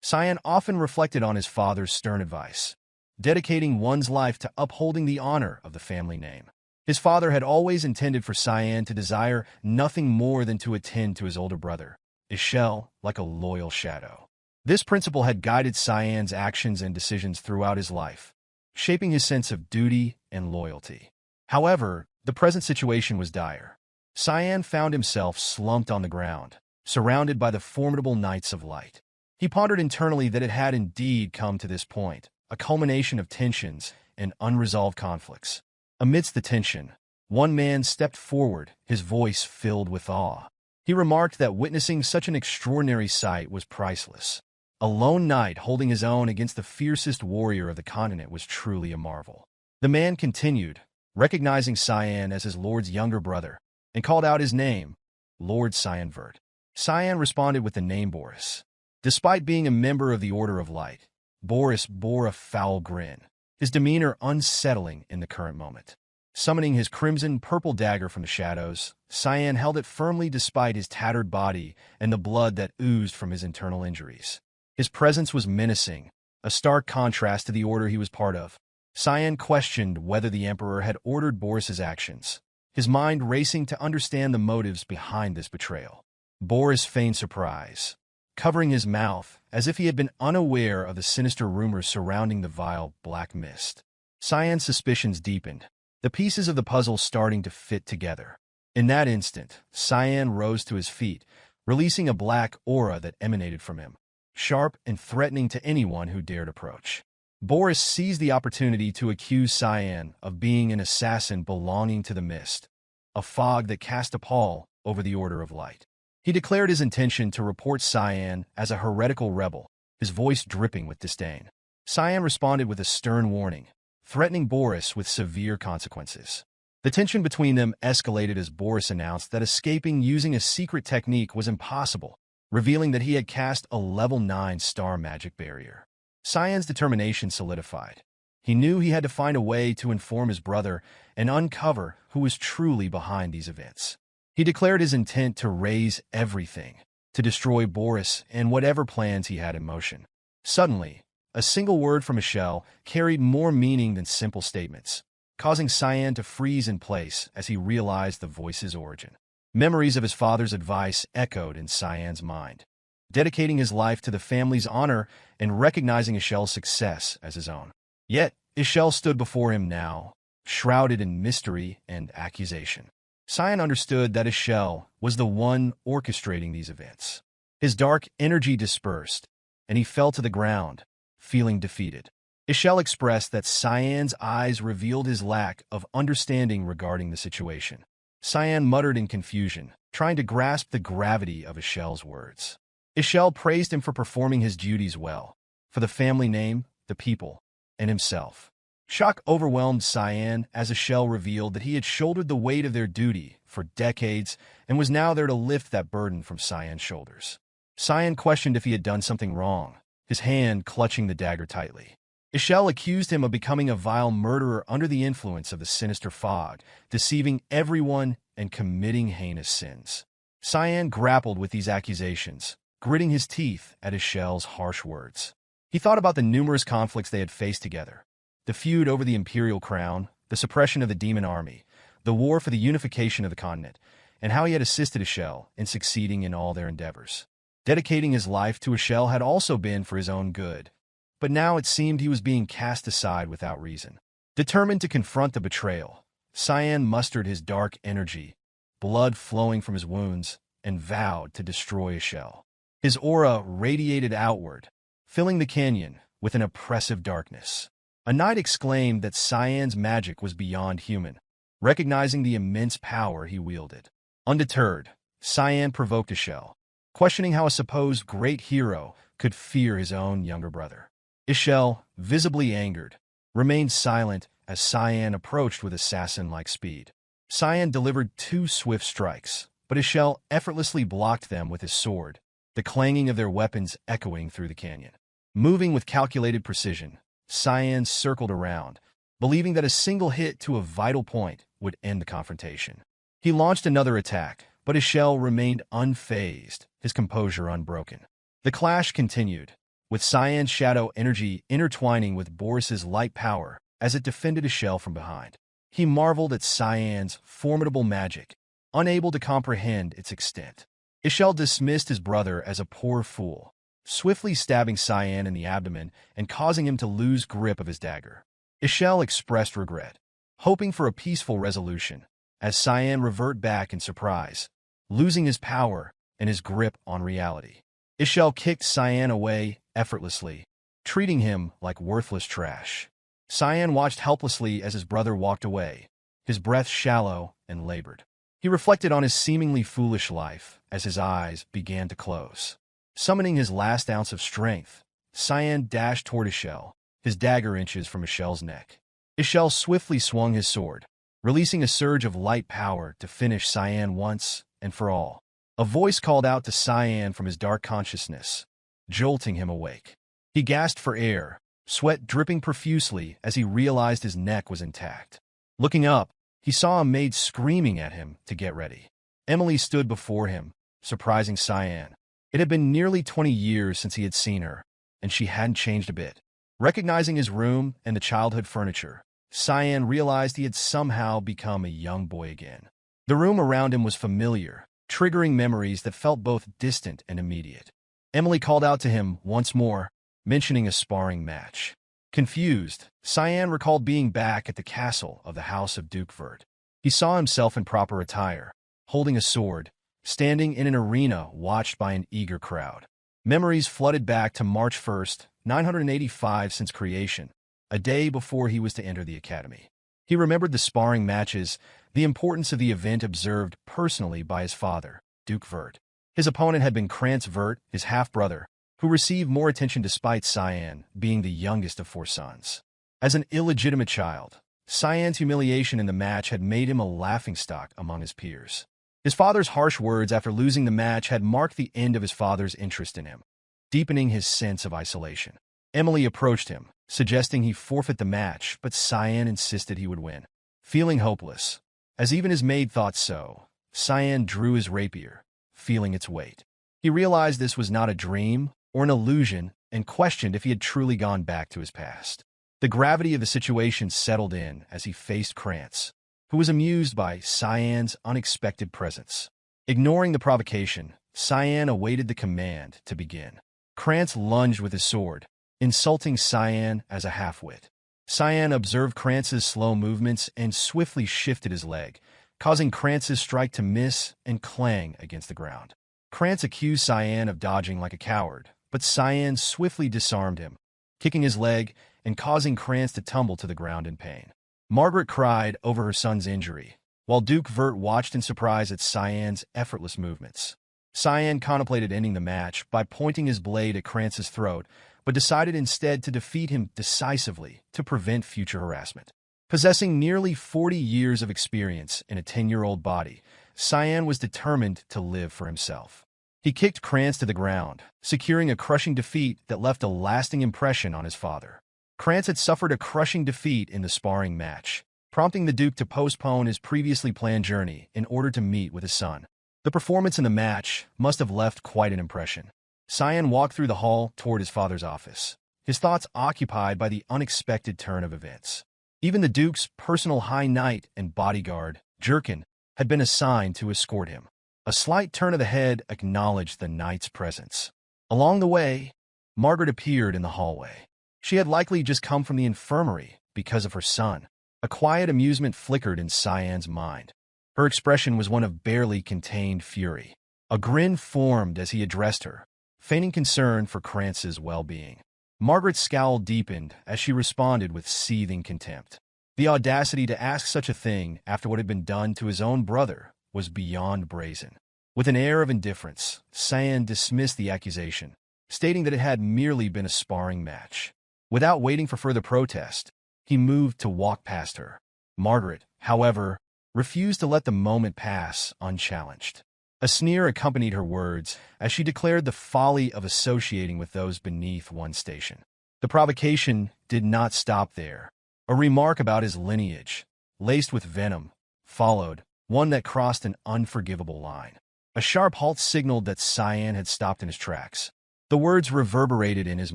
Cyan often reflected on his father's stern advice, dedicating one's life to upholding the honor of the family name. His father had always intended for Cyan to desire nothing more than to attend to his older brother, Echelle, like a loyal shadow. This principle had guided Cyan's actions and decisions throughout his life, shaping his sense of duty and loyalty. However, the present situation was dire. Cyan found himself slumped on the ground, surrounded by the formidable Knights of Light. He pondered internally that it had indeed come to this point, a culmination of tensions and unresolved conflicts. Amidst the tension, one man stepped forward, his voice filled with awe. He remarked that witnessing such an extraordinary sight was priceless. A lone knight holding his own against the fiercest warrior of the continent was truly a marvel. The man continued, recognizing Cyan as his lord's younger brother, and called out his name, Lord Cyan Vert. Cyan responded with the name Boris. Despite being a member of the Order of Light, Boris bore a foul grin, his demeanor unsettling in the current moment. Summoning his crimson-purple dagger from the shadows, Cyan held it firmly despite his tattered body and the blood that oozed from his internal injuries. His presence was menacing, a stark contrast to the order he was part of. Cyan questioned whether the Emperor had ordered Boris's actions, his mind racing to understand the motives behind this betrayal. Boris feigned surprise, covering his mouth as if he had been unaware of the sinister rumors surrounding the vile black mist. Cyan's suspicions deepened, the pieces of the puzzle starting to fit together. In that instant, Cyan rose to his feet, releasing a black aura that emanated from him, sharp and threatening to anyone who dared approach. Boris seized the opportunity to accuse Cyan of being an assassin belonging to the mist, a fog that cast a pall over the Order of Light. He declared his intention to report Cyan as a heretical rebel, his voice dripping with disdain. Cyan responded with a stern warning, threatening Boris with severe consequences. The tension between them escalated as Boris announced that escaping using a secret technique was impossible, revealing that he had cast a level 9 star magic barrier. Cyan's determination solidified. He knew he had to find a way to inform his brother and uncover who was truly behind these events. He declared his intent to raise everything, to destroy Boris and whatever plans he had in motion. Suddenly, a single word from Echelle carried more meaning than simple statements, causing Cyan to freeze in place as he realized the voice's origin. Memories of his father's advice echoed in Cyan's mind, dedicating his life to the family's honor and recognizing Echelle's success as his own. Yet, Echelle stood before him now, shrouded in mystery and accusation. Cyan understood that Echelle was the one orchestrating these events. His dark energy dispersed, and he fell to the ground, feeling defeated. Echelle expressed that Cyan's eyes revealed his lack of understanding regarding the situation. Cyan muttered in confusion, trying to grasp the gravity of Echelle's words. Echelle praised him for performing his duties well, for the family name, the people, and himself. Shock overwhelmed Cyan as Echelle revealed that he had shouldered the weight of their duty for decades and was now there to lift that burden from Cyan's shoulders. Cyan questioned if he had done something wrong, his hand clutching the dagger tightly. Echelle accused him of becoming a vile murderer under the influence of the sinister fog, deceiving everyone and committing heinous sins. Cyan grappled with these accusations, gritting his teeth at Echelle's harsh words. He thought about the numerous conflicts they had faced together. The feud over the imperial crown, the suppression of the demon army, the war for the unification of the continent, and how he had assisted Echelle in succeeding in all their endeavors. Dedicating his life to Echelle had also been for his own good, but now it seemed he was being cast aside without reason. Determined to confront the betrayal, Cyan mustered his dark energy, blood flowing from his wounds, and vowed to destroy Echelle. His aura radiated outward, filling the canyon with an oppressive darkness. A knight exclaimed that Cyan's magic was beyond human, recognizing the immense power he wielded. Undeterred, Cyan provoked Echelle, questioning how a supposed great hero could fear his own younger brother. Echelle, visibly angered, remained silent as Cyan approached with assassin-like speed. Cyan delivered 2 swift strikes, but Echelle effortlessly blocked them with his sword, the clanging of their weapons echoing through the canyon. Moving with calculated precision, Cyan circled around, believing that a single hit to a vital point would end the confrontation. He launched another attack, but Echelle remained unfazed, his composure unbroken. The clash continued, with Cyan's shadow energy intertwining with Boris's light power as it defended Echelle from behind. He marveled at Cyan's formidable magic, unable to comprehend its extent. Echelle dismissed his brother as a poor fool, swiftly stabbing Cyan in the abdomen and causing him to lose grip of his dagger. Echelle expressed regret, hoping for a peaceful resolution, as Cyan reverted back in surprise, losing his power and his grip on reality. Echelle kicked Cyan away effortlessly, treating him like worthless trash. Cyan watched helplessly as his brother walked away, his breath shallow and labored. He reflected on his seemingly foolish life as his eyes began to close. Summoning his last ounce of strength, Cyan dashed toward Echelle, his dagger inches from Echelle's neck. Echelle swiftly swung his sword, releasing a surge of light power to finish Cyan once and for all. A voice called out to Cyan from his dark consciousness, jolting him awake. He gasped for air, sweat dripping profusely as he realized his neck was intact. Looking up, he saw a maid screaming at him to get ready. Emily stood before him, surprising Cyan. It had been nearly 20 years since he had seen her, and she hadn't changed a bit. Recognizing his room and the childhood furniture, Cyan realized he had somehow become a young boy again. The room around him was familiar, triggering memories that felt both distant and immediate. Emily called out to him once more, mentioning a sparring match. Confused, Cyan recalled being back at the castle of the House of Duke Vert. He saw himself in proper attire, holding a sword, standing in an arena watched by an eager crowd. Memories flooded back to March 1st, 985 since creation, a day before he was to enter the academy. He remembered the sparring matches, the importance of the event observed personally by his father, Duke Vert. His opponent had been Krantz Vert, his half-brother, who received more attention despite Cyan being the youngest of 4 sons. As an illegitimate child, Cyan's humiliation in the match had made him a laughingstock among his peers. His father's harsh words after losing the match had marked the end of his father's interest in him, deepening his sense of isolation. Emily approached him, suggesting he forfeit the match, but Cyan insisted he would win. Feeling hopeless, as even his maid thought so, Cyan drew his rapier, feeling its weight. He realized this was not a dream or an illusion and questioned if he had truly gone back to his past. The gravity of the situation settled in as he faced Krantz, who was amused by Cyan's unexpected presence. Ignoring the provocation, Cyan awaited the command to begin. Krantz lunged with his sword, insulting Cyan as a half-wit. Cyan observed Krantz's slow movements and swiftly shifted his leg, causing Krantz's strike to miss and clang against the ground. Krantz accused Cyan of dodging like a coward, but Cyan swiftly disarmed him, kicking his leg and causing Krantz to tumble to the ground in pain. Margaret cried over her son's injury, while Duke Vert watched in surprise at Cyan's effortless movements. Cyan contemplated ending the match by pointing his blade at Krantz's throat, but decided instead to defeat him decisively to prevent future harassment. Possessing nearly 40 years of experience in a 10-year-old body, Cyan was determined to live for himself. He kicked Krantz to the ground, securing a crushing defeat that left a lasting impression on his father. Krantz had suffered a crushing defeat in the sparring match, prompting the Duke to postpone his previously planned journey in order to meet with his son. The performance in the match must have left quite an impression. Cyan walked through the hall toward his father's office, his thoughts occupied by the unexpected turn of events. Even the Duke's personal high knight and bodyguard, Jerkin, had been assigned to escort him. A slight turn of the head acknowledged the knight's presence. Along the way, Margaret appeared in the hallway. She had likely just come from the infirmary because of her son. A quiet amusement flickered in Cyan's mind. Her expression was one of barely contained fury. A grin formed as he addressed her, feigning concern for Krantz's well-being. Margaret's scowl deepened as she responded with seething contempt. The audacity to ask such a thing after what had been done to his own brother was beyond brazen. With an air of indifference, Cyan dismissed the accusation, stating that it had merely been a sparring match. Without waiting for further protest, he moved to walk past her. Margaret, however, refused to let the moment pass unchallenged. A sneer accompanied her words as she declared the folly of associating with those beneath one's station. The provocation did not stop there. A remark about his lineage, laced with venom, followed, one that crossed an unforgivable line. A sharp halt signaled that Cyan had stopped in his tracks. The words reverberated in his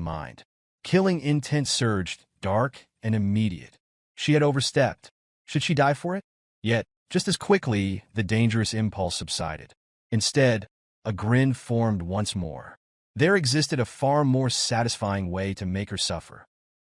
mind. Killing intent surged, dark and immediate. She had overstepped. Should she die for it? Yet, just as quickly, the dangerous impulse subsided. Instead, a grin formed once more. There existed a far more satisfying way to make her suffer.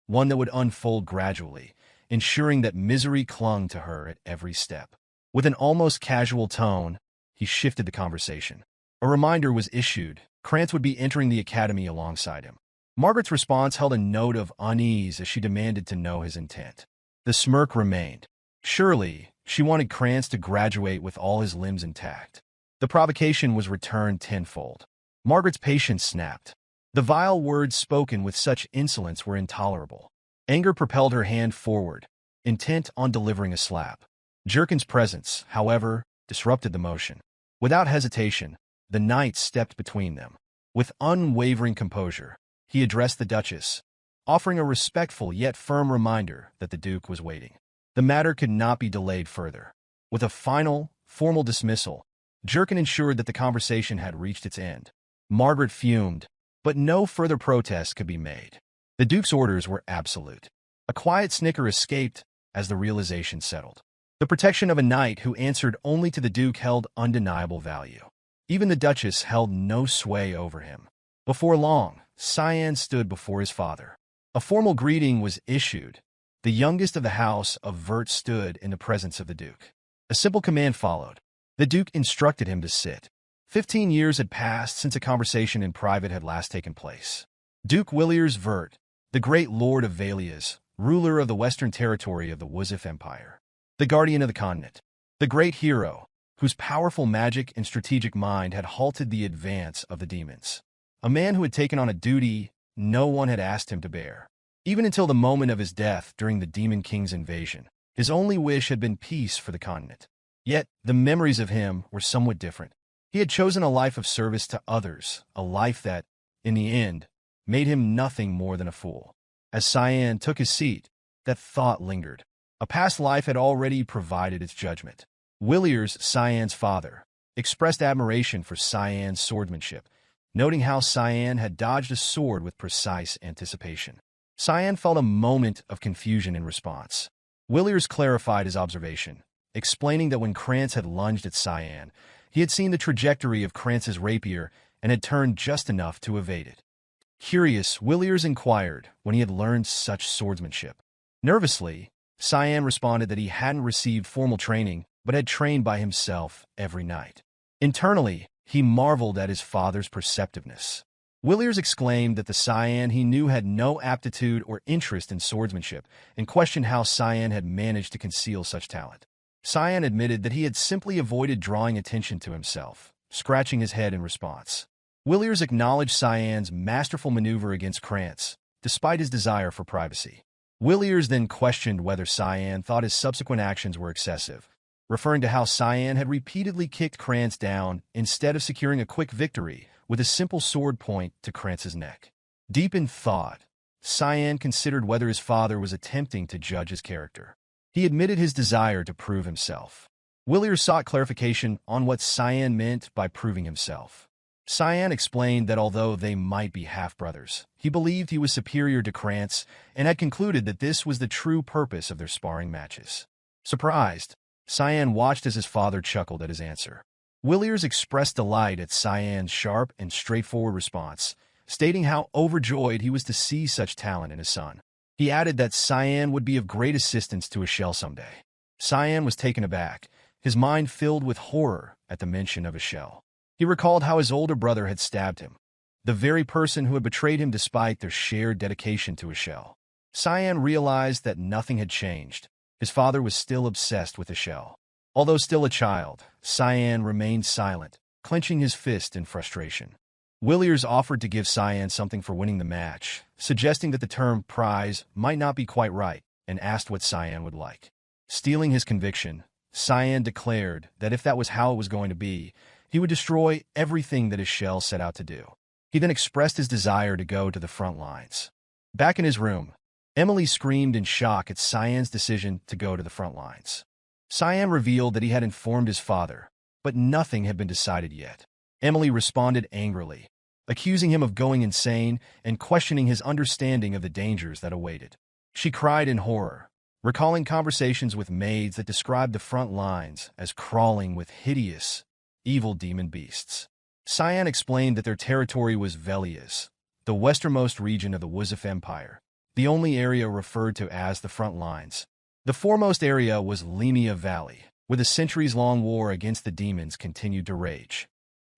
One that would unfold gradually, ensuring that misery clung to her at every step. With an almost casual tone, he shifted the conversation. A reminder was issued. Krantz would be entering the academy alongside him. Margaret's response held a note of unease as she demanded to know his intent. The smirk remained. Surely, she wanted Krantz to graduate with all his limbs intact. The provocation was returned tenfold. Margaret's patience snapped. The vile words spoken with such insolence were intolerable. Anger propelled her hand forward, intent on delivering a slap. Jurken's presence, however, disrupted the motion. Without hesitation, the knight stepped between them. With unwavering composure, he addressed the Duchess, offering a respectful yet firm reminder that the Duke was waiting. The matter could not be delayed further. With a final, formal dismissal, Jurken ensured that the conversation had reached its end. Margaret fumed, but no further protest could be made. The Duke's orders were absolute. A quiet snicker escaped as the realization settled. The protection of a knight who answered only to the Duke held undeniable value. Even the Duchess held no sway over him. Before long, Cyan stood before his father. A formal greeting was issued. The youngest of the house of Vert stood in the presence of the Duke. A simple command followed. The Duke instructed him to sit. 15 years had passed since a conversation in private had last taken place. Duke Williers Vert, the great lord of Valias, ruler of the western territory of the Wuzif Empire. The guardian of the continent. The great hero, whose powerful magic and strategic mind had halted the advance of the demons. A man who had taken on a duty no one had asked him to bear. Even until the moment of his death during the Demon King's invasion, his only wish had been peace for the continent. Yet, the memories of him were somewhat different. He had chosen a life of service to others, a life that, in the end, made him nothing more than a fool. As Cyan took his seat, that thought lingered. A past life had already provided its judgment. Williers, Cyan's father, expressed admiration for Cyan's swordsmanship, noting how Cyan had dodged a sword with precise anticipation. Cyan felt a moment of confusion in response. Williers clarified his observation, explaining that when Krantz had lunged at Cyan, he had seen the trajectory of Krantz's rapier and had turned just enough to evade it. Curious, Williers inquired when he had learned such swordsmanship. Nervously, Cyan responded that he hadn't received formal training, but had trained by himself every night. Internally, he marveled at his father's perceptiveness. Williers exclaimed that the Cyan he knew had no aptitude or interest in swordsmanship and questioned how Cyan had managed to conceal such talent. Cyan admitted that he had simply avoided drawing attention to himself, scratching his head in response. Williers acknowledged Cyan's masterful maneuver against Krantz, despite his desire for privacy. Williers then questioned whether Cyan thought his subsequent actions were excessive, referring to how Cyan had repeatedly kicked Krantz down instead of securing a quick victory with a simple sword point to Krantz's neck. Deep in thought, Cyan considered whether his father was attempting to judge his character. He admitted his desire to prove himself. Williers sought clarification on what Cyan meant by proving himself. Cyan explained that although they might be half-brothers, he believed he was superior to Krantz and had concluded that this was the true purpose of their sparring matches. Surprised, Cyan watched as his father chuckled at his answer. Williers expressed delight at Cyan's sharp and straightforward response, stating how overjoyed he was to see such talent in his son. He added that Cyan would be of great assistance to Echelle someday. Cyan was taken aback, his mind filled with horror at the mention of Echelle. He recalled how his older brother had stabbed him, the very person who had betrayed him despite their shared dedication to Echelle. Cyan realized that nothing had changed. His father was still obsessed with Echelle. Although still a child, Cyan remained silent, clenching his fist in frustration. Williers offered to give Cyan something for winning the match, suggesting that the term prize might not be quite right, and asked what Cyan would like. Stealing his conviction, Cyan declared that if that was how it was going to be, he would destroy everything that Echelle set out to do. He then expressed his desire to go to the front lines. Back in his room, Emily screamed in shock at Cyan's decision to go to the front lines. Cyan revealed that he had informed his father, but nothing had been decided yet. Emily responded angrily. accusing him of going insane and questioning his understanding of the dangers that awaited. She cried in horror, recalling conversations with maids that described the front lines as crawling with hideous, evil demon beasts. Cyan explained that their territory was Velius, the westernmost region of the Wuzif Empire, the only area referred to as the front lines. The foremost area was Lamea Valley, where the centuries-long war against the demons continued to rage.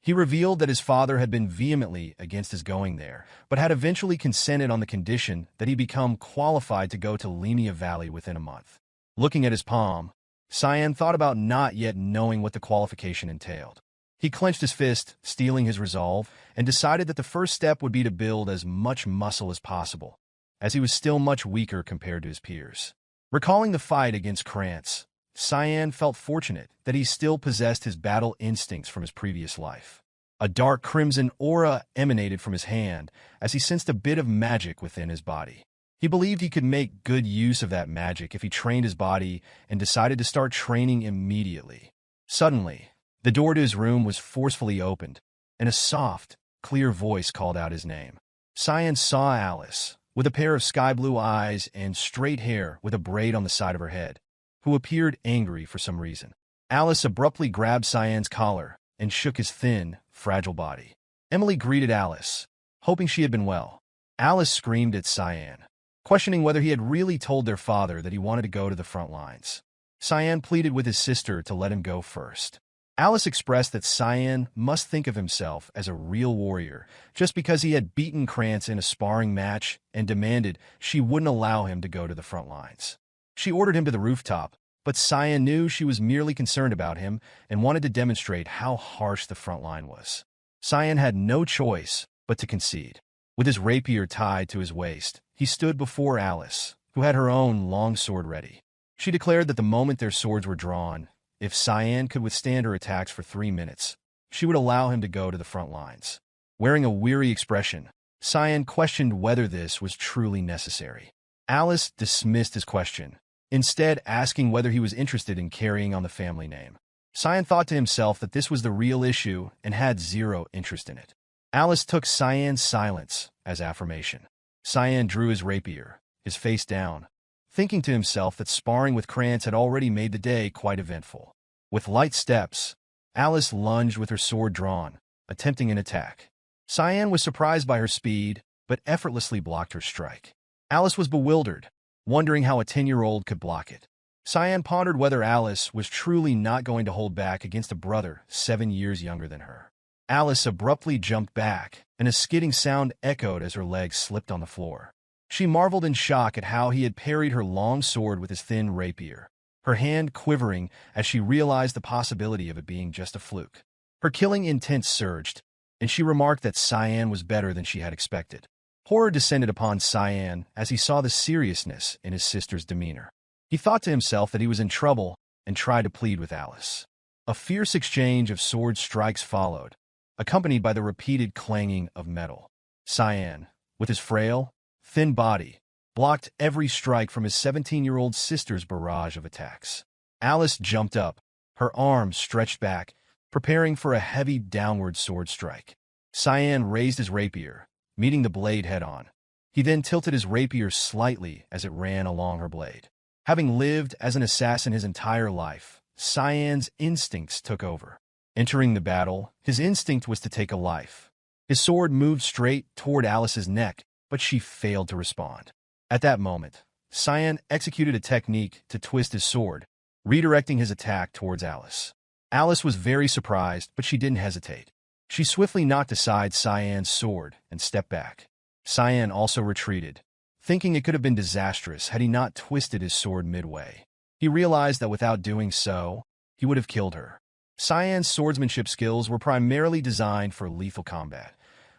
He revealed that his father had been vehemently against his going there, but had eventually consented on the condition that he become qualified to go to Lamea Valley within a month. Looking at his palm, Cyan thought about not yet knowing what the qualification entailed. He clenched his fist, steeling his resolve, and decided that the first step would be to build as much muscle as possible, as he was still much weaker compared to his peers. Recalling the fight against Krantz, Cyan felt fortunate that he still possessed his battle instincts from his previous life. A dark crimson aura emanated from his hand as he sensed a bit of magic within his body. He believed he could make good use of that magic if he trained his body and decided to start training immediately. Suddenly, the door to his room was forcefully opened, and a soft, clear voice called out his name. Cyan saw Alice, with a pair of sky-blue eyes and straight hair with a braid on the side of her head, who appeared angry for some reason. Alice abruptly grabbed Cyan's collar and shook his thin, fragile body. Emily greeted Alice, hoping she had been well. Alice screamed at Cyan, questioning whether he had really told their father that he wanted to go to the front lines. Cyan pleaded with his sister to let him go first. Alice expressed that Cyan must think of himself as a real warrior just because he had beaten Krantz in a sparring match and demanded she wouldn't allow him to go to the front lines. She ordered him to the rooftop, but Cyan knew she was merely concerned about him and wanted to demonstrate how harsh the front line was. Cyan had no choice but to concede. With his rapier tied to his waist, he stood before Alice, who had her own long sword ready. She declared that the moment their swords were drawn, if Cyan could withstand her attacks for 3 minutes, she would allow him to go to the front lines. Wearing a weary expression, Cyan questioned whether this was truly necessary. Alice dismissed his question, instead asking whether he was interested in carrying on the family name. Cyan thought to himself that this was the real issue and had zero interest in it. Alice took Cyan's silence as affirmation. Cyan drew his rapier, his face down, thinking to himself that sparring with Krantz had already made the day quite eventful. With light steps, Alice lunged with her sword drawn, attempting an attack. Cyan was surprised by her speed, but effortlessly blocked her strike. Alice was bewildered, wondering how a 10-year-old could block it. Cyan pondered whether Alice was truly not going to hold back against a brother 7 years younger than her. Alice abruptly jumped back, and a skidding sound echoed as her legs slipped on the floor. She marveled in shock at how he had parried her long sword with his thin rapier, her hand quivering as she realized the possibility of it being just a fluke. Her killing intent surged, and she remarked that Cyan was better than she had expected. Horror descended upon Cyan as he saw the seriousness in his sister's demeanor. He thought to himself that he was in trouble and tried to plead with Alice. A fierce exchange of sword strikes followed, accompanied by the repeated clanging of metal. Cyan, with his frail, thin body, blocked every strike from his 17-year-old sister's barrage of attacks. Alice jumped up, her arms stretched back, preparing for a heavy downward sword strike. Cyan raised his rapier, meeting the blade head-on. He then tilted his rapier slightly as it ran along her blade. Having lived as an assassin his entire life, Cyan's instincts took over. Entering the battle, his instinct was to take a life. His sword moved straight toward Alice's neck, but she failed to respond. At that moment, Cyan executed a technique to twist his sword, redirecting his attack towards Alice. Alice was very surprised, but she didn't hesitate. She swiftly knocked aside Cyan's sword and stepped back. Cyan also retreated, thinking it could have been disastrous had he not twisted his sword midway. He realized that without doing so, he would have killed her. Cyan's swordsmanship skills were primarily designed for lethal combat,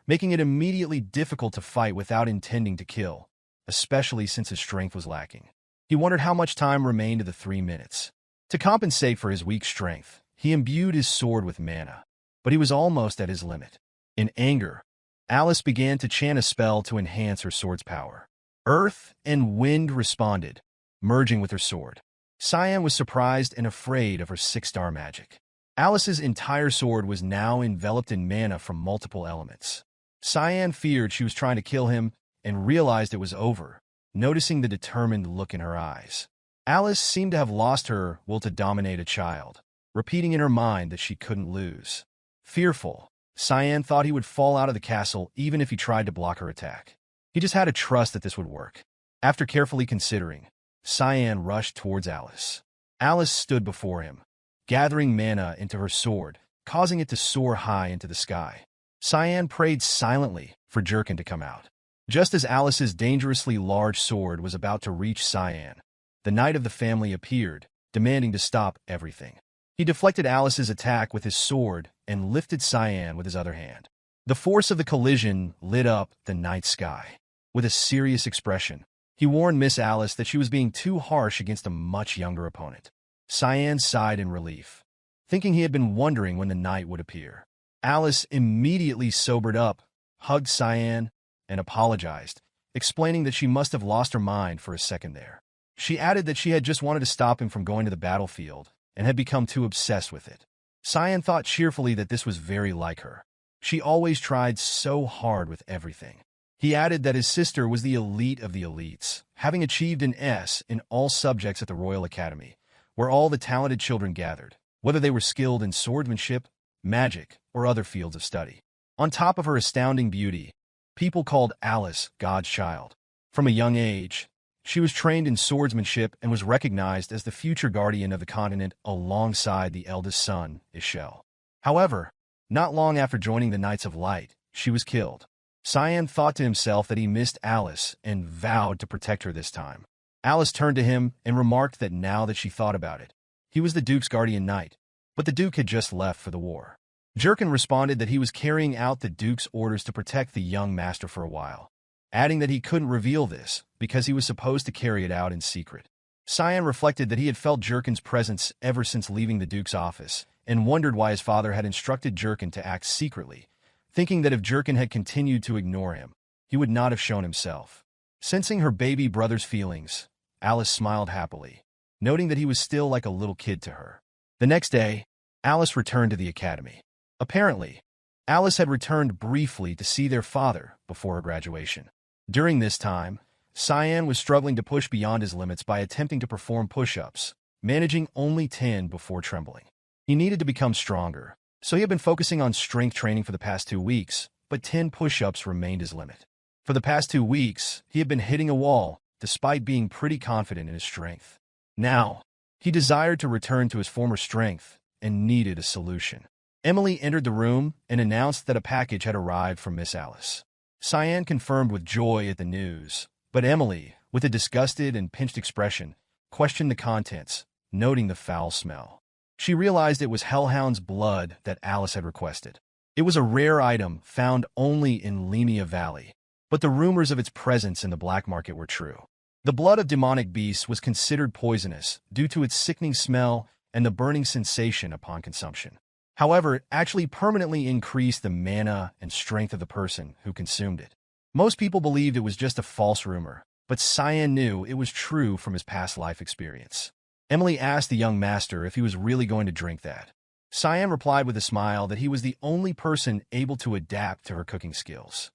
making it immediately difficult to fight without intending to kill, especially since his strength was lacking. He wondered how much time remained of the 3 minutes. To compensate for his weak strength, he imbued his sword with mana, but he was almost at his limit. In anger, Alice began to chant a spell to enhance her sword's power. Earth and wind responded, merging with her sword. Cyan was surprised and afraid of her 6-star magic. Alice's entire sword was now enveloped in mana from multiple elements. Cyan feared she was trying to kill him and realized it was over, noticing the determined look in her eyes. Alice seemed to have lost her will to dominate a child, repeating in her mind that she couldn't lose. Fearful, Cyan thought he would fall out of the castle even if he tried to block her attack. He just had to trust that this would work. After carefully considering, Cyan rushed towards Alice. Alice stood before him, gathering mana into her sword, causing it to soar high into the sky. Cyan prayed silently for Jurkin to come out. Just as Alice's dangerously large sword was about to reach Cyan, the knight of the family appeared, demanding to stop everything. He deflected Alice's attack with his sword and lifted Cyan with his other hand. The force of the collision lit up the night sky. With a serious expression, he warned Miss Alice that she was being too harsh against a much younger opponent. Cyan sighed in relief, thinking he had been wondering when the knight would appear. Alice immediately sobered up, hugged Cyan, and apologized, explaining that she must have lost her mind for a second there. She added that she had just wanted to stop him from going to the battlefield and had become too obsessed with it. Cyan thought cheerfully that this was very like her. She always tried so hard with everything. He added that his sister was the elite of the elites, having achieved an S in all subjects at the Royal Academy, where all the talented children gathered, whether they were skilled in swordsmanship, magic, or other fields of study. On top of her astounding beauty, people called Alice God's child. From a young age, she was trained in swordsmanship and was recognized as the future guardian of the continent alongside the eldest son, Echelle. However, not long after joining the Knights of Light, she was killed. Cyan thought to himself that he missed Alice and vowed to protect her this time. Alice turned to him and remarked that now that she thought about it, he was the Duke's guardian knight, but the Duke had just left for the war. Jurkin responded that he was carrying out the Duke's orders to protect the young master for a while, adding that he couldn't reveal this because he was supposed to carry it out in secret. Cyan reflected that he had felt Jurkin's presence ever since leaving the Duke's office and wondered why his father had instructed Jurkin to act secretly, thinking that if Jurkin had continued to ignore him, he would not have shown himself. Sensing her baby brother's feelings, Alice smiled happily, noting that he was still like a little kid to her. The next day, Alice returned to the academy. Apparently, Alice had returned briefly to see their father before her graduation. During this time, Cyan was struggling to push beyond his limits by attempting to perform push-ups, managing only 10 before trembling. He needed to become stronger, so he had been focusing on strength training for the past 2 weeks, but 10 push-ups remained his limit. For the past 2 weeks, he had been hitting a wall, despite being pretty confident in his strength. Now, he desired to return to his former strength and needed a solution. Emily entered the room and announced that a package had arrived from Miss Alice. Cyan confirmed with joy at the news, but Emily, with a disgusted and pinched expression, questioned the contents, noting the foul smell. She realized it was Hellhound's blood that Alice had requested. It was a rare item found only in Lamea Valley, but the rumors of its presence in the black market were true. The blood of demonic beasts was considered poisonous due to its sickening smell and the burning sensation upon consumption. However, it actually permanently increased the mana and strength of the person who consumed it. Most people believed it was just a false rumor, but Cyan knew it was true from his past life experience. Emily asked the young master if he was really going to drink that. Cyan replied with a smile that he was the only person able to adapt to her cooking skills.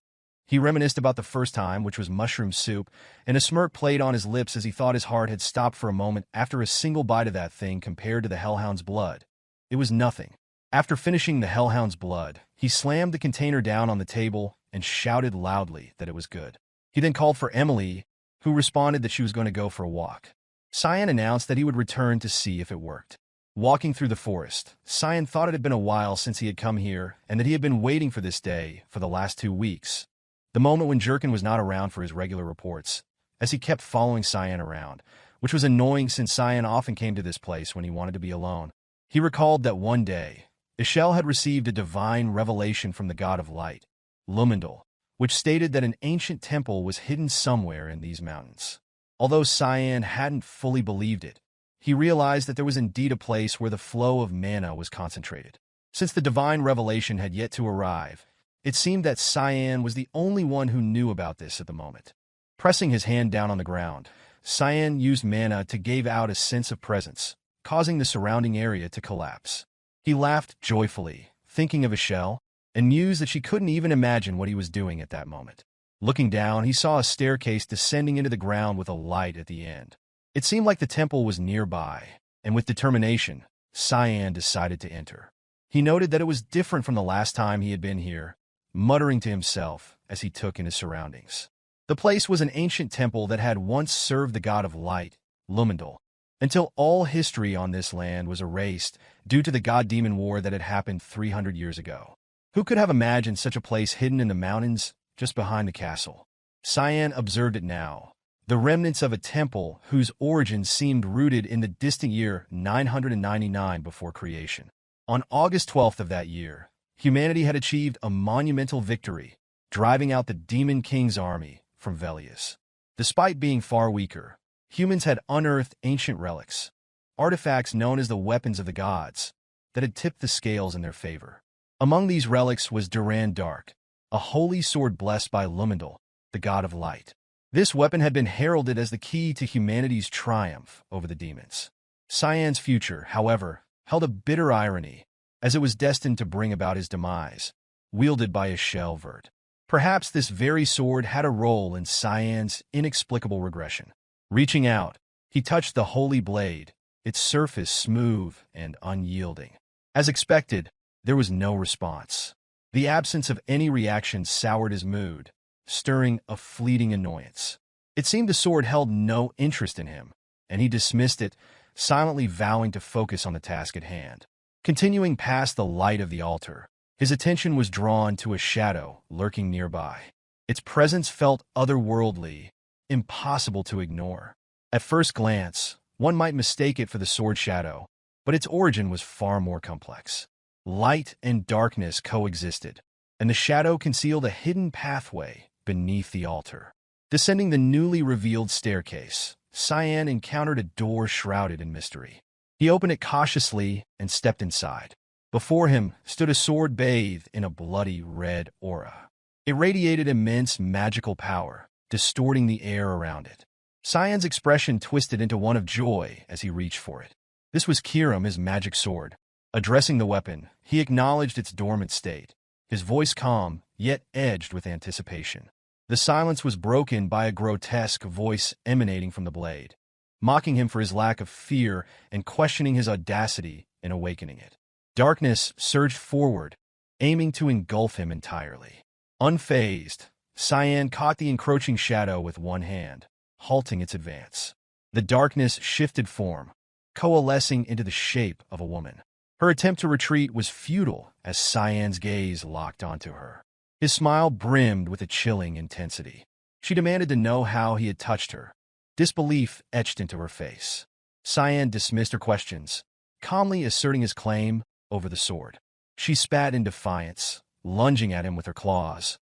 He reminisced about the first time, which was mushroom soup, and a smirk played on his lips as he thought his heart had stopped for a moment after a single bite of that thing compared to the Hellhound's blood. It was nothing. After finishing the Hellhound's blood, he slammed the container down on the table and shouted loudly that it was good. He then called for Emily, who responded that she was going to go for a walk. Cyan announced that he would return to see if it worked. Walking through the forest, Cyan thought it had been a while since he had come here and that he had been waiting for this day for the last 2 weeks. The moment when Jurkin was not around for his regular reports, as he kept following Cyan around, which was annoying since Cyan often came to this place when he wanted to be alone. He recalled that one day, Echelle had received a divine revelation from the god of light, Lumendal, which stated that an ancient temple was hidden somewhere in these mountains. Although Cyan hadn't fully believed it, he realized that there was indeed a place where the flow of mana was concentrated. Since the divine revelation had yet to arrive, it seemed that Cyan was the only one who knew about this at the moment. Pressing his hand down on the ground, Cyan used mana to give out a sense of presence, causing the surrounding area to collapse. He laughed joyfully, thinking of Echelle, and mused that she couldn't even imagine what he was doing at that moment. Looking down, he saw a staircase descending into the ground with a light at the end. It seemed like the temple was nearby, and with determination, Cyan decided to enter. He noted that it was different from the last time he had been here, muttering to himself as he took in his surroundings. The place was an ancient temple that had once served the god of light, Lumendal, until all history on this land was erased due to the god-demon war that had happened 300 years ago. Who could have imagined such a place hidden in the mountains just behind the castle? Cyan observed it now, the remnants of a temple whose origins seemed rooted in the distant year 999 before creation. On August 12th of that year, humanity had achieved a monumental victory, driving out the Demon King's army from Velius. Despite being far weaker, humans had unearthed ancient relics, artifacts known as the weapons of the gods, that had tipped the scales in their favor. Among these relics was Duran Dark, a holy sword blessed by Lumendal, the god of light. This weapon had been heralded as the key to humanity's triumph over the demons. Cyan's future, however, held a bitter irony, as it was destined to bring about his demise, wielded by Echelle Vert. Perhaps this very sword had a role in Cyan's inexplicable regression. Reaching out, he touched the holy blade, its surface smooth and unyielding. As expected, there was no response. The absence of any reaction soured his mood, stirring a fleeting annoyance. It seemed the sword held no interest in him, and he dismissed it, silently vowing to focus on the task at hand. Continuing past the light of the altar, his attention was drawn to a shadow lurking nearby. Its presence felt otherworldly, impossible to ignore. At first glance, one might mistake it for the sword shadow, but its origin was far more complex. Light and darkness coexisted, and the shadow concealed a hidden pathway beneath the altar. Descending the newly revealed staircase, Cyan encountered a door shrouded in mystery. He opened it cautiously and stepped inside. Before him stood a sword bathed in a bloody red aura. It radiated immense magical power, distorting the air around it. Cyan's expression twisted into one of joy as he reached for it. This was Kirim, his magic sword. Addressing the weapon, he acknowledged its dormant state, his voice calm, yet edged with anticipation. The silence was broken by a grotesque voice emanating from the blade, mocking him for his lack of fear and questioning his audacity in awakening it. Darkness surged forward, aiming to engulf him entirely. Unfazed, Cyan caught the encroaching shadow with one hand, halting its advance. The darkness shifted form, coalescing into the shape of a woman. Her attempt to retreat was futile as Cyan's gaze locked onto her. His smile brimmed with a chilling intensity. She demanded to know how he had touched her. Disbelief etched into her face. Cyan dismissed her questions, calmly asserting his claim over the sword. She spat in defiance, lunging at him with her claws,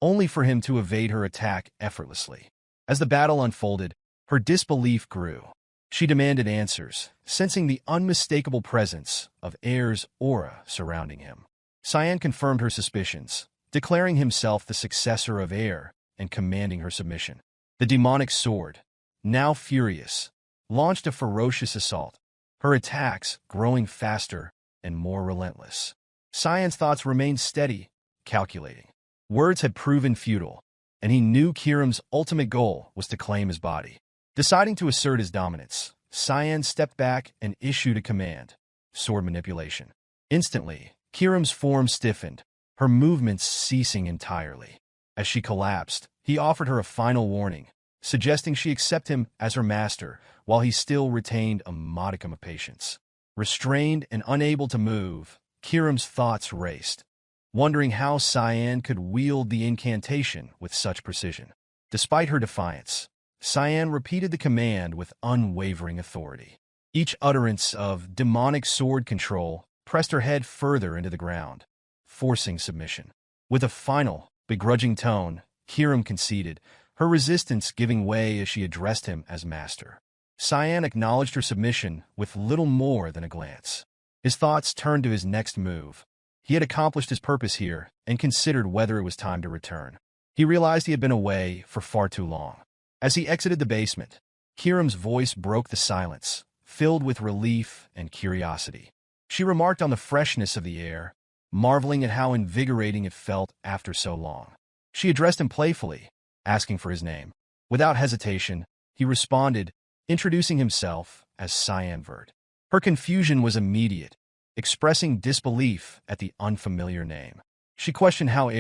only for him to evade her attack effortlessly. As the battle unfolded, her disbelief grew. She demanded answers, sensing the unmistakable presence of Air's aura surrounding him. Cyan confirmed her suspicions, declaring himself the successor of Air and commanding her submission. The demonic sword, now furious, launched a ferocious assault, her attacks growing faster and more relentless. Cyan's thoughts remained steady, calculating. Words had proven futile, and he knew Kirim's ultimate goal was to claim his body. Deciding to assert his dominance, Cyan stepped back and issued a command: sword manipulation. Instantly, Kirim's form stiffened, her movements ceasing entirely. As she collapsed, he offered her a final warning, suggesting she accept him as her master while he still retained a modicum of patience. Restrained and unable to move, Kirim's thoughts raced, wondering how Cyan could wield the incantation with such precision. Despite her defiance, Cyan repeated the command with unwavering authority. Each utterance of demonic sword control pressed her head further into the ground, forcing submission. With a final, begrudging tone, Kirim conceded, her resistance giving way as she addressed him as master. Cyan acknowledged her submission with little more than a glance. His thoughts turned to his next move. He had accomplished his purpose here and considered whether it was time to return. He realized he had been away for far too long. As he exited the basement, Kirim's voice broke the silence, filled with relief and curiosity. She remarked on the freshness of the air, marveling at how invigorating it felt after so long. She addressed him playfully, asking for his name. Without hesitation, he responded, introducing himself as Cyan Vert. Her confusion was immediate, expressing disbelief at the unfamiliar name. She questioned how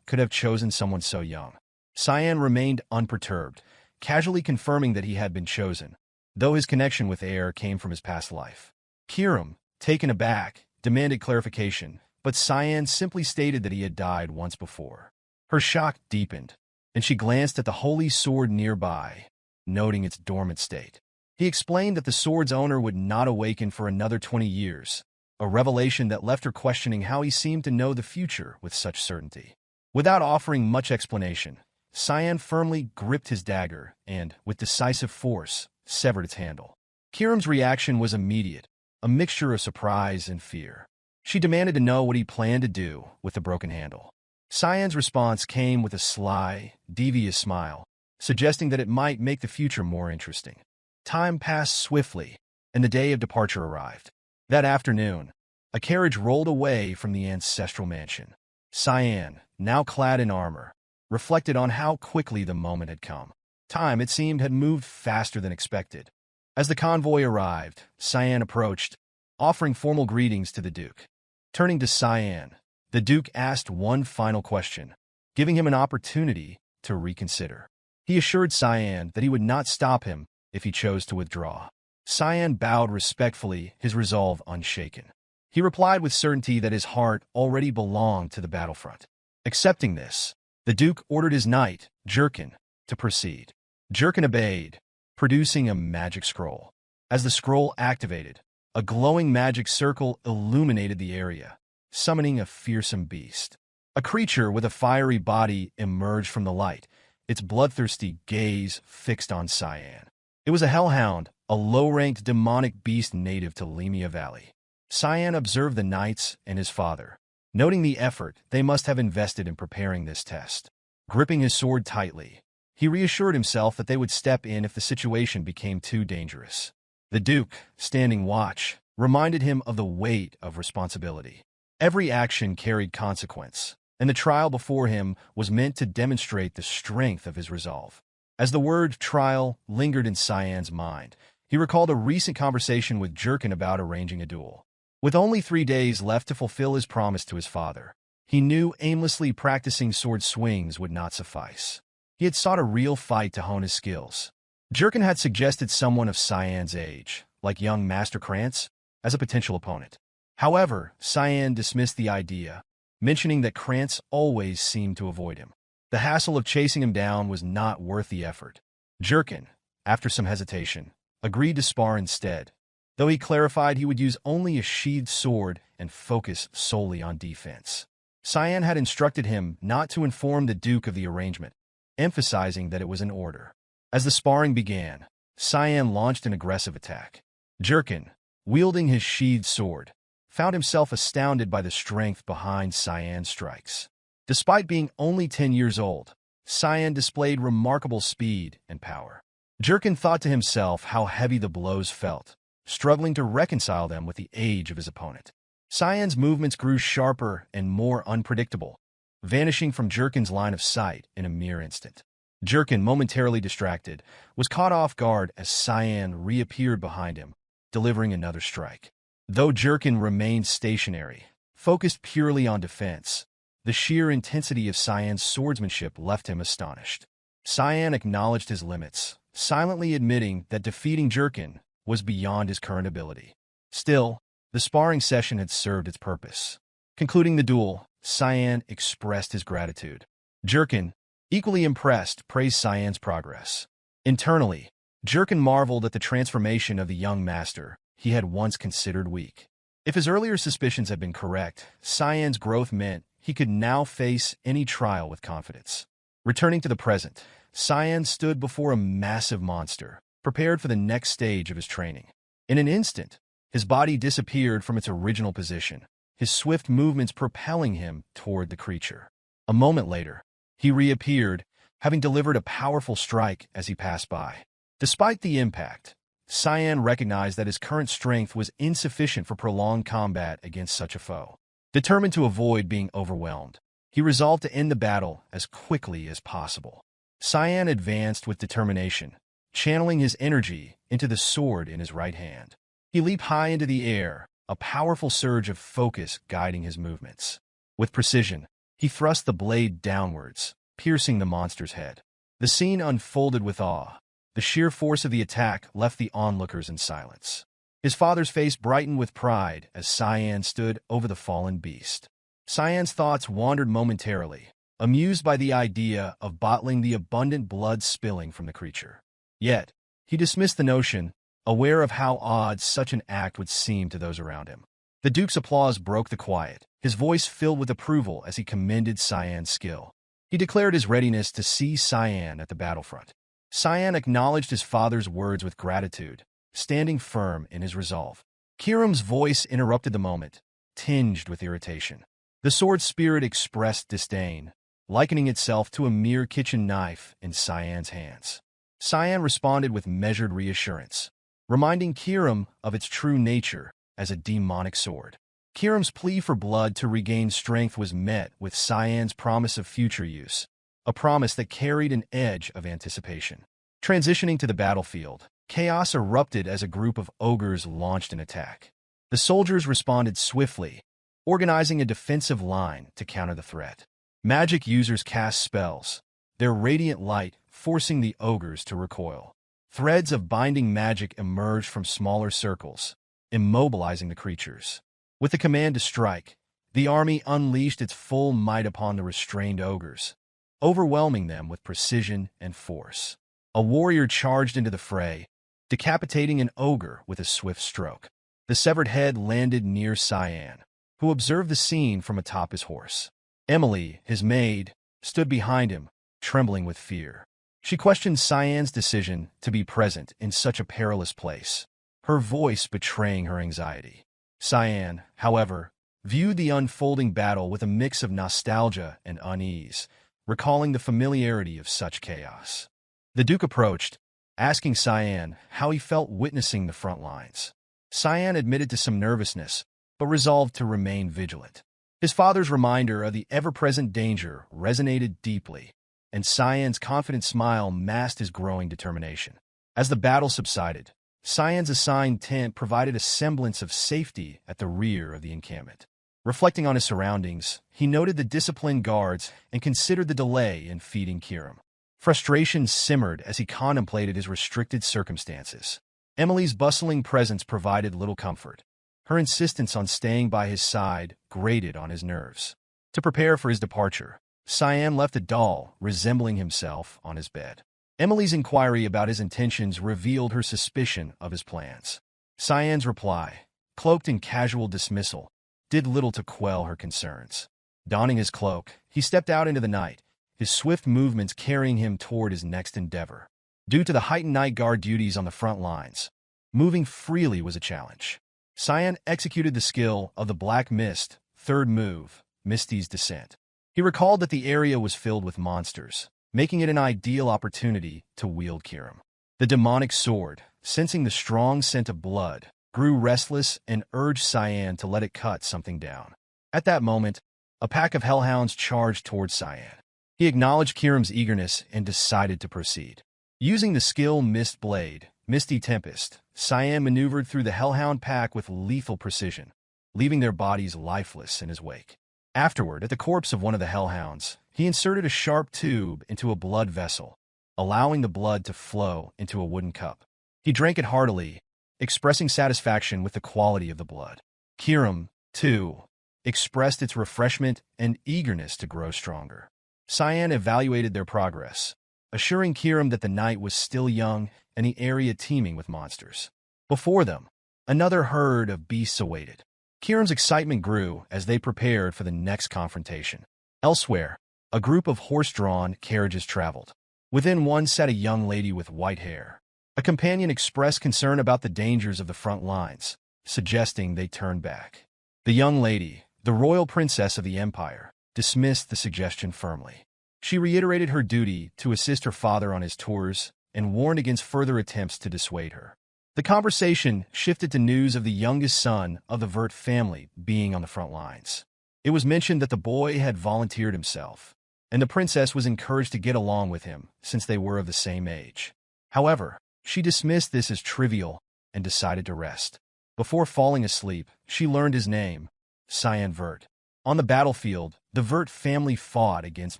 could have chosen someone so young. Cyan remained unperturbed, casually confirming that he had been chosen, though his connection with came from his past life. Kiram, taken aback, demanded clarification, but Cyan simply stated that he had died once before. Her shock deepened, and she glanced at the holy sword nearby, noting its dormant state. He explained that the sword's owner would not awaken for another 20 years, a revelation that left her questioning how he seemed to know the future with such certainty. Without offering much explanation, Cyan firmly gripped his dagger and, with decisive force, severed its handle. Kiram's reaction was immediate, a mixture of surprise and fear. She demanded to know what he planned to do with the broken handle. Cyan's response came with a sly, devious smile, suggesting that it might make the future more interesting. Time passed swiftly, and the day of departure arrived. That afternoon, a carriage rolled away from the ancestral mansion. Cyan, now clad in armor, reflected on how quickly the moment had come. Time, it seemed, had moved faster than expected. As the convoy arrived, Cyan approached, offering formal greetings to the Duke. Turning to Cyan, the Duke asked one final question, giving him an opportunity to reconsider. He assured Cyan that he would not stop him if he chose to withdraw. Cyan bowed respectfully, his resolve unshaken. He replied with certainty that his heart already belonged to the battlefront. Accepting this, the Duke ordered his knight, Jurkin, to proceed. Jurkin obeyed, producing a magic scroll. As the scroll activated, a glowing magic circle illuminated the area, summoning a fearsome beast. A creature with a fiery body emerged from the light, its bloodthirsty gaze fixed on Cyan. It was a hellhound, a low-ranked demonic beast native to Lamea Valley. Cyan observed the knights and his father, noting the effort they must have invested in preparing this test. Gripping his sword tightly, he reassured himself that they would step in if the situation became too dangerous. The Duke, standing watch, reminded him of the weight of responsibility. Every action carried consequence, and the trial before him was meant to demonstrate the strength of his resolve. As the word trial lingered in Cyan's mind, he recalled a recent conversation with Jurkin about arranging a duel. With only 3 days left to fulfill his promise to his father, he knew aimlessly practicing sword swings would not suffice. He had sought a real fight to hone his skills. Jurkin had suggested someone of Cyan's age, like young Master Krantz, as a potential opponent. However, Cyan dismissed the idea, mentioning that Krantz always seemed to avoid him. The hassle of chasing him down was not worth the effort. Jurkin, after some hesitation, agreed to spar instead, though he clarified he would use only a sheathed sword and focus solely on defense. Cyan had instructed him not to inform the Duke of the arrangement, emphasizing that it was an order. As the sparring began, Cyan launched an aggressive attack. Jurkin, wielding his sheathed sword, found himself astounded by the strength behind Cyan's strikes. Despite being only 10 years old, Cyan displayed remarkable speed and power. Jurkin thought to himself how heavy the blows felt, struggling to reconcile them with the age of his opponent. Cyan's movements grew sharper and more unpredictable, vanishing from Jurkin's line of sight in a mere instant. Jurkin, momentarily distracted, was caught off guard as Cyan reappeared behind him, delivering another strike. Though Jurkin remained stationary, focused purely on defense, the sheer intensity of Cyan's swordsmanship left him astonished. Cyan acknowledged his limits, silently admitting that defeating Jurkin was beyond his current ability. Still, the sparring session had served its purpose. Concluding the duel, Cyan expressed his gratitude. Jurkin, equally impressed, praised Cyan's progress. Internally, Jurkin marveled at the transformation of the young master he had once considered weak. If his earlier suspicions had been correct, Cyan's growth meant he could now face any trial with confidence. Returning to the present, Cyan stood before a massive monster, prepared for the next stage of his training. In an instant, his body disappeared from its original position, his swift movements propelling him toward the creature. A moment later, he reappeared, having delivered a powerful strike as he passed by. Despite the impact, Cyan recognized that his current strength was insufficient for prolonged combat against such a foe. Determined to avoid being overwhelmed, he resolved to end the battle as quickly as possible. Cyan advanced with determination, channeling his energy into the sword in his right hand. He leaped high into the air, a powerful surge of focus guiding his movements. With precision, he thrust the blade downwards, piercing the monster's head. The scene unfolded with awe. The sheer force of the attack left the onlookers in silence. His father's face brightened with pride as Cyan stood over the fallen beast. Cyan's thoughts wandered momentarily, amused by the idea of bottling the abundant blood spilling from the creature. Yet, he dismissed the notion, aware of how odd such an act would seem to those around him. The Duke's applause broke the quiet, his voice filled with approval as he commended Cyan's skill. He declared his readiness to see Cyan at the battlefront. Cyan acknowledged his father's words with gratitude, standing firm in his resolve. Kiram's voice interrupted the moment, tinged with irritation. The sword spirit expressed disdain, likening itself to a mere kitchen knife in Cyan's hands. Cyan responded with measured reassurance, reminding Kiram of its true nature as a demonic sword. Kiram's plea for blood to regain strength was met with Cyan's promise of future use, a promise that carried an edge of anticipation. Transitioning to the battlefield, chaos erupted as a group of ogres launched an attack. The soldiers responded swiftly, organizing a defensive line to counter the threat. Magic users cast spells, their radiant light forcing the ogres to recoil. Threads of binding magic emerged from smaller circles, immobilizing the creatures. With the command to strike, the army unleashed its full might upon the restrained ogres, overwhelming them with precision and force. A warrior charged into the fray, decapitating an ogre with a swift stroke. The severed head landed near Cyan, who observed the scene from atop his horse. Emily, his maid, stood behind him, trembling with fear. She questioned Cyan's decision to be present in such a perilous place, her voice betraying her anxiety. Cyan, however, viewed the unfolding battle with a mix of nostalgia and unease, recalling the familiarity of such chaos. The Duke approached, asking Cyan how he felt witnessing the front lines. Cyan admitted to some nervousness, but resolved to remain vigilant. His father's reminder of the ever-present danger resonated deeply, and Cyan's confident smile masked his growing determination. As the battle subsided, Cyan's assigned tent provided a semblance of safety at the rear of the encampment. Reflecting on his surroundings, he noted the disciplined guards and considered the delay in feeding Kiram. Frustration simmered as he contemplated his restricted circumstances. Emily's bustling presence provided little comfort. Her insistence on staying by his side grated on his nerves. To prepare for his departure, Cyan left a doll resembling himself on his bed. Emily's inquiry about his intentions revealed her suspicion of his plans. Cyan's reply, cloaked in casual dismissal, did little to quell her concerns. Donning his cloak, he stepped out into the night, his swift movements carrying him toward his next endeavor. Due to the heightened night guard duties on the front lines, moving freely was a challenge. Cyan executed the skill of the Black Mist, third move, Misty's Descent. He recalled that the area was filled with monsters, making it an ideal opportunity to wield Kiram. The demonic sword, sensing the strong scent of blood, grew restless and urged Cyan to let it cut something down. At that moment, a pack of hellhounds charged towards Cyan. He acknowledged Kiram's eagerness and decided to proceed. Using the skill Mist Blade, Misty Tempest, Cyan maneuvered through the hellhound pack with lethal precision, leaving their bodies lifeless in his wake. Afterward, at the corpse of one of the hellhounds, he inserted a sharp tube into a blood vessel, allowing the blood to flow into a wooden cup. He drank it heartily, expressing satisfaction with the quality of the blood. Kiram, too, expressed its refreshment and eagerness to grow stronger. Cyan evaluated their progress, assuring Kiram that the night was still young and the area teeming with monsters. Before them, another herd of beasts awaited. Kiram's excitement grew as they prepared for the next confrontation. Elsewhere, a group of horse-drawn carriages traveled. Within one sat a young lady with white hair. A companion expressed concern about the dangers of the front lines, suggesting they turn back. The young lady, the royal princess of the empire, dismissed the suggestion firmly. She reiterated her duty to assist her father on his tours and warned against further attempts to dissuade her. The conversation shifted to news of the youngest son of the Vert family being on the front lines. It was mentioned that the boy had volunteered himself, and the princess was encouraged to get along with him since they were of the same age. However, she dismissed this as trivial and decided to rest. Before falling asleep, she learned his name, Cyan Vert. On the battlefield, the Vert family fought against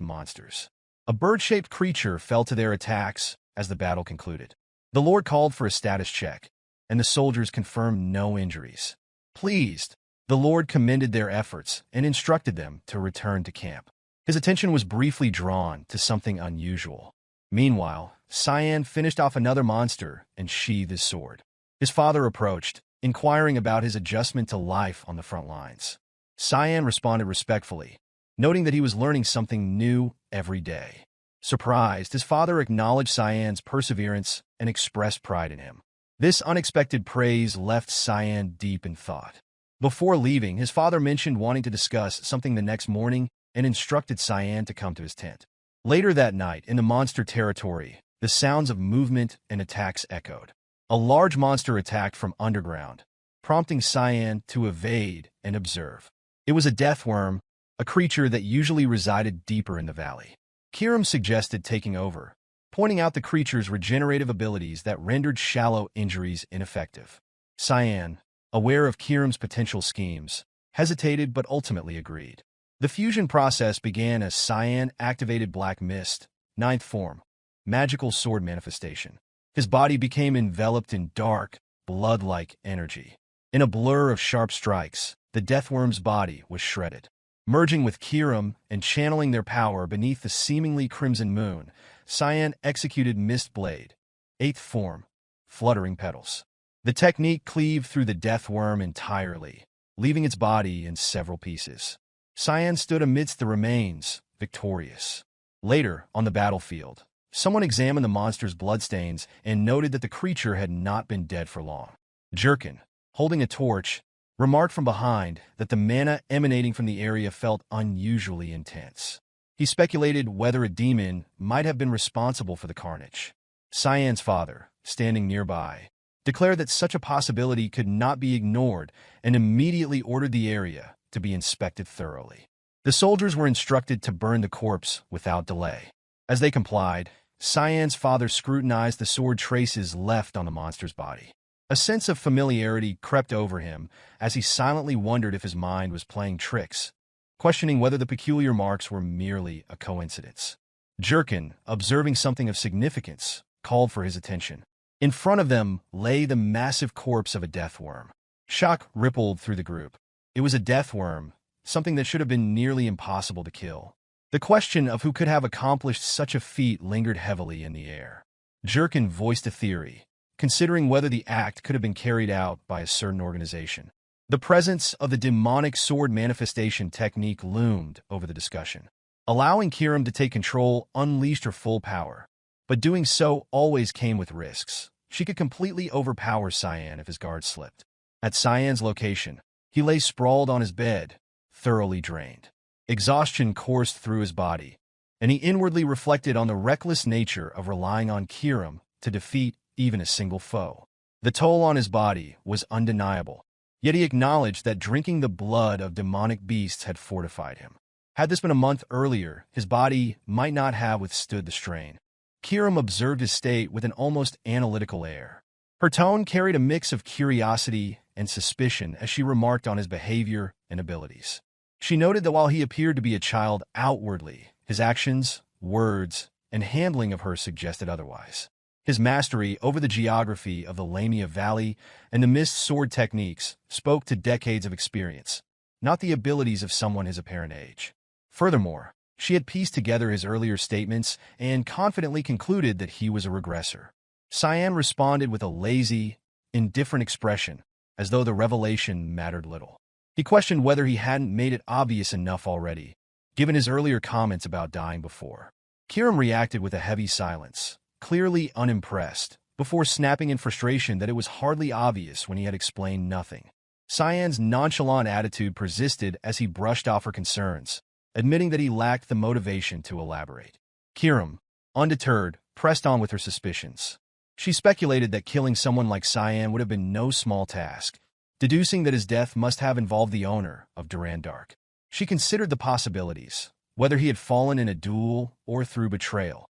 monsters. A bird-shaped creature fell to their attacks as the battle concluded. The Lord called for a status check, and the soldiers confirmed no injuries. Pleased, the Lord commended their efforts and instructed them to return to camp. His attention was briefly drawn to something unusual. Meanwhile, Cyan finished off another monster and sheathed his sword. His father approached, inquiring about his adjustment to life on the front lines. Cyan responded respectfully, noting that he was learning something new every day. Surprised, his father acknowledged Cyan's perseverance and expressed pride in him. This unexpected praise left Cyan deep in thought. Before leaving, his father mentioned wanting to discuss something the next morning and instructed Cyan to come to his tent. Later that night, in the monster territory, the sounds of movement and attacks echoed. A large monster attacked from underground, prompting Cyan to evade and observe. It was a deathworm, a creature that usually resided deeper in the valley. Kiram suggested taking over, pointing out the creature's regenerative abilities that rendered shallow injuries ineffective. Cyan, aware of Kiram's potential schemes, hesitated but ultimately agreed. The fusion process began as Cyan activated Black Mist, 9th form, magical sword manifestation. His body became enveloped in dark, blood-like energy. In a blur of sharp strikes, the deathworm's body was shredded. Merging with Kiram and channeling their power beneath the seemingly crimson moon, Cyan executed Mist Blade, 8th form, fluttering petals. The technique cleaved through the deathworm entirely, leaving its body in several pieces. Cyan stood amidst the remains, victorious. Later, on the battlefield, someone examined the monster's bloodstains and noted that the creature had not been dead for long. Jerkin, holding a torch, remarked from behind that the mana emanating from the area felt unusually intense. He speculated whether a demon might have been responsible for the carnage. Cyan's father, standing nearby, declared that such a possibility could not be ignored and immediately ordered the area to be inspected thoroughly. The soldiers were instructed to burn the corpse without delay. As they complied, Cyan's father scrutinized the sword traces left on the monster's body. A sense of familiarity crept over him as he silently wondered if his mind was playing tricks, questioning whether the peculiar marks were merely a coincidence. Jerkin, observing something of significance, called for his attention. In front of them lay the massive corpse of a deathworm. Shock rippled through the group. It was a deathworm, something that should have been nearly impossible to kill. The question of who could have accomplished such a feat lingered heavily in the air. Jerkin voiced a theory, considering whether the act could have been carried out by a certain organization. The presence of the demonic sword manifestation technique loomed over the discussion. Allowing Kiram to take control unleashed her full power, but doing so always came with risks. She could completely overpower Cyan if his guard slipped. At Cyan's location, he lay sprawled on his bed, thoroughly drained. Exhaustion coursed through his body, and he inwardly reflected on the reckless nature of relying on Kiram to defeat even a single foe. The toll on his body was undeniable, yet he acknowledged that drinking the blood of demonic beasts had fortified him. Had this been a month earlier, his body might not have withstood the strain. Kiram observed his state with an almost analytical air. Her tone carried a mix of curiosity and suspicion as she remarked on his behavior and abilities. She noted that while he appeared to be a child outwardly, his actions, words, and handling of her suggested otherwise. His mastery over the geography of the Lamea Valley and the mist sword techniques spoke to decades of experience, not the abilities of someone his apparent age. Furthermore, she had pieced together his earlier statements and confidently concluded that he was a regressor. Cyan responded with a lazy, indifferent expression, as though the revelation mattered little. He questioned whether he hadn't made it obvious enough already, given his earlier comments about dying before. Kiram reacted with a heavy silence, clearly unimpressed, before snapping in frustration that it was hardly obvious when he had explained nothing. Cyan's nonchalant attitude persisted as he brushed off her concerns, admitting that he lacked the motivation to elaborate. Kiram, undeterred, pressed on with her suspicions. She speculated that killing someone like Cyan would have been no small task, deducing that his death must have involved the owner of Durand Dark. She considered the possibilities, whether he had fallen in a duel or through betrayal,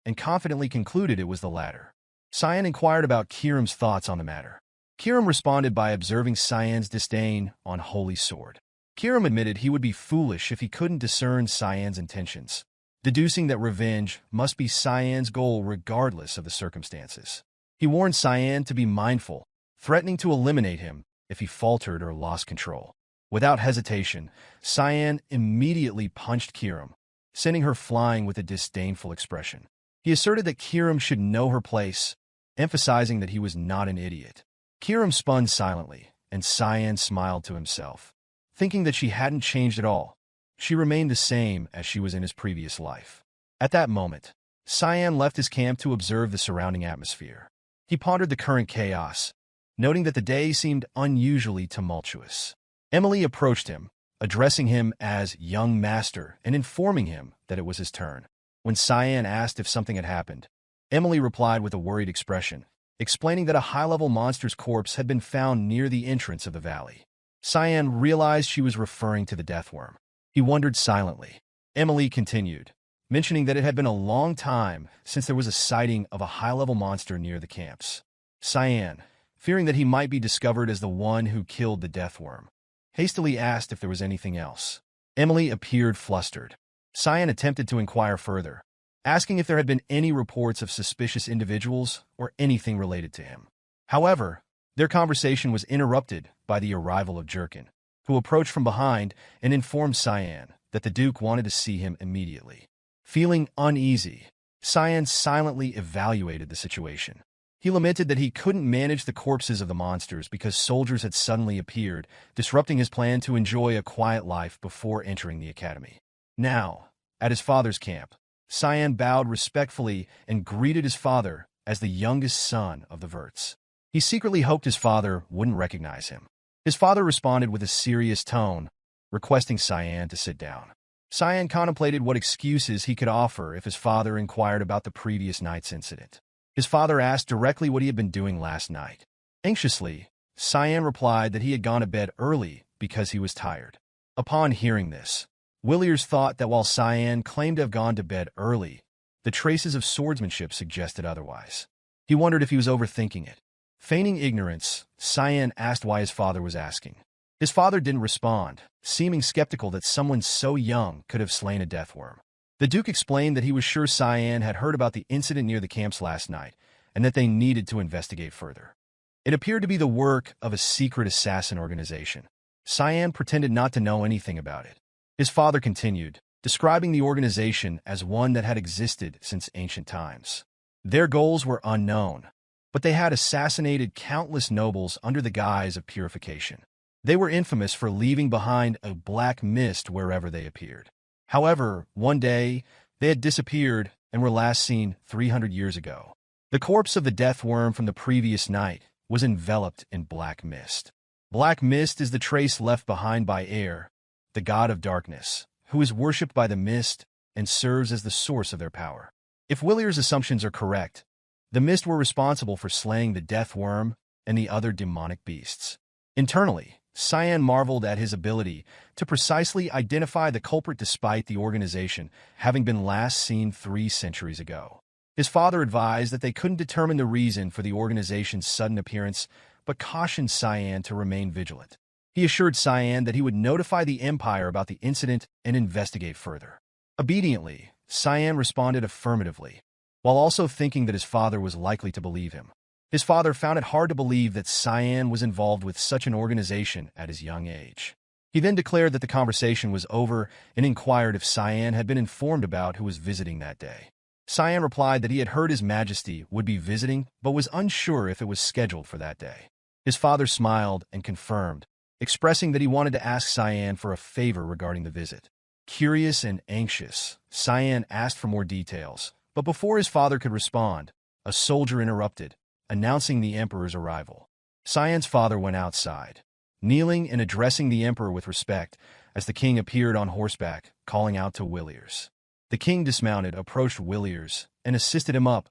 and confidently concluded it was the latter. Cyan inquired about Kiram's thoughts on the matter. Kiram responded by observing Cyan's disdain on Holy Sword. Kiram admitted he would be foolish if he couldn't discern Cyan's intentions, deducing that revenge must be Cyan's goal regardless of the circumstances. He warned Cyan to be mindful, threatening to eliminate him if he faltered or lost control. Without hesitation, Cyan immediately punched Kiram, sending her flying with a disdainful expression. He asserted that Kiram should know her place, emphasizing that he was not an idiot. Kiram spun silently, and Cyan smiled to himself, thinking that she hadn't changed at all. She remained the same as she was in his previous life. At that moment, Cyan left his camp to observe the surrounding atmosphere. He pondered the current chaos, noting that the day seemed unusually tumultuous. Emily approached him, addressing him as young master and informing him that it was his turn. When Cyan asked if something had happened, Emily replied with a worried expression, explaining that a high-level monster's corpse had been found near the entrance of the valley. Cyan realized she was referring to the deathworm. He wondered silently. Emily continued, mentioning that it had been a long time since there was a sighting of a high-level monster near the camps. Cyan, fearing that he might be discovered as the one who killed the deathworm, hastily asked if there was anything else. Emily appeared flustered. Cyan attempted to inquire further, asking if there had been any reports of suspicious individuals or anything related to him. However, their conversation was interrupted by the arrival of Jerkin, who approached from behind and informed Cyan that the Duke wanted to see him immediately. Feeling uneasy, Cyan silently evaluated the situation. He lamented that he couldn't manage the corpses of the monsters because soldiers had suddenly appeared, disrupting his plan to enjoy a quiet life before entering the academy. Now, at his father's camp, Cyan bowed respectfully and greeted his father as the youngest son of the Verts. He secretly hoped his father wouldn't recognize him. His father responded with a serious tone, requesting Cyan to sit down. Cyan contemplated what excuses he could offer if his father inquired about the previous night's incident. His father asked directly what he had been doing last night. Anxiously, Cyan replied that he had gone to bed early because he was tired. Upon hearing this, Williers thought that while Cyan claimed to have gone to bed early, the traces of swordsmanship suggested otherwise. He wondered if he was overthinking it. Feigning ignorance, Cyan asked why his father was asking. His father didn't respond, seeming skeptical that someone so young could have slain a deathworm. The Duke explained that he was sure Cyan had heard about the incident near the camps last night, and that they needed to investigate further. It appeared to be the work of a secret assassin organization. Cyan pretended not to know anything about it. His father continued, describing the organization as one that had existed since ancient times. Their goals were unknown, but they had assassinated countless nobles under the guise of purification. They were infamous for leaving behind a black mist wherever they appeared. However, one day, they had disappeared and were last seen 300 years ago. The corpse of the deathworm from the previous night was enveloped in black mist. Black mist is the trace left behind by air, the god of darkness, who is worshipped by the mist and serves as the source of their power. If Willier's assumptions are correct, the mist were responsible for slaying the deathworm and the other demonic beasts. Internally, Cyan marveled at his ability to precisely identify the culprit despite the organization having been last seen 3 centuries ago. His father advised that they couldn't determine the reason for the organization's sudden appearance, but cautioned Cyan to remain vigilant. He assured Cyan that he would notify the Empire about the incident and investigate further. Obediently, Cyan responded affirmatively, while also thinking that his father was likely to believe him. His father found it hard to believe that Cyan was involved with such an organization at his young age. He then declared that the conversation was over and inquired if Cyan had been informed about who was visiting that day. Cyan replied that he had heard His Majesty would be visiting, but was unsure if it was scheduled for that day. His father smiled and confirmed, expressing that he wanted to ask Cyan for a favor regarding the visit. Curious and anxious, Cyan asked for more details, but before his father could respond, a soldier interrupted, announcing the Emperor's arrival. Cyan's father went outside, kneeling and addressing the Emperor with respect as the king appeared on horseback, calling out to Williers. The king dismounted, approached Williers, and assisted him up,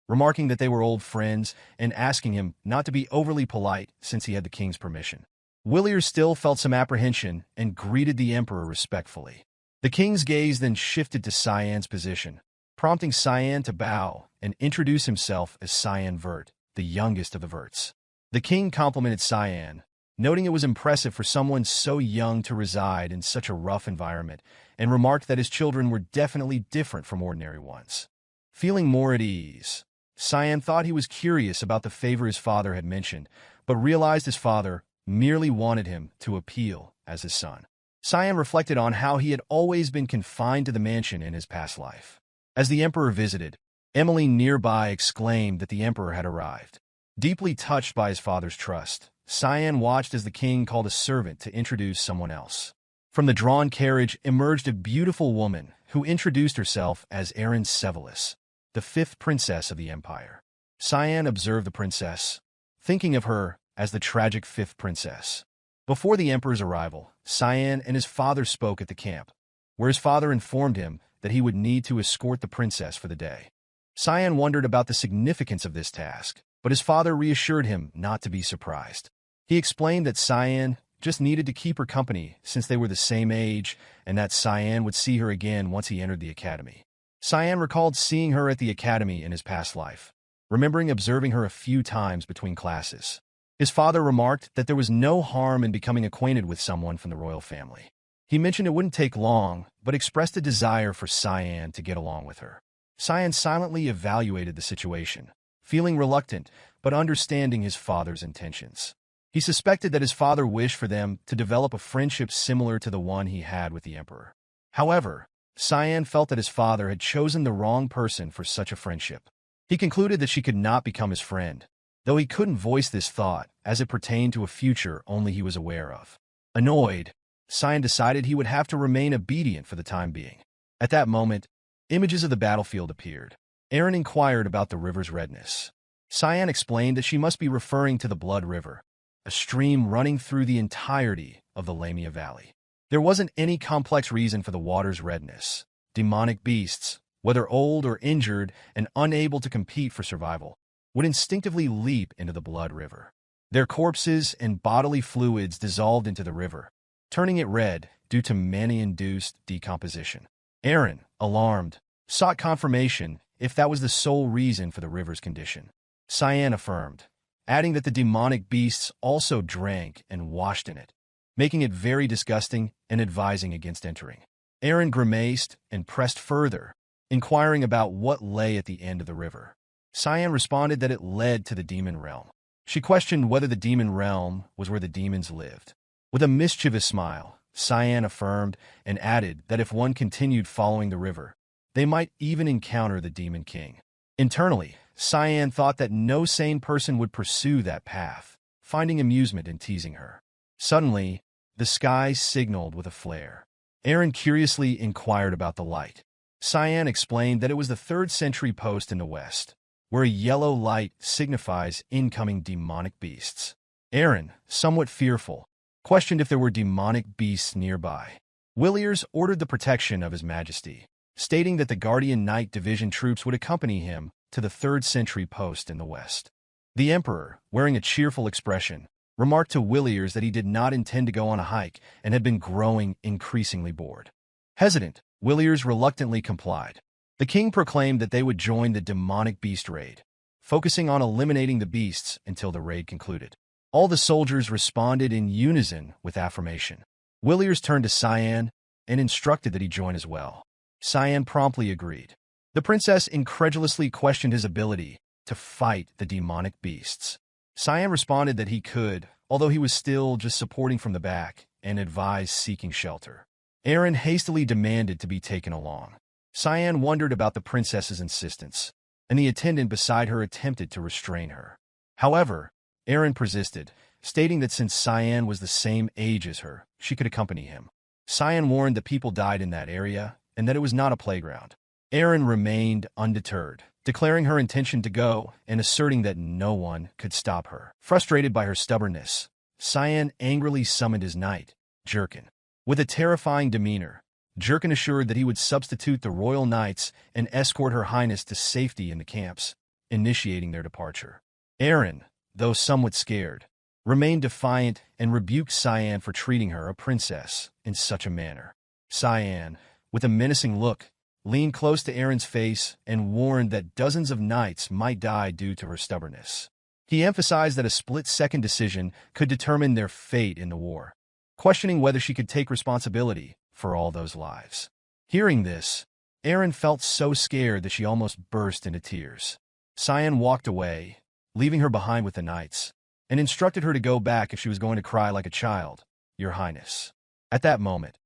remarking that they were old friends and asking him not to be overly polite since he had the king's permission. Williers still felt some apprehension and greeted the emperor respectfully. The king's gaze then shifted to Cyan's position, prompting Cyan to bow and introduce himself as Cyan Vert, the youngest of the Verts. The king complimented Cyan, noting it was impressive for someone so young to reside in such a rough environment, and remarked that his children were definitely different from ordinary ones. Feeling more at ease, Cyan thought he was curious about the favor his father had mentioned, but realized his father merely wanted him to appeal as his son. Cyan reflected on how he had always been confined to the mansion in his past life. As the emperor visited, Emily nearby exclaimed that the emperor had arrived. Deeply touched by his father's trust, Cyan watched as the king called a servant to introduce someone else. From the drawn carriage emerged a beautiful woman who introduced herself as Arin Sevelus, the fifth princess of the empire. Cyan observed the princess, thinking of her as the tragic fifth princess. Before the emperor's arrival, Cyan and his father spoke at the camp, where his father informed him that he would need to escort the princess for the day. Cyan wondered about the significance of this task, but his father reassured him not to be surprised. He explained that Cyan just needed to keep her company since they were the same age, and that Cyan would see her again once he entered the academy. Cyan recalled seeing her at the academy in his past life, remembering observing her a few times between classes. His father remarked that there was no harm in becoming acquainted with someone from the royal family. He mentioned it wouldn't take long, but expressed a desire for Cyan to get along with her. Cyan silently evaluated the situation, feeling reluctant but understanding his father's intentions. He suspected that his father wished for them to develop a friendship similar to the one he had with the emperor. However, Cyan felt that his father had chosen the wrong person for such a friendship. He concluded that she could not become his friend, though he couldn't voice this thought as it pertained to a future only he was aware of. Annoyed, Cyan decided he would have to remain obedient for the time being. At that moment, images of the battlefield appeared. Arin inquired about the river's redness. Cyan explained that she must be referring to the Blood River, a stream running through the entirety of the Lamea Valley. There wasn't any complex reason for the water's redness. Demonic beasts, whether old or injured and unable to compete for survival, would instinctively leap into the Blood River. Their corpses and bodily fluids dissolved into the river, turning it red due to mana-induced decomposition. Arin, alarmed, sought confirmation if that was the sole reason for the river's condition. Cyan affirmed, adding that the demonic beasts also drank and washed in it, making it very disgusting and advising against entering. Arin grimaced and pressed further, inquiring about what lay at the end of the river. Cyan responded that it led to the demon realm. She questioned whether the demon realm was where the demons lived. With a mischievous smile, Cyan affirmed and added that if one continued following the river, they might even encounter the Demon King. Internally, Cyan thought that no sane person would pursue that path, finding amusement in teasing her. Suddenly, the sky signaled with a flare. Arin curiously inquired about the light. Cyan explained that it was the 3rd century post in the west, where a yellow light signifies incoming demonic beasts. Arin, somewhat fearful, questioned if there were demonic beasts nearby. Williers ordered the protection of His Majesty, stating that the Guardian Knight Division troops would accompany him to the 3rd century post in the west. The Emperor, wearing a cheerful expression, remarked to Williers that he did not intend to go on a hike and had been growing increasingly bored. Hesitant, Williers reluctantly complied. The king proclaimed that they would join the demonic beast raid, focusing on eliminating the beasts until the raid concluded. All the soldiers responded in unison with affirmation. Williers turned to Cyan and instructed that he join as well. Cyan promptly agreed. The princess incredulously questioned his ability to fight the demonic beasts. Cyan responded that he could, although he was still just supporting from the back, and advised seeking shelter. Arin hastily demanded to be taken along. Cyan wondered about the princess's insistence, and the attendant beside her attempted to restrain her. However, Arin persisted, stating that since Cyan was the same age as her, she could accompany him. Cyan warned that people died in that area, and that it was not a playground. Arin remained undeterred, declaring her intention to go and asserting that no one could stop her. Frustrated by her stubbornness, Cyan angrily summoned his knight, Jurkin. With a terrifying demeanor, Jurkin assured that he would substitute the royal knights and escort Her Highness to safety in the camps, initiating their departure. Arin, though somewhat scared, remained defiant and rebuked Cyan for treating her, a princess, in such a manner. Cyan, with a menacing look, leaned close to Arin's face and warned that dozens of knights might die due to her stubbornness. He emphasized that a split-second decision could determine their fate in the war, questioning whether she could take responsibility for all those lives. Hearing this, Arin felt so scared that she almost burst into tears. Cyan walked away, leaving her behind with the knights, and instructed her to go back if she was going to cry like a child, "Your Highness." At that moment,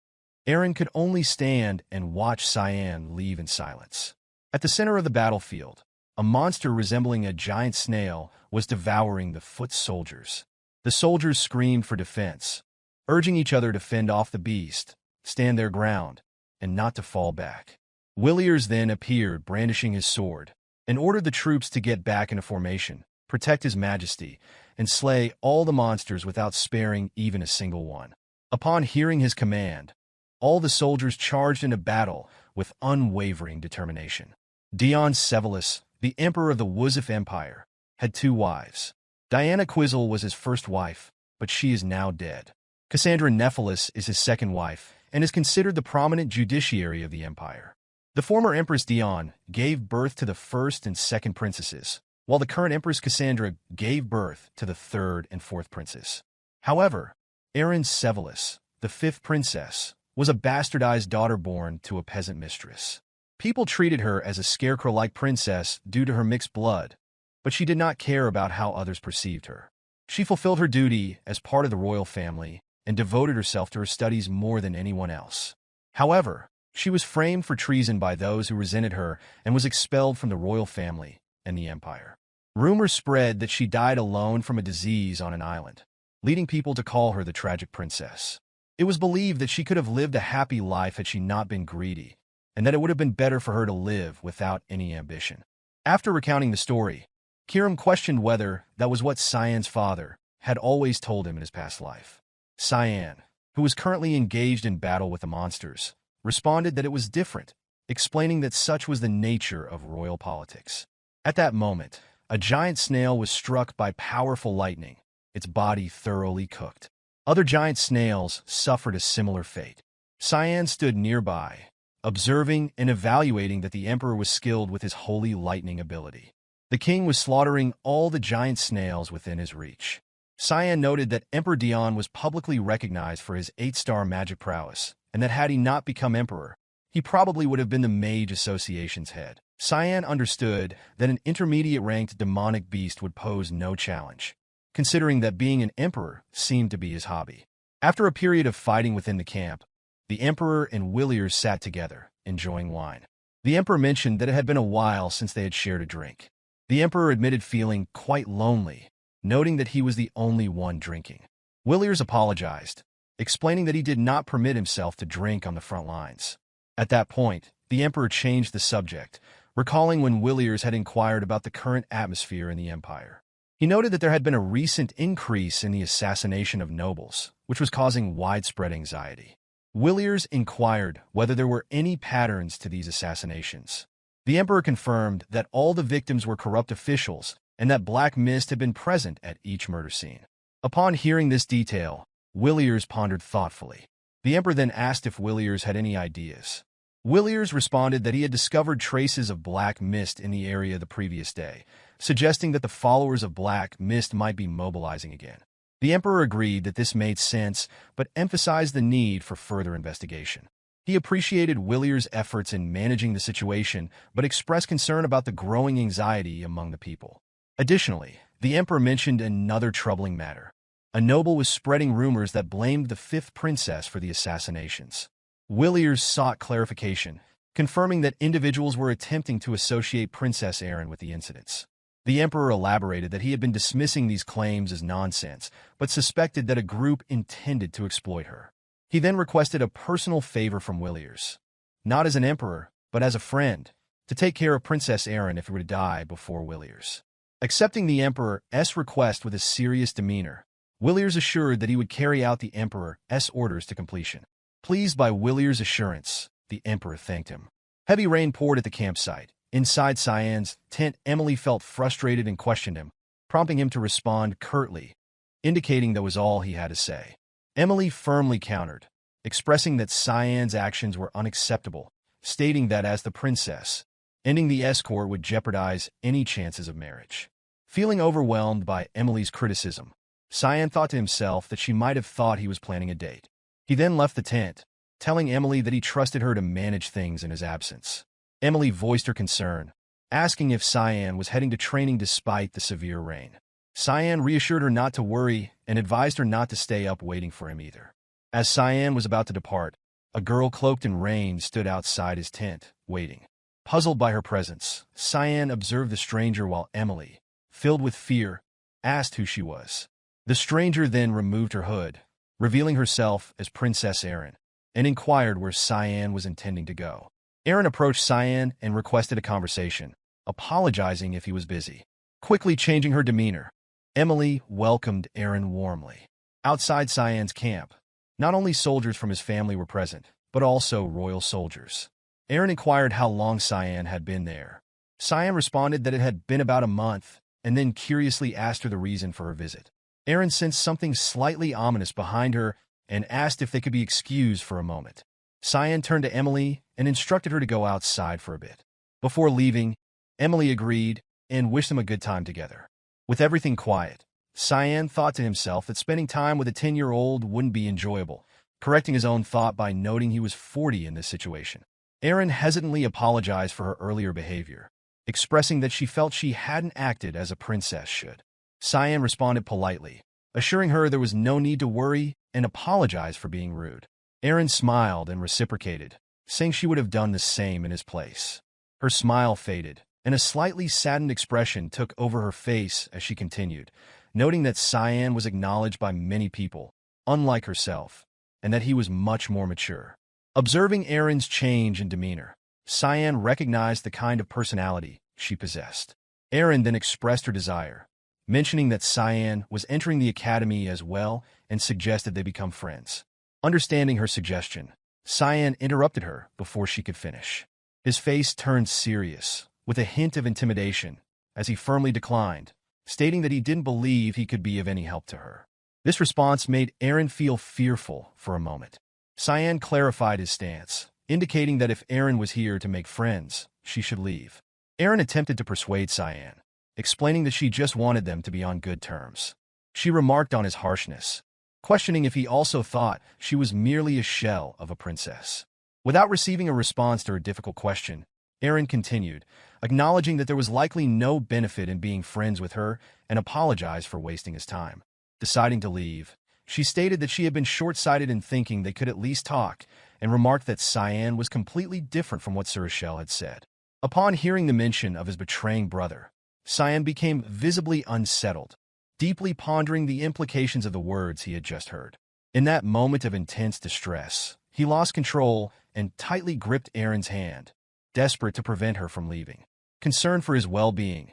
Arin could only stand and watch Cyan leave in silence. At the center of the battlefield, a monster resembling a giant snail was devouring the foot soldiers. The soldiers screamed for defense, urging each other to fend off the beast, stand their ground, and not to fall back. Villiers then appeared brandishing his sword and ordered the troops to get back into formation, protect his majesty, and slay all the monsters without sparing even a single one. Upon hearing his command, all the soldiers charged into battle with unwavering determination. Arin Sevelus, the emperor of the Abusive Empire, had 2 wives. Kundel Quiselle was his first wife, but she is now dead. Cassandra Nephilis is his second wife and is considered the prominent judiciary of the empire. The former Empress Dion gave birth to the first and second princesses, while the current Empress Cassandra gave birth to the third and fourth princes. However, Arin Sevelus, the fifth princess, was a bastardized daughter born to a peasant mistress. People treated her as a scarecrow-like princess due to her mixed blood, but she did not care about how others perceived her. She fulfilled her duty as part of the royal family and devoted herself to her studies more than anyone else. However, she was framed for treason by those who resented her and was expelled from the royal family and the empire. Rumors spread that she died alone from a disease on an island, leading people to call her the tragic princess. It was believed that she could have lived a happy life had she not been greedy, and that it would have been better for her to live without any ambition. After recounting the story, Kiram questioned whether that was what Cyan's father had always told him in his past life. Cyan, who was currently engaged in battle with the monsters, responded that it was different, explaining that such was the nature of royal politics. At that moment, a giant snail was struck by powerful lightning, its body thoroughly cooked. Other giant snails suffered a similar fate. Cyan stood nearby, observing and evaluating that the emperor was skilled with his holy lightning ability. The king was slaughtering all the giant snails within his reach. Cyan noted that Emperor Dion was publicly recognized for his 8-star magic prowess, and that had he not become emperor, he probably would have been the Mage Association's head. Cyan understood that an intermediate-ranked demonic beast would pose no challenge, considering that being an emperor seemed to be his hobby. After a period of fighting within the camp, the emperor and Villiers sat together, enjoying wine. The emperor mentioned that it had been a while since they had shared a drink. The emperor admitted feeling quite lonely, noting that he was the only one drinking. Villiers apologized, explaining that he did not permit himself to drink on the front lines. At that point, the emperor changed the subject, recalling when Villiers had inquired about the current atmosphere in the empire. He noted that there had been a recent increase in the assassination of nobles, which was causing widespread anxiety. Villiers inquired whether there were any patterns to these assassinations. The emperor confirmed that all the victims were corrupt officials and that black mist had been present at each murder scene. Upon hearing this detail, Villiers pondered thoughtfully. The emperor then asked if Villiers had any ideas. Villiers responded that he had discovered traces of black mist in the area the previous day, suggesting that the followers of black mist might be mobilizing again. The emperor agreed that this made sense, but emphasized the need for further investigation. He appreciated Villiers' efforts in managing the situation, but expressed concern about the growing anxiety among the people. Additionally, the emperor mentioned another troubling matter. A noble was spreading rumors that blamed the fifth princess for the assassinations. Villiers sought clarification, confirming that individuals were attempting to associate Princess Arin with the incidents. The emperor elaborated that he had been dismissing these claims as nonsense, but suspected that a group intended to exploit her. He then requested a personal favor from Villiers, not as an emperor, but as a friend, to take care of Princess Arin if he were to die before Villiers. Accepting the emperor's request with a serious demeanor, Villiers assured that he would carry out the emperor's orders to completion. Pleased by Villiers' assurance, the emperor thanked him. Heavy rain poured at the campsite. Inside Cyan's tent, Emily felt frustrated and questioned him, prompting him to respond curtly, indicating that was all he had to say. Emily firmly countered, expressing that Cyan's actions were unacceptable, stating that as the princess, ending the escort would jeopardize any chances of marriage. Feeling overwhelmed by Emily's criticism, Cyan thought to himself that she might have thought he was planning a date. He then left the tent, telling Emily that he trusted her to manage things in his absence. Emily voiced her concern, asking if Cyan was heading to training despite the severe rain. Cyan reassured her not to worry and advised her not to stay up waiting for him either. As Cyan was about to depart, a girl cloaked in rain stood outside his tent, waiting. Puzzled by her presence, Cyan observed the stranger while Emily, filled with fear, asked who she was. The stranger then removed her hood, revealing herself as Princess Arin, and inquired where Cyan was intending to go. Arin approached Cyan and requested a conversation, apologizing if he was busy. Quickly changing her demeanor, Emily welcomed Arin warmly. Outside Cyan's camp, not only soldiers from his family were present, but also royal soldiers. Arin inquired how long Cyan had been there. Cyan responded that it had been about a month, and then curiously asked her the reason for her visit. Arin sensed something slightly ominous behind her and asked if they could be excused for a moment. Cyan turned to Emily and instructed her to go outside for a bit. Before leaving, Emily agreed and wished them a good time together. With everything quiet, Cyan thought to himself that spending time with a 10-year-old wouldn't be enjoyable, correcting his own thought by noting he was 40 in this situation. Arin hesitantly apologized for her earlier behavior, expressing that she felt she hadn't acted as a princess should. Cyan responded politely, assuring her there was no need to worry and apologize for being rude. Arin smiled and reciprocated, saying she would have done the same in his place. Her smile faded, and a slightly saddened expression took over her face as she continued, noting that Cyan was acknowledged by many people, unlike herself, and that he was much more mature. Observing Arin's change in demeanor, Cyan recognized the kind of personality she possessed. Arin then expressed her desire, mentioning that Cyan was entering the academy as well and suggested they become friends. Understanding her suggestion, Cyan interrupted her before she could finish. His face turned serious, with a hint of intimidation, as he firmly declined, stating that he didn't believe he could be of any help to her. This response made Arin feel fearful for a moment. Cyan clarified his stance, indicating that if Arin was here to make friends, she should leave. Arin attempted to persuade Cyan, explaining that she just wanted them to be on good terms. She remarked on his harshness, questioning if he also thought she was merely a shell of a princess. Without receiving a response to her difficult question, Arin continued, acknowledging that there was likely no benefit in being friends with her and apologized for wasting his time. Deciding to leave, she stated that she had been short-sighted in thinking they could at least talk, and remarked that Cyan was completely different from what Sir Echelle had said. Upon hearing the mention of his betraying brother, Cyan became visibly unsettled, deeply pondering the implications of the words he had just heard. In that moment of intense distress, he lost control and tightly gripped Arin's hand, desperate to prevent her from leaving. Concerned for his well-being,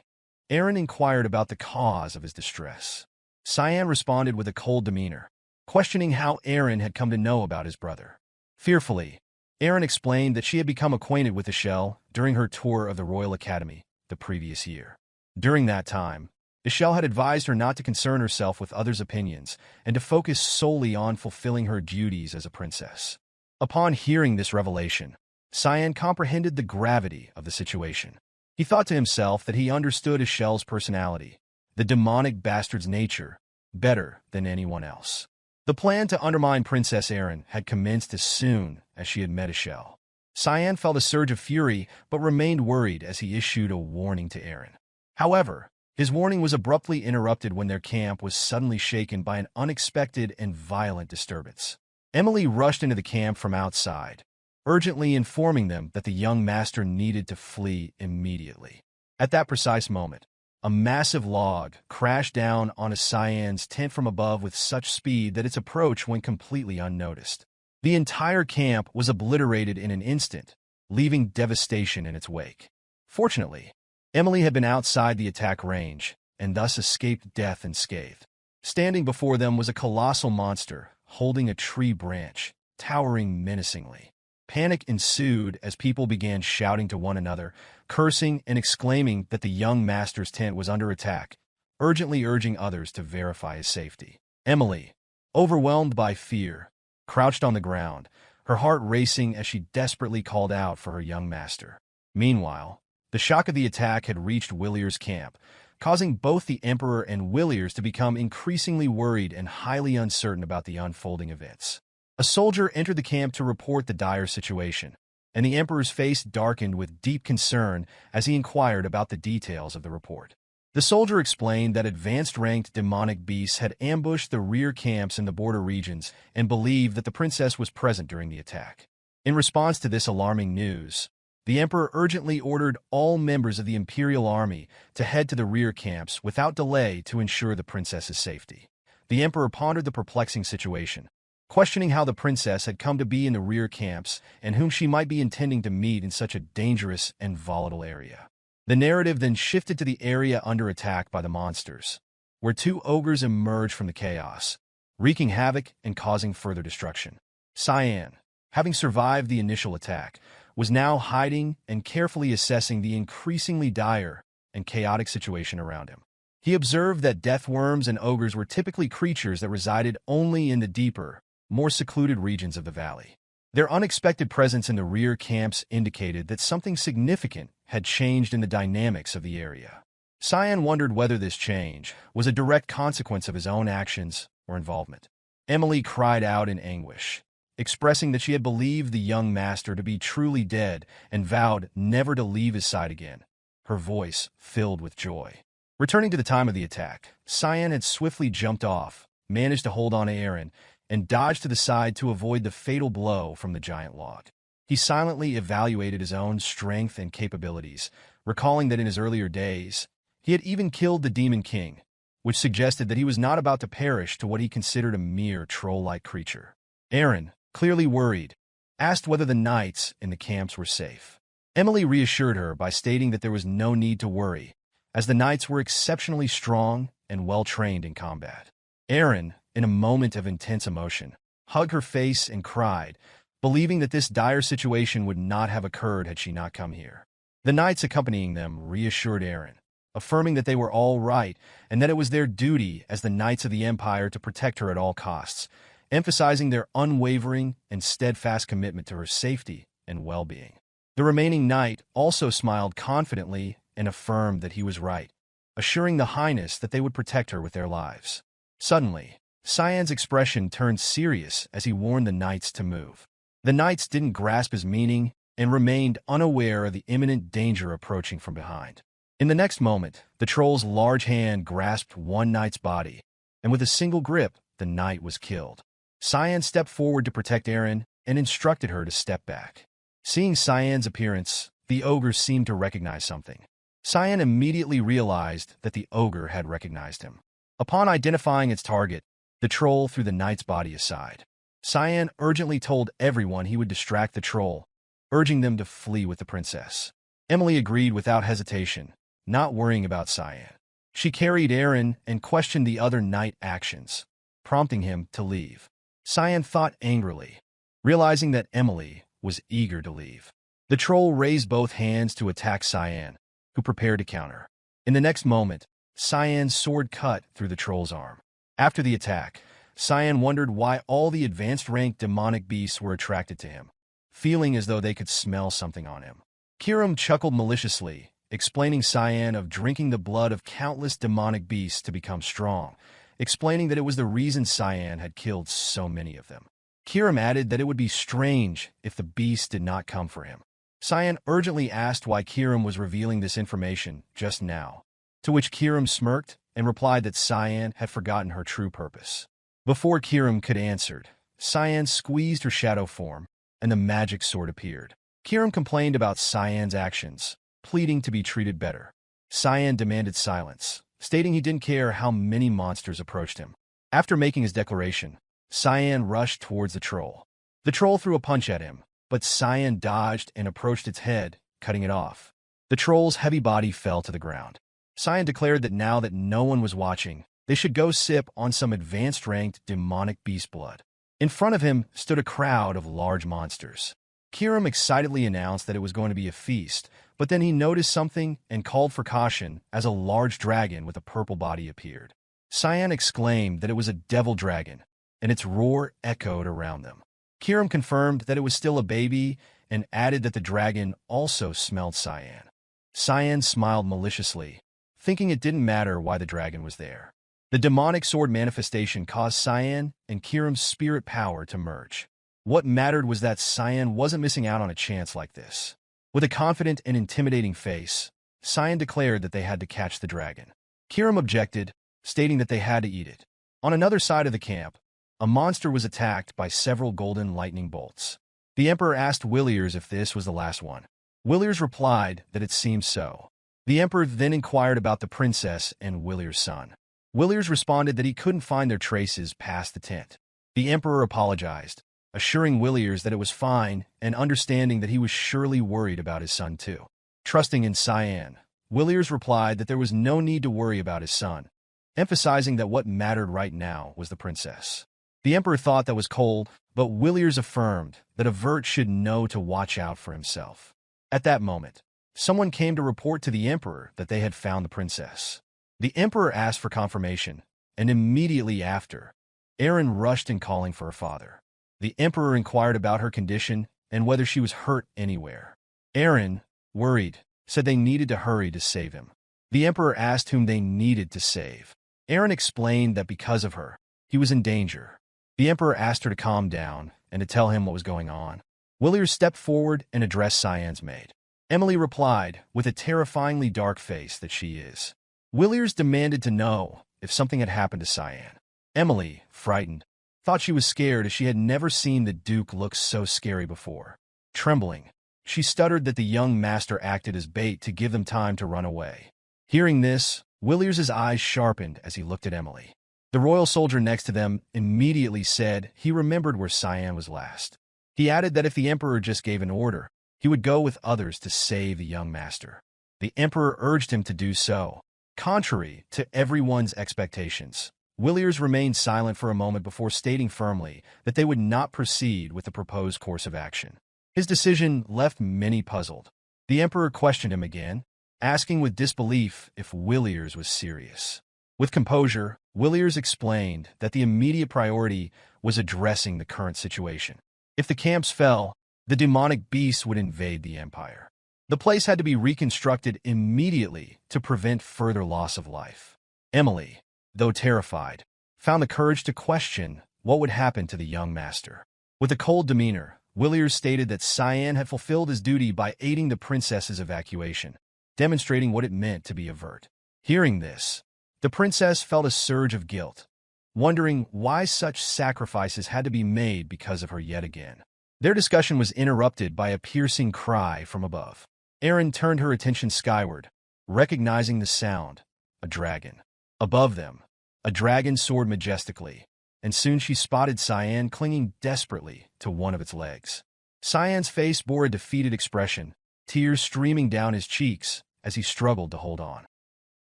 Arin inquired about the cause of his distress. Cyan responded with a cold demeanor, questioning how Arin had come to know about his brother. Fearfully, Arin explained that she had become acquainted with Echelle during her tour of the Royal Academy the previous year. During that time, Echelle had advised her not to concern herself with others' opinions and to focus solely on fulfilling her duties as a princess. Upon hearing this revelation, Cyan comprehended the gravity of the situation. He thought to himself that he understood Echelle's personality, the demonic bastard's nature, better than anyone else. The plan to undermine Princess Arin had commenced as soon as she had met Echelle. Cyan felt a surge of fury but remained worried as he issued a warning to Arin. However, his warning was abruptly interrupted when their camp was suddenly shaken by an unexpected and violent disturbance. Emily rushed into the camp from outside, urgently informing them that the young master needed to flee immediately. At that precise moment, a massive log crashed down onto Cyan's tent from above with such speed that its approach went completely unnoticed. The entire camp was obliterated in an instant, leaving devastation in its wake. Fortunately, Emily had been outside the attack range, and thus escaped death unscathed. Standing before them was a colossal monster, holding a tree branch, towering menacingly. Panic ensued as people began shouting to one another, cursing and exclaiming that the young master's tent was under attack, urgently urging others to verify his safety. Emily, overwhelmed by fear, crouched on the ground, her heart racing as she desperately called out for her young master. Meanwhile, the shock of the attack had reached Willier's camp, causing both the Emperor and Williers to become increasingly worried and highly uncertain about the unfolding events. A soldier entered the camp to report the dire situation, and the Emperor's face darkened with deep concern as he inquired about the details of the report. The soldier explained that advanced-ranked demonic beasts had ambushed the rear camps in the border regions and believed that the princess was present during the attack. In response to this alarming news, the Emperor urgently ordered all members of the Imperial Army to head to the rear camps without delay to ensure the princess's safety. The Emperor pondered the perplexing situation, questioning how the princess had come to be in the rear camps and whom she might be intending to meet in such a dangerous and volatile area. The narrative then shifted to the area under attack by the monsters, where two ogres emerged from the chaos, wreaking havoc and causing further destruction. Cyan, having survived the initial attack, was now hiding and carefully assessing the increasingly dire and chaotic situation around him. He observed that deathworms and ogres were typically creatures that resided only in the deeper, more secluded regions of the valley. Their unexpected presence in the rear camps indicated that something significant had changed in the dynamics of the area. Cyan wondered whether this change was a direct consequence of his own actions or involvement. Emily cried out in anguish, expressing that she had believed the young master to be truly dead and vowed never to leave his side again, her voice filled with joy. Returning to the time of the attack, Cyan had swiftly jumped off, managed to hold on to Arin, and dodged to the side to avoid the fatal blow from the giant log. He silently evaluated his own strength and capabilities, recalling that in his earlier days, he had even killed the Demon King, which suggested that he was not about to perish to what he considered a mere troll-like creature. Arin, clearly worried, asked whether the knights in the camps were safe. Emily reassured her by stating that there was no need to worry, as the knights were exceptionally strong and well-trained in combat. Arin, in a moment of intense emotion, hugged her face and cried, believing that this dire situation would not have occurred had she not come here. The knights accompanying them reassured Arin, affirming that they were all right and that it was their duty as the Knights of the Empire to protect her at all costs, emphasizing their unwavering and steadfast commitment to her safety and well-being. The remaining knight also smiled confidently and affirmed that he was right, assuring the Highness that they would protect her with their lives. Suddenly, Cyan's expression turned serious as he warned the knights to move. The knights didn't grasp his meaning and remained unaware of the imminent danger approaching from behind. In the next moment, the troll's large hand grasped one knight's body, and with a single grip, the knight was killed. Cyan stepped forward to protect Arin and instructed her to step back. Seeing Cyan's appearance, the ogre seemed to recognize something. Cyan immediately realized that the ogre had recognized him. Upon identifying its target, the troll threw the knight's body aside. Cyan urgently told everyone he would distract the troll, urging them to flee with the princess. Emily agreed without hesitation, not worrying about Cyan. She carried Arin and questioned the other knight actions, prompting him to leave. Cyan thought angrily, realizing that Emily was eager to leave. The troll raised both hands to attack Cyan, who prepared to counter. In the next moment, Cyan's sword cut through the troll's arm. After the attack, Cyan wondered why all the advanced-ranked demonic beasts were attracted to him, feeling as though they could smell something on him. Kiram chuckled maliciously, explaining Cyan of drinking the blood of countless demonic beasts to become strong, explaining that it was the reason Cyan had killed so many of them. Kiram added that it would be strange if the beasts did not come for him. Cyan urgently asked why Kiram was revealing this information just now, to which Kiram smirked and replied that Cyan had forgotten her true purpose. Before Kiram could answer, Cyan squeezed her shadow form, and the magic sword appeared. Kiram complained about Cyan's actions, pleading to be treated better. Cyan demanded silence, stating he didn't care how many monsters approached him. After making his declaration, Cyan rushed towards the troll. The troll threw a punch at him, but Cyan dodged and approached its head, cutting it off. The troll's heavy body fell to the ground. Cyan declared that now that no one was watching, they should go sip on some advanced-ranked demonic beast blood. In front of him stood a crowd of large monsters. Kiram excitedly announced that it was going to be a feast, but then he noticed something and called for caution as a large dragon with a purple body appeared. Cyan exclaimed that it was a devil dragon, and its roar echoed around them. Kiram confirmed that it was still a baby and added that the dragon also smelled Cyan. Cyan smiled maliciously, thinking it didn't matter why the dragon was there. The demonic sword manifestation caused Cyan and Kiram's spirit power to merge. What mattered was that Cyan wasn't missing out on a chance like this. With a confident and intimidating face, Cyan declared that they had to catch the dragon. Kiram objected, stating that they had to eat it. On another side of the camp, a monster was attacked by several golden lightning bolts. The Emperor asked Williers if this was the last one. Williers replied that it seemed so. The Emperor then inquired about the princess and Williers' son. Williers responded that he couldn't find their traces past the tent. The Emperor apologized, assuring Williers that it was fine and understanding that he was surely worried about his son too. Trusting in Cyan, Williers replied that there was no need to worry about his son, emphasizing that what mattered right now was the princess. The Emperor thought that was cold, but Williers affirmed that a Vert should know to watch out for himself. At that moment, someone came to report to the Emperor that they had found the princess. The Emperor asked for confirmation, and immediately after, Arin rushed in calling for her father. The Emperor inquired about her condition and whether she was hurt anywhere. Arin, worried, said they needed to hurry to save him. The Emperor asked whom they needed to save. Arin explained that because of her, he was in danger. The Emperor asked her to calm down and to tell him what was going on. Williers stepped forward and addressed Cyan's maid. Emily replied, with a terrifyingly dark face, that she is. Williers demanded to know if something had happened to Cyan. Emily, frightened, thought she was scared as she had never seen the Duke look so scary before. Trembling, she stuttered that the young master acted as bait to give them time to run away. Hearing this, Williers' eyes sharpened as he looked at Emily. The royal soldier next to them immediately said he remembered where Cyan was last. He added that if the Emperor just gave an order, he would go with others to save the young master. The Emperor urged him to do so. Contrary to everyone's expectations, Williers remained silent for a moment before stating firmly that they would not proceed with the proposed course of action. His decision left many puzzled. The Emperor questioned him again, asking with disbelief if Williers was serious. With composure, Williers explained that the immediate priority was addressing the current situation. If the camps fell, the demonic beasts would invade the empire. The place had to be reconstructed immediately to prevent further loss of life. Emily, though terrified, found the courage to question what would happen to the young master. With a cold demeanor, Williers stated that Cyan had fulfilled his duty by aiding the princess's evacuation, demonstrating what it meant to be a Vert. Hearing this, the princess felt a surge of guilt, wondering why such sacrifices had to be made because of her yet again. Their discussion was interrupted by a piercing cry from above. Arin turned her attention skyward, recognizing the sound, a dragon. Above them, a dragon soared majestically, and soon she spotted Cyan clinging desperately to one of its legs. Cyan's face bore a defeated expression, tears streaming down his cheeks as he struggled to hold on.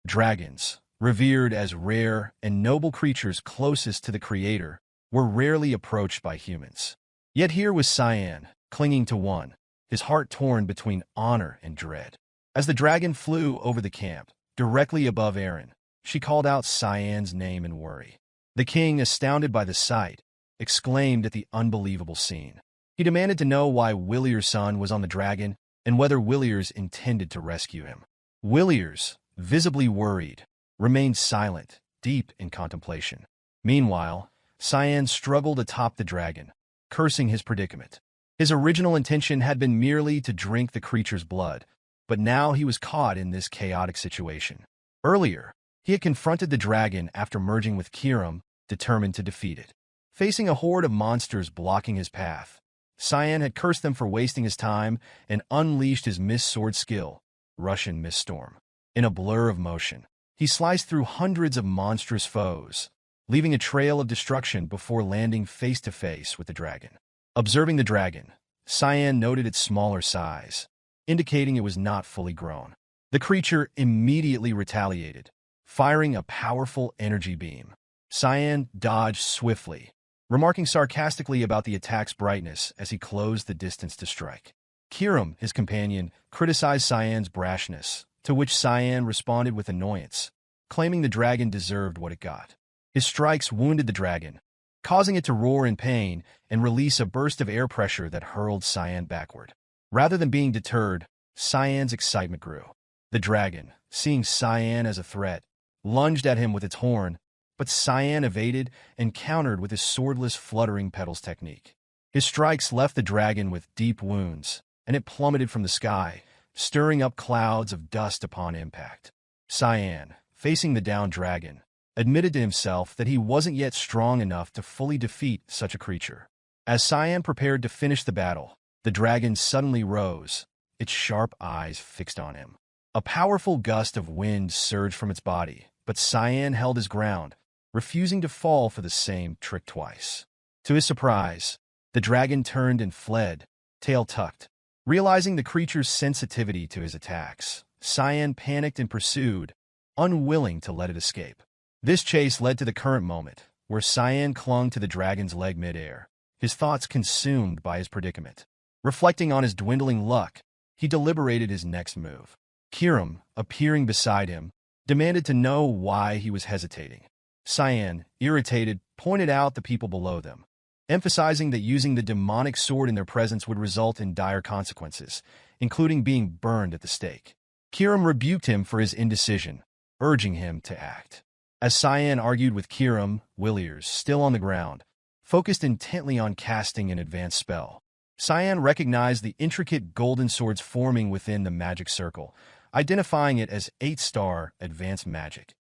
Dragons, revered as rare and noble creatures closest to the Creator, were rarely approached by humans. Yet here was Cyan, clinging to one, his heart torn between honor and dread. As the dragon flew over the camp, directly above Arin, she called out Cyan's name in worry. The king, astounded by the sight, exclaimed at the unbelievable scene. He demanded to know why Williers' son was on the dragon and whether Williers intended to rescue him. Williers, visibly worried, remained silent, deep in contemplation. Meanwhile, Cyan struggled atop the dragon, cursing his predicament. His original intention had been merely to drink the creature's blood, but now he was caught in this chaotic situation. Earlier, he had confronted the dragon after merging with Kiram, determined to defeat it. Facing a horde of monsters blocking his path, Cyan had cursed them for wasting his time and unleashed his mist sword skill, Russian Mist Storm. In a blur of motion, he sliced through hundreds of monstrous foes, leaving a trail of destruction before landing face-to-face with the dragon. Observing the dragon, Cyan noted its smaller size, indicating it was not fully grown. The creature immediately retaliated, firing a powerful energy beam. Cyan dodged swiftly, remarking sarcastically about the attack's brightness as he closed the distance to strike. Kiram, his companion, criticized Cyan's brashness, to which Cyan responded with annoyance, claiming the dragon deserved what it got. His strikes wounded the dragon, causing it to roar in pain and release a burst of air pressure that hurled Cyan backward. Rather than being deterred, Cyan's excitement grew. The dragon, seeing Cyan as a threat, lunged at him with its horn, but Cyan evaded and countered with his swordless fluttering petals technique. His strikes left the dragon with deep wounds, and it plummeted from the sky, stirring up clouds of dust upon impact. Cyan, facing the downed dragon, admitted to himself that he wasn't yet strong enough to fully defeat such a creature. As Cyan prepared to finish the battle, the dragon suddenly rose, its sharp eyes fixed on him. A powerful gust of wind surged from its body, but Cyan held his ground, refusing to fall for the same trick twice. To his surprise, the dragon turned and fled, tail tucked. Realizing the creature's sensitivity to his attacks, Cyan panicked and pursued, unwilling to let it escape. This chase led to the current moment, where Cyan clung to the dragon's leg midair, his thoughts consumed by his predicament. Reflecting on his dwindling luck, he deliberated his next move. Kiram, appearing beside him, demanded to know why he was hesitating. Cyan, irritated, pointed out the people below them, emphasizing that using the demonic sword in their presence would result in dire consequences, including being burned at the stake. Kiram rebuked him for his indecision, urging him to act. As Cyan argued with Kiram, Williers, still on the ground, focused intently on casting an advanced spell. Cyan recognized the intricate golden swords forming within the magic circle, identifying it as 8-star advanced magic,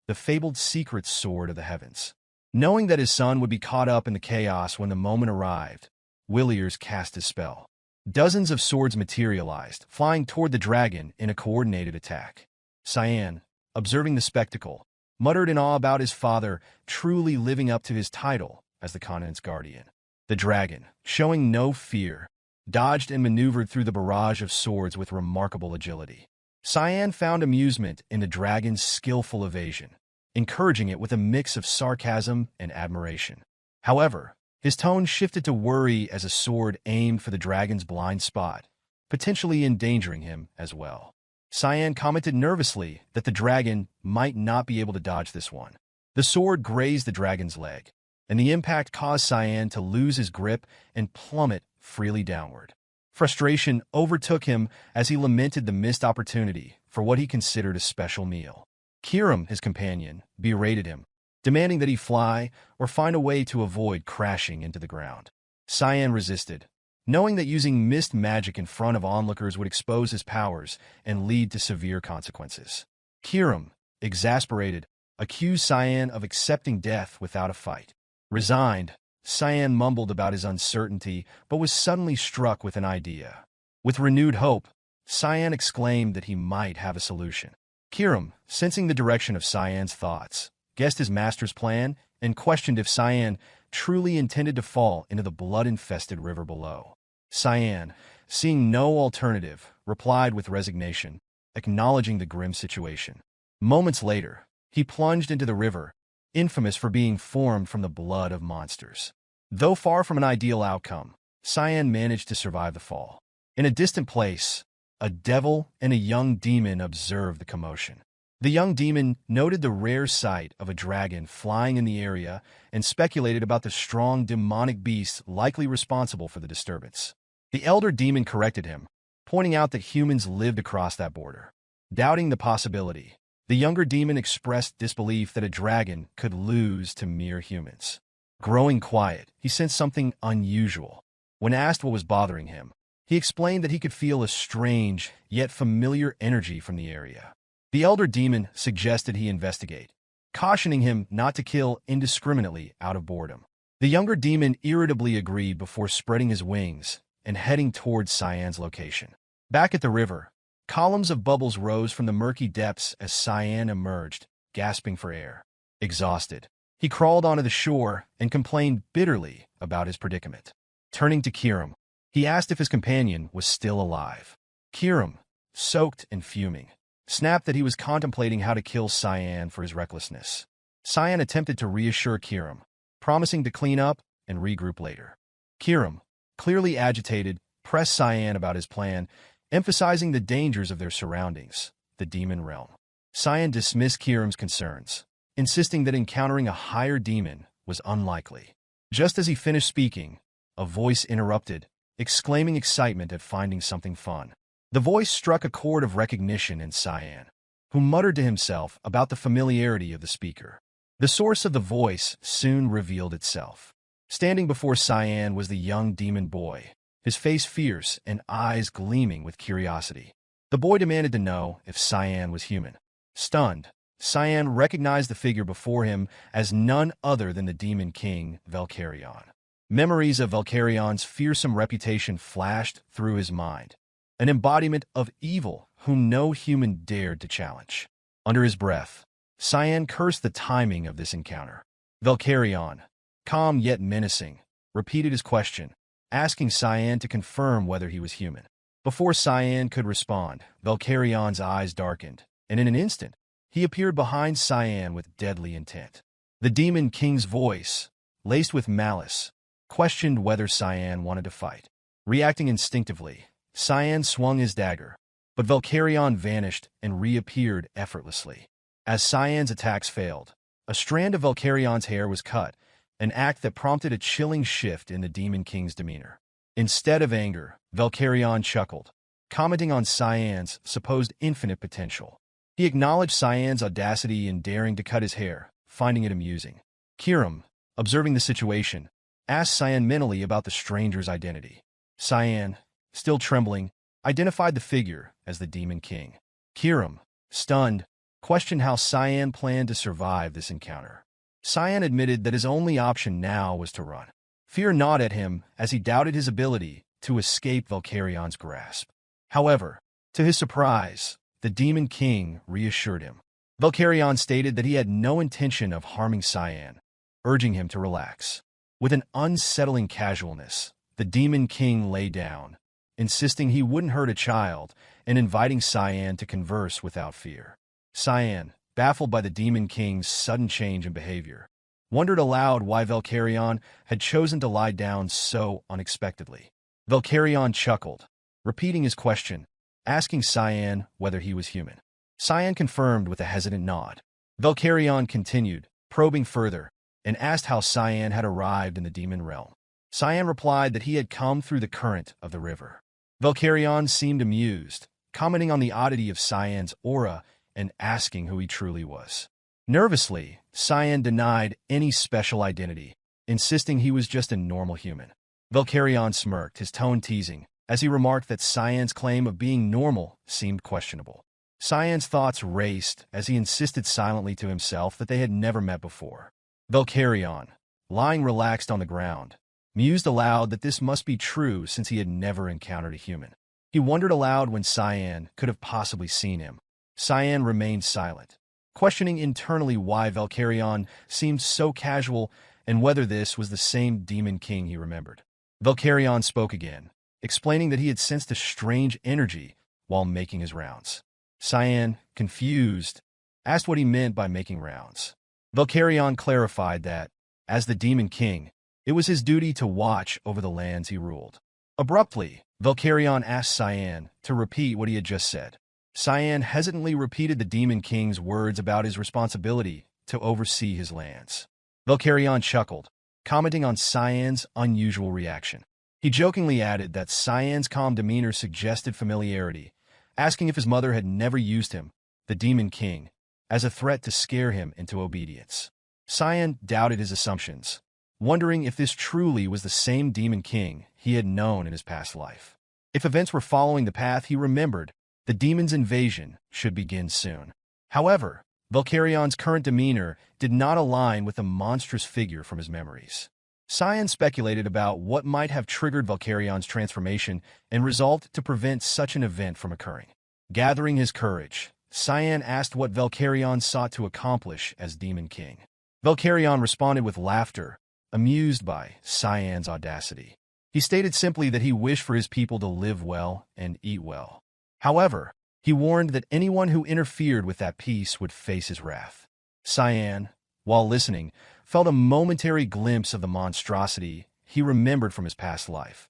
the fabled secret sword of the heavens. Knowing that his son would be caught up in the chaos when the moment arrived, Williers cast his spell. Dozens of swords materialized, flying toward the dragon in a coordinated attack. Cyan, observing the spectacle, muttered in awe about his father truly living up to his title as the continent's guardian. The dragon, showing no fear, dodged and maneuvered through the barrage of swords with remarkable agility. Cyan found amusement in the dragon's skillful evasion, encouraging it with a mix of sarcasm and admiration. However, his tone shifted to worry as a sword aimed for the dragon's blind spot, potentially endangering him as well. Cyan commented nervously that the dragon might not be able to dodge this one. The sword grazed the dragon's leg, and the impact caused Cyan to lose his grip and plummet freely downward. Frustration overtook him as he lamented the missed opportunity for what he considered a special meal. Kiram, his companion, berated him, demanding that he fly or find a way to avoid crashing into the ground. Cyan resisted, knowing that using mist magic in front of onlookers would expose his powers and lead to severe consequences. Kiram, exasperated, accused Cyan of accepting death without a fight. Resigned, Cyan mumbled about his uncertainty but was suddenly struck with an idea. With renewed hope, Cyan exclaimed that he might have a solution. Kiram, sensing the direction of Cyan's thoughts, guessed his master's plan and questioned if Cyan truly intended to fall into the blood-infested river below. Cyan, seeing no alternative, replied with resignation, acknowledging the grim situation. Moments later, he plunged into the river, infamous for being formed from the blood of monsters. Though far from an ideal outcome, Cyan managed to survive the fall. In a distant place, a devil and a young demon observed the commotion. The young demon noted the rare sight of a dragon flying in the area and speculated about the strong demonic beast likely responsible for the disturbance. The elder demon corrected him, pointing out that humans lived across that border. Doubting the possibility, the younger demon expressed disbelief that a dragon could lose to mere humans. Growing quiet, he sensed something unusual. When asked what was bothering him, he explained that he could feel a strange, yet familiar energy from the area. The elder demon suggested he investigate, cautioning him not to kill indiscriminately out of boredom. The younger demon irritably agreed before spreading his wings and heading towards Cyan's location. Back at the river, columns of bubbles rose from the murky depths as Cyan emerged, gasping for air. Exhausted, he crawled onto the shore and complained bitterly about his predicament. Turning to Kiram, he asked if his companion was still alive. Kiram, soaked and fuming, snapped that he was contemplating how to kill Cyan for his recklessness. Cyan attempted to reassure Kiram, promising to clean up and regroup later. Kiram, clearly agitated, pressed Cyan about his plan, emphasizing the dangers of their surroundings, the demon realm. Cyan dismissed Kiram's concerns, insisting that encountering a higher demon was unlikely. Just as he finished speaking, a voice interrupted, exclaiming excitement at finding something fun. The voice struck a chord of recognition in Cyan, who muttered to himself about the familiarity of the speaker. The source of the voice soon revealed itself. Standing before Cyan was the young demon boy, his face fierce and eyes gleaming with curiosity. The boy demanded to know if Cyan was human. Stunned, Cyan recognized the figure before him as none other than the demon king, Valkyrion. Memories of Valkyrion's fearsome reputation flashed through his mind, an embodiment of evil whom no human dared to challenge. Under his breath, Cyan cursed the timing of this encounter. Valkyrion, calm yet menacing, repeated his question, asking Cyan to confirm whether he was human. Before Cyan could respond, Valkyrion's eyes darkened, and in an instant, he appeared behind Cyan with deadly intent. The demon king's voice, laced with malice, questioned whether Cyan wanted to fight. Reacting instinctively, Cyan swung his dagger, but Valkyrion vanished and reappeared effortlessly. As Cyan's attacks failed, a strand of Valkyrion's hair was cut, an act that prompted a chilling shift in the demon king's demeanor. Instead of anger, Valkyrion chuckled, commenting on Cyan's supposed infinite potential. He acknowledged Cyan's audacity in daring to cut his hair, finding it amusing. Kiram, observing the situation, asked Cyan mentally about the stranger's identity. Cyan, still trembling, identified the figure as the demon king. Kiram, stunned, questioned how Cyan planned to survive this encounter. Cyan admitted that his only option now was to run. Fear gnawed at him as he doubted his ability to escape Valkyrion's grasp. However, to his surprise, the demon king reassured him. Valkyrion stated that he had no intention of harming Cyan, urging him to relax. With an unsettling casualness, the demon king lay down, insisting he wouldn't hurt a child and inviting Cyan to converse without fear. Cyan, baffled by the demon king's sudden change in behavior, wondered aloud why Valkyrion had chosen to lie down so unexpectedly. Valkyrion chuckled, repeating his question, asking Cyan whether he was human. Cyan confirmed with a hesitant nod. Valkyrion continued, probing further, and asked how Cyan had arrived in the demon realm. Cyan replied that he had come through the current of the river. Valkyrion seemed amused, commenting on the oddity of Cyan's aura and asking who he truly was. Nervously, Cyan denied any special identity, insisting he was just a normal human. Valkyrion smirked, his tone teasing, as he remarked that Cyan's claim of being normal seemed questionable. Cyan's thoughts raced as he insisted silently to himself that they had never met before. Valkyrion, lying relaxed on the ground, mused aloud that this must be true since he had never encountered a human. He wondered aloud when Cyan could have possibly seen him. Cyan remained silent, questioning internally why Valkyrion seemed so casual and whether this was the same demon king he remembered. Valkyrion spoke again, explaining that he had sensed a strange energy while making his rounds. Cyan, confused, asked what he meant by making rounds. Valkyrion clarified that, as the demon king, it was his duty to watch over the lands he ruled. Abruptly, Valkyrion asked Cyan to repeat what he had just said. Cyan hesitantly repeated the demon king's words about his responsibility to oversee his lands. Valkyrion chuckled, commenting on Cyan's unusual reaction. He jokingly added that Cyan's calm demeanor suggested familiarity, asking if his mother had never used him, the demon king, as a threat to scare him into obedience. Cyan doubted his assumptions, wondering if this truly was the same demon king he had known in his past life. If events were following the path he remembered, the demon's invasion should begin soon. However, Valkyrion's current demeanor did not align with the monstrous figure from his memories. Cyan speculated about what might have triggered Valkyrion's transformation and resolved to prevent such an event from occurring. Gathering his courage, Cyan asked what Valkyrion sought to accomplish as Demon King. Valkyrion responded with laughter, amused by Cyan's audacity. He stated simply that he wished for his people to live well and eat well. However, he warned that anyone who interfered with that peace would face his wrath. Cyan, while listening, felt a momentary glimpse of the monstrosity he remembered from his past life,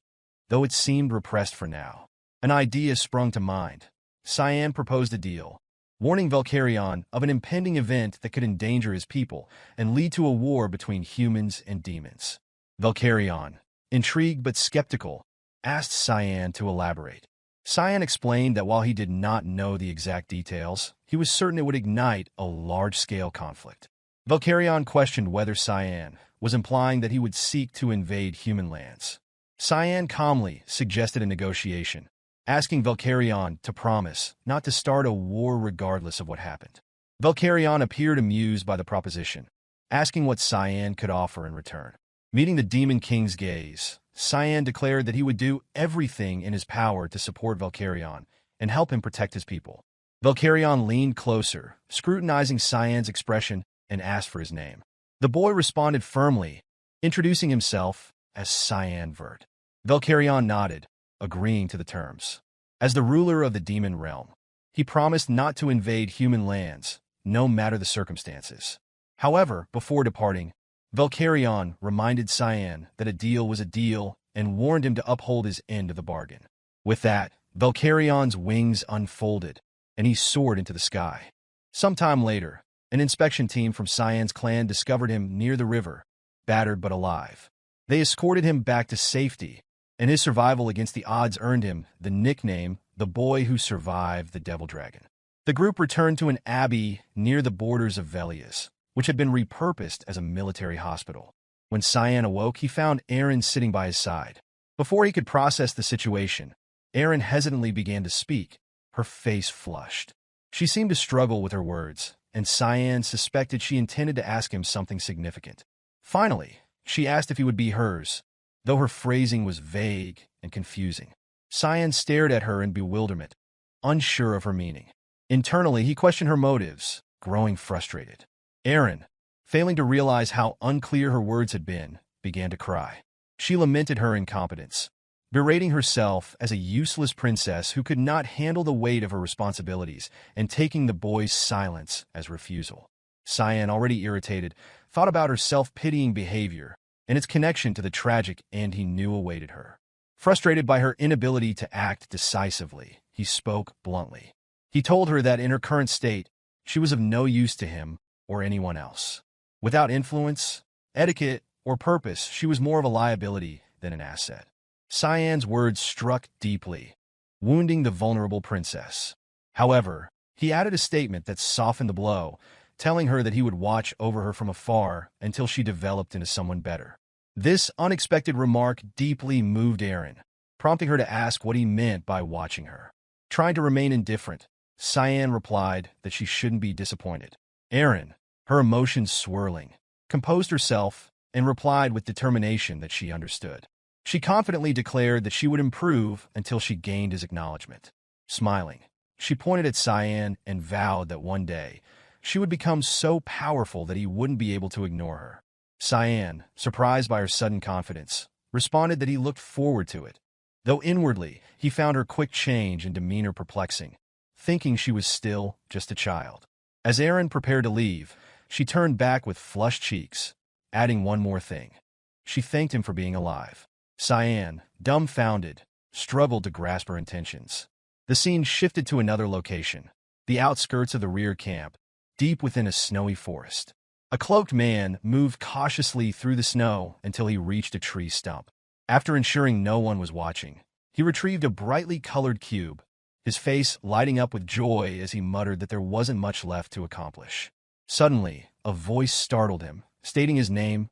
though it seemed repressed for now. An idea sprung to mind. Cyan proposed a deal, warning Valkyrion of an impending event that could endanger his people and lead to a war between humans and demons. Valkyrion, intrigued but skeptical, asked Cyan to elaborate. Cyan explained that while he did not know the exact details, he was certain it would ignite a large-scale conflict. Valkyrion questioned whether Cyan was implying that he would seek to invade human lands. Cyan calmly suggested a negotiation, asking Valkyrion to promise not to start a war regardless of what happened. Valkyrion appeared amused by the proposition, asking what Cyan could offer in return. Meeting the Demon King's gaze, Cyan declared that he would do everything in his power to support Valkyrion and help him protect his people. Valkyrion leaned closer, scrutinizing Cyan's expression, and asked for his name. The boy responded firmly, introducing himself as Cyan Vert. Valkyrion nodded, agreeing to the terms. As the ruler of the demon realm, he promised not to invade human lands, no matter the circumstances. However, before departing, Valkyrion reminded Cyan that a deal was a deal and warned him to uphold his end of the bargain. With that, Valkyrion's wings unfolded, and he soared into the sky. Sometime later, an inspection team from Cyan's clan discovered him near the river, battered but alive. They escorted him back to safety, and his survival against the odds earned him the nickname the boy who survived the Devil Dragon. The group returned to an abbey near the borders of Velius, which had been repurposed as a military hospital. When Cyan awoke, he found Arin sitting by his side. Before he could process the situation, Arin hesitantly began to speak, her face flushed. She seemed to struggle with her words, and Cyan suspected she intended to ask him something significant. Finally, she asked if he would be hers, though her phrasing was vague and confusing. Cyan stared at her in bewilderment, unsure of her meaning. Internally, he questioned her motives, growing frustrated. Arin, failing to realize how unclear her words had been, began to cry. She lamented her incompetence, berating herself as a useless princess who could not handle the weight of her responsibilities and taking the boy's silence as refusal. Cyan, already irritated, thought about her self-pitying behavior and its connection to the tragic end he knew awaited her. Frustrated by her inability to act decisively, he spoke bluntly. He told her that in her current state, she was of no use to him or anyone else. Without influence, etiquette, or purpose, she was more of a liability than an asset. Cyan's words struck deeply, wounding the vulnerable princess. However, he added a statement that softened the blow, telling her that he would watch over her from afar until she developed into someone better. This unexpected remark deeply moved Arin, prompting her to ask what he meant by watching her. Trying to remain indifferent, Cyan replied that she shouldn't be disappointed. Arin, her emotions swirling, composed herself and replied with determination that she understood. She confidently declared that she would improve until she gained his acknowledgement. Smiling, she pointed at Cyan and vowed that one day she would become so powerful that he wouldn't be able to ignore her. Cyan, surprised by her sudden confidence, responded that he looked forward to it, though inwardly he found her quick change in demeanor perplexing, thinking she was still just a child. As Arin prepared to leave, she turned back with flushed cheeks, adding one more thing. She thanked him for being alive. Cyan, dumbfounded, struggled to grasp her intentions. The scene shifted to another location, the outskirts of the rear camp, deep within a snowy forest. A cloaked man moved cautiously through the snow until he reached a tree stump. After ensuring no one was watching, he retrieved a brightly colored cube, his face lighting up with joy as he muttered that there wasn't much left to accomplish. Suddenly, a voice startled him, stating his name,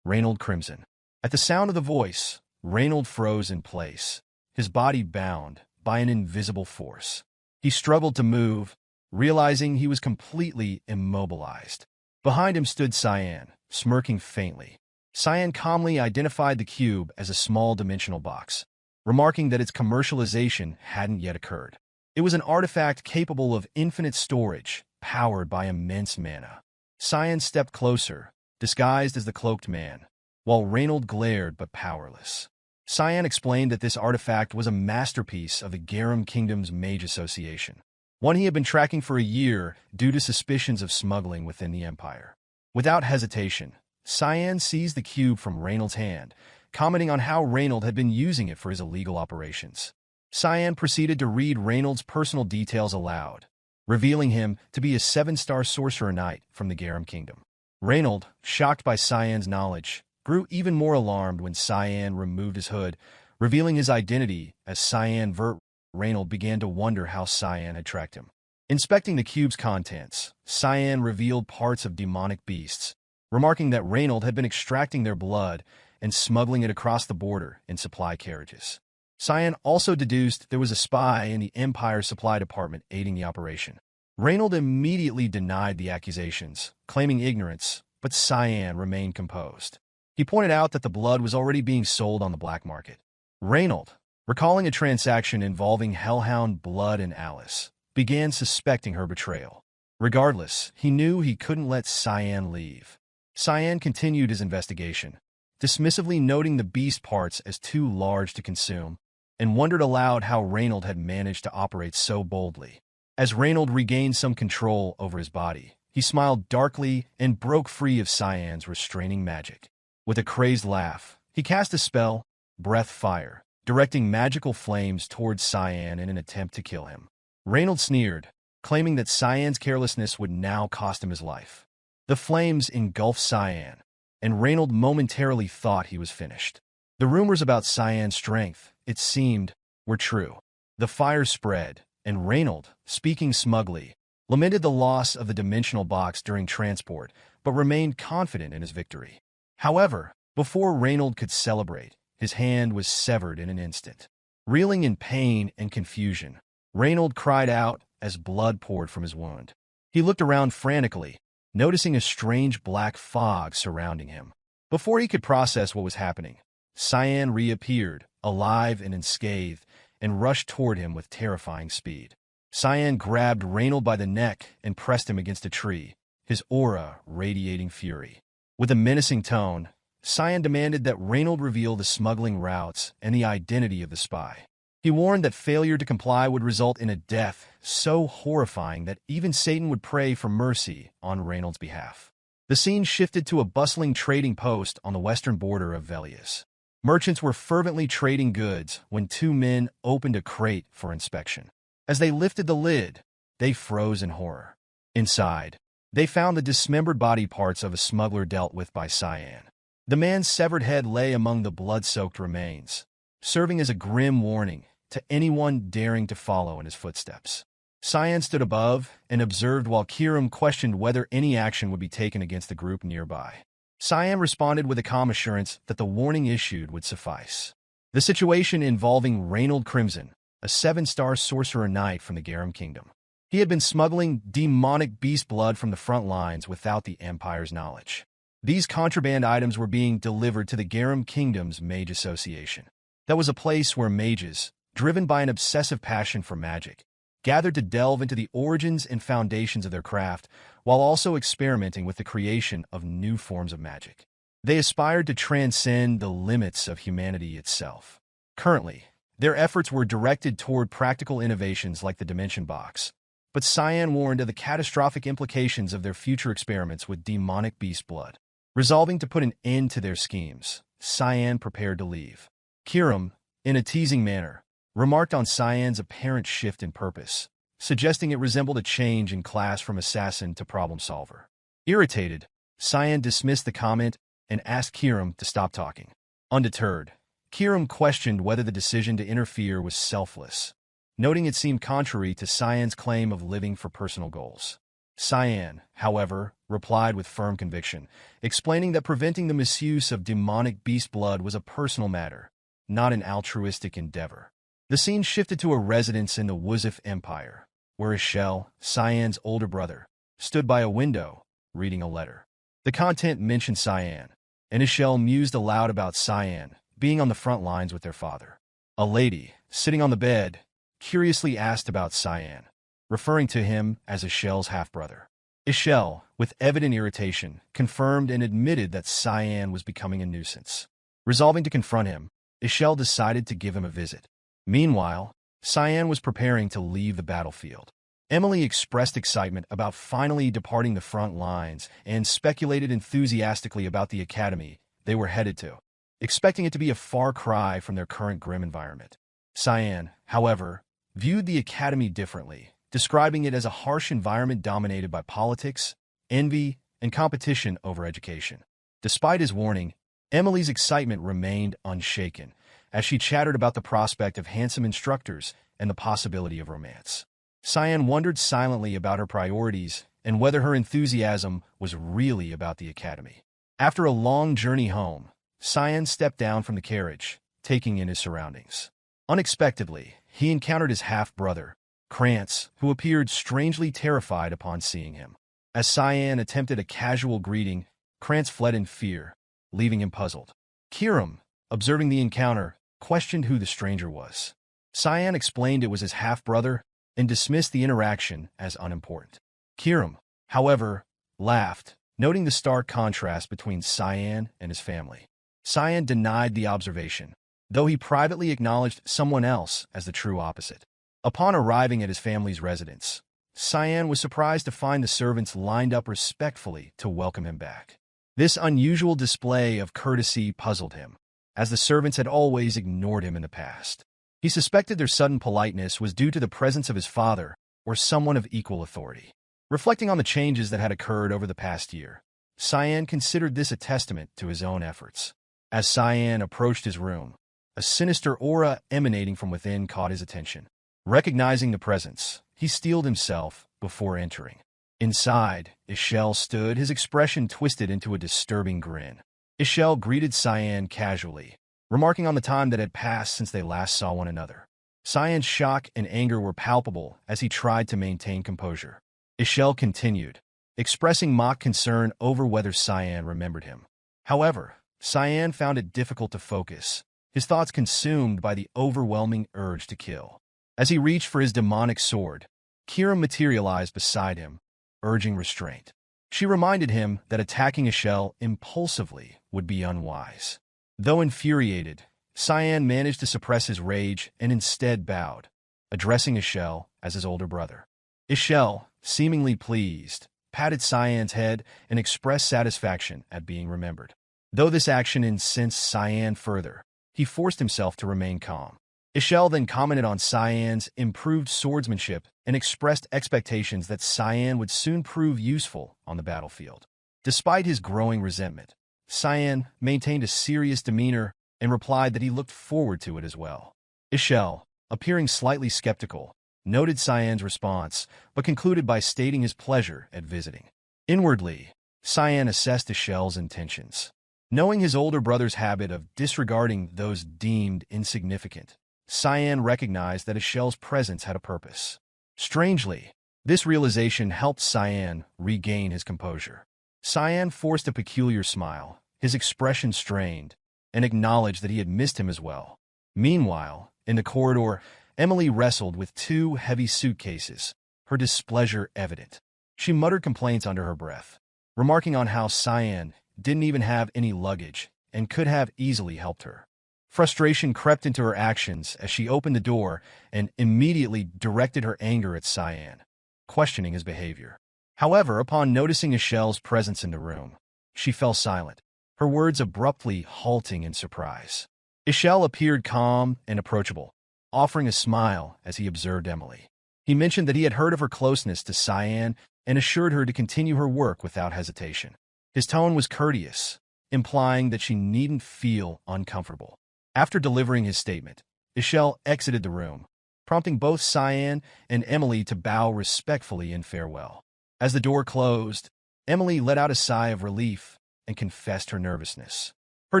Reynold Crimson. At the sound of the voice, Reynold froze in place, his body bound by an invisible force. He struggled to move, realizing he was completely immobilized. Behind him stood Cyan, smirking faintly. Cyan calmly identified the cube as a small dimensional box, remarking that its commercialization hadn't yet occurred. It was an artifact capable of infinite storage, powered by immense mana. Cyan stepped closer, disguised as the cloaked man, while Reynold glared but powerless. Cyan explained that this artifact was a masterpiece of the Garum Kingdom's Mage Association, one he had been tracking for a year due to suspicions of smuggling within the Empire. Without hesitation, Cyan seized the cube from Reynold's hand, commenting on how Reynold had been using it for his illegal operations. Cyan proceeded to read Reynold's personal details aloud, revealing him to be a 7-star sorcerer knight from the Garum Kingdom. Reynold, shocked by Cyan's knowledge, grew even more alarmed when Cyan removed his hood, revealing his identity as Echelle Vert. Reynold began to wonder how Cyan had tracked him. Inspecting the cube's contents, Cyan revealed parts of demonic beasts, remarking that Reynold had been extracting their blood and smuggling it across the border in supply carriages. Cyan also deduced there was a spy in the Empire's supply department aiding the operation. Reynold immediately denied the accusations, claiming ignorance, but Cyan remained composed. He pointed out that the blood was already being sold on the black market. Reynold, recalling a transaction involving Hellhound Blood and Alice, began suspecting her betrayal. Regardless, he knew he couldn't let Cyan leave. Cyan continued his investigation, dismissively noting the beast parts as too large to consume, and wondered aloud how Reynold had managed to operate so boldly. As Reynold regained some control over his body, he smiled darkly and broke free of Cyan's restraining magic. With a crazed laugh, he cast a spell, Breath Fire, directing magical flames towards Cyan in an attempt to kill him. Reynold sneered, claiming that Cyan's carelessness would now cost him his life. The flames engulfed Cyan, and Reynold momentarily thought he was finished. The rumors about Cyan's strength, it seemed, were true. The fire spread, and Reynold, speaking smugly, lamented the loss of the dimensional box during transport, but remained confident in his victory. However, before Reynold could celebrate, his hand was severed in an instant. Reeling in pain and confusion, Reynold cried out as blood poured from his wound. He looked around frantically, noticing a strange black fog surrounding him. Before he could process what was happening, Cyan reappeared, alive and unscathed, and rushed toward him with terrifying speed. Cyan grabbed Reynold by the neck and pressed him against a tree, his aura radiating fury. With a menacing tone, Cyan demanded that Reynold reveal the smuggling routes and the identity of the spy. He warned that failure to comply would result in a death so horrifying that even Satan would pray for mercy on Reynold's behalf. The scene shifted to a bustling trading post on the western border of Velius. Merchants were fervently trading goods when two men opened a crate for inspection. As they lifted the lid, they froze in horror. Inside, they found the dismembered body parts of a smuggler dealt with by Cyan. The man's severed head lay among the blood-soaked remains, serving as a grim warning to anyone daring to follow in his footsteps. Cyan stood above and observed while Kiram questioned whether any action would be taken against the group nearby. Cyan responded with a calm assurance that the warning issued would suffice. The situation involving Reynold Crimson, a 7-star sorcerer knight from the Garum Kingdom. He had been smuggling demonic beast blood from the front lines without the Empire's knowledge. These contraband items were being delivered to the Garum Kingdom's Mage Association. That was a place where mages, driven by an obsessive passion for magic, gathered to delve into the origins and foundations of their craft, while also experimenting with the creation of new forms of magic. They aspired to transcend the limits of humanity itself. Currently, their efforts were directed toward practical innovations like the Dimension Box, but Cyan warned of the catastrophic implications of their future experiments with demonic beast blood. Resolving to put an end to their schemes, Cyan prepared to leave. Kiram, in a teasing manner, remarked on Cyan's apparent shift in purpose, suggesting it resembled a change in class from assassin to problem solver. Irritated, Cyan dismissed the comment and asked Kiram to stop talking. Undeterred, Kiram questioned whether the decision to interfere was selfless, noting it seemed contrary to Cyan's claim of living for personal goals. Cyan, however, replied with firm conviction, explaining that preventing the misuse of demonic beast blood was a personal matter, not an altruistic endeavor. The scene shifted to a residence in the Wuzif Empire, where Echelle, Cyan's older brother, stood by a window, reading a letter. The content mentioned Cyan, and Echelle mused aloud about Cyan being on the front lines with their father. A lady, sitting on the bed, curiously asked about Cyan, referring to him as Echelle's half-brother. Echelle, with evident irritation, confirmed and admitted that Cyan was becoming a nuisance. Resolving to confront him, Echelle decided to give him a visit. Meanwhile, Cyan was preparing to leave the battlefield. Emily expressed excitement about finally departing the front lines and speculated enthusiastically about the academy they were headed to, expecting it to be a far cry from their current grim environment. Cyan, however, viewed the academy differently, describing it as a harsh environment dominated by politics, envy, and competition over education. Despite his warning, Emily's excitement remained unshaken, as she chattered about the prospect of handsome instructors and the possibility of romance. Cyan wondered silently about her priorities and whether her enthusiasm was really about the academy. After a long journey home, Cyan stepped down from the carriage, taking in his surroundings. Unexpectedly, he encountered his half-brother, Krantz, who appeared strangely terrified upon seeing him. As Cyan attempted a casual greeting, Krantz fled in fear, leaving him puzzled. Kiram, observing the encounter, questioned who the stranger was. Cyan explained it was his half-brother and dismissed the interaction as unimportant. Kiram, however, laughed, noting the stark contrast between Cyan and his family. Cyan denied the observation, though he privately acknowledged someone else as the true opposite. Upon arriving at his family's residence, Cyan was surprised to find the servants lined up respectfully to welcome him back. This unusual display of courtesy puzzled him, as the servants had always ignored him in the past. He suspected their sudden politeness was due to the presence of his father or someone of equal authority. Reflecting on the changes that had occurred over the past year, Cyan considered this a testament to his own efforts. As Cyan approached his room, a sinister aura emanating from within caught his attention. Recognizing the presence, he steeled himself before entering. Inside, Echelle stood, his expression twisted into a disturbing grin. Echelle greeted Cyan casually, remarking on the time that had passed since they last saw one another. Cyan's shock and anger were palpable as he tried to maintain composure. Echelle continued, expressing mock concern over whether Cyan remembered him. However, Cyan found it difficult to focus, his thoughts consumed by the overwhelming urge to kill. As he reached for his demonic sword, Kiram materialized beside him, urging restraint. She reminded him that attacking Echelle impulsively would be unwise. Though infuriated, Cyan managed to suppress his rage and instead bowed, addressing Echelle as his older brother. Echelle, seemingly pleased, patted Cyan's head and expressed satisfaction at being remembered. Though this action incensed Cyan further, he forced himself to remain calm. Echelle then commented on Cyan's improved swordsmanship and expressed expectations that Cyan would soon prove useful on the battlefield. Despite his growing resentment, Cyan maintained a serious demeanor and replied that he looked forward to it as well. Echelle, appearing slightly skeptical, noted Cyan's response, but concluded by stating his pleasure at visiting. Inwardly, Cyan assessed Echelle's intentions. Knowing his older brother's habit of disregarding those deemed insignificant, Cyan recognized that Echelle's presence had a purpose. Strangely, this realization helped Cyan regain his composure. Cyan forced a peculiar smile, his expression strained, and acknowledged that he had missed him as well. Meanwhile, in the corridor, Emily wrestled with two heavy suitcases, her displeasure evident. She muttered complaints under her breath, remarking on how Cyan didn't even have any luggage and could have easily helped her. Frustration crept into her actions as she opened the door and immediately directed her anger at Cyan, questioning his behavior. However, upon noticing Echelle's presence in the room, she fell silent, her words abruptly halting in surprise. Echelle appeared calm and approachable, offering a smile as he observed Emily. He mentioned that he had heard of her closeness to Cyan and assured her to continue her work without hesitation. His tone was courteous, implying that she needn't feel uncomfortable. After delivering his statement, Echelle exited the room, prompting both Cyan and Emily to bow respectfully in farewell. As the door closed, Emily let out a sigh of relief and confessed her nervousness. Her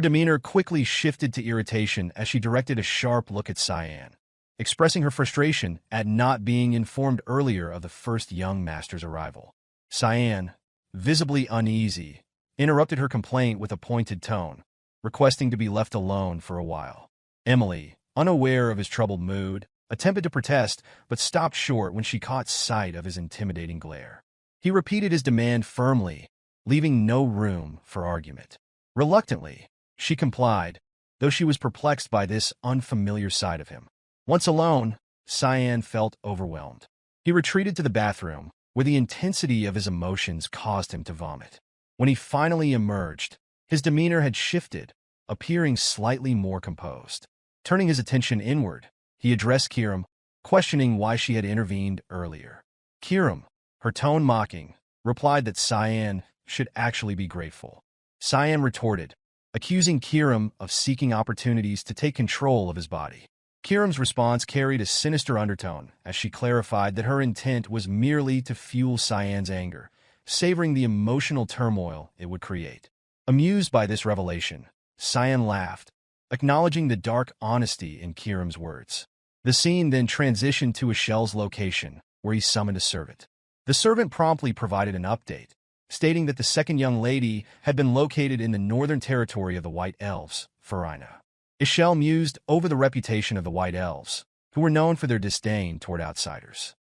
demeanor quickly shifted to irritation as she directed a sharp look at Cyan, expressing her frustration at not being informed earlier of the first young master's arrival. Cyan, visibly uneasy, interrupted her complaint with a pointed tone, requesting to be left alone for a while. Emily, unaware of his troubled mood, attempted to protest but stopped short when she caught sight of his intimidating glare. He repeated his demand firmly, leaving no room for argument. Reluctantly, she complied, though she was perplexed by this unfamiliar side of him. Once alone, Cyan felt overwhelmed. He retreated to the bathroom, where the intensity of his emotions caused him to vomit. When he finally emerged, his demeanor had shifted, appearing slightly more composed. Turning his attention inward, he addressed Kiram, questioning why she had intervened earlier. Kiram, her tone mocking, replied that Cyan should actually be grateful. Cyan retorted, accusing Kiram of seeking opportunities to take control of his body. Kiram's response carried a sinister undertone as she clarified that her intent was merely to fuel Cyan's anger, savoring the emotional turmoil it would create. Amused by this revelation, Cyan laughed, acknowledging the dark honesty in Kiram's words. The scene then transitioned to Echelle's location, where he summoned a servant. The servant promptly provided an update, stating that the second young lady had been located in the northern territory of the White Elves, Farina. Echelle mused over the reputation of the White Elves, who were known for their disdain toward outsiders.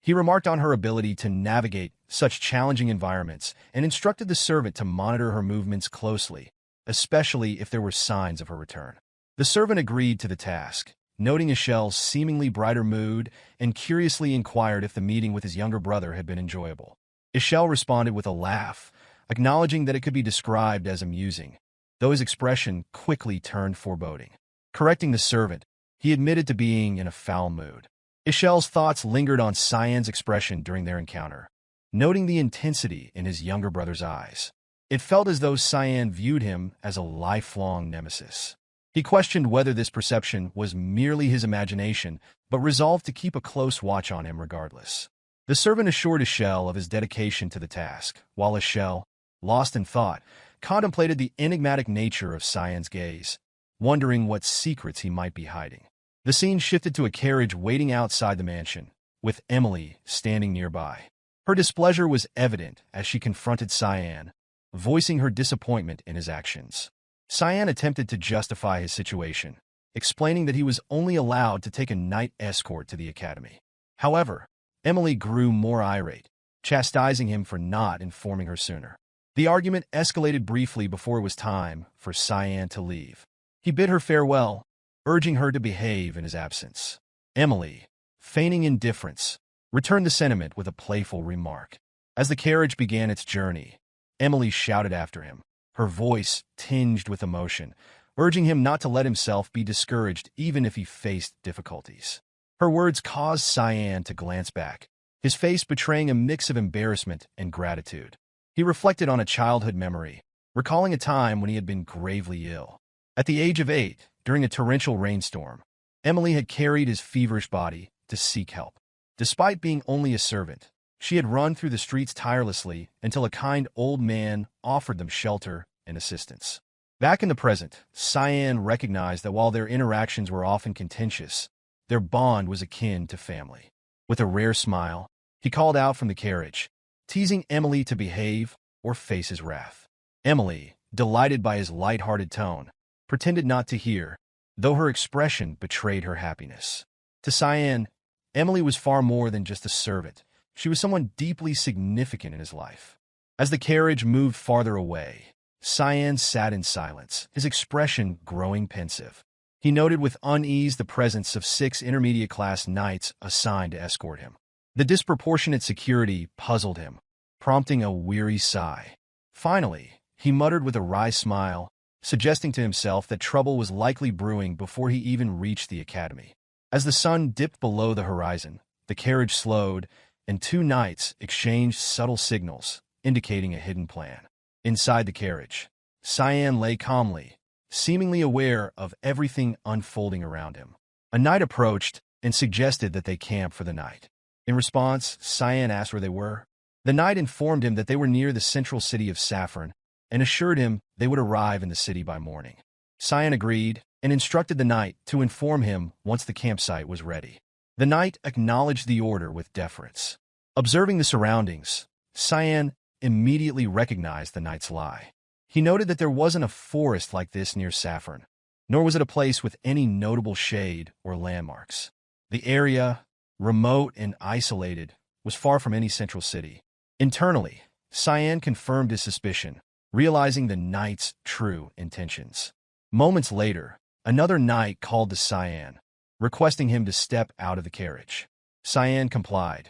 He remarked on her ability to navigate such challenging environments and instructed the servant to monitor her movements closely, especially if there were signs of her return. The servant agreed to the task, noting Echelle's seemingly brighter mood and curiously inquired if the meeting with his younger brother had been enjoyable. Echelle responded with a laugh, acknowledging that it could be described as amusing, though his expression quickly turned foreboding. Correcting the servant, he admitted to being in a foul mood. Echelle's thoughts lingered on Cyan's expression during their encounter, noting the intensity in his younger brother's eyes. It felt as though Cyan viewed him as a lifelong nemesis. He questioned whether this perception was merely his imagination, but resolved to keep a close watch on him regardless. The servant assured Echelle of his dedication to the task, while Echelle, lost in thought, contemplated the enigmatic nature of Cyan's gaze, wondering what secrets he might be hiding. The scene shifted to a carriage waiting outside the mansion, with Emily standing nearby. Her displeasure was evident as she confronted Cyan, voicing her disappointment in his actions. Cyan attempted to justify his situation, explaining that he was only allowed to take a knight escort to the academy. However, Emily grew more irate, chastising him for not informing her sooner. The argument escalated briefly before it was time for Cyan to leave. He bid her farewell, urging her to behave in his absence. Emily, feigning indifference, returned the sentiment with a playful remark. As the carriage began its journey, Emily shouted after him, her voice tinged with emotion, urging him not to let himself be discouraged even if he faced difficulties. Her words caused Cyan to glance back, his face betraying a mix of embarrassment and gratitude. He reflected on a childhood memory, recalling a time when he had been gravely ill. At the age of 8, during a torrential rainstorm, Emily had carried his feverish body to seek help. Despite being only a servant, she had run through the streets tirelessly until a kind old man offered them shelter and assistance. Back in the present, Cyan recognized that while their interactions were often contentious, their bond was akin to family. With a rare smile, he called out from the carriage, teasing Emily to behave or face his wrath. Emily, delighted by his light-hearted tone, pretended not to hear, though her expression betrayed her happiness. To Cyan, Emily was far more than just a servant. She was someone deeply significant in his life. As the carriage moved farther away, Cyan sat in silence, his expression growing pensive. He noted with unease the presence of 6 intermediate-class knights assigned to escort him. The disproportionate security puzzled him, prompting a weary sigh. Finally, he muttered with a wry smile, suggesting to himself that trouble was likely brewing before he even reached the academy. As the sun dipped below the horizon, the carriage slowed, and 2 knights exchanged subtle signals, indicating a hidden plan. Inside the carriage, Cyan lay calmly, seemingly aware of everything unfolding around him. A knight approached and suggested that they camp for the night. In response, Cyan asked where they were. The knight informed him that they were near the central city of Saffron and assured him they would arrive in the city by morning. Cyan agreed and instructed the knight to inform him once the campsite was ready. The knight acknowledged the order with deference. Observing the surroundings, Cyan immediately recognized the knight's lie. He noted that there wasn't a forest like this near Saffron, nor was it a place with any notable shade or landmarks. The area, remote and isolated, was far from any central city. Internally, Cyan confirmed his suspicion, realizing the knight's true intentions. Moments later, another knight called to Cyan, requesting him to step out of the carriage. Cyan complied,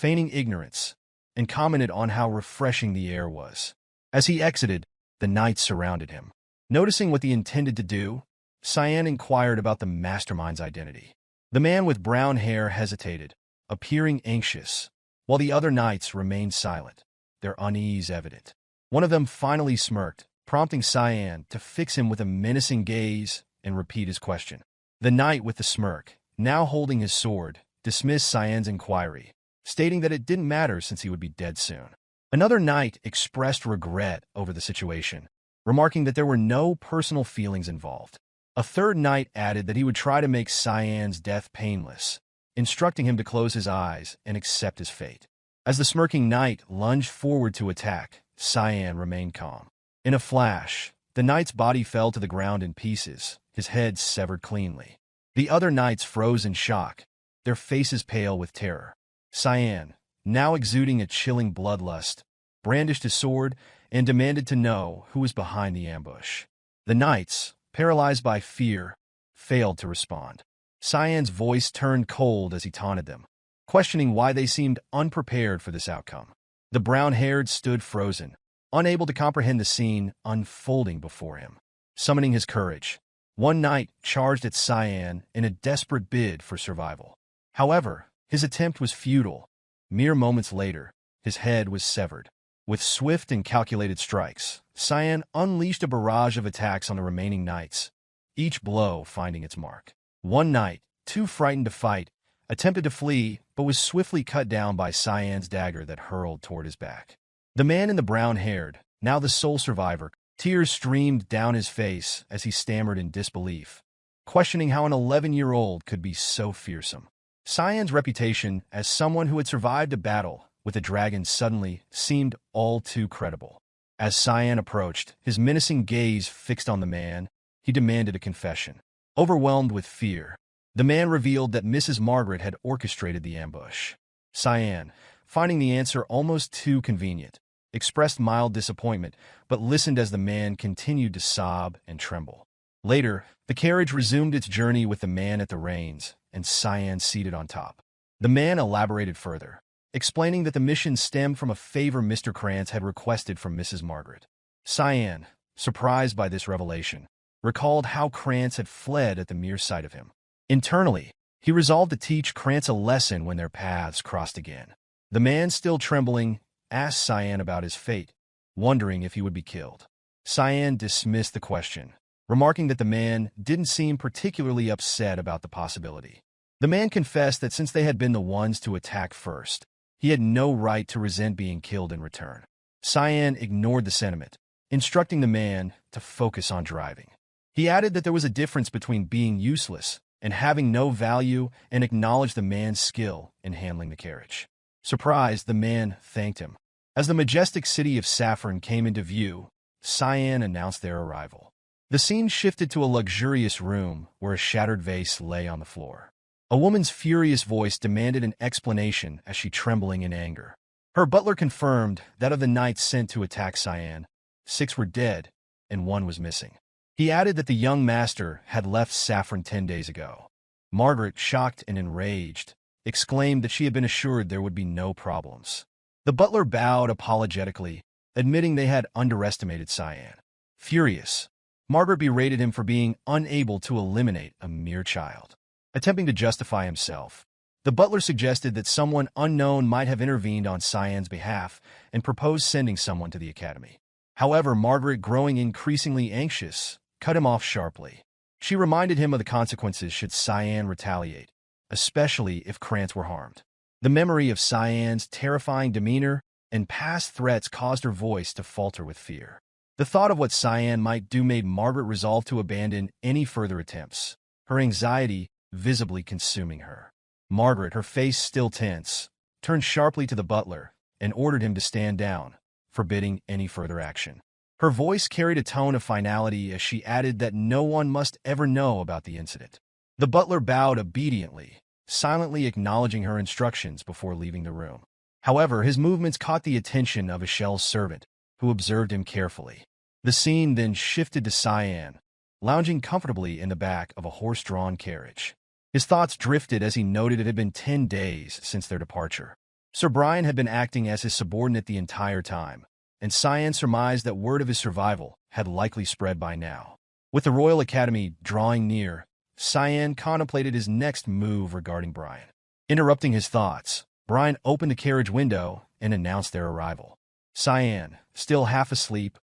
feigning ignorance, and commented on how refreshing the air was. As he exited, the knights surrounded him. Noticing what he intended to do, Cyan inquired about the mastermind's identity. The man with brown hair hesitated, appearing anxious, while the other knights remained silent, their unease evident. One of them finally smirked, prompting Cyan to fix him with a menacing gaze and repeat his question. The knight with the smirk, now holding his sword, dismissed Cyan's inquiry, stating that it didn't matter since he would be dead soon. Another knight expressed regret over the situation, remarking that there were no personal feelings involved. A third knight added that he would try to make Cyan's death painless, instructing him to close his eyes and accept his fate. As the smirking knight lunged forward to attack, Cyan remained calm. In a flash, the knight's body fell to the ground in pieces, his head severed cleanly. The other knights froze in shock, their faces pale with terror. Cyan, now exuding a chilling bloodlust, brandished his sword and demanded to know who was behind the ambush. The knights, paralyzed by fear, failed to respond. Cyan's voice turned cold as he taunted them, questioning why they seemed unprepared for this outcome. The brown-haired stood frozen, unable to comprehend the scene unfolding before him. Summoning his courage, one knight charged at Cyan in a desperate bid for survival. However, his attempt was futile. Mere moments later, his head was severed. With swift and calculated strikes, Cyan unleashed a barrage of attacks on the remaining knights, each blow finding its mark. One knight, too frightened to fight, attempted to flee, but was swiftly cut down by Cyan's dagger that hurled toward his back. The man in the brown-haired, now the sole survivor, tears streamed down his face as he stammered in disbelief, questioning how an 11-year-old could be so fearsome. Cyan's reputation as someone who had survived a battle with a dragon suddenly seemed all too credible. As Cyan approached, his menacing gaze fixed on the man, he demanded a confession. Overwhelmed with fear, the man revealed that Mrs. Margaret had orchestrated the ambush. Cyan, finding the answer almost too convenient, expressed mild disappointment, but listened as the man continued to sob and tremble. Later, the carriage resumed its journey with the man at the reins and Cyan seated on top. The man elaborated further, explaining that the mission stemmed from a favor Mr. Krantz had requested from Mrs. Margaret. Cyan, surprised by this revelation, recalled how Krantz had fled at the mere sight of him. Internally, he resolved to teach Krantz a lesson when their paths crossed again. The man, still trembling, asked Cyan about his fate, wondering if he would be killed. Cyan dismissed the question, remarking that the man didn't seem particularly upset about the possibility. The man confessed that since they had been the ones to attack first, he had no right to resent being killed in return. Cyan ignored the sentiment, instructing the man to focus on driving. He added that there was a difference between being useless and having no value, and acknowledged the man's skill in handling the carriage. Surprised, the man thanked him. As the majestic city of Saffron came into view, Cyan announced their arrival. The scene shifted to a luxurious room where a shattered vase lay on the floor. A woman's furious voice demanded an explanation as she trembling in anger. Her butler confirmed that of the knights sent to attack Cyan, 6 were dead and 1 was missing. He added that the young master had left Saffron 10 days ago. Margaret, shocked and enraged, exclaimed that she had been assured there would be no problems. The butler bowed apologetically, admitting they had underestimated Cyan. Furious, Margaret berated him for being unable to eliminate a mere child. Attempting to justify himself, the butler suggested that someone unknown might have intervened on Cyan's behalf and proposed sending someone to the academy. However, Margaret, growing increasingly anxious, cut him off sharply. She reminded him of the consequences should Cyan retaliate, especially if Krantz were harmed. The memory of Cyan's terrifying demeanor and past threats caused her voice to falter with fear. The thought of what Cyan might do made Margaret resolve to abandon any further attempts, her anxiety visibly consuming her. Margaret, her face still tense, turned sharply to the butler and ordered him to stand down, forbidding any further action. Her voice carried a tone of finality as she added that no one must ever know about the incident. The butler bowed obediently, silently acknowledging her instructions before leaving the room. However, his movements caught the attention of Echelle's servant, who observed him carefully. The scene then shifted to Cyan, lounging comfortably in the back of a horse-drawn carriage. His thoughts drifted as he noted it had been 10 days since their departure. Sir Brian had been acting as his subordinate the entire time, and Cyan surmised that word of his survival had likely spread by now. With the Royal Academy drawing near, Cyan contemplated his next move regarding Brian. Interrupting his thoughts, Brian opened the carriage window and announced their arrival. Cyan, still half asleep,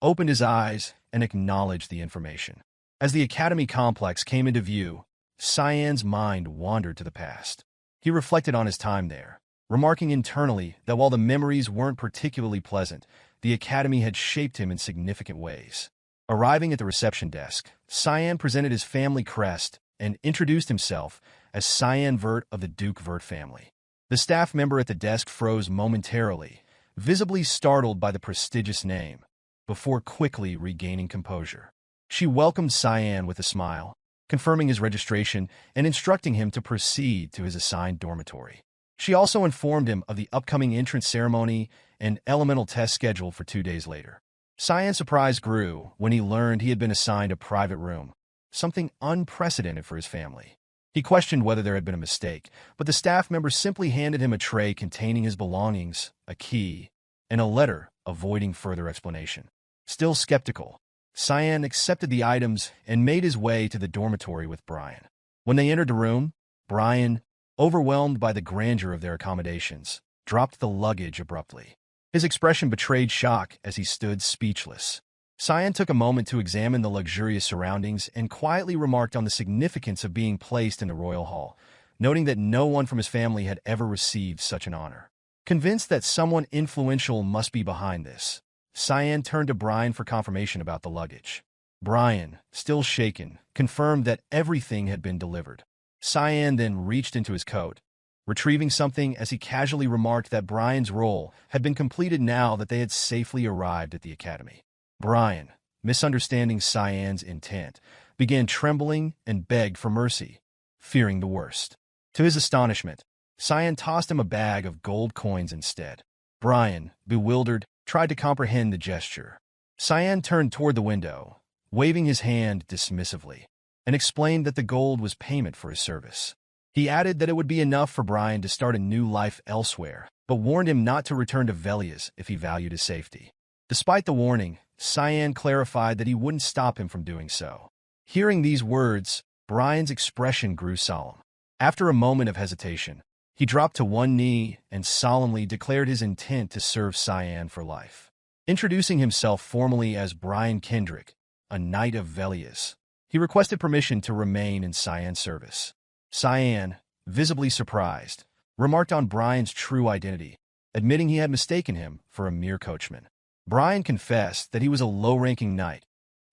opened his eyes and acknowledged the information. As the Academy complex came into view, Cyan's mind wandered to the past. He reflected on his time there, remarking internally that while the memories weren't particularly pleasant, the Academy had shaped him in significant ways. Arriving at the reception desk, Cyan presented his family crest and introduced himself as Echelle Vert of the Duke Vert family. The staff member at the desk froze momentarily, visibly startled by the prestigious name, before quickly regaining composure. She welcomed Cyan with a smile, confirming his registration and instructing him to proceed to his assigned dormitory. She also informed him of the upcoming entrance ceremony and elemental test scheduled for 2 days later. Cyan's surprise grew when he learned he had been assigned a private room, something unprecedented for his family. He questioned whether there had been a mistake, but the staff member simply handed him a tray containing his belongings, a key, and a letter, avoiding further explanation. Still skeptical, Cyan accepted the items and made his way to the dormitory with Brian. When they entered the room, Brian, overwhelmed by the grandeur of their accommodations, dropped the luggage abruptly. His expression betrayed shock as he stood speechless. Cyan took a moment to examine the luxurious surroundings and quietly remarked on the significance of being placed in the royal hall, noting that no one from his family had ever received such an honor. Convinced that someone influential must be behind this, Cyan turned to Brian for confirmation about the luggage. Brian, still shaken, confirmed that everything had been delivered. Cyan then reached into his coat, retrieving something as he casually remarked that Brian's role had been completed now that they had safely arrived at the academy. Brian, misunderstanding Cyan's intent, began trembling and begged for mercy, fearing the worst. To his astonishment, Cyan tossed him a bag of gold coins instead. Brian, bewildered, tried to comprehend the gesture. Cyan turned toward the window, waving his hand dismissively, and explained that the gold was payment for his service. He added that it would be enough for Brian to start a new life elsewhere, but warned him not to return to Velias if he valued his safety. Despite the warning, Cyan clarified that he wouldn't stop him from doing so. Hearing these words, Brian's expression grew solemn. After a moment of hesitation, he dropped to one knee and solemnly declared his intent to serve Cyan for life. Introducing himself formally as Brian Kendrick, a knight of Velias, he requested permission to remain in Cyan's service. Cyan, visibly surprised, remarked on Brian's true identity, admitting he had mistaken him for a mere coachman. Brian confessed that he was a low-ranking knight,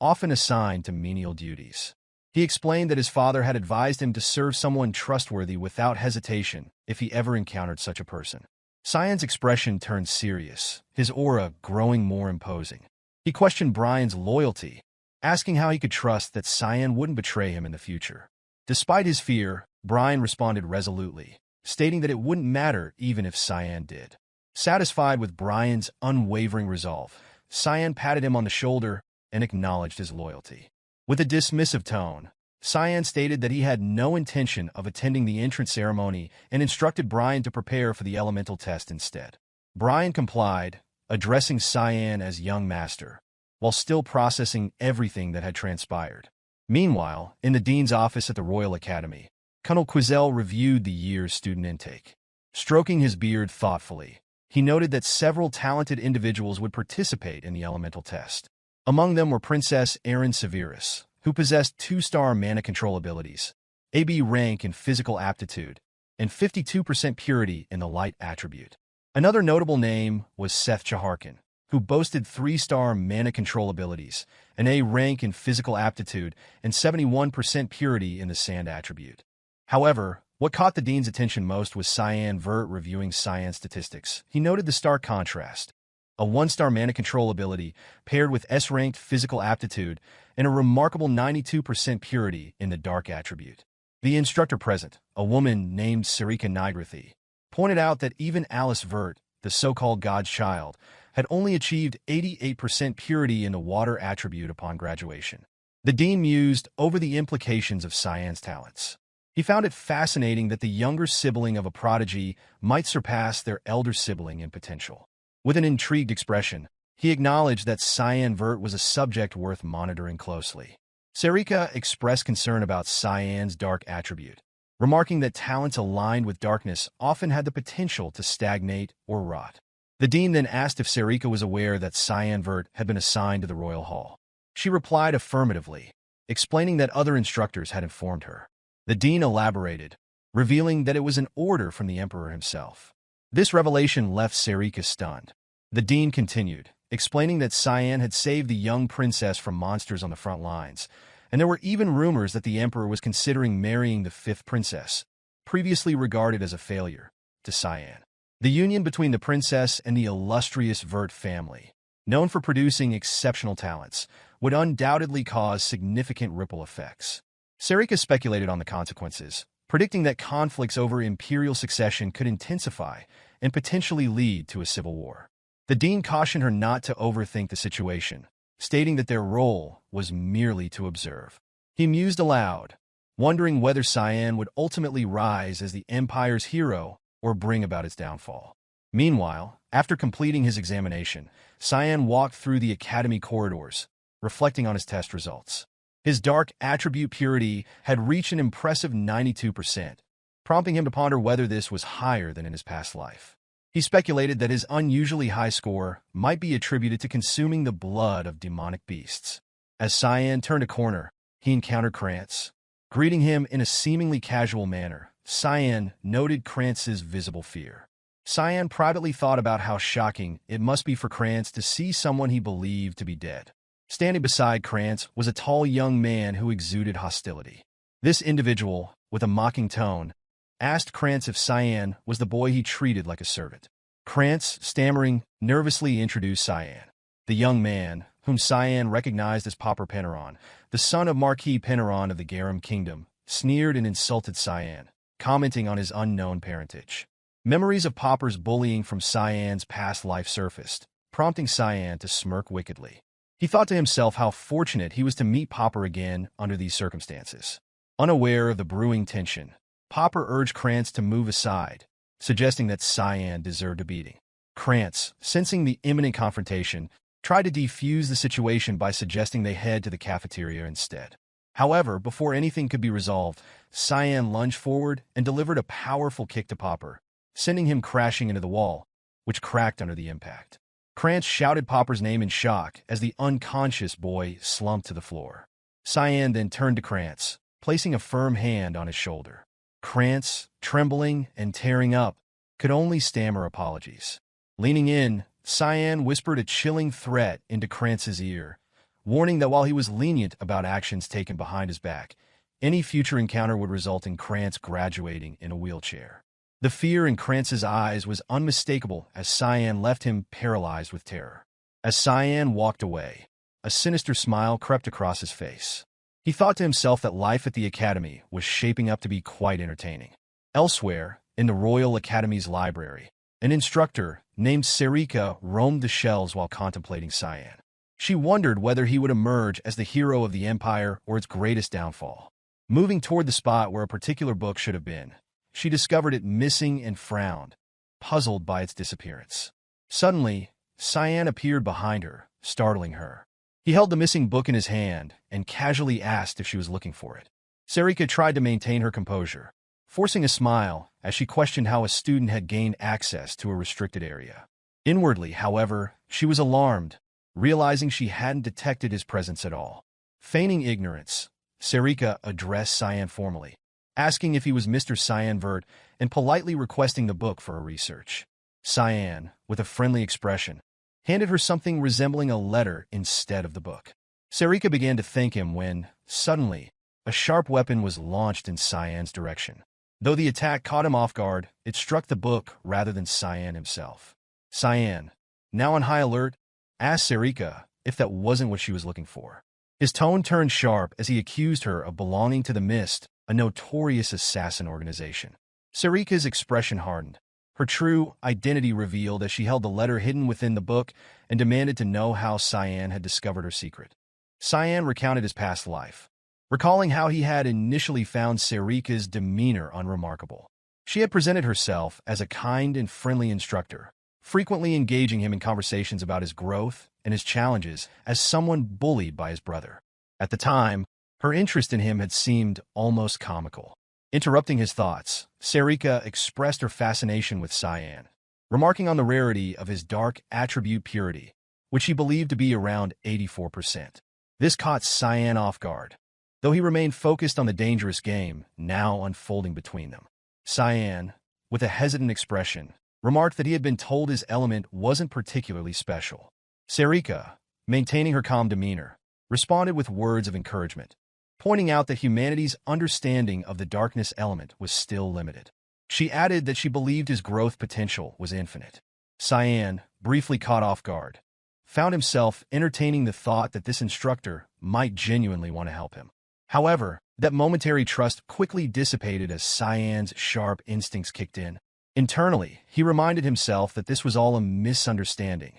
often assigned to menial duties. He explained that his father had advised him to serve someone trustworthy without hesitation if he ever encountered such a person. Cyan's expression turned serious, his aura growing more imposing. He questioned Brian's loyalty, asking how he could trust that Cyan wouldn't betray him in the future. Despite his fear, Brian responded resolutely, stating that it wouldn't matter even if Cyan did. Satisfied with Brian's unwavering resolve, Cyan patted him on the shoulder and acknowledged his loyalty. With a dismissive tone, Cyan stated that he had no intention of attending the entrance ceremony and instructed Brian to prepare for the elemental test instead. Brian complied, addressing Cyan as young master, while still processing everything that had transpired. Meanwhile, in the dean's office at the Royal Academy, Kundel Quiselle reviewed the year's student intake. Stroking his beard thoughtfully, he noted that several talented individuals would participate in the elemental test. Among them were Princess Arin Sevelus, who possessed 2-star mana control abilities, AB rank in physical aptitude, and 52% purity in the light attribute. Another notable name was Seth Chaharkin, who boasted 3-star mana control abilities, an A rank in physical aptitude, and 71% purity in the sand attribute. However, what caught the dean's attention most was Echelle Vert reviewing Cyan's statistics. He noted the stark contrast. A 1-star mana control ability paired with S-ranked physical aptitude and a remarkable 92% purity in the dark attribute. The instructor present, a woman named Serrika Nigrithie, pointed out that even Alice Vert, the so-called God's child, had only achieved 88% purity in the water attribute upon graduation. The dean mused over the implications of Cyan's talents. He found it fascinating that the younger sibling of a prodigy might surpass their elder sibling in potential. With an intrigued expression, he acknowledged that Cyan Vert was a subject worth monitoring closely. Serrika expressed concern about Cyan's dark attribute, remarking that talents aligned with darkness often had the potential to stagnate or rot. The dean then asked if Serrika was aware that Cyan Vert had been assigned to the royal hall. She replied affirmatively, explaining that other instructors had informed her. The dean elaborated, revealing that it was an order from the emperor himself. This revelation left Serrika stunned. The dean continued, explaining that Cyan had saved the young princess from monsters on the front lines, and there were even rumors that the emperor was considering marrying the fifth princess, previously regarded as a failure, to Cyan. The union between the princess and the illustrious Vert family, known for producing exceptional talents, would undoubtedly cause significant ripple effects. Serrika speculated on the consequences, predicting that conflicts over imperial succession could intensify and potentially lead to a civil war. The dean cautioned her not to overthink the situation, stating that their role was merely to observe. He mused aloud, wondering whether Cyan would ultimately rise as the empire's hero or bring about its downfall. Meanwhile, after completing his examination, Cyan walked through the academy corridors, reflecting on his test results. His dark attribute purity had reached an impressive 92%, prompting him to ponder whether this was higher than in his past life. He speculated that his unusually high score might be attributed to consuming the blood of demonic beasts. As Cyan turned a corner, he encountered Krantz. Greeting him in a seemingly casual manner, Cyan noted Krantz's visible fear. Cyan privately thought about how shocking it must be for Krantz to see someone he believed to be dead. Standing beside Krantz was a tall young man who exuded hostility. This individual, with a mocking tone, asked Krantz if Cyan was the boy he treated like a servant. Krantz, stammering, nervously introduced Cyan. The young man, whom Cyan recognized as Popper Penneron, the son of Marquis Penneron of the Garum Kingdom, sneered and insulted Cyan, commenting on his unknown parentage. Memories of Popper's bullying from Cyan's past life surfaced, prompting Cyan to smirk wickedly. He thought to himself how fortunate he was to meet Popper again under these circumstances. Unaware of the brewing tension, Popper urged Krantz to move aside, suggesting that Cyan deserved a beating. Krantz, sensing the imminent confrontation, tried to defuse the situation by suggesting they head to the cafeteria instead. However, before anything could be resolved, Cyan lunged forward and delivered a powerful kick to Popper, sending him crashing into the wall, which cracked under the impact. Krantz shouted Popper's name in shock as the unconscious boy slumped to the floor. Cyan then turned to Krantz, placing a firm hand on his shoulder. Krantz, trembling and tearing up, could only stammer apologies. Leaning in, Cyan whispered a chilling threat into Krantz's ear, warning that while he was lenient about actions taken behind his back, any future encounter would result in Krantz graduating in a wheelchair. The fear in Krantz's eyes was unmistakable as Cyan left him paralyzed with terror. As Cyan walked away, a sinister smile crept across his face. He thought to himself that life at the academy was shaping up to be quite entertaining. Elsewhere, in the Royal Academy's library, an instructor named Serrika roamed the shelves while contemplating Cyan. She wondered whether he would emerge as the hero of the Empire or its greatest downfall. Moving toward the spot where a particular book should have been, she discovered it missing and frowned, puzzled by its disappearance. Suddenly, Cyan appeared behind her, startling her. He held the missing book in his hand and casually asked if she was looking for it. Serrika tried to maintain her composure, forcing a smile as she questioned how a student had gained access to a restricted area. Inwardly, however, she was alarmed, realizing she hadn't detected his presence at all. Feigning ignorance, Serrika addressed Cyan formally, asking if he was Mr. Cyan Vert and politely requesting the book for her research. Cyan, with a friendly expression, handed her something resembling a letter instead of the book. Serrika began to thank him when, suddenly, a sharp weapon was launched in Cyan's direction. Though the attack caught him off guard, it struck the book rather than Cyan himself. Cyan, now on high alert, asked Serrika if that wasn't what she was looking for. His tone turned sharp as he accused her of belonging to the Mist, a notorious assassin organization. Serrika's expression hardened. Her true identity revealed as she held the letter hidden within the book and demanded to know how Cyan had discovered her secret. Cyan recounted his past life, recalling how he had initially found Serrika's demeanor unremarkable. She had presented herself as a kind and friendly instructor, frequently engaging him in conversations about his growth and his challenges as someone bullied by his brother. At the time, her interest in him had seemed almost comical. Interrupting his thoughts, Serrika expressed her fascination with Cyan, remarking on the rarity of his dark attribute purity, which he believed to be around 84%. This caught Cyan off guard, though he remained focused on the dangerous game now unfolding between them. Cyan, with a hesitant expression, remarked that he had been told his element wasn't particularly special. Serrika, maintaining her calm demeanor, responded with words of encouragement, pointing out that humanity's understanding of the darkness element was still limited. She added that she believed his growth potential was infinite. Cyan, briefly caught off guard, found himself entertaining the thought that this instructor might genuinely want to help him. However, that momentary trust quickly dissipated as Cyan's sharp instincts kicked in. Internally, he reminded himself that this was all a misunderstanding.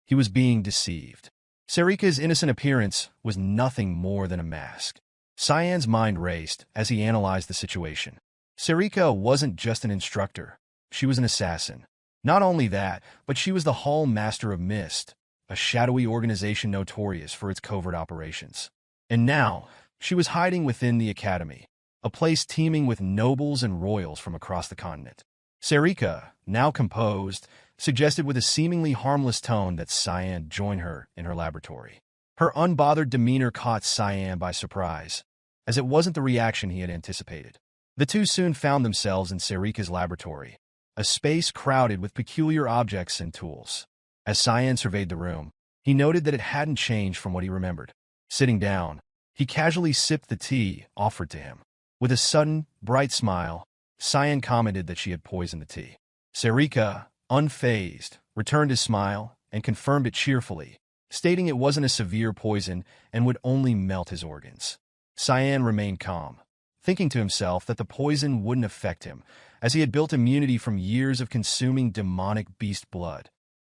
He was being deceived. Serrika's innocent appearance was nothing more than a mask. Cyan's mind raced as he analyzed the situation. Serrika wasn't just an instructor. She was an assassin. Not only that, but she was the Hall Master of Mist, a shadowy organization notorious for its covert operations. And now, she was hiding within the Academy, a place teeming with nobles and royals from across the continent. Serrika, now composed, suggested with a seemingly harmless tone that Cyan join her in her laboratory. Her unbothered demeanor caught Cyan by surprise, as it wasn't the reaction he had anticipated. The two soon found themselves in Serrika's laboratory, a space crowded with peculiar objects and tools. As Cyan surveyed the room, he noted that it hadn't changed from what he remembered. Sitting down, he casually sipped the tea offered to him. With a sudden, bright smile, Cyan commented that she had poisoned the tea. Serrika, unfazed, returned his smile and confirmed it cheerfully, stating it wasn't a severe poison and would only melt his organs. Cyan remained calm, thinking to himself that the poison wouldn't affect him, as he had built immunity from years of consuming demonic beast blood,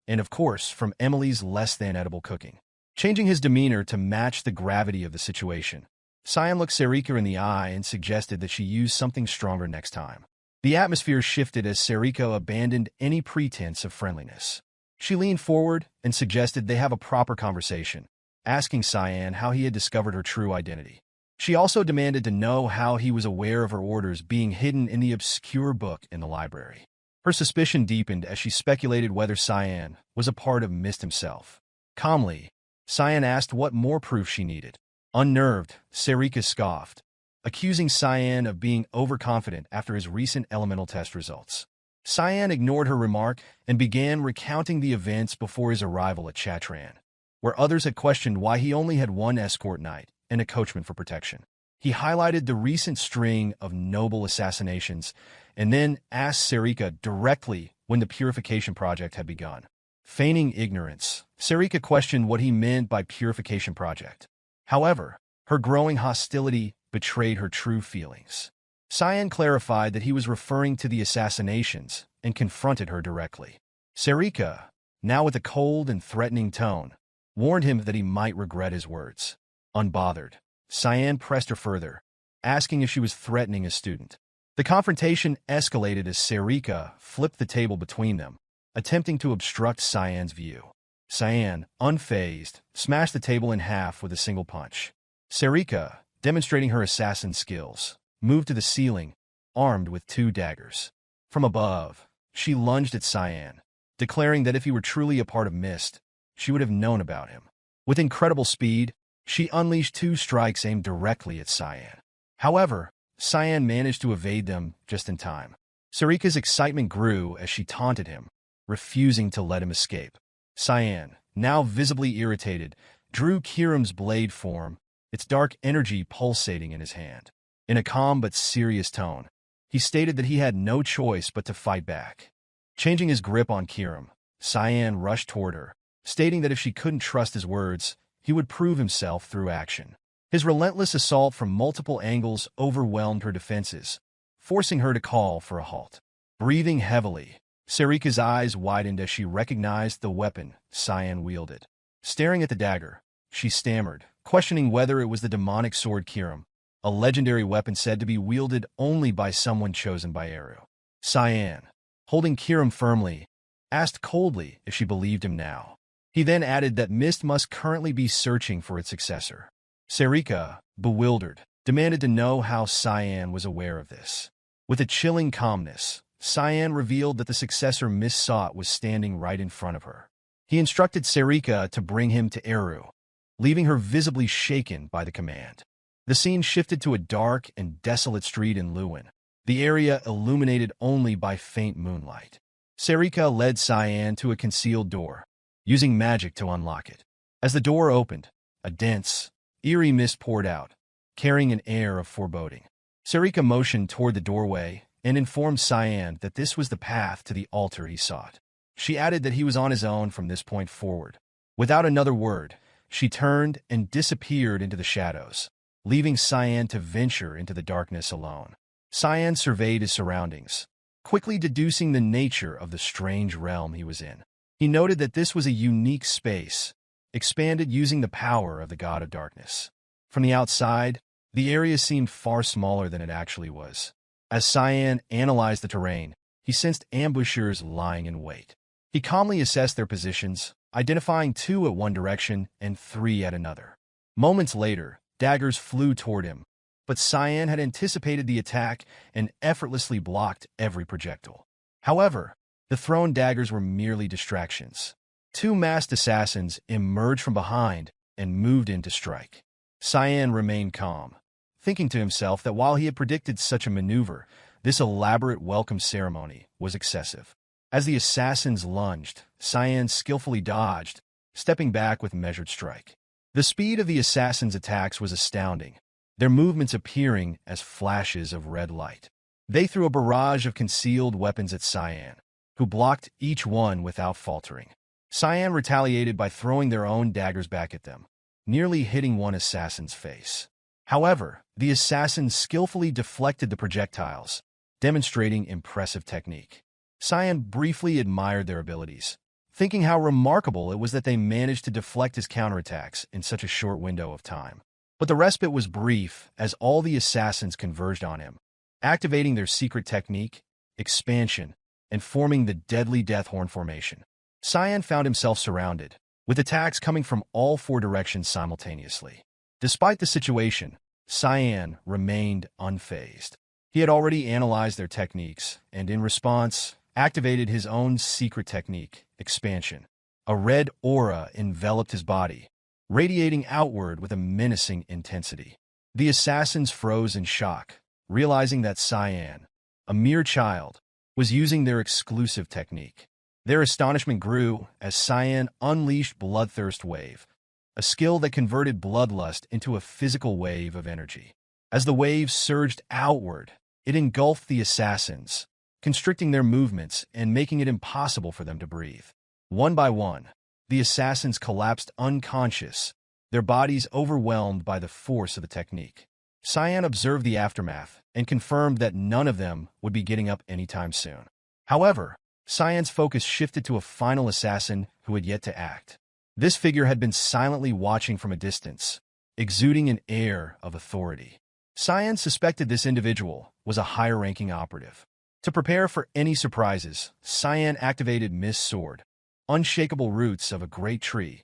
and of course from Emily's less-than-edible cooking. Changing his demeanor to match the gravity of the situation, Cyan looked Serrika in the eye and suggested that she use something stronger next time. The atmosphere shifted as Serrika abandoned any pretense of friendliness. She leaned forward and suggested they have a proper conversation, asking Cyan how he had discovered her true identity. She also demanded to know how he was aware of her orders being hidden in the obscure book in the library. Her suspicion deepened as she speculated whether Cyan was a part of Mist himself. Calmly, Cyan asked what more proof she needed. Unnerved, Serrika scoffed, accusing Cyan of being overconfident after his recent elemental test results. Cyan ignored her remark and began recounting the events before his arrival at Chatran, where others had questioned why he only had one escort knight and a coachman for protection. He highlighted the recent string of noble assassinations and then asked Serrika directly when the purification project had begun. Feigning ignorance, Serrika questioned what he meant by purification project. However, her growing hostility betrayed her true feelings. Cyan clarified that he was referring to the assassinations and confronted her directly. Serrika, now with a cold and threatening tone, warned him that he might regret his words. Unbothered, Cyan pressed her further, asking if she was threatening a student. The confrontation escalated as Serrika flipped the table between them, attempting to obstruct Cyan's view. Cyan, unfazed, smashed the table in half with a single punch. Serrika, demonstrating her assassin skills, moved to the ceiling, armed with 2 daggers. From above, she lunged at Cyan, declaring that if he were truly a part of Mist, she would have known about him. With incredible speed, she unleashed 2 strikes aimed directly at Cyan. However, Cyan managed to evade them just in time. Serrika's excitement grew as she taunted him, refusing to let him escape. Cyan, now visibly irritated, drew Kiram's blade form, its dark energy pulsating in his hand. In a calm but serious tone, he stated that he had no choice but to fight back. Changing his grip on Kiram, Cyan rushed toward her, stating that if she couldn't trust his words, he would prove himself through action. His relentless assault from multiple angles overwhelmed her defenses, forcing her to call for a halt. Breathing heavily, Serrika's eyes widened as she recognized the weapon Cyan wielded. Staring at the dagger, she stammered, questioning whether it was the demonic sword Kiram a legendary weapon said to be wielded only by someone chosen by Eru. Cyan, holding Kirim firmly, asked coldly if she believed him now. He then added that Mist must currently be searching for its successor. Serrika, bewildered, demanded to know how Cyan was aware of this. With a chilling calmness, Cyan revealed that the successor Mist sought was standing right in front of her. He instructed Serrika to bring him to Eru, leaving her visibly shaken by the command. The scene shifted to a dark and desolate street in Lewin, the area illuminated only by faint moonlight. Serrika led Cyan to a concealed door, using magic to unlock it. As the door opened, a dense, eerie mist poured out, carrying an air of foreboding. Serrika motioned toward the doorway and informed Cyan that this was the path to the altar he sought. She added that he was on his own from this point forward. Without another word, she turned and disappeared into the shadows, leaving Cyan to venture into the darkness alone. Cyan surveyed his surroundings, quickly deducing the nature of the strange realm he was in. He noted that this was a unique space, expanded using the power of the god of darkness. From the outside, the area seemed far smaller than it actually was. As Cyan analyzed the terrain, he sensed ambushers lying in wait. He calmly assessed their positions, identifying 2 at one direction and 3 at another. Moments later, daggers flew toward him, but Cyan had anticipated the attack and effortlessly blocked every projectile. However, the thrown daggers were merely distractions. 2 masked assassins emerged from behind and moved in to strike. Cyan remained calm, thinking to himself that while he had predicted such a maneuver, this elaborate welcome ceremony was excessive. As the assassins lunged, Cyan skillfully dodged, stepping back with measured strike. The speed of the assassins' attacks was astounding, their movements appearing as flashes of red light. They threw a barrage of concealed weapons at Cyan, who blocked each one without faltering. Cyan retaliated by throwing their own daggers back at them, nearly hitting one assassin's face. However, the assassins skillfully deflected the projectiles, demonstrating impressive technique. Cyan briefly admired their abilities, thinking how remarkable it was that they managed to deflect his counterattacks in such a short window of time. But the respite was brief as all the assassins converged on him, activating their secret technique, expansion, and forming the deadly Deathhorn formation. Cyan found himself surrounded, with attacks coming from all 4 directions simultaneously. Despite the situation, Cyan remained unfazed. He had already analyzed their techniques, and in response, activated his own secret technique, expansion. A red aura enveloped his body, radiating outward with a menacing intensity. The assassins froze in shock, realizing that Cyan, a mere child, was using their exclusive technique. Their astonishment grew as Cyan unleashed Bloodthirst Wave, a skill that converted bloodlust into a physical wave of energy. As the wave surged outward, it engulfed the assassins, constricting their movements and making it impossible for them to breathe. One by one, the assassins collapsed unconscious, their bodies overwhelmed by the force of the technique. Cyan observed the aftermath and confirmed that none of them would be getting up anytime soon. However, Cyan's focus shifted to a final assassin who had yet to act. This figure had been silently watching from a distance, exuding an air of authority. Cyan suspected this individual was a higher-ranking operative. To prepare for any surprises, Cyan activated Mist Sword, unshakable roots of a great tree,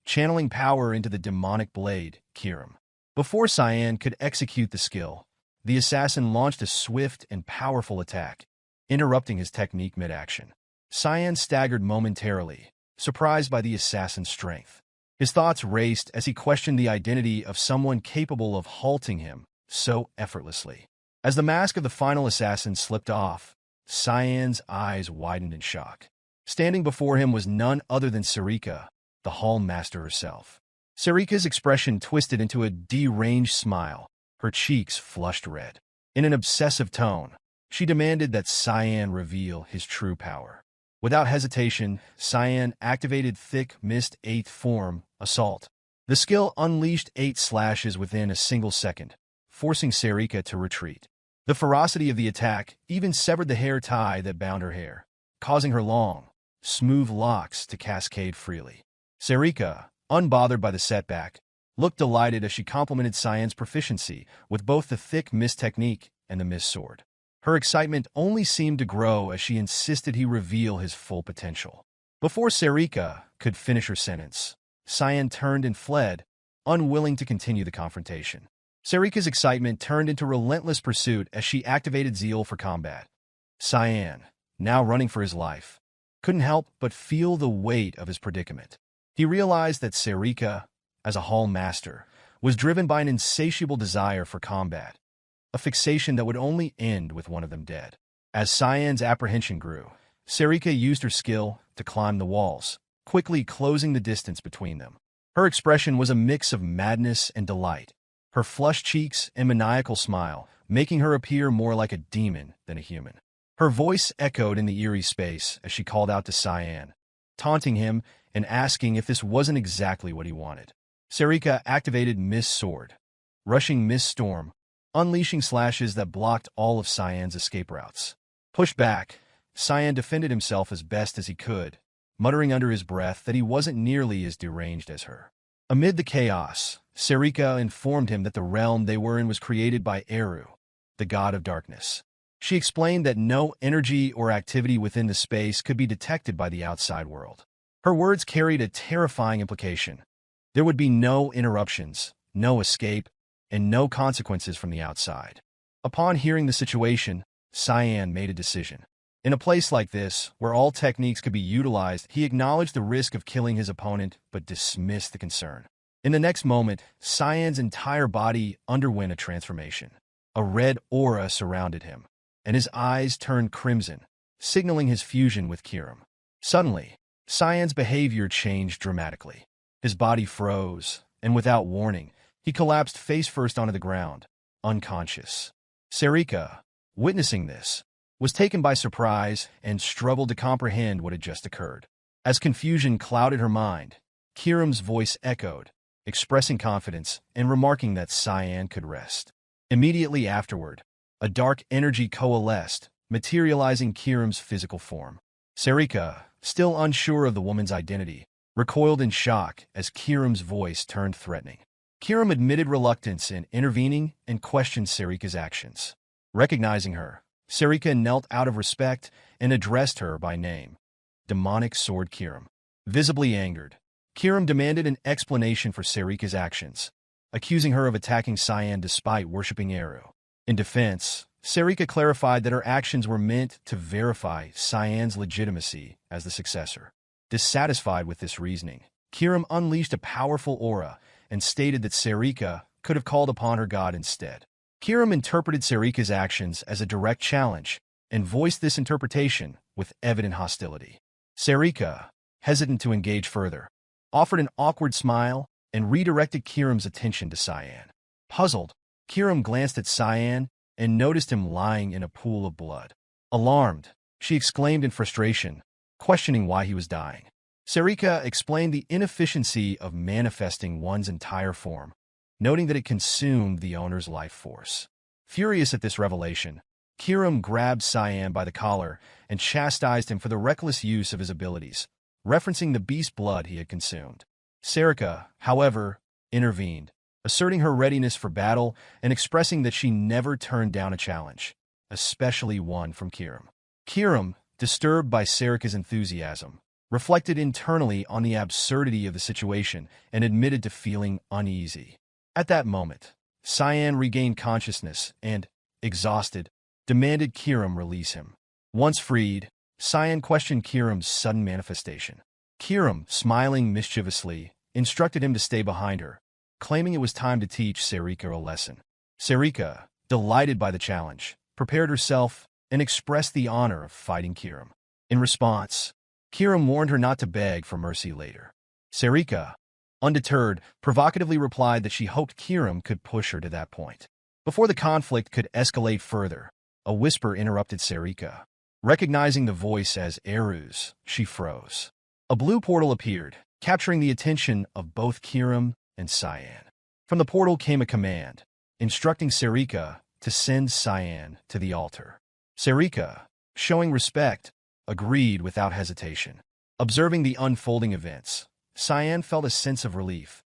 channeling power into the demonic blade, Kirim. Before Cyan could execute the skill, the assassin launched a swift and powerful attack, interrupting his technique mid-action. Cyan staggered momentarily, surprised by the assassin's strength. His thoughts raced as he questioned the identity of someone capable of halting him so effortlessly. As the mask of the final assassin slipped off, Cyan's eyes widened in shock. Standing before him was none other than Serrika, the Hall Master herself. Serrika's expression twisted into a deranged smile, her cheeks flushed red. In an obsessive tone, she demanded that Cyan reveal his true power. Without hesitation, Cyan activated Thick Mist 8th Form, Assault. The skill unleashed 8 slashes within a single second, forcing Serrika to retreat. The ferocity of the attack even severed the hair tie that bound her hair, causing her long, smooth locks to cascade freely. Serrika, unbothered by the setback, looked delighted as she complimented Cyan's proficiency with both the thick mist technique and the mist sword. Her excitement only seemed to grow as she insisted he reveal his full potential. Before Serrika could finish her sentence, Cyan turned and fled, unwilling to continue the confrontation. Serrika's excitement turned into relentless pursuit as she activated zeal for combat. Cyan, now running for his life, couldn't help but feel the weight of his predicament. He realized that Serrika, as a hall master, was driven by an insatiable desire for combat, a fixation that would only end with one of them dead. As Cyan's apprehension grew, Serrika used her skill to climb the walls, quickly closing the distance between them. Her expression was a mix of madness and delight, her flushed cheeks and maniacal smile making her appear more like a demon than a human. Her voice echoed in the eerie space as she called out to Cyan, taunting him and asking if this wasn't exactly what he wanted. Serrika activated Mist Sword, rushing Mist Storm, unleashing slashes that blocked all of Cyan's escape routes. Pushed back, Cyan defended himself as best as he could, muttering under his breath that he wasn't nearly as deranged as her. Amid the chaos, Serrika informed him that the realm they were in was created by Eru, the god of darkness. She explained that no energy or activity within the space could be detected by the outside world. Her words carried a terrifying implication. There would be no interruptions, no escape, and no consequences from the outside. Upon hearing the situation, Cyan made a decision. In a place like this, where all techniques could be utilized, he acknowledged the risk of killing his opponent but dismissed the concern. In the next moment, Cyan's entire body underwent a transformation. A red aura surrounded him, and his eyes turned crimson, signaling his fusion with Kirim. Suddenly, Cyan's behavior changed dramatically. His body froze, and without warning, he collapsed face-first onto the ground, unconscious. Serrika, witnessing this, was taken by surprise and struggled to comprehend what had just occurred. As confusion clouded her mind, Kirim's voice echoed, expressing confidence and remarking that Cyan could rest. Immediately afterward, a dark energy coalesced, materializing Kirim's physical form. Serrika, still unsure of the woman's identity, recoiled in shock as Kirim's voice turned threatening. Kirim admitted reluctance in intervening and questioned Serrika's actions. Recognizing her, Serrika knelt out of respect and addressed her by name. Demonic Sword Kirim. Visibly angered, Kirim demanded an explanation for Serrika's actions, accusing her of attacking Cyan despite worshipping Eru. In defense, Serrika clarified that her actions were meant to verify Cyan's legitimacy as the successor. Dissatisfied with this reasoning, Kirim unleashed a powerful aura and stated that Serrika could have called upon her god instead. Kirim interpreted Serrika's actions as a direct challenge and voiced this interpretation with evident hostility. Serrika, hesitant to engage further, offered an awkward smile and redirected Kirim's attention to Cyan. Puzzled, Kirim glanced at Cyan and noticed him lying in a pool of blood. Alarmed, she exclaimed in frustration, questioning why he was dying. Serrika explained the inefficiency of manifesting one's entire form, noting that it consumed the owner's life force. Furious at this revelation, Kirim grabbed Cyan by the collar and chastised him for the reckless use of his abilities, referencing the beast blood he had consumed. Serrika, however, intervened, asserting her readiness for battle and expressing that she never turned down a challenge, especially one from Kirim. Kirim, disturbed by Serrika's enthusiasm, reflected internally on the absurdity of the situation and admitted to feeling uneasy. At that moment, Cyan regained consciousness and, exhausted, demanded Kirim release him. Once freed, Cyan questioned Kirim's sudden manifestation. Kirim, smiling mischievously, instructed him to stay behind her, claiming it was time to teach Serrika a lesson. Serrika, delighted by the challenge, prepared herself and expressed the honor of fighting Kirim. In response, Kirim warned her not to beg for mercy later. Serrika, undeterred, provocatively replied that she hoped Kirim could push her to that point. Before the conflict could escalate further, a whisper interrupted Serrika. Recognizing the voice as Eru's, she froze. A blue portal appeared, capturing the attention of both Kirim and Cyan. From the portal came a command, instructing Serrika to send Cyan to the altar. Serrika, showing respect, agreed without hesitation. Observing the unfolding events, Cyan felt a sense of relief,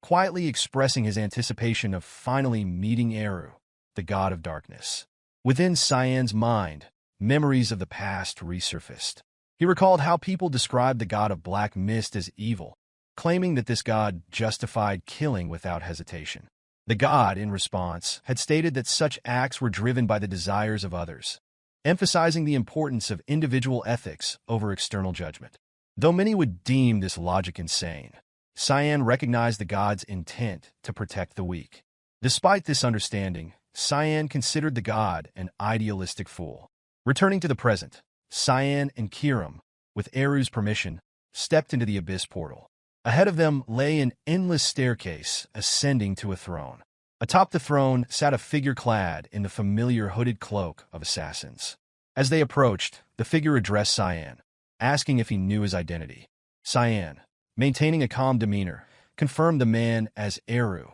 quietly expressing his anticipation of finally meeting Eru, the god of darkness. Within Cyan's mind, memories of the past resurfaced. He recalled how people described the god of black mist as evil, claiming that this god justified killing without hesitation. The god, in response, had stated that such acts were driven by the desires of others, emphasizing the importance of individual ethics over external judgment. Though many would deem this logic insane, Cyan recognized the god's intent to protect the weak. Despite this understanding, Cyan considered the god an idealistic fool. Returning to the present, Cyan and Kiram, with Eru's permission, stepped into the abyss portal. Ahead of them lay an endless staircase ascending to a throne. Atop the throne sat a figure clad in the familiar hooded cloak of assassins. As they approached, the figure addressed Cyan, asking if he knew his identity. Cyan, maintaining a calm demeanor, confirmed the man as Eru,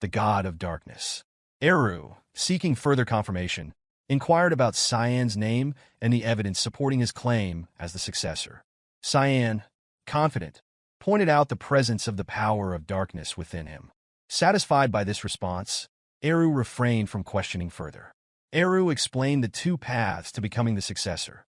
the god of darkness. Eru, seeking further confirmation, inquired about Cyan's name and the evidence supporting his claim as the successor. Cyan, confident, pointed out the presence of the power of darkness within him. Satisfied by this response, Eru refrained from questioning further. Eru explained the two paths to becoming the successor.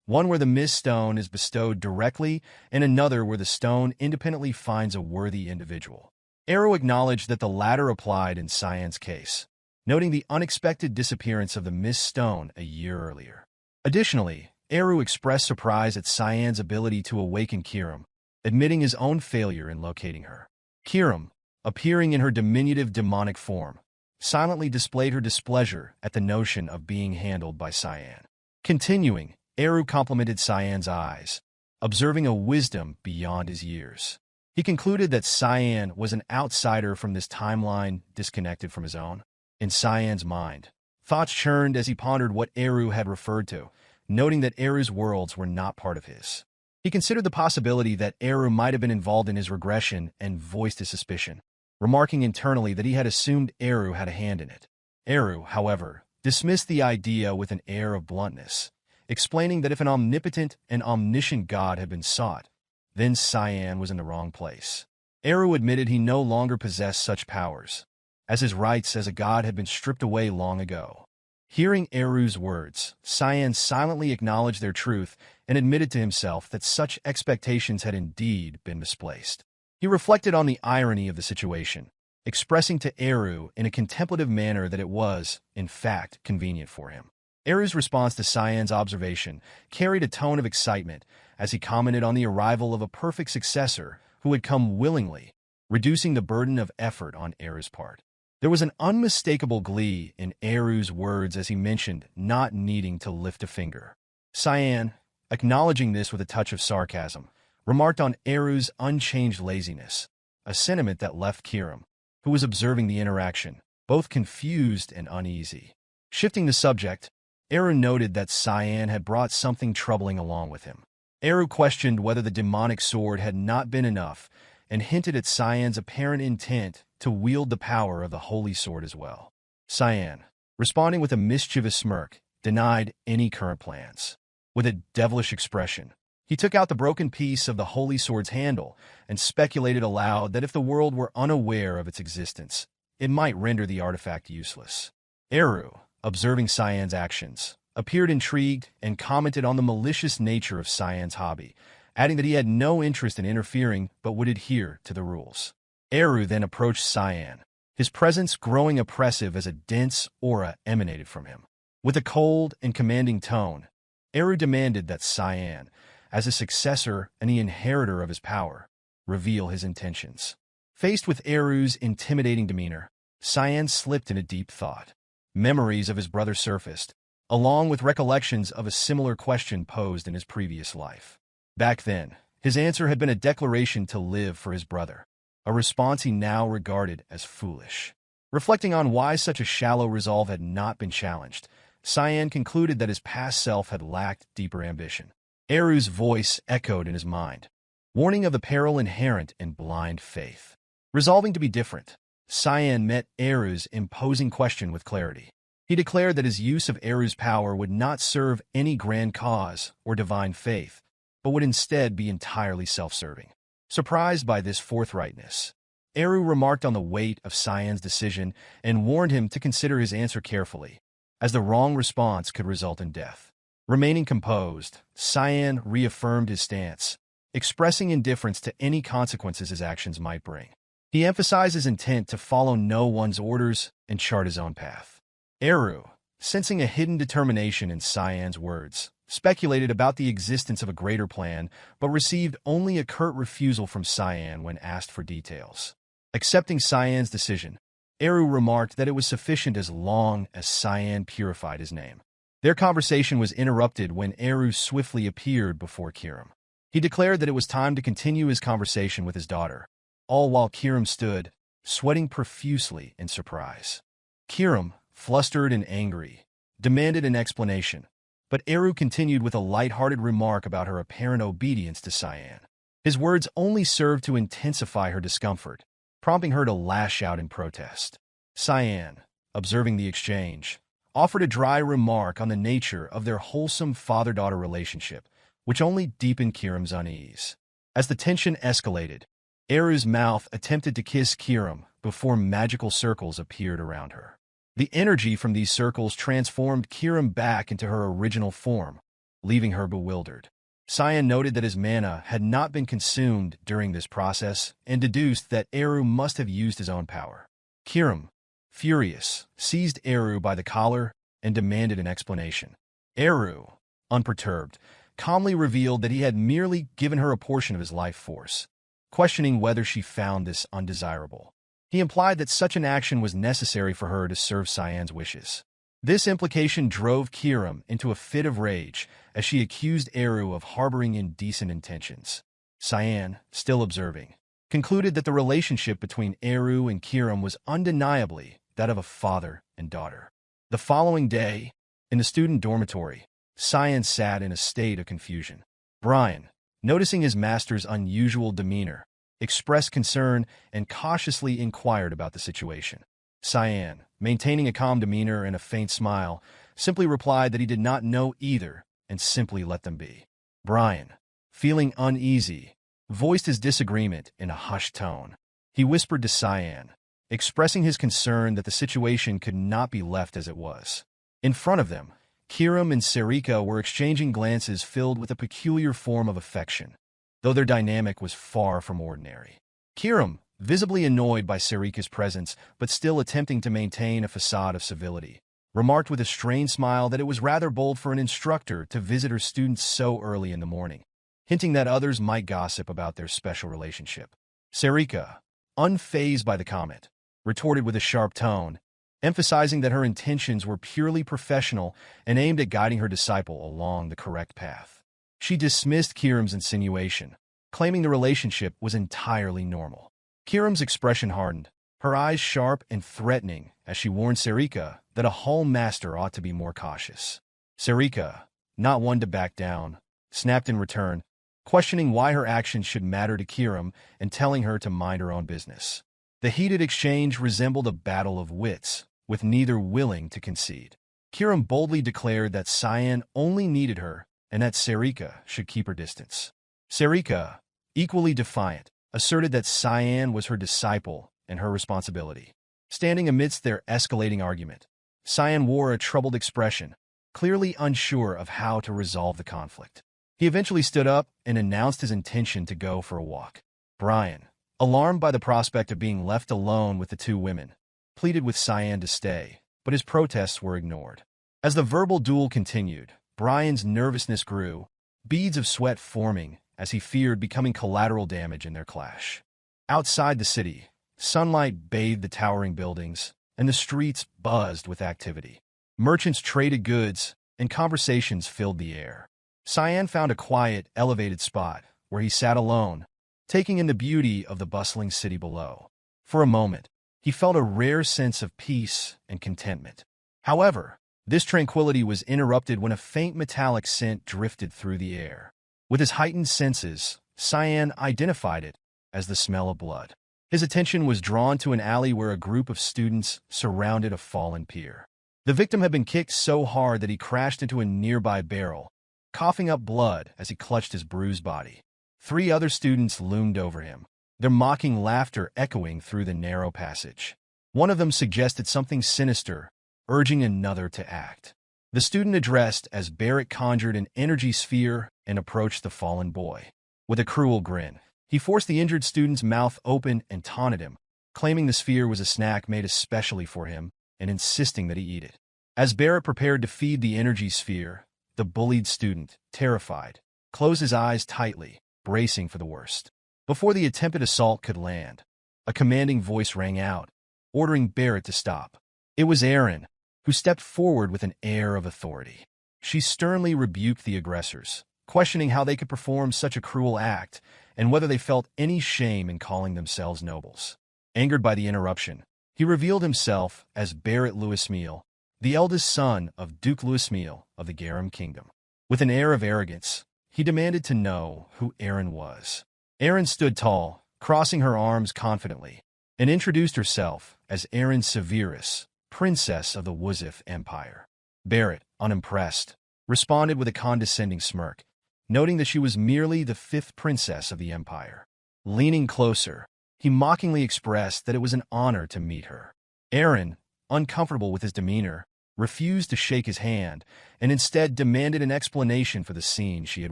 One where the mist stone is bestowed directly, and another where the stone independently finds a worthy individual. Eru acknowledged that the latter applied in Cyan's case, noting the unexpected disappearance of the mist stone a year earlier. Additionally, Eru expressed surprise at Cyan's ability to awaken Kiram, admitting his own failure in locating her. Kiram, appearing in her diminutive demonic form, silently displayed her displeasure at the notion of being handled by Cyan. Continuing, Eru complimented Cyan's eyes, observing a wisdom beyond his years. He concluded that Cyan was an outsider from this timeline disconnected from his own. In Cyan's mind, thoughts churned as he pondered what Eru had referred to, noting that Eru's worlds were not part of his. He considered the possibility that Eru might have been involved in his regression and voiced his suspicion, remarking internally that he had assumed Eru had a hand in it. Eru, however, dismissed the idea with an air of bluntness, explaining that if an omnipotent and omniscient god had been sought, then Cyan was in the wrong place. Eru admitted he no longer possessed such powers, as his rights as a god had been stripped away long ago. Hearing Eru's words, Cyan silently acknowledged their truth and admitted to himself that such expectations had indeed been misplaced. He reflected on the irony of the situation, expressing to Eru in a contemplative manner that it was, in fact, convenient for him. Eru's response to Cyan's observation carried a tone of excitement as he commented on the arrival of a perfect successor who had come willingly, reducing the burden of effort on Eru's part. There was an unmistakable glee in Eru's words as he mentioned not needing to lift a finger. Cyan, acknowledging this with a touch of sarcasm, remarked on Eru's unchanged laziness, a sentiment that left Kiram, who was observing the interaction, both confused and uneasy. Shifting the subject, Eru noted that Cyan had brought something troubling along with him. Eru questioned whether the demonic sword had not been enough and hinted at Cyan's apparent intent to wield the power of the holy sword as well. Cyan, responding with a mischievous smirk, denied any current plans. With a devilish expression, he took out the broken piece of the holy sword's handle and speculated aloud that if the world were unaware of its existence, it might render the artifact useless. Eru, observing Cyan's actions, appeared intrigued and commented on the malicious nature of Cyan's hobby, adding that he had no interest in interfering but would adhere to the rules. Eru then approached Cyan, his presence growing oppressive as a dense aura emanated from him. With a cold and commanding tone, Eru demanded that Cyan, as a successor and the inheritor of his power, reveal his intentions. Faced with Eru's intimidating demeanor, Cyan slipped into deep thought. Memories of his brother surfaced, along with recollections of a similar question posed in his previous life. Back then, his answer had been a declaration to live for his brother, a response he now regarded as foolish. Reflecting on why such a shallow resolve had not been challenged, Cyan concluded that his past self had lacked deeper ambition. Eru's voice echoed in his mind, warning of the peril inherent in blind faith. Resolving to be different, Cyan met Eru's imposing question with clarity. He declared that his use of Eru's power would not serve any grand cause or divine faith, but would instead be entirely self-serving. Surprised by this forthrightness, Eru remarked on the weight of Cyan's decision and warned him to consider his answer carefully, as the wrong response could result in death. Remaining composed, Cyan reaffirmed his stance, expressing indifference to any consequences his actions might bring. He emphasized his intent to follow no one's orders and chart his own path. Eru, sensing a hidden determination in Cyan's words, speculated about the existence of a greater plan, but received only a curt refusal from Cyan when asked for details. Accepting Cyan's decision, Eru remarked that it was sufficient as long as Cyan purified his name. Their conversation was interrupted when Eru swiftly appeared before Kirim. He declared that it was time to continue his conversation with his daughter, all while Kirim stood, sweating profusely in surprise. Kirim, flustered and angry, demanded an explanation, but Eru continued with a light-hearted remark about her apparent obedience to Cyan. His words only served to intensify her discomfort, prompting her to lash out in protest. Cyan, observing the exchange, offered a dry remark on the nature of their wholesome father-daughter relationship, which only deepened Kirim's unease. As the tension escalated, Eru's mouth attempted to kiss Kirim before magical circles appeared around her. The energy from these circles transformed Kirim back into her original form, leaving her bewildered. Cyan noted that his mana had not been consumed during this process and deduced that Eru must have used his own power. Kirim, furious, seized Eru by the collar and demanded an explanation. Eru, unperturbed, calmly revealed that he had merely given her a portion of his life force, questioning whether she found this undesirable. He implied that such an action was necessary for her to serve Cyan's wishes. This implication drove Kirim into a fit of rage as she accused Eru of harboring indecent intentions. Cyan, still observing, concluded that the relationship between Eru and Kirim was undeniably that of a father and daughter. The following day, in the student dormitory, Cyan sat in a state of confusion. Brian, noticing his master's unusual demeanor, expressed concern and cautiously inquired about the situation. Cyan, maintaining a calm demeanor and a faint smile, simply replied that he did not know either and simply let them be. Brian, feeling uneasy, voiced his disagreement in a hushed tone. He whispered to Cyan, expressing his concern that the situation could not be left as it was. In front of them, Kirim and Serrika were exchanging glances filled with a peculiar form of affection, though their dynamic was far from ordinary. Kirim, visibly annoyed by Serrika's presence but still attempting to maintain a facade of civility, remarked with a strained smile that it was rather bold for an instructor to visit her students so early in the morning, hinting that others might gossip about their special relationship. Serrika, unfazed by the comment, retorted with a sharp tone, emphasizing that her intentions were purely professional and aimed at guiding her disciple along the correct path. She dismissed Kirim's insinuation, claiming the relationship was entirely normal. Kirim's expression hardened, her eyes sharp and threatening as she warned Serrika that a hall master ought to be more cautious. Serrika, not one to back down, snapped in return, questioning why her actions should matter to Kirim and telling her to mind her own business. The heated exchange resembled a battle of wits, with neither willing to concede. Kirim boldly declared that Cyan only needed her and that Serrika should keep her distance. Serrika, equally defiant, asserted that Cyan was her disciple and her responsibility. Standing amidst their escalating argument, Cyan wore a troubled expression, clearly unsure of how to resolve the conflict. He eventually stood up and announced his intention to go for a walk. Brian, alarmed by the prospect of being left alone with the two women, pleaded with Cyan to stay, but his protests were ignored. As the verbal duel continued, Brian's nervousness grew, beads of sweat forming as he feared becoming collateral damage in their clash. Outside the city, sunlight bathed the towering buildings, and the streets buzzed with activity. Merchants traded goods, and conversations filled the air. Cyan found a quiet, elevated spot where he sat alone, taking in the beauty of the bustling city below. For a moment, he felt a rare sense of peace and contentment. However, this tranquility was interrupted when a faint metallic scent drifted through the air. With his heightened senses, Cyan identified it as the smell of blood. His attention was drawn to an alley where a group of students surrounded a fallen peer. The victim had been kicked so hard that he crashed into a nearby barrel, coughing up blood as he clutched his bruised body. 3 other students loomed over him, their mocking laughter echoing through the narrow passage. One of them suggested something sinister, urging another to act. The student addressed as Barrett conjured an energy sphere and approached the fallen boy. With a cruel grin, he forced the injured student's mouth open and taunted him, claiming the sphere was a snack made especially for him and insisting that he eat it. As Barrett prepared to feed the energy sphere, the bullied student, terrified, closed his eyes tightly, bracing for the worst. Before the attempted assault could land, a commanding voice rang out, ordering Barrett to stop. It was Arin, who stepped forward with an air of authority. She sternly rebuked the aggressors, questioning how they could perform such a cruel act and whether they felt any shame in calling themselves nobles. Angered by the interruption, he revealed himself as Barrett Louismiel, the eldest son of Duke Louismiel of the Garum Kingdom. With an air of arrogance, he demanded to know who Arin was. Arin stood tall, crossing her arms confidently, and introduced herself as Arin Sevelus, Princess of the Wuzif Empire. Barrett, unimpressed, responded with a condescending smirk, noting that she was merely the fifth princess of the empire. Leaning closer, he mockingly expressed that it was an honor to meet her. Arin, uncomfortable with his demeanor, refused to shake his hand and instead demanded an explanation for the scene she had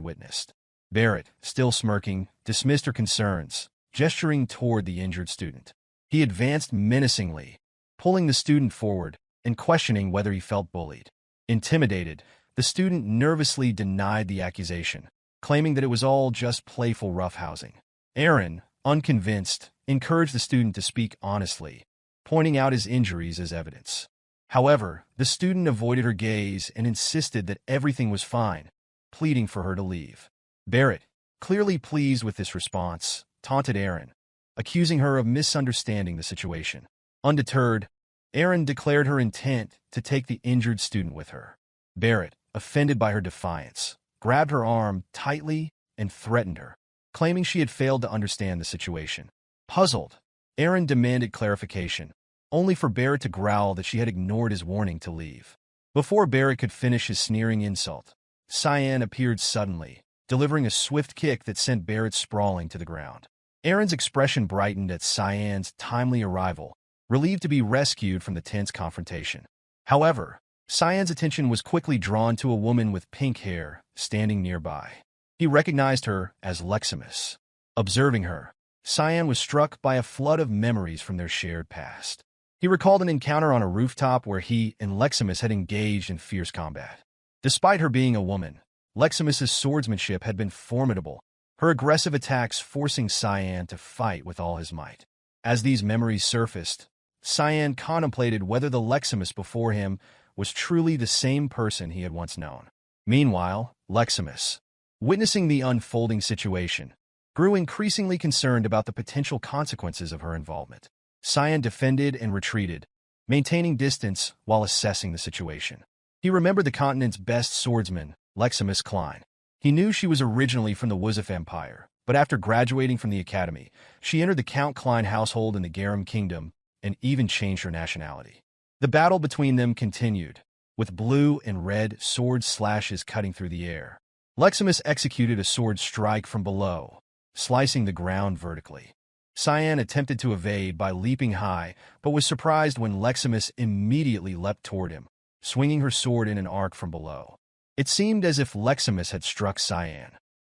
witnessed. Barrett, still smirking, dismissed her concerns, gesturing toward the injured student. He advanced menacingly, pulling the student forward and questioning whether he felt bullied. Intimidated, the student nervously denied the accusation, claiming that it was all just playful roughhousing. Arin, unconvinced, encouraged the student to speak honestly, pointing out his injuries as evidence. However, the student avoided her gaze and insisted that everything was fine, pleading for her to leave. Barrett, clearly pleased with this response, taunted Arin, accusing her of misunderstanding the situation. Undeterred, Arin declared her intent to take the injured student with her. Barrett, offended by her defiance, grabbed her arm tightly and threatened her, claiming she had failed to understand the situation. Puzzled, Arin demanded clarification, only for Barrett to growl that she had ignored his warning to leave. Before Barrett could finish his sneering insult, Cyan appeared suddenly, delivering a swift kick that sent Barrett sprawling to the ground. Arin's expression brightened at Cyan's timely arrival, relieved to be rescued from the tense confrontation. However, Cyan's attention was quickly drawn to a woman with pink hair standing nearby. He recognized her as Leximus. Observing her, Cyan was struck by a flood of memories from their shared past. He recalled an encounter on a rooftop where he and Leximus had engaged in fierce combat. Despite her being a woman, Leximus's swordsmanship had been formidable, her aggressive attacks forcing Cyan to fight with all his might. As these memories surfaced, Cyan contemplated whether the Leximus before him was truly the same person he had once known. Meanwhile, Leximus, witnessing the unfolding situation, grew increasingly concerned about the potential consequences of her involvement. Cyan defended and retreated, maintaining distance while assessing the situation. He remembered the continent's best swordsman, Leximus Klein. He knew she was originally from the Wuzif Empire, but after graduating from the academy, she entered the Count Klein household in the Garum Kingdom and even changed her nationality. The battle between them continued, with blue and red sword slashes cutting through the air. Leximus executed a sword strike from below, slicing the ground vertically. Cyan attempted to evade by leaping high, but was surprised when Leximus immediately leapt toward him, swinging her sword in an arc from below. It seemed as if Leximus had struck Cyan,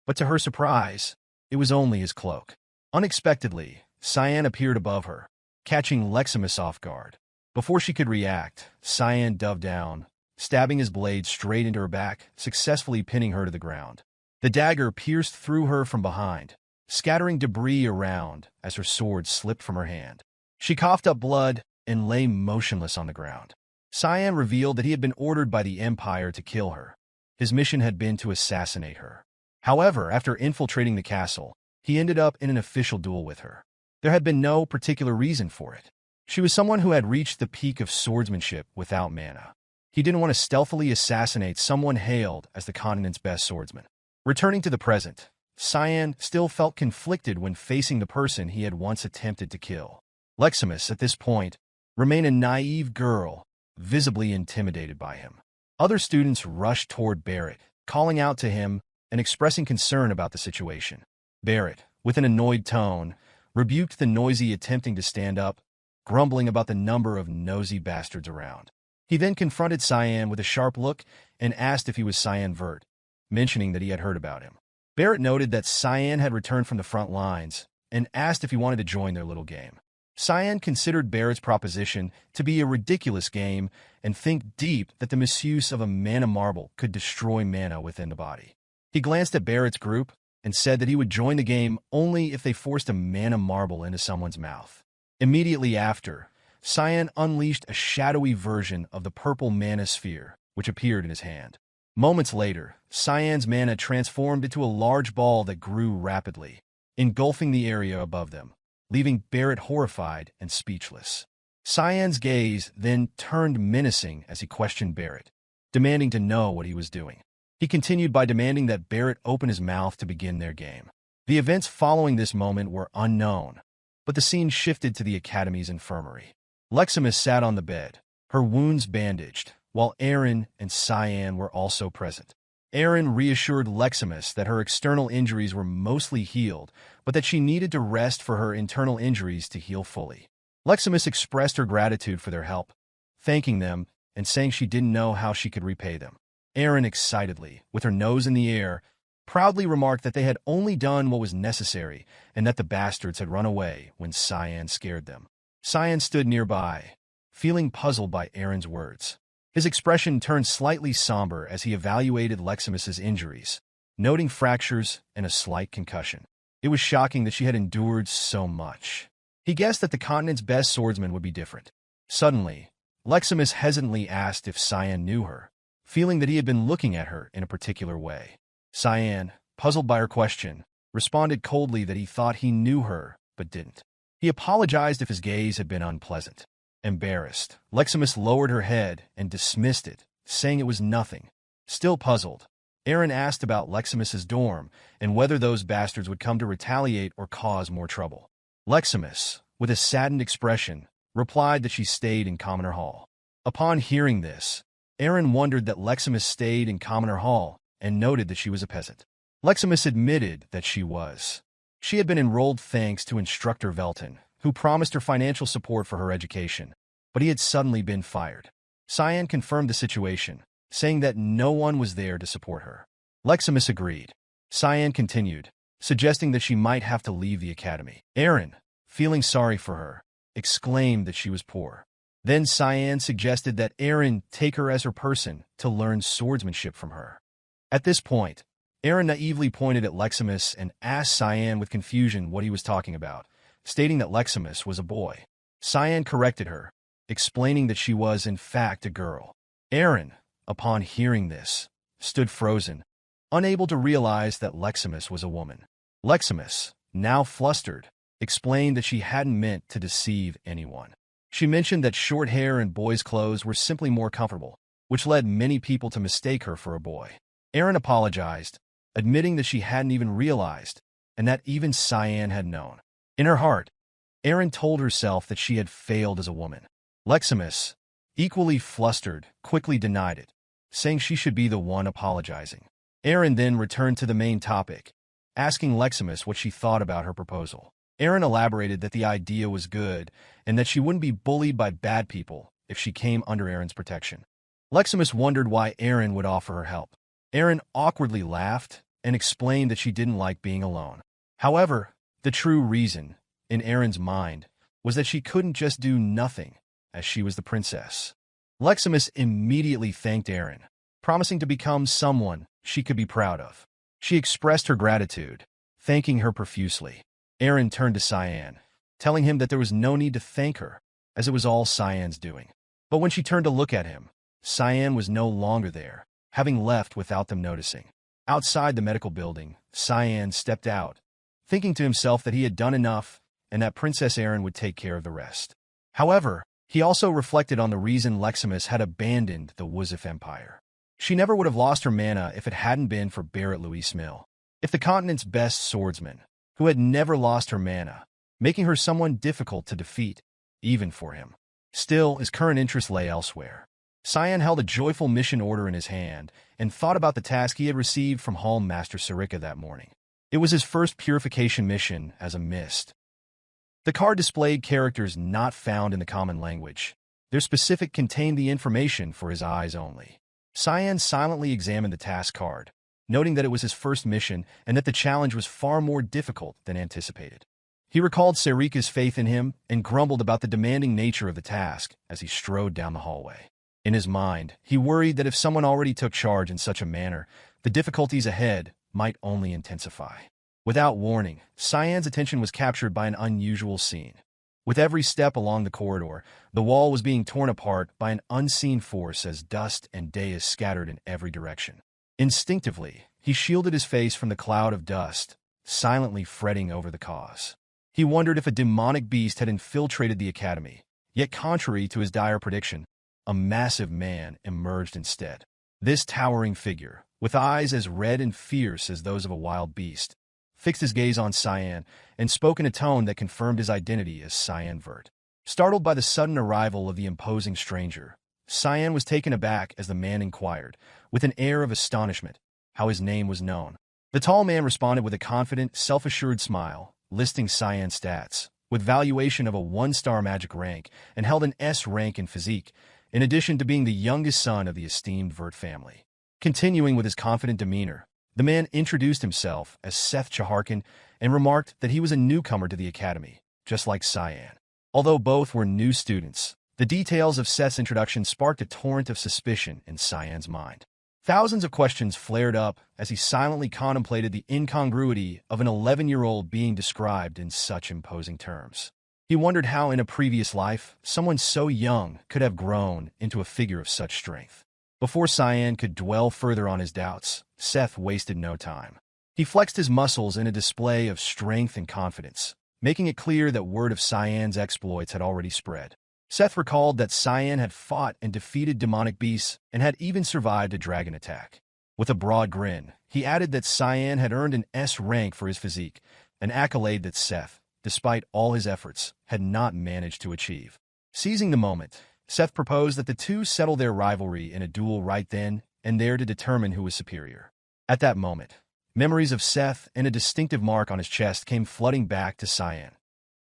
but to her surprise, it was only his cloak. Unexpectedly, Cyan appeared above her, catching Leximus off guard. Before she could react, Cyan dove down, stabbing his blade straight into her back, successfully pinning her to the ground. The dagger pierced through her from behind, scattering debris around as her sword slipped from her hand. She coughed up blood and lay motionless on the ground. Cyan revealed that he had been ordered by the Empire to kill her. His mission had been to assassinate her. However, after infiltrating the castle, he ended up in an official duel with her. There had been no particular reason for it. She was someone who had reached the peak of swordsmanship without mana. He didn't want to stealthily assassinate someone hailed as the continent's best swordsman. Returning to the present, Cyan still felt conflicted when facing the person he had once attempted to kill. Leximus, at this point, remained a naive girl, visibly intimidated by him. Other students rushed toward Barrett, calling out to him and expressing concern about the situation. Barrett, with an annoyed tone, rebuked the noisy attempting to stand up, grumbling about the number of nosy bastards around. He then confronted Cyan with a sharp look and asked if he was Cyan Vert, mentioning that he had heard about him. Barrett noted that Cyan had returned from the front lines and asked if he wanted to join their little game. Cyan considered Barrett's proposition to be a ridiculous game and think deep that the misuse of a mana marble could destroy mana within the body. He glanced at Barrett's group and said that he would join the game only if they forced a mana marble into someone's mouth. Immediately after, Cyan unleashed a shadowy version of the purple mana sphere, which appeared in his hand. Moments later, Cyan's mana transformed into a large ball that grew rapidly, engulfing the area above them, leaving Barrett horrified and speechless. Cyan's gaze then turned menacing as he questioned Barrett, demanding to know what he was doing. He continued by demanding that Barrett open his mouth to begin their game. The events following this moment were unknown, but the scene shifted to the Academy's infirmary. Leximus sat on the bed, her wounds bandaged, while Arin and Cyan were also present. Arin reassured Leximus that her external injuries were mostly healed, but that she needed to rest for her internal injuries to heal fully. Leximus expressed her gratitude for their help, thanking them and saying she didn't know how she could repay them. Arin excitedly, with her nose in the air, proudly remarked that they had only done what was necessary and that the bastards had run away when Cyan scared them. Cyan stood nearby, feeling puzzled by Arin's words. His expression turned slightly somber as he evaluated Leximus's injuries, noting fractures and a slight concussion. It was shocking that she had endured so much. He guessed that the continent's best swordsman would be different. Suddenly, Leximus hesitantly asked if Cyan knew her, feeling that he had been looking at her in a particular way. Cyan, puzzled by her question, responded coldly that he thought he knew her, but didn't. He apologized if his gaze had been unpleasant. Embarrassed, Leximus lowered her head and dismissed it, saying it was nothing. Still puzzled, Arin asked about Leximus's dorm and whether those bastards would come to retaliate or cause more trouble. Leximus, with a saddened expression, replied that she stayed in Commoner Hall. Upon hearing this, Arin wondered that Leximus stayed in Commoner Hall and noted that she was a peasant. Leximus admitted that she was. She had been enrolled thanks to instructor Velton, who promised her financial support for her education, but he had suddenly been fired. Cyan confirmed the situation, saying that no one was there to support her. Leximus agreed. Cyan continued, suggesting that she might have to leave the academy. Arin, feeling sorry for her, exclaimed that she was poor. Then Cyan suggested that Arin take her as her person to learn swordsmanship from her. At this point, Arin naively pointed at Leximus and asked Cyan with confusion what he was talking about, stating that Leximus was a boy. Cyan corrected her, explaining that she was in fact a girl. Arin, upon hearing this, stood frozen, unable to realize that Leximus was a woman. Leximus, now flustered, explained that she hadn't meant to deceive anyone. She mentioned that short hair and boys' clothes were simply more comfortable, which led many people to mistake her for a boy. Arin apologized, admitting that she hadn't even realized, and that even Cyan had known. In her heart, Arin told herself that she had failed as a woman. Leximus, equally flustered, quickly denied it, saying she should be the one apologizing. Arin then returned to the main topic, asking Leximus what she thought about her proposal. Arin elaborated that the idea was good and that she wouldn't be bullied by bad people if she came under Arin's protection. Leximus wondered why Arin would offer her help. Arin awkwardly laughed and explained that she didn't like being alone. However, the true reason, in Arin's mind, was that she couldn't just do nothing, as she was the princess. Leximus immediately thanked Arin, promising to become someone she could be proud of. She expressed her gratitude, thanking her profusely. Arin turned to Cyan, telling him that there was no need to thank her, as it was all Cyan's doing. But when she turned to look at him, Cyan was no longer there, having left without them noticing. Outside the medical building, Cyan stepped out, thinking to himself that he had done enough and that Princess Arin would take care of the rest. However, he also reflected on the reason Leximus had abandoned the Wuzif Empire. She never would have lost her mana if it hadn't been for Barrett Louis Smil, if the continent's best swordsman, who had never lost her mana, making her someone difficult to defeat, even for him. Still, his current interest lay elsewhere. Cyan held a joyful mission order in his hand and thought about the task he had received from Hall Master Serrika that morning. It was his first purification mission as a mist, The card displayed characters not found in the common language. Their specific contained the information for his eyes only. Cyan silently examined the task card, noting that it was his first mission and that the challenge was far more difficult than anticipated. He recalled Serrika's faith in him and grumbled about the demanding nature of the task as he strode down the hallway. In his mind, he worried that if someone already took charge in such a manner, the difficulties ahead might only intensify. Without warning, Cyan's attention was captured by an unusual scene. With every step along the corridor, the wall was being torn apart by an unseen force as dust and dais scattered in every direction. Instinctively, he shielded his face from the cloud of dust, silently fretting over the cause. He wondered if a demonic beast had infiltrated the academy, yet contrary to his dire prediction, a massive man emerged instead. This towering figure, with eyes as red and fierce as those of a wild beast, fixed his gaze on Cyan and spoke in a tone that confirmed his identity as Echelle Vert. Startled by the sudden arrival of the imposing stranger, Cyan was taken aback as the man inquired, with an air of astonishment, how his name was known. The tall man responded with a confident, self-assured smile, listing Cyan's stats, with valuation of a 1-star magic rank and held an S rank in physique, in addition to being the youngest son of the esteemed Vert family. Continuing with his confident demeanor, the man introduced himself as Seth Chaharkin and remarked that he was a newcomer to the academy, just like Cyan. Although both were new students, the details of Seth's introduction sparked a torrent of suspicion in Cyan's mind. Thousands of questions flared up as he silently contemplated the incongruity of an 11-year-old being described in such imposing terms. He wondered how in a previous life, someone so young could have grown into a figure of such strength. Before Cyan could dwell further on his doubts, Seth wasted no time. He flexed his muscles in a display of strength and confidence, making it clear that word of Cyan's exploits had already spread. Seth recalled that Cyan had fought and defeated demonic beasts and had even survived a dragon attack. With a broad grin, he added that Cyan had earned an S rank for his physique, an accolade that Seth, despite all his efforts, had not managed to achieve. Seizing the moment, Seth proposed that the two settle their rivalry in a duel right then and there to determine who was superior. At that moment, memories of Seth and a distinctive mark on his chest came flooding back to Cyan,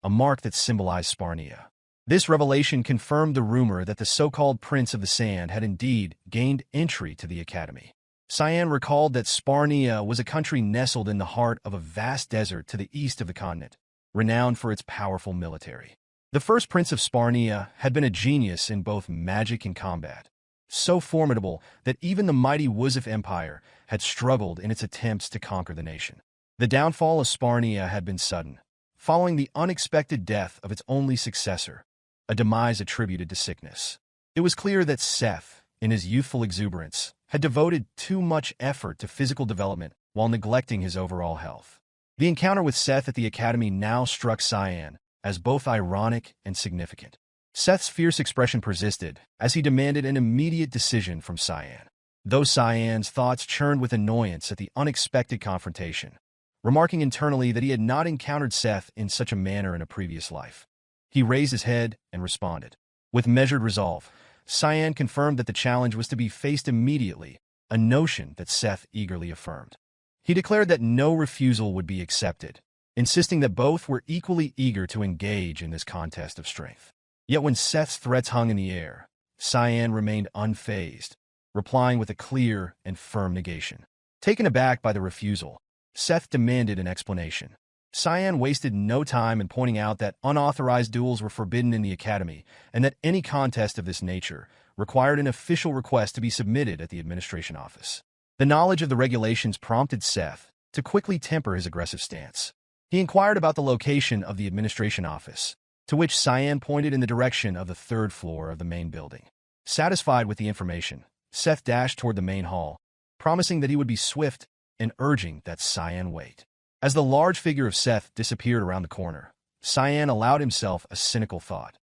a mark that symbolized Sparnia. This revelation confirmed the rumor that the so-called Prince of the Sand had indeed gained entry to the academy. Cyan recalled that Sparnia was a country nestled in the heart of a vast desert to the east of the continent, renowned for its powerful military. The first Prince of Sparnia had been a genius in both magic and combat, so formidable that even the mighty Abusive Empire had struggled in its attempts to conquer the nation. The downfall of Sparnia had been sudden, following the unexpected death of its only successor, a demise attributed to sickness. It was clear that Seth, in his youthful exuberance, had devoted too much effort to physical development while neglecting his overall health. The encounter with Seth at the academy now struck Cyan as both ironic and significant. Seth's fierce expression persisted as he demanded an immediate decision from Cyan. Though Cyan's thoughts churned with annoyance at the unexpected confrontation, remarking internally that he had not encountered Seth in such a manner in a previous life. He raised his head and responded. With measured resolve, Cyan confirmed that the challenge was to be faced immediately, a notion that Seth eagerly affirmed. He declared that no refusal would be accepted, insisting that both were equally eager to engage in this contest of strength. Yet when Seth's threats hung in the air, Cyan remained unfazed, replying with a clear and firm negation. Taken aback by the refusal, Seth demanded an explanation. Cyan wasted no time in pointing out that unauthorized duels were forbidden in the academy and that any contest of this nature required an official request to be submitted at the administration office. The knowledge of the regulations prompted Seth to quickly temper his aggressive stance. He inquired about the location of the administration office, to which Cyan pointed in the direction of the 3rd floor of the main building. Satisfied with the information, Seth dashed toward the main hall, promising that he would be swift and urging that Cyan wait. As the large figure of Seth disappeared around the corner, Cyan allowed himself a cynical thought.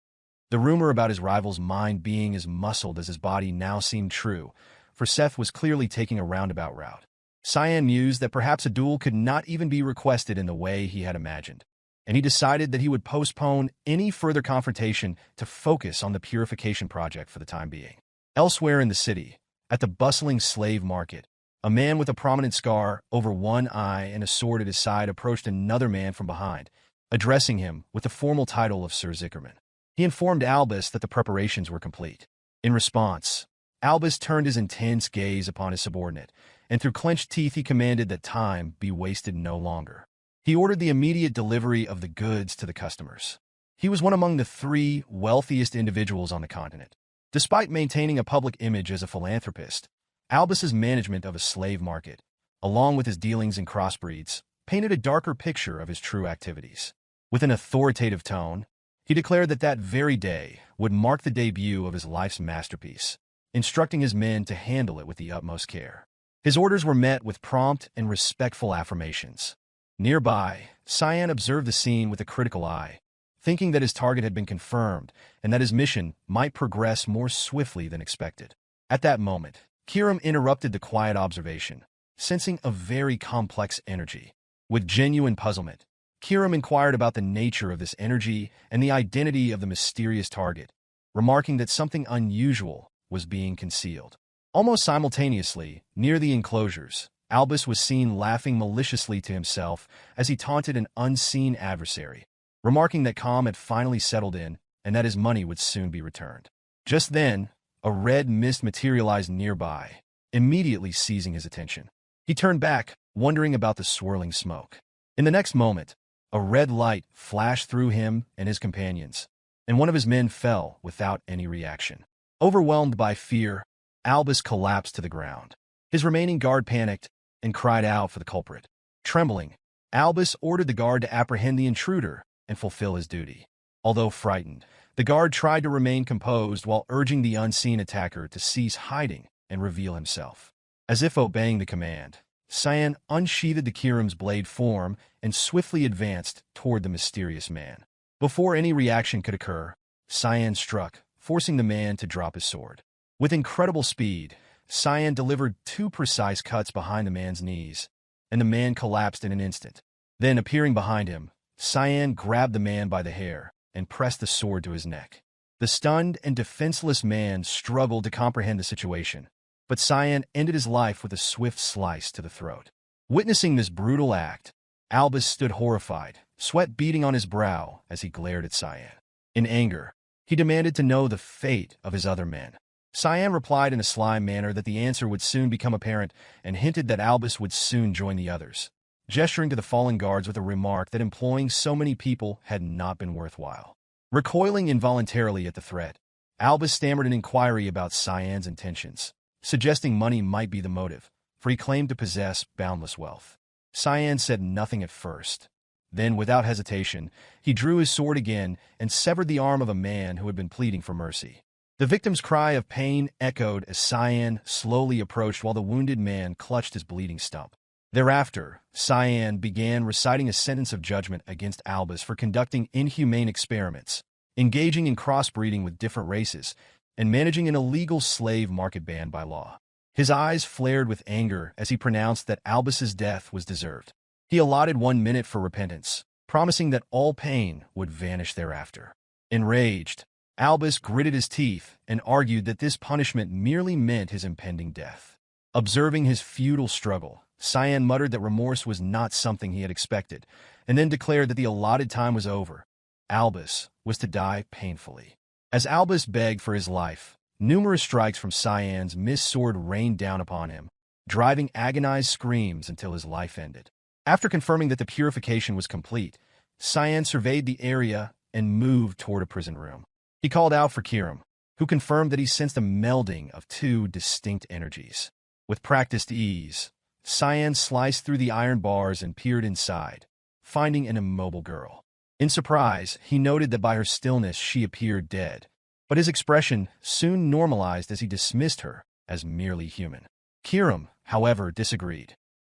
The rumor about his rival's mind being as muscled as his body now seemed true, for Seth was clearly taking a roundabout route. Cyan mused that perhaps a duel could not even be requested in the way he had imagined, and he decided that he would postpone any further confrontation to focus on the purification project for the time being. Elsewhere in the city, at the bustling slave market, a man with a prominent scar over one eye and a sword at his side approached another man from behind, addressing him with the formal title of Sir Zickerman. He informed Albus that the preparations were complete. In response, Albus turned his intense gaze upon his subordinate, and through clenched teeth he commanded that time be wasted no longer. He ordered the immediate delivery of the goods to the customers. He was one among the 3 wealthiest individuals on the continent. Despite maintaining a public image as a philanthropist, Albus's management of a slave market, along with his dealings in crossbreeds, painted a darker picture of his true activities. With an authoritative tone, he declared that that very day would mark the debut of his life's masterpiece, instructing his men to handle it with the utmost care. His orders were met with prompt and respectful affirmations. Nearby, Cyan observed the scene with a critical eye, thinking that his target had been confirmed and that his mission might progress more swiftly than expected. At that moment, Kiram interrupted the quiet observation, sensing a very complex energy. With genuine puzzlement, Kiram inquired about the nature of this energy and the identity of the mysterious target, remarking that something unusual was being concealed. Almost simultaneously, near the enclosures, Albus was seen laughing maliciously to himself as he taunted an unseen adversary, remarking that calm had finally settled in and that his money would soon be returned. Just then, a red mist materialized nearby, immediately seizing his attention. He turned back, wondering about the swirling smoke. In the next moment, a red light flashed through him and his companions, and one of his men fell without any reaction. Overwhelmed by fear, Albus collapsed to the ground. His remaining guard panicked and cried out for the culprit. Trembling, Albus ordered the guard to apprehend the intruder and fulfill his duty. Although frightened, the guard tried to remain composed while urging the unseen attacker to cease hiding and reveal himself. As if obeying the command, Cyan unsheathed the Kiram's blade form and swiftly advanced toward the mysterious man. Before any reaction could occur, Cyan struck, forcing the man to drop his sword. With incredible speed, Cyan delivered 2 precise cuts behind the man's knees, and the man collapsed in an instant. Then, appearing behind him, Cyan grabbed the man by the hair and pressed the sword to his neck. The stunned and defenseless man struggled to comprehend the situation, but Cyan ended his life with a swift slice to the throat. Witnessing this brutal act, Albus stood horrified, sweat beading on his brow as he glared at Cyan. In anger, he demanded to know the fate of his other men. Cyan replied in a sly manner that the answer would soon become apparent and hinted that Albus would soon join the others, gesturing to the fallen guards with a remark that employing so many people had not been worthwhile. Recoiling involuntarily at the threat, Albus stammered an inquiry about Cyan's intentions, suggesting money might be the motive, for he claimed to possess boundless wealth. Cyan said nothing at first. Then, without hesitation, he drew his sword again and severed the arm of a man who had been pleading for mercy. The victim's cry of pain echoed as Cyan slowly approached while the wounded man clutched his bleeding stump. Thereafter, Cyan began reciting a sentence of judgment against Albus for conducting inhumane experiments, engaging in crossbreeding with different races, and managing an illegal slave market banned by law. His eyes flared with anger as he pronounced that Albus's death was deserved. He allotted 1 minute for repentance, promising that all pain would vanish thereafter. Enraged, Albus gritted his teeth and argued that this punishment merely meant his impending death. Observing his futile struggle, Cyan muttered that remorse was not something he had expected, and then declared that the allotted time was over. Albus was to die painfully. As Albus begged for his life, numerous strikes from Cyan's missed sword rained down upon him, driving agonized screams until his life ended. After confirming that the purification was complete, Cyan surveyed the area and moved toward a prison room. He called out for Kiram, who confirmed that he sensed a melding of 2 distinct energies. With practiced ease, Cyan sliced through the iron bars and peered inside, finding an immobile girl. In surprise, he noted that by her stillness she appeared dead, but his expression soon normalized as he dismissed her as merely human. Kiram, however, disagreed.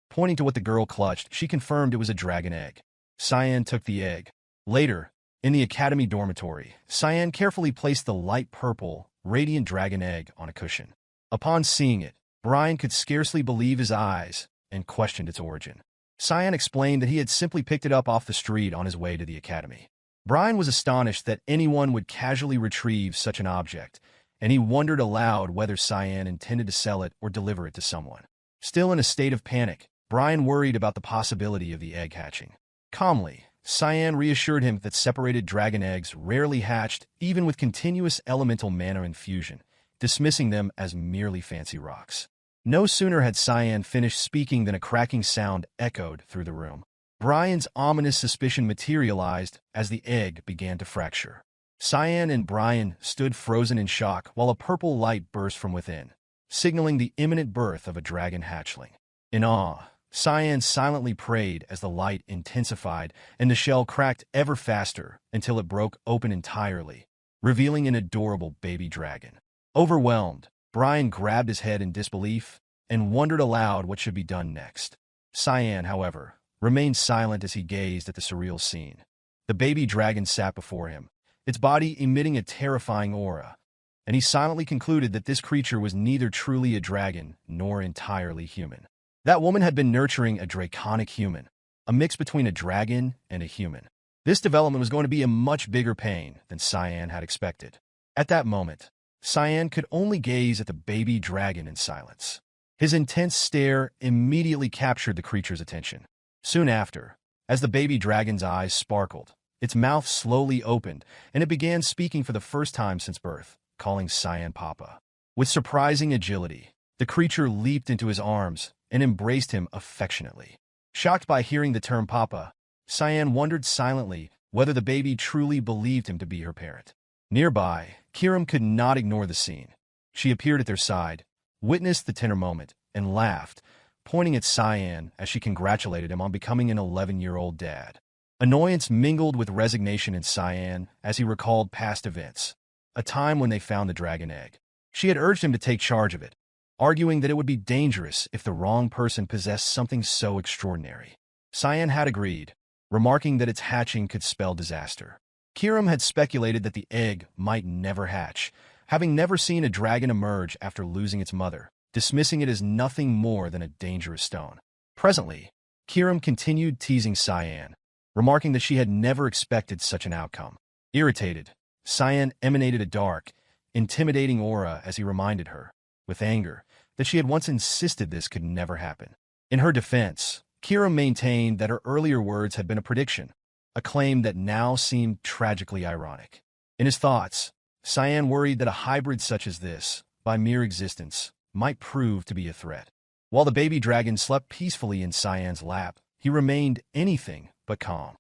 Pointing to what the girl clutched, she confirmed it was a dragon egg. Cyan took the egg. Later, in the academy dormitory, Cyan carefully placed the light purple, radiant dragon egg on a cushion. Upon seeing it, Brian could scarcely believe his eyes and questioned its origin. Cyan explained that he had simply picked it up off the street on his way to the academy. Brian was astonished that anyone would casually retrieve such an object, and he wondered aloud whether Cyan intended to sell it or deliver it to someone. Still in a state of panic, Brian worried about the possibility of the egg hatching. Calmly, Cyan reassured him that separated dragon eggs rarely hatched even with continuous elemental mana infusion, dismissing them as merely fancy rocks. No sooner had Cyan finished speaking than a cracking sound echoed through the room. Brian's ominous suspicion materialized as the egg began to fracture. Cyan and Brian stood frozen in shock while a purple light burst from within, signaling the imminent birth of a dragon hatchling. In awe, Cyan silently prayed as the light intensified and the shell cracked ever faster until it broke open entirely, revealing an adorable baby dragon. Overwhelmed, Brian grabbed his head in disbelief and wondered aloud what should be done next. Cyan, however, remained silent as he gazed at the surreal scene. The baby dragon sat before him, its body emitting a terrifying aura, and he silently concluded that this creature was neither truly a dragon nor entirely human. That woman had been nurturing a draconic human, a mix between a dragon and a human. This development was going to be a much bigger pain than Cyan had expected. At that moment, Cyan could only gaze at the baby dragon in silence. His intense stare immediately captured the creature's attention. Soon after, as the baby dragon's eyes sparkled, its mouth slowly opened, and it began speaking for the first time since birth, calling Cyan Papa. With surprising agility, the creature leaped into his arms and embraced him affectionately. Shocked by hearing the term Papa, Cyan wondered silently whether the baby truly believed him to be her parent. Nearby, Kiram could not ignore the scene. She appeared at their side, witnessed the tender moment, and laughed, pointing at Cyan as she congratulated him on becoming an 11-year-old dad. Annoyance mingled with resignation in Cyan as he recalled past events, a time when they found the dragon egg. She had urged him to take charge of it, arguing that it would be dangerous if the wrong person possessed something so extraordinary. Cyan had agreed, remarking that its hatching could spell disaster. Kiram had speculated that the egg might never hatch, having never seen a dragon emerge after losing its mother, dismissing it as nothing more than a dangerous stone. Presently, Kiram continued teasing Cyan, remarking that she had never expected such an outcome. Irritated, Cyan emanated a dark, intimidating aura as he reminded her, with anger, that she had once insisted this could never happen. In her defense, Kiram maintained that her earlier words had been a prediction, a claim that now seemed tragically ironic. In his thoughts, Cyan worried that a hybrid such as this, by mere existence, might prove to be a threat. While the baby dragon slept peacefully in Cyan's lap, he remained anything but calm.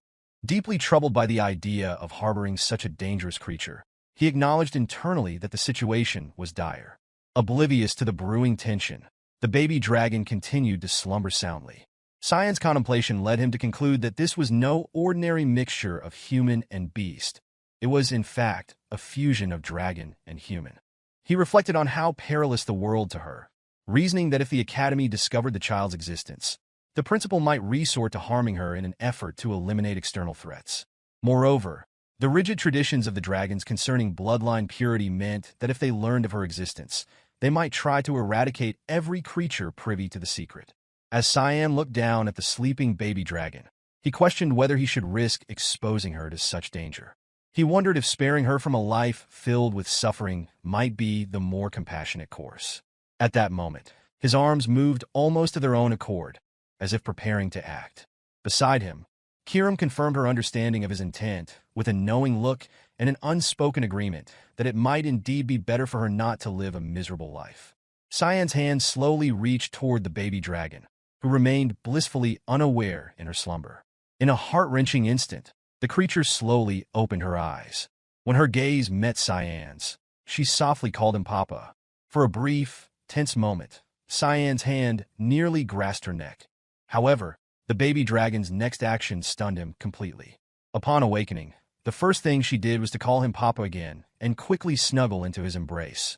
Deeply troubled by the idea of harboring such a dangerous creature, he acknowledged internally that the situation was dire. Oblivious to the brewing tension, the baby dragon continued to slumber soundly. Cyan's contemplation led him to conclude that this was no ordinary mixture of human and beast. It was, in fact, a fusion of dragon and human. He reflected on how perilous the world to her, reasoning that if the Academy discovered the child's existence, the principal might resort to harming her in an effort to eliminate external threats. Moreover, the rigid traditions of the dragons concerning bloodline purity meant that if they learned of her existence, they might try to eradicate every creature privy to the secret. As Cyan looked down at the sleeping baby dragon, he questioned whether he should risk exposing her to such danger. He wondered if sparing her from a life filled with suffering might be the more compassionate course. At that moment, his arms moved almost of their own accord, as if preparing to act. Beside him, Kiram confirmed her understanding of his intent with a knowing look and an unspoken agreement that it might indeed be better for her not to live a miserable life. Cyan's hand slowly reached toward the baby dragon, who remained blissfully unaware in her slumber. In a heart-wrenching instant, the creature slowly opened her eyes. When her gaze met Cyan's, she softly called him Papa. For a brief, tense moment, Cyan's hand nearly grasped her neck. However, the baby dragon's next action stunned him completely. Upon awakening, the first thing she did was to call him Papa again and quickly snuggle into his embrace,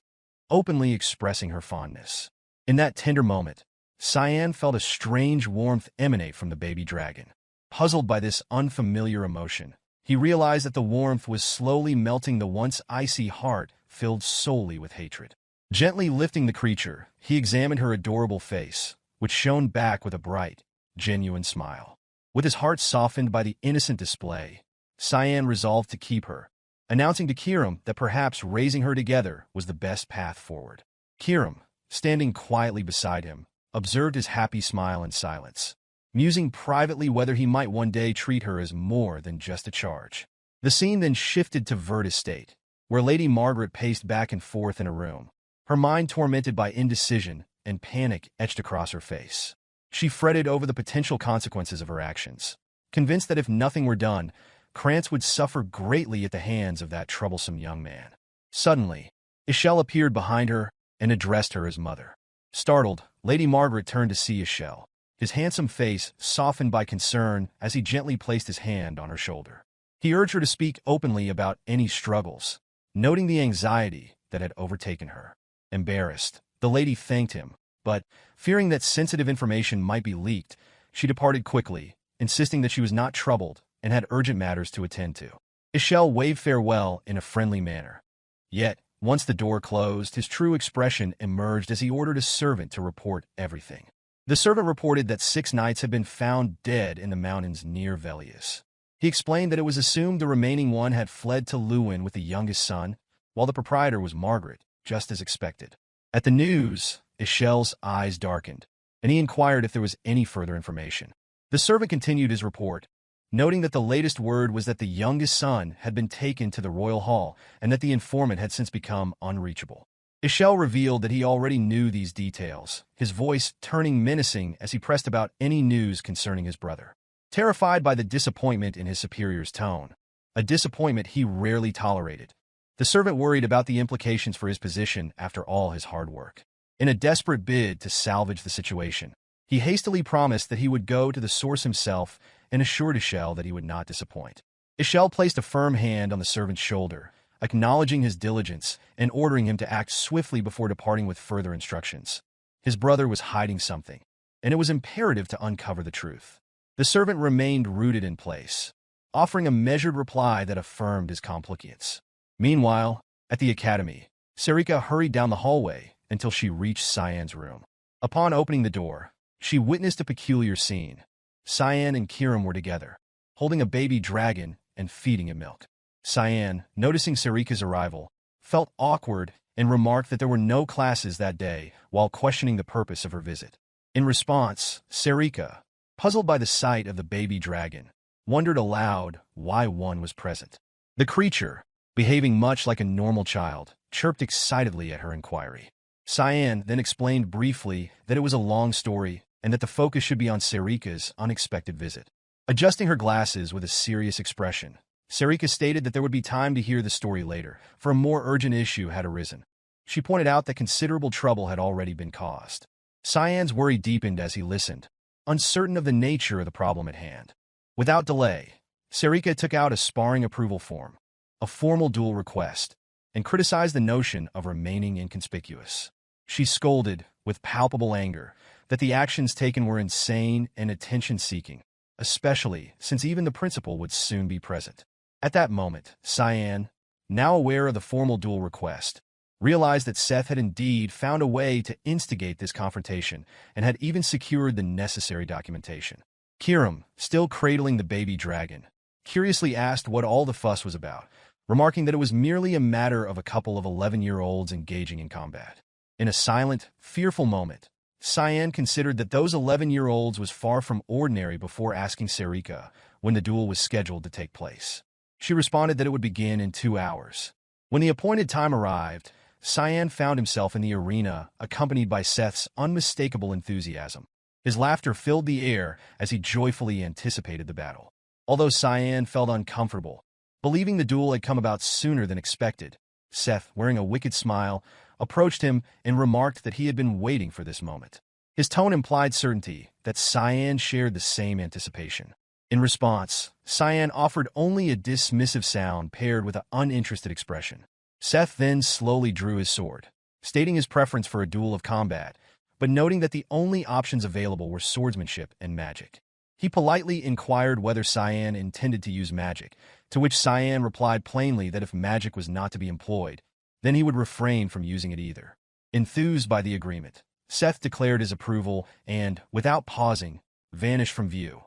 openly expressing her fondness. In that tender moment, Cyan felt a strange warmth emanate from the baby dragon. Puzzled by this unfamiliar emotion, he realized that the warmth was slowly melting the once icy heart filled solely with hatred. Gently lifting the creature, he examined her adorable face, which shone back with a bright, genuine smile. With his heart softened by the innocent display, Cyan resolved to keep her, announcing to Kiram that perhaps raising her together was the best path forward. Kiram, standing quietly beside him, observed his happy smile in silence. musing privately whether he might one day treat her as more than just a charge. The scene then shifted to Vert Estate, where Lady Margaret paced back and forth in a room, her mind tormented by indecision and panic etched across her face. She fretted over the potential consequences of her actions, convinced that if nothing were done, Krantz would suffer greatly at the hands of that troublesome young man. Suddenly, Echelle appeared behind her and addressed her as mother. Startled, Lady Margaret turned to see Echelle, his handsome face softened by concern as he gently placed his hand on her shoulder. He urged her to speak openly about any struggles, noting the anxiety that had overtaken her. Embarrassed, the lady thanked him, but, fearing that sensitive information might be leaked, she departed quickly, insisting that she was not troubled and had urgent matters to attend to. Echelle waved farewell in a friendly manner. Yet, once the door closed, his true expression emerged as he ordered a servant to report everything. The servant reported that 6 knights had been found dead in the mountains near Velius. He explained that it was assumed the remaining one had fled to Lewin with the youngest son, while the proprietor was Margaret, just as expected. At the news, Echelle's eyes darkened, and he inquired if there was any further information. The servant continued his report, noting that the latest word was that the youngest son had been taken to the royal hall and that the informant had since become unreachable. Echelle revealed that he already knew these details, his voice turning menacing as he pressed about any news concerning his brother. Terrified by the disappointment in his superior's tone, a disappointment he rarely tolerated, the servant worried about the implications for his position after all his hard work. In a desperate bid to salvage the situation, he hastily promised that he would go to the source himself and assured Echelle that he would not disappoint. Echelle placed a firm hand on the servant's shoulder, acknowledging his diligence and ordering him to act swiftly before departing with further instructions. His brother was hiding something, and it was imperative to uncover the truth. The servant remained rooted in place, offering a measured reply that affirmed his compliance. Meanwhile, at the academy, Serrika hurried down the hallway until she reached Cyan's room. Upon opening the door, she witnessed a peculiar scene. Cyan and Kirim were together, holding a baby dragon and feeding it milk. Cyan, noticing Serrika's arrival, felt awkward and remarked that there were no classes that day while questioning the purpose of her visit. In response, Serrika, puzzled by the sight of the baby dragon, wondered aloud why one was present. The creature, behaving much like a normal child, chirped excitedly at her inquiry. Cyan then explained briefly that it was a long story and that the focus should be on Serrika's unexpected visit. Adjusting her glasses with a serious expression, Serrika stated that there would be time to hear the story later, for a more urgent issue had arisen. She pointed out that considerable trouble had already been caused. Cyan's worry deepened as he listened, uncertain of the nature of the problem at hand. Without delay, Serrika took out a sparring approval form, a formal duel request, and criticized the notion of remaining inconspicuous. She scolded, with palpable anger, that the actions taken were insane and attention-seeking, especially since even the principal would soon be present. At that moment, Cyan, now aware of the formal duel request, realized that Seth had indeed found a way to instigate this confrontation and had even secured the necessary documentation. Kirim, still cradling the baby dragon, curiously asked what all the fuss was about, remarking that it was merely a matter of a couple of 11-year-olds engaging in combat. In a silent, fearful moment, Cyan considered that those 11-year-olds was far from ordinary before asking Serrika when the duel was scheduled to take place. She responded that it would begin in 2 hours. When the appointed time arrived, Cyan found himself in the arena, accompanied by Seth's unmistakable enthusiasm. His laughter filled the air as he joyfully anticipated the battle. Although Cyan felt uncomfortable, believing the duel had come about sooner than expected, Seth, wearing a wicked smile, approached him and remarked that he had been waiting for this moment. His tone implied certainty that Cyan shared the same anticipation. In response, Cyan offered only a dismissive sound paired with an uninterested expression. Seth then slowly drew his sword, stating his preference for a duel of combat, but noting that the only options available were swordsmanship and magic. He politely inquired whether Cyan intended to use magic, to which Cyan replied plainly that if magic was not to be employed, then he would refrain from using it either. Enthused by the agreement, Seth declared his approval and, without pausing, vanished from view.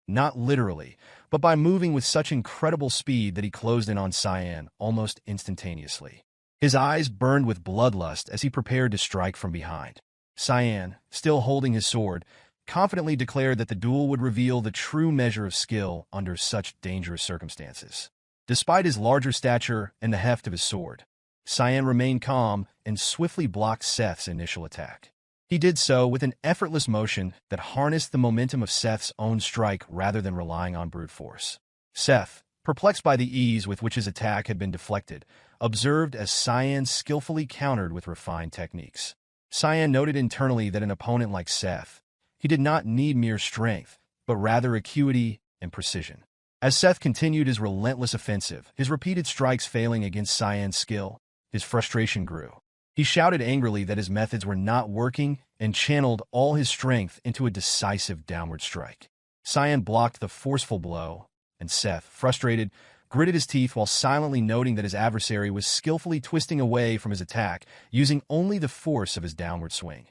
Not literally, but by moving with such incredible speed that he closed in on Cyan almost instantaneously. His eyes burned with bloodlust as he prepared to strike from behind. Cyan, still holding his sword, confidently declared that the duel would reveal the true measure of skill under such dangerous circumstances. Despite his larger stature and the heft of his sword, Cyan remained calm and swiftly blocked Seth's initial attack. He did so with an effortless motion that harnessed the momentum of Seth's own strike rather than relying on brute force. Seth, perplexed by the ease with which his attack had been deflected, observed as Cyan skillfully countered with refined techniques. Cyan noted internally that an opponent like Seth, he did not need mere strength, but rather acuity and precision. As Seth continued his relentless offensive, his repeated strikes failing against Cyan's skill, his frustration grew. He shouted angrily that his methods were not working and channeled all his strength into a decisive downward strike. Cyan blocked the forceful blow, and Seth, frustrated, gritted his teeth while silently noting that his adversary was skillfully twisting away from his attack, using only the force of his downward swing,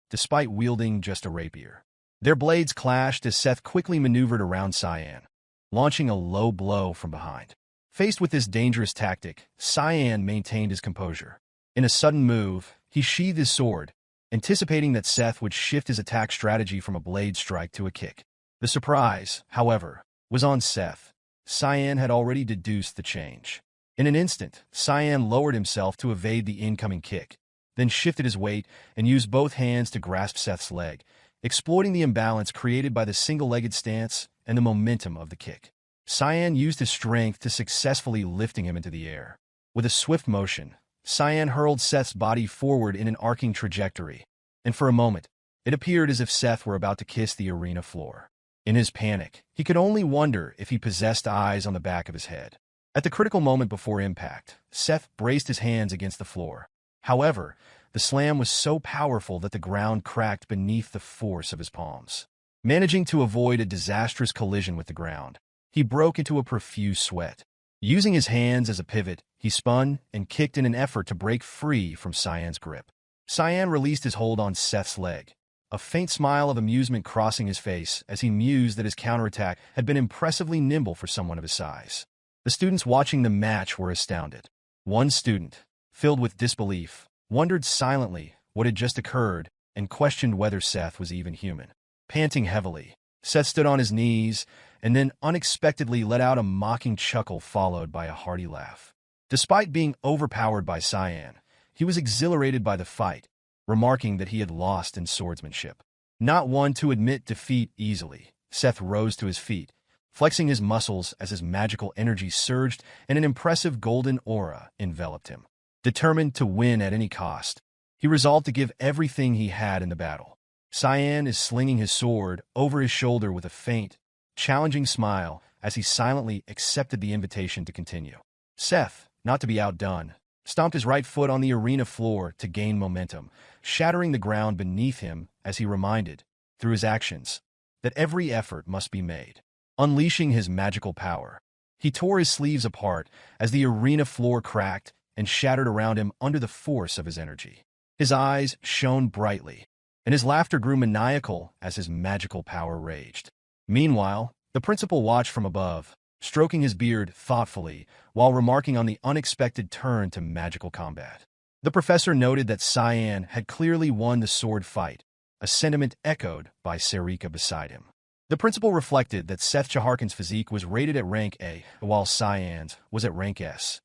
despite wielding just a rapier. Their blades clashed as Seth quickly maneuvered around Cyan, launching a low blow from behind. Faced with this dangerous tactic, Cyan maintained his composure. In a sudden move, he sheathed his sword, anticipating that Seth would shift his attack strategy from a blade strike to a kick. The surprise, however, was on Seth. Cyan had already deduced the change. In an instant, Cyan lowered himself to evade the incoming kick, then shifted his weight and used both hands to grasp Seth's leg, exploiting the imbalance created by the single-legged stance and the momentum of the kick. Cyan used his strength to successfully lifting him into the air. With a swift motion, Cyan hurled Seth's body forward in an arcing trajectory, and for a moment, it appeared as if Seth were about to kiss the arena floor. In his panic, he could only wonder if he possessed eyes on the back of his head. At the critical moment before impact, Seth braced his hands against the floor. However, the slam was so powerful that the ground cracked beneath the force of his palms. Managing to avoid a disastrous collision with the ground, he broke into a profuse sweat. Using his hands as a pivot, he spun and kicked in an effort to break free from Cyan's grip. Cyan released his hold on Seth's leg, a faint smile of amusement crossing his face as he mused that his counterattack had been impressively nimble for someone of his size. The students watching the match were astounded. One student, filled with disbelief, wondered silently what had just occurred and questioned whether Seth was even human. Panting heavily, Seth stood on his knees and then unexpectedly let out a mocking chuckle followed by a hearty laugh. Despite being overpowered by Cyan, he was exhilarated by the fight, remarking that he had lost in swordsmanship. Not one to admit defeat easily, Seth rose to his feet, flexing his muscles as his magical energy surged and an impressive golden aura enveloped him. Determined to win at any cost, he resolved to give everything he had in the battle. Cyan is slinging his sword over his shoulder with a faint, challenging smile as he silently accepted the invitation to continue. Seth, not to be outdone, stomped his right foot on the arena floor to gain momentum, shattering the ground beneath him as he reminded, through his actions, that every effort must be made. Unleashing his magical power, he tore his sleeves apart as the arena floor cracked and shattered around him under the force of his energy. His eyes shone brightly, and his laughter grew maniacal as his magical power raged. Meanwhile, the principal watched from above, stroking his beard thoughtfully while remarking on the unexpected turn to magical combat. The professor noted that Cyan had clearly won the sword fight, a sentiment echoed by Serrika beside him. The principal reflected that Seth Chaharkin's physique was rated at rank A, while Cyan's was at rank S.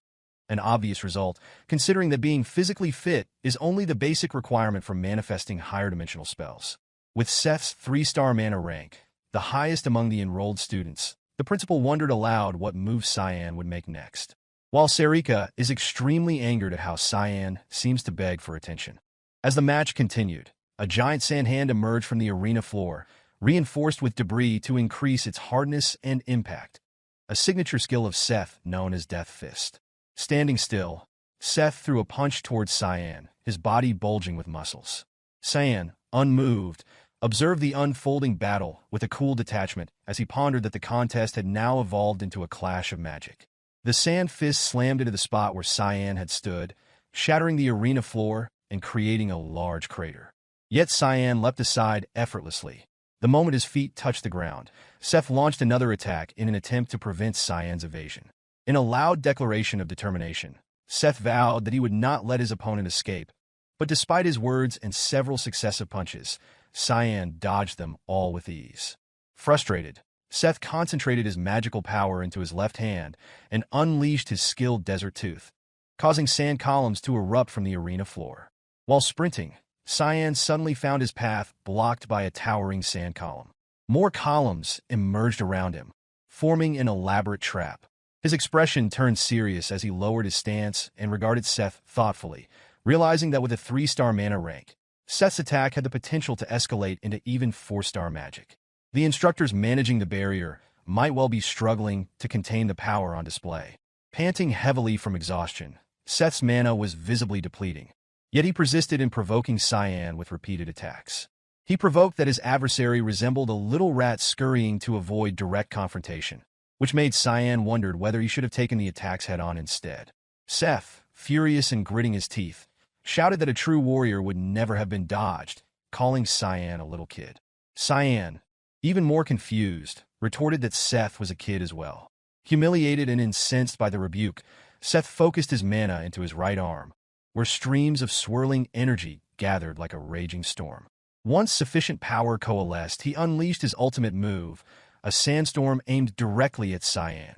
An obvious result, considering that being physically fit is only the basic requirement for manifesting higher-dimensional spells. With Seth's 3-star mana rank, the highest among the enrolled students, the principal wondered aloud what move Cyan would make next. While Serrika is extremely angered at how Cyan seems to beg for attention. As the match continued, a giant sand hand emerged from the arena floor, reinforced with debris to increase its hardness and impact, a signature skill of Seth known as Death Fist. Standing still, Seth threw a punch towards Cyan, his body bulging with muscles. Cyan, unmoved, observed the unfolding battle with a cool detachment as he pondered that the contest had now evolved into a clash of magic. The sand fist slammed into the spot where Cyan had stood, shattering the arena floor and creating a large crater. Yet Cyan leapt aside effortlessly. The moment his feet touched the ground, Seth launched another attack in an attempt to prevent Cyan's evasion. In a loud declaration of determination, Seth vowed that he would not let his opponent escape. But despite his words and several successive punches, Cyan dodged them all with ease. Frustrated, Seth concentrated his magical power into his left hand and unleashed his skilled Desert Tooth, causing sand columns to erupt from the arena floor. While sprinting, Cyan suddenly found his path blocked by a towering sand column. More columns emerged around him, forming an elaborate trap. His expression turned serious as he lowered his stance and regarded Seth thoughtfully, realizing that with a 3-star mana rank, Seth's attack had the potential to escalate into even 4-star magic. The instructors managing the barrier might well be struggling to contain the power on display. Panting heavily from exhaustion, Seth's mana was visibly depleting, yet he persisted in provoking Cyan with repeated attacks. He provoked that his adversary resembled a little rat scurrying to avoid direct confrontation, which made Cyan wonder whether he should have taken the attacks head-on instead. Seth, furious and gritting his teeth, shouted that a true warrior would never have been dodged, calling Cyan a little kid. Cyan, even more confused, retorted that Seth was a kid as well. Humiliated and incensed by the rebuke, Seth focused his mana into his right arm, where streams of swirling energy gathered like a raging storm. Once sufficient power coalesced, he unleashed his ultimate move, a sandstorm aimed directly at Cyan,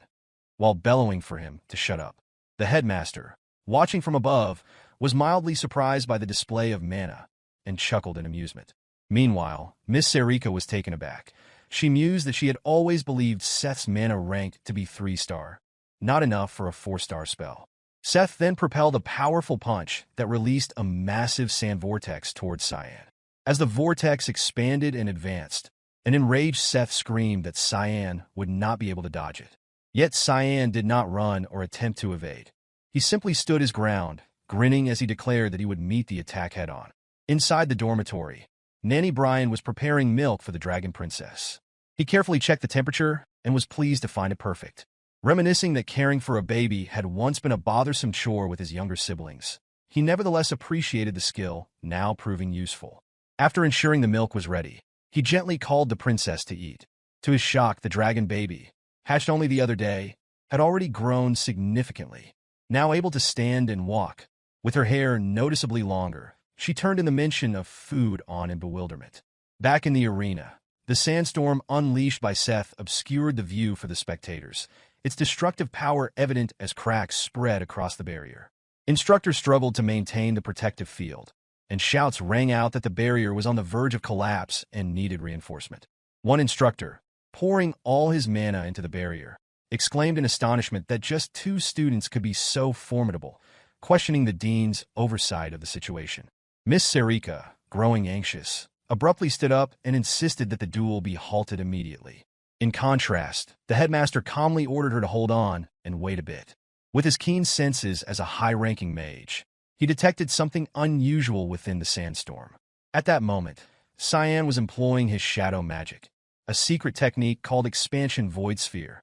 while bellowing for him to shut up. The headmaster, watching from above, was mildly surprised by the display of mana and chuckled in amusement. Meanwhile, Miss Serrika was taken aback. She mused that she had always believed Seth's mana ranked to be 3-star, not enough for a 4-star spell. Seth then propelled a powerful punch that released a massive sand vortex towards Cyan. As the vortex expanded and advanced, an enraged Seth screamed that Cyan would not be able to dodge it. Yet Cyan did not run or attempt to evade. He simply stood his ground, grinning as he declared that he would meet the attack head-on. Inside the dormitory, Nanny Brian was preparing milk for the Dragon Princess. He carefully checked the temperature and was pleased to find it perfect. Reminiscing that caring for a baby had once been a bothersome chore with his younger siblings, he nevertheless appreciated the skill, now proving useful. After ensuring the milk was ready, he gently called the princess to eat. To his shock, the dragon baby, hatched only the other day, had already grown significantly. Now able to stand and walk, with her hair noticeably longer, she turned in the mention of food on in bewilderment. Back in the arena, the sandstorm unleashed by Seth obscured the view for the spectators, its destructive power evident as cracks spread across the barrier. Instructors struggled to maintain the protective field, and shouts rang out that the barrier was on the verge of collapse and needed reinforcement. One instructor, pouring all his mana into the barrier, exclaimed in astonishment that just 2 students could be so formidable, questioning the dean's oversight of the situation. Miss Serrika, growing anxious, abruptly stood up and insisted that the duel be halted immediately. In contrast, the headmaster calmly ordered her to hold on and wait a bit. With his keen senses as a high-ranking mage, he detected something unusual within the sandstorm. At that moment, Cyan was employing his shadow magic, a secret technique called Expansion Void Sphere,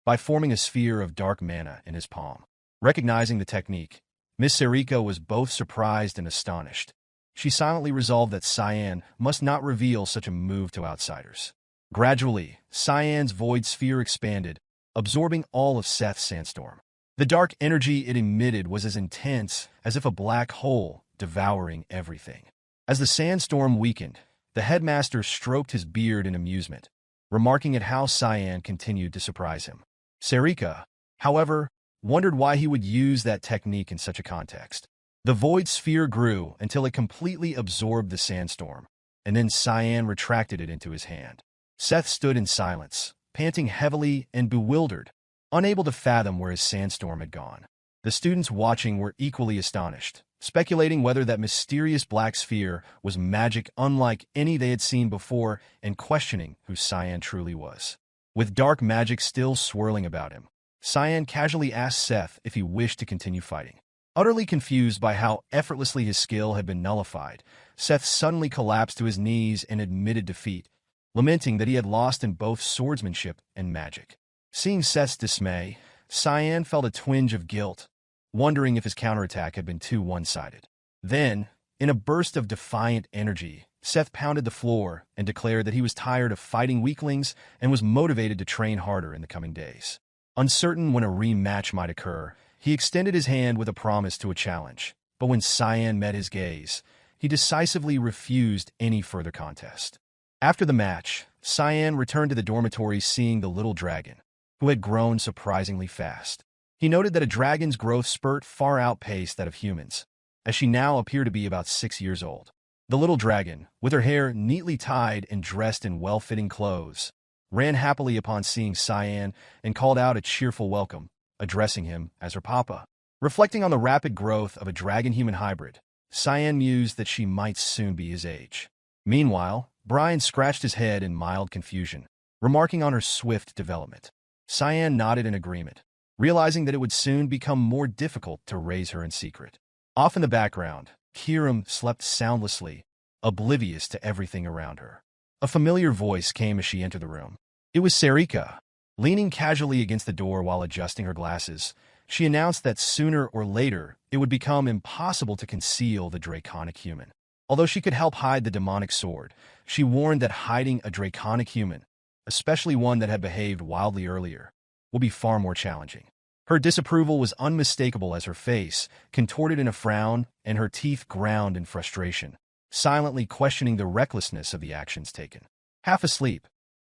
by forming a sphere of dark mana in his palm. Recognizing the technique, Miss Serrika was both surprised and astonished. She silently resolved that Cyan must not reveal such a move to outsiders. Gradually, Cyan's void sphere expanded, absorbing all of Seth's sandstorm. The dark energy it emitted was as intense as if a black hole devouring everything. As the sandstorm weakened, the headmaster stroked his beard in amusement, remarking at how Cyan continued to surprise him. Serrika, however, wondered why he would use that technique in such a context. The void sphere grew until it completely absorbed the sandstorm, and then Cyan retracted it into his hand. Seth stood in silence, panting heavily and bewildered, unable to fathom where his sandstorm had gone. The students watching were equally astonished, speculating whether that mysterious black sphere was magic unlike any they had seen before and questioning who Cyan truly was. With dark magic still swirling about him, Cyan casually asked Seth if he wished to continue fighting. Utterly confused by how effortlessly his skill had been nullified, Seth suddenly collapsed to his knees and admitted defeat, lamenting that he had lost in both swordsmanship and magic. Seeing Seth's dismay, Cyan felt a twinge of guilt, wondering if his counterattack had been too one-sided. Then, in a burst of defiant energy, Seth pounded the floor and declared that he was tired of fighting weaklings and was motivated to train harder in the coming days. Uncertain when a rematch might occur, he extended his hand with a promise to a challenge, but when Cyan met his gaze, he decisively refused any further contest. After the match, Cyan returned to the dormitory seeing the little dragon, who had grown surprisingly fast. He noted that a dragon's growth spurt far outpaced that of humans, as she now appeared to be about 6 years old. The little dragon, with her hair neatly tied and dressed in well-fitting clothes, ran happily upon seeing Cyan and called out a cheerful welcome, addressing him as her papa. Reflecting on the rapid growth of a dragon-human hybrid, Cyan mused that she might soon be his age. Meanwhile, Brian scratched his head in mild confusion, remarking on her swift development. Cyan nodded in agreement, realizing that it would soon become more difficult to raise her in secret. Off in the background, Kiram slept soundlessly, oblivious to everything around her. A familiar voice came as she entered the room. It was Serrika. Leaning casually against the door while adjusting her glasses, she announced that sooner or later it would become impossible to conceal the draconic human. Although she could help hide the demonic sword, she warned that hiding a draconic human, especially one that had behaved wildly earlier, will be far more challenging. Her disapproval was unmistakable as her face contorted in a frown and her teeth ground in frustration, silently questioning the recklessness of the actions taken. Half asleep,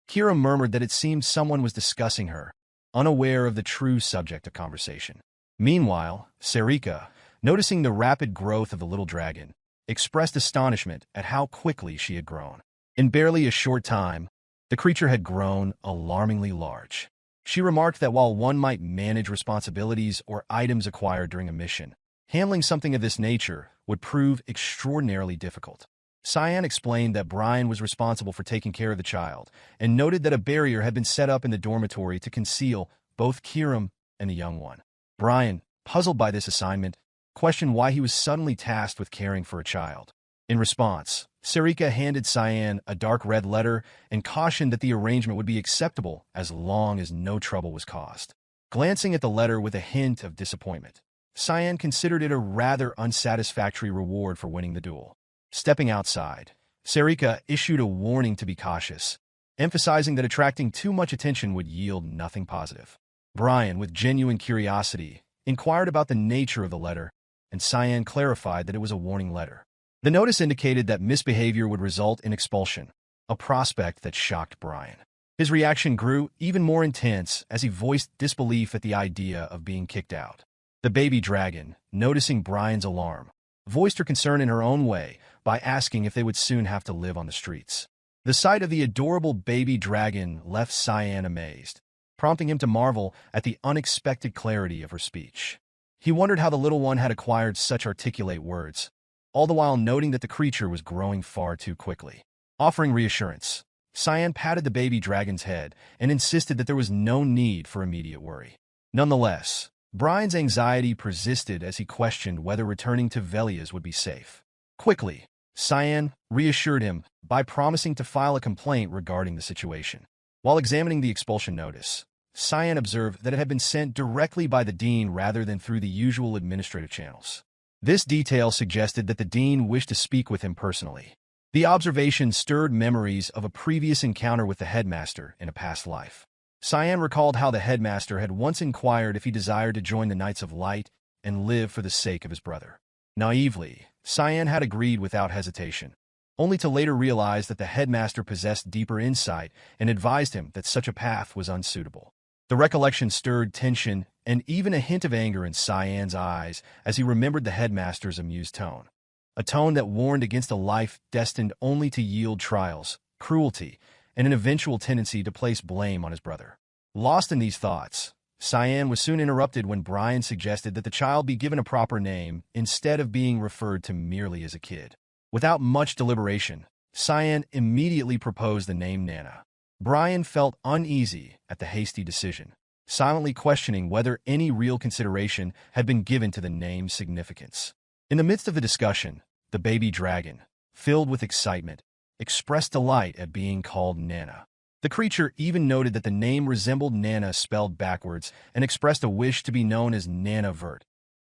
Kira murmured that it seemed someone was discussing her, unaware of the true subject of conversation. Meanwhile, Serrika, noticing the rapid growth of the little dragon, expressed astonishment at how quickly she had grown. In barely a short time, the creature had grown alarmingly large. She remarked that while one might manage responsibilities or items acquired during a mission, handling something of this nature would prove extraordinarily difficult. Cyan explained that Brian was responsible for taking care of the child, and noted that a barrier had been set up in the dormitory to conceal both Kiram and the young one. Brian, puzzled by this assignment, questioned why he was suddenly tasked with caring for a child. In response, Serrika handed Cyan a dark red letter and cautioned that the arrangement would be acceptable as long as no trouble was caused. Glancing at the letter with a hint of disappointment, Cyan considered it a rather unsatisfactory reward for winning the duel. Stepping outside, Serrika issued a warning to be cautious, emphasizing that attracting too much attention would yield nothing positive. Brian, with genuine curiosity, inquired about the nature of the letter, and Cyan clarified that it was a warning letter. The notice indicated that misbehavior would result in expulsion, a prospect that shocked Brian. His reaction grew even more intense as he voiced disbelief at the idea of being kicked out. The baby dragon, noticing Brian's alarm, voiced her concern in her own way by asking if they would soon have to live on the streets. The sight of the adorable baby dragon left Cyan amazed, prompting him to marvel at the unexpected clarity of her speech. He wondered how the little one had acquired such articulate words, all the while noting that the creature was growing far too quickly. Offering reassurance, Cyan patted the baby dragon's head and insisted that there was no need for immediate worry. Nonetheless, Brian's anxiety persisted as he questioned whether returning to Velia's would be safe. Quickly, Cyan reassured him by promising to file a complaint regarding the situation. While examining the expulsion notice, Cyan observed that it had been sent directly by the dean rather than through the usual administrative channels. This detail suggested that the dean wished to speak with him personally. The observation stirred memories of a previous encounter with the headmaster in a past life. Cyan recalled how the headmaster had once inquired if he desired to join the Knights of Light and live for the sake of his brother. Naively, Cyan had agreed without hesitation, only to later realize that the headmaster possessed deeper insight and advised him that such a path was unsuitable. The recollection stirred tension and even a hint of anger in Cyan's eyes as he remembered the headmaster's amused tone, a tone that warned against a life destined only to yield trials, cruelty, and an eventual tendency to place blame on his brother. Lost in these thoughts, Cyan was soon interrupted when Brian suggested that the child be given a proper name instead of being referred to merely as a kid. Without much deliberation, Cyan immediately proposed the name Nana. Brian felt uneasy at the hasty decision, silently questioning whether any real consideration had been given to the name's significance. In the midst of the discussion, the baby dragon, filled with excitement, expressed delight at being called Nana. The creature even noted that the name resembled Nana spelled backwards and expressed a wish to be known as Nana Vert,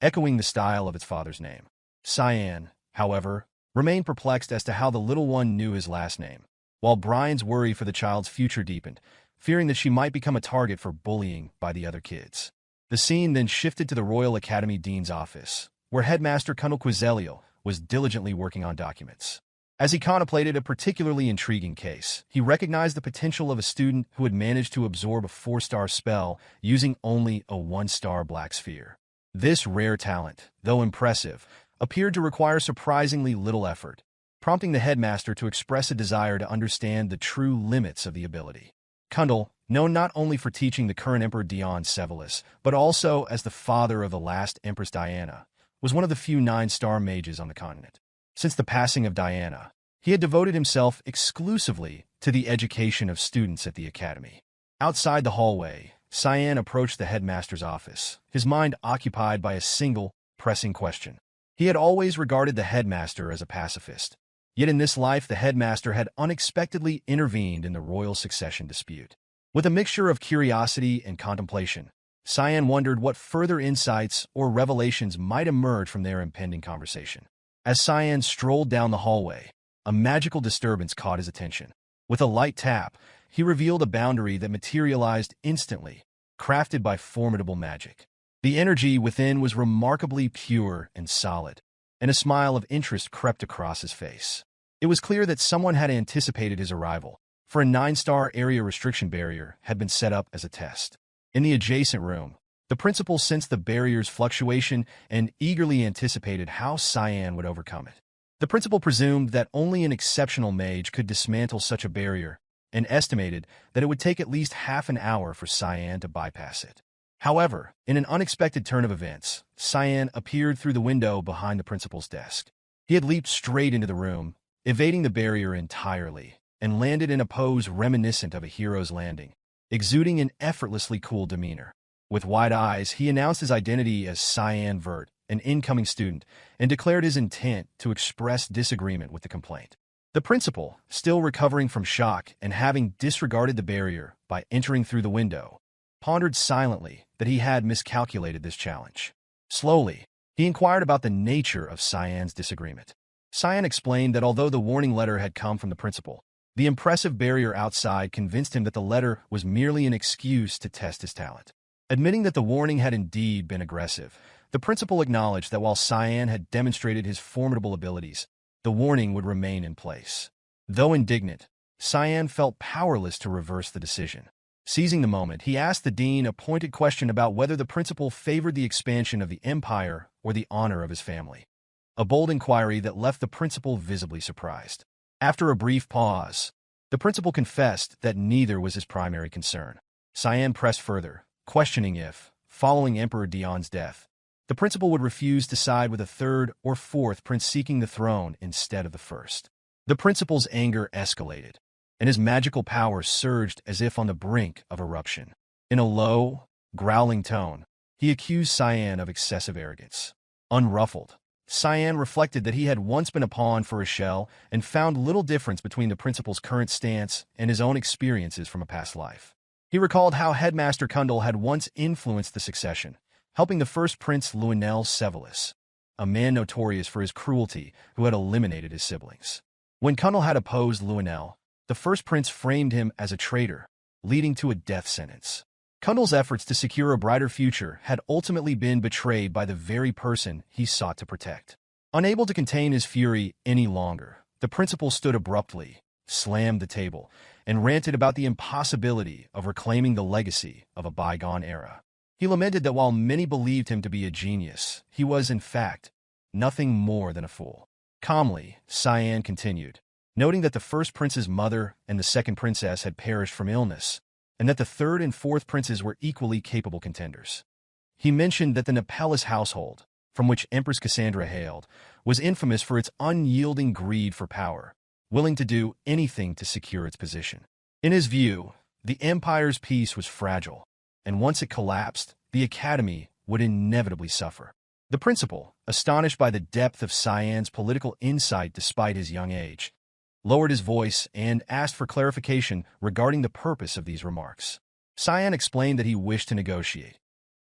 echoing the style of its father's name. Cyan, however, remained perplexed as to how the little one knew his last name, while Brian's worry for the child's future deepened, fearing that she might become a target for bullying by the other kids. The scene then shifted to the Royal Academy Dean's office, where Headmaster Kundel Quiselle was diligently working on documents. As he contemplated a particularly intriguing case, he recognized the potential of a student who had managed to absorb a 4-star spell using only a 1-star black sphere. This rare talent, though impressive, appeared to require surprisingly little effort, prompting the headmaster to express a desire to understand the true limits of the ability. Kundel, known not only for teaching the current Emperor Arin Sevelus, but also as the father of the last Empress Diana, was one of the few 9-star mages on the continent. Since the passing of Diana, he had devoted himself exclusively to the education of students at the academy. Outside the hallway, Cyan approached the headmaster's office, his mind occupied by a single, pressing question. He had always regarded the headmaster as a pacifist, yet in this life the headmaster had unexpectedly intervened in the royal succession dispute. With a mixture of curiosity and contemplation, Cyan wondered what further insights or revelations might emerge from their impending conversation. As Cyan strolled down the hallway, a magical disturbance caught his attention. With a light tap, he revealed a boundary that materialized instantly, crafted by formidable magic. The energy within was remarkably pure and solid, and a smile of interest crept across his face. It was clear that someone had anticipated his arrival, for a 9-star area restriction barrier had been set up as a test. In the adjacent room, the principal sensed the barrier's fluctuation and eagerly anticipated how Cyan would overcome it. The principal presumed that only an exceptional mage could dismantle such a barrier, and estimated that it would take at least half an hour for Cyan to bypass it. However, in an unexpected turn of events, Cyan appeared through the window behind the principal's desk. He had leaped straight into the room, evading the barrier entirely, and landed in a pose reminiscent of a hero's landing, exuding an effortlessly cool demeanor. With wide eyes, he announced his identity as Echelle Vert, an incoming student, and declared his intent to express disagreement with the complaint. The principal, still recovering from shock and having disregarded the barrier by entering through the window, pondered silently that he had miscalculated this challenge. Slowly, he inquired about the nature of Cyan's disagreement. Cyan explained that although the warning letter had come from the principal, the impressive barrier outside convinced him that the letter was merely an excuse to test his talent. Admitting that the warning had indeed been aggressive, the principal acknowledged that while Cyan had demonstrated his formidable abilities, the warning would remain in place. Though indignant, Cyan felt powerless to reverse the decision. Seizing the moment, he asked the dean a pointed question about whether the principal favored the expansion of the empire or the honor of his family. A bold inquiry that left the principal visibly surprised. After a brief pause, the principal confessed that neither was his primary concern. Cyan pressed further, questioning if, following Emperor Dion's death, the principal would refuse to side with a third or fourth prince seeking the throne instead of the first. The principal's anger escalated, and his magical power surged as if on the brink of eruption. In a low, growling tone, he accused Cyan of excessive arrogance. Unruffled, Cyan reflected that he had once been a pawn for Echelle and found little difference between the principal's current stance and his own experiences from a past life. He recalled how Headmaster Kundel had once influenced the succession, helping the first prince Lunav Sevelus, a man notorious for his cruelty who had eliminated his siblings. When Kundel had opposed Lunav, the first prince framed him as a traitor, leading to a death sentence. Kundel's efforts to secure a brighter future had ultimately been betrayed by the very person he sought to protect. Unable to contain his fury any longer, the principal stood abruptly, slammed the table, and ranted about the impossibility of reclaiming the legacy of a bygone era. He lamented that while many believed him to be a genius, he was, in fact, nothing more than a fool. Calmly, Cyan continued, noting that the first prince's mother and the second princess had perished from illness, and that the third and fourth princes were equally capable contenders. He mentioned that the Nepellus household, from which Empress Cassandra hailed, was infamous for its unyielding greed for power, willing to do anything to secure its position. In his view, the empire's peace was fragile, and once it collapsed, the academy would inevitably suffer. The principal, astonished by the depth of Cyan's political insight despite his young age, lowered his voice and asked for clarification regarding the purpose of these remarks. Cyan explained that he wished to negotiate.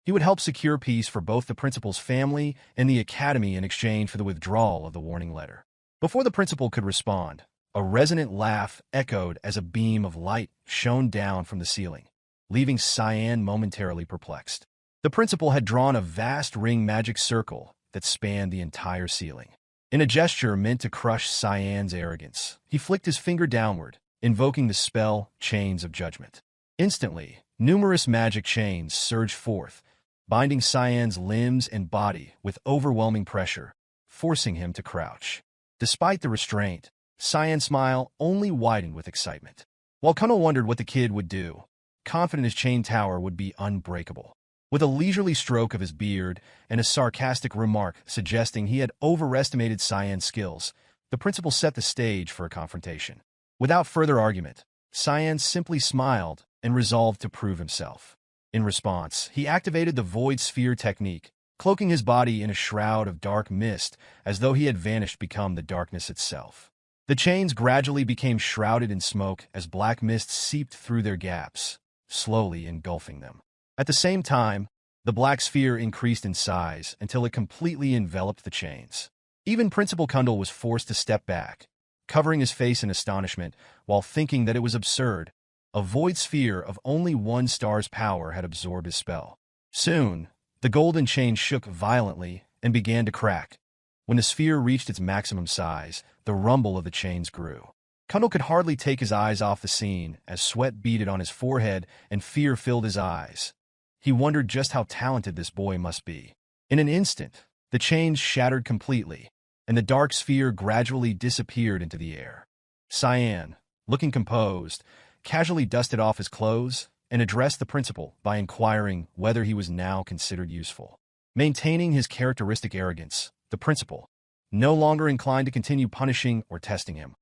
He would help secure peace for both the principal's family and the academy in exchange for the withdrawal of the warning letter. Before the principal could respond, a resonant laugh echoed as a beam of light shone down from the ceiling, leaving Cyan momentarily perplexed. The principal had drawn a vast ring magic circle that spanned the entire ceiling. In a gesture meant to crush Cyan's arrogance, he flicked his finger downward, invoking the spell Chains of Judgment. Instantly, numerous magic chains surged forth, binding Cyan's limbs and body with overwhelming pressure, forcing him to crouch. Despite the restraint, Cyan's smile only widened with excitement. While Kundel wondered what the kid would do, confident his chain tower would be unbreakable. With a leisurely stroke of his beard and a sarcastic remark suggesting he had overestimated Cyan's skills, the principal set the stage for a confrontation. Without further argument, Cyan simply smiled and resolved to prove himself. In response, he activated the Void Sphere technique, cloaking his body in a shroud of dark mist as though he had vanished to become the darkness itself. The chains gradually became shrouded in smoke as black mist seeped through their gaps, slowly engulfing them. At the same time, the black sphere increased in size until it completely enveloped the chains. Even Principal Kundel was forced to step back, covering his face in astonishment while thinking that it was absurd. A void sphere of only one star's power had absorbed his spell. Soon, the golden chain shook violently and began to crack. When the sphere reached its maximum size, the rumble of the chains grew. Kundel could hardly take his eyes off the scene as sweat beaded on his forehead and fear filled his eyes. He wondered just how talented this boy must be. In an instant, the chains shattered completely, and the dark sphere gradually disappeared into the air. Cyan, looking composed, casually dusted off his clothes and addressed the principal by inquiring whether he was now considered useful. Maintaining his characteristic arrogance, the principal, no longer inclined to continue punishing or testing him,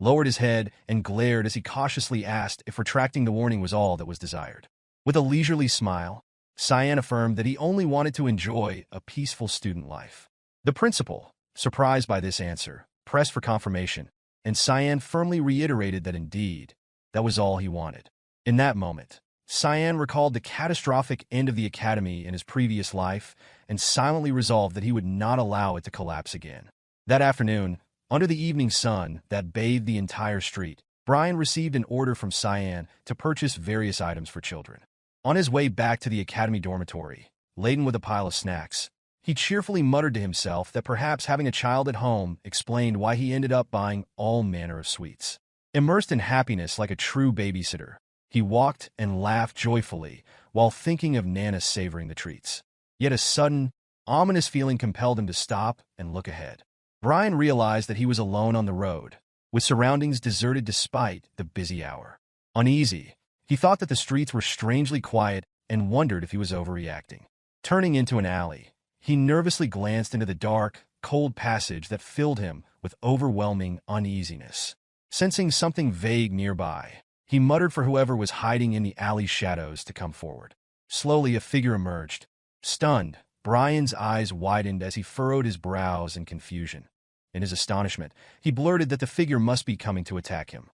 lowered his head and glared as he cautiously asked if retracting the warning was all that was desired. With a leisurely smile, Cyan affirmed that he only wanted to enjoy a peaceful student life. The principal, surprised by this answer, pressed for confirmation, and Cyan firmly reiterated that indeed, that was all he wanted. In that moment, Cyan recalled the catastrophic end of the academy in his previous life and silently resolved that he would not allow it to collapse again. That afternoon, under the evening sun that bathed the entire street, Brian received an order from Cyan to purchase various items for children. On his way back to the academy dormitory, laden with a pile of snacks, he cheerfully muttered to himself that perhaps having a child at home explained why he ended up buying all manner of sweets. Immersed in happiness like a true babysitter, he walked and laughed joyfully while thinking of Nana savoring the treats. Yet a sudden, ominous feeling compelled him to stop and look ahead. Brian realized that he was alone on the road, with surroundings deserted despite the busy hour. Uneasy, he thought that the streets were strangely quiet and wondered if he was overreacting. Turning into an alley, he nervously glanced into the dark, cold passage that filled him with overwhelming uneasiness. Sensing something vague nearby, he muttered for whoever was hiding in the alley's shadows to come forward. Slowly, a figure emerged. Stunned, Brian's eyes widened as he furrowed his brows in confusion. In his astonishment, he blurted that the figure must be coming to attack him.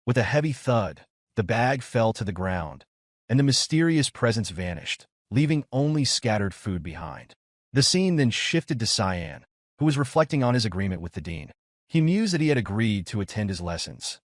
With a heavy thud, the bag fell to the ground, and the mysterious presence vanished, leaving only scattered food behind. The scene then shifted to Cyan, who was reflecting on his agreement with the dean. He mused that he had agreed to attend his lessons,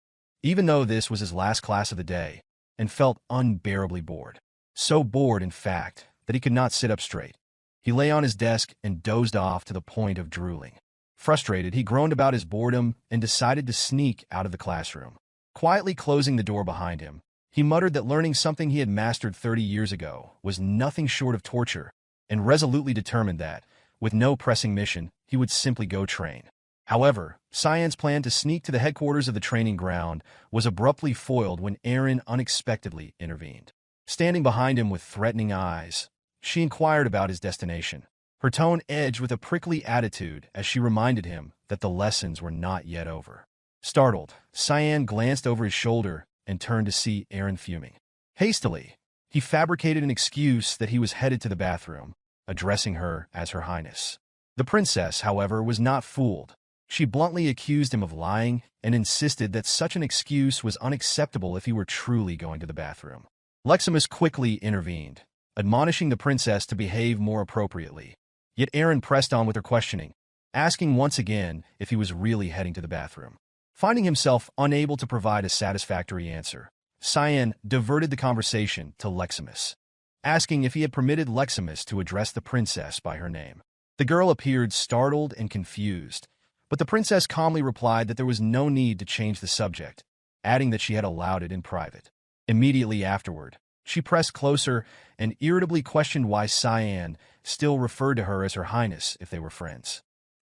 even though this was his last class of the day, and felt unbearably bored. So bored, in fact, that he could not sit up straight. He lay on his desk and dozed off to the point of drooling. Frustrated, he groaned about his boredom and decided to sneak out of the classroom. Quietly closing the door behind him, he muttered that learning something he had mastered 30 years ago was nothing short of torture, and resolutely determined that, with no pressing mission, he would simply go train. However, Cyan's plan to sneak to the headquarters of the training ground was abruptly foiled when Arin unexpectedly intervened. Standing behind him with threatening eyes, she inquired about his destination. Her tone edged with a prickly attitude as she reminded him that the lessons were not yet over. Startled, Cyan glanced over his shoulder and turned to see Arin fuming. Hastily, he fabricated an excuse that he was headed to the bathroom, addressing her as Her Highness. The princess, however, was not fooled. She bluntly accused him of lying and insisted that such an excuse was unacceptable if he were truly going to the bathroom. Leximus quickly intervened, admonishing the princess to behave more appropriately. Yet Arin pressed on with her questioning, asking once again if he was really heading to the bathroom. Finding himself unable to provide a satisfactory answer, Cyan diverted the conversation to Leximus, asking if he had permitted Leximus to address the princess by her name. The girl appeared startled and confused, But the princess calmly replied that there was no need to change the subject, adding that she had allowed it in private. Immediately afterward, she pressed closer and irritably questioned why Cyan still referred to her as Her Highness if they were friends.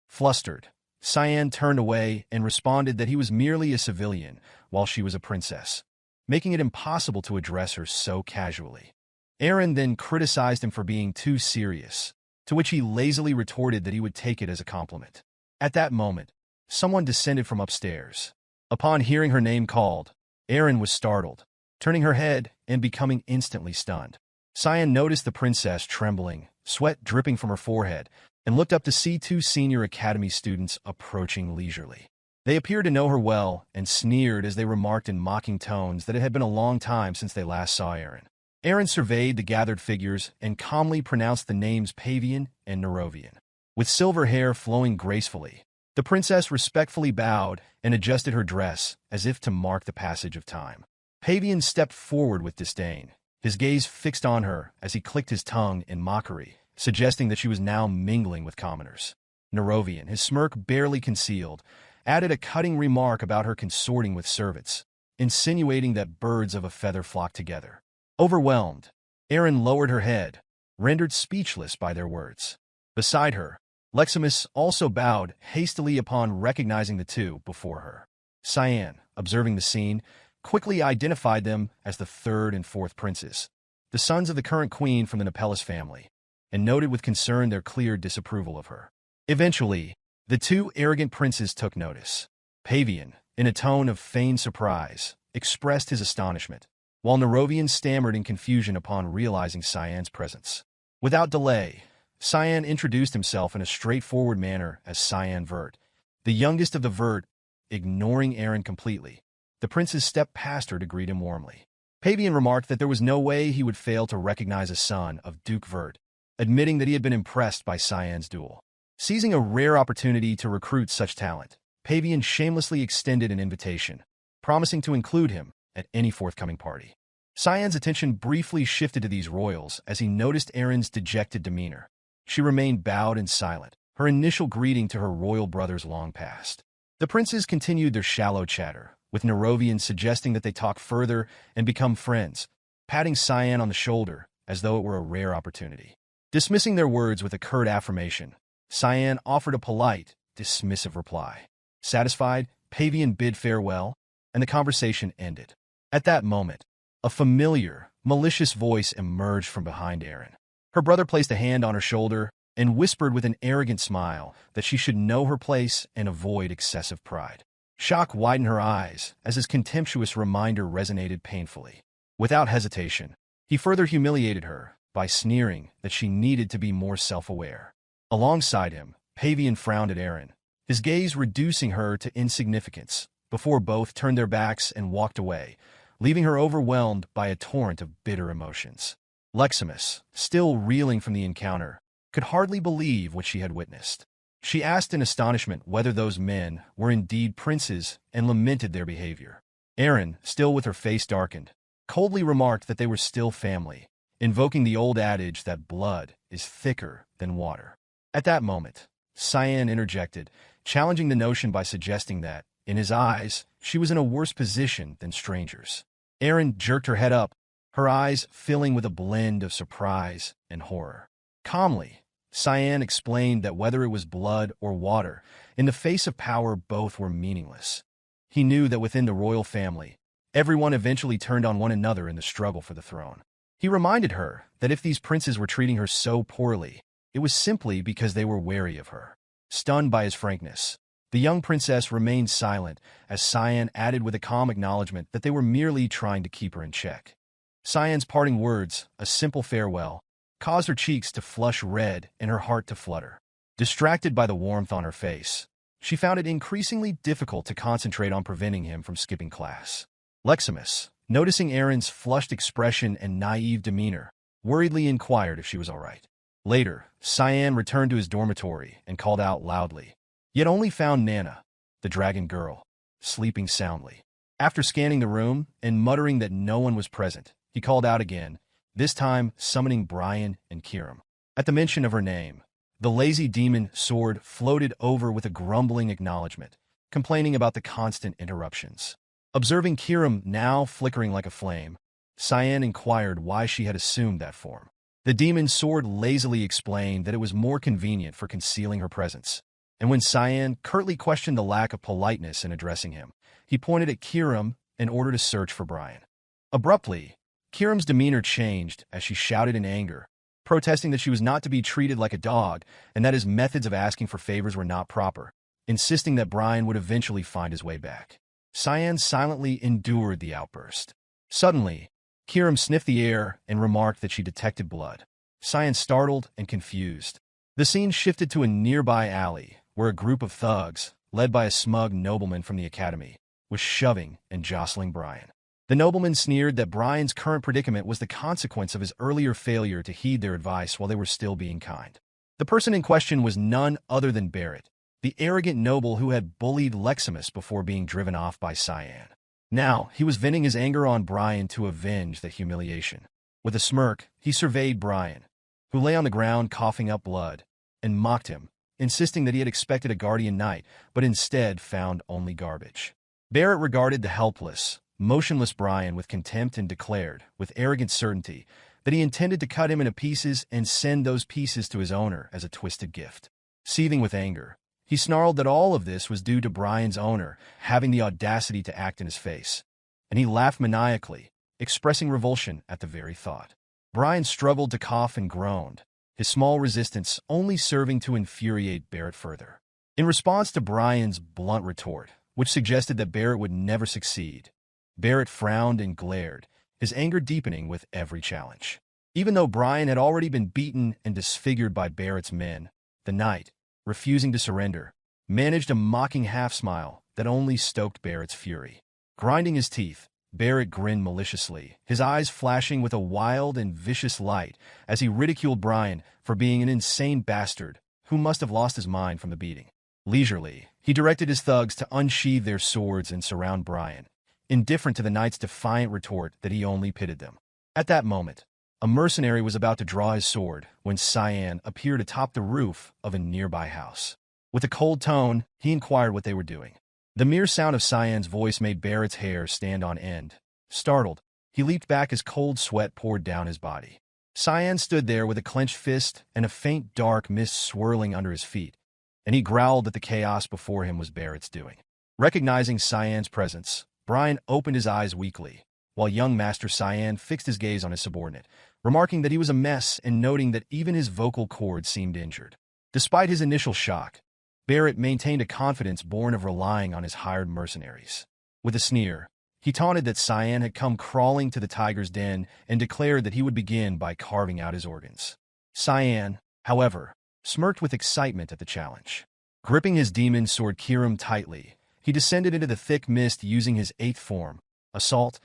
Flustered, Cyan turned away and responded that he was merely a civilian while she was a princess, making it impossible to address her so casually. Arin then criticized him for being too serious, to which he lazily retorted that he would take it as a compliment. At that moment, someone descended from upstairs. Upon hearing her name called, Arin was startled, turning her head and becoming instantly stunned. Cyan noticed the princess trembling, sweat dripping from her forehead, and looked up to see two senior academy students approaching leisurely. They appeared to know her well and sneered as they remarked in mocking tones that it had been a long time since they last saw Arin. Arin surveyed the gathered figures and calmly pronounced the names Pavian and Nerovian. With silver hair flowing gracefully, the princess respectfully bowed and adjusted her dress as if to mark the passage of time. Pavian stepped forward with disdain, his gaze fixed on her as he clicked his tongue in mockery, suggesting that she was now mingling with commoners. Nerovian, his smirk barely concealed, added a cutting remark about her consorting with servants, insinuating that birds of a feather flock together. Overwhelmed, Arin lowered her head, rendered speechless by their words. Beside her, Leximus also bowed hastily upon recognizing the two before her. Cyan, observing the scene, quickly identified them as the third and fourth princes, the sons of the current queen from the Nepellus family, and noted with concern their clear disapproval of her. Eventually, the two arrogant princes took notice. Pavian, in a tone of feigned surprise, expressed his astonishment, while Nerovian stammered in confusion upon realizing Cyan's presence. Without delay, Cyan introduced himself in a straightforward manner as Cyan Vert, the youngest of the Vert. Ignoring Arin completely, the princes stepped past her to greet him warmly. Pavian remarked that there was no way he would fail to recognize a son of Duke Vert, admitting that he had been impressed by Cyan's duel. Seizing a rare opportunity to recruit such talent, Pavian shamelessly extended an invitation, promising to include him at any forthcoming party. Cyan's attention briefly shifted to these royals as he noticed Arin's dejected demeanor. She remained bowed and silent, her initial greeting to her royal brothers long past. The princes continued their shallow chatter, with Nerovian suggesting that they talk further and become friends, patting Cyan on the shoulder as though it were a rare opportunity. Dismissing their words with a curt affirmation, Cyan offered a polite, dismissive reply. Satisfied, Pavian bid farewell, and the conversation ended. At that moment, a familiar, malicious voice emerged from behind Arin. Her brother placed a hand on her shoulder and whispered with an arrogant smile that she should know her place and avoid excessive pride. Shock widened her eyes as his contemptuous reminder resonated painfully. Without hesitation, he further humiliated her by sneering that she needed to be more self-aware. Alongside him, Pavian frowned at Arin, his gaze reducing her to insignificance, before both turned their backs and walked away, leaving her overwhelmed by a torrent of bitter emotions. Leximus, still reeling from the encounter, could hardly believe what she had witnessed. She asked in astonishment whether those men were indeed princes and lamented their behavior. Arin, still with her face darkened, coldly remarked that they were still family, invoking the old adage that blood is thicker than water. At that moment, Cyan interjected, challenging the notion by suggesting that, in his eyes, she was in a worse position than strangers. Arin jerked her head up, her eyes filling with a blend of surprise and horror. Calmly, Cyan explained that whether it was blood or water, in the face of power both were meaningless. He knew that within the royal family, everyone eventually turned on one another in the struggle for the throne. He reminded her that if these princes were treating her so poorly, it was simply because they were wary of her. Stunned by his frankness, the young princess remained silent as Cyan added with a calm acknowledgement that they were merely trying to keep her in check. Cyan's parting words, a simple farewell, caused her cheeks to flush red and her heart to flutter. Distracted by the warmth on her face, she found it increasingly difficult to concentrate on preventing him from skipping class. Leximus, noticing Arin's flushed expression and naive demeanor, worriedly inquired if she was all right. Later, Cyan returned to his dormitory and called out loudly, yet only found Nana, the dragon girl, sleeping soundly. After scanning the room and muttering that no one was present, he called out again, this time summoning Brian and Kiram. At the mention of her name, The lazy demon sword floated over with a grumbling acknowledgement, complaining about the constant interruptions. Observing Kiram now flickering like a flame, Cyan inquired why she had assumed that form. The demon's sword lazily explained that it was more convenient for concealing her presence, and when Cyan curtly questioned the lack of politeness in addressing him, he pointed at Kiram in order to search for Brian. Abruptly, Kiram's demeanor changed as she shouted in anger, protesting that she was not to be treated like a dog and that his methods of asking for favors were not proper, insisting that Brian would eventually find his way back. Cyan silently endured the outburst. Suddenly, Kiram sniffed the air and remarked that she detected blood. Cyan startled and confused. The scene shifted to a nearby alley where a group of thugs, led by a smug nobleman from the academy, was shoving and jostling Brian. The nobleman sneered that Brian's current predicament was the consequence of his earlier failure to heed their advice while they were still being kind. The person in question was none other than Barrett, the arrogant noble who had bullied Leximus before being driven off by Cyan. Now, he was venting his anger on Brian to avenge the humiliation. With a smirk, he surveyed Brian, who lay on the ground coughing up blood, and mocked him, insisting that he had expected a guardian knight, but instead found only garbage. Barrett regarded the helpless, motionless Brian with contempt and declared, with arrogant certainty, that he intended to cut him into pieces and send those pieces to his owner as a twisted gift. Seething with anger, he snarled that all of this was due to Brian's owner having the audacity to act in his face, and he laughed maniacally, expressing revulsion at the very thought. Brian struggled to cough and groaned, his small resistance only serving to infuriate Barrett further. In response to Brian's blunt retort, which suggested that Barrett would never succeed, Barrett frowned and glared, his anger deepening with every challenge. Even though Brian had already been beaten and disfigured by Barrett's men, the knight, refusing to surrender, managed a mocking half-smile that only stoked Barrett's fury. Grinding his teeth, Barrett grinned maliciously, his eyes flashing with a wild and vicious light as he ridiculed Brian for being an insane bastard who must have lost his mind from the beating. Leisurely, he directed his thugs to unsheathe their swords and surround Brian, indifferent to the knight's defiant retort that he only pitied them. At that moment, a mercenary was about to draw his sword when Cyan appeared atop the roof of a nearby house. With a cold tone, he inquired what they were doing. The mere sound of Cyan's voice made Barrett's hair stand on end. Startled, he leaped back as cold sweat poured down his body. Cyan stood there with a clenched fist and a faint dark mist swirling under his feet, and he growled that the chaos before him was Barrett's doing. Recognizing Cyan's presence, Brian opened his eyes weakly, while young Master Cyan fixed his gaze on his subordinate, remarking that he was a mess and noting that even his vocal cords seemed injured. Despite his initial shock, Barrett maintained a confidence born of relying on his hired mercenaries. With a sneer, he taunted that Cyan had come crawling to the tiger's den and declared that he would begin by carving out his organs. Cyan, however, smirked with excitement at the challenge. Gripping his demon sword Kiram tightly, he descended into the thick mist using his eighth form, Assault,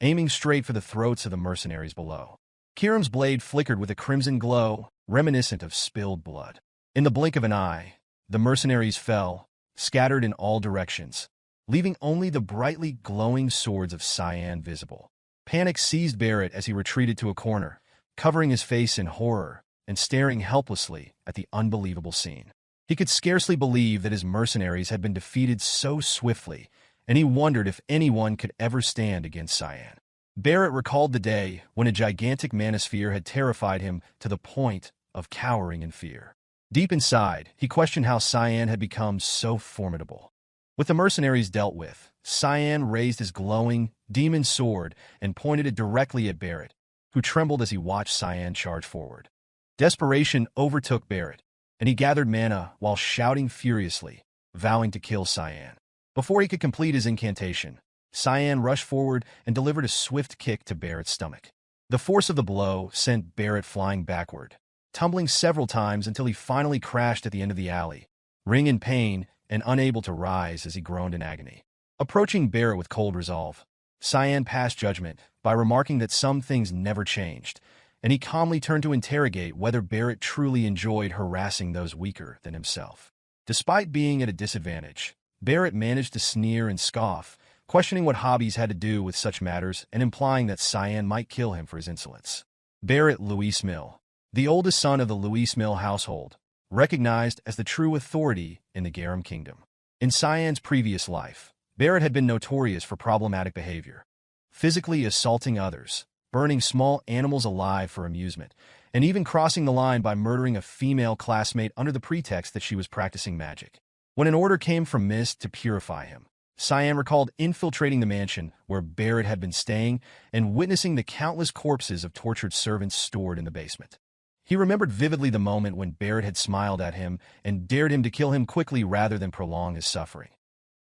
aiming straight for the throats of the mercenaries below. Kiram's blade flickered with a crimson glow, reminiscent of spilled blood. In the blink of an eye, the mercenaries fell, scattered in all directions, leaving only the brightly glowing swords of Cyan visible. Panic seized Barrett as he retreated to a corner, covering his face in horror and staring helplessly at the unbelievable scene. He could scarcely believe that his mercenaries had been defeated so swiftly, and he wondered if anyone could ever stand against Cyan. Barrett recalled the day when a gigantic manosphere had terrified him to the point of cowering in fear. Deep inside, he questioned how Cyan had become so formidable. With the mercenaries dealt with, Cyan raised his glowing, demon sword and pointed it directly at Barrett, who trembled as he watched Cyan charge forward. Desperation overtook Barrett, and he gathered mana while shouting furiously, vowing to kill Cyan. Before he could complete his incantation, Cyan rushed forward and delivered a swift kick to Barrett's stomach. The force of the blow sent Barrett flying backward, tumbling several times until he finally crashed at the end of the alley, writhing in pain and unable to rise as he groaned in agony. Approaching Barrett with cold resolve, Cyan passed judgment by remarking that some things never changed, and he calmly turned to interrogate whether Barrett truly enjoyed harassing those weaker than himself. Despite being at a disadvantage, Barrett managed to sneer and scoff, questioning what hobbies had to do with such matters and implying that Cyan might kill him for his insolence. Barrett Louis Mill, the oldest son of the Louis Mill household, recognized as the true authority in the Garum Kingdom. In Cyan's previous life, Barrett had been notorious for problematic behavior, physically assaulting others, burning small animals alive for amusement, and even crossing the line by murdering a female classmate under the pretext that she was practicing magic. When an order came from Mist to purify him, Cyan recalled infiltrating the mansion where Barrett had been staying and witnessing the countless corpses of tortured servants stored in the basement. He remembered vividly the moment when Barrett had smiled at him and dared him to kill him quickly rather than prolong his suffering.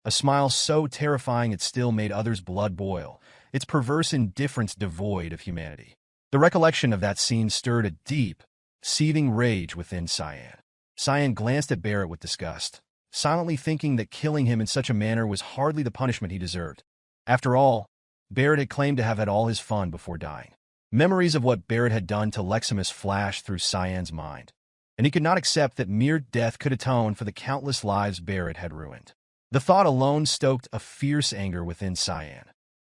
A smile so terrifying it still made others' blood boil, its perverse indifference devoid of humanity. The recollection of that scene stirred a deep, seething rage within Cyan. Cyan glanced at Barrett with disgust, silently thinking that killing him in such a manner was hardly the punishment he deserved. After all, Barrett had claimed to have had all his fun before dying. Memories of what Barrett had done to Leximus flashed through Cyan's mind, and he could not accept that mere death could atone for the countless lives Barrett had ruined. The thought alone stoked a fierce anger within Cyan.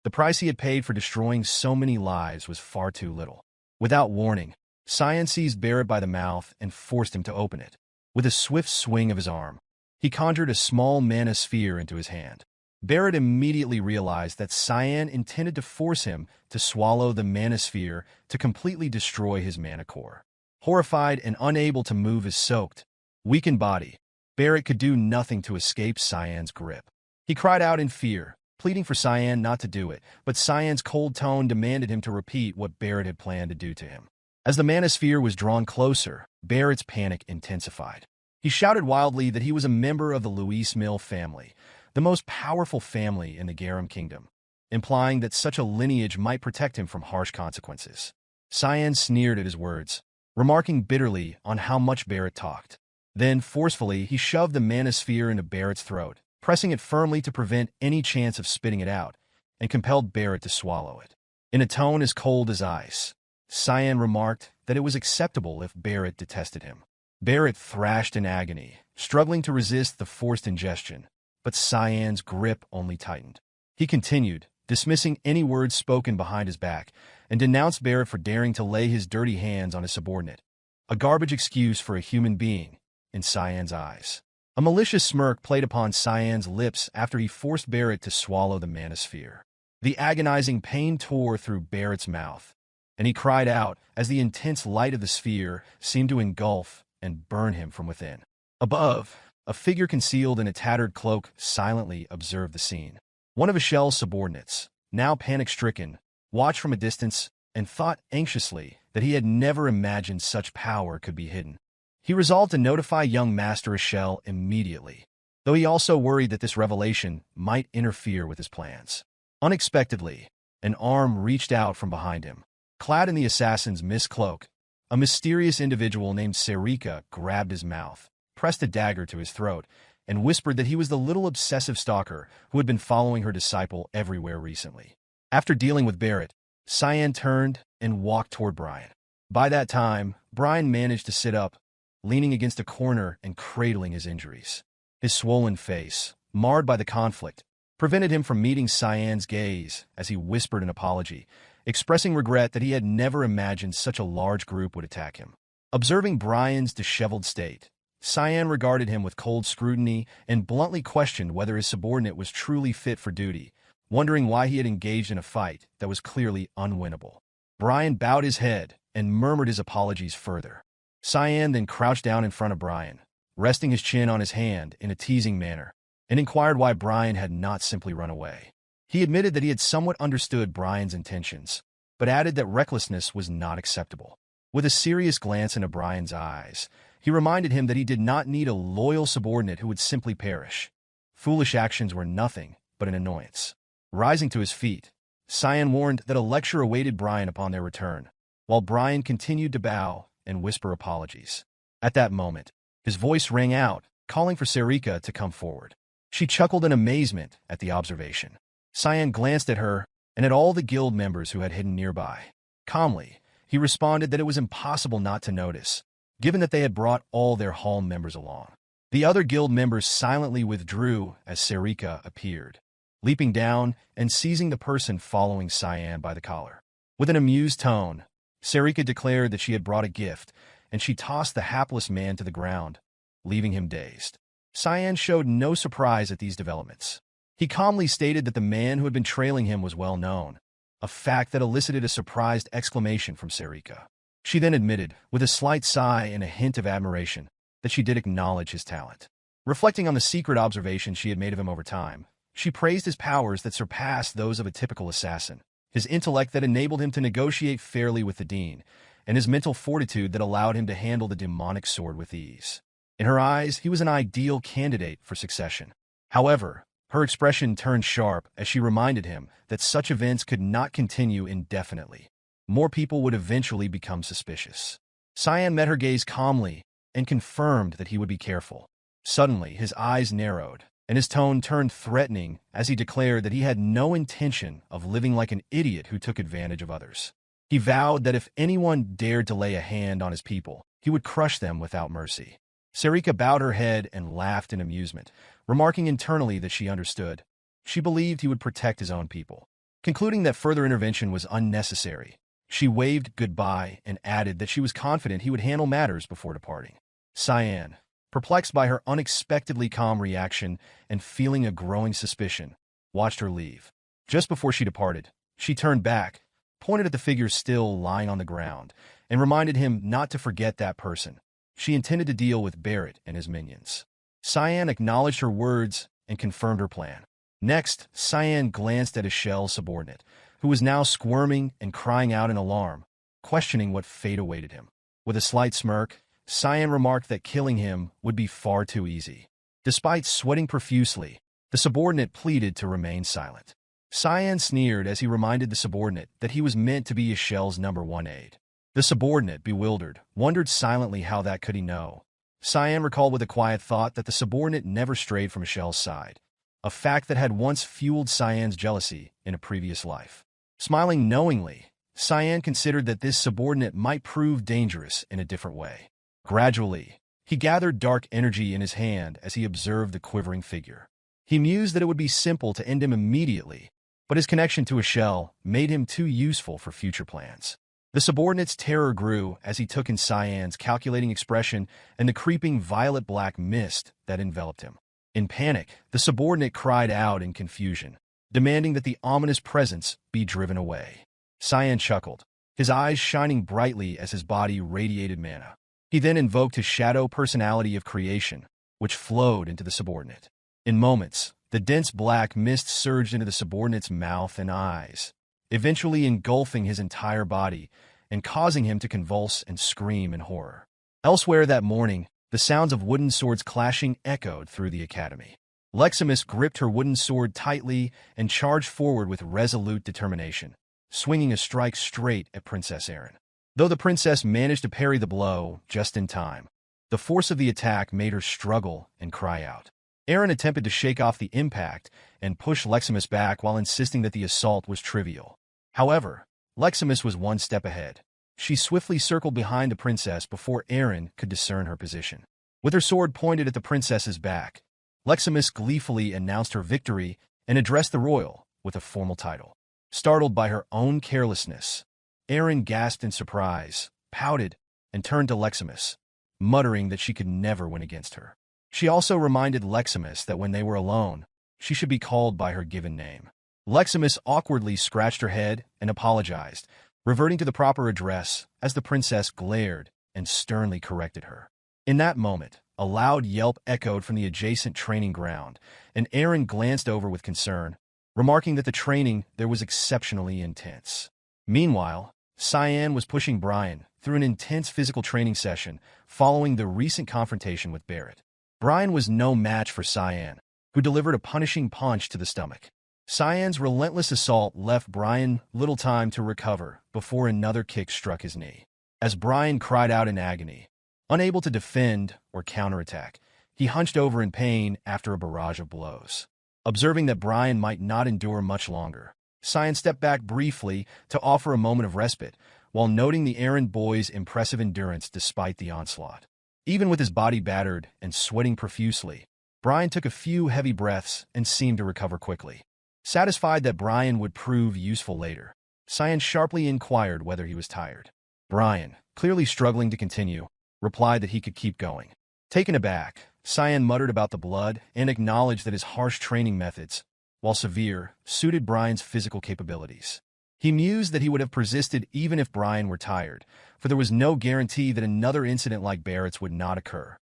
The price he had paid for destroying so many lives was far too little. Without warning, Cyan seized Barrett by the mouth and forced him to open it. With a swift swing of his arm, he conjured a small mana sphere into his hand. Barrett immediately realized that Cyan intended to force him to swallow the mana sphere to completely destroy his mana core. Horrified and unable to move his soaked, weakened body, Barrett could do nothing to escape Cyan's grip. He cried out in fear, pleading for Cyan not to do it, but Cyan's cold tone demanded him to repeat what Barrett had planned to do to him. As the mana sphere was drawn closer, Barrett's panic intensified. He shouted wildly that he was a member of the Luis Mill family, the most powerful family in the Garum Kingdom, implying that such a lineage might protect him from harsh consequences. Cyan sneered at his words, remarking bitterly on how much Barrett talked. Then, forcefully, he shoved the mana sphere into Barrett's throat, pressing it firmly to prevent any chance of spitting it out, and compelled Barrett to swallow it. In a tone as cold as ice, Cyan remarked that it was acceptable if Barrett detested him. Barrett thrashed in agony, struggling to resist the forced ingestion, but Cyan's grip only tightened. He continued, dismissing any words spoken behind his back, and denounced Barrett for daring to lay his dirty hands on his subordinate. A garbage excuse for a human being, in Cyan's eyes. A malicious smirk played upon Cyan's lips after he forced Barrett to swallow the mana sphere. The agonizing pain tore through Barrett's mouth, and he cried out as the intense light of the sphere seemed to engulf and burn him from within. Above, a figure concealed in a tattered cloak silently observed the scene. One of Echelle's subordinates, now panic-stricken, watched from a distance and thought anxiously that he had never imagined such power could be hidden. He resolved to notify young Master Echelle immediately, though he also worried that this revelation might interfere with his plans. Unexpectedly, an arm reached out from behind him. Clad in the assassin's mist-cloak, a mysterious individual named Serrika grabbed his mouth, pressed a dagger to his throat, and whispered that he was the little obsessive stalker who had been following her disciple everywhere recently. After dealing with Barrett, Cyan turned and walked toward Brian. By that time, Brian managed to sit up, leaning against a corner and cradling his injuries. His swollen face, marred by the conflict, prevented him from meeting Cyan's gaze as he whispered an apology, expressing regret that he had never imagined such a large group would attack him. Observing Brian's disheveled state, Cyan regarded him with cold scrutiny and bluntly questioned whether his subordinate was truly fit for duty, wondering why he had engaged in a fight that was clearly unwinnable. Brian bowed his head and murmured his apologies further. Cyan then crouched down in front of Brian, resting his chin on his hand in a teasing manner, and inquired why Brian had not simply run away. He admitted that he had somewhat understood Brian's intentions, but added that recklessness was not acceptable. With a serious glance into Brian's eyes, he reminded him that he did not need a loyal subordinate who would simply perish. Foolish actions were nothing but an annoyance. Rising to his feet, Cyan warned that a lecture awaited Brian upon their return, while Brian continued to bow and whisper apologies. At that moment, his voice rang out, calling for Serrika to come forward. She chuckled in amazement at the observation. Cyan glanced at her and at all the guild members who had hidden nearby. Calmly, he responded that it was impossible not to notice, given that they had brought all their hall members along. The other guild members silently withdrew as Serrika appeared, leaping down and seizing the person following Cyan by the collar. With an amused tone, Serrika declared that she had brought a gift and she tossed the hapless man to the ground, leaving him dazed. Cyan showed no surprise at these developments. He calmly stated that the man who had been trailing him was well known, a fact that elicited a surprised exclamation from Serrika. She then admitted, with a slight sigh and a hint of admiration, that she did acknowledge his talent. Reflecting on the secret observations she had made of him over time, she praised his powers that surpassed those of a typical assassin, his intellect that enabled him to negotiate fairly with the Dean, and his mental fortitude that allowed him to handle the demonic sword with ease. In her eyes, he was an ideal candidate for succession. However, her expression turned sharp as she reminded him that such events could not continue indefinitely. More people would eventually become suspicious. Cyan met her gaze calmly and confirmed that he would be careful. Suddenly, his eyes narrowed, and his tone turned threatening as he declared that he had no intention of living like an idiot who took advantage of others. He vowed that if anyone dared to lay a hand on his people, he would crush them without mercy. Serrika bowed her head and laughed in amusement, remarking internally that she understood. She believed he would protect his own people. Concluding that further intervention was unnecessary, she waved goodbye and added that she was confident he would handle matters before departing. Cyan, perplexed by her unexpectedly calm reaction and feeling a growing suspicion, watched her leave. Just before she departed, she turned back, pointed at the figure still lying on the ground, and reminded him not to forget that person. She intended to deal with Barrett and his minions. Cyan acknowledged her words and confirmed her plan. Next, Cyan glanced at Echelle's subordinate, who was now squirming and crying out in alarm, questioning what fate awaited him. With a slight smirk, Cyan remarked that killing him would be far too easy. Despite sweating profusely, the subordinate pleaded to remain silent. Cyan sneered as he reminded the subordinate that he was meant to be Echelle's #1 aide. The subordinate, bewildered, wondered silently how that could he know. Cyan recalled with a quiet thought that the subordinate never strayed from Echelle's side, a fact that had once fueled Cyan's jealousy in a previous life. Smiling knowingly, Cyan considered that this subordinate might prove dangerous in a different way. Gradually, he gathered dark energy in his hand as he observed the quivering figure. He mused that it would be simple to end him immediately, but his connection to Echelle made him too useful for future plans. The subordinate's terror grew as he took in Cyan's calculating expression and the creeping violet-black mist that enveloped him. In panic, the subordinate cried out in confusion, demanding that the ominous presence be driven away. Cyan chuckled, his eyes shining brightly as his body radiated mana. He then invoked his shadow personality of creation, which flowed into the subordinate. In moments, the dense black mist surged into the subordinate's mouth and eyes, eventually engulfing his entire body and causing him to convulse and scream in horror. Elsewhere that morning, the sounds of wooden swords clashing echoed through the academy. Leximus gripped her wooden sword tightly and charged forward with resolute determination, swinging a strike straight at Princess Arin. Though the princess managed to parry the blow just in time, the force of the attack made her struggle and cry out. Arin attempted to shake off the impact and push Leximus back while insisting that the assault was trivial. However, Leximus was one step ahead. She swiftly circled behind the princess before Arin could discern her position. With her sword pointed at the princess's back, Leximus gleefully announced her victory and addressed the royal with a formal title. Startled by her own carelessness, Arin gasped in surprise, pouted, and turned to Leximus, muttering that she could never win against her. She also reminded Leximus that when they were alone, she should be called by her given name. Leximus awkwardly scratched her head and apologized, reverting to the proper address as the princess glared and sternly corrected her. In that moment, a loud yelp echoed from the adjacent training ground, and Arin glanced over with concern, remarking that the training there was exceptionally intense. Meanwhile, Cyan was pushing Brian through an intense physical training session following the recent confrontation with Barrett. Brian was no match for Cyan, who delivered a punishing punch to the stomach. Cyan's relentless assault left Brian little time to recover before another kick struck his knee. As Brian cried out in agony, unable to defend or counterattack, he hunched over in pain after a barrage of blows. Observing that Brian might not endure much longer, Cyan stepped back briefly to offer a moment of respite, while noting the errand boy's impressive endurance despite the onslaught. Even with his body battered and sweating profusely, Brian took a few heavy breaths and seemed to recover quickly. Satisfied that Brian would prove useful later, Cyan sharply inquired whether he was tired. Brian, clearly struggling to continue, replied that he could keep going. Taken aback, Cyan muttered about the blood and acknowledged that his harsh training methods, while severe, suited Brian's physical capabilities. He mused that he would have persisted even if Brian were tired, for there was no guarantee that another incident like Barrett's would not occur.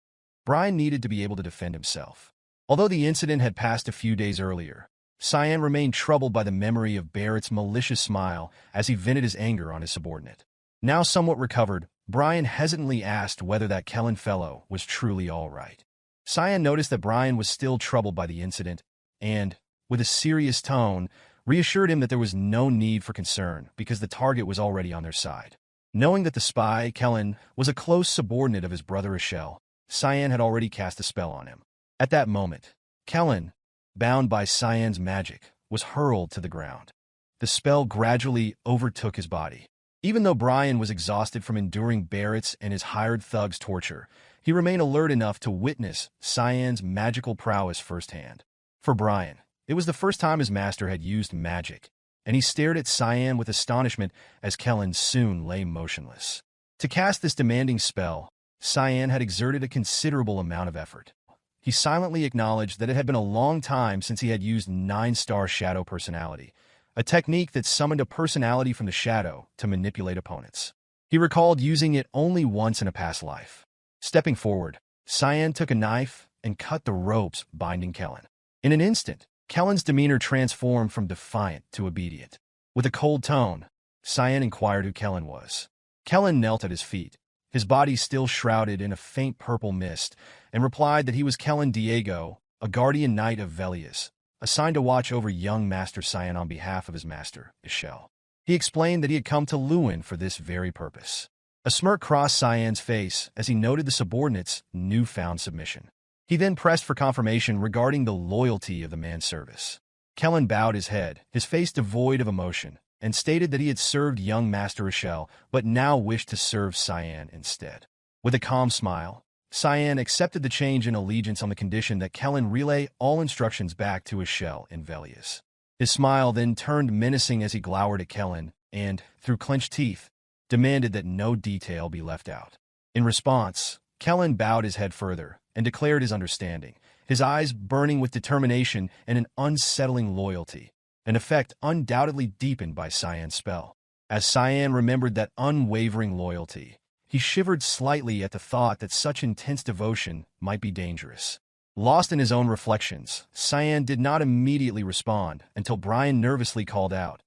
Brian needed to be able to defend himself. Although the incident had passed a few days earlier, Cyan remained troubled by the memory of Barrett's malicious smile as he vented his anger on his subordinate. Now somewhat recovered, Brian hesitantly asked whether that Kellen fellow was truly all right. Cyan noticed that Brian was still troubled by the incident and, with a serious tone, reassured him that there was no need for concern because the target was already on their side. Knowing that the spy, Kellen, was a close subordinate of his brother Echelle, Cyan had already cast a spell on him. At that moment, Kellen, bound by Cyan's magic, was hurled to the ground. The spell gradually overtook his body. Even though Brian was exhausted from enduring Barrett's and his hired thugs' torture, he remained alert enough to witness Cyan's magical prowess firsthand. For Brian, it was the first time his master had used magic, and he stared at Cyan with astonishment as Kellen soon lay motionless. To cast this demanding spell, Cyan had exerted a considerable amount of effort. He silently acknowledged that it had been a long time since he had used 9-star shadow personality, a technique that summoned a personality from the shadow to manipulate opponents. He recalled using it only once in a past life. Stepping forward, Cyan took a knife and cut the ropes binding Kellen. In an instant, Kellen's demeanor transformed from defiant to obedient. With a cold tone, Cyan inquired who Kellen was. Kellen knelt at his feet, his body still shrouded in a faint purple mist, and replied that he was Kellen Diego, a guardian knight of Velius, assigned to watch over young Master Cyan on behalf of his master, Echelle. He explained that he had come to Lewin for this very purpose. A smirk crossed Cyan's face as he noted the subordinate's newfound submission. He then pressed for confirmation regarding the loyalty of the man's service. Kellen bowed his head, his face devoid of emotion, and stated that he had served young Master Echelle, but now wished to serve Cyan instead. With a calm smile, Cyan accepted the change in allegiance on the condition that Kellen relay all instructions back to Echelle in Velius. His smile then turned menacing as he glowered at Kellen and, through clenched teeth, demanded that no detail be left out. In response, Kellen bowed his head further and declared his understanding, his eyes burning with determination and an unsettling loyalty, an effect undoubtedly deepened by Cyan's spell. As Cyan remembered that unwavering loyalty, he shivered slightly at the thought that such intense devotion might be dangerous. Lost in his own reflections, Cyan did not immediately respond until Brian nervously called out,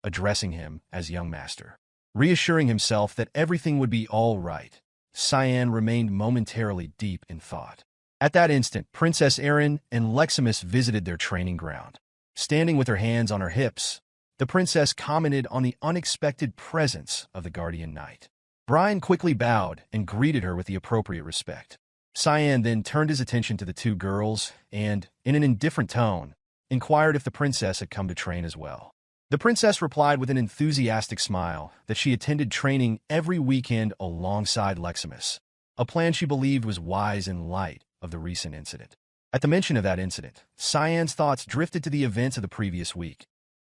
addressing him as young master. Reassuring himself that everything would be all right, Cyan remained momentarily deep in thought. At that instant, Princess Arin and Leximus visited their training ground. Standing with her hands on her hips, the princess commented on the unexpected presence of the guardian knight. Brian quickly bowed and greeted her with the appropriate respect. Cyan then turned his attention to the two girls and, in an indifferent tone, inquired if the princess had come to train as well. The princess replied with an enthusiastic smile that she attended training every weekend alongside Leximus, a plan she believed was wise in light of the recent incident. At the mention of that incident, Cyan's thoughts drifted to the events of the previous week.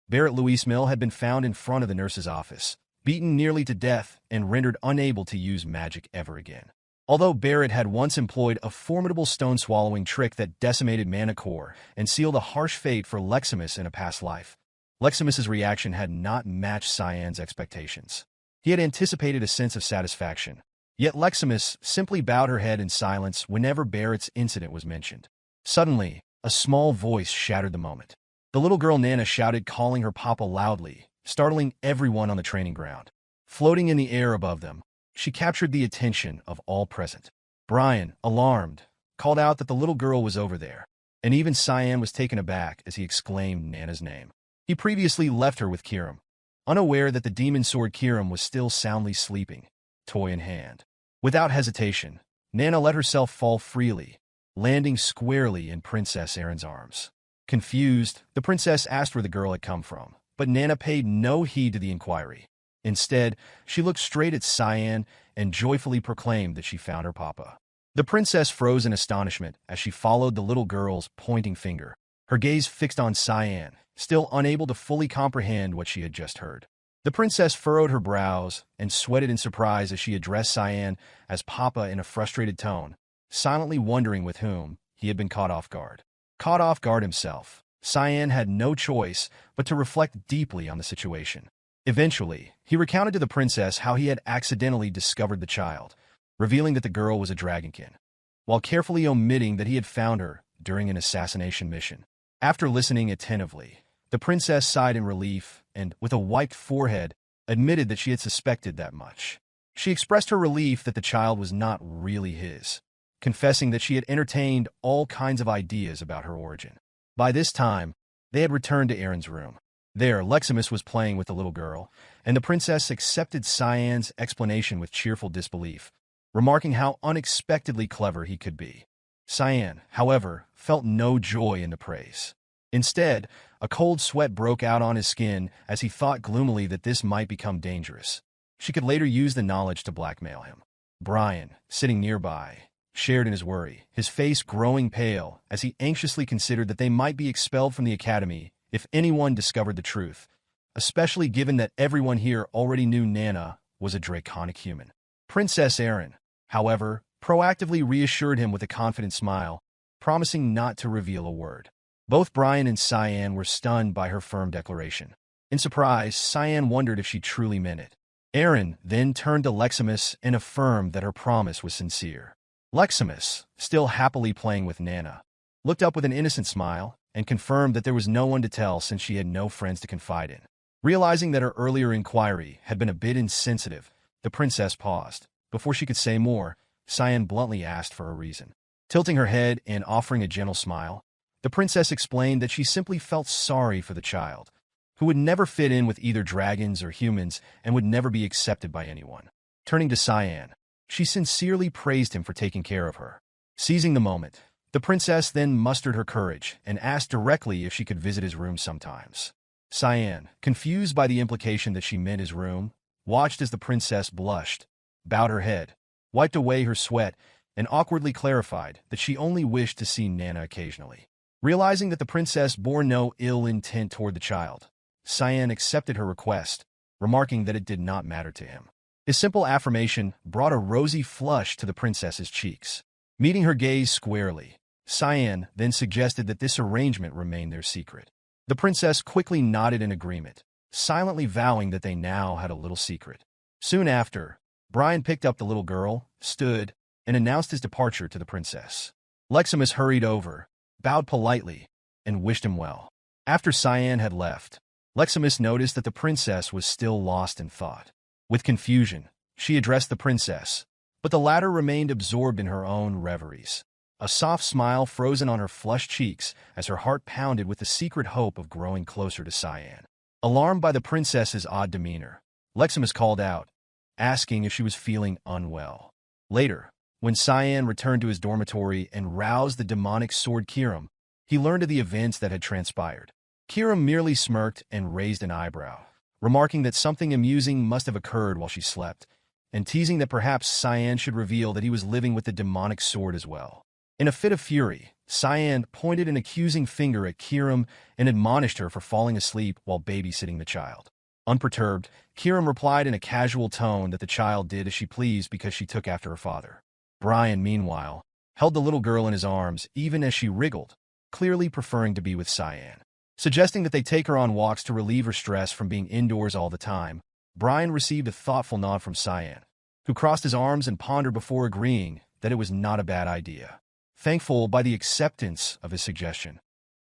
Barrett Louis Mill had been found in front of the nurse's office, beaten nearly to death and rendered unable to use magic ever again. Although Barrett had once employed a formidable stone-swallowing trick that decimated mana core and sealed a harsh fate for Leximus in a past life, Leximus's reaction had not matched Cyan's expectations. He had anticipated a sense of satisfaction, yet Leximus simply bowed her head in silence whenever Barrett's incident was mentioned. Suddenly, a small voice shattered the moment. The little girl Nana shouted, calling her papa loudly, startling everyone on the training ground. Floating in the air above them, she captured the attention of all present. Brian, alarmed, called out that the little girl was over there, and even Cyan was taken aback as he exclaimed Nana's name. He previously left her with Kiram, unaware that the demon sword Kiram was still soundly sleeping, toy in hand. Without hesitation, Nana let herself fall freely, landing squarely in Princess Arin's arms. Confused, the princess asked where the girl had come from, but Nana paid no heed to the inquiry. Instead, she looked straight at Cyan and joyfully proclaimed that she found her papa. The princess froze in astonishment as she followed the little girl's pointing finger, her gaze fixed on Cyan, still unable to fully comprehend what she had just heard. The princess furrowed her brows and sweated in surprise as she addressed Cyan as Papa in a frustrated tone, silently wondering with whom he had been caught off guard. Caught off guard himself, Cyan had no choice but to reflect deeply on the situation. Eventually, he recounted to the princess how he had accidentally discovered the child, revealing that the girl was a dragonkin, while carefully omitting that he had found her during an assassination mission. After listening attentively, the princess sighed in relief and, with a wiped forehead, admitted that she had suspected that much. She expressed her relief that the child was not really his, confessing that she had entertained all kinds of ideas about her origin. By this time, they had returned to Arin's room. There, Leximus was playing with the little girl, and the princess accepted Cyan's explanation with cheerful disbelief, remarking how unexpectedly clever he could be. Cyan, however, felt no joy in the praise. Instead, a cold sweat broke out on his skin as he thought gloomily that this might become dangerous. She could later use the knowledge to blackmail him. Brian, sitting nearby, shared in his worry, his face growing pale as he anxiously considered that they might be expelled from the academy if anyone discovered the truth, especially given that everyone here already knew Nana was a draconic human. Princess Arin, however, proactively reassured him with a confident smile, promising not to reveal a word. Both Brian and Cyan were stunned by her firm declaration. In surprise, Cyan wondered if she truly meant it. Arin then turned to Leximus and affirmed that her promise was sincere. Leximus, still happily playing with Nana, looked up with an innocent smile and confirmed that there was no one to tell since she had no friends to confide in. Realizing that her earlier inquiry had been a bit insensitive, the princess paused. Before she could say more, Cyan bluntly asked for a reason. Tilting her head and offering a gentle smile, the princess explained that she simply felt sorry for the child, who would never fit in with either dragons or humans and would never be accepted by anyone. Turning to Cyan, she sincerely praised him for taking care of her. Seizing the moment, the princess then mustered her courage and asked directly if she could visit his room sometimes. Cyan, confused by the implication that she meant his room, watched as the princess blushed, bowed her head, wiped away her sweat, and awkwardly clarified that she only wished to see Nana occasionally. Realizing that the princess bore no ill intent toward the child, Cyan accepted her request, remarking that it did not matter to him. His simple affirmation brought a rosy flush to the princess's cheeks. Meeting her gaze squarely, Cyan then suggested that this arrangement remain their secret. The princess quickly nodded in agreement, silently vowing that they now had a little secret. Soon after, Brian picked up the little girl, stood, and announced his departure to the princess. Leximus hurried over, bowed politely, and wished him well. After Cyan had left, Leximus noticed that the princess was still lost in thought. With confusion, she addressed the princess, but the latter remained absorbed in her own reveries. A soft smile frozen on her flushed cheeks as her heart pounded with the secret hope of growing closer to Cyan. Alarmed by the princess's odd demeanor, Leximus called out, asking if she was feeling unwell. Later, when Cyan returned to his dormitory and roused the demonic sword Kiram, he learned of the events that had transpired. Kiram merely smirked and raised an eyebrow, remarking that something amusing must have occurred while she slept, and teasing that perhaps Cyan should reveal that he was living with the demonic sword as well. In a fit of fury, Cyan pointed an accusing finger at Kiram and admonished her for falling asleep while babysitting the child. Unperturbed, Kiram replied in a casual tone that the child did as she pleased because she took after her father. Brian, meanwhile, held the little girl in his arms even as she wriggled, clearly preferring to be with Cyan. Suggesting that they take her on walks to relieve her stress from being indoors all the time, Brian received a thoughtful nod from Cyan, who crossed his arms and pondered before agreeing that it was not a bad idea, thankful by the acceptance of his suggestion.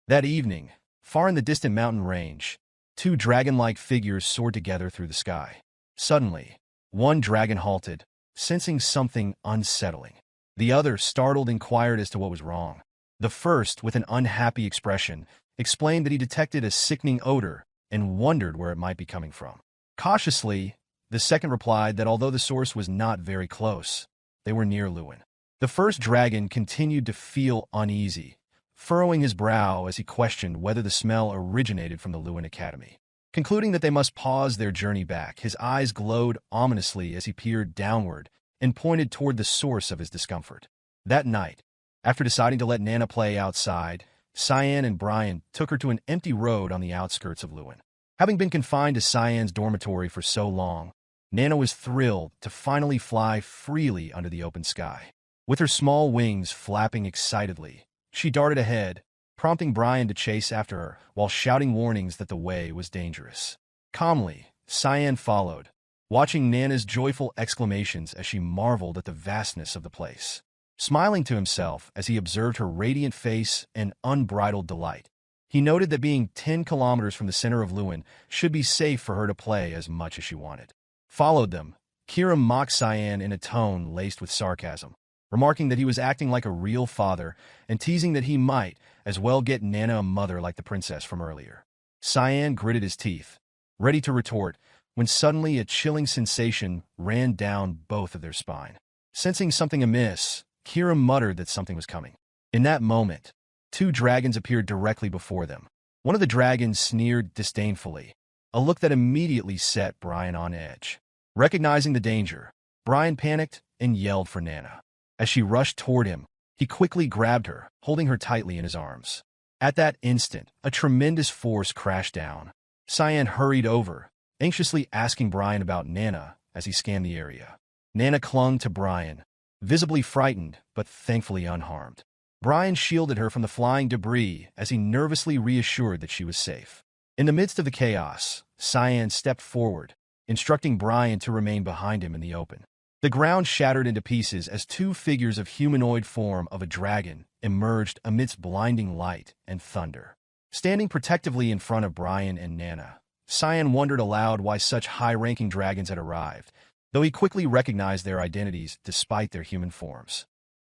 That evening, far in the distant mountain range, two dragon-like figures soared together through the sky. Suddenly, one dragon halted, sensing something unsettling. The other, startled, inquired as to what was wrong. The first, with an unhappy expression, explained that he detected a sickening odor and wondered where it might be coming from. Cautiously, the second replied that although the source was not very close, they were near Lewin. The first dragon continued to feel uneasy, furrowing his brow as he questioned whether the smell originated from the Lewin Academy. Concluding that they must pause their journey back, his eyes glowed ominously as he peered downward and pointed toward the source of his discomfort. That night, after deciding to let Nana play outside, Cyan and Brian took her to an empty road on the outskirts of Lewin. Having been confined to Cyan's dormitory for so long, Nana was thrilled to finally fly freely under the open sky. With her small wings flapping excitedly, she darted ahead, prompting Brian to chase after her while shouting warnings that the way was dangerous. Calmly, Cyan followed, watching Nana's joyful exclamations as she marveled at the vastness of the place. Smiling to himself as he observed her radiant face and unbridled delight, he noted that being 10 kilometers from the center of Lewin should be safe for her to play as much as she wanted. Followed them, Kiram mocked Cyan in a tone laced with sarcasm, remarking that he was acting like a real father and teasing that he might as well get Nana a mother like the princess from earlier. Cyan gritted his teeth, ready to retort, when suddenly a chilling sensation ran down both of their spine. Sensing something amiss, Kiram muttered that something was coming. In that moment, 2 dragons appeared directly before them. One of the dragons sneered disdainfully, a look that immediately set Brian on edge. Recognizing the danger, Brian panicked and yelled for Nana. As she rushed toward him, he quickly grabbed her, holding her tightly in his arms. At that instant, a tremendous force crashed down. Cyan hurried over, anxiously asking Brian about Nana as he scanned the area. Nana clung to Brian, visibly frightened but thankfully unharmed. Brian shielded her from the flying debris as he nervously reassured that she was safe. In the midst of the chaos, Cyan stepped forward, instructing Brian to remain behind him in the open. The ground shattered into pieces as 2 figures of humanoid form of a dragon emerged amidst blinding light and thunder. Standing protectively in front of Brian and Nana, Cyan wondered aloud why such high-ranking dragons had arrived, though he quickly recognized their identities despite their human forms.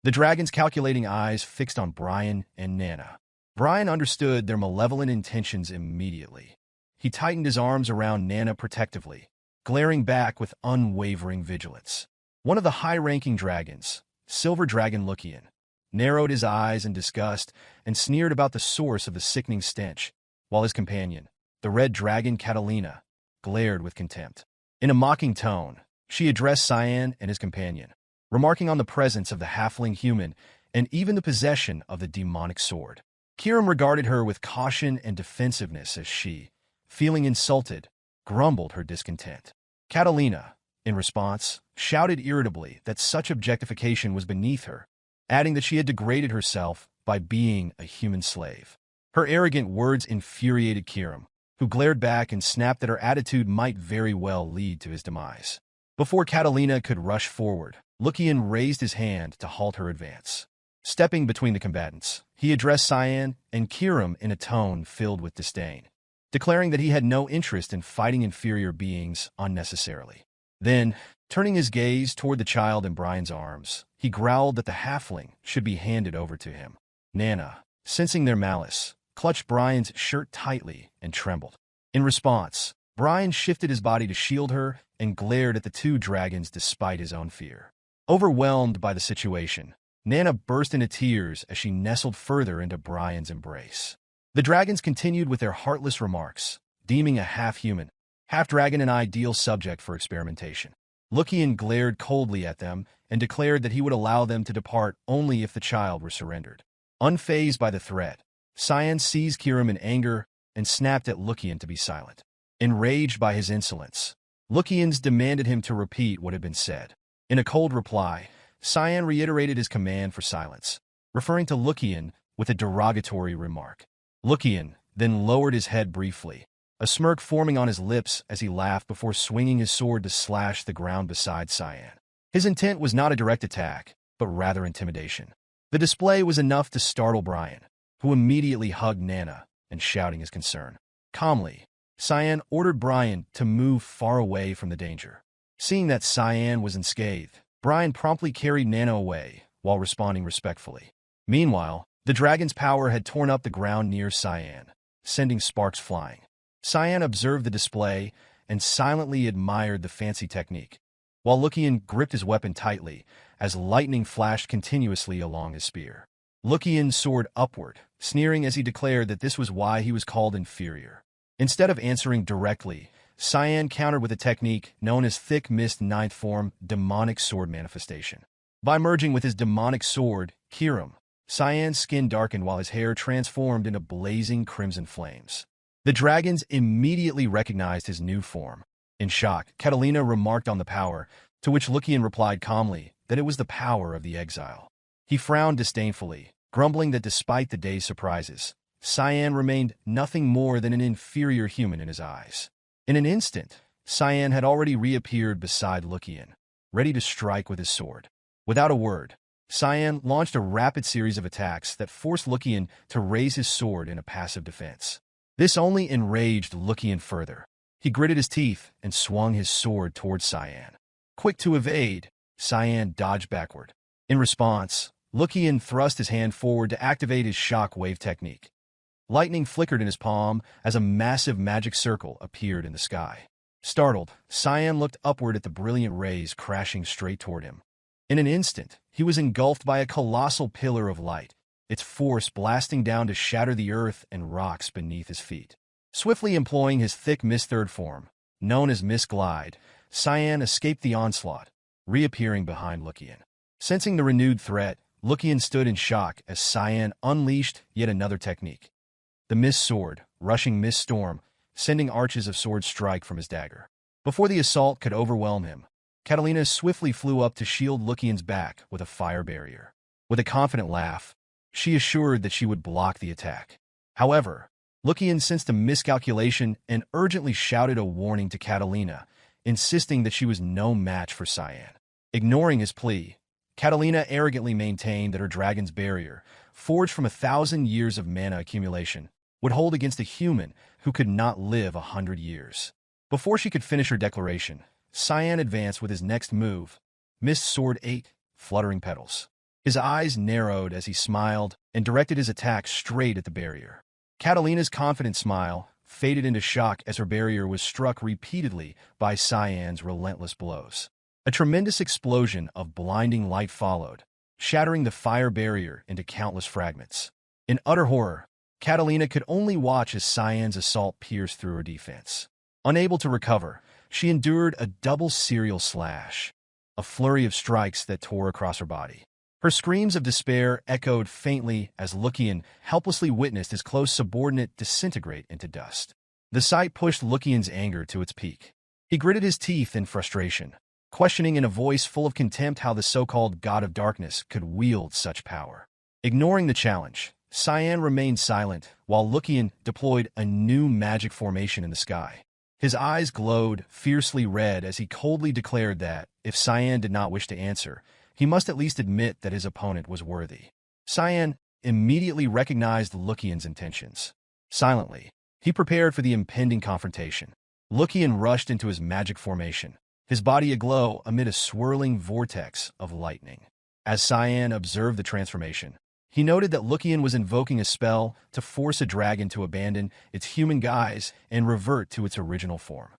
The dragon's calculating eyes fixed on Brian and Nana. Brian understood their malevolent intentions immediately. He tightened his arms around Nana protectively, glaring back with unwavering vigilance. One of the high-ranking dragons, Silver Dragon Lucian, narrowed his eyes in disgust and sneered about the source of the sickening stench, while his companion, the Red Dragon Catalina, glared with contempt. In a mocking tone, she addressed Cyan and his companion, remarking on the presence of the halfling human and even the possession of the demonic sword. Kiram regarded her with caution and defensiveness as she, feeling insulted, grumbled her discontent. Catalina, in response, shouted irritably that such objectification was beneath her, adding that she had degraded herself by being a human slave. Her arrogant words infuriated Kiram, who glared back and snapped that her attitude might very well lead to his demise. Before Catalina could rush forward, Lucian raised his hand to halt her advance. Stepping between the combatants, he addressed Cyan and Kiram in a tone filled with disdain, declaring that he had no interest in fighting inferior beings unnecessarily. Then, turning his gaze toward the child in Brian's arms, he growled that the halfling should be handed over to him. Nana, sensing their malice, clutched Brian's shirt tightly and trembled. In response, Brian shifted his body to shield her and glared at the 2 dragons despite his own fear. Overwhelmed by the situation, Nana burst into tears as she nestled further into Brian's embrace. The dragons continued with their heartless remarks, deeming a half-human, half-dragon an ideal subject for experimentation. Lucian glared coldly at them and declared that he would allow them to depart only if the child were surrendered. Unfazed by the threat, Cyan seized Kiram in anger and snapped at Lucian to be silent. Enraged by his insolence, Lucians demanded him to repeat what had been said. In a cold reply, Cyan reiterated his command for silence, referring to Lucian with a derogatory remark. Lucian then lowered his head briefly, a smirk forming on his lips as he laughed before swinging his sword to slash the ground beside Cyan. His intent was not a direct attack, but rather intimidation. The display was enough to startle Brian, who immediately hugged Nana and shouting his concern. Calmly, Cyan ordered Brian to move far away from the danger. Seeing that Cyan was unscathed, Brian promptly carried Nana away while responding respectfully. Meanwhile, the dragon's power had torn up the ground near Cyan, sending sparks flying. Cyan observed the display and silently admired the fancy technique, while Lucian gripped his weapon tightly as lightning flashed continuously along his spear. Lucian soared upward, sneering as he declared that this was why he was called inferior. Instead of answering directly, Cyan countered with a technique known as Thick Mist Ninth Form Demonic Sword Manifestation. By merging with his demonic sword, Kiram, Cyan's skin darkened while his hair transformed into blazing crimson flames. The dragons immediately recognized his new form. In shock, Catalina remarked on the power, to which Lucian replied calmly that it was the power of the exile. He frowned disdainfully, grumbling that despite the day's surprises, Cyan remained nothing more than an inferior human in his eyes. In an instant, Cyan had already reappeared beside Lucian, ready to strike with his sword. Without a word, Cyan launched a rapid series of attacks that forced Lucian to raise his sword in a passive defense. This only enraged Lucian further. He gritted his teeth and swung his sword towards Cyan. Quick to evade, Cyan dodged backward. In response, Lucian thrust his hand forward to activate his shock wave technique. Lightning flickered in his palm as a massive magic circle appeared in the sky. Startled, Cyan looked upward at the brilliant rays crashing straight toward him. In an instant, he was engulfed by a colossal pillar of light, its force blasting down to shatter the earth and rocks beneath his feet. Swiftly employing his thick mist third form, known as Mist Glide, Cyan escaped the onslaught, reappearing behind Lucian. Sensing the renewed threat, Lucian stood in shock as Cyan unleashed yet another technique. The Mist Sword, rushing Mist Storm, sending arches of sword strike from his dagger. Before the assault could overwhelm him, Catalina swiftly flew up to shield Lucian's back with a fire barrier. With a confident laugh, she assured that she would block the attack. However, Lucian sensed a miscalculation and urgently shouted a warning to Catalina, insisting that she was no match for Cyan. Ignoring his plea, Catalina arrogantly maintained that her dragon's barrier, forged from 1,000 years of mana accumulation, would hold against a human who could not live 100 years. Before she could finish her declaration, Cyan advanced with his next move, Mist Sword 8, Fluttering Petals. His eyes narrowed as he smiled and directed his attack straight at the barrier. Catalina's confident smile faded into shock as her barrier was struck repeatedly by Cyan's relentless blows. A tremendous explosion of blinding light followed, shattering the fire barrier into countless fragments. In utter horror, Catalina could only watch as Cyan's assault pierced through her defense. Unable to recover, she endured a double serial slash, a flurry of strikes that tore across her body. Her screams of despair echoed faintly as Lucian helplessly witnessed his close subordinate disintegrate into dust. The sight pushed Lucian's anger to its peak. He gritted his teeth in frustration, questioning in a voice full of contempt how the so-called God of Darkness could wield such power. Ignoring the challenge, Cyan remained silent while Lucian deployed a new magic formation in the sky. His eyes glowed fiercely red as he coldly declared that, if Cyan did not wish to answer, he must at least admit that his opponent was worthy. Cyan immediately recognized Lucian's intentions. Silently, he prepared for the impending confrontation. Lucian rushed into his magic formation, his body aglow amid a swirling vortex of lightning. As Cyan observed the transformation, he noted that Lucian was invoking a spell to force a dragon to abandon its human guise and revert to its original form.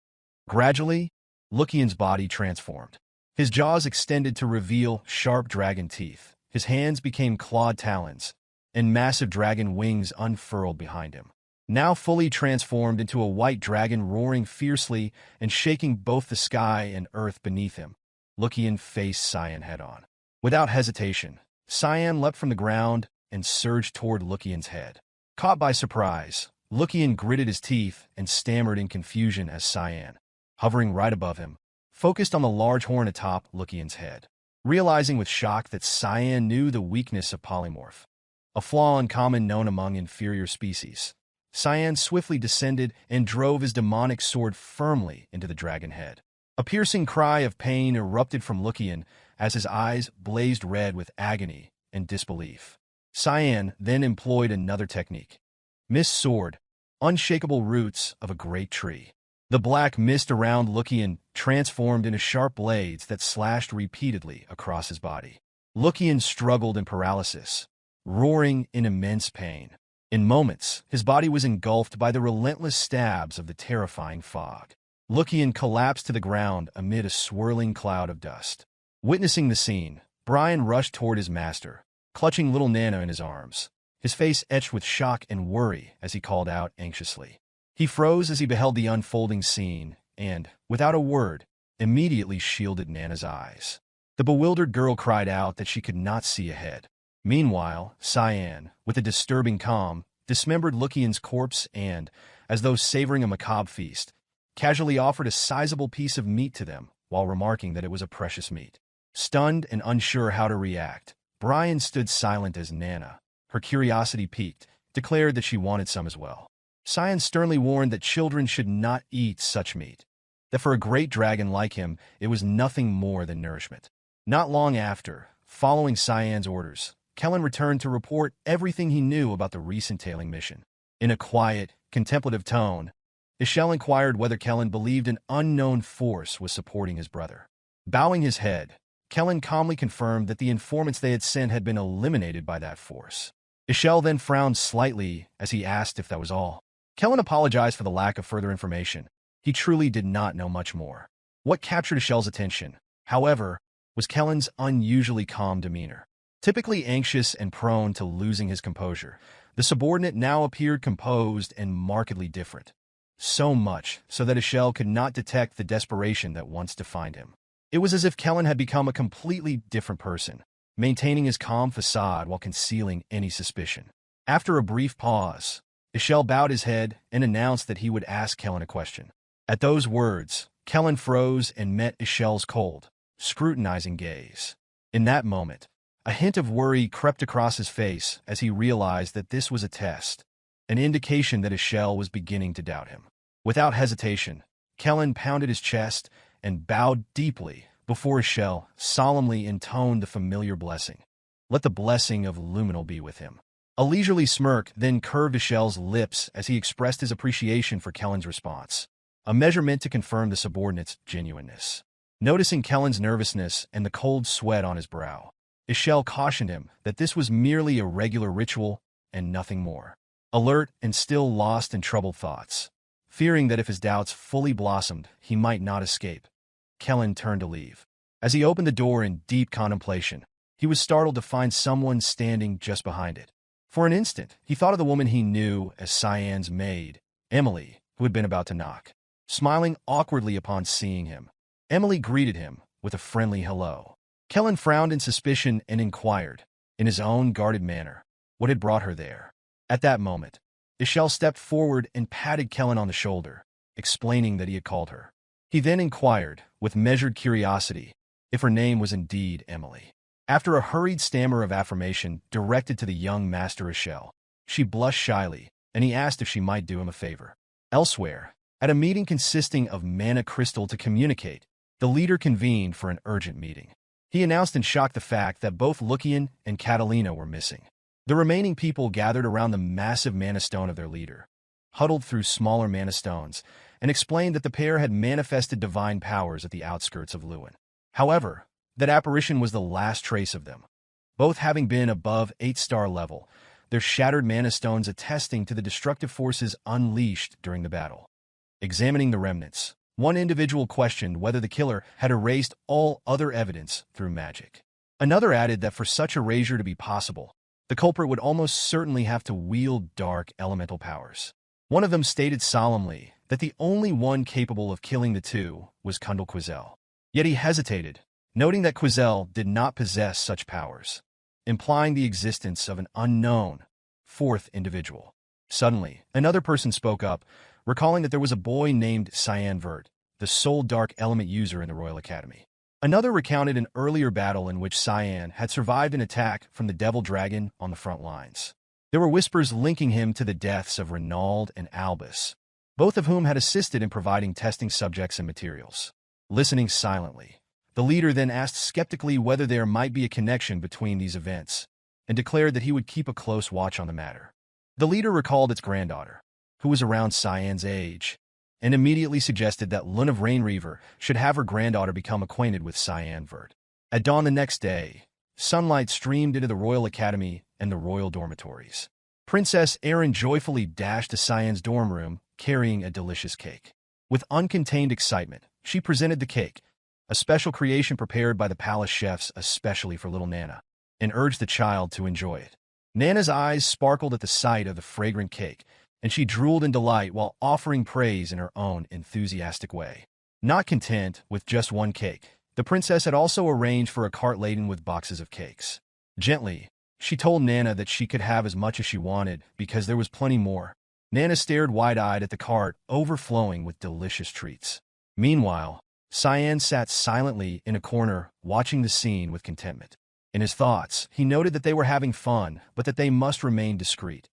Gradually, Lucian's body transformed. His jaws extended to reveal sharp dragon teeth. His hands became clawed talons, and massive dragon wings unfurled behind him. Now fully transformed into a white dragon roaring fiercely and shaking both the sky and earth beneath him, Lucian faced Cyan head-on. Without hesitation, Cyan leapt from the ground and surged toward Lucian's head. Caught by surprise, Lucian gritted his teeth and stammered in confusion as Cyan, hovering right above him, focused on the large horn atop Lucian's head. Realizing with shock that Cyan knew the weakness of polymorph, a flaw uncommon known among inferior species, Cyan swiftly descended and drove his demonic sword firmly into the dragon head. A piercing cry of pain erupted from Lucian as his eyes blazed red with agony and disbelief. Cyan then employed another technique. Mist Sword, unshakable roots of a great tree. The black mist around Lucian transformed into sharp blades that slashed repeatedly across his body. Lucian struggled in paralysis, roaring in immense pain. In moments, his body was engulfed by the relentless stabs of the terrifying fog. Lucian collapsed to the ground amid a swirling cloud of dust. Witnessing the scene, Brian rushed toward his master, clutching little Nana in his arms, his face etched with shock and worry as he called out anxiously. He froze as he beheld the unfolding scene and, without a word, immediately shielded Nana's eyes. The bewildered girl cried out that she could not see ahead. Meanwhile, Cyan, with a disturbing calm, dismembered Lucian's corpse and, as though savoring a macabre feast, casually offered a sizable piece of meat to them while remarking that it was a precious meat. Stunned and unsure how to react, Brian stood silent as Nana, her curiosity piqued, declared that she wanted some as well. Cyan sternly warned that children should not eat such meat, that for a great dragon like him, it was nothing more than nourishment. Not long after, following Cyan's orders, Kellen returned to report everything he knew about the recent tailing mission. In a quiet, contemplative tone, Echelle inquired whether Kellen believed an unknown force was supporting his brother. Bowing his head, Kellen calmly confirmed that the informants they had sent had been eliminated by that force. Echelle then frowned slightly as he asked if that was all. Kellen apologized for the lack of further information. He truly did not know much more. What captured Echelle's attention, however, was Kellen's unusually calm demeanor. Typically anxious and prone to losing his composure, the subordinate now appeared composed and markedly different. So much so that Echelle could not detect the desperation that once defined him. It was as if Kellen had become a completely different person, maintaining his calm facade while concealing any suspicion. After a brief pause, Echelle bowed his head and announced that he would ask Kellen a question. At those words, Kellen froze and met Echelle's cold, scrutinizing gaze. In that moment, a hint of worry crept across his face as he realized that this was a test, an indication that Echelle was beginning to doubt him. Without hesitation, Kellen pounded his chest and bowed deeply before Echelle solemnly intoned the familiar blessing. Let the blessing of Luminal be with him. A leisurely smirk then curved Echelle's lips as he expressed his appreciation for Kellen's response, a measure meant to confirm the subordinate's genuineness. Noticing Kellen's nervousness and the cold sweat on his brow, Echelle cautioned him that this was merely a regular ritual and nothing more. Alert and still lost in troubled thoughts, fearing that if his doubts fully blossomed, he might not escape, Kellen turned to leave. As he opened the door in deep contemplation, he was startled to find someone standing just behind it. For an instant, he thought of the woman he knew as Cyan's maid, Emily, who had been about to knock. Smiling awkwardly upon seeing him, Emily greeted him with a friendly hello. Kellen frowned in suspicion and inquired, in his own guarded manner, what had brought her there. At that moment, Echelle stepped forward and patted Kellen on the shoulder, explaining that he had called her. He then inquired, with measured curiosity, if her name was indeed Emily. After a hurried stammer of affirmation directed to the young master Echelle, she blushed shyly, and he asked if she might do him a favor. Elsewhere, at a meeting consisting of mana crystal to communicate, the leader convened for an urgent meeting. He announced in shock the fact that both Lucian and Catalina were missing. The remaining people gathered around the massive mana stone of their leader, huddled through smaller mana stones, and explained that the pair had manifested divine powers at the outskirts of Lewin. However, that apparition was the last trace of them. Both having been above 8-star level, their shattered mana stones attesting to the destructive forces unleashed during the battle. Examining the remnants, one individual questioned whether the killer had erased all other evidence through magic. Another added that for such erasure to be possible, the culprit would almost certainly have to wield dark elemental powers. One of them stated solemnly that the only one capable of killing the two was Kundel Quiselle. Yet he hesitated, noting that Quiselle did not possess such powers, implying the existence of an unknown, fourth individual. Suddenly, another person spoke up, recalling that there was a boy named Cyan Vert, the sole dark element user in the Royal Academy. Another recounted an earlier battle in which Cyan had survived an attack from the Devil Dragon on the front lines. There were whispers linking him to the deaths of Renaud and Albus, both of whom had assisted in providing testing subjects and materials. Listening silently, the leader then asked skeptically whether there might be a connection between these events, and declared that he would keep a close watch on the matter. The leader recalled its granddaughter, who was around Cyan's age, and immediately suggested that Lunav Rainreaver should have her granddaughter become acquainted with Cyan Vert. At dawn the next day, sunlight streamed into the Royal Academy and the royal dormitories. Princess Arin joyfully dashed to Cyan's dorm room, carrying a delicious cake. With uncontained excitement, she presented the cake, a special creation prepared by the palace chefs especially for little Nana, and urged the child to enjoy it. Nana's eyes sparkled at the sight of the fragrant cake, and she drooled in delight while offering praise in her own enthusiastic way. Not content with just one cake, the princess had also arranged for a cart laden with boxes of cakes. Gently, she told Nana that she could have as much as she wanted because there was plenty more, Nana stared wide-eyed at the cart, overflowing with delicious treats. Meanwhile, Cyan sat silently in a corner, watching the scene with contentment. In his thoughts, he noted that they were having fun, but that they must remain discreet.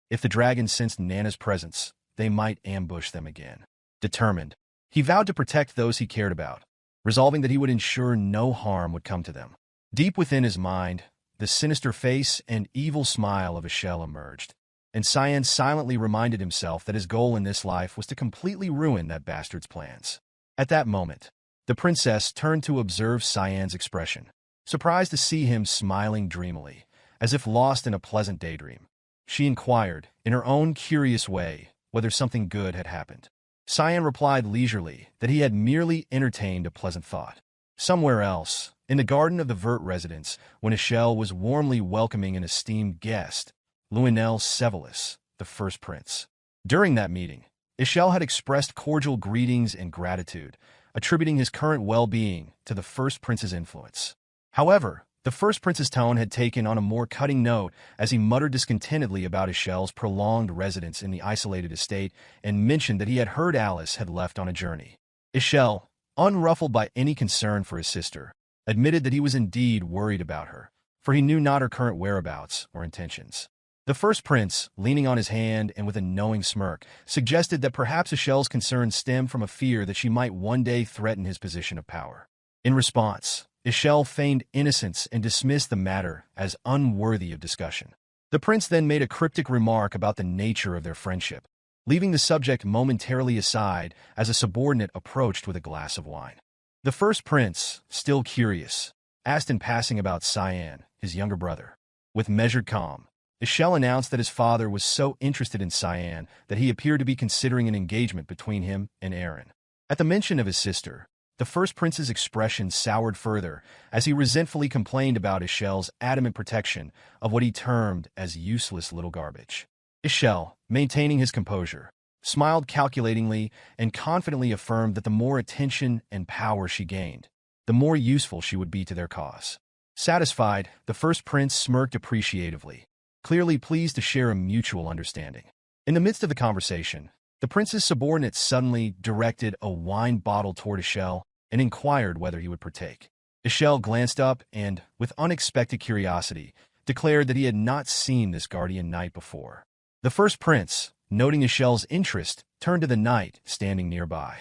If the dragons sensed Nana's presence, they might ambush them again. Determined, he vowed to protect those he cared about, resolving that he would ensure no harm would come to them. Deep within his mind, the sinister face and evil smile of Echelle emerged, and Cyan silently reminded himself that his goal in this life was to completely ruin that bastard's plans. At that moment, the princess turned to observe Cyan's expression, surprised to see him smiling dreamily, as if lost in a pleasant daydream. She inquired, in her own curious way, whether something good had happened. Cyan replied leisurely that he had merely entertained a pleasant thought. Somewhere else, in the garden of the Vert residence, when Echelle was warmly welcoming an esteemed guest, Lunav Sevelus, the first prince. During that meeting, Echelle had expressed cordial greetings and gratitude, attributing his current well-being to the first prince's influence. However, the first prince's tone had taken on a more cutting note as he muttered discontentedly about Echelle's prolonged residence in the isolated estate and mentioned that he had heard Alice had left on a journey. Echelle, unruffled by any concern for his sister, admitted that he was indeed worried about her, for he knew not her current whereabouts or intentions. The first prince, leaning on his hand and with a knowing smirk, suggested that perhaps Echelle's concerns stemmed from a fear that she might one day threaten his position of power. In response, Echelle feigned innocence and dismissed the matter as unworthy of discussion. The prince then made a cryptic remark about the nature of their friendship, leaving the subject momentarily aside as a subordinate approached with a glass of wine. The first prince, still curious, asked in passing about Cyan, his younger brother. With measured calm, Echelle announced that his father was so interested in Cyan that he appeared to be considering an engagement between him and Arin. At the mention of his sister, the first prince's expression soured further as he resentfully complained about Echelle's adamant protection of what he termed as useless little garbage. Echelle, maintaining his composure, smiled calculatingly and confidently affirmed that the more attention and power she gained, the more useful she would be to their cause. Satisfied, the first prince smirked appreciatively, clearly pleased to share a mutual understanding. In the midst of the conversation, the prince's subordinate suddenly directed a wine bottle toward Echelle and inquired whether he would partake. Echelle glanced up and, with unexpected curiosity, declared that he had not seen this guardian knight before. The first prince, noting Echelle's interest, turned to the knight standing nearby.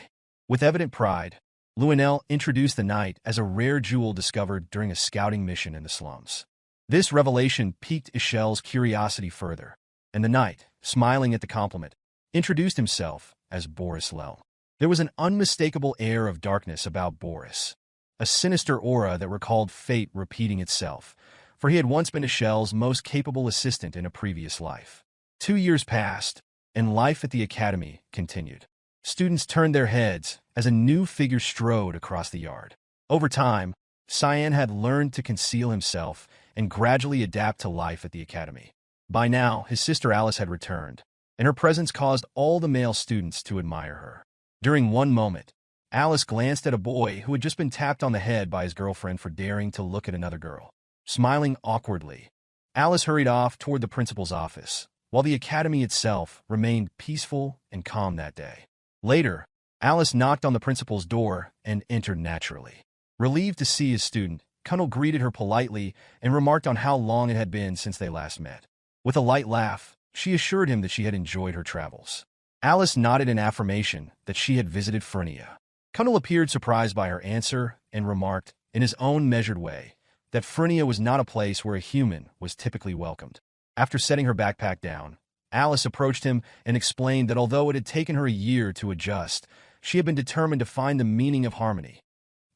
With evident pride, Lunav introduced the knight as a rare jewel discovered during a scouting mission in the slums. This revelation piqued Echelle's curiosity further, and the knight, smiling at the compliment, introduced himself as Boris Lel. There was an unmistakable air of darkness about Boris, a sinister aura that recalled fate repeating itself, for he had once been Echelle's most capable assistant in a previous life. 2 years passed, and life at the academy continued. Students turned their heads as a new figure strode across the yard. Over time, Cyan had learned to conceal himself and gradually adapt to life at the academy. By now, his sister Alice had returned, and her presence caused all the male students to admire her. During one moment, Alice glanced at a boy who had just been tapped on the head by his girlfriend for daring to look at another girl. Smiling awkwardly, Alice hurried off toward the principal's office, while the academy itself remained peaceful and calm that day. Later, Alice knocked on the principal's door and entered naturally. Relieved to see his student, Kundel greeted her politely and remarked on how long it had been since they last met. With a light laugh, she assured him that she had enjoyed her travels. Alice nodded in affirmation that she had visited Frenia. Kundel appeared surprised by her answer and remarked, in his own measured way, that Frenia was not a place where a human was typically welcomed. After setting her backpack down, Alice approached him and explained that although it had taken her a year to adjust, she had been determined to find the meaning of harmony,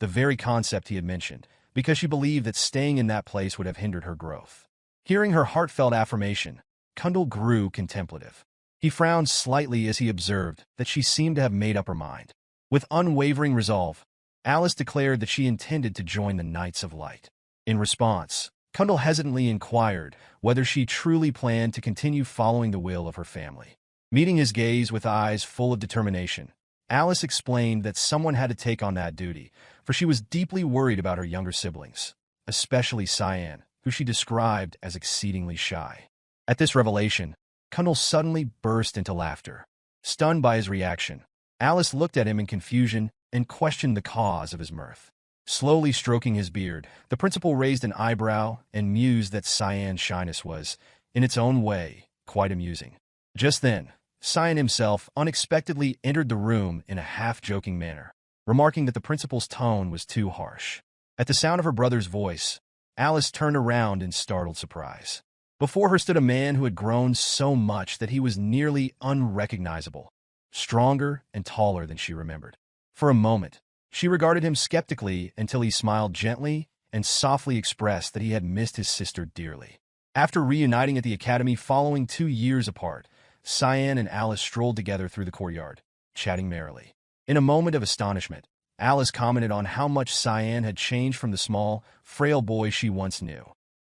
the very concept he had mentioned, because she believed that staying in that place would have hindered her growth. Hearing her heartfelt affirmation, Kundel grew contemplative. He frowned slightly as he observed that she seemed to have made up her mind. With unwavering resolve, Alice declared that she intended to join the Knights of Light. In response, Kundel hesitantly inquired whether she truly planned to continue following the will of her family. Meeting his gaze with eyes full of determination, Alice explained that someone had to take on that duty, for she was deeply worried about her younger siblings, especially Cyan, who she described as exceedingly shy. At this revelation, Kundel suddenly burst into laughter. Stunned by his reaction, Alice looked at him in confusion and questioned the cause of his mirth. Slowly stroking his beard, the principal raised an eyebrow and mused that Cyan's shyness was, in its own way, quite amusing. Just then, Cyan himself unexpectedly entered the room in a half-joking manner, remarking that the principal's tone was too harsh. At the sound of her brother's voice, Alice turned around in startled surprise. Before her stood a man who had grown so much that he was nearly unrecognizable, stronger and taller than she remembered. For a moment, she regarded him skeptically until he smiled gently and softly expressed that he had missed his sister dearly. After reuniting at the academy following 2 years apart, Cyan and Alice strolled together through the courtyard, chatting merrily. In a moment of astonishment, Alice commented on how much Cyan had changed from the small, frail boy she once knew.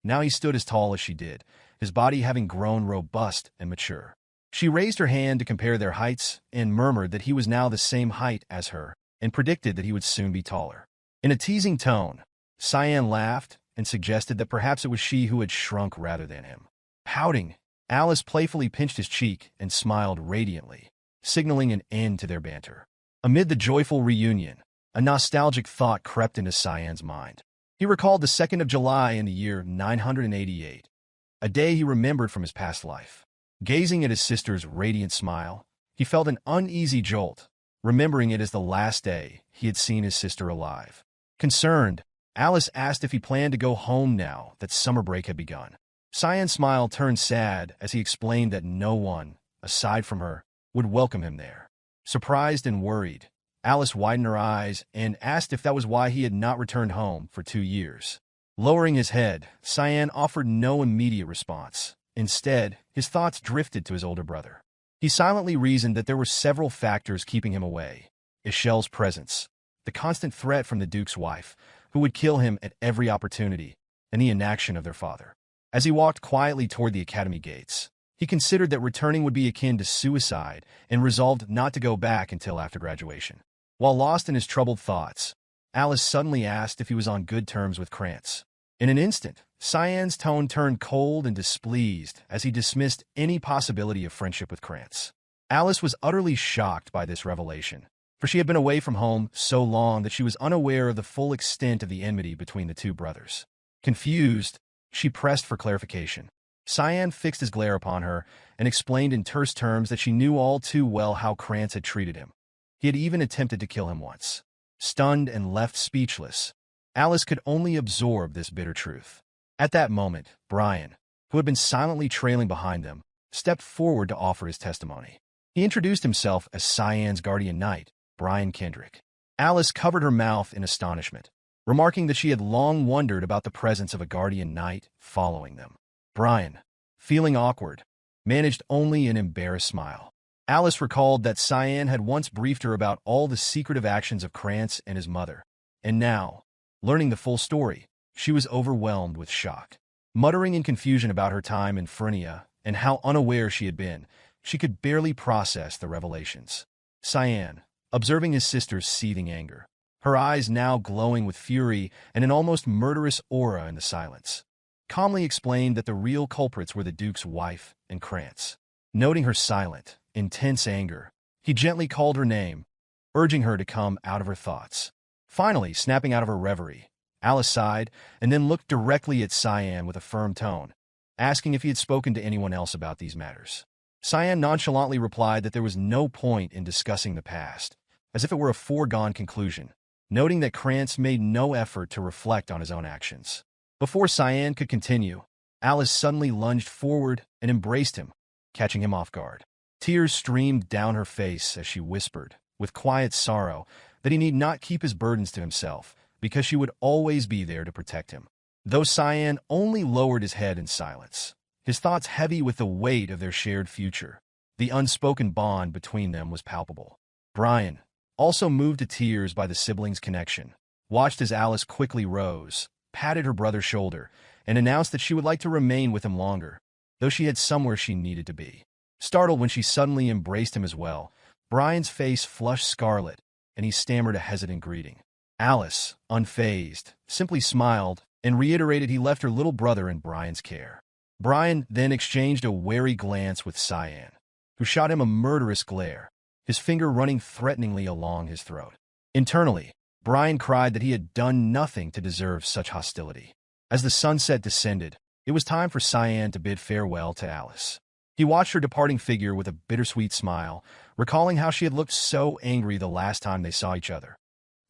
Now he stood as tall as she did, his body having grown robust and mature. She raised her hand to compare their heights and murmured that he was now the same height as her, and predicted that he would soon be taller. In a teasing tone, Cyan laughed and suggested that perhaps it was she who had shrunk rather than him. Pouting, Alice playfully pinched his cheek and smiled radiantly, signaling an end to their banter. Amid the joyful reunion, a nostalgic thought crept into Cyan's mind. He recalled the 2nd of July in the year 988, a day he remembered from his past life. Gazing at his sister's radiant smile, he felt an uneasy jolt, remembering it as the last day he had seen his sister alive. Concerned, Alice asked if he planned to go home now that summer break had begun. Cyan's smile turned sad as he explained that no one, aside from her, would welcome him there. Surprised and worried, Alice widened her eyes and asked if that was why he had not returned home for 2 years. Lowering his head, Cyan offered no immediate response. Instead, his thoughts drifted to his older brother. He silently reasoned that there were several factors keeping him away. Echelle's presence, the constant threat from the Duke's wife, who would kill him at every opportunity, and the inaction of their father. As he walked quietly toward the academy gates, he considered that returning would be akin to suicide and resolved not to go back until after graduation. While lost in his troubled thoughts, Alice suddenly asked if he was on good terms with Krantz. In an instant, Cyan's tone turned cold and displeased as he dismissed any possibility of friendship with Krantz. Alice was utterly shocked by this revelation, for she had been away from home so long that she was unaware of the full extent of the enmity between the two brothers. Confused, she pressed for clarification. Cyan fixed his glare upon her and explained in terse terms that she knew all too well how Krantz had treated him. He had even attempted to kill him once. Stunned and left speechless, Alice could only absorb this bitter truth. At that moment, Brian, who had been silently trailing behind them, stepped forward to offer his testimony. He introduced himself as Cyan's guardian knight, Brian Kendrick. Alice covered her mouth in astonishment, remarking that she had long wondered about the presence of a guardian knight following them. Brian, feeling awkward, managed only an embarrassed smile. Alice recalled that Cyan had once briefed her about all the secretive actions of Krantz and his mother, and now, learning the full story, she was overwhelmed with shock. Muttering in confusion about her time in Phrygia and how unaware she had been, she could barely process the revelations. Cyan, observing his sister's seething anger, her eyes now glowing with fury and an almost murderous aura in the silence, calmly explained that the real culprits were the Duke's wife and Krantz. Noting her silent, intense anger, he gently called her name, urging her to come out of her thoughts. Finally, snapping out of her reverie, Alice sighed and then looked directly at Cyan with a firm tone, asking if he had spoken to anyone else about these matters. Cyan nonchalantly replied that there was no point in discussing the past, as if it were a foregone conclusion, noting that Krantz made no effort to reflect on his own actions. Before Cyan could continue, Alice suddenly lunged forward and embraced him, catching him off guard. Tears streamed down her face as she whispered, with quiet sorrow, that he need not keep his burdens to himself, because she would always be there to protect him. Though Cyan only lowered his head in silence, his thoughts heavy with the weight of their shared future, the unspoken bond between them was palpable. Brian, also moved to tears by the siblings' connection, watched as Alice quickly rose, patted her brother's shoulder, and announced that she would like to remain with him longer, though she had somewhere she needed to be. Startled when she suddenly embraced him as well, Brian's face flushed scarlet, and he stammered a hesitant greeting. Alice, unfazed, simply smiled and reiterated he left her little brother in Brian's care. Brian then exchanged a wary glance with Cyan, who shot him a murderous glare, his finger running threateningly along his throat. Internally, Brian cried that he had done nothing to deserve such hostility. As the sunset descended, it was time for Cyan to bid farewell to Alice. He watched her departing figure with a bittersweet smile, recalling how she had looked so angry the last time they saw each other,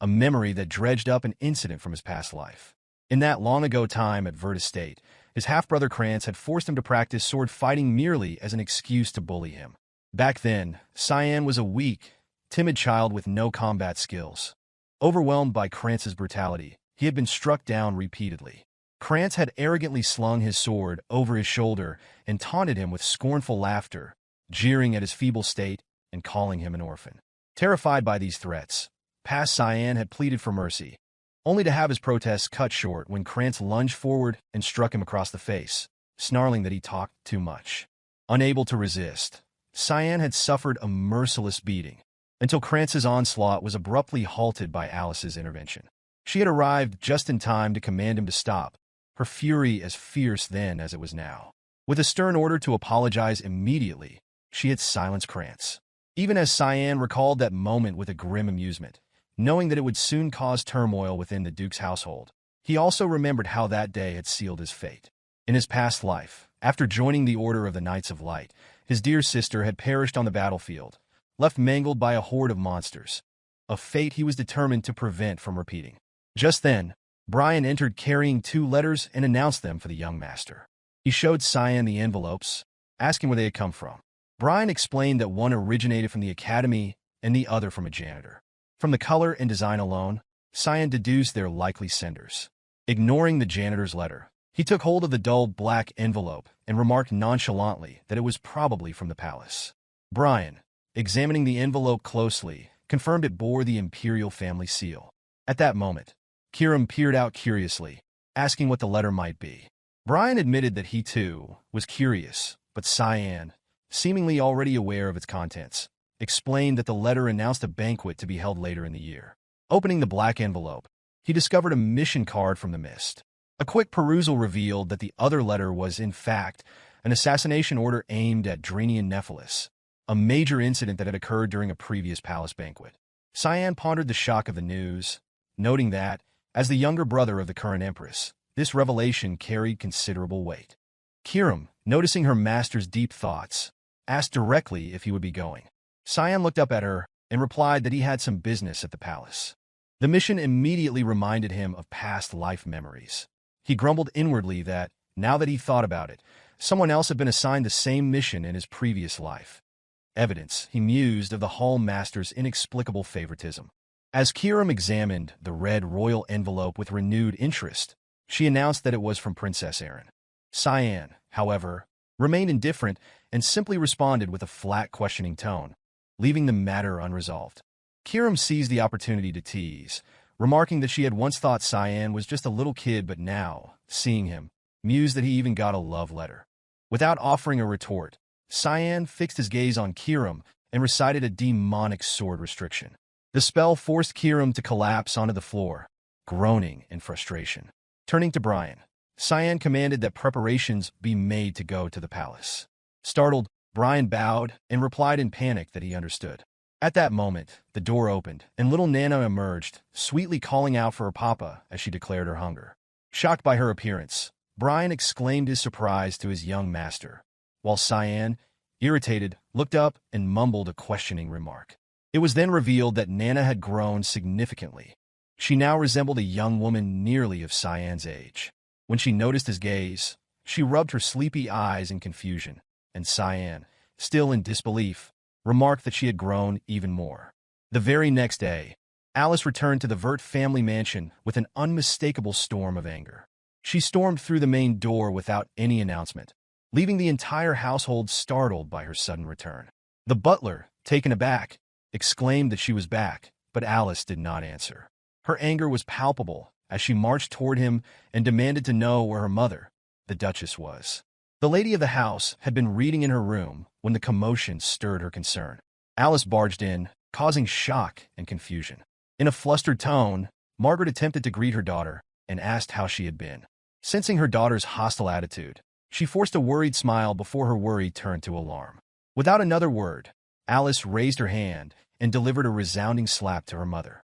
a memory that dredged up an incident from his past life. In that long-ago time at Vert Estate, his half-brother Krantz had forced him to practice sword fighting merely as an excuse to bully him. Back then, Cyan was a weak, timid child with no combat skills. Overwhelmed by Krantz's brutality, he had been struck down repeatedly. Krantz had arrogantly slung his sword over his shoulder and taunted him with scornful laughter, jeering at his feeble state and calling him an orphan. Terrified by these threats, past Cyan had pleaded for mercy, only to have his protests cut short when Krantz lunged forward and struck him across the face, snarling that he talked too much. Unable to resist, Cyan had suffered a merciless beating, until Krantz's onslaught was abruptly halted by Alice's intervention. She had arrived just in time to command him to stop, her fury as fierce then as it was now. With a stern order to apologize immediately, she had silenced Krantz. Even as Cyan recalled that moment with a grim amusement, knowing that it would soon cause turmoil within the Duke's household, he also remembered how that day had sealed his fate. In his past life, after joining the Order of the Knights of Light, his dear sister had perished on the battlefield, left mangled by a horde of monsters, a fate he was determined to prevent from repeating. Just then, Brian entered carrying 2 letters and announced them for the young master. He showed Cyan the envelopes, asking where they had come from. Brian explained that one originated from the academy and the other from a janitor. From the color and design alone, Cyan deduced their likely senders. Ignoring the janitor's letter, he took hold of the dull black envelope and remarked nonchalantly that it was probably from the palace. Brian, examining the envelope closely, confirmed it bore the imperial family seal. At that moment, Kiram peered out curiously, asking what the letter might be. Brian admitted that he, too, was curious, but Cyan, seemingly already aware of its contents, explained that the letter announced a banquet to be held later in the year. Opening the black envelope, he discovered a mission card from the mist. A quick perusal revealed that the other letter was, in fact, an assassination order aimed at Drenian Nephilis, a major incident that had occurred during a previous palace banquet. Cyan pondered the shock of the news, noting that, as the younger brother of the current empress, this revelation carried considerable weight. Kiram, noticing her master's deep thoughts, asked directly if he would be going. Cyan looked up at her and replied that he had some business at the palace. The mission immediately reminded him of past life memories. He grumbled inwardly that, now that he thought about it, someone else had been assigned the same mission in his previous life. Evidence, he mused, of the Hall Master's inexplicable favoritism. As Kiram examined the red royal envelope with renewed interest, she announced that it was from Princess Arin. Cyan, however, remained indifferent and simply responded with a flat questioning tone, leaving the matter unresolved. Kiram seized the opportunity to tease, remarking that she had once thought Cyan was just a little kid but now, seeing him, mused that he even got a love letter. Without offering a retort, Cyan fixed his gaze on Kiram and recited a demonic sword restriction. The spell forced Kiram to collapse onto the floor, groaning in frustration. Turning to Brian, Cyan commanded that preparations be made to go to the palace. Startled, Brian bowed and replied in panic that he understood. At that moment, the door opened, and little Nana emerged, sweetly calling out for her papa as she declared her hunger. Shocked by her appearance, Brian exclaimed his surprise to his young master, while Cyan, irritated, looked up and mumbled a questioning remark. It was then revealed that Nana had grown significantly. She now resembled a young woman nearly of Cyan's age. When she noticed his gaze, she rubbed her sleepy eyes in confusion, and Cyan, still in disbelief, remarked that she had grown even more. The very next day, Alice returned to the Vert family mansion with an unmistakable storm of anger. She stormed through the main door without any announcement, leaving the entire household startled by her sudden return. The butler, taken aback, exclaimed that she was back, but Alice did not answer. Her anger was palpable as she marched toward him and demanded to know where her mother, the Duchess, was. The lady of the house had been reading in her room when the commotion stirred her concern. Alice barged in, causing shock and confusion. In a flustered tone, Margaret attempted to greet her daughter and asked how she had been. Sensing her daughter's hostile attitude, She forced a worried smile before her worry turned to alarm. Without another word, Alice raised her hand and delivered a resounding slap to her mother.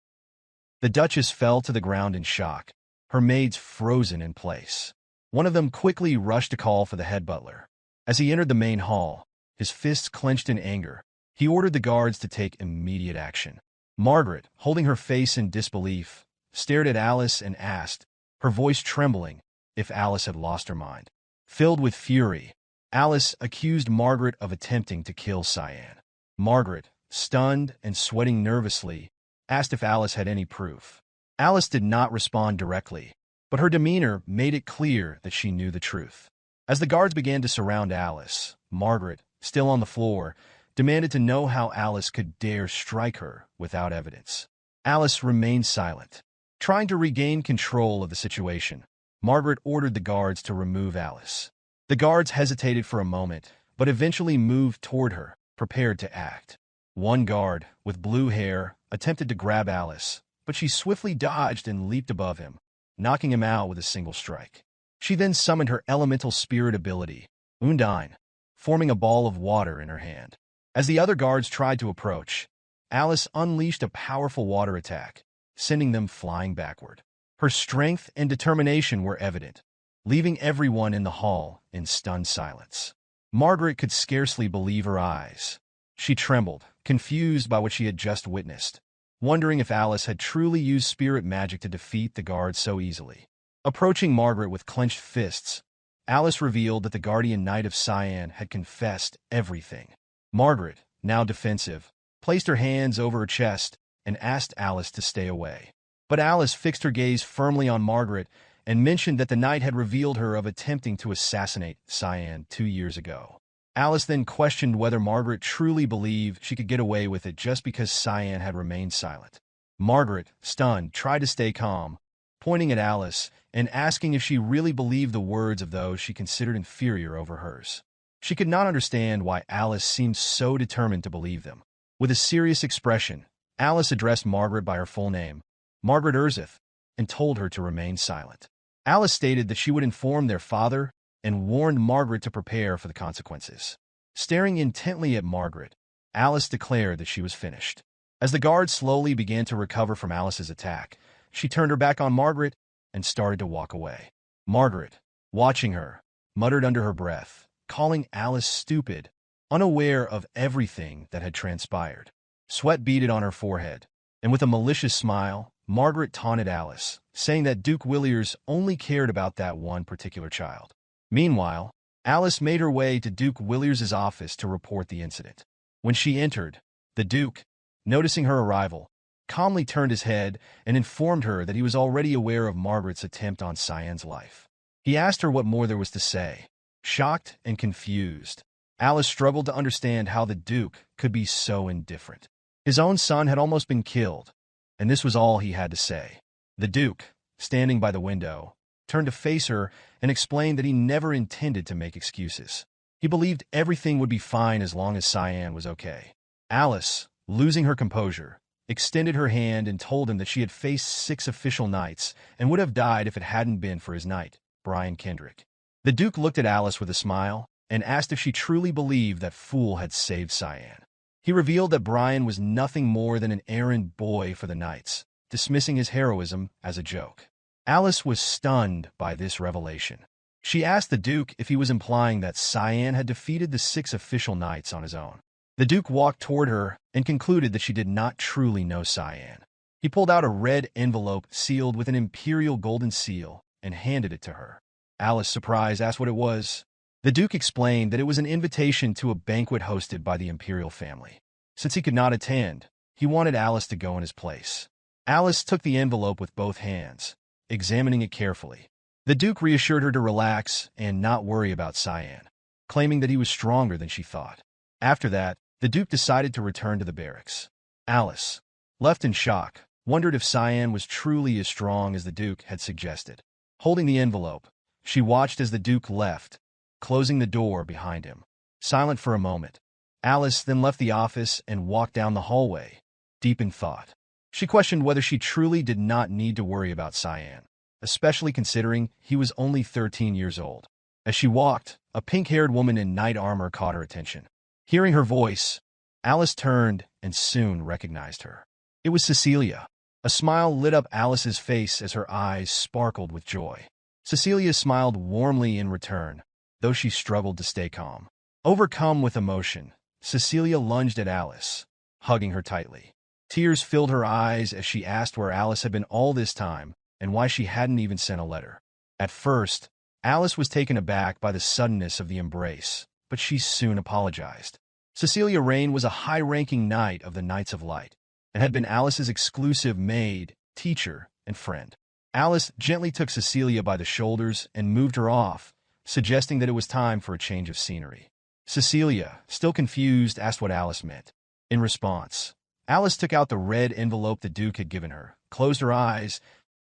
The Duchess fell to the ground in shock, her maids frozen in place. One of them quickly rushed to call for the head butler. As he entered the main hall, his fists clenched in anger, he ordered the guards to take immediate action. Margaret, holding her face in disbelief, stared at Alice and asked, her voice trembling, if Alice had lost her mind. Filled with fury, Alice accused Margaret of attempting to kill Cyan. Margaret, stunned and sweating nervously, asked if Alice had any proof. Alice did not respond directly, but her demeanor made it clear that she knew the truth. As the guards began to surround Alice, Margaret, still on the floor, demanded to know how Alice could dare strike her without evidence. Alice remained silent. Trying to regain control of the situation, Margaret ordered the guards to remove Alice. The guards hesitated for a moment, but eventually moved toward her, prepared to act. One guard, with blue hair, attempted to grab Alice, but she swiftly dodged and leaped above him, knocking him out with a single strike. She then summoned her elemental spirit ability, Undine, forming a ball of water in her hand. As the other guards tried to approach, Alice unleashed a powerful water attack, sending them flying backward. Her strength and determination were evident, leaving everyone in the hall in stunned silence. Margaret could scarcely believe her eyes. She trembled, confused by what she had just witnessed, wondering if Alice had truly used spirit magic to defeat the guards so easily. Approaching Margaret with clenched fists, Alice revealed that the guardian knight of Cyan had confessed everything. Margaret, now defensive, placed her hands over her chest and asked Alice to stay away. But Alice fixed her gaze firmly on Margaret and mentioned that the knight had revealed her of attempting to assassinate Cyan 2 years ago. Alice then questioned whether Margaret truly believed she could get away with it just because Cyan had remained silent. Margaret, stunned, tried to stay calm, pointing at Alice and asking if she really believed the words of those she considered inferior over hers. She could not understand why Alice seemed so determined to believe them. With a serious expression, Alice addressed Margaret by her full name, Margaret Erzith, and told her to remain silent. Alice stated that she would inform their father and warned Margaret to prepare for the consequences. Staring intently at Margaret, Alice declared that she was finished. As the guards slowly began to recover from Alice's attack, she turned her back on Margaret and started to walk away. Margaret, watching her, muttered under her breath, calling Alice stupid, unaware of everything that had transpired. Sweat beaded on her forehead, and with a malicious smile, Margaret taunted Alice, saying that Duke Villiers only cared about that one particular child. Meanwhile, Alice made her way to Duke Villiers' office to report the incident. When she entered, the Duke, noticing her arrival, calmly turned his head and informed her that he was already aware of Margaret's attempt on Cyan's life. He asked her what more there was to say. Shocked and confused, Alice struggled to understand how the Duke could be so indifferent. His own son had almost been killed, and this was all he had to say. The Duke, standing by the window, turned to face her and explained that he never intended to make excuses. He believed everything would be fine as long as Cyan was okay. Alice, losing her composure, extended her hand and told him that she had faced 6 official knights and would have died if it hadn't been for his knight, Brian Kendrick. The Duke looked at Alice with a smile and asked if she truly believed that Fool had saved Cyan. He revealed that Brian was nothing more than an errand boy for the knights, dismissing his heroism as a joke. Alice was stunned by this revelation. She asked the Duke if he was implying that Cyan had defeated the 6 official knights on his own. The Duke walked toward her and concluded that she did not truly know Cyan. He pulled out a red envelope sealed with an imperial golden seal and handed it to her. Alice, surprised, asked what it was. The Duke explained that it was an invitation to a banquet hosted by the imperial family. Since he could not attend, he wanted Alice to go in his place. Alice took the envelope with both hands, examining it carefully. The Duke reassured her to relax and not worry about Cyan, claiming that he was stronger than she thought. After that, the Duke decided to return to the barracks. Alice, left in shock, wondered if Cyan was truly as strong as the Duke had suggested. Holding the envelope, she watched as the Duke left, closing the door behind him. Silent for a moment, Alice then left the office and walked down the hallway, deep in thought. She questioned whether she truly did not need to worry about Cyan, especially considering he was only 13 years old. As she walked, a pink-haired woman in knight armor caught her attention. Hearing her voice, Alice turned and soon recognized her. It was Cecilia. A smile lit up Alice's face as her eyes sparkled with joy. Cecilia smiled warmly in return, though she struggled to stay calm. Overcome with emotion, Cecilia lunged at Alice, hugging her tightly. Tears filled her eyes as she asked where Alice had been all this time and why she hadn't even sent a letter. At first, Alice was taken aback by the suddenness of the embrace, but she soon apologized. Cecilia Rain was a high-ranking knight of the Knights of Light, and had been Alice's exclusive maid, teacher, and friend. Alice gently took Cecilia by the shoulders and moved her off, suggesting that it was time for a change of scenery. Cecilia, still confused, asked what Alice meant. In response, Alice took out the red envelope the Duke had given her, closed her eyes,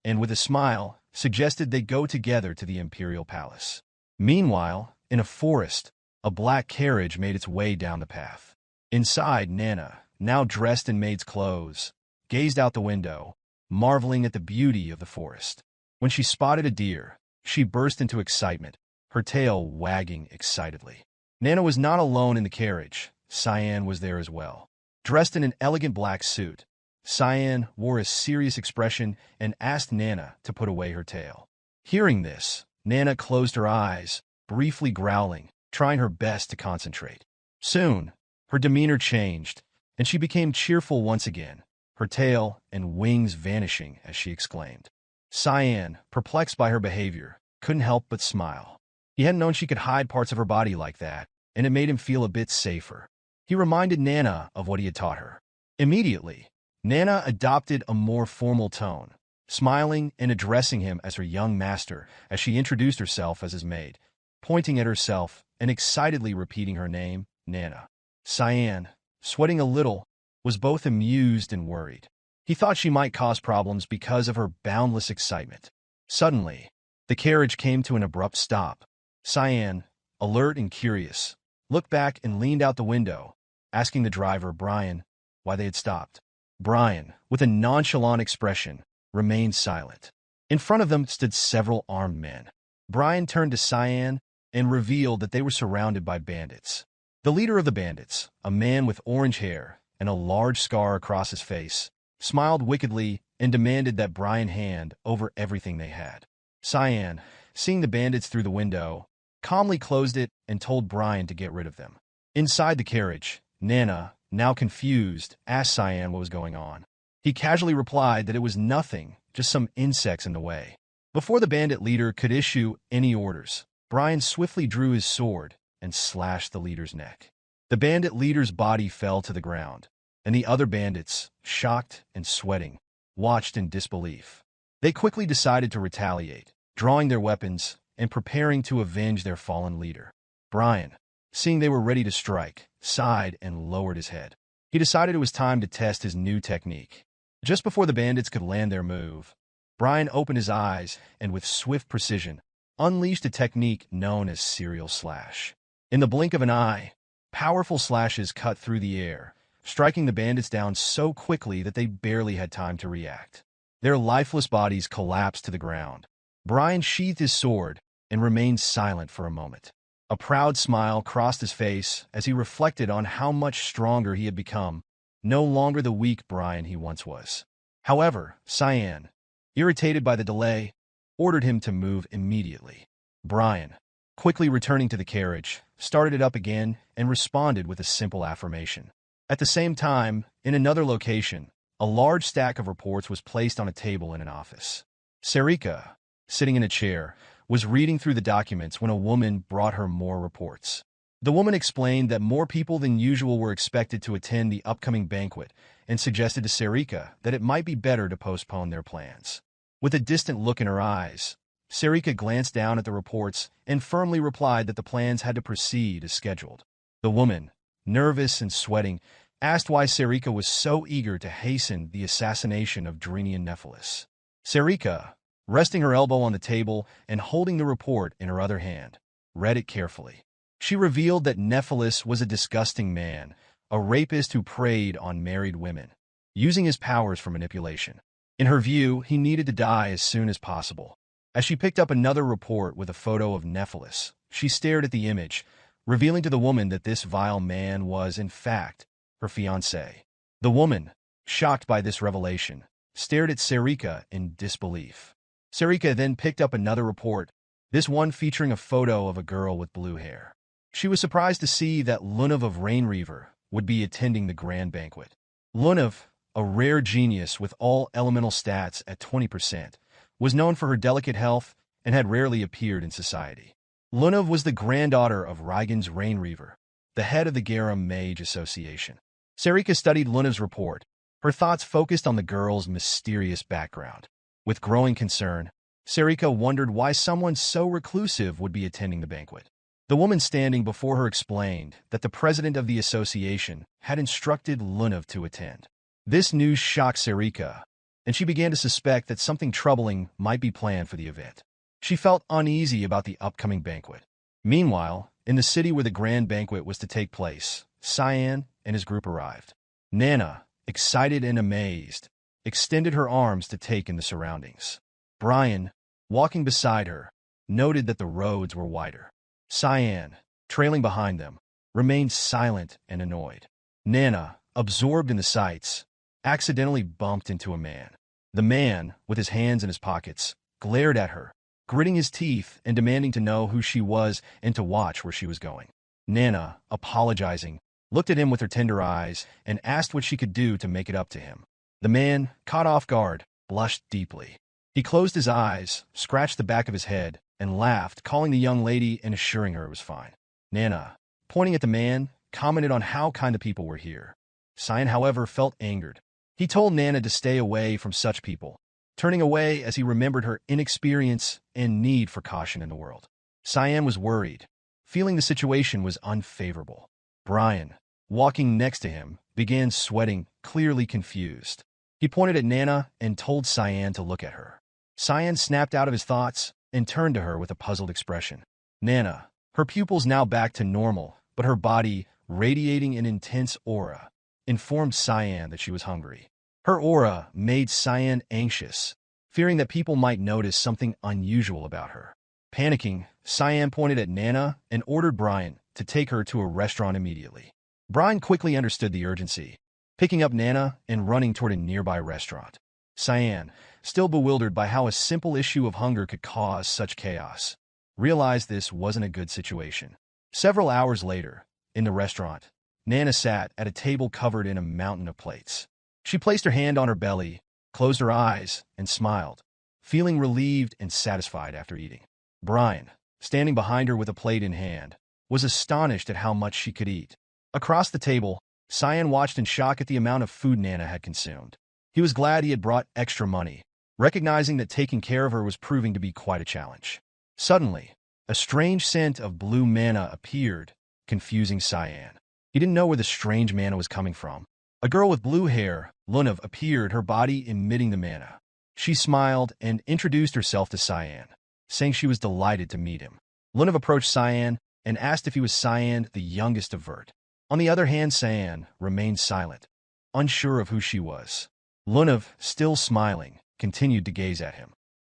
and with a smile, suggested they go together to the Imperial Palace. Meanwhile, in a forest, a black carriage made its way down the path. Inside, Nana, now dressed in maid's clothes, gazed out the window, marveling at the beauty of the forest. When she spotted a deer, she burst into excitement, her tail wagging excitedly. Nana was not alone in the carriage. Cyan was there as well. Dressed in an elegant black suit, Cyan wore a serious expression and asked Nana to put away her tail. Hearing this, Nana closed her eyes, briefly growling, trying her best to concentrate. Soon, her demeanor changed, and she became cheerful once again, her tail and wings vanishing as she exclaimed. Cyan, perplexed by her behavior, couldn't help but smile. He hadn't known she could hide parts of her body like that, and it made him feel a bit safer. He reminded Nana of what he had taught her. Immediately, Nana adopted a more formal tone, smiling and addressing him as her young master as she introduced herself as his maid, pointing at herself and excitedly repeating her name, Nana. Cyan, sweating a little, was both amused and worried. He thought she might cause problems because of her boundless excitement. Suddenly, the carriage came to an abrupt stop. Cyan, alert and curious, looked back and leaned out the window, asking the driver, Brian, why they had stopped. Brian, with a nonchalant expression, remained silent. In front of them stood several armed men. Brian turned to Cyan and revealed that they were surrounded by bandits. The leader of the bandits, a man with orange hair and a large scar across his face, smiled wickedly and demanded that Brian hand over everything they had. Cyan, seeing the bandits through the window, calmly closed it and told Brian to get rid of them. Inside the carriage, Nana, now confused, asked Cyan what was going on. He casually replied that it was nothing, just some insects in the way. Before the bandit leader could issue any orders, Brian swiftly drew his sword and slashed the leader's neck. The bandit leader's body fell to the ground, and the other bandits, shocked and sweating, watched in disbelief. They quickly decided to retaliate, drawing their weapons and preparing to avenge their fallen leader. Brian, seeing they were ready to strike, sighed and lowered his head. He decided it was time to test his new technique. Just before the bandits could land their move, Brian opened his eyes and with swift precision unleashed a technique known as serial slash. In the blink of an eye, powerful slashes cut through the air, striking the bandits down so quickly that they barely had time to react. Their lifeless bodies collapsed to the ground. Brian sheathed his sword and remained silent for a moment. A proud smile crossed his face as he reflected on how much stronger he had become, no longer the weak Brian he once was. However, Cyan, irritated by the delay, ordered him to move immediately. Brian, quickly returning to the carriage, started it up again and responded with a simple affirmation. At the same time, in another location, a large stack of reports was placed on a table in an office. Serrika, sitting in a chair, was reading through the documents when a woman brought her more reports. The woman explained that more people than usual were expected to attend the upcoming banquet and suggested to Serrika that it might be better to postpone their plans. With a distant look in her eyes, Serrika glanced down at the reports and firmly replied that the plans had to proceed as scheduled. The woman, nervous and sweating, asked why Serrika was so eager to hasten the assassination of Drenian Nephilis. Serrika, resting her elbow on the table and holding the report in her other hand, read it carefully. She revealed that Nephilis was a disgusting man, a rapist who preyed on married women, using his powers for manipulation. In her view, he needed to die as soon as possible. As she picked up another report with a photo of Sevelus, she stared at the image, revealing to the woman that this vile man was, in fact, her fiancé. The woman, shocked by this revelation, stared at Serrika in disbelief. Serrika then picked up another report, this one featuring a photo of a girl with blue hair. She was surprised to see that Lunav Rainreaver would be attending the grand banquet. Lunav, a rare genius with all elemental stats at 20%, was known for her delicate health and had rarely appeared in society. Lunav was the granddaughter of Regressed Rainreaver, the head of the Gore Mage Association. Serrika studied Lunav's report. Her thoughts focused on the girl's mysterious background. With growing concern, Serrika wondered why someone so reclusive would be attending the banquet. The woman standing before her explained that the president of the association had instructed Lunav to attend. This news shocked Serrika, and she began to suspect that something troubling might be planned for the event. She felt uneasy about the upcoming banquet. Meanwhile, in the city where the grand banquet was to take place, Cyan and his group arrived. Nana, excited and amazed, extended her arms to take in the surroundings. Brian, walking beside her, noted that the roads were wider. Cyan, trailing behind them, remained silent and annoyed. Nana, absorbed in the sights, accidentally bumped into a man. The man, with his hands in his pockets, glared at her, gritting his teeth and demanding to know who she was and to watch where she was going. Nana, apologizing, looked at him with her tender eyes and asked what she could do to make it up to him. The man, caught off guard, blushed deeply. He closed his eyes, scratched the back of his head, and laughed, calling the young lady and assuring her it was fine. Nana, pointing at the man, commented on how kind the people were here. Cyan, however, felt angered. He told Nana to stay away from such people, turning away as he remembered her inexperience and need for caution in the world. Cyan was worried, feeling the situation was unfavorable. Brian, walking next to him, began sweating, clearly confused. He pointed at Nana and told Cyan to look at her. Cyan snapped out of his thoughts and turned to her with a puzzled expression. Nana, her pupils now back to normal, but her body radiating an intense aura, informed Cyan that she was hungry. Her aura made Cyan anxious, fearing that people might notice something unusual about her. Panicking, Cyan pointed at Nana and ordered Brian to take her to a restaurant immediately. Brian quickly understood the urgency, picking up Nana and running toward a nearby restaurant. Cyan, still bewildered by how a simple issue of hunger could cause such chaos, realized this wasn't a good situation. Several hours later, in the restaurant, Nana sat at a table covered in a mountain of plates. She placed her hand on her belly, closed her eyes, and smiled, feeling relieved and satisfied after eating. Brian, standing behind her with a plate in hand, was astonished at how much she could eat. Across the table, Cyan watched in shock at the amount of food Nana had consumed. He was glad he had brought extra money, recognizing that taking care of her was proving to be quite a challenge. Suddenly, a strange scent of blue mana appeared, confusing Cyan. He didn't know where the strange mana was coming from. A girl with blue hair, Lunav, appeared, her body emitting the mana. She smiled and introduced herself to Cyan, saying she was delighted to meet him. Lunav approached Cyan and asked if he was Cyan, the youngest of Vert. On the other hand, Cyan remained silent, unsure of who she was. Lunav, still smiling, continued to gaze at him.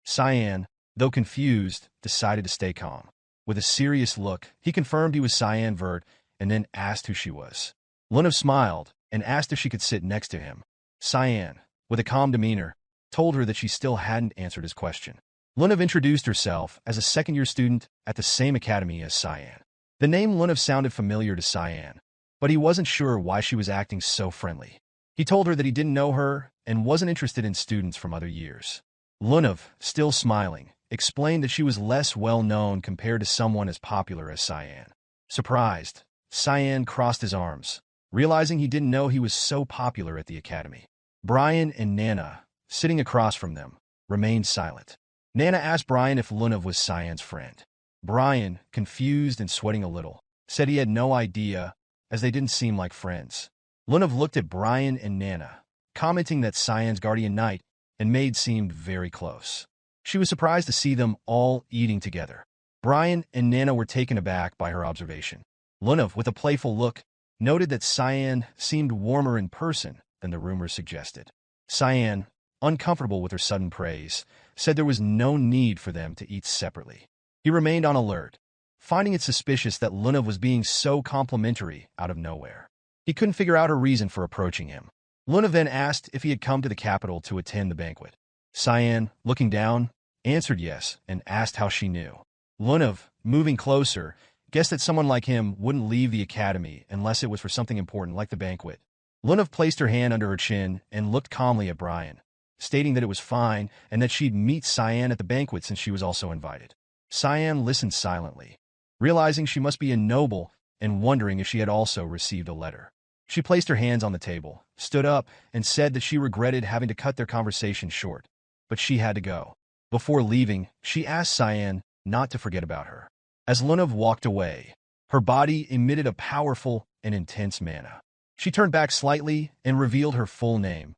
Cyan, though confused, decided to stay calm. With a serious look, he confirmed he was Cyan Vert and then asked who she was. Lunav smiled and asked if she could sit next to him. Cyan, with a calm demeanor, told her that she still hadn't answered his question. Lunav introduced herself as a second-year student at the same academy as Cyan. The name Lunav sounded familiar to Cyan, but he wasn't sure why she was acting so friendly. He told her that he didn't know her and wasn't interested in students from other years. Lunav, still smiling, explained that she was less well-known compared to someone as popular as Cyan. Surprised, Cyan crossed his arms, realizing he didn't know he was so popular at the academy. Brian and Nana, sitting across from them, remained silent. Nana asked Brian if Lunav was Cyan's friend. Brian, confused and sweating a little, said he had no idea, as they didn't seem like friends. Lunav looked at Brian and Nana, commenting that Cyan's guardian knight and maid seemed very close. She was surprised to see them all eating together. Brian and Nana were taken aback by her observation. Lunav, with a playful look, noted that Cyan seemed warmer in person than the rumors suggested. Cyan, uncomfortable with her sudden praise, said there was no need for them to eat separately. He remained on alert, finding it suspicious that Lunav was being so complimentary out of nowhere. He couldn't figure out her reason for approaching him. Lunav then asked if he had come to the capital to attend the banquet. Cyan, looking down, answered yes and asked how she knew. Lunav, moving closer, guessed that someone like him wouldn't leave the academy unless it was for something important like the banquet. Lunav placed her hand under her chin and looked calmly at Brian, stating that it was fine and that she'd meet Cyan at the banquet since she was also invited. Cyan listened silently, realizing she must be a noble and wondering if she had also received a letter. She placed her hands on the table, stood up, and said that she regretted having to cut their conversation short, but she had to go. Before leaving, she asked Cyan not to forget about her. As Lunav walked away, her body emitted a powerful and intense mana. She turned back slightly and revealed her full name,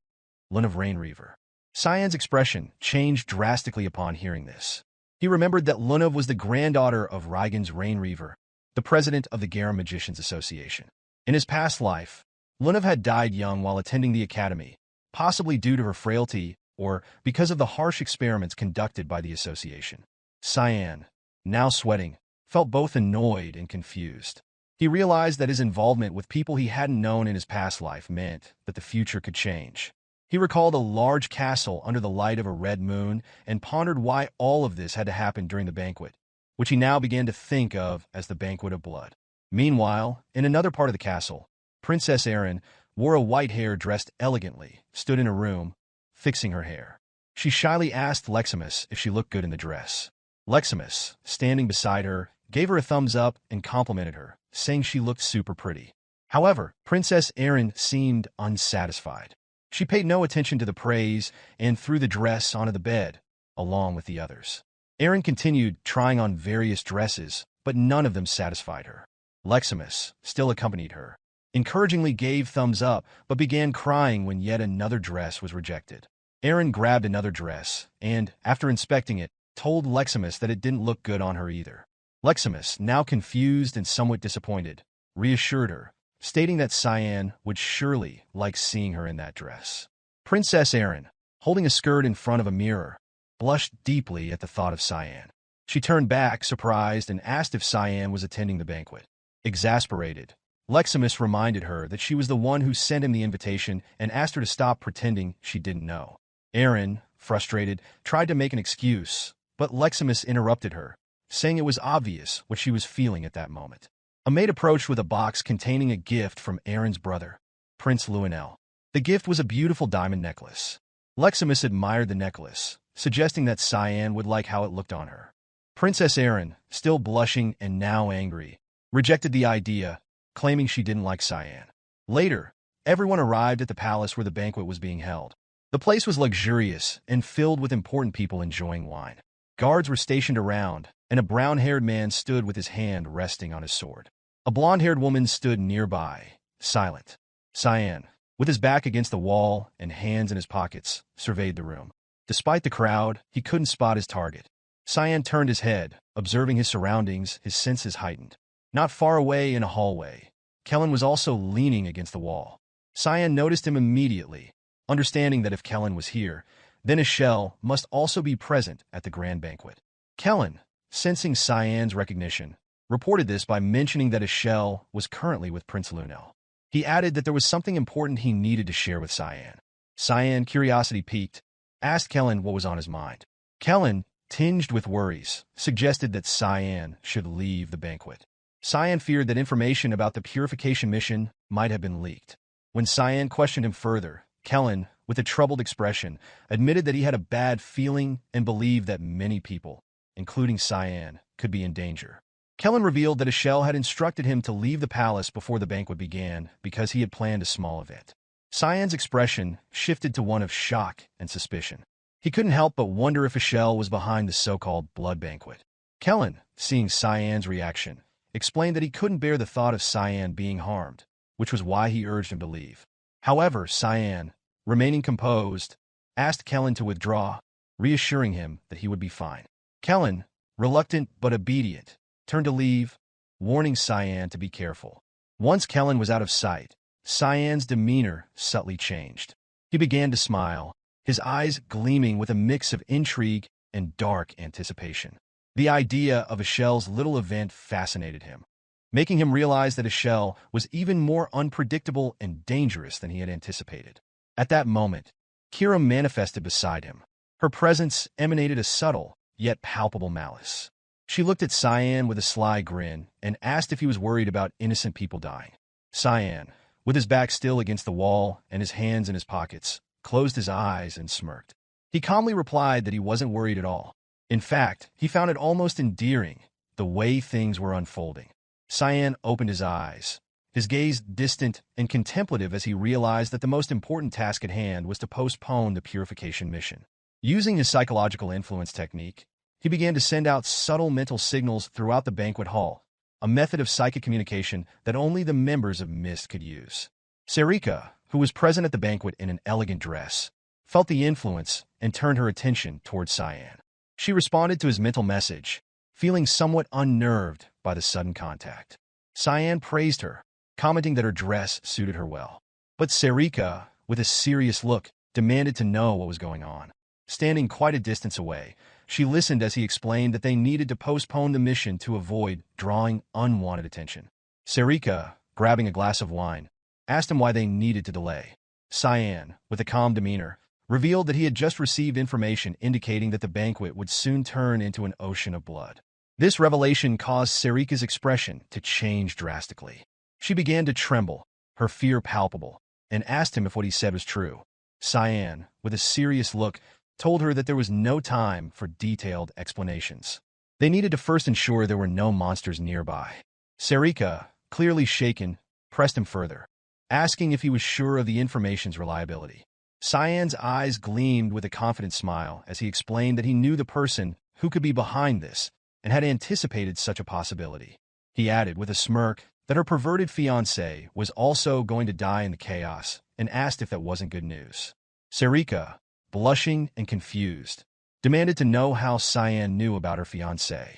Lunav Rainreaver. Cyan's expression changed drastically upon hearing this. He remembered that Lunav was the granddaughter of Regn's Rainreaver, the president of the Gore Magicians Association. In his past life, Lunav had died young while attending the academy, possibly due to her frailty or because of the harsh experiments conducted by the association. Cyan, now sweating, felt both annoyed and confused. He realized that his involvement with people he hadn't known in his past life meant that the future could change. He recalled a large castle under the light of a red moon and pondered why all of this had to happen during the banquet, which he now began to think of as the Banquet of Blood. Meanwhile, in another part of the castle, Princess Arin wore a white hair dressed elegantly, stood in a room, fixing her hair. She shyly asked Leximus if she looked good in the dress. Leximus, standing beside her, gave her a thumbs up and complimented her, saying she looked super pretty. However, Princess Arin seemed unsatisfied. She paid no attention to the praise and threw the dress onto the bed, along with the others. Arin continued trying on various dresses, but none of them satisfied her. Leximus still accompanied her, encouragingly gave thumbs up, but began crying when yet another dress was rejected. Arin grabbed another dress and, after inspecting it, told Leximus that it didn't look good on her either. Leximus, now confused and somewhat disappointed, reassured her, stating that Cyan would surely like seeing her in that dress. Princess Arin, holding a skirt in front of a mirror, blushed deeply at the thought of Cyan. She turned back, surprised, and asked if Cyan was attending the banquet. Exasperated, Leximus reminded her that she was the one who sent him the invitation and asked her to stop pretending she didn't know. Arin, frustrated, tried to make an excuse, but Leximus interrupted her, saying it was obvious what she was feeling at that moment. A maid approached with a box containing a gift from Arin's brother, Prince Lionel. The gift was a beautiful diamond necklace. Leximus admired the necklace, suggesting that Cyan would like how it looked on her. Princess Arin, still blushing and now angry, rejected the idea, claiming she didn't like Cyan. Later, everyone arrived at the palace where the banquet was being held. The place was luxurious and filled with important people enjoying wine. Guards were stationed around, and a brown-haired man stood with his hand resting on his sword. A blonde-haired woman stood nearby, silent. Cyan, with his back against the wall and hands in his pockets, surveyed the room. Despite the crowd, he couldn't spot his target. Cyan turned his head, observing his surroundings, his senses heightened. Not far away in a hallway, Kellen was also leaning against the wall. Cyan noticed him immediately, understanding that if Kellen was here, then Echelle must also be present at the grand banquet. Kellen, sensing Cyan's recognition, reported this by mentioning that Echelle was currently with Prince Lionel. He added that there was something important he needed to share with Cyan. Cyan, curiosity piqued, asked Kellen what was on his mind. Kellen, tinged with worries, suggested that Cyan should leave the banquet. Cyan feared that information about the purification mission might have been leaked. When Cyan questioned him further, Kellen, with a troubled expression, admitted that he had a bad feeling and believed that many people, including Cyan, could be in danger. Kellen revealed that Echelle had instructed him to leave the palace before the banquet began because he had planned a small event. Cyan's expression shifted to one of shock and suspicion. He couldn't help but wonder if Echelle was behind the so-called blood banquet. Kellen, seeing Cyan's reaction, explained that he couldn't bear the thought of Cyan being harmed, which was why he urged him to leave. However, Cyan, remaining composed, asked Kellen to withdraw, reassuring him that he would be fine. Kellen, reluctant but obedient, turned to leave, warning Cyan to be careful. Once Kellen was out of sight, Cyan's demeanor subtly changed. He began to smile, his eyes gleaming with a mix of intrigue and dark anticipation. The idea of Echelle's little event fascinated him, making him realize that Echelle was even more unpredictable and dangerous than he had anticipated. At that moment, Kira manifested beside him. Her presence emanated a subtle, yet palpable malice. She looked at Cyan with a sly grin and asked if he was worried about innocent people dying. Cyan, with his back still against the wall and his hands in his pockets, closed his eyes and smirked. He calmly replied that he wasn't worried at all. In fact, he found it almost endearing, the way things were unfolding. Cyan opened his eyes, his gaze distant and contemplative as he realized that the most important task at hand was to postpone the purification mission. Using his psychological influence technique, he began to send out subtle mental signals throughout the banquet hall, a method of psychic communication that only the members of Mist could use. Serrika, who was present at the banquet in an elegant dress, felt the influence and turned her attention towards Cyan. She responded to his mental message, feeling somewhat unnerved by the sudden contact. Cyan praised her, commenting that her dress suited her well. But Serrika, with a serious look, demanded to know what was going on. Standing quite a distance away, she listened as he explained that they needed to postpone the mission to avoid drawing unwanted attention. Serrika, grabbing a glass of wine, asked him why they needed to delay. Cyan, with a calm demeanor, revealed that he had just received information indicating that the banquet would soon turn into an ocean of blood. This revelation caused Serrika's expression to change drastically. She began to tremble, her fear palpable, and asked him if what he said was true. Cyan, with a serious look, told her that there was no time for detailed explanations. They needed to first ensure there were no monsters nearby. Serrika, clearly shaken, pressed him further, asking if he was sure of the information's reliability. Cyan's eyes gleamed with a confident smile as he explained that he knew the person who could be behind this and had anticipated such a possibility. He added with a smirk that her perverted fiancé was also going to die in the chaos and asked if that wasn't good news. Serrika, blushing and confused, demanded to know how Cyan knew about her fiancé.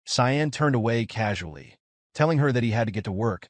Cyan turned away casually, telling her that he had to get to work,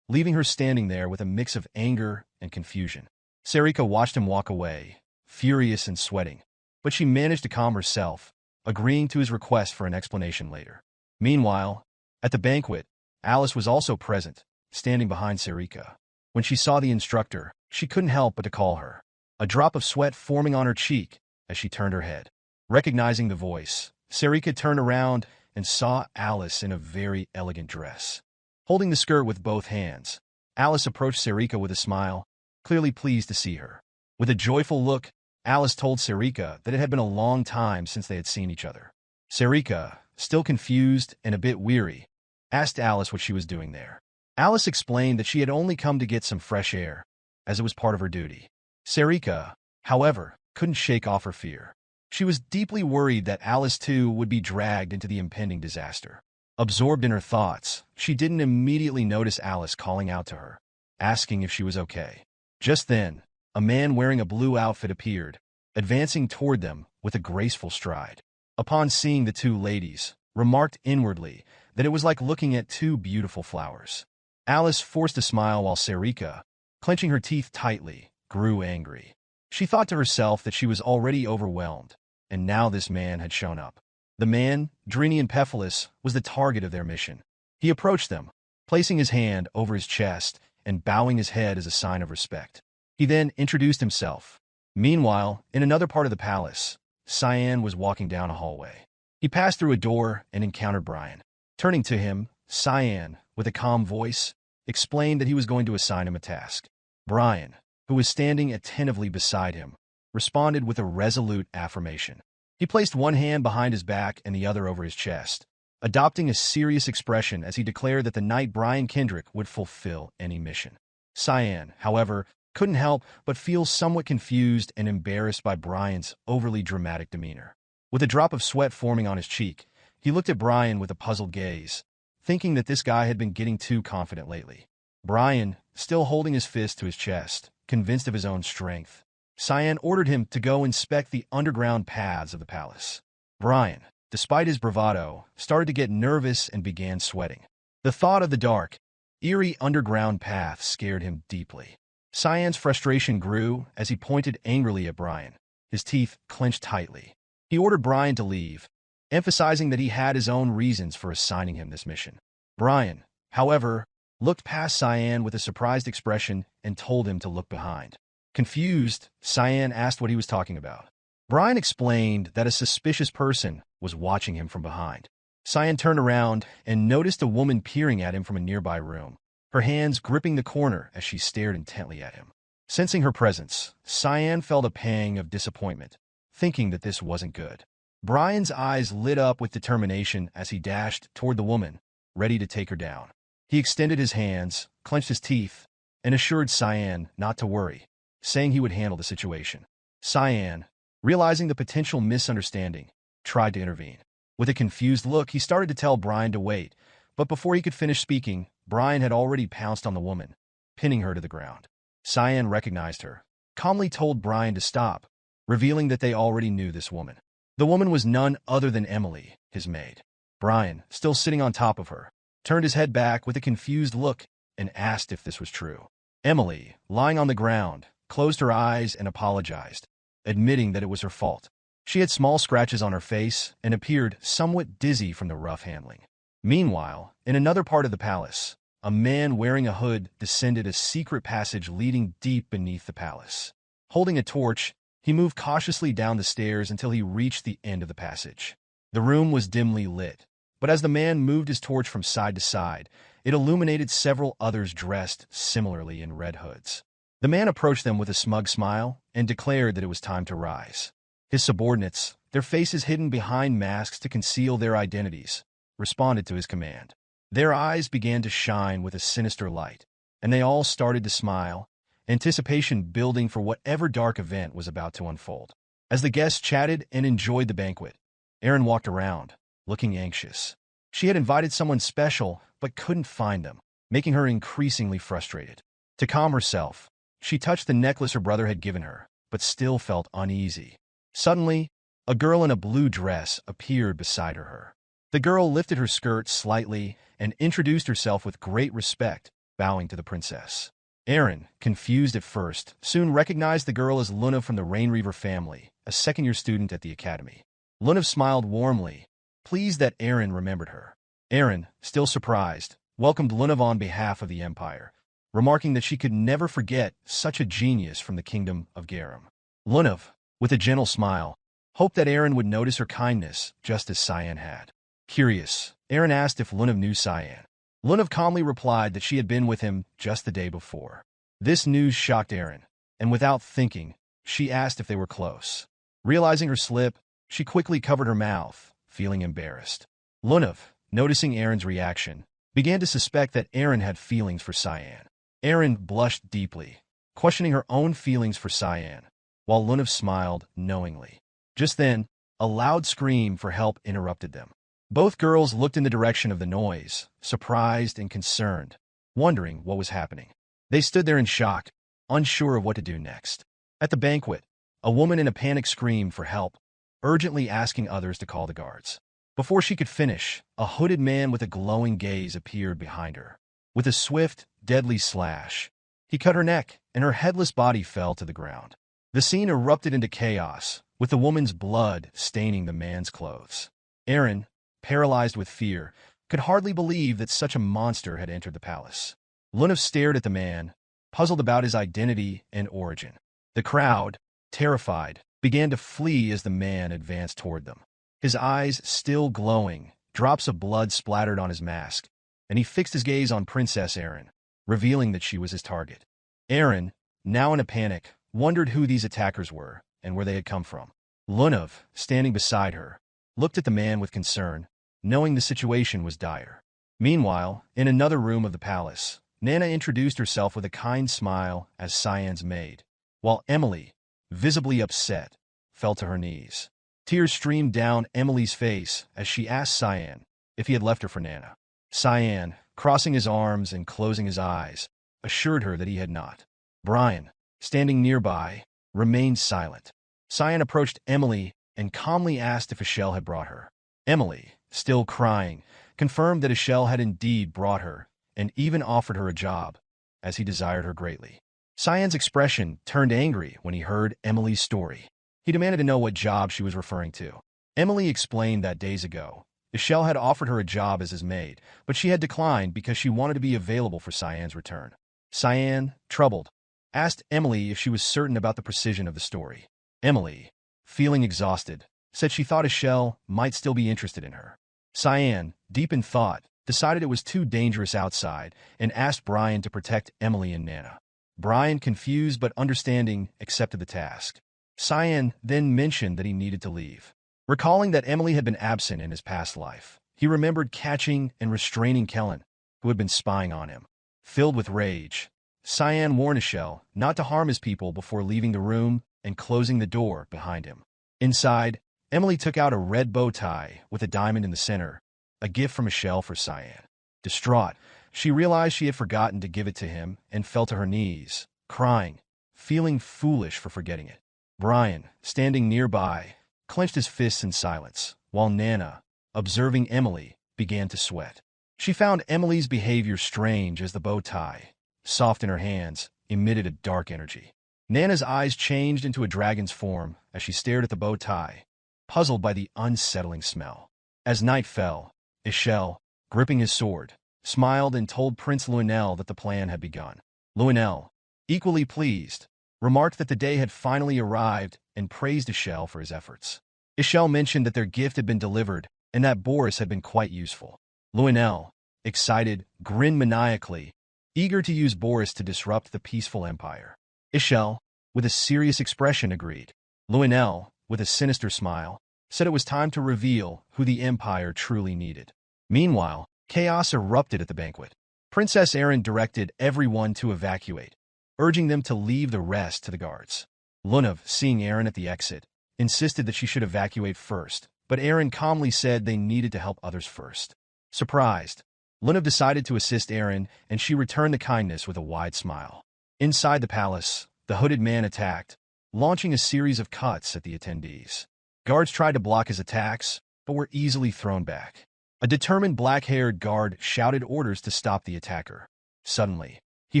leaving her standing there with a mix of anger and confusion. Serrika watched him walk away, furious and sweating, but she managed to calm herself, agreeing to his request for an explanation later. Meanwhile, at the banquet, Alice was also present, standing behind Serrika. When she saw the instructor, she couldn't help but to call her, a drop of sweat forming on her cheek as she turned her head. Recognizing the voice, Serrika turned around and saw Alice in a very elegant dress. Holding the skirt with both hands, Alice approached Serrika with a smile, clearly pleased to see her. With a joyful look, Alice told Serrika that it had been a long time since they had seen each other. Serrika, still confused and a bit weary, asked Alice what she was doing there. Alice explained that she had only come to get some fresh air, as it was part of her duty. Serrika, however, couldn't shake off her fear. She was deeply worried that Alice too would be dragged into the impending disaster. Absorbed in her thoughts, she didn't immediately notice Alice calling out to her, asking if she was okay. Just then, a man wearing a blue outfit appeared, advancing toward them with a graceful stride. Upon seeing the two ladies, remarked inwardly that it was like looking at two beautiful flowers. Alice forced a smile while Serrika, clenching her teeth tightly, grew angry. She thought to herself that she was already overwhelmed, and now this man had shown up. The man, Drinian Pephilis, was the target of their mission. He approached them, placing his hand over his chest and bowing his head as a sign of respect. He then introduced himself. Meanwhile, in another part of the palace, Cyan was walking down a hallway. He passed through a door and encountered Brian. Turning to him, Cyan, with a calm voice, explained that he was going to assign him a task. Brian, who was standing attentively beside him, responded with a resolute affirmation. He placed one hand behind his back and the other over his chest, adopting a serious expression as he declared that the knight Brian Kendrick would fulfill any mission. Cyan, however, couldn't help but feel somewhat confused and embarrassed by Brian's overly dramatic demeanor. With a drop of sweat forming on his cheek, he looked at Brian with a puzzled gaze, thinking that this guy had been getting too confident lately. Brian, still holding his fist to his chest, convinced of his own strength, Cyan ordered him to go inspect the underground paths of the palace. Brian, despite his bravado, started to get nervous and began sweating. The thought of the dark, eerie underground path scared him deeply. Cyan's frustration grew as he pointed angrily at Brian, his teeth clenched tightly. He ordered Brian to leave, emphasizing that he had his own reasons for assigning him this mission. Brian, however, looked past Cyan with a surprised expression and told him to look behind. Confused, Cyan asked what he was talking about. Brian explained that a suspicious person was watching him from behind. Cyan turned around and noticed a woman peering at him from a nearby room, her hands gripping the corner as she stared intently at him. Sensing her presence, Cyan felt a pang of disappointment, thinking that this wasn't good. Brian's eyes lit up with determination as he dashed toward the woman, ready to take her down. He extended his hands, clenched his teeth, and assured Cyan not to worry, saying he would handle the situation. Cyan, realizing the potential misunderstanding, tried to intervene. With a confused look, he started to tell Brian to wait, but before he could finish speaking, Brian had already pounced on the woman, pinning her to the ground. Cyan recognized her, calmly told Brian to stop, revealing that they already knew this woman. The woman was none other than Emily, his maid. Brian, still sitting on top of her, turned his head back with a confused look and asked if this was true. Emily, lying on the ground, closed her eyes and apologized, admitting that it was her fault. She had small scratches on her face and appeared somewhat dizzy from the rough handling. Meanwhile, in another part of the palace, a man wearing a hood descended a secret passage leading deep beneath the palace. Holding a torch, he moved cautiously down the stairs until he reached the end of the passage. The room was dimly lit, but as the man moved his torch from side to side, it illuminated several others dressed similarly in red hoods. The man approached them with a smug smile and declared that it was time to rise. His subordinates, their faces hidden behind masks to conceal their identities, responded to his command. Their eyes began to shine with a sinister light, and they all started to smile, anticipation building for whatever dark event was about to unfold. As the guests chatted and enjoyed the banquet, Arin walked around, looking anxious. She had invited someone special, but couldn't find them, making her increasingly frustrated. To calm herself, she touched the necklace her brother had given her, but still felt uneasy. Suddenly, a girl in a blue dress appeared beside her. The girl lifted her skirt slightly and introduced herself with great respect, bowing to the princess. Arin, confused at first, soon recognized the girl as Lunav from the Rainreaver family, a second-year student at the academy. Lunav smiled warmly, pleased that Arin remembered her. Arin, still surprised, welcomed Lunav on behalf of the Empire, remarking that she could never forget such a genius from the kingdom of Garum. Lunav, with a gentle smile, hoped that Arin would notice her kindness just as Cyan had. Curious, Arin asked if Lunav knew Cyan. Lunav calmly replied that she had been with him just the day before. This news shocked Arin, and without thinking, she asked if they were close. Realizing her slip, she quickly covered her mouth, feeling embarrassed. Lunav, noticing Arin's reaction, began to suspect that Arin had feelings for Cyan. Arin blushed deeply, questioning her own feelings for Cyan, while Lunav smiled knowingly. Just then, a loud scream for help interrupted them. Both girls looked in the direction of the noise, surprised and concerned, wondering what was happening. They stood there in shock, unsure of what to do next. At the banquet, a woman in a panic screamed for help, urgently asking others to call the guards. Before she could finish, a hooded man with a glowing gaze appeared behind her. With a swift, deadly slash, he cut her neck, and her headless body fell to the ground. The scene erupted into chaos, with the woman's blood staining the man's clothes. Arin, paralyzed with fear, could hardly believe that such a monster had entered the palace. Lunav stared at the man, puzzled about his identity and origin. The crowd, terrified, began to flee as the man advanced toward them. His eyes still glowing, drops of blood splattered on his mask, and he fixed his gaze on Princess Arin, revealing that she was his target. Arin, now in a panic, wondered who these attackers were and where they had come from. Lunav, standing beside her, looked at the man with concern, knowing the situation was dire. Meanwhile, in another room of the palace, Nana introduced herself with a kind smile as Cyan's maid, while Emily, visibly upset, fell to her knees. Tears streamed down Emily's face as she asked Cyan if he had left her for Nana. Cyan, crossing his arms and closing his eyes, assured her that he had not. Brian, standing nearby, remained silent. Cyan approached Emily and calmly asked if Echelle had brought her. Emily, still crying, confirmed that Echelle had indeed brought her and even offered her a job, as he desired her greatly. Cyan's expression turned angry when he heard Emily's story. He demanded to know what job she was referring to. Emily explained that days ago, Echelle had offered her a job as his maid, but she had declined because she wanted to be available for Cyan's return. Cyan, troubled, asked Emily if she was certain about the precision of the story. Emily, feeling exhausted, said she thought Echelle might still be interested in her. Cyan, deep in thought, decided it was too dangerous outside and asked Brian to protect Emily and Nana. Brian, confused but understanding, accepted the task. Cyan then mentioned that he needed to leave. Recalling that Emily had been absent in his past life, he remembered catching and restraining Kellen, who had been spying on him. Filled with rage, Cyan warned Echelle not to harm his people before leaving the room and closing the door behind him. Inside, Emily took out a red bow tie with a diamond in the center, a gift from Echelle for Cyan. Distraught, she realized she had forgotten to give it to him and fell to her knees, crying, feeling foolish for forgetting it. Brian, standing nearby, clenched his fists in silence, while Nana, observing Emily, began to sweat. She found Emily's behavior strange as the bow tie, soft in her hands, emitted a dark energy. Nana's eyes changed into a dragon's form as she stared at the bow tie, puzzled by the unsettling smell. As night fell, Echelle, gripping his sword, smiled and told Prince Luanel that the plan had begun. Luanel, equally pleased, remarked that the day had finally arrived and praised Echelle for his efforts. Echelle mentioned that their gift had been delivered and that Boris had been quite useful. Luanel, excited, grinned maniacally, eager to use Boris to disrupt the peaceful empire. Echelle, with a serious expression, agreed. Luanel, with a sinister smile, said it was time to reveal who the empire truly needed. Meanwhile, chaos erupted at the banquet. Princess Arin directed everyone to evacuate, urging them to leave the rest to the guards. Lunav, seeing Arin at the exit, insisted that she should evacuate first, but Arin calmly said they needed to help others first. Surprised, Lunav decided to assist Arin, and she returned the kindness with a wide smile. Inside the palace, the hooded man attacked, launching a series of cuts at the attendees. Guards tried to block his attacks, but were easily thrown back. A determined black-haired guard shouted orders to stop the attacker. Suddenly, he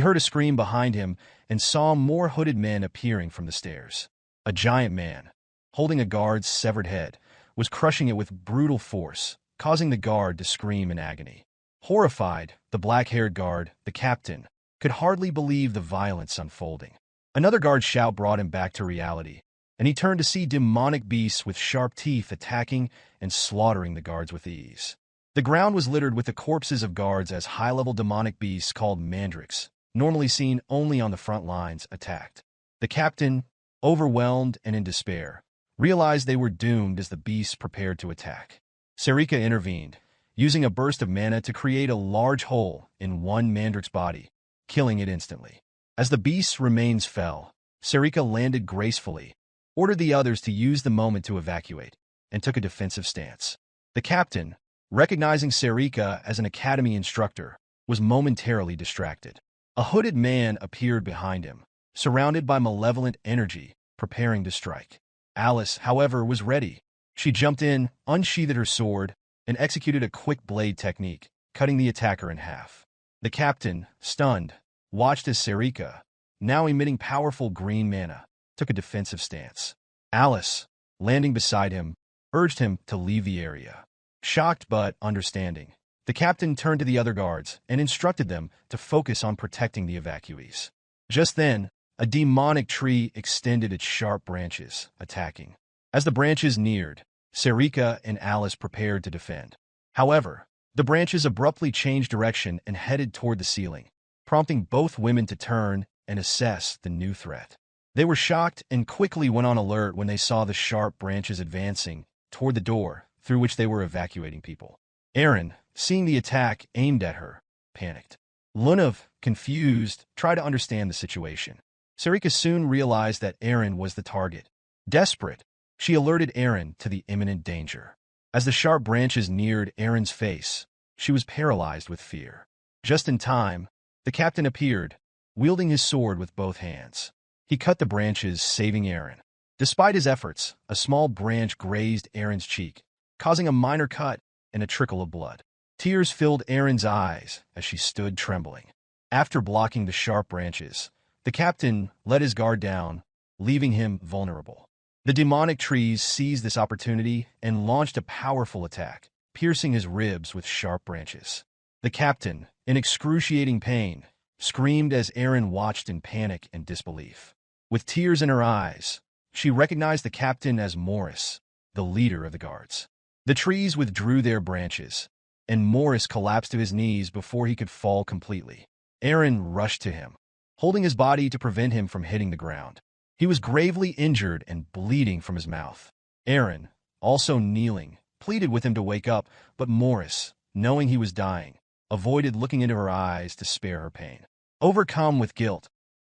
heard a scream behind him and saw more hooded men appearing from the stairs. A giant man, holding a guard's severed head, was crushing it with brutal force, causing the guard to scream in agony. Horrified, the black-haired guard, the captain, could hardly believe the violence unfolding. Another guard's shout brought him back to reality, and he turned to see demonic beasts with sharp teeth attacking and slaughtering the guards with ease. The ground was littered with the corpses of guards as high-level demonic beasts called mandrakes, normally seen only on the front lines, attacked. The captain, overwhelmed and in despair, realized they were doomed as the beasts prepared to attack. Serrika intervened, using a burst of mana to create a large hole in one mandrak's body, killing it instantly. As the beast's remains fell, Serrika landed gracefully, ordered the others to use the moment to evacuate, and took a defensive stance. The captain, recognizing Serrika as an academy instructor, was momentarily distracted. A hooded man appeared behind him, surrounded by malevolent energy, preparing to strike. Alice, however, was ready. She jumped in, unsheathed her sword, and executed a quick blade technique, cutting the attacker in half. The captain, stunned, watched as Serrika, now emitting powerful green mana, took a defensive stance. Alice, landing beside him, urged him to leave the area. Shocked but understanding, the captain turned to the other guards and instructed them to focus on protecting the evacuees. Just then, a demonic tree extended its sharp branches, attacking. As the branches neared, Serrika and Alice prepared to defend. However, the branches abruptly changed direction and headed toward the ceiling, prompting both women to turn and assess the new threat. They were shocked and quickly went on alert when they saw the sharp branches advancing toward the door through which they were evacuating people. Arin, seeing the attack aimed at her, panicked. Lunav, confused, tried to understand the situation. Serrika soon realized that Arin was the target. Desperate, she alerted Arin to the imminent danger. As the sharp branches neared Arin's face, she was paralyzed with fear. Just in time, the captain appeared, wielding his sword with both hands. He cut the branches, saving Arin. Despite his efforts, a small branch grazed Arin's cheek, causing a minor cut and a trickle of blood. Tears filled Arin's eyes as she stood trembling. After blocking the sharp branches, the captain let his guard down, leaving him vulnerable. The demonic trees seized this opportunity and launched a powerful attack, piercing his ribs with sharp branches. The captain, in excruciating pain, screamed as Arin watched in panic and disbelief. With tears in her eyes, she recognized the captain as Morris, the leader of the guards. The trees withdrew their branches, and Morris collapsed to his knees before he could fall completely. Arin rushed to him, holding his body to prevent him from hitting the ground. He was gravely injured and bleeding from his mouth. Arin, also kneeling, pleaded with him to wake up, but Morris, knowing he was dying, avoided looking into her eyes to spare her pain. Overcome with guilt,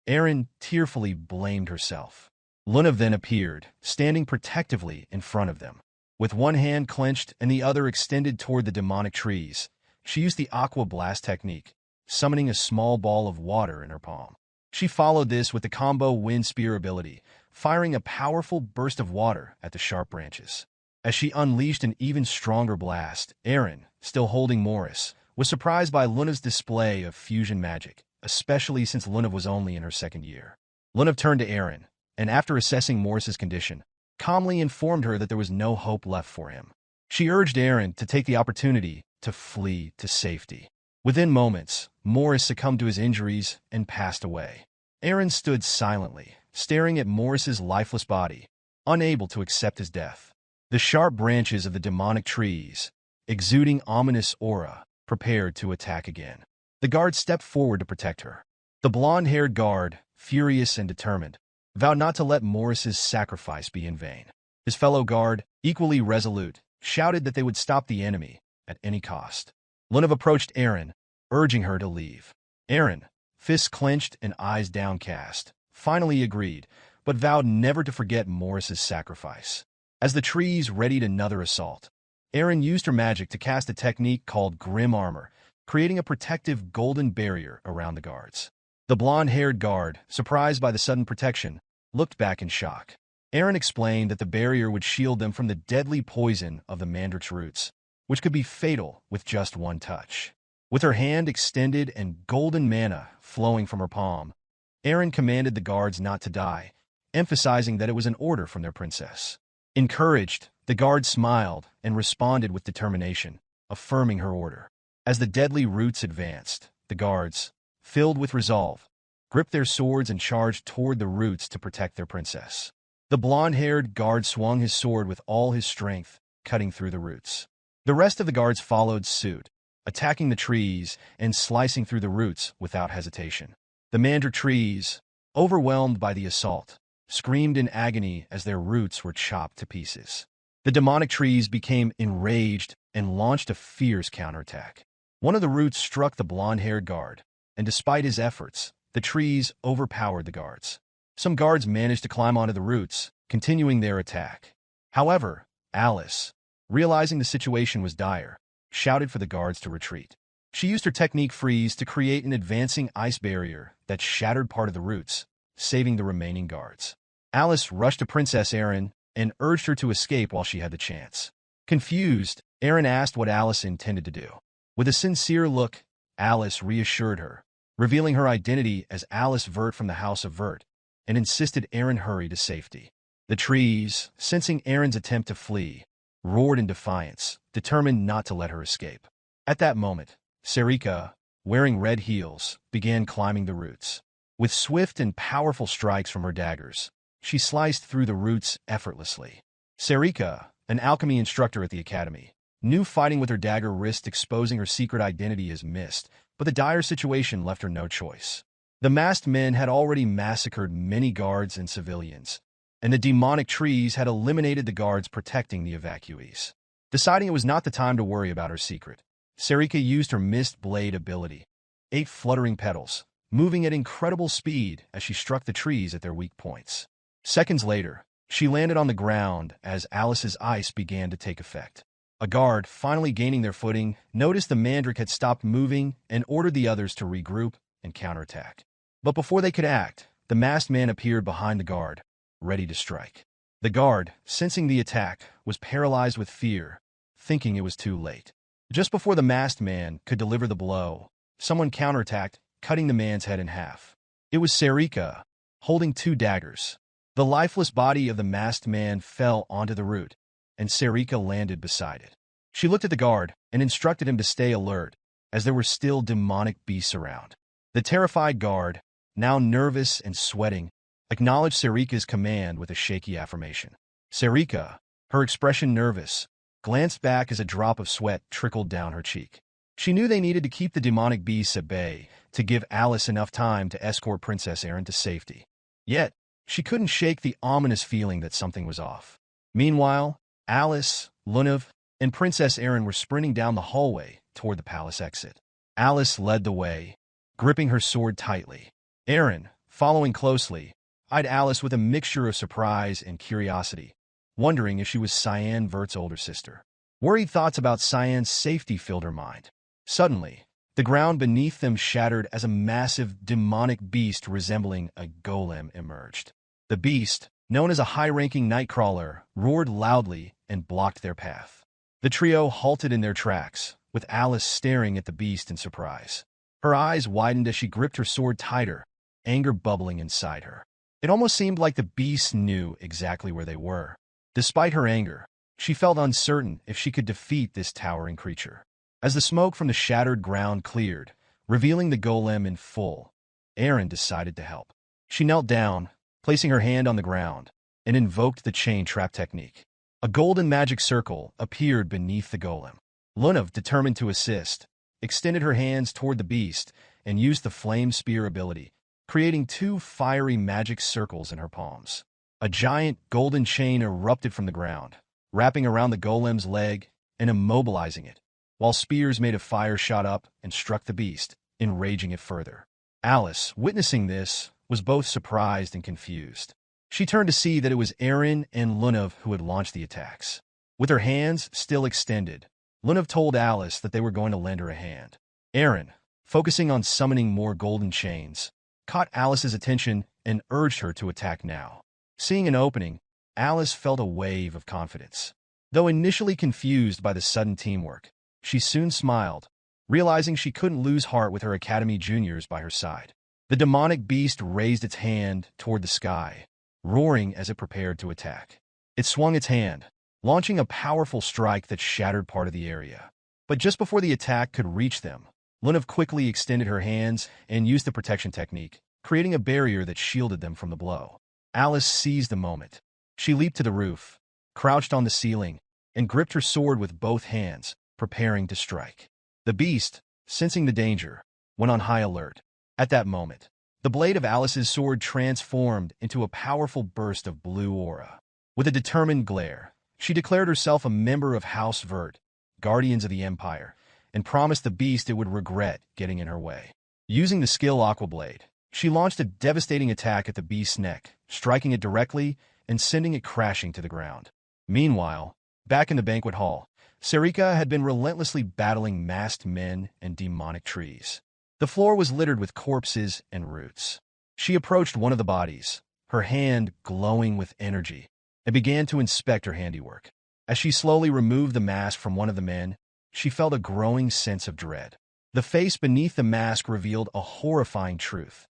Arin tearfully blamed herself. Lunav then appeared, standing protectively in front of them. With one hand clenched and the other extended toward the demonic trees, she used the Aqua Blast technique, summoning a small ball of water in her palm. She followed this with the combo Wind Spear ability, firing a powerful burst of water at the sharp branches. As she unleashed an even stronger blast, Arin, still holding Morris, was surprised by Lunav's display of fusion magic, especially since Lunav was only in her second year. Lunav turned to Arin, and after assessing Morris's condition, calmly informed her that there was no hope left for him. She urged Arin to take the opportunity to flee to safety. Within moments, Morris succumbed to his injuries and passed away. Arin stood silently, staring at Morris's lifeless body, unable to accept his death. The sharp branches of the demonic trees, exuding ominous aura, prepared to attack again. The guard stepped forward to protect her. The blonde-haired guard, furious and determined, vowed not to let Morris's sacrifice be in vain. His fellow guard, equally resolute, shouted that they would stop the enemy at any cost. Lunav approached Arin, urging her to leave. Arin, fists clenched and eyes downcast, finally agreed, but vowed never to forget Morris's sacrifice. As the trees readied another assault, Arin used her magic to cast a technique called Grim Armor, creating a protective golden barrier around the guards. The blonde-haired guard, surprised by the sudden protection, looked back in shock. Arin explained that the barrier would shield them from the deadly poison of the mandrake's roots, which could be fatal with just one touch. With her hand extended and golden mana flowing from her palm, Arin commanded the guards not to die, emphasizing that it was an order from their princess. Encouraged, the guards smiled and responded with determination, affirming her order. As the deadly roots advanced, the guards, filled with resolve, gripped their swords and charged toward the roots to protect their princess. The blonde-haired guard swung his sword with all his strength, cutting through the roots. The rest of the guards followed suit, attacking the trees and slicing through the roots without hesitation. The mandrake trees, overwhelmed by the assault, screamed in agony as their roots were chopped to pieces. The demonic trees became enraged and launched a fierce counterattack. One of the roots struck the blonde-haired guard, and despite his efforts, the trees overpowered the guards. Some guards managed to climb onto the roots, continuing their attack. However, Alice, realizing the situation was dire, shouted for the guards to retreat. She used her technique Freeze to create an advancing ice barrier that shattered part of the roots, saving the remaining guards. Alice rushed to Princess Arin and urged her to escape while she had the chance. Confused, Arin asked what Alice intended to do. With a sincere look, Alice reassured her, revealing her identity as Alice Vert from the House of Vert, and insisted Arin hurry to safety. The trees, sensing Arin's attempt to flee, roared in defiance, determined not to let her escape. At that moment, Serrika, wearing red heels, began climbing the roots. With swift and powerful strikes from her daggers, she sliced through the roots effortlessly. Serrika, an alchemy instructor at the academy, knew fighting with her dagger risked exposing her secret identity as Mist, but the dire situation left her no choice. The masked men had already massacred many guards and civilians, and the demonic trees had eliminated the guards protecting the evacuees. Deciding it was not the time to worry about her secret, Serrika used her Mist Blade ability, 8 fluttering petals, moving at incredible speed as she struck the trees at their weak points. Seconds later, she landed on the ground as Alice's ice began to take effect. A guard, finally gaining their footing, noticed the mandrake had stopped moving and ordered the others to regroup and counterattack. But before they could act, the masked man appeared behind the guard, ready to strike. The guard, sensing the attack, was paralyzed with fear, thinking it was too late. Just before the masked man could deliver the blow, someone counterattacked, cutting the man's head in half. It was Serrika, holding 2 daggers. The lifeless body of the masked man fell onto the root, and Serrika landed beside it. She looked at the guard and instructed him to stay alert, as there were still demonic beasts around. The terrified guard, now nervous and sweating, acknowledged Serrika's command with a shaky affirmation. Serrika, her expression nervous, glanced back as a drop of sweat trickled down her cheek. She knew they needed to keep the demonic beasts at bay to give Alice enough time to escort Princess Arin to safety. Yet, she couldn't shake the ominous feeling that something was off. Meanwhile, Alice, Lunav, and Princess Arin were sprinting down the hallway toward the palace exit. Alice led the way, gripping her sword tightly. Arin, following closely, eyed Alice with a mixture of surprise and curiosity, wondering if she was Cyan Vert's older sister. Worried thoughts about Cyan's safety filled her mind. Suddenly, the ground beneath them shattered as a massive demonic beast resembling a golem emerged. The beast, known as a high-ranking nightcrawler, roared loudly and blocked their path. The trio halted in their tracks, with Alice staring at the beast in surprise. Her eyes widened as she gripped her sword tighter, anger bubbling inside her. It almost seemed like the beast knew exactly where they were. Despite her anger, she felt uncertain if she could defeat this towering creature. As the smoke from the shattered ground cleared, revealing the golem in full, Arin decided to help. She knelt down, placing her hand on the ground, and invoked the chain trap technique. A golden magic circle appeared beneath the golem. Lunav, determined to assist, extended her hands toward the beast and used the flame spear ability, creating 2 fiery magic circles in her palms. A giant golden chain erupted from the ground, wrapping around the golem's leg and immobilizing it, while spears made of fire shot up and struck the beast, enraging it further. Alice, witnessing this, was both surprised and confused. She turned to see that it was Arin and Lunav who had launched the attacks. With her hands still extended, Lunav told Alice that they were going to lend her a hand. Arin, focusing on summoning more golden chains, caught Alice's attention and urged her to attack now. Seeing an opening, Alice felt a wave of confidence. Though initially confused by the sudden teamwork, she soon smiled, realizing she couldn't lose heart with her Academy juniors by her side. The demonic beast raised its hand toward the sky, roaring as it prepared to attack. It swung its hand, launching a powerful strike that shattered part of the area. But just before the attack could reach them, Lunav quickly extended her hands and used the protection technique, creating a barrier that shielded them from the blow. Alice seized the moment. She leaped to the roof, crouched on the ceiling, and gripped her sword with both hands, preparing to strike. The beast, sensing the danger, went on high alert. At that moment, the blade of Alice's sword transformed into a powerful burst of blue aura. With a determined glare, she declared herself a member of House Vert, Guardians of the Empire, and promised the beast it would regret getting in her way. Using the skill Aqua Blade, she launched a devastating attack at the beast's neck, striking it directly and sending it crashing to the ground. Meanwhile, back in the banquet hall, Serrika had been relentlessly battling masked men and demonic trees. The floor was littered with corpses and roots. She approached one of the bodies, her hand glowing with energy, and began to inspect her handiwork. As she slowly removed the mask from one of the men, she felt a growing sense of dread. The face beneath the mask revealed a horrifying truth.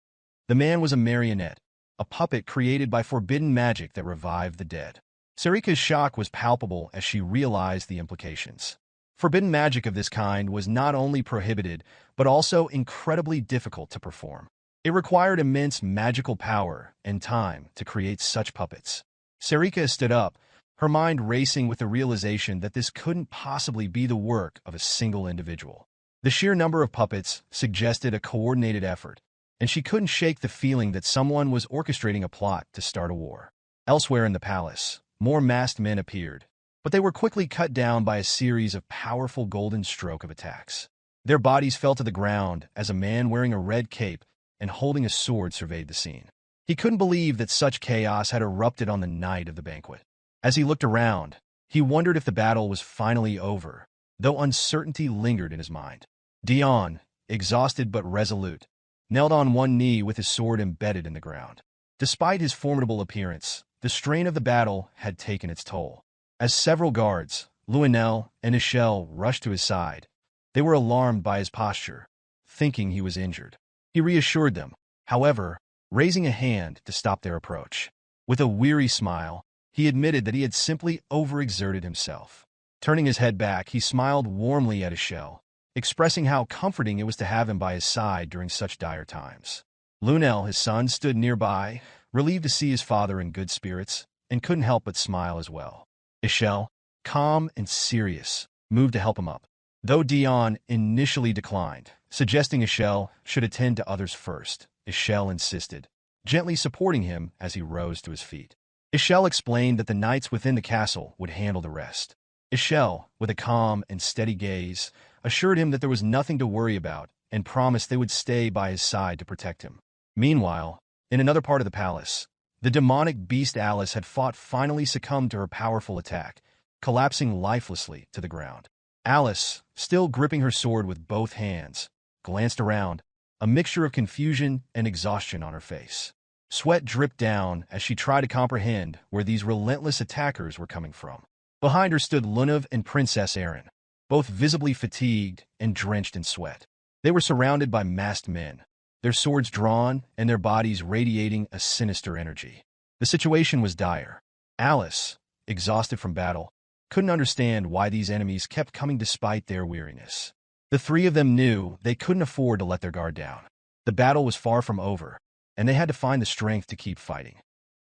The man was a marionette, a puppet created by forbidden magic that revived the dead. Serrika's shock was palpable as she realized the implications. Forbidden magic of this kind was not only prohibited, but also incredibly difficult to perform. It required immense magical power and time to create such puppets. Serrika stood up, her mind racing with the realization that this couldn't possibly be the work of a single individual. The sheer number of puppets suggested a coordinated effort, and she couldn't shake the feeling that someone was orchestrating a plot to start a war. Elsewhere in the palace, more masked men appeared, but they were quickly cut down by a series of powerful golden stroke of attacks. Their bodies fell to the ground as a man wearing a red cape and holding a sword surveyed the scene. He couldn't believe that such chaos had erupted on the night of the banquet. As he looked around, he wondered if the battle was finally over, though uncertainty lingered in his mind. Dion, exhausted but resolute, knelt on one knee with his sword embedded in the ground. Despite his formidable appearance, the strain of the battle had taken its toll. As several guards, Luenel and Echelle, rushed to his side, they were alarmed by his posture, thinking he was injured. He reassured them, however, raising a hand to stop their approach. With a weary smile, he admitted that he had simply overexerted himself. Turning his head back, he smiled warmly at Echelle, expressing how comforting it was to have him by his side during such dire times. Lunav, his son, stood nearby, relieved to see his father in good spirits, and couldn't help but smile as well. Echelle, calm and serious, moved to help him up, though Dion initially declined, suggesting Echelle should attend to others first. Echelle insisted, gently supporting him as he rose to his feet. Echelle explained that the knights within the castle would handle the rest. Echelle, with a calm and steady gaze, assured him that there was nothing to worry about and promised they would stay by his side to protect him. Meanwhile, in another part of the palace, the demonic beast Alice had fought finally succumbed to her powerful attack, collapsing lifelessly to the ground. Alice, still gripping her sword with both hands, glanced around, a mixture of confusion and exhaustion on her face. Sweat dripped down as she tried to comprehend where these relentless attackers were coming from. Behind her stood Lunav and Princess Arin, both visibly fatigued and drenched in sweat. They were surrounded by masked men, their swords drawn and their bodies radiating a sinister energy. The situation was dire. Alice, exhausted from battle, couldn't understand why these enemies kept coming despite their weariness. The three of them knew they couldn't afford to let their guard down. The battle was far from over, and they had to find the strength to keep fighting.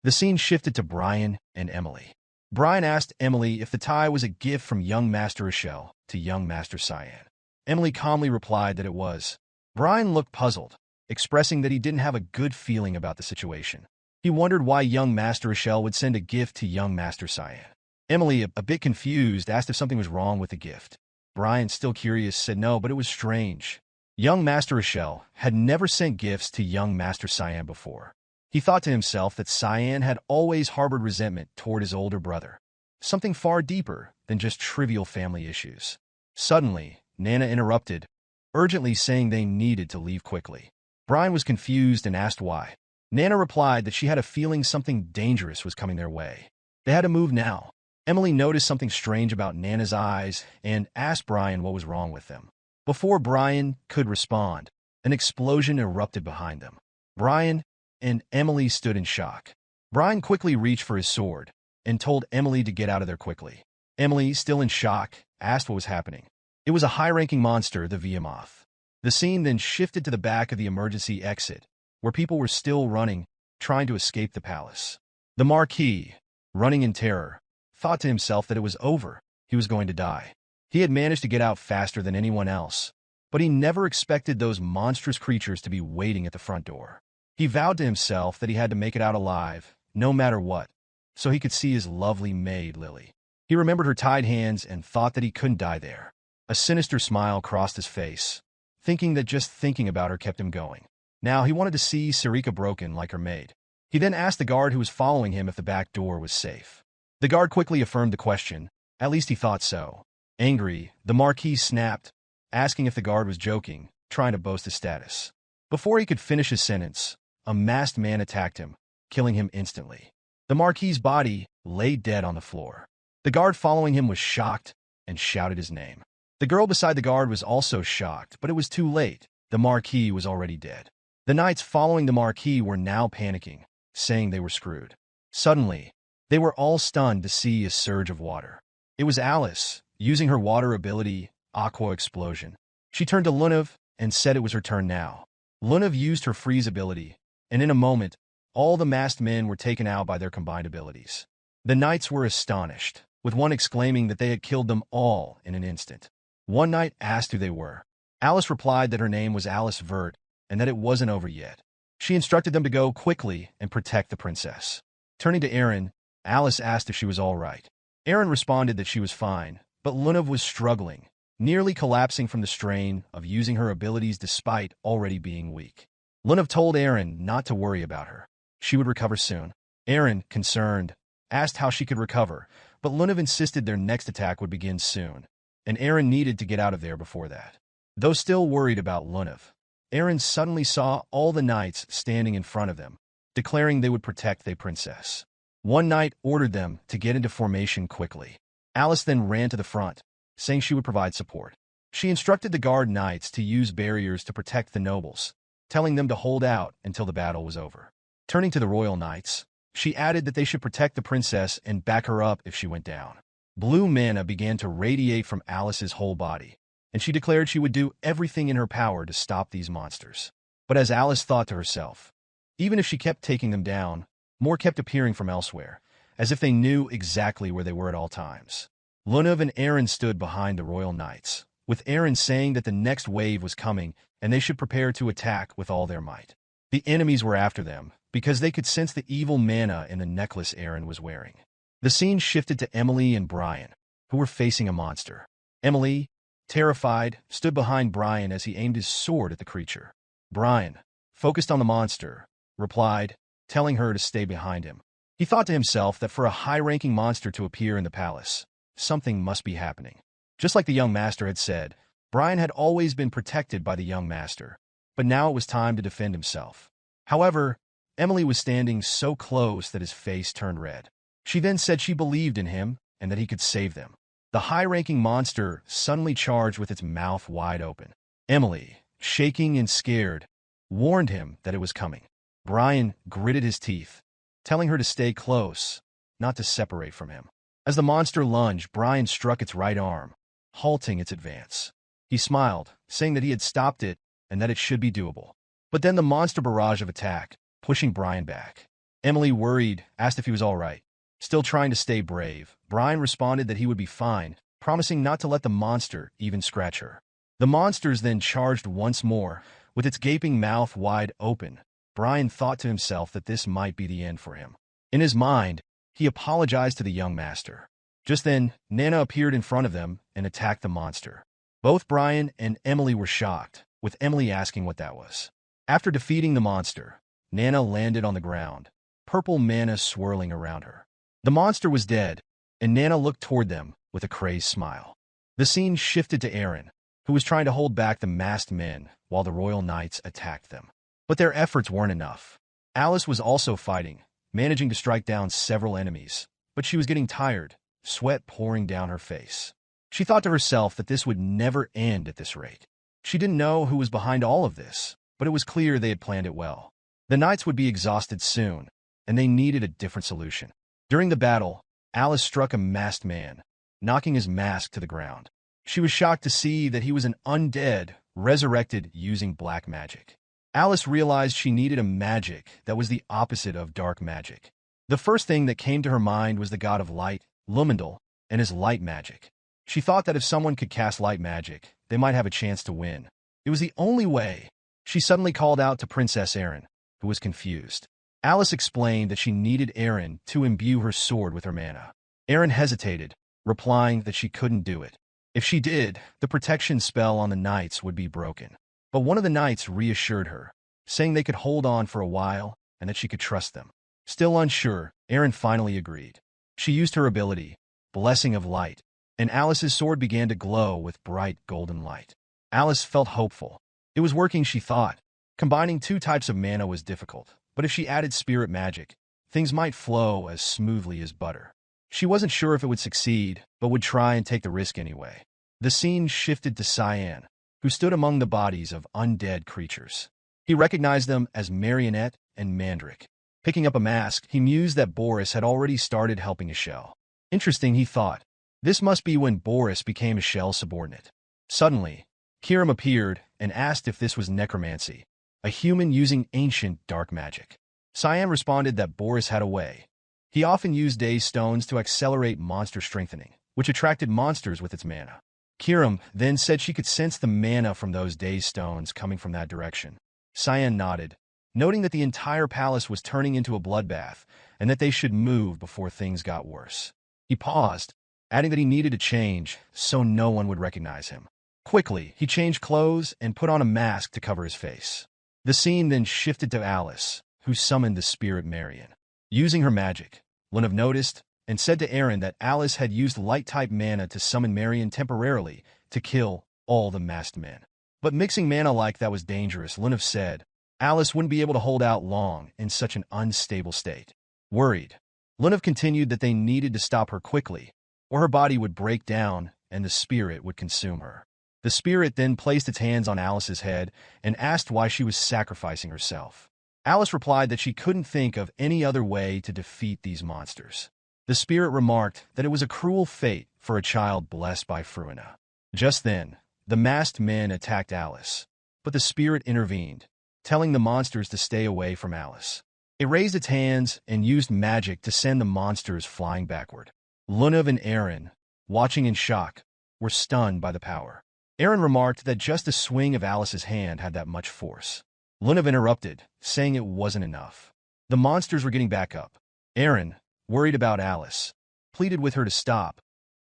The scene shifted to Brian and Emily. Brian asked Emily if the tie was a gift from young Master Echelle to young Master Cyan. Emily calmly replied that it was. Brian looked puzzled, expressing that he didn't have a good feeling about the situation. He wondered why young Master Echelle would send a gift to young Master Cyan. Emily, a bit confused, asked if something was wrong with the gift. Brian, still curious, said no, but it was strange. Young Master Echelle had never sent gifts to young Master Cyan before. He thought to himself that Cyan had always harbored resentment toward his older brother, something far deeper than just trivial family issues. Suddenly, Nana interrupted, urgently saying they needed to leave quickly. Brian was confused and asked why. Nana replied that she had a feeling something dangerous was coming their way. They had to move now. Emily noticed something strange about Nana's eyes and asked Brian what was wrong with them. Before Brian could respond, an explosion erupted behind them. Brian and Emily stood in shock. Brian quickly reached for his sword and told Emily to get out of there quickly. Emily, still in shock, asked what was happening. It was a high-ranking monster, the Behemoth. The scene then shifted to the back of the emergency exit, where people were still running, trying to escape the palace. The Marquis, running in terror, thought to himself that it was over. He was going to die. He had managed to get out faster than anyone else, but he never expected those monstrous creatures to be waiting at the front door. He vowed to himself that he had to make it out alive, no matter what, so he could see his lovely maid, Lily. He remembered her tied hands and thought that he couldn't die there. A sinister smile crossed his face, thinking that just thinking about her kept him going. Now he wanted to see Serrika broken like her maid. He then asked the guard who was following him if the back door was safe. The guard quickly affirmed the question, at least he thought so. Angry, the Marquis snapped, asking if the guard was joking, trying to boast his status. Before he could finish his sentence, a masked man attacked him, killing him instantly. The Marquis's body lay dead on the floor. The guard following him was shocked and shouted his name. The girl beside the guard was also shocked, but it was too late. The Marquis was already dead. The knights following the Marquis were now panicking, saying they were screwed. Suddenly, they were all stunned to see a surge of water. It was Alice, using her water ability, Aqua Explosion. She turned to Lunav and said it was her turn now. Lunav used her freeze ability, and in a moment, all the masked men were taken out by their combined abilities. The knights were astonished, with one exclaiming that they had killed them all in an instant. One knight asked who they were. Alice replied that her name was Alice Vert, and that it wasn't over yet. She instructed them to go quickly and protect the princess. Turning to Arin, Alice asked if she was all right. Arin responded that she was fine, but Lunav was struggling, nearly collapsing from the strain of using her abilities despite already being weak. Lunav told Arin not to worry about her. She would recover soon. Arin, concerned, asked how she could recover, but Lunav insisted their next attack would begin soon, and Arin needed to get out of there before that. Though still worried about Lunav, Arin suddenly saw all the knights standing in front of them, declaring they would protect the princess. One knight ordered them to get into formation quickly. Alice then ran to the front, saying she would provide support. She instructed the guard knights to use barriers to protect the nobles, telling them to hold out until the battle was over. Turning to the royal knights, She added that they should protect the princess and back her up if she went down. Blue mana began to radiate from Alice's whole body, and she declared she would do everything in her power to stop these monsters. But as Alice thought to herself, even if she kept taking them down, more kept appearing from elsewhere, as if they knew exactly where they were at all times. Lunav and Arin stood behind the royal knights, with Arin saying that the next wave was coming and they should prepare to attack with all their might. The enemies were after them, because they could sense the evil mana in the necklace Arin was wearing. The scene shifted to Emily and Brian, who were facing a monster. Emily, terrified, stood behind Brian as he aimed his sword at the creature. Brian, focused on the monster, replied, telling her to stay behind him. He thought to himself that for a high-ranking monster to appear in the palace, something must be happening. Just like the young master had said, Brian had always been protected by the young master, but now it was time to defend himself. However, Emily was standing so close that his face turned red. She then said she believed in him and that he could save them. The high-ranking monster suddenly charged with its mouth wide open. Emily, shaking and scared, warned him that it was coming. Brian gritted his teeth, telling her to stay close, not to separate from him. As the monster lunged, Brian struck its right arm, halting its advance. He smiled, saying that he had stopped it and that it should be doable. But then the monster barrage of attack, pushing Brian back. Emily, worried, asked if he was all right. Still trying to stay brave, Brian responded that he would be fine, promising not to let the monster even scratch her. The monsters then charged once more, with its gaping mouth wide open. Brian thought to himself that this might be the end for him. In his mind, he apologized to the young master. Just then, Nana appeared in front of them and attacked the monster. Both Brian and Emily were shocked, with Emily asking what that was. After defeating the monster, Nana landed on the ground, purple mana swirling around her. The monster was dead, and Nana looked toward them with a crazed smile. The scene shifted to Arin, who was trying to hold back the masked men while the royal knights attacked them. But their efforts weren't enough. Alice was also fighting, managing to strike down several enemies, but she was getting tired, sweat pouring down her face. She thought to herself that this would never end at this rate. She didn't know who was behind all of this, but it was clear they had planned it well. The knights would be exhausted soon, and they needed a different solution. During the battle, Alice struck a masked man, knocking his mask to the ground. She was shocked to see that he was an undead, resurrected using black magic. Alice realized she needed a magic that was the opposite of dark magic. The first thing that came to her mind was the god of light, Lumendal, and his light magic. She thought that if someone could cast light magic, they might have a chance to win. It was the only way. She suddenly called out to Princess Arin, who was confused. Alice explained that she needed Arin to imbue her sword with her mana. Arin hesitated, replying that she couldn't do it. If she did, the protection spell on the knights would be broken. But one of the knights reassured her, saying they could hold on for a while and that she could trust them. Still unsure, Arin finally agreed. She used her ability, Blessing of Light, and Alice's sword began to glow with bright golden light. Alice felt hopeful. It was working, she thought. Combining two types of mana was difficult, but if she added spirit magic, things might flow as smoothly as butter. She wasn't sure if it would succeed, but would try and take the risk anyway. The scene shifted to Cyan, who stood among the bodies of undead creatures. He recognized them as Marionette and Mandrake. Picking up a mask, he mused that Boris had already started helping Echelle. Interesting, he thought. This must be when Boris became Echelle's subordinate. Suddenly, Kiram appeared and asked if this was necromancy, a human using ancient dark magic. Cyan responded that Boris had a way. He often used Daze stones to accelerate monster strengthening, which attracted monsters with its mana. Kiram then said she could sense the mana from those Daze stones coming from that direction. Cyan nodded, noting that the entire palace was turning into a bloodbath and that they should move before things got worse. He paused, adding that he needed to change so no one would recognize him. Quickly, he changed clothes and put on a mask to cover his face. The scene then shifted to Alice, who summoned the spirit Marion. Using her magic, Lunav noticed and said to Arin that Alice had used light-type mana to summon Marion temporarily to kill all the masked men. But mixing mana like that was dangerous, Lunav said. Alice wouldn't be able to hold out long in such an unstable state. Worried, Lunav continued that they needed to stop her quickly, or her body would break down and the spirit would consume her. The spirit then placed its hands on Alice's head and asked why she was sacrificing herself. Alice replied that she couldn't think of any other way to defeat these monsters. The spirit remarked that it was a cruel fate for a child blessed by Fruina. Just then, the masked men attacked Alice, but the spirit intervened, telling the monsters to stay away from Alice. It raised its hands and used magic to send the monsters flying backward. Lunav and Arin, watching in shock, were stunned by the power. Arin remarked that just the swing of Alice's hand had that much force. Lunav interrupted, saying it wasn't enough. The monsters were getting back up. Arin, worried about Alice, pleaded with her to stop,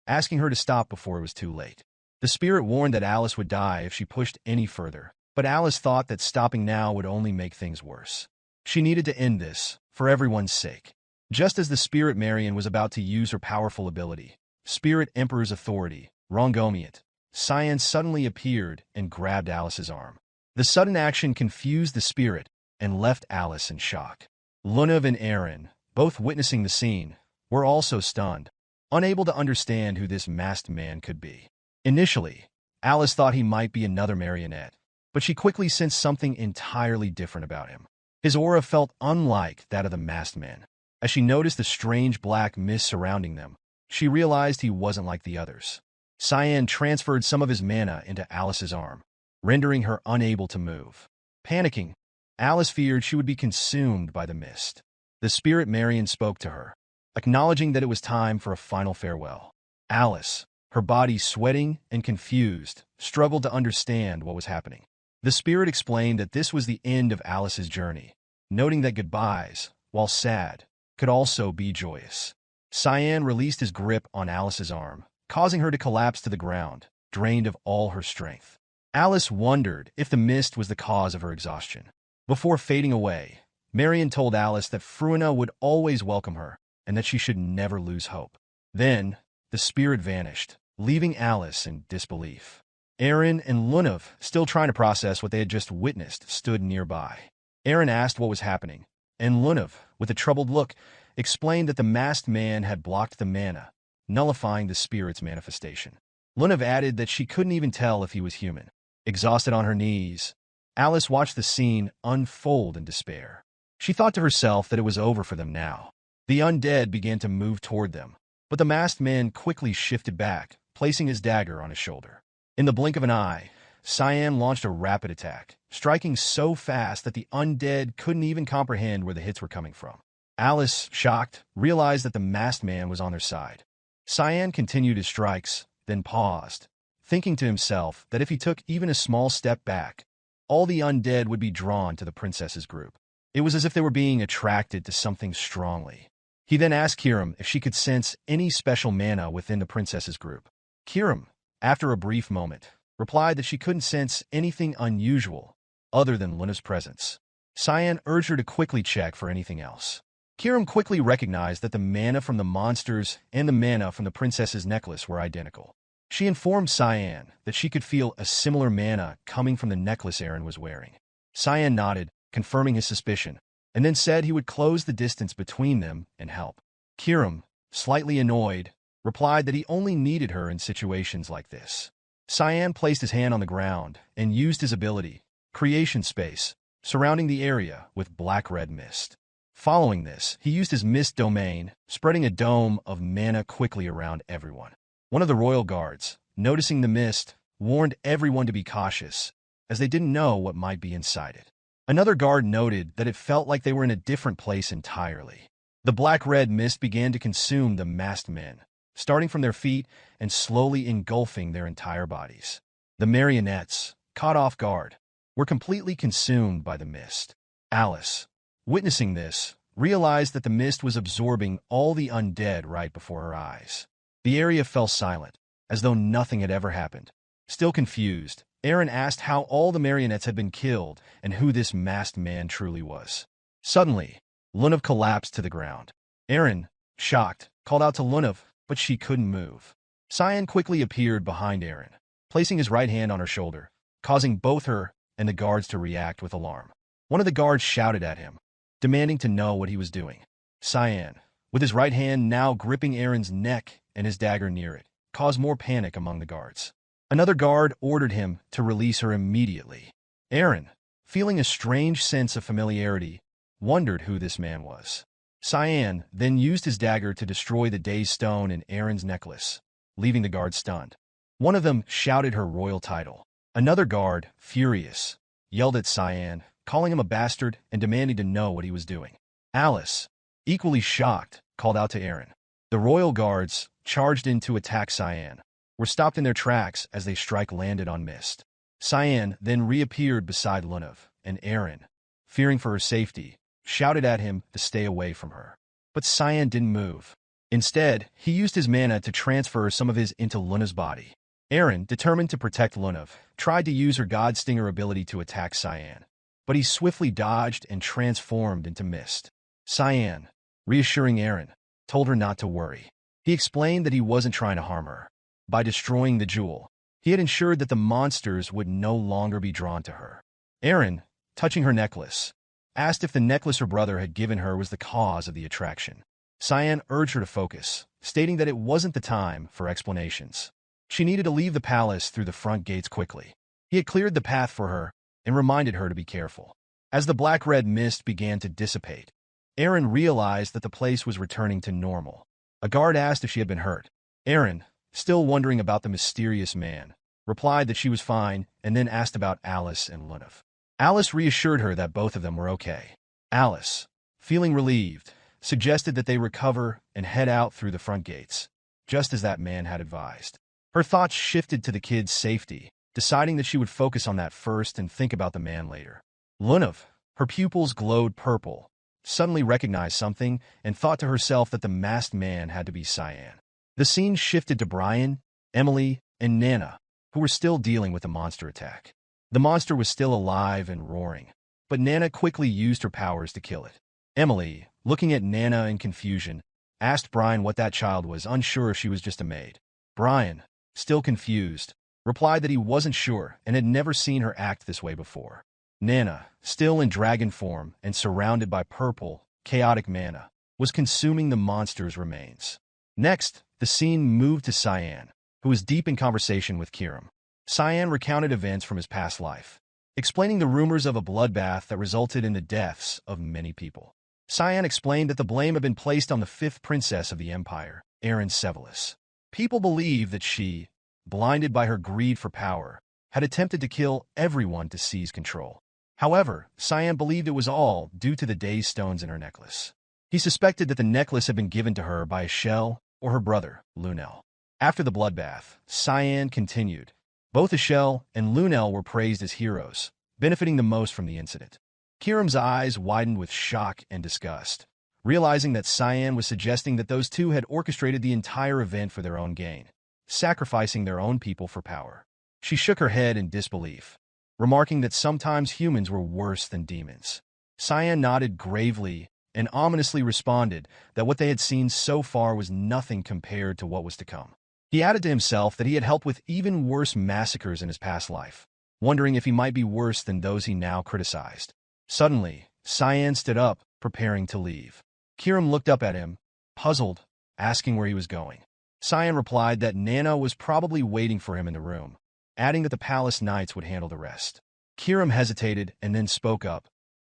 asking her to stop before it was too late. The spirit warned that Alice would die if she pushed any further, but Alice thought that stopping now would only make things worse. She needed to end this, for everyone's sake. Just as the spirit Marion was about to use her powerful ability, Spirit Emperor's authority, Rongomiat, Cyan suddenly appeared and grabbed Alice's arm. The sudden action confused the spirit and left Alice in shock. Lunav and Arin, both witnessing the scene, were also stunned, unable to understand who this masked man could be. Initially, Alice thought he might be another marionette, but she quickly sensed something entirely different about him. His aura felt unlike that of the masked man. As she noticed the strange black mist surrounding them, she realized he wasn't like the others. Cyan transferred some of his mana into Alice's arm, rendering her unable to move. Panicking, Alice feared she would be consumed by the mist. The spirit Marion spoke to her, acknowledging that it was time for a final farewell. Alice, her body sweating and confused, struggled to understand what was happening. The spirit explained that this was the end of Alice's journey, noting that goodbyes, while sad, could also be joyous. Cyan released his grip on Alice's arm, causing her to collapse to the ground, drained of all her strength. Alice wondered if the mist was the cause of her exhaustion. Before fading away, Marion told Alice that Fruina would always welcome her and that she should never lose hope. Then, the spirit vanished, leaving Alice in disbelief. Arin and Lunav, still trying to process what they had just witnessed, stood nearby. Arin asked what was happening, and Lunav, with a troubled look, explained that the masked man had blocked the mana, nullifying the spirit's manifestation. Lunav added that she couldn't even tell if he was human. Exhausted on her knees, Alice watched the scene unfold in despair. She thought to herself that it was over for them now. The undead began to move toward them, but the masked man quickly shifted back, placing his dagger on his shoulder. In the blink of an eye, Cyan launched a rapid attack, striking so fast that the undead couldn't even comprehend where the hits were coming from. Alice, shocked, realized that the masked man was on their side. Cyan continued his strikes, then paused, thinking to himself that if he took even a small step back, all the undead would be drawn to the princess's group. It was as if they were being attracted to something strongly. He then asked Kiram if she could sense any special mana within the princess's group. Kiram, after a brief moment, replied that she couldn't sense anything unusual other than Lunav's presence. Cyan urged her to quickly check for anything else. Kiram quickly recognized that the mana from the monsters and the mana from the princess's necklace were identical. She informed Cyan that she could feel a similar mana coming from the necklace Arin was wearing. Cyan nodded, confirming his suspicion, and then said he would close the distance between them and help. Kiram, slightly annoyed, replied that he only needed her in situations like this. Cyan placed his hand on the ground and used his ability, Creation Space, surrounding the area with black-red mist. Following this, he used his mist domain, spreading a dome of mana quickly around everyone. One of the royal guards, noticing the mist, warned everyone to be cautious, as they didn't know what might be inside it. Another guard noted that it felt like they were in a different place entirely. The black-red mist began to consume the masked men, starting from their feet and slowly engulfing their entire bodies. The marionettes, caught off guard, were completely consumed by the mist. Alice, witnessing this, realized that the mist was absorbing all the undead right before her eyes. The area fell silent, as though nothing had ever happened. Still confused, Arin asked how all the marionettes had been killed and who this masked man truly was. Suddenly, Lunav collapsed to the ground. Arin, shocked, called out to Lunav, but she couldn't move. Cyan quickly appeared behind Arin, placing his right hand on her shoulder, causing both her and the guards to react with alarm. One of the guards shouted at him, demanding to know what he was doing. Cyan, with his right hand now gripping Arin's neck and his dagger near it, caused more panic among the guards. Another guard ordered him to release her immediately. Arin, feeling a strange sense of familiarity, wondered who this man was. Cyan then used his dagger to destroy the day's stone in Arin's necklace, leaving the guards stunned. One of them shouted her royal title. Another guard, furious, yelled at Cyan, calling him a bastard and demanding to know what he was doing. Alice, equally shocked, called out to Arin. The royal guards, charged in to attack Cyan, were stopped in their tracks as their strike landed on mist. Cyan then reappeared beside Lunav, and Arin, fearing for her safety, shouted at him to stay away from her. But Cyan didn't move. Instead, he used his mana to transfer some of his into Lunav's body. Arin, determined to protect Lunav, tried to use her God Stinger ability to attack Cyan, but he swiftly dodged and transformed into mist. Cyan, reassuring Arin, told her not to worry. He explained that he wasn't trying to harm her. By destroying the jewel, he had ensured that the monsters would no longer be drawn to her. Arin, touching her necklace, asked if the necklace her brother had given her was the cause of the attraction. Cyan urged her to focus, stating that it wasn't the time for explanations. She needed to leave the palace through the front gates quickly. He had cleared the path for her and reminded her to be careful. As the black-red mist began to dissipate, Arin realized that the place was returning to normal. A guard asked if she had been hurt. Arin, still wondering about the mysterious man, replied that she was fine and then asked about Alice and Lunav. Alice reassured her that both of them were okay. Alice, feeling relieved, suggested that they recover and head out through the front gates, just as that man had advised. Her thoughts shifted to the kid's safety, deciding that she would focus on that first and think about the man later. Lunav, her pupils glowed purple, suddenly recognized something and thought to herself that the masked man had to be Cyan. The scene shifted to Brian, Emily, and Nana, who were still dealing with the monster attack. The monster was still alive and roaring, but Nana quickly used her powers to kill it. Emily, looking at Nana in confusion, asked Brian what that child was, unsure if she was just a maid. Brian, still confused, replied that he wasn't sure and had never seen her act this way before. Nana, still in dragon form and surrounded by purple, chaotic mana, was consuming the monster's remains. Next, the scene moved to Cyan, who was deep in conversation with Kiram. Cyan recounted events from his past life, explaining the rumors of a bloodbath that resulted in the deaths of many people. Cyan explained that the blame had been placed on the fifth princess of the empire, Arin Sevelus. People believed that she, blinded by her greed for power, had attempted to kill everyone to seize control. However, Cyan believed it was all due to the day's stones in her necklace. He suspected that the necklace had been given to her by Echelle or her brother, Lunav. After the bloodbath, Cyan continued. Both Echelle and Lunav were praised as heroes, benefiting the most from the incident. Kiram's eyes widened with shock and disgust, realizing that Cyan was suggesting that those two had orchestrated the entire event for their own gain, sacrificing their own people for power. She shook her head in disbelief, remarking that sometimes humans were worse than demons. Cyan nodded gravely and ominously responded that what they had seen so far was nothing compared to what was to come. He added to himself that he had helped with even worse massacres in his past life, wondering if he might be worse than those he now criticized. Suddenly, Cyan stood up, preparing to leave. Kiram looked up at him, puzzled, asking where he was going. Cyan replied that Nana was probably waiting for him in the room, adding that the palace knights would handle the rest. Kiram hesitated and then spoke up,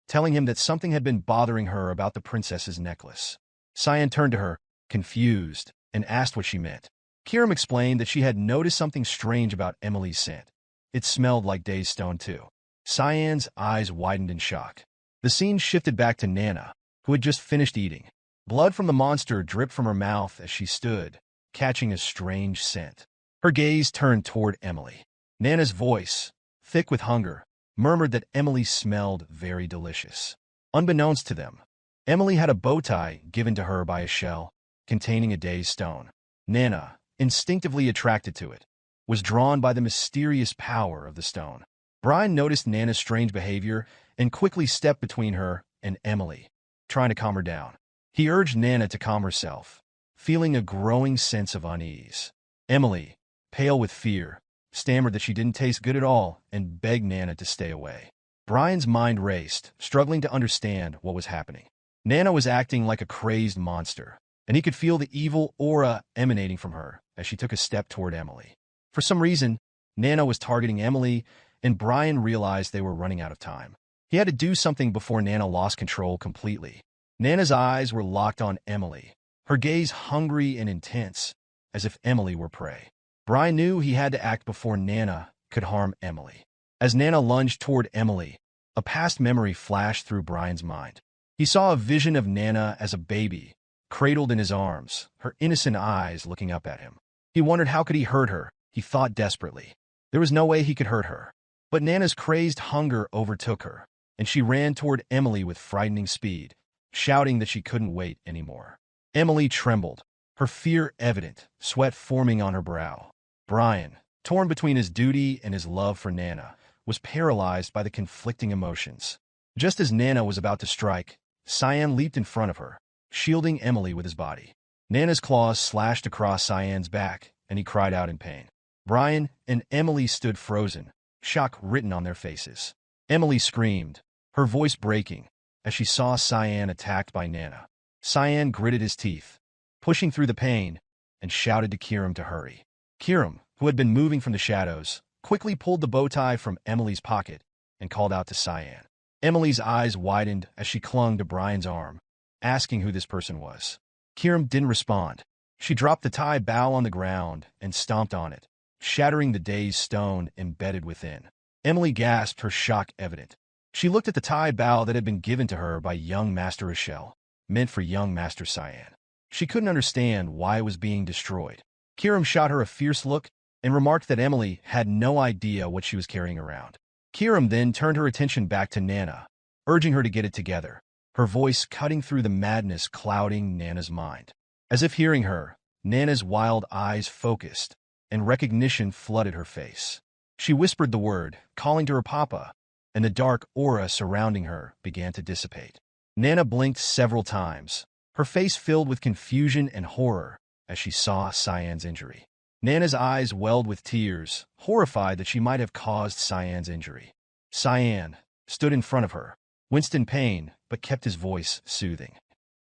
telling him that something had been bothering her about the princess's necklace. Cyan turned to her, confused, and asked what she meant. Kiram explained that she had noticed something strange about Emily's scent. It smelled like day's stone too. Cyan's eyes widened in shock. The scene shifted back to Nana, who had just finished eating. Blood from the monster dripped from her mouth as she stood, catching a strange scent. Her gaze turned toward Emily. Nana's voice, thick with hunger, murmured that Emily smelled very delicious. Unbeknownst to them, Emily had a bow tie given to her by Echelle, containing a day's stone. Nana, instinctively attracted to it, was drawn by the mysterious power of the stone. Brian noticed Nana's strange behavior and quickly stepped between her and Emily, trying to calm her down. He urged Nana to calm herself, feeling a growing sense of unease. Emily, pale with fear, stammered that she didn't taste good at all and begged Nana to stay away. Brian's mind raced, struggling to understand what was happening. Nana was acting like a crazed monster, and he could feel the evil aura emanating from her as she took a step toward Emily. For some reason, Nana was targeting Emily, and Brian realized they were running out of time. He had to do something before Nana lost control completely. Nana's eyes were locked on Emily, her gaze hungry and intense, as if Emily were prey. Brian knew he had to act before Nana could harm Emily. As Nana lunged toward Emily, a past memory flashed through Brian's mind. He saw a vision of Nana as a baby, cradled in his arms, her innocent eyes looking up at him. He wondered how could he hurt her. He thought desperately. There was no way he could hurt her. But Nana's crazed hunger overtook her, and she ran toward Emily with frightening speed, shouting that she couldn't wait anymore. Emily trembled, her fear evident, sweat forming on her brow. Brian, torn between his duty and his love for Nana, was paralyzed by the conflicting emotions. Just as Nana was about to strike, Cyan leaped in front of her, shielding Emily with his body. Nana's claws slashed across Cyan's back, and he cried out in pain. Brian and Emily stood frozen, shock written on their faces. Emily screamed, her voice breaking, as she saw Cyan attacked by Nana. Cyan gritted his teeth, pushing through the pain, and shouted to Kiram to hurry. Kiram, who had been moving from the shadows, quickly pulled the bow tie from Emily's pocket and called out to Cyan. Emily's eyes widened as she clung to Brian's arm, asking who this person was. Kiram didn't respond. She dropped the tie bow on the ground and stomped on it, shattering the dazed stone embedded within. Emily gasped, her shock evident. She looked at the tie bow that had been given to her by young Master Echelle, meant for young Master Cyan. She couldn't understand why it was being destroyed. Kiram shot her a fierce look and remarked that Emily had no idea what she was carrying around. Kiram then turned her attention back to Nana, urging her to get it together, her voice cutting through the madness clouding Nana's mind. As if hearing her, Nana's wild eyes focused, and recognition flooded her face. She whispered the word, calling to her papa, and the dark aura surrounding her began to dissipate. Nana blinked several times, her face filled with confusion and horror as she saw Cyan's injury. Nana's eyes welled with tears, horrified that she might have caused Cyan's injury. Cyan stood in front of her, winced in pain, but kept his voice soothing.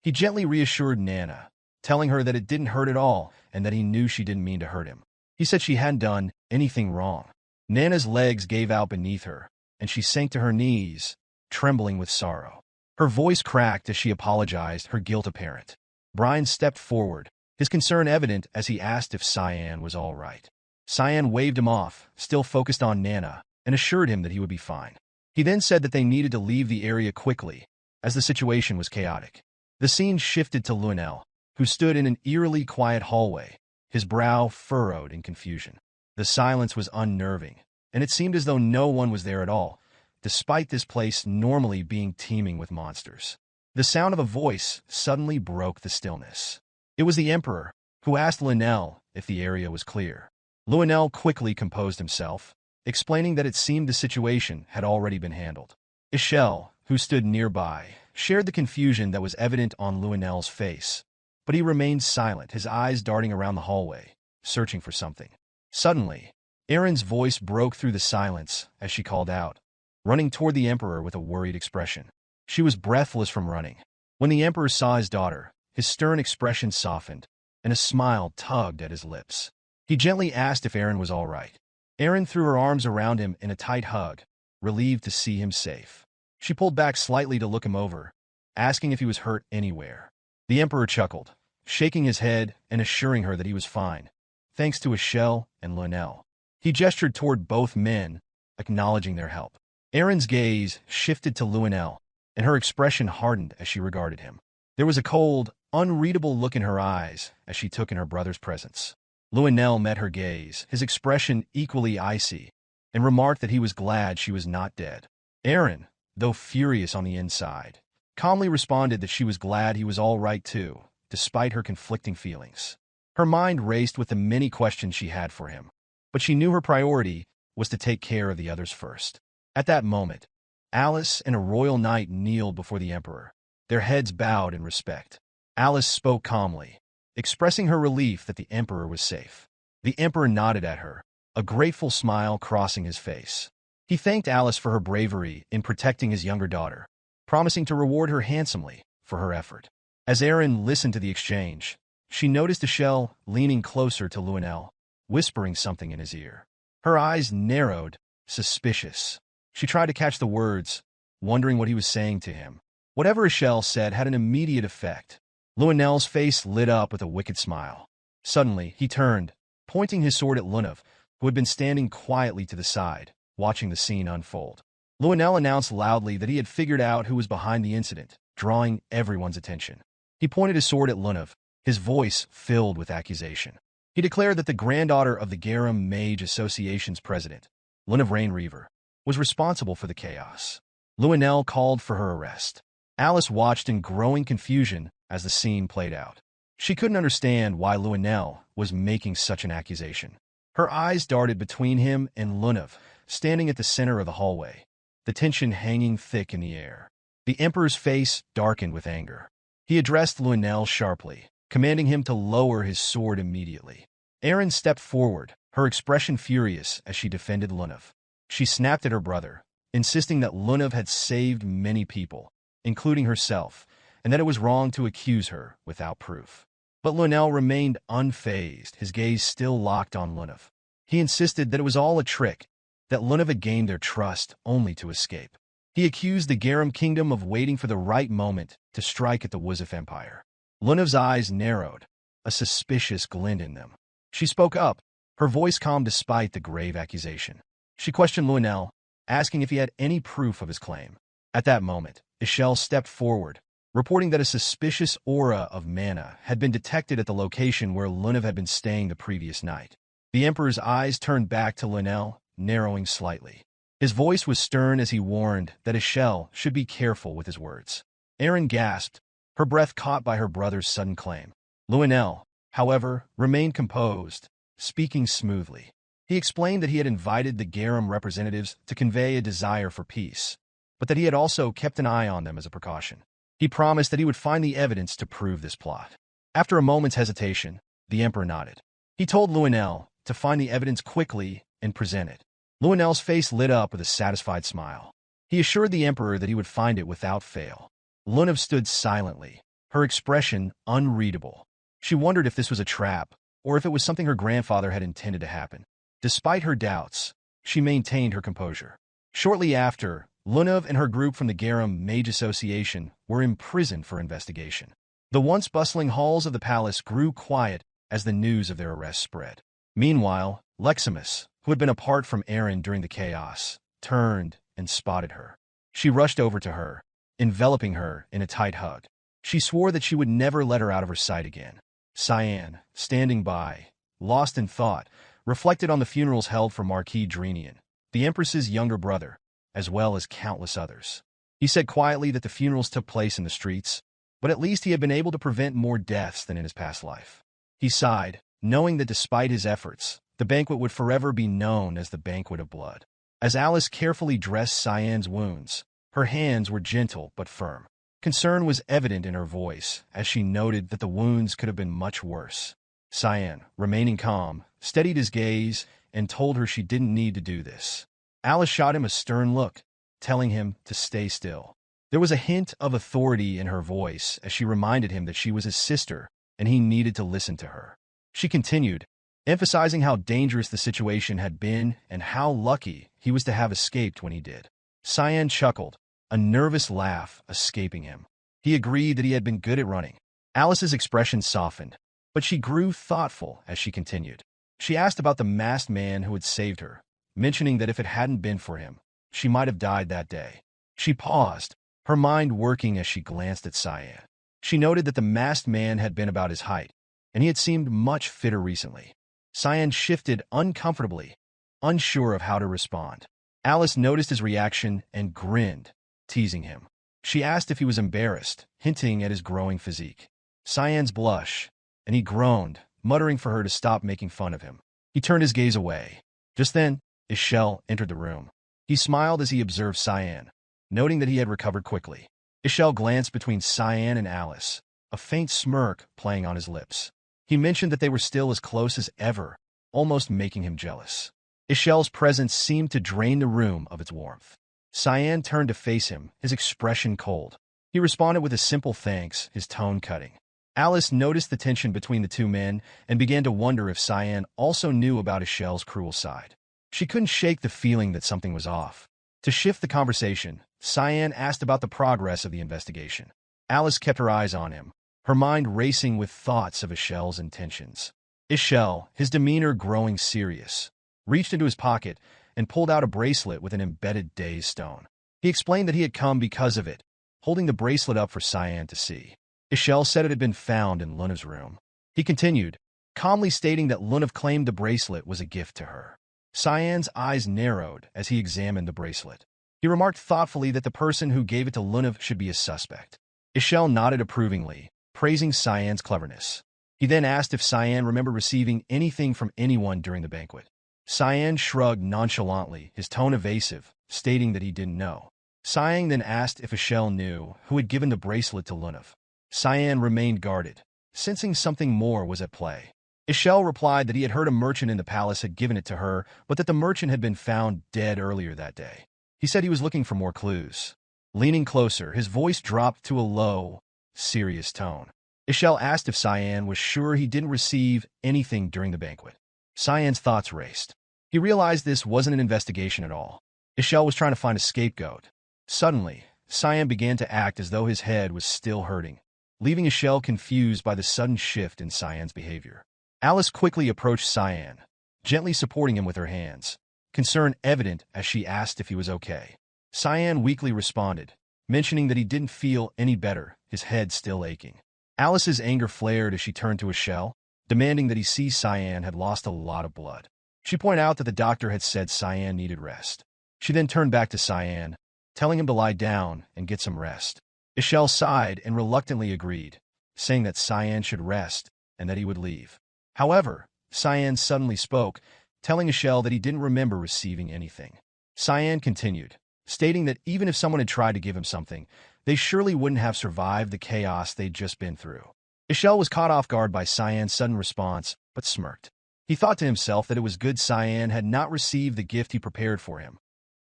He gently reassured Nana, telling her that it didn't hurt at all and that he knew she didn't mean to hurt him. He said she hadn't done anything wrong. Nana's legs gave out beneath her, and she sank to her knees, trembling with sorrow. Her voice cracked as she apologized, her guilt apparent. Brian stepped forward, his concern evident as he asked if Cyan was all right. Cyan waved him off, still focused on Nana, and assured him that he would be fine. He then said that they needed to leave the area quickly, as the situation was chaotic. The scene shifted to Lunel, who stood in an eerily quiet hallway, his brow furrowed in confusion. The silence was unnerving, and it seemed as though no one was there at all, despite this place normally being teeming with monsters. The sound of a voice suddenly broke the stillness. It was the Emperor, who asked Lunel if the area was clear. Lunel quickly composed himself, explaining that it seemed the situation had already been handled. Echelle, who stood nearby, shared the confusion that was evident on Lunel's face, but he remained silent, his eyes darting around the hallway, searching for something. Suddenly, Arin's voice broke through the silence as she called out, running toward the Emperor with a worried expression. She was breathless from running. When the Emperor saw his daughter, his stern expression softened, and a smile tugged at his lips. He gently asked if Arin was all right. Arin threw her arms around him in a tight hug, relieved to see him safe. She pulled back slightly to look him over, asking if he was hurt anywhere. The Emperor chuckled, shaking his head and assuring her that he was fine, thanks to Echelle and Lunel. He gestured toward both men, acknowledging their help. Arin's gaze shifted to Lunel, and her expression hardened as she regarded him. There was a cold, unreadable look in her eyes as she took in her brother's presence. Lunel met her gaze, his expression equally icy, and remarked that he was glad she was not dead. Arin, though furious on the inside, calmly responded that she was glad he was all right too, despite her conflicting feelings. Her mind raced with the many questions she had for him, but she knew her priority was to take care of the others first. At that moment, Alice and a royal knight kneeled before the Emperor, their heads bowed in respect. Alice spoke calmly, expressing her relief that the Emperor was safe. The Emperor nodded at her, a grateful smile crossing his face. He thanked Alice for her bravery in protecting his younger daughter, promising to reward her handsomely for her effort. As Arin listened to the exchange, she noticed Echelle leaning closer to Lunel, whispering something in his ear. Her eyes narrowed, suspicious. She tried to catch the words, wondering what he was saying to him. Whatever Echelle said had an immediate effect. Luanel's face lit up with a wicked smile. Suddenly, he turned, pointing his sword at Lunav, who had been standing quietly to the side, watching the scene unfold. Luanel announced loudly that he had figured out who was behind the incident, drawing everyone's attention. He pointed his sword at Lunav, his voice filled with accusation. He declared that the granddaughter of the Garum Mage Association's president, Lunav Rainreaver, was responsible for the chaos. Luanel called for her arrest. Alice watched in growing confusion as the scene played out. She couldn't understand why Luanel was making such an accusation. Her eyes darted between him and Lunav, standing at the center of the hallway, the tension hanging thick in the air. The Emperor's face darkened with anger. He addressed Luanel sharply, commanding him to lower his sword immediately. Arin stepped forward, her expression furious as she defended Lunav. She snapped at her brother, insisting that Lunav had saved many people, including herself, and that it was wrong to accuse her without proof. But Luanel remained unfazed, his gaze still locked on Lunav. He insisted that it was all a trick, that Lunav had gained their trust only to escape. He accused the Garum Kingdom of waiting for the right moment to strike at the Wuzif Empire. Lunav's eyes narrowed, a suspicious glint in them. She spoke up, her voice calm despite the grave accusation. She questioned Luanel, asking if he had any proof of his claim. At that moment, Echelle stepped forward, reporting that a suspicious aura of mana had been detected at the location where Lunav had been staying the previous night. The Emperor's eyes turned back to Luanel, narrowing slightly. His voice was stern as he warned that Echelle should be careful with his words. Arin gasped, her breath caught by her brother's sudden claim. Luanel, however, remained composed, speaking smoothly. He explained that he had invited the Garum representatives to convey a desire for peace, but that he had also kept an eye on them as a precaution. He promised that he would find the evidence to prove this plot. After a moment's hesitation, the Emperor nodded. He told Luanel to find the evidence quickly and present it. Luanel's face lit up with a satisfied smile. He assured the Emperor that he would find it without fail. Lunav stood silently, her expression unreadable. She wondered if this was a trap, or if it was something her grandfather had intended to happen. Despite her doubts, she maintained her composure. Shortly after, Lunav and her group from the Garum Mage Association were imprisoned for investigation. The once bustling halls of the palace grew quiet as the news of their arrest spread. Meanwhile, Leximus, who had been apart from Arin during the chaos, turned and spotted her. She rushed over to her, enveloping her in a tight hug. She swore that she would never let her out of her sight again. Cyan, standing by, lost in thought, reflected on the funerals held for Marquis Drenian, the Empress's younger brother, as well as countless others. He said quietly that the funerals took place in the streets, but at least he had been able to prevent more deaths than in his past life. He sighed, knowing that despite his efforts, the banquet would forever be known as the Banquet of Blood. As Alice carefully dressed Cyan's wounds, her hands were gentle but firm. Concern was evident in her voice as she noted that the wounds could have been much worse. Cyan, remaining calm, steadied his gaze and told her she didn't need to do this. Alice shot him a stern look, telling him to stay still. There was a hint of authority in her voice as she reminded him that she was his sister and he needed to listen to her. She continued, emphasizing how dangerous the situation had been and how lucky he was to have escaped when he did. Cyan chuckled, a nervous laugh escaping him. He agreed that he had been good at running. Alice's expression softened, but she grew thoughtful as she continued. She asked about the masked man who had saved her, mentioning that if it hadn't been for him, she might have died that day. She paused, her mind working as she glanced at Cyan. She noted that the masked man had been about his height, and he had seemed much fitter recently. Cyan shifted uncomfortably, unsure of how to respond. Alice noticed his reaction and grinned, teasing him. She asked if he was embarrassed, hinting at his growing physique. Cyan's blush, and he groaned, muttering for her to stop making fun of him. He turned his gaze away. Just then, Echelle entered the room. He smiled as he observed Cyan, noting that he had recovered quickly. Echelle glanced between Cyan and Alice, a faint smirk playing on his lips. He mentioned that they were still as close as ever, almost making him jealous. Echelle's presence seemed to drain the room of its warmth. Cyan turned to face him, his expression cold. He responded with a simple thanks, his tone cutting. Alice noticed the tension between the two men and began to wonder if Cyan also knew about Echelle's cruel side. She couldn't shake the feeling that something was off. To shift the conversation, Cyan asked about the progress of the investigation. Alice kept her eyes on him, her mind racing with thoughts of Echelle's intentions. Echelle, his demeanor growing serious, reached into his pocket and pulled out a bracelet with an embedded daze stone. He explained that he had come because of it, holding the bracelet up for Cyan to see. Echelle said it had been found in Lunav's room. He continued, calmly stating that Lunav claimed the bracelet was a gift to her. Cyan's eyes narrowed as he examined the bracelet. He remarked thoughtfully that the person who gave it to Lunav should be a suspect. Echelle nodded approvingly, praising Cyan's cleverness. He then asked if Cyan remembered receiving anything from anyone during the banquet. Cyan shrugged nonchalantly, his tone evasive, stating that he didn't know. Cyan then asked if Echelle knew who had given the bracelet to Lunav. Cyan remained guarded, sensing something more was at play. Echelle replied that he had heard a merchant in the palace had given it to her, but that the merchant had been found dead earlier that day. He said he was looking for more clues. Leaning closer, his voice dropped to a low, serious tone. Echelle asked if Cyan was sure he didn't receive anything during the banquet. Cyan's thoughts raced. He realized this wasn't an investigation at all. Echelle was trying to find a scapegoat. Suddenly, Cyan began to act as though his head was still hurting, leaving Echelle confused by the sudden shift in Cyan's behavior. Alice quickly approached Cyan, gently supporting him with her hands, concern evident as she asked if he was okay. Cyan weakly responded, mentioning that he didn't feel any better, his head still aching. Alice's anger flared as she turned to Echelle, demanding that he see Cyan had lost a lot of blood. She pointed out that the doctor had said Cyan needed rest. She then turned back to Cyan, telling him to lie down and get some rest. Echelle sighed and reluctantly agreed, saying that Cyan should rest and that he would leave. However, Cyan suddenly spoke, telling Echelle that he didn't remember receiving anything. Cyan continued, stating that even if someone had tried to give him something, they surely wouldn't have survived the chaos they'd just been through. Echelle was caught off guard by Cyan's sudden response, but smirked. He thought to himself that it was good Cyan had not received the gift he prepared for him.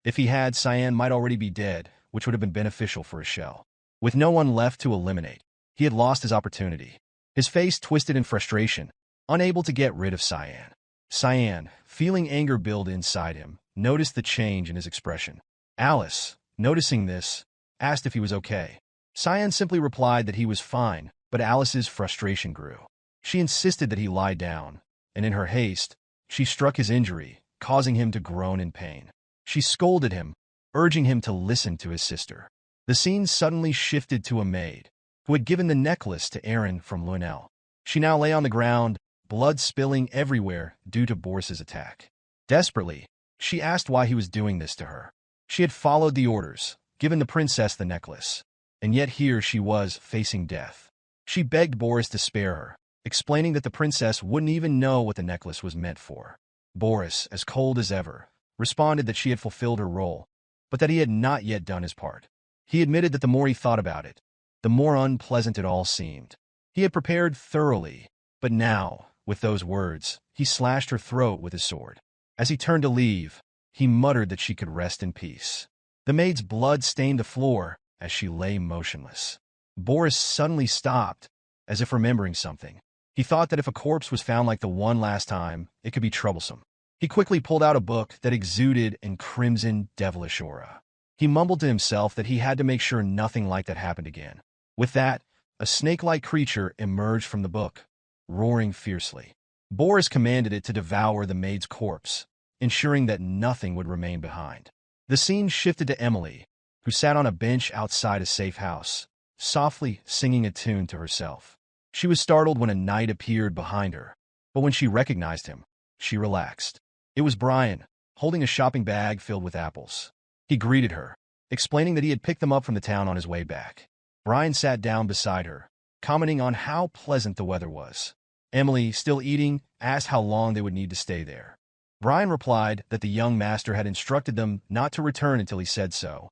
If he had, Cyan might already be dead, which would have been beneficial for Echelle. With no one left to eliminate, he had lost his opportunity. His face twisted in frustration, unable to get rid of Cyan. Cyan, feeling anger build inside him, noticed the change in his expression. Alice, noticing this, asked if he was okay. Cyan simply replied that he was fine, but Alice's frustration grew. She insisted that he lie down, and in her haste, she struck his injury, causing him to groan in pain. She scolded him, urging him to listen to his sister. The scene suddenly shifted to a maid, who had given the necklace to Arin from Lunel. She now lay on the ground, blood spilling everywhere due to Boris's attack. Desperately, she asked why he was doing this to her. She had followed the orders, given the princess the necklace, and yet here she was facing death. She begged Boris to spare her, explaining that the princess wouldn't even know what the necklace was meant for. Boris, as cold as ever, responded that she had fulfilled her role, but that he had not yet done his part. He admitted that the more he thought about it, the more unpleasant it all seemed. He had prepared thoroughly, but now, with those words, he slashed her throat with his sword. As he turned to leave, he muttered that she could rest in peace. The maid's blood stained the floor as she lay motionless. Boris suddenly stopped, as if remembering something. He thought that if a corpse was found like the one last time, it could be troublesome. He quickly pulled out a book that exuded in crimson, devilish aura. He mumbled to himself that he had to make sure nothing like that happened again. With that, a snake-like creature emerged from the book, roaring fiercely. Boris commanded it to devour the maid's corpse, ensuring that nothing would remain behind. The scene shifted to Emily, who sat on a bench outside a safe house, softly singing a tune to herself. She was startled when a knight appeared behind her, but when she recognized him, she relaxed. It was Brian, holding a shopping bag filled with apples. He greeted her, explaining that he had picked them up from the town on his way back. Brian sat down beside her, commenting on how pleasant the weather was. Emily, still eating, asked how long they would need to stay there. Brian replied that the young master had instructed them not to return until he said so,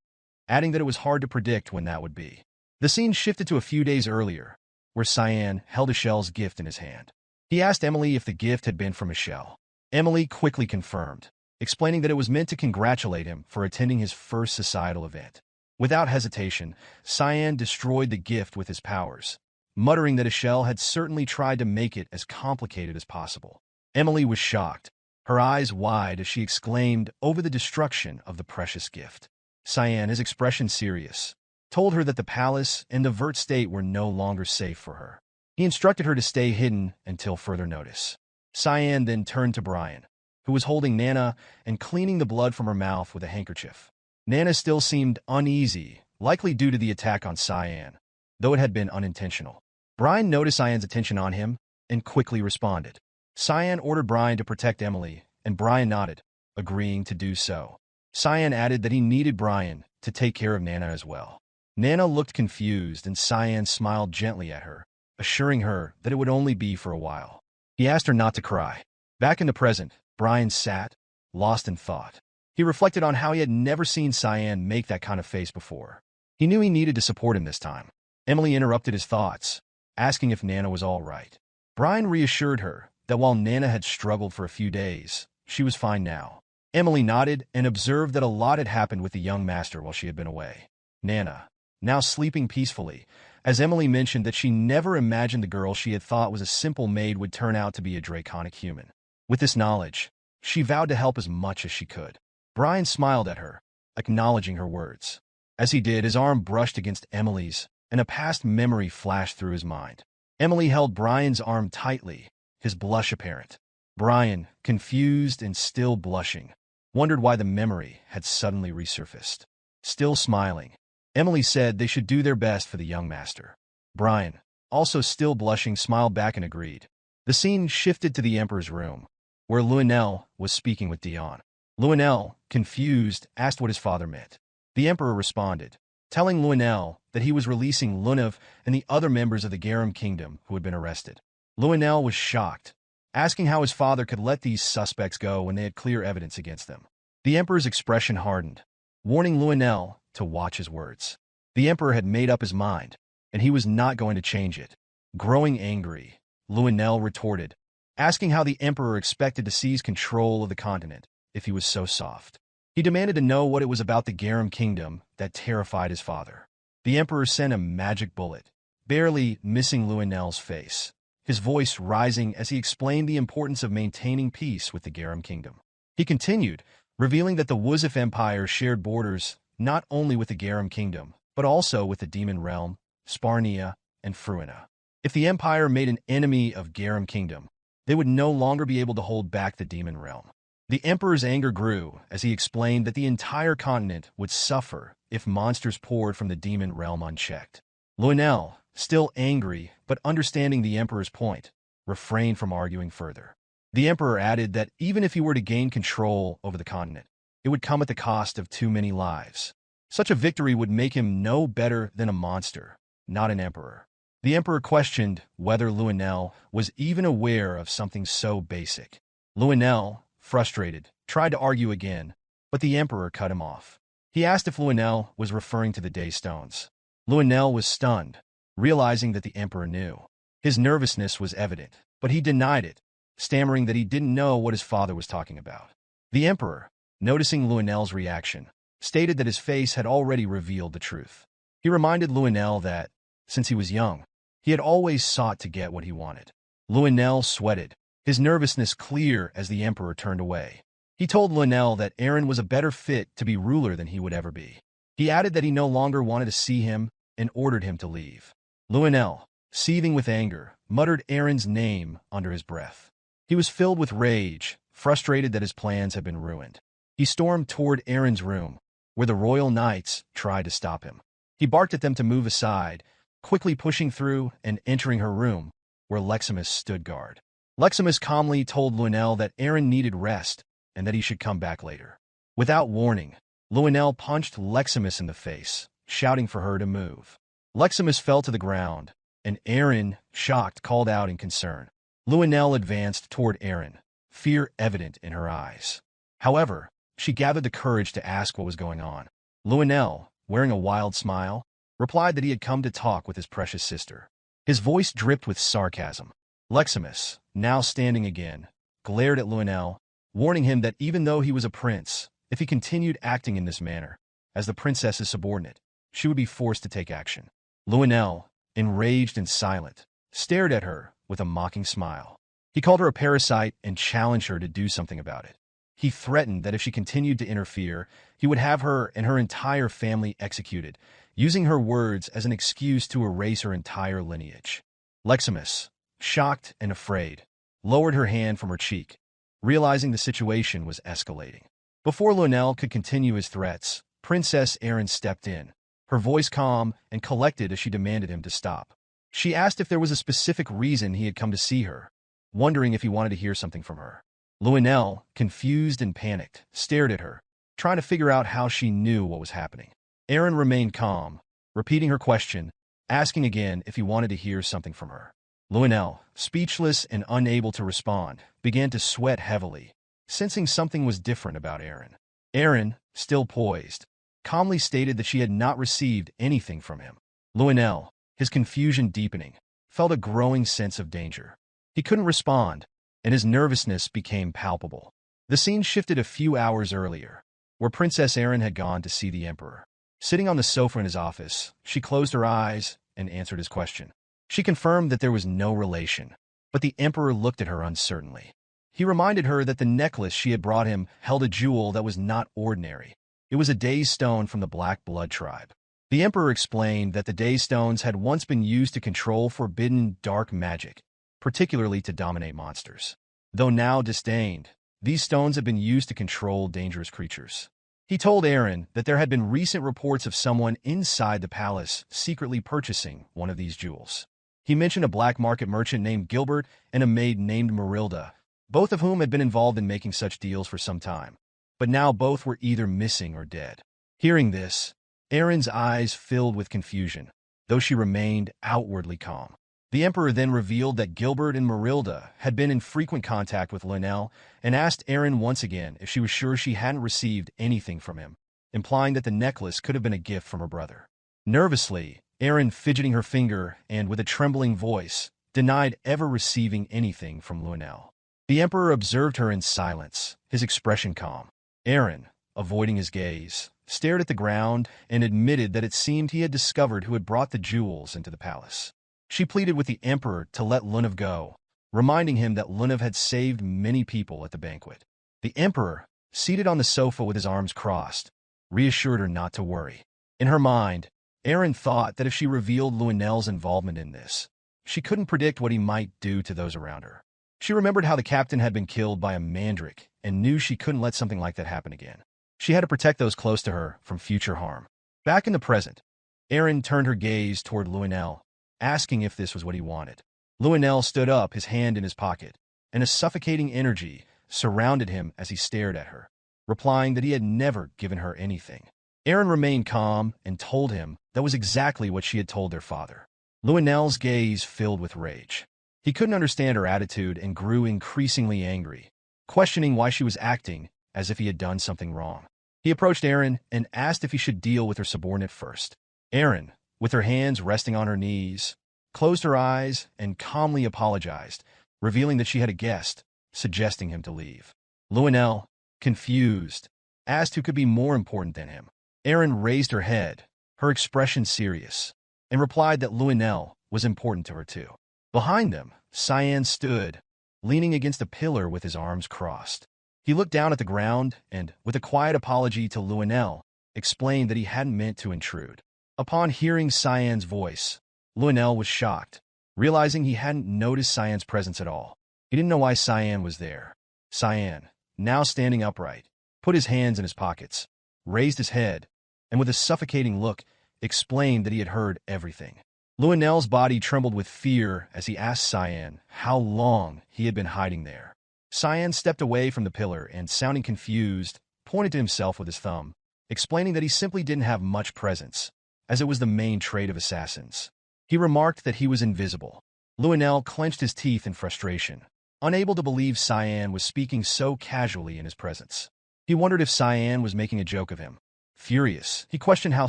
adding that it was hard to predict when that would be. The scene shifted to a few days earlier, where Cyan held Echelle's gift in his hand. He asked Emily if the gift had been from Echelle. Emily quickly confirmed, explaining that it was meant to congratulate him for attending his first societal event. Without hesitation, Cyan destroyed the gift with his powers, muttering that Echelle had certainly tried to make it as complicated as possible. Emily was shocked, her eyes wide as she exclaimed over the destruction of the precious gift. Cyan, his expression serious, told her that the palace and the Vert Estate were no longer safe for her. He instructed her to stay hidden until further notice. Cyan then turned to Brian, who was holding Nana and cleaning the blood from her mouth with a handkerchief. Nana still seemed uneasy, likely due to the attack on Cyan, though it had been unintentional. Brian noticed Cyan's attention on him and quickly responded. Cyan ordered Brian to protect Emily, and Brian nodded, agreeing to do so. Cyan added that he needed Brian to take care of Nana as well. Nana looked confused, and Cyan smiled gently at her, assuring her that it would only be for a while. He asked her not to cry. Back in the present, Brian sat, lost in thought. He reflected on how he had never seen Cyan make that kind of face before. He knew he needed to support him this time. Emily interrupted his thoughts, asking if Nana was all right. Brian reassured her that while Nana had struggled for a few days, she was fine now. Emily nodded and observed that a lot had happened with the young master while she had been away. Nana, now sleeping peacefully, as Emily mentioned that she never imagined the girl she had thought was a simple maid would turn out to be a draconic human. With this knowledge, she vowed to help as much as she could. Brian smiled at her, acknowledging her words. As he did, his arm brushed against Emily's, and a past memory flashed through his mind. Emily held Brian's arm tightly, his blush apparent. Brian, confused and still blushing, wondered why the memory had suddenly resurfaced. Still smiling, Emily said they should do their best for the young master. Brian, also still blushing, smiled back and agreed. The scene shifted to the Emperor's room, where Luanel was speaking with Dion. Luanel, confused, asked what his father meant. The Emperor responded, telling Luanel that he was releasing Lunav and the other members of the Garum Kingdom who had been arrested. Luanel was shocked, asking how his father could let these suspects go when they had clear evidence against them. The Emperor's expression hardened, warning Luanel to watch his words. The Emperor had made up his mind, and he was not going to change it. Growing angry, Luanel retorted, asking how the Emperor expected to seize control of the continent if he was so soft. He demanded to know what it was about the Garum Kingdom that terrified his father. The Emperor sent a magic bullet, barely missing Luanel's face, his voice rising as he explained the importance of maintaining peace with the Garum Kingdom. He continued, revealing that the Wuzif Empire shared borders not only with the Garum Kingdom, but also with the Demon Realm, Sparnia, and Fruina. If the Empire made an enemy of Garum Kingdom, they would no longer be able to hold back the Demon Realm. The Emperor's anger grew as he explained that the entire continent would suffer if monsters poured from the Demon Realm unchecked. Luanel, still angry but understanding the Emperor's point, refrained from arguing further. The Emperor added that even if he were to gain control over the continent, it would come at the cost of too many lives. Such a victory would make him no better than a monster, not an emperor. The Emperor questioned whether Luanel was even aware of something so basic. Luanel, frustrated, tried to argue again, but the Emperor cut him off. He asked if Luanel was referring to the Day Stones. Luanel was stunned, realizing that the Emperor knew. His nervousness was evident, but he denied it, stammering that he didn't know what his father was talking about. The Emperor, noticing Luanel's reaction, stated that his face had already revealed the truth. He reminded Luanel that, since he was young, he had always sought to get what he wanted. Luanel sweated, his nervousness clear as the Emperor turned away. He told Luanel that Arin was a better fit to be ruler than he would ever be. He added that he no longer wanted to see him and ordered him to leave. Luanel, seething with anger, muttered Arin's name under his breath. He was filled with rage, frustrated that his plans had been ruined. He stormed toward Arin's room, where the royal knights tried to stop him. He barked at them to move aside, quickly pushing through and entering her room, where Leximus stood guard. Leximus calmly told Luanel that Arin needed rest and that he should come back later. Without warning, Luanel punched Leximus in the face, shouting for her to move. Leximus fell to the ground, and Arin, shocked, called out in concern. Luanel advanced toward Arin, fear evident in her eyes. However, she gathered the courage to ask what was going on. Luanel, wearing a wild smile, replied that he had come to talk with his precious sister. His voice dripped with sarcasm. Leximus, now standing again, glared at Luanel, warning him that even though he was a prince, if he continued acting in this manner, as the princess's subordinate, she would be forced to take action. Luanel, enraged and silent, stared at her with a mocking smile. He called her a parasite and challenged her to do something about it. He threatened that if she continued to interfere, he would have her and her entire family executed, using her words as an excuse to erase her entire lineage. Leximus, shocked and afraid, lowered her hand from her cheek, realizing the situation was escalating. Before Lunel could continue his threats, Princess Arin stepped in, her voice calm and collected as she demanded him to stop. She asked if there was a specific reason he had come to see her, wondering if he wanted to hear something from her. Lunel, confused and panicked, stared at her, trying to figure out how she knew what was happening. Arin remained calm, repeating her question, asking again if he wanted to hear something from her. Lunel, speechless and unable to respond, began to sweat heavily, sensing something was different about Arin. Arin, still poised, calmly stated that she had not received anything from him. Lunel, his confusion deepening, felt a growing sense of danger. He couldn't respond, and his nervousness became palpable. The scene shifted a few hours earlier, where Princess Arin had gone to see the Emperor. Sitting on the sofa in his office, she closed her eyes and answered his question. She confirmed that there was no relation, but the Emperor looked at her uncertainly. He reminded her that the necklace she had brought him held a jewel that was not ordinary. It was a Days Stone from the Black Blood tribe. The Emperor explained that the Days Stones had once been used to control forbidden dark magic, particularly to dominate monsters. Though now disdained, these stones had been used to control dangerous creatures. He told Arin that there had been recent reports of someone inside the palace secretly purchasing one of these jewels. He mentioned a black market merchant named Gilbert and a maid named Marilda, both of whom had been involved in making such deals for some time. But now both were either missing or dead. Hearing this, Arin's eyes filled with confusion, though she remained outwardly calm. The Emperor then revealed that Gilbert and Marilda had been in frequent contact with Lunel and asked Arin once again if she was sure she hadn't received anything from him, implying that the necklace could have been a gift from her brother. Nervously, Arin, fidgeting her finger and with a trembling voice, denied ever receiving anything from Lunel. The Emperor observed her in silence, his expression calm. Arin, avoiding his gaze, stared at the ground and admitted that it seemed he had discovered who had brought the jewels into the palace. She pleaded with the Emperor to let Lunav go, reminding him that Lunav had saved many people at the banquet. The Emperor, seated on the sofa with his arms crossed, reassured her not to worry. In her mind, Arin thought that if she revealed Lunel's involvement in this, she couldn't predict what he might do to those around her. She remembered how the captain had been killed by a mandrake and knew she couldn't let something like that happen again. She had to protect those close to her from future harm. Back in the present, Arin turned her gaze toward Lunel, asking if this was what he wanted. Lunel stood up, his hand in his pocket, and a suffocating energy surrounded him as he stared at her, replying that he had never given her anything. Arin remained calm and told him that was exactly what she had told their father. Lunel's gaze filled with rage. He couldn't understand her attitude and grew increasingly angry, questioning why she was acting as if he had done something wrong. He approached Arin and asked if he should deal with her subordinate first. Arin, with her hands resting on her knees, closed her eyes and calmly apologized, revealing that she had a guest, suggesting him to leave. Lunel, confused, asked who could be more important than him. Arin raised her head, her expression serious, and replied that Lunel was important to her too. Behind them, Cyan stood, leaning against a pillar with his arms crossed. He looked down at the ground and, with a quiet apology to Lunel, explained that he hadn't meant to intrude. Upon hearing Cyan's voice, Lunel was shocked, realizing he hadn't noticed Cyan's presence at all. He didn't know why Cyan was there. Cyan, now standing upright, put his hands in his pockets, raised his head, and with a suffocating look, explained that he had heard everything. Lunel's body trembled with fear as he asked Cyan how long he had been hiding there. Cyan stepped away from the pillar and, sounding confused, pointed to himself with his thumb, explaining that he simply didn't have much presence, as it was the main trait of assassins. He remarked that he was invisible. Lunel clenched his teeth in frustration, unable to believe Cyan was speaking so casually in his presence. He wondered if Cyan was making a joke of him. Furious, he questioned how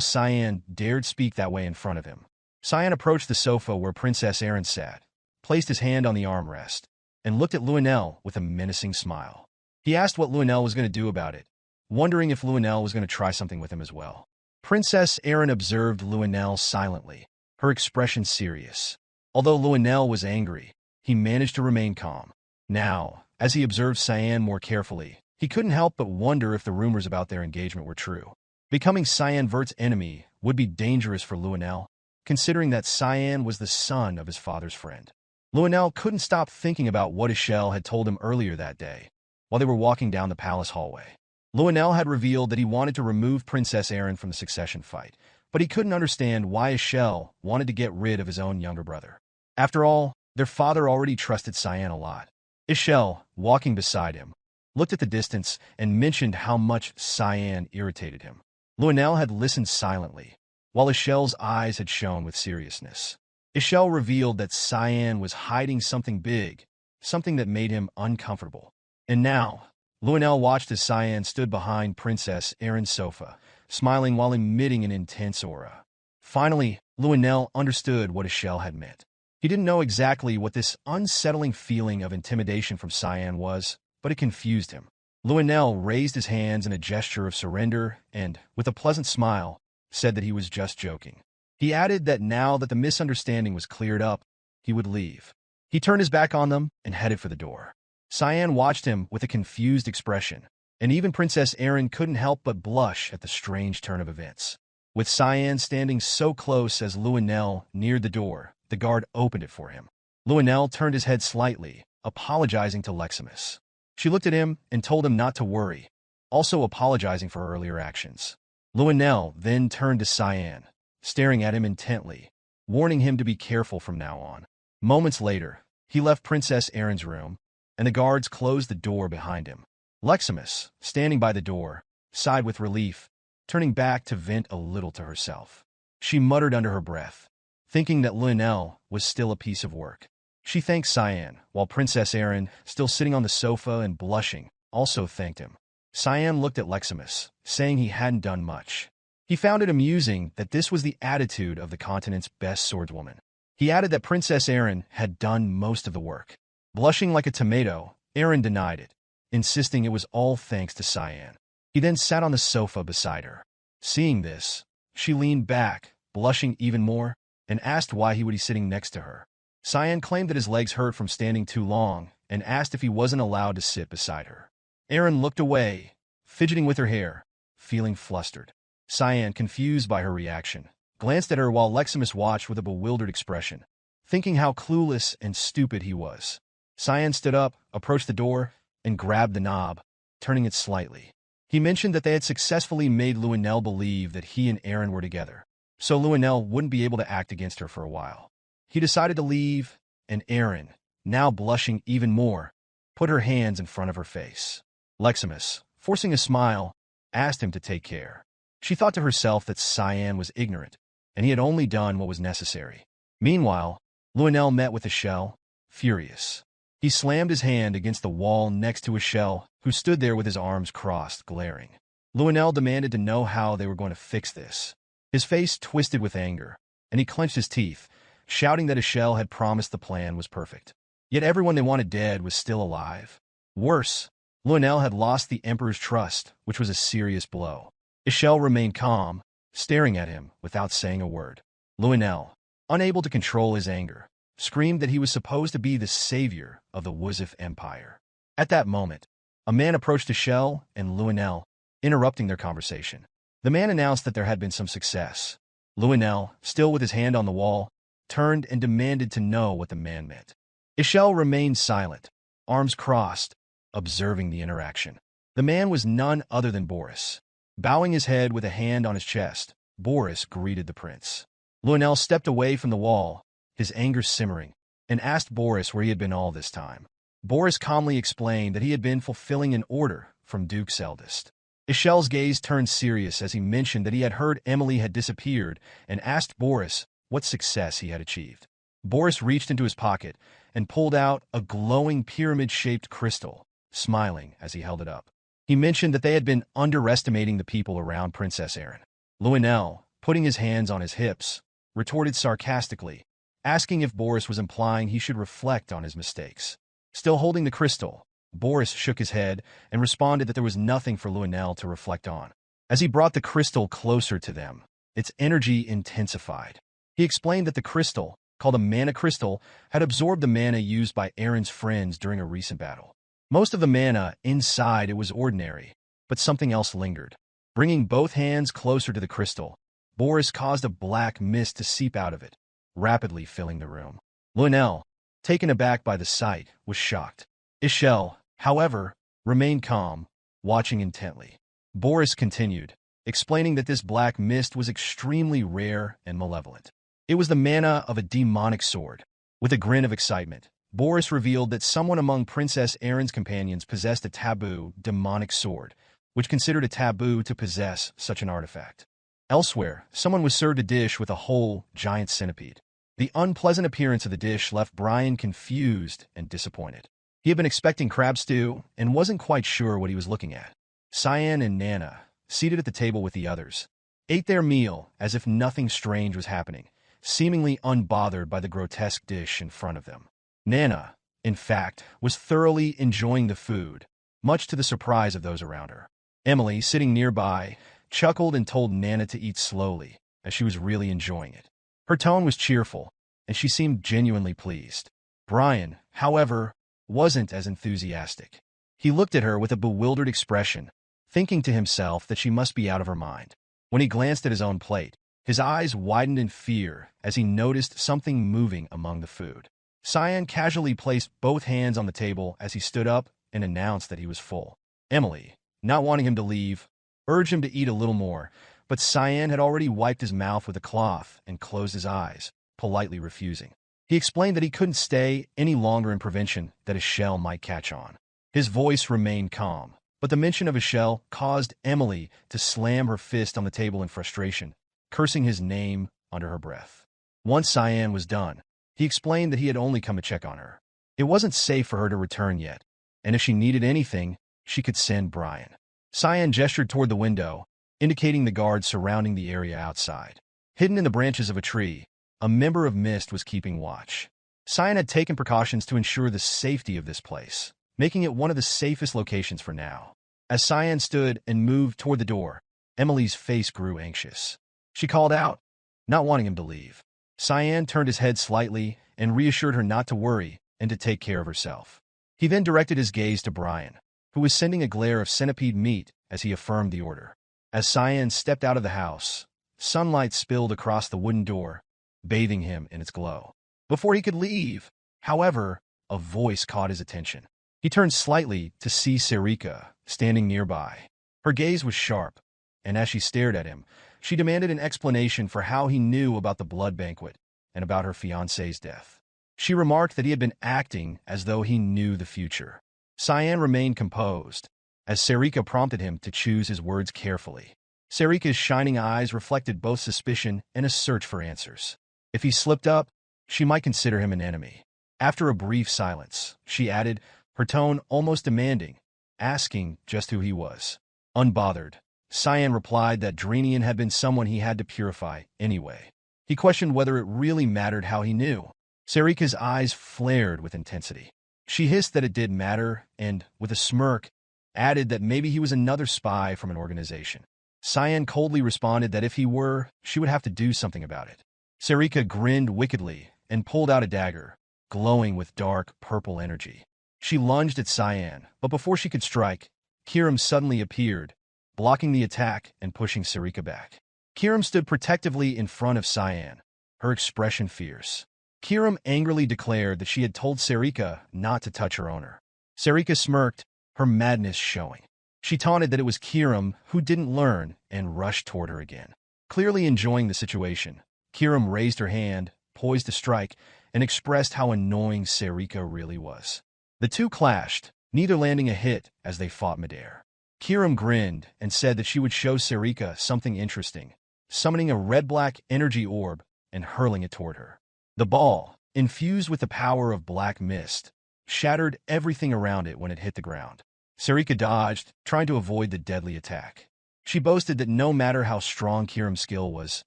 Cyan dared speak that way in front of him. Cyan approached the sofa where Princess Arin sat, placed his hand on the armrest, and looked at Lunel with a menacing smile. He asked what Lunel was going to do about it, wondering if Lunel was going to try something with him as well. Princess Arin observed Lunel silently, her expression serious. Although Lunel was angry, he managed to remain calm. Now, as he observed Cyan more carefully, He couldn't help but wonder if the rumors about their engagement were true. Becoming Cyan Vert's enemy would be dangerous for Luenell, considering that Cyan was the son of his father's friend. Luenell couldn't stop thinking about what Echelle had told him earlier that day, while they were walking down the palace hallway. Luenell had revealed that he wanted to remove Princess Arin from the succession fight, but he couldn't understand why Echelle wanted to get rid of his own younger brother. After all, their father already trusted Cyan a lot. Echelle, walking beside him, looked at the distance and mentioned how much Cyan irritated him. Luenell had listened silently, while Echelle's eyes had shone with seriousness. Echelle revealed that Cyan was hiding something big, something that made him uncomfortable. And now, Luenell watched as Cyan stood behind Princess Arin's sofa, smiling while emitting an intense aura. Finally, Luenell understood what Echelle had meant. He didn't know exactly what this unsettling feeling of intimidation from Cyan was, but it confused him. Luenell raised his hands in a gesture of surrender and, with a pleasant smile, said that he was just joking. He added that now that the misunderstanding was cleared up, he would leave. He turned his back on them and headed for the door. Cyan watched him with a confused expression, and even Princess Arin couldn't help but blush at the strange turn of events. With Cyan standing so close as Luenell neared the door, the guard opened it for him. Luenell turned his head slightly, apologizing to Leximus. She looked at him and told him not to worry, also apologizing for her earlier actions. Luenell then turned to Cyan, staring at him intently, warning him to be careful from now on. Moments later, he left Princess Arin's room, and the guards closed the door behind him. Leximus, standing by the door, sighed with relief, turning back to vent a little to herself. She muttered under her breath, thinking that Luenell was still a piece of work. She thanked Cyan, while Princess Arin, still sitting on the sofa and blushing, also thanked him. Cyan looked at Leximus, saying he hadn't done much. He found it amusing that this was the attitude of the continent's best swordswoman. He added that Princess Arin had done most of the work. Blushing like a tomato, Arin denied it, insisting it was all thanks to Cyan. He then sat on the sofa beside her. Seeing this, she leaned back, blushing even more, and asked why he would be sitting next to her. Cyan claimed that his legs hurt from standing too long and asked if he wasn't allowed to sit beside her. Arin looked away, fidgeting with her hair, feeling flustered. Cyan, confused by her reaction, glanced at her while Leximus watched with a bewildered expression, thinking how clueless and stupid he was. Cyan stood up, approached the door, and grabbed the knob, turning it slightly. He mentioned that they had successfully made Luenell believe that he and Arin were together, so Luenell wouldn't be able to act against her for a while. He decided to leave, and Arin, now blushing even more, put her hands in front of her face. Leximus, forcing a smile, asked him to take care. She thought to herself that Cyan was ignorant, and he had only done what was necessary. Meanwhile, Luenell met with Echelle, furious. He slammed his hand against the wall next to Echelle, who stood there with his arms crossed, glaring. Luenell demanded to know how they were going to fix this. His face twisted with anger, and he clenched his teeth, shouting that Echelle had promised the plan was perfect. Yet everyone they wanted dead was still alive. Worse, Luenell had lost the Emperor's trust, which was a serious blow. Echelle remained calm, staring at him without saying a word. Luenell, unable to control his anger, screamed that he was supposed to be the savior of the Wuzif Empire. At that moment, a man approached Echelle and Luenell, interrupting their conversation. The man announced that there had been some success. Luenell, still with his hand on the wall, turned and demanded to know what the man meant. Echelle remained silent, arms crossed, observing the interaction. The man was none other than Boris. Bowing his head with a hand on his chest, Boris greeted the prince. Luenell stepped away from the wall, his anger simmering, and asked Boris where he had been all this time. Boris calmly explained that he had been fulfilling an order from Duke's eldest. Echelle's gaze turned serious as he mentioned that he had heard Emily had disappeared and asked Boris what success he had achieved. Boris reached into his pocket and pulled out a glowing pyramid-shaped crystal, smiling as he held it up. He mentioned that they had been underestimating the people around Princess Arin. Luenell, putting his hands on his hips, retorted sarcastically, asking if Boris was implying he should reflect on his mistakes. Still holding the crystal, Boris shook his head and responded that there was nothing for Luenell to reflect on. As he brought the crystal closer to them, its energy intensified. He explained that the crystal, called a mana crystal, had absorbed the mana used by Arin's friends during a recent battle. Most of the mana inside it was ordinary, but something else lingered. Bringing both hands closer to the crystal, Boris caused a black mist to seep out of it, rapidly filling the room. Lunel, taken aback by the sight, was shocked. Echelle, however, remained calm, watching intently. Boris continued, explaining that this black mist was extremely rare and malevolent. It was the mana of a demonic sword. With a grin of excitement, Boris revealed that someone among Princess Arin's companions possessed a taboo demonic sword, which considered a taboo to possess such an artifact. Elsewhere, someone was served a dish with a whole giant centipede. The unpleasant appearance of the dish left Brian confused and disappointed. He had been expecting crab stew and wasn't quite sure what he was looking at. Cyan and Nana, seated at the table with the others, ate their meal as if nothing strange was happening, seemingly unbothered by the grotesque dish in front of them. Nana, in fact, was thoroughly enjoying the food, much to the surprise of those around her. Emily, sitting nearby, chuckled and told Nana to eat slowly, as she was really enjoying it. Her tone was cheerful, and she seemed genuinely pleased. Brian, however, wasn't as enthusiastic. He looked at her with a bewildered expression, thinking to himself that she must be out of her mind. When he glanced at his own plate, his eyes widened in fear as he noticed something moving among the food. Cyan casually placed both hands on the table as he stood up and announced that he was full. Emily, not wanting him to leave, urged him to eat a little more, but Cyan had already wiped his mouth with a cloth and closed his eyes, politely refusing. He explained that he couldn't stay any longer in prevention that Echelle might catch on. His voice remained calm, but the mention of Echelle caused Emily to slam her fist on the table in frustration, cursing his name under her breath. Once Cyan was done, he explained that he had only come to check on her. It wasn't safe for her to return yet, and if she needed anything, she could send Brian. Cyan gestured toward the window, indicating the guards surrounding the area outside. Hidden in the branches of a tree, a member of Mist was keeping watch. Cyan had taken precautions to ensure the safety of this place, making it one of the safest locations for now. As Cyan stood and moved toward the door, Emily's face grew anxious. She called out, not wanting him to leave. Cyan turned his head slightly and reassured her not to worry and to take care of herself. He then directed his gaze to Brian, who was sending a glare of centipede meat as he affirmed the order. As Cyan stepped out of the house, sunlight spilled across the wooden door, bathing him in its glow. Before he could leave, however, a voice caught his attention. He turned slightly to see Serrika standing nearby. Her gaze was sharp, and as she stared at him, she demanded an explanation for how he knew about the blood banquet and about her fiancé's death. She remarked that he had been acting as though he knew the future. Cyan remained composed, as Serrika prompted him to choose his words carefully. Serrika's shining eyes reflected both suspicion and a search for answers. If he slipped up, she might consider him an enemy. After a brief silence, she added, her tone almost demanding, asking just who he was. Unbothered, Cyan replied that Drenian had been someone he had to purify anyway. He questioned whether it really mattered how he knew. Serrika's eyes flared with intensity. She hissed that it did matter and, with a smirk, added that maybe he was another spy from an organization. Cyan coldly responded that if he were, she would have to do something about it. Serrika grinned wickedly and pulled out a dagger, glowing with dark, purple energy. She lunged at Cyan, but before she could strike, Kiram suddenly appeared, blocking the attack and pushing Serrika back. Kiram stood protectively in front of Cyan, her expression fierce. Kiram angrily declared that she had told Serrika not to touch her owner. Serrika smirked, her madness showing. She taunted that it was Kiram who didn't learn and rushed toward her again. Clearly enjoying the situation, Kiram raised her hand, poised to strike, and expressed how annoying Serrika really was. The two clashed, neither landing a hit as they fought midair. Kiram grinned and said that she would show Serrika something interesting, summoning a red-black energy orb and hurling it toward her. The ball, infused with the power of black mist, shattered everything around it when it hit the ground. Serrika dodged, trying to avoid the deadly attack. She boasted that no matter how strong Kiram's skill was,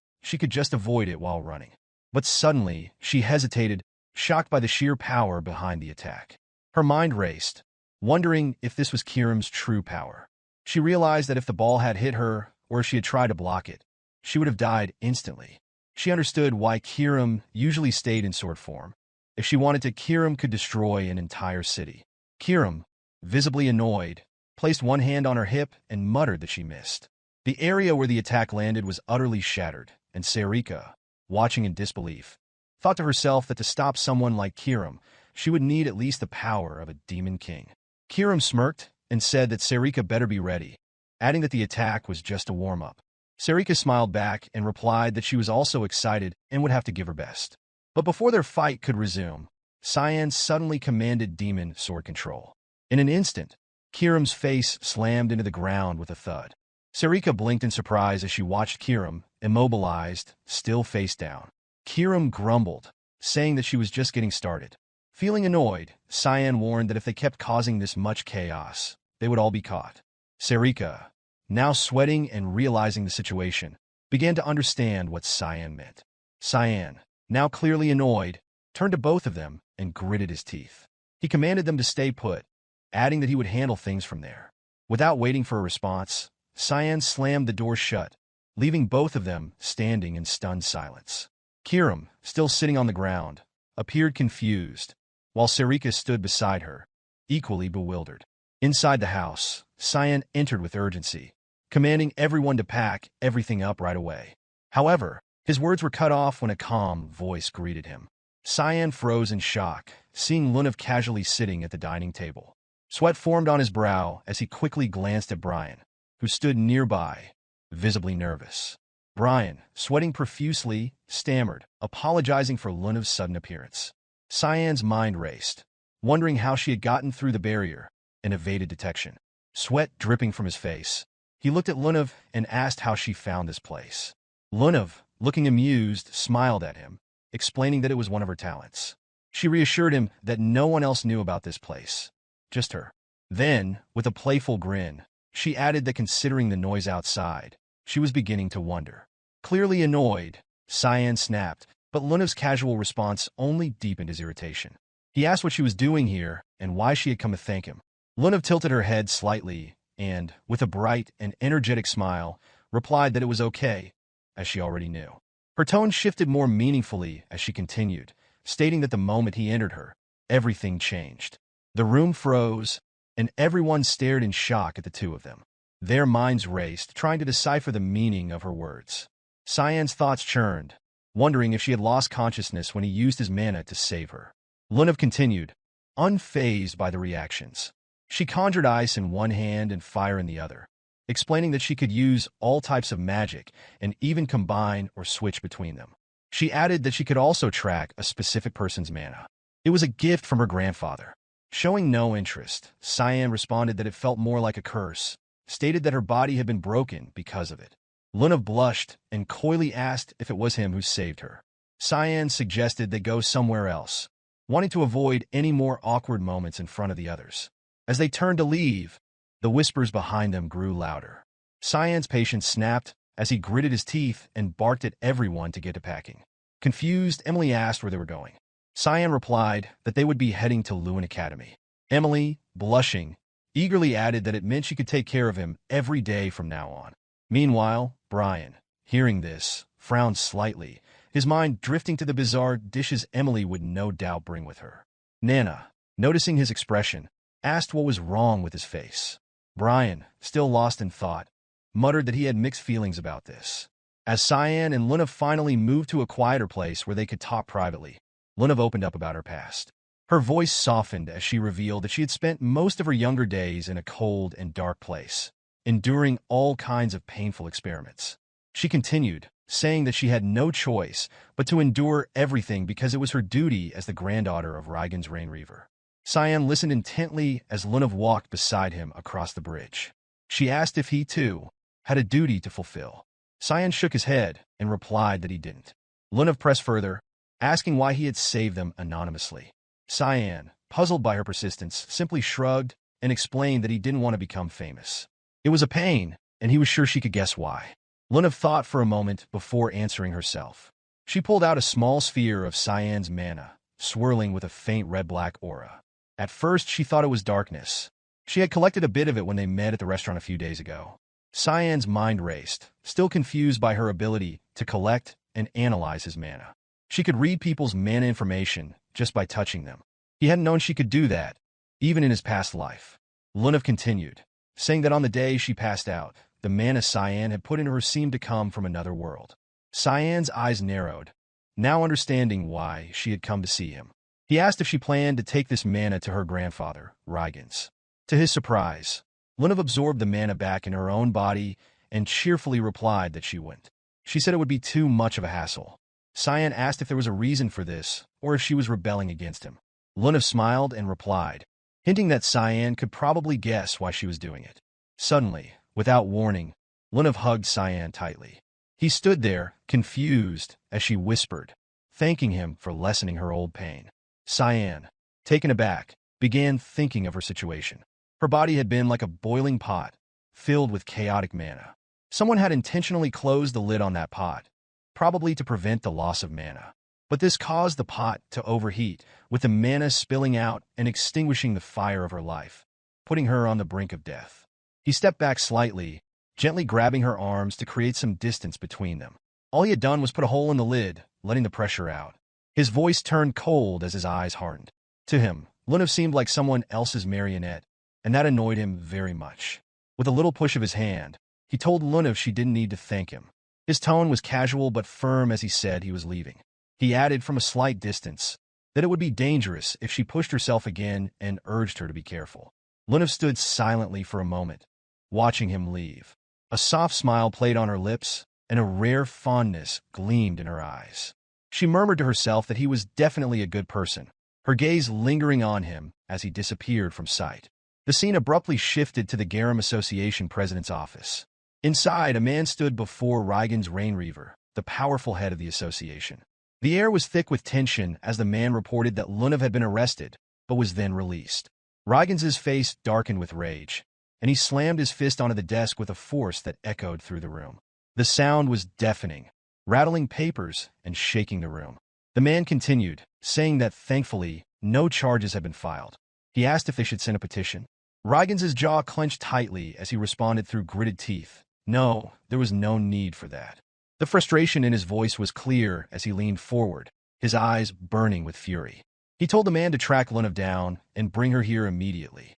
she could just avoid it while running. But suddenly, she hesitated, shocked by the sheer power behind the attack. Her mind raced, wondering if this was Kiram's true power. She realized that if the ball had hit her, or if she had tried to block it, she would have died instantly. She understood why Kiram usually stayed in sword form. If she wanted to, Kiram could destroy an entire city. Kiram, visibly annoyed, placed one hand on her hip and muttered that she missed. The area where the attack landed was utterly shattered, and Serrika, watching in disbelief, thought to herself that to stop someone like Kiram, she would need at least the power of a demon king. Kiram smirked and said that Serrika better be ready, adding that the attack was just a warm-up. Serrika smiled back and replied that she was also excited and would have to give her best. But before their fight could resume, Cyan suddenly commanded demon sword control. In an instant, Kiram's face slammed into the ground with a thud. Serrika blinked in surprise as she watched Kiram, immobilized, still face down. Kiram grumbled, saying that she was just getting started. Feeling annoyed, Cyan warned that if they kept causing this much chaos, they would all be caught. Serrika, now sweating and realizing the situation, began to understand what Cyan meant. Cyan, now clearly annoyed, turned to both of them and gritted his teeth. He commanded them to stay put, adding that he would handle things from there. Without waiting for a response, Cyan slammed the door shut, leaving both of them standing in stunned silence. Kiram, still sitting on the ground, appeared confused, while Serrika stood beside her, equally bewildered. Inside the house, Cyan entered with urgency, commanding everyone to pack everything up right away. However, his words were cut off when a calm voice greeted him. Cyan froze in shock, seeing Lunav casually sitting at the dining table. Sweat formed on his brow as he quickly glanced at Brian, who stood nearby, visibly nervous. Brian, sweating profusely, stammered, apologizing for Lunav's sudden appearance. Cyan's mind raced, wondering how she had gotten through the barrier and evaded detection. Sweat dripping from his face, he looked at Lunav and asked how she found this place. Lunav, looking amused, smiled at him, explaining that it was one of her talents. She reassured him that no one else knew about this place, just her. Then, with a playful grin, she added that considering the noise outside, she was beginning to wonder. Clearly annoyed, Cyan snapped, but Lunav's casual response only deepened his irritation. He asked what she was doing here and why she had come to thank him. Lunav tilted her head slightly and, with a bright and energetic smile, replied that it was okay, as she already knew. Her tone shifted more meaningfully as she continued, stating that the moment he entered her, everything changed. The room froze, and everyone stared in shock at the two of them. Their minds raced, trying to decipher the meaning of her words. Cyan's thoughts churned, wondering if she had lost consciousness when he used his mana to save her. Lunav continued, unfazed by the reactions. She conjured ice in one hand and fire in the other, explaining that she could use all types of magic and even combine or switch between them. She added that she could also track a specific person's mana. It was a gift from her grandfather. Showing no interest, Cyan responded that it felt more like a curse, stated that her body had been broken because of it. Lunav blushed and coyly asked if it was him who saved her. Cyan suggested they go somewhere else, wanting to avoid any more awkward moments in front of the others. As they turned to leave, the whispers behind them grew louder. Cyan's patience snapped as he gritted his teeth and barked at everyone to get to packing. Confused, Emily asked where they were going. Cyan replied that they would be heading to Lewin Academy. Emily, blushing, eagerly added that it meant she could take care of him every day from now on. Meanwhile, Brian, hearing this, frowned slightly, his mind drifting to the bizarre dishes Emily would no doubt bring with her. Nana, noticing his expression, asked what was wrong with his face. Brian, still lost in thought, muttered that he had mixed feelings about this. As Cyan and Lunav finally moved to a quieter place where they could talk privately, Lunav opened up about her past. Her voice softened as she revealed that she had spent most of her younger days in a cold and dark place, enduring all kinds of painful experiments. She continued, saying that she had no choice but to endure everything because it was her duty as the granddaughter of Regn's Rainreaver. Cyan listened intently as Lunav walked beside him across the bridge. She asked if he, too, had a duty to fulfill. Cyan shook his head and replied that he didn't. Lunav pressed further, asking why he had saved them anonymously. Cyan, puzzled by her persistence, simply shrugged and explained that he didn't want to become famous. It was a pain, and he was sure she could guess why. Lunav thought for a moment before answering herself. She pulled out a small sphere of Cyan's mana, swirling with a faint red-black aura. At first, she thought it was darkness. She had collected a bit of it when they met at the restaurant a few days ago. Cyan's mind raced, still confused by her ability to collect and analyze his mana. She could read people's mana information just by touching them. He hadn't known she could do that, even in his past life. Lunav continued, saying that on the day she passed out, the mana Cyan had put into her seemed to come from another world. Cyan's eyes narrowed, now understanding why she had come to see him. He asked if she planned to take this mana to her grandfather, Regens. To his surprise, Lunav absorbed the mana back in her own body and cheerfully replied that she wouldn't. She said it would be too much of a hassle. Cyan asked if there was a reason for this, or if she was rebelling against him. Lunav smiled and replied, hinting that Cyan could probably guess why she was doing it. Suddenly, without warning, Lunav hugged Cyan tightly. He stood there, confused, as she whispered, thanking him for lessening her old pain. Cyan, taken aback, began thinking of her situation. Her body had been like a boiling pot, filled with chaotic mana. Someone had intentionally closed the lid on that pot, probably to prevent the loss of mana. But this caused the pot to overheat, with the mana spilling out and extinguishing the fire of her life, putting her on the brink of death. He stepped back slightly, gently grabbing her arms to create some distance between them. All he had done was put a hole in the lid, letting the pressure out. His voice turned cold as his eyes hardened. To him, Lunav seemed like someone else's marionette, and that annoyed him very much. With a little push of his hand, he told Lunav she didn't need to thank him. His tone was casual but firm as he said he was leaving. He added from a slight distance that it would be dangerous if she pushed herself again and urged her to be careful. Lunav stood silently for a moment, watching him leave. A soft smile played on her lips, and a rare fondness gleamed in her eyes. She murmured to herself that he was definitely a good person, her gaze lingering on him as he disappeared from sight. The scene abruptly shifted to the Garum Association president's office. Inside, a man stood before Reborn Rainreaver, the powerful head of the association. The air was thick with tension as the man reported that Lunav had been arrested, but was then released. Regens's face darkened with rage, and he slammed his fist onto the desk with a force that echoed through the room. The sound was deafening, rattling papers and shaking the room. The man continued, saying that thankfully, no charges had been filed. He asked if they should send a petition. Regens's jaw clenched tightly as he responded through gritted teeth. No, there was no need for that. The frustration in his voice was clear as he leaned forward, his eyes burning with fury. He told the man to track Lunav down and bring her here immediately.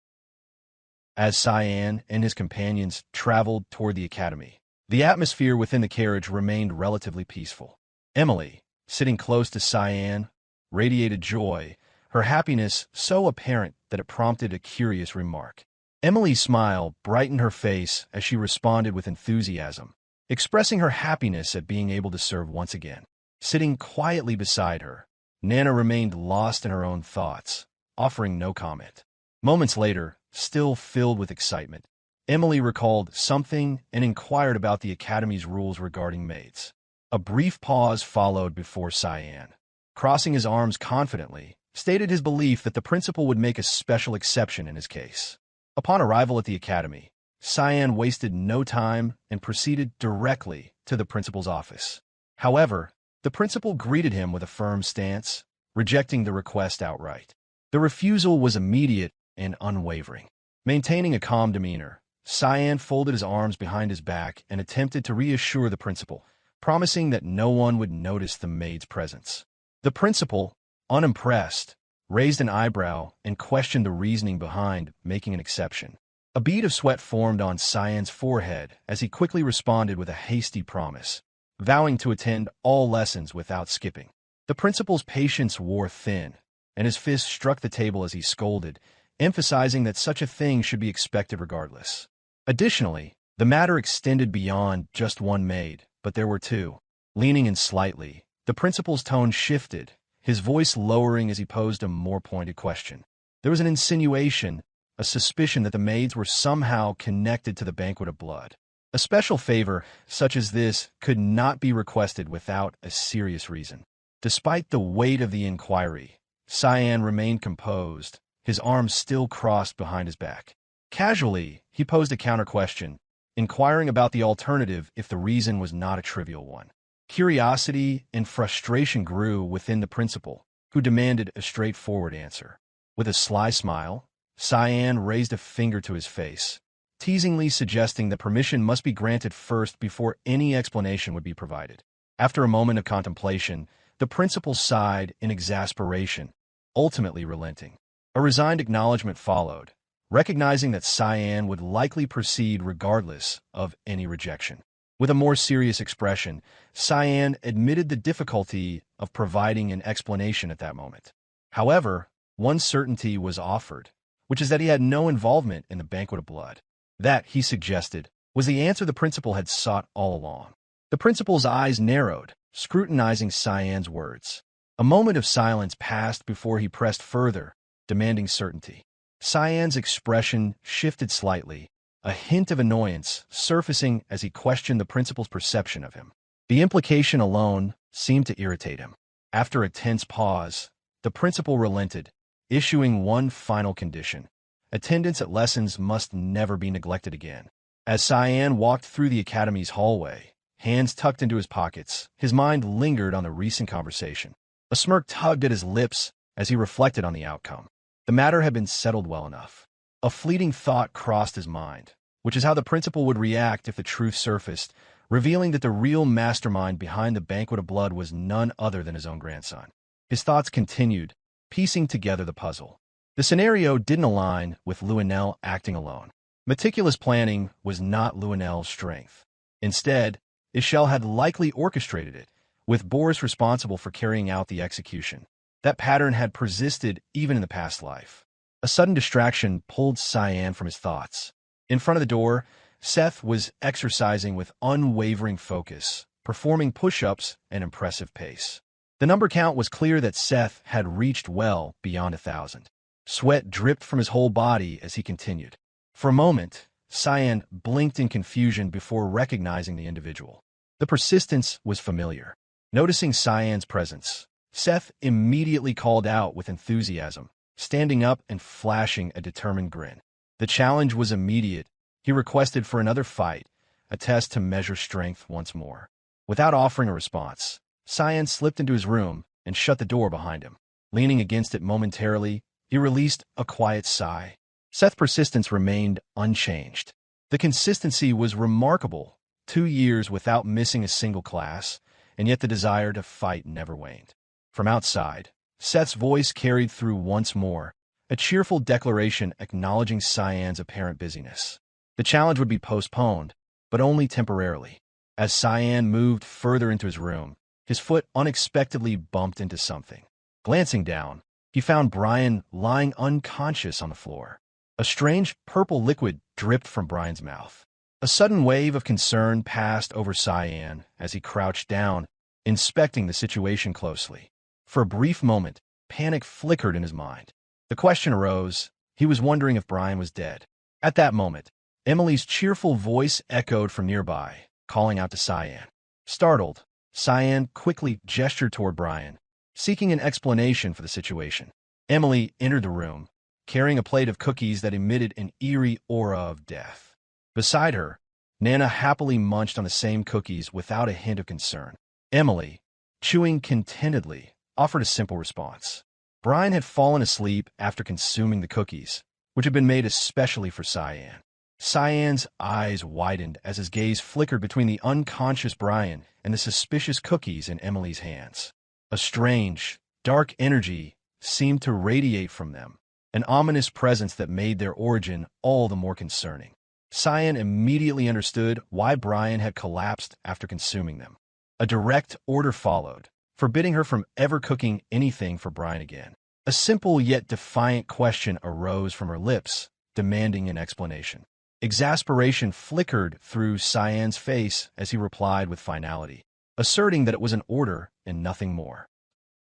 As Cyan and his companions traveled toward the academy, the atmosphere within the carriage remained relatively peaceful. Emily, sitting close to Cyan, radiated joy, her happiness so apparent that it prompted a curious remark. Emily's smile brightened her face as she responded with enthusiasm, expressing her happiness at being able to serve once again. Sitting quietly beside her, Nana remained lost in her own thoughts, offering no comment. Moments later, still filled with excitement, Emily recalled something and inquired about the academy's rules regarding maids. A brief pause followed before Cyan, crossing his arms confidently, stated his belief that the principal would make a special exception in his case. Upon arrival at the academy, Cyan wasted no time and proceeded directly to the principal's office. However, the principal greeted him with a firm stance, rejecting the request outright. The refusal was immediate and unwavering. Maintaining a calm demeanor, Cyan folded his arms behind his back and attempted to reassure the principal, promising that no one would notice the maid's presence. The principal, unimpressed, raised an eyebrow and questioned the reasoning behind making an exception. A bead of sweat formed on Cyan's forehead as he quickly responded with a hasty promise, vowing to attend all lessons without skipping. The principal's patience wore thin, and his fist struck the table as he scolded, emphasizing that such a thing should be expected regardless. Additionally, the matter extended beyond just one maid, but there were two. Leaning in slightly, the principal's tone shifted, his voice lowering as he posed a more pointed question. There was an insinuation, a suspicion that the maids were somehow connected to the Banquet of Blood. A special favor, such as this, could not be requested without a serious reason. Despite the weight of the inquiry, Cyan remained composed, his arms still crossed behind his back. Casually, he posed a counter-question, inquiring about the alternative if the reason was not a trivial one. Curiosity and frustration grew within the principal, who demanded a straightforward answer. With a sly smile, Cyan raised a finger to his face, teasingly suggesting that permission must be granted first before any explanation would be provided. After a moment of contemplation, the principal sighed in exasperation, ultimately relenting. A resigned acknowledgement followed, recognizing that Cyan would likely proceed regardless of any rejection. With a more serious expression, Cyan admitted the difficulty of providing an explanation at that moment. However, one certainty was offered, which is that he had no involvement in the Banquet of Blood. That, he suggested, was the answer the principal had sought all along. The principal's eyes narrowed, scrutinizing Cyan's words. A moment of silence passed before he pressed further, demanding certainty. Cyan's expression shifted slightly, a hint of annoyance surfacing as he questioned the principal's perception of him. The implication alone seemed to irritate him. After a tense pause, the principal relented, issuing one final condition. Attendance at lessons must never be neglected again. As Cyan walked through the academy's hallway, hands tucked into his pockets, his mind lingered on the recent conversation. A smirk tugged at his lips as he reflected on the outcome. The matter had been settled well enough. A fleeting thought crossed his mind, which is how the principal would react if the truth surfaced, revealing that the real mastermind behind the Banquet of Blood was none other than his own grandson. His thoughts continued, piecing together the puzzle. The scenario didn't align with Lunel acting alone. Meticulous planning was not Lunel's strength. Instead, Echelle had likely orchestrated it, with Boris responsible for carrying out the execution. That pattern had persisted even in the past life. A sudden distraction pulled Cyan from his thoughts. In front of the door, Seth was exercising with unwavering focus, performing push-ups at an impressive pace. The number count was clear that Seth had reached well beyond 1,000. Sweat dripped from his whole body as he continued. For a moment, Cyan blinked in confusion before recognizing the individual. The persistence was familiar. Noticing Cyan's presence, Seth immediately called out with enthusiasm, standing up and flashing a determined grin. The challenge was immediate. He requested for another fight, a test to measure strength once more. Without offering a response, Cyan slipped into his room and shut the door behind him. Leaning against it momentarily, he released a quiet sigh. Seth's persistence remained unchanged. The consistency was remarkable, 2 years without missing a single class, and yet the desire to fight never waned. From outside, Seth's voice carried through once more, a cheerful declaration acknowledging Cyan's apparent busyness. The challenge would be postponed, but only temporarily. As Cyan moved further into his room, his foot unexpectedly bumped into something. Glancing down, he found Brian lying unconscious on the floor. A strange purple liquid dripped from Brian's mouth. A sudden wave of concern passed over Cyan as he crouched down, inspecting the situation closely. For a brief moment, panic flickered in his mind. The question arose. He was wondering if Brian was dead. At that moment, Emily's cheerful voice echoed from nearby, calling out to Cyan. Startled, Cyan quickly gestured toward Brian, seeking an explanation for the situation. Emily entered the room, carrying a plate of cookies that emitted an eerie aura of death. Beside her, Nana happily munched on the same cookies without a hint of concern. Emily, chewing contentedly, offered a simple response. Brian had fallen asleep after consuming the cookies, which had been made especially for Cyan. Cyan's eyes widened as his gaze flickered between the unconscious Brian and the suspicious cookies in Emily's hands. A strange, dark energy seemed to radiate from them, an ominous presence that made their origin all the more concerning. Cyan immediately understood why Brian had collapsed after consuming them. A direct order followed, forbidding her from ever cooking anything for Brian again. A simple yet defiant question arose from her lips, demanding an explanation. Exasperation flickered through Cyan's face as he replied with finality, asserting that it was an order and nothing more.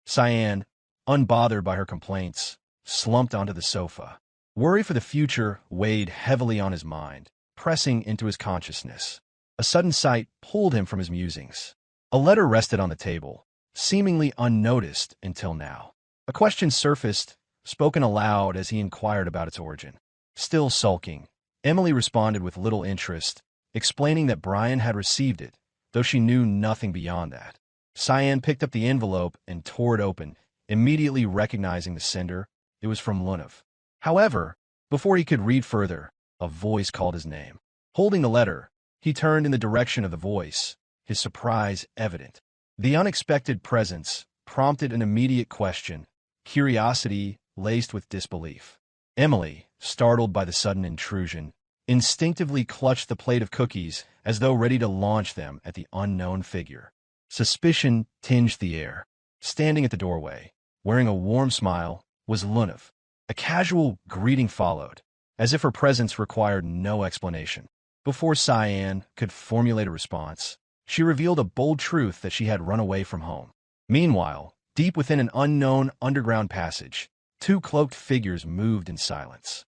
Cyan, unbothered by her complaints, slumped onto the sofa. Worry for the future weighed heavily on his mind, pressing into his consciousness. A sudden sight pulled him from his musings. A letter rested on the table, seemingly unnoticed until now. A question surfaced, spoken aloud as he inquired about its origin. Still sulking, Emily responded with little interest, explaining that Brian had received it, though she knew nothing beyond that. Cyan picked up the envelope and tore it open, immediately recognizing the sender. It was from Lunav. However, before he could read further, a voice called his name. Holding the letter, he turned in the direction of the voice, his surprise evident. The unexpected presence prompted an immediate question, curiosity laced with disbelief. Emily, startled by the sudden intrusion, instinctively clutched the plate of cookies as though ready to launch them at the unknown figure. Suspicion tinged the air. Standing at the doorway, wearing a warm smile, was Lunav. A casual greeting followed, as if her presence required no explanation. Before Cyan could formulate a response, she revealed a bold truth that she had run away from home. Meanwhile, deep within an unknown underground passage, two cloaked figures moved in silence.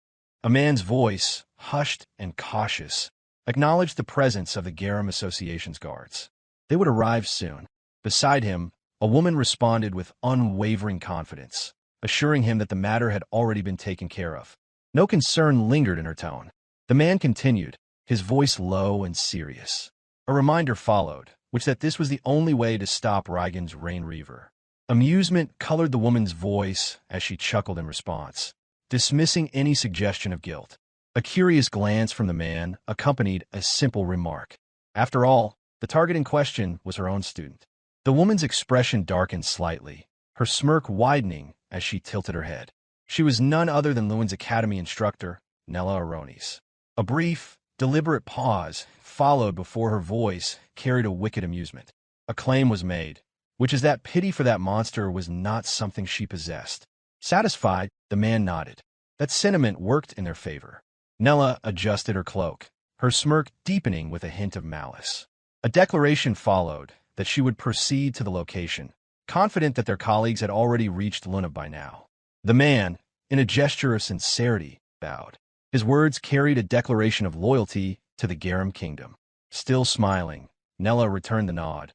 A man's voice, hushed and cautious, acknowledged the presence of the Garum Association's guards. They would arrive soon. Beside him, a woman responded with unwavering confidence, assuring him that the matter had already been taken care of. No concern lingered in her tone. The man continued, his voice low and serious. A reminder followed, which that this was the only way to stop Regan's Rainreaver. Amusement colored the woman's voice as she chuckled in response, dismissing any suggestion of guilt. A curious glance from the man accompanied a simple remark. After all, the target in question was her own student. The woman's expression darkened slightly, her smirk widening as she tilted her head. She was none other than Lewin's academy instructor, Nella Aronis. A brief, deliberate pause followed before her voice carried a wicked amusement. A claim was made, which is that pity for that monster was not something she possessed. Satisfied, the man nodded. That sentiment worked in their favor. Nella adjusted her cloak, her smirk deepening with a hint of malice. A declaration followed that she would proceed to the location, confident that their colleagues had already reached Lunav by now. The man, in a gesture of sincerity, bowed. His words carried a declaration of loyalty to the Garum Kingdom. Still smiling, Nella returned the nod.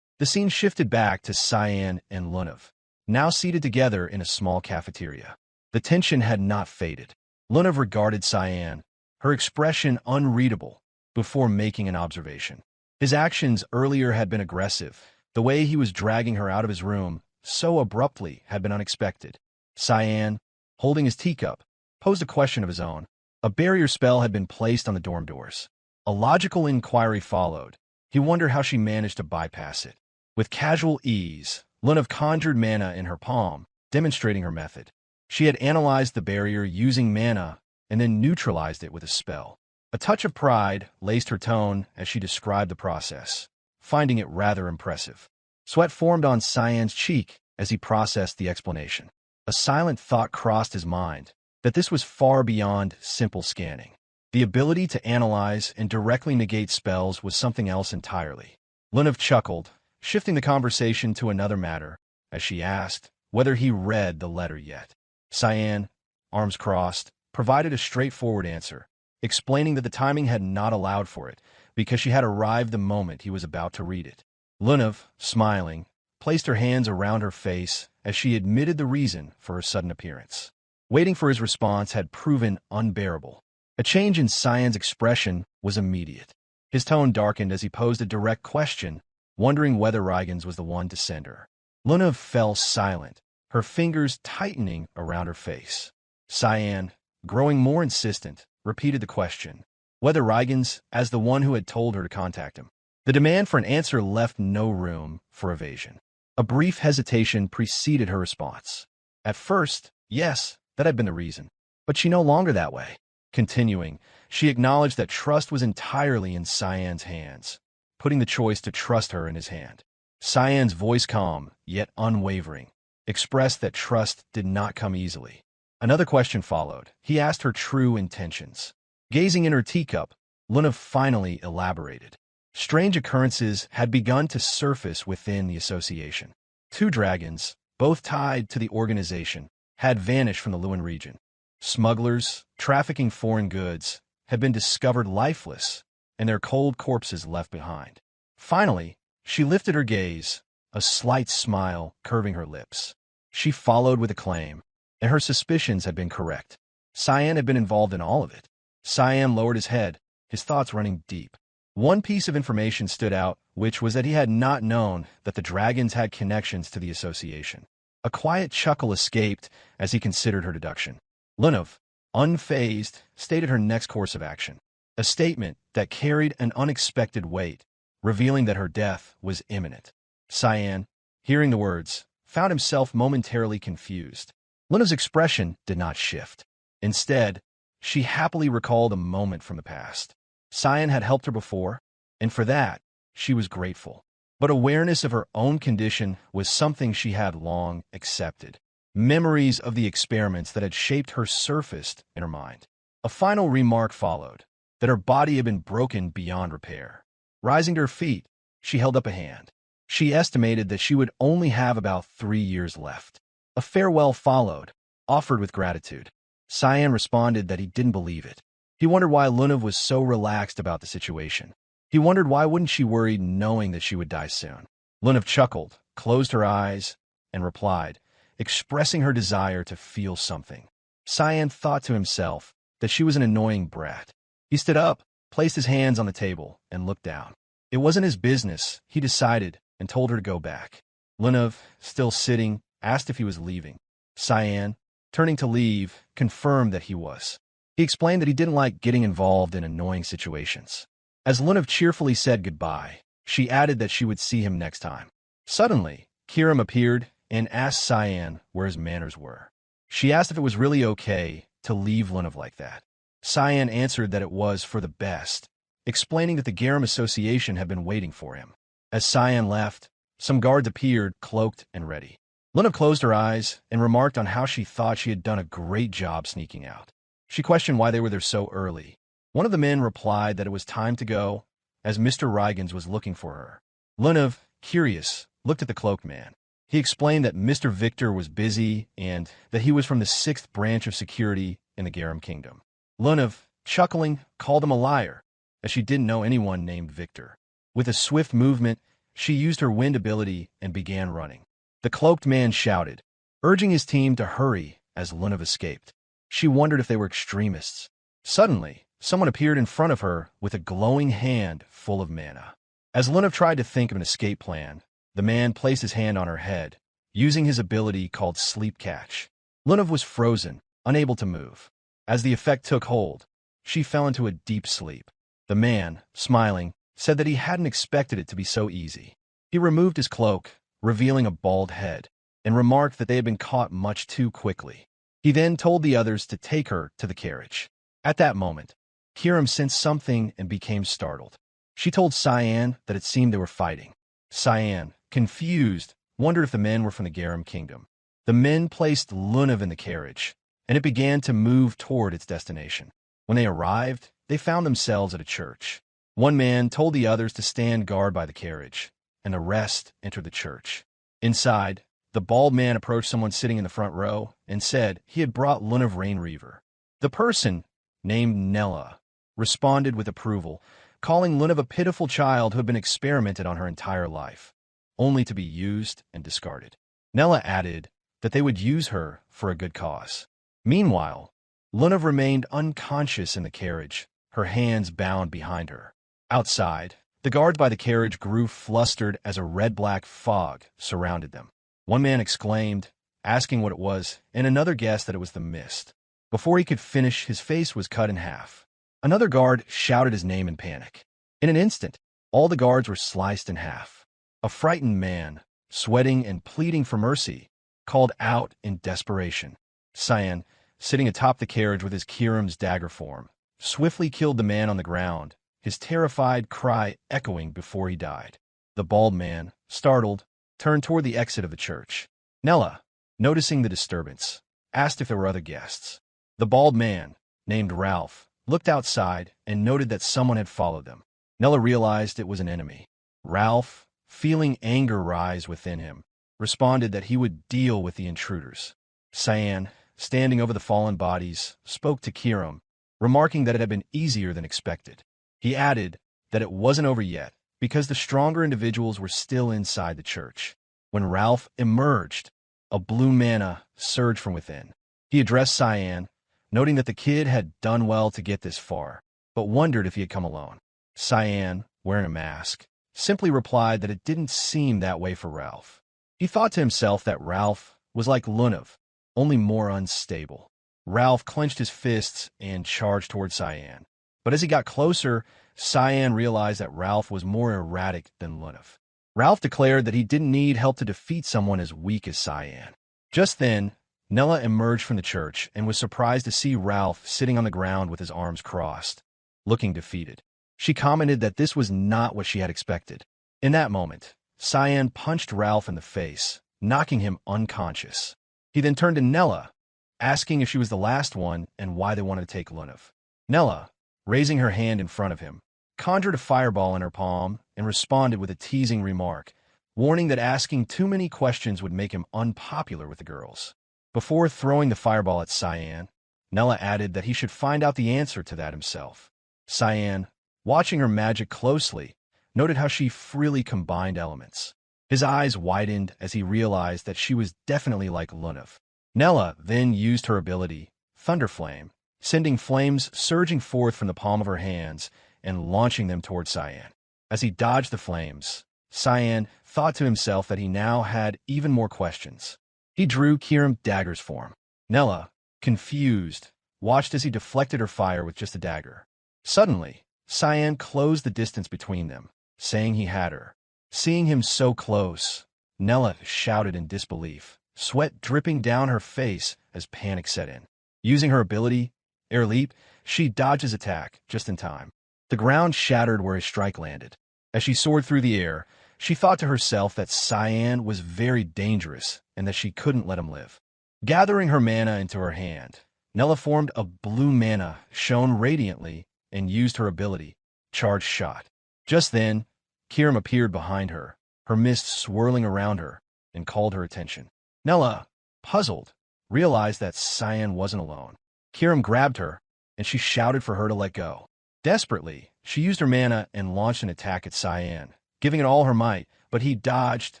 The scene shifted back to Cyan and Lunav, now seated together in a small cafeteria. The tension had not faded. Lunav regarded Cyan, her expression unreadable, before making an observation. His actions earlier had been aggressive. The way he was dragging her out of his room so abruptly had been unexpected. Cyan, holding his teacup, posed a question of his own. A barrier spell had been placed on the dorm doors. A logical inquiry followed. He wondered how she managed to bypass it. With casual ease, Lunav conjured mana in her palm, demonstrating her method. She had analyzed the barrier using mana and then neutralized it with a spell. A touch of pride laced her tone as she described the process, finding it rather impressive. Sweat formed on Cyan's cheek as he processed the explanation. A silent thought crossed his mind, that this was far beyond simple scanning. The ability to analyze and directly negate spells was something else entirely. Lunav chuckled, shifting the conversation to another matter, as she asked whether he read the letter yet. Cyan, arms crossed, provided a straightforward answer, explaining that the timing had not allowed for it, because she had arrived the moment he was about to read it. Lunav, smiling, placed her hands around her face as she admitted the reason for her sudden appearance. Waiting for his response had proven unbearable. A change in Cyan's expression was immediate. His tone darkened as he posed a direct question, wondering whether Regan's was the one to send her. Lunav fell silent, her fingers tightening around her face. Cyan, growing more insistent, repeated the question, whether Regan's as the one who had told her to contact him. The demand for an answer left no room for evasion. A brief hesitation preceded her response. At first, yes, that had been the reason, but she no longer that way. Continuing, she acknowledged that trust was entirely in Cyan's hands, putting the choice to trust her in his hand. Cyan's voice, calm, yet unwavering, expressed that trust did not come easily. Another question followed. He asked her true intentions. Gazing in her teacup, Lunav finally elaborated. Strange occurrences had begun to surface within the association. 2 dragons, both tied to the organization, had vanished from the Lewin region. Smugglers, trafficking foreign goods, had been discovered lifeless, and their cold corpses left behind. Finally, she lifted her gaze, a slight smile curving her lips. She followed with a claim, and her suspicions had been correct. Cyan had been involved in all of it. Cyan lowered his head, his thoughts running deep. One piece of information stood out, which was that he had not known that the dragons had connections to the association. A quiet chuckle escaped as he considered her deduction. Lunav, unfazed, stated her next course of action. A statement that carried an unexpected weight, revealing that her death was imminent. Cyan, hearing the words, found himself momentarily confused. Lunav's expression did not shift. Instead, She happily recalled a moment from the past. Cyan had helped her before, and for that, she was grateful. But awareness of her own condition was something she had long accepted. Memories of the experiments that had shaped her surfaced in her mind. A final remark followed, that her body had been broken beyond repair. Rising to her feet, she held up a hand. She estimated that she would only have about 3 years left. A farewell followed, offered with gratitude. Cyan responded that he didn't believe it. He wondered why Lunav was so relaxed about the situation. He wondered why wouldn't she worry knowing that she would die soon. Lunav chuckled, closed her eyes, and replied, expressing her desire to feel something. Cyan thought to himself that she was an annoying brat. He stood up, placed his hands on the table, and looked down. It wasn't his business, he decided, and told her to go back. Lunav, still sitting, asked if he was leaving. Cyan, turning to leave, confirmed that he was. He explained that he didn't like getting involved in annoying situations. As Lunav cheerfully said goodbye, she added that she would see him next time. Suddenly, Kiram appeared and asked Cyan where his manners were. She asked if it was really okay to leave Lunav like that. Cyan answered that it was for the best, explaining that the Garam Association had been waiting for him. As Cyan left, some guards appeared, cloaked and ready. Lunav closed her eyes and remarked on how she thought she had done a great job sneaking out. She questioned why they were there so early. One of the men replied that it was time to go, as Mr. Rygens was looking for her. Lunav, curious, looked at the cloaked man. He explained that Mr. Victor was busy and that he was from the 6th branch of security in the Garam Kingdom. Lunav, chuckling, called him a liar, as she didn't know anyone named Victor. With a swift movement, she used her wind ability and began running. The cloaked man shouted, urging his team to hurry as Lunav escaped. She wondered if they were extremists. Suddenly, someone appeared in front of her with a glowing hand full of mana. As Lunav tried to think of an escape plan, the man placed his hand on her head, using his ability called Sleep Catch. Lunav was frozen, unable to move. As the effect took hold, she fell into a deep sleep. The man, smiling, said that he hadn't expected it to be so easy. He removed his cloak, revealing a bald head, and remarked that they had been caught much too quickly. He then told the others to take her to the carriage. At that moment, Kiram sensed something and became startled. She told Cyan that it seemed they were fighting. Cyan, confused, wondered if the men were from the Garam Kingdom. The men placed Lunav in the carriage, and it began to move toward its destination. When they arrived, they found themselves at a church. One man told the others to stand guard by the carriage, and the rest entered the church. Inside, the bald man approached someone sitting in the front row and said he had brought Lunav Rainreaver. The person, named Nella, responded with approval, calling Lunav a pitiful child who had been experimented on her entire life, only to be used and discarded. Nella added that they would use her for a good cause. Meanwhile, Lunav remained unconscious in the carriage, her hands bound behind her. Outside, the guards by the carriage grew flustered as a red-black fog surrounded them. One man exclaimed, asking what it was, and another guessed that it was the mist. Before he could finish, his face was cut in half. Another guard shouted his name in panic. In an instant, all the guards were sliced in half. A frightened man, sweating and pleading for mercy, called out in desperation. Cyan, sitting atop the carriage with his Kiram's dagger form, swiftly killed the man on the ground, his terrified cry echoing before he died. The bald man, startled, turned toward the exit of the church. Nella, noticing the disturbance, asked if there were other guests. The bald man, named Ralph, looked outside and noted that someone had followed them. Nella realized it was an enemy. Ralph, feeling anger rise within him, responded that he would deal with the intruders. Cyan, standing over the fallen bodies, spoke to Kiram, remarking that it had been easier than expected. He added that it wasn't over yet, because the stronger individuals were still inside the church. When Ralph emerged, a blue mana surged from within. He addressed Cyan, noting that the kid had done well to get this far, but wondered if he had come alone. Cyan, wearing a mask, simply replied that it didn't seem that way for Ralph. He thought to himself that Ralph was like Lunav, only more unstable. Ralph clenched his fists and charged toward Cyan. But as he got closer, Cyan realized that Ralph was more erratic than Lunav. Ralph declared that he didn't need help to defeat someone as weak as Cyan. Just then, Nella emerged from the church and was surprised to see Ralph sitting on the ground with his arms crossed, looking defeated. She commented that this was not what she had expected. In that moment, Cyan punched Ralph in the face, knocking him unconscious. He then turned to Nella, asking if she was the last one and why they wanted to take Lunav. Nella, raising her hand in front of him, conjured a fireball in her palm and responded with a teasing remark, warning that asking too many questions would make him unpopular with the girls. Before throwing the fireball at Cyan, Nella added that he should find out the answer to that himself. Cyan, watching her magic closely, noted how she freely combined elements. His eyes widened as he realized that she was definitely like Lunav. Nella then used her ability, Thunder Flame, sending flames surging forth from the palm of her hands and launching them toward Cyan. As he dodged the flames, Cyan thought to himself that he now had even more questions. He drew Kirim Dagger's form. Nella, confused, watched as he deflected her fire with just a dagger. Suddenly, Cyan closed the distance between them, saying he had her. Seeing him so close, Nella shouted in disbelief, sweat dripping down her face as panic set in. Using her ability, Air Leap, she dodged his attack just in time. The ground shattered where his strike landed. As she soared through the air, she thought to herself that Cyan was very dangerous and that she couldn't let him live. Gathering her mana into her hand, Nella formed a blue mana, shone radiantly, and used her ability, Charged Shot. Just then, Kirim appeared behind her, her mist swirling around her, and called her attention. Nella, puzzled, realized that Cyan wasn't alone. Kirim grabbed her, and she shouted for her to let go. Desperately, she used her mana and launched an attack at Cyan, giving it all her might, but he dodged,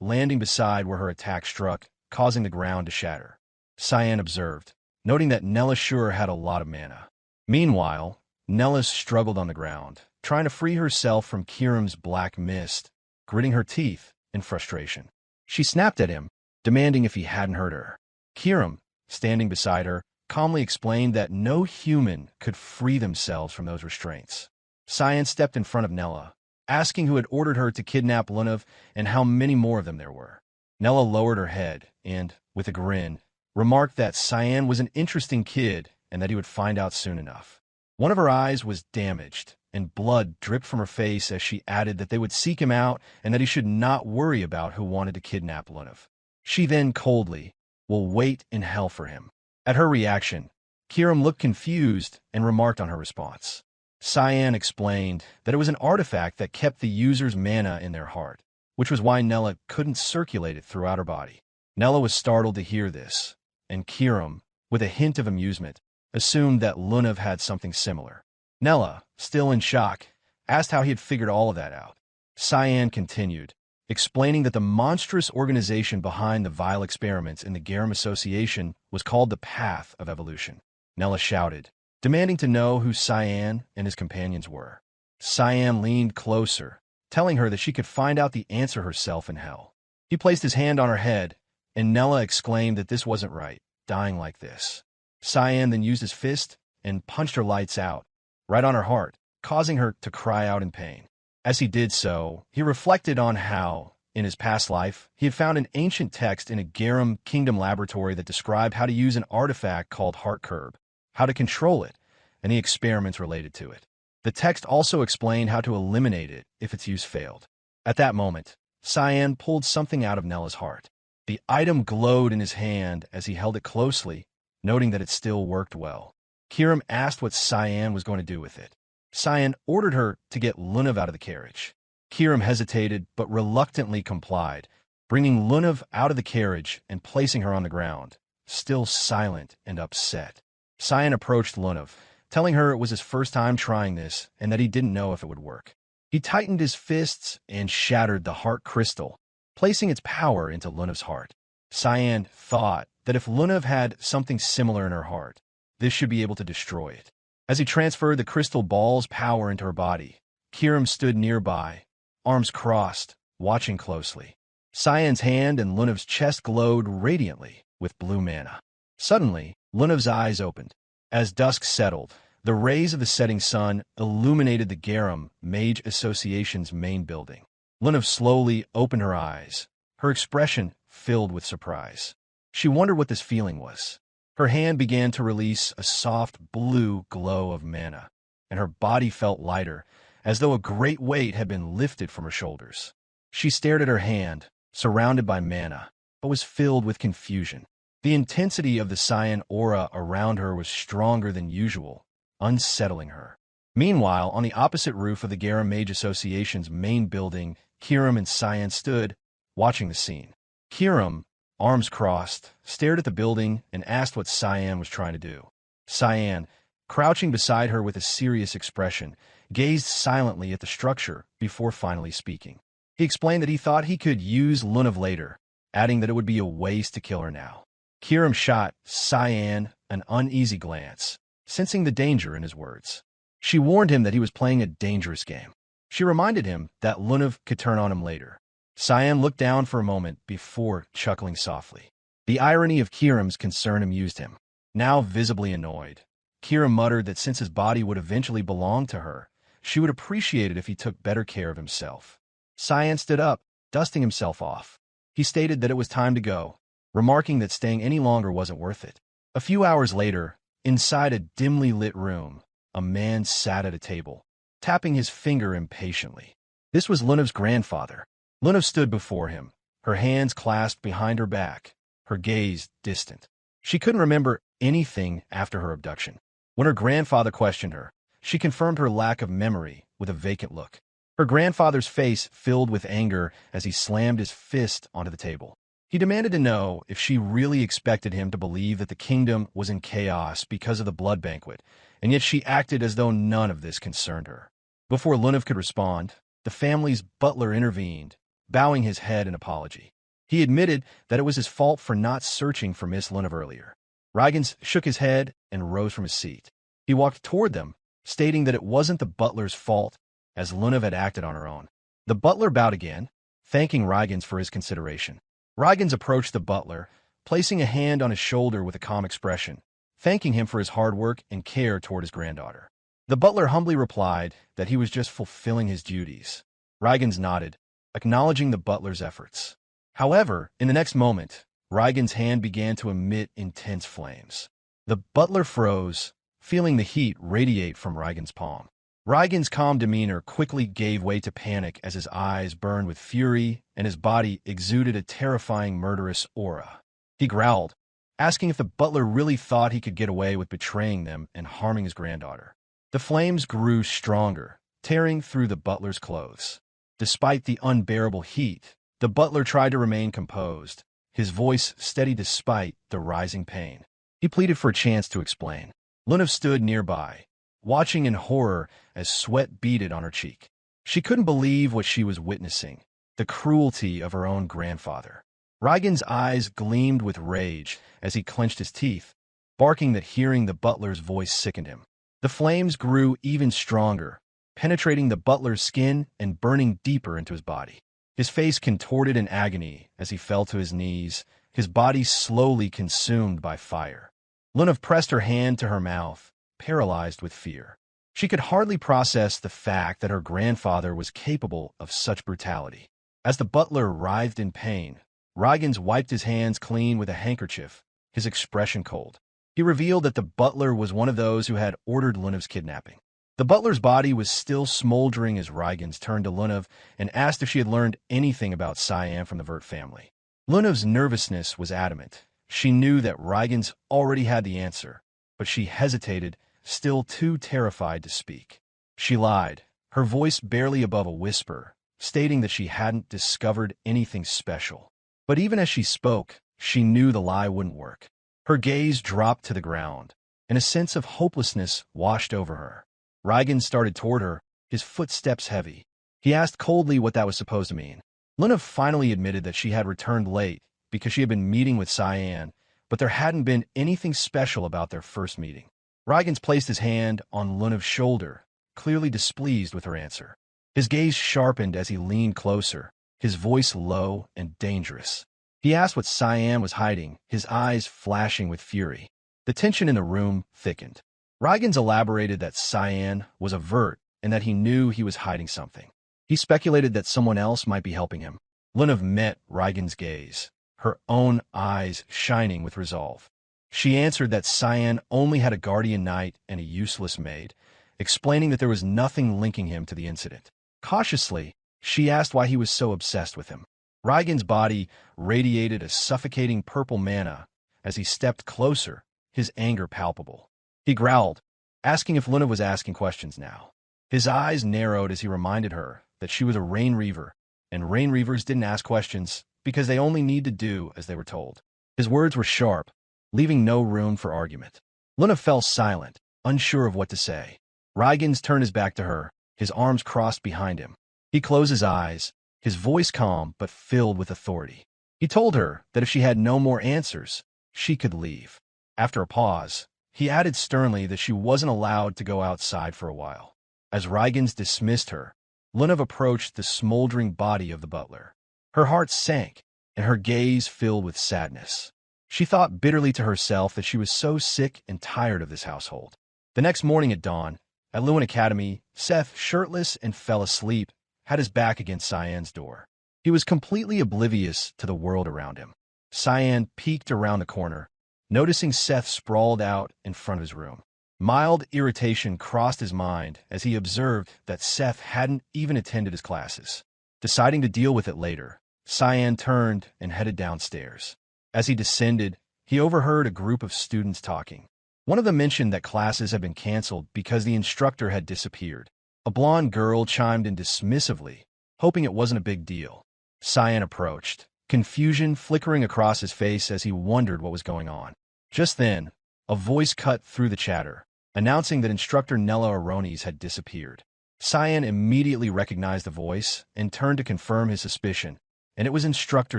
landing beside where her attack struck, causing the ground to shatter. Cyan observed, noting that Nella sure had a lot of mana. Meanwhile, Nella struggled on the ground, trying to free herself from Kirim's black mist, gritting her teeth in frustration. She snapped at him, demanding if he hadn't hurt her. Kirim, standing beside her, calmly explained that no human could free themselves from those restraints. Cyan stepped in front of Nella, asking who had ordered her to kidnap Lunav and how many more of them there were. Nella lowered her head and, with a grin, remarked that Cyan was an interesting kid and that he would find out soon enough. One of her eyes was damaged, and blood dripped from her face as she added that they would seek him out and that he should not worry about who wanted to kidnap Lunav. She then coldly, will wait in hell for him. At her reaction, Kirim looked confused and remarked on her response. Cyan explained that it was an artifact that kept the user's mana in their heart, which was why Nella couldn't circulate it throughout her body. Nella was startled to hear this, and Kirim, with a hint of amusement, assumed that Lunav had something similar. Nella, still in shock, asked how he had figured all of that out. Cyan continued, explaining that the monstrous organization behind the vile experiments in the Garum Association was called the Path of Evolution. Nella shouted, demanding to know who Cyan and his companions were. Cyan leaned closer, telling her that she could find out the answer herself in hell. He placed his hand on her head, and Nella exclaimed that this wasn't right, dying like this. Cyan then used his fist and punched her lights out, right on her heart, causing her to cry out in pain. As he did so, he reflected on how, in his past life, he had found an ancient text in a Garum Kingdom laboratory that described how to use an artifact called Heart Curb, how to control it, and the experiments related to it. The text also explained how to eliminate it if its use failed. At that moment, Cyan pulled something out of Nella's heart. The item glowed in his hand as he held it closely, noting that it still worked well. Kirim asked what Cyan was going to do with it. Cyan ordered her to get Lunav out of the carriage. Kirim hesitated but reluctantly complied, bringing Lunav out of the carriage and placing her on the ground, still silent and upset. Cyan approached Lunav, telling her it was his first time trying this and that he didn't know if it would work. He tightened his fists and shattered the heart crystal, placing its power into Lunav's heart. Cyan thought that if Lunav had something similar in her heart, this should be able to destroy it. As he transferred the crystal ball's power into her body, Kirim stood nearby, arms crossed, watching closely. Cyan's hand and Lunav's chest glowed radiantly with blue mana. Suddenly, Lunav's eyes opened. As dusk settled, the rays of the setting sun illuminated the Garum Mage Association's main building. Lunav slowly opened her eyes, her expression filled with surprise. She wondered what this feeling was. Her hand began to release a soft blue glow of mana, and her body felt lighter, as though a great weight had been lifted from her shoulders. She stared at her hand, surrounded by mana, but was filled with confusion. The intensity of the Cyan aura around her was stronger than usual, unsettling her. Meanwhile, on the opposite roof of the Gara Mage Association's main building, Kiram and Cyan stood, watching the scene. Kiram, arms crossed, stared at the building and asked what Cyan was trying to do. Cyan, crouching beside her with a serious expression, gazed silently at the structure before finally speaking. He explained that he thought he could use Lunav later, adding that it would be a waste to kill her now. Kiram shot Cyan an uneasy glance, sensing the danger in his words. She warned him that he was playing a dangerous game. She reminded him that Lunav could turn on him later. Cyan looked down for a moment before chuckling softly. The irony of Kiram's concern amused him. Now visibly annoyed, Kiram muttered that since his body would eventually belong to her, she would appreciate it if he took better care of himself. Cyan stood up, dusting himself off. He stated that it was time to go, remarking that staying any longer wasn't worth it. A few hours later, inside a dimly lit room, a man sat at a table, tapping his finger impatiently. This was Lunav's grandfather. Lunav stood before him, her hands clasped behind her back, her gaze distant. She couldn't remember anything after her abduction. When her grandfather questioned her, she confirmed her lack of memory with a vacant look. Her grandfather's face filled with anger as he slammed his fist onto the table. He demanded to know if she really expected him to believe that the kingdom was in chaos because of the blood banquet, and yet she acted as though none of this concerned her. Before Lunav could respond, the family's butler intervened, bowing his head in apology. He admitted that it was his fault for not searching for Miss Lunav earlier. Rygans shook his head and rose from his seat. He walked toward them, stating that it wasn't the butler's fault, as Lunav had acted on her own. The butler bowed again, thanking Rygans for his consideration. Rygans approached the butler, placing a hand on his shoulder with a calm expression, thanking him for his hard work and care toward his granddaughter. The butler humbly replied that he was just fulfilling his duties. Rygans nodded, acknowledging the butler's efforts. However, in the next moment, Rygans' hand began to emit intense flames. The butler froze, feeling the heat radiate from Rygans' palm. Rygans' calm demeanor quickly gave way to panic as his eyes burned with fury and his body exuded a terrifying murderous aura. He growled, asking if the butler really thought he could get away with betraying them and harming his granddaughter. The flames grew stronger, tearing through the butler's clothes. Despite the unbearable heat, the butler tried to remain composed, his voice steady despite the rising pain. He pleaded for a chance to explain. Lunav stood nearby, watching in horror as sweat beaded on her cheek. She couldn't believe what she was witnessing, the cruelty of her own grandfather. Rygans' eyes gleamed with rage as he clenched his teeth, barking that hearing the butler's voice sickened him. The flames grew even stronger, penetrating the butler's skin and burning deeper into his body. His face contorted in agony as he fell to his knees, his body slowly consumed by fire. Lunav pressed her hand to her mouth, paralyzed with fear. She could hardly process the fact that her grandfather was capable of such brutality. As the butler writhed in pain, Rygans wiped his hands clean with a handkerchief, his expression cold. He revealed that the butler was one of those who had ordered Lunav's kidnapping. The butler's body was still smoldering as Rygans turned to Lunav and asked if she had learned anything about Cyan from the Vert family. Lunav's nervousness was adamant. She knew that Rygans already had the answer, but she hesitated, still too terrified to speak. She lied, her voice barely above a whisper, stating that she hadn't discovered anything special. But even as she spoke, she knew the lie wouldn't work. Her gaze dropped to the ground, and a sense of hopelessness washed over her. Rygans started toward her, his footsteps heavy. He asked coldly what that was supposed to mean. Lunav finally admitted that she had returned late because she had been meeting with Cyan, but there hadn't been anything special about their first meeting. Rygans placed his hand on Lunav's shoulder, clearly displeased with her answer. His gaze sharpened as he leaned closer, his voice low and dangerous. He asked what Cyan was hiding, his eyes flashing with fury. The tension in the room thickened. Rygans elaborated that Cyan was a Vert and that he knew he was hiding something. He speculated that someone else might be helping him. Lunav met Rygans' gaze, her own eyes shining with resolve. She answered that Cyan only had a guardian knight and a useless maid, explaining that there was nothing linking him to the incident. Cautiously, she asked why he was so obsessed with him. Raigan's body radiated a suffocating purple mana as he stepped closer, his anger palpable. He growled, asking if Lunav was asking questions now. His eyes narrowed as he reminded her that she was a Rainreaver, and Rainreavers didn't ask questions because they only need to do as they were told. His words were sharp, leaving no room for argument. Lunav fell silent, unsure of what to say. Raigan turned his back to her, his arms crossed behind him. He closed his eyes, his voice calm but filled with authority. He told her that if she had no more answers, she could leave. After a pause, he added sternly that she wasn't allowed to go outside for a while. As Raigan dismissed her, Lunav approached the smoldering body of the butler. Her heart sank, and her gaze filled with sadness. She thought bitterly to herself that she was so sick and tired of this household. The next morning at dawn, at Lewin Academy, Seth, shirtless and fell asleep, had his back against Cyan's door. He was completely oblivious to the world around him. Cyan peeked around the corner, noticing Seth sprawled out in front of his room. Mild irritation crossed his mind as he observed that Seth hadn't even attended his classes. Deciding to deal with it later, Cyan turned and headed downstairs. As he descended, he overheard a group of students talking. One of them mentioned that classes had been canceled because the instructor had disappeared. A blonde girl chimed in dismissively, hoping it wasn't a big deal. Cyan approached, confusion flickering across his face as he wondered what was going on. Just then, a voice cut through the chatter, announcing that instructor Nella Aronis had disappeared. Cyan immediately recognized the voice and turned to confirm his suspicion, and it was instructor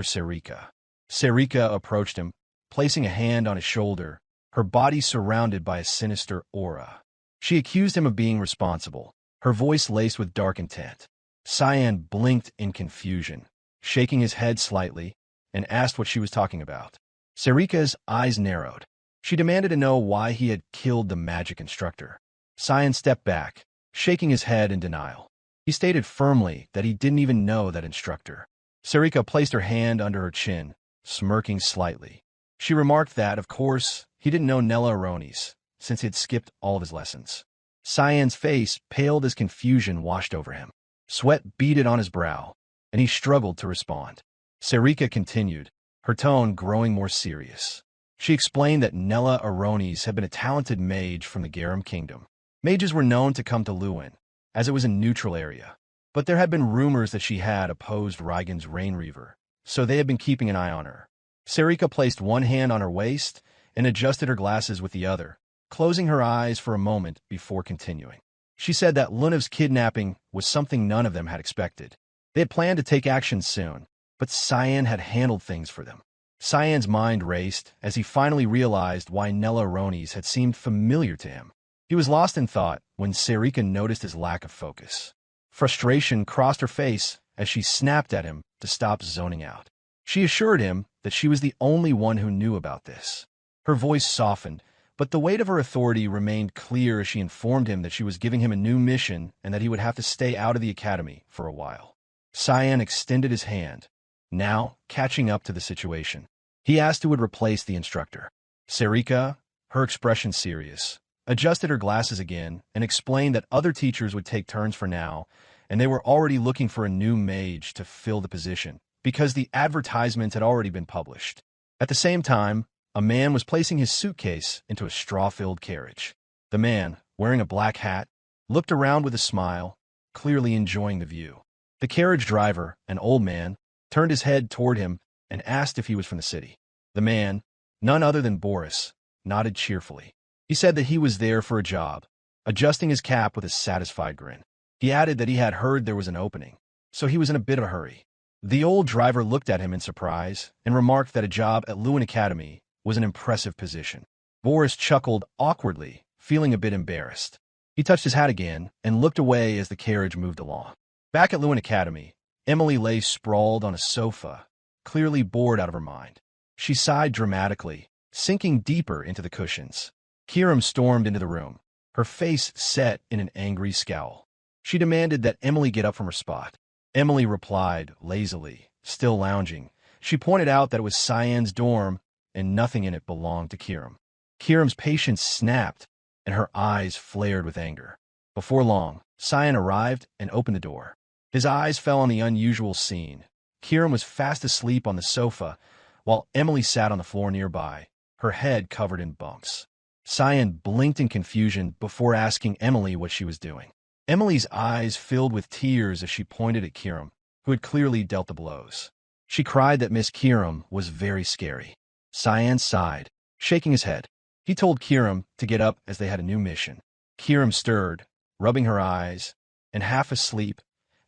Serrika. Serrika approached him, placing a hand on his shoulder, her body surrounded by a sinister aura. She accused him of being responsible, her voice laced with dark intent. Cyan blinked in confusion, shaking his head slightly, and asked what she was talking about. Serrika's eyes narrowed. She demanded to know why he had killed the magic instructor. Cyan stepped back, shaking his head in denial. He stated firmly that he didn't even know that instructor. Serrika placed her hand under her chin, smirking slightly. She remarked that, of course, he didn't know Nella Aronis, since he had skipped all of his lessons. Cyan's face paled as confusion washed over him. Sweat beaded on his brow, and he struggled to respond. Serrika continued, her tone growing more serious. She explained that Nella Aronis had been a talented mage from the Garum Kingdom. Mages were known to come to Lewin, as it was a neutral area. But there had been rumors that she had opposed Raigan's Rainreaver, so they had been keeping an eye on her. Serrika placed one hand on her waist and adjusted her glasses with the other, closing her eyes for a moment before continuing. She said that Lunav's kidnapping was something none of them had expected. They had planned to take action soon, but Cyan had handled things for them. Cyan's mind raced as he finally realized why Nella Aronis had seemed familiar to him. He was lost in thought when Serrika noticed his lack of focus. Frustration crossed her face as she snapped at him to stop zoning out. She assured him that she was the only one who knew about this. Her voice softened, but the weight of her authority remained clear as she informed him that she was giving him a new mission and that he would have to stay out of the academy for a while. Cyan extended his hand, now catching up to the situation. He asked who would replace the instructor. Serrika, her expression serious, adjusted her glasses again and explained that other teachers would take turns for now, and they were already looking for a new mage to fill the position, because the advertisements had already been published. At the same time, a man was placing his suitcase into a straw-filled carriage. The man, wearing a black hat, looked around with a smile, clearly enjoying the view. The carriage driver, an old man, turned his head toward him and asked if he was from the city. The man, none other than Boris, nodded cheerfully. He said that he was there for a job, adjusting his cap with a satisfied grin. He added that he had heard there was an opening, so he was in a bit of a hurry. The old driver looked at him in surprise and remarked that a job at Lewin Academy was an impressive position. Boris chuckled awkwardly, feeling a bit embarrassed. He touched his hat again and looked away as the carriage moved along. Back at Lewin Academy, Emily lay sprawled on a sofa, clearly bored out of her mind. She sighed dramatically, sinking deeper into the cushions. Kiram stormed into the room, her face set in an angry scowl. She demanded that Emily get up from her spot. Emily replied lazily, still lounging, She pointed out that it was Cyan's dorm, and nothing in it belonged to Kirim. Kirim's patience snapped, and her eyes flared with anger. Before long, Cyan arrived and opened the door. His eyes fell on the unusual scene. Kirim was fast asleep on the sofa, while Emily sat on the floor nearby, her head covered in bumps. Cyan blinked in confusion before asking Emily what she was doing. Emily's eyes filled with tears as she pointed at Kirim, who had clearly dealt the blows. She cried that Miss Kirim was very scary. Cyan sighed, shaking his head. He told Kirim to get up as they had a new mission. Kirim stirred, rubbing her eyes, and half asleep,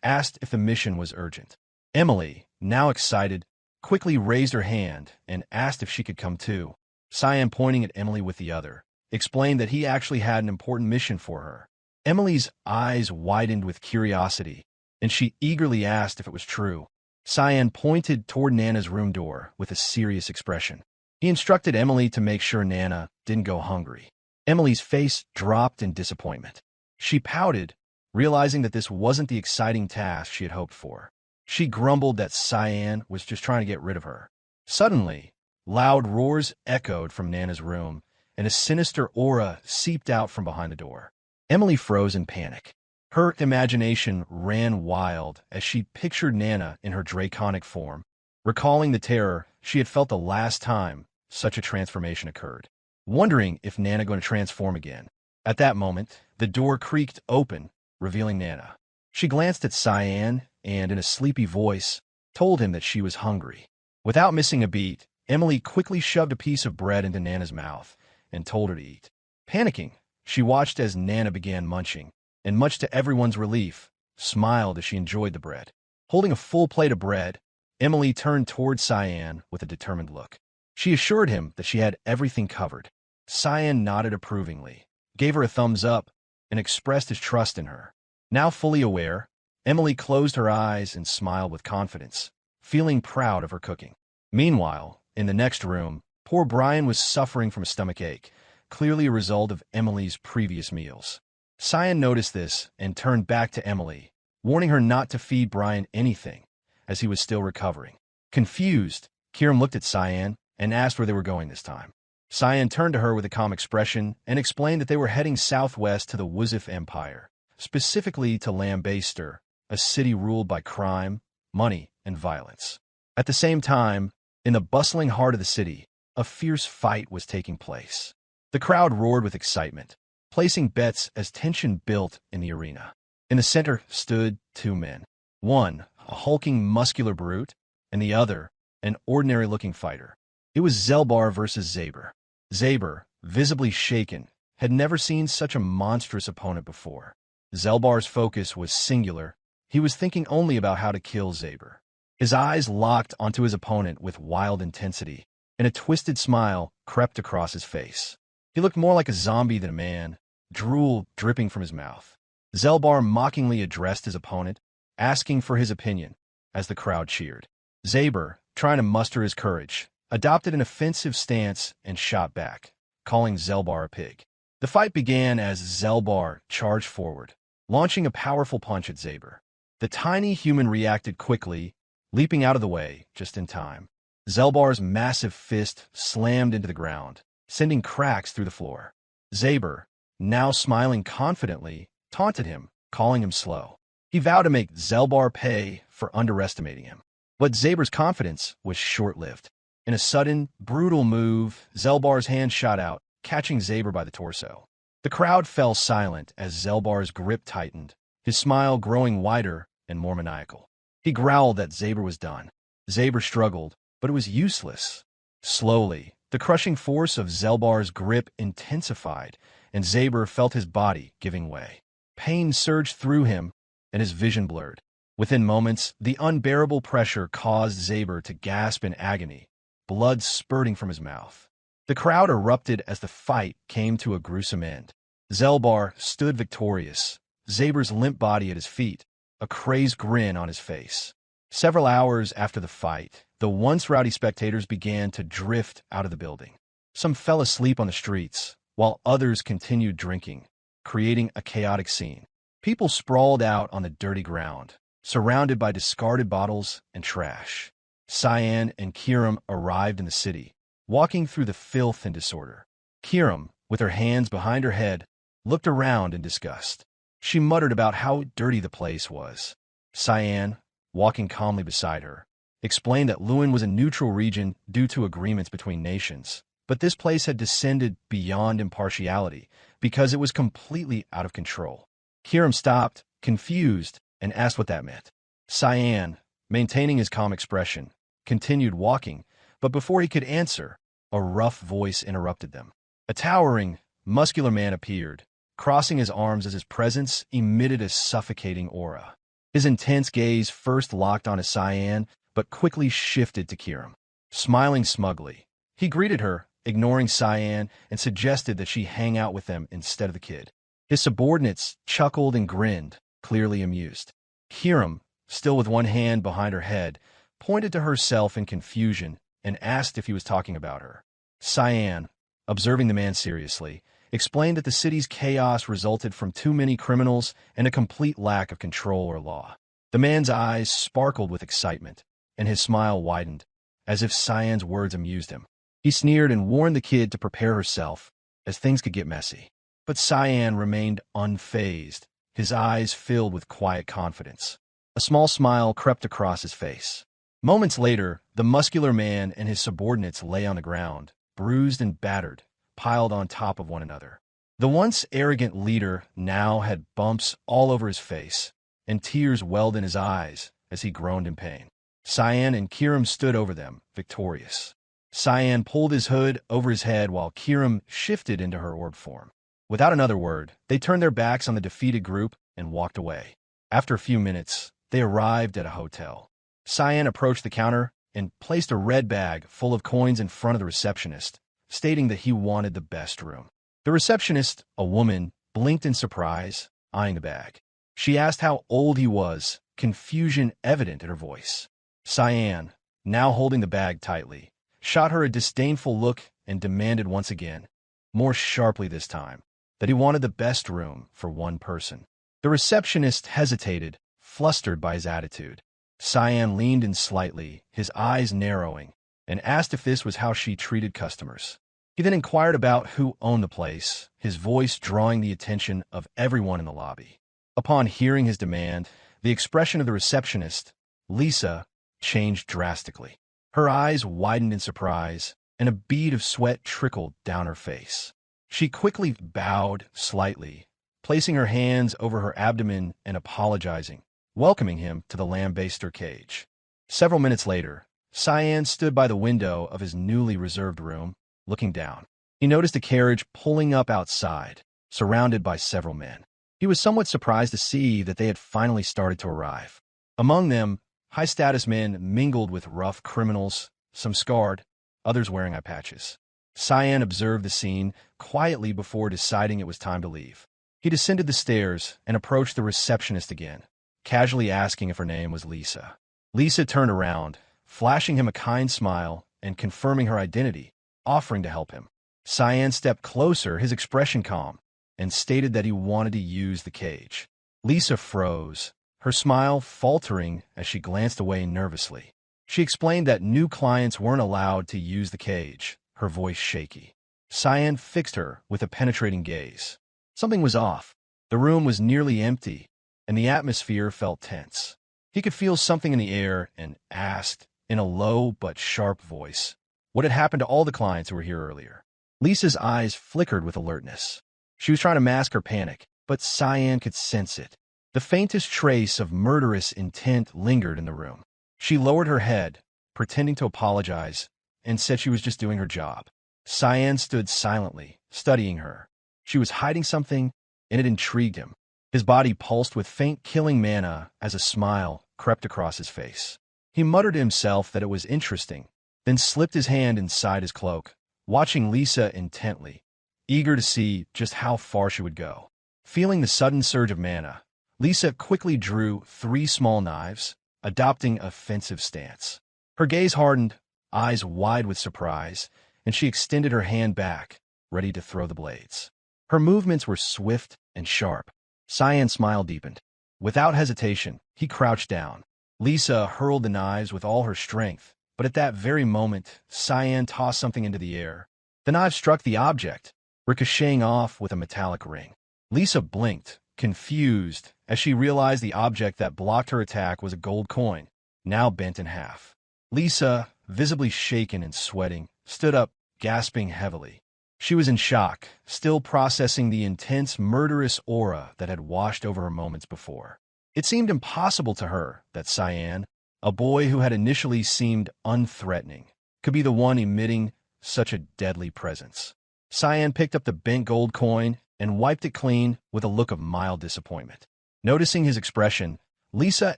asked if the mission was urgent. Emily, now excited, quickly raised her hand and asked if she could come too. Cyan, pointing at Emily with the other, explained that he actually had an important mission for her. Emily's eyes widened with curiosity, and she eagerly asked if it was true. Cyan pointed toward Nana's room door with a serious expression. He instructed Emily to make sure Nana didn't go hungry. Emily's face dropped in disappointment. She pouted, realizing that this wasn't the exciting task she had hoped for. She grumbled that Cyan was just trying to get rid of her. Suddenly, loud roars echoed from Nana's room, and a sinister aura seeped out from behind the door. Emily froze in panic. Her imagination ran wild as she pictured Nana in her draconic form, recalling the terror she had felt the last time such a transformation occurred, wondering if Nana going to transform again. At that moment, the door creaked open, revealing Nana. She glanced at Cyan and, in a sleepy voice, told him that she was hungry. Without missing a beat, Emily quickly shoved a piece of bread into Nana's mouth and told her to eat. Panicking, she watched as Nana began munching, and much to everyone's relief, smiled as she enjoyed the bread. Holding a full plate of bread, Emily turned toward Cyan with a determined look. She assured him that she had everything covered. Cyan nodded approvingly, gave her a thumbs up, and expressed his trust in her. Now fully aware, Emily closed her eyes and smiled with confidence, feeling proud of her cooking. Meanwhile, in the next room, poor Brian was suffering from a stomach ache, clearly a result of Emily's previous meals. Cyan noticed this and turned back to Emily, warning her not to feed Brian anything, as he was still recovering. Confused, Kirim looked at Cyan and asked where they were going this time. Cyan turned to her with a calm expression and explained that they were heading southwest to the Abusive Empire, specifically to Lambaster, a city ruled by crime, money, and violence. At the same time, in the bustling heart of the city, a fierce fight was taking place. The crowd roared with excitement, placing bets as tension built in the arena. In the center stood two men. One, a hulking muscular brute, and the other, an ordinary-looking fighter. It was Zelbar versus Zaber. Zaber, visibly shaken, had never seen such a monstrous opponent before. Zelbar's focus was singular. He was thinking only about how to kill Zaber. His eyes locked onto his opponent with wild intensity, and a twisted smile crept across his face. He looked more like a zombie than a man, drool dripping from his mouth. Zelbar mockingly addressed his opponent, asking for his opinion, as the crowd cheered. Zaber, trying to muster his courage, adopted an offensive stance and shot back, calling Zelbar a pig. The fight began as Zelbar charged forward, launching a powerful punch at Zaber. The tiny human reacted quickly, leaping out of the way just in time. Zelbar's massive fist slammed into the ground, sending cracks through the floor. Zaber, now smiling confidently, taunted him, calling him slow. He vowed to make Zelbar pay for underestimating him. But Zaber's confidence was short-lived. In a sudden, brutal move, Zelbar's hand shot out, catching Zaber by the torso. The crowd fell silent as Zelbar's grip tightened, his smile growing wider and more maniacal. He growled that Zaber was done. Zaber struggled, but it was useless. Slowly, the crushing force of Zelbar's grip intensified, and Zaber felt his body giving way. Pain surged through him, and his vision blurred. Within moments, the unbearable pressure caused Zaber to gasp in agony, blood spurting from his mouth. The crowd erupted as the fight came to a gruesome end. Zelbar stood victorious, Zaber's limp body at his feet, a crazed grin on his face. Several hours after the fight, the once rowdy spectators began to drift out of the building. Some fell asleep on the streets, while others continued drinking, creating a chaotic scene. People sprawled out on the dirty ground, surrounded by discarded bottles and trash. Cyan and Kiram arrived in the city, walking through the filth and disorder. Kiram, with her hands behind her head, looked around in disgust. She muttered about how dirty the place was. Cyan, walking calmly beside her, explained that Luan was a neutral region due to agreements between nations, but this place had descended beyond impartiality because it was completely out of control. Kiram stopped, confused, and asked what that meant. Cyan, maintaining his calm expression, continued walking, but before he could answer, a rough voice interrupted them. A towering, muscular man appeared, crossing his arms as his presence emitted a suffocating aura. His intense gaze first locked on Cyan, but quickly shifted to Kiram. Smiling smugly, he greeted her, ignoring Cyan, and suggested that she hang out with them instead of the kid. His subordinates chuckled and grinned, clearly amused. Kiram, still with one hand behind her head, pointed to herself in confusion and asked if he was talking about her. Cyan, observing the man seriously, explained that the city's chaos resulted from too many criminals and a complete lack of control or law. The man's eyes sparkled with excitement, and his smile widened, as if Cyan's words amused him. He sneered and warned the kid to prepare herself, as things could get messy. But Cyan remained unfazed, his eyes filled with quiet confidence. A small smile crept across his face. Moments later, the muscular man and his subordinates lay on the ground, bruised and battered, piled on top of one another. The once arrogant leader now had bumps all over his face, and tears welled in his eyes as he groaned in pain. Cyan and Kiram stood over them, victorious. Cyan pulled his hood over his head while Kiram shifted into her orb form. Without another word, they turned their backs on the defeated group and walked away. After a few minutes, they arrived at a hotel. Cyan approached the counter and placed a red bag full of coins in front of the receptionist, stating that he wanted the best room. The receptionist, a woman, blinked in surprise, eyeing the bag. She asked how old he was, confusion evident in her voice. Cyan, now holding the bag tightly, shot her a disdainful look and demanded once again, more sharply this time, that he wanted the best room for one person. The receptionist hesitated, flustered by his attitude. Cyan leaned in slightly, his eyes narrowing, and asked if this was how she treated customers. He then inquired about who owned the place, his voice drawing the attention of everyone in the lobby. Upon hearing his demand, the expression of the receptionist, Lisa, changed drastically. Her eyes widened in surprise, and a bead of sweat trickled down her face. She quickly bowed slightly, placing her hands over her abdomen and apologizing, welcoming him to the Lambaster cage. Several minutes later, Cyan stood by the window of his newly reserved room, looking down. He noticed a carriage pulling up outside, surrounded by several men. He was somewhat surprised to see that they had finally started to arrive. Among them, high-status men mingled with rough criminals, some scarred, others wearing eye patches. Cyan observed the scene quietly before deciding it was time to leave. He descended the stairs and approached the receptionist again, casually asking if her name was Lisa. Lisa turned around, flashing him a kind smile and confirming her identity, offering to help him. Cyan stepped closer, his expression calm, and stated that he wanted to use the cage. Lisa froze, her smile faltering as she glanced away nervously. She explained that new clients weren't allowed to use the cage, her voice shaky. Cyan fixed her with a penetrating gaze. Something was off. The room was nearly empty, and the atmosphere felt tense. He could feel something in the air and asked, in a low but sharp voice, what had happened to all the clients who were here earlier. Lisa's eyes flickered with alertness. She was trying to mask her panic, but Cyan could sense it. The faintest trace of murderous intent lingered in the room. She lowered her head, pretending to apologize, and said she was just doing her job. Cyan stood silently, studying her. She was hiding something, and it intrigued him. His body pulsed with faint killing mana as a smile crept across his face. He muttered to himself that it was interesting, then slipped his hand inside his cloak, watching Lisa intently, eager to see just how far she would go. Feeling the sudden surge of mana, Lisa quickly drew 3 small knives, adopting a offensive stance. Her gaze hardened, eyes wide with surprise, and she extended her hand back, ready to throw the blades. Her movements were swift and sharp. Cyan's smile deepened. Without hesitation, he crouched down. Lisa hurled the knives with all her strength, But at that very moment, Cyan tossed something into the air. The knife struck the object, ricocheting off with a metallic ring. Lisa blinked, confused, as she realized the object that blocked her attack was a gold coin, now bent in half. Lisa, visibly shaken and sweating, stood up, gasping heavily. She was in shock, still processing the intense, murderous aura that had washed over her moments before. It seemed impossible to her that Cyan, a boy who had initially seemed unthreatening, could be the one emitting such a deadly presence. Cyan picked up the bent gold coin and wiped it clean with a look of mild disappointment. Noticing his expression, Lisa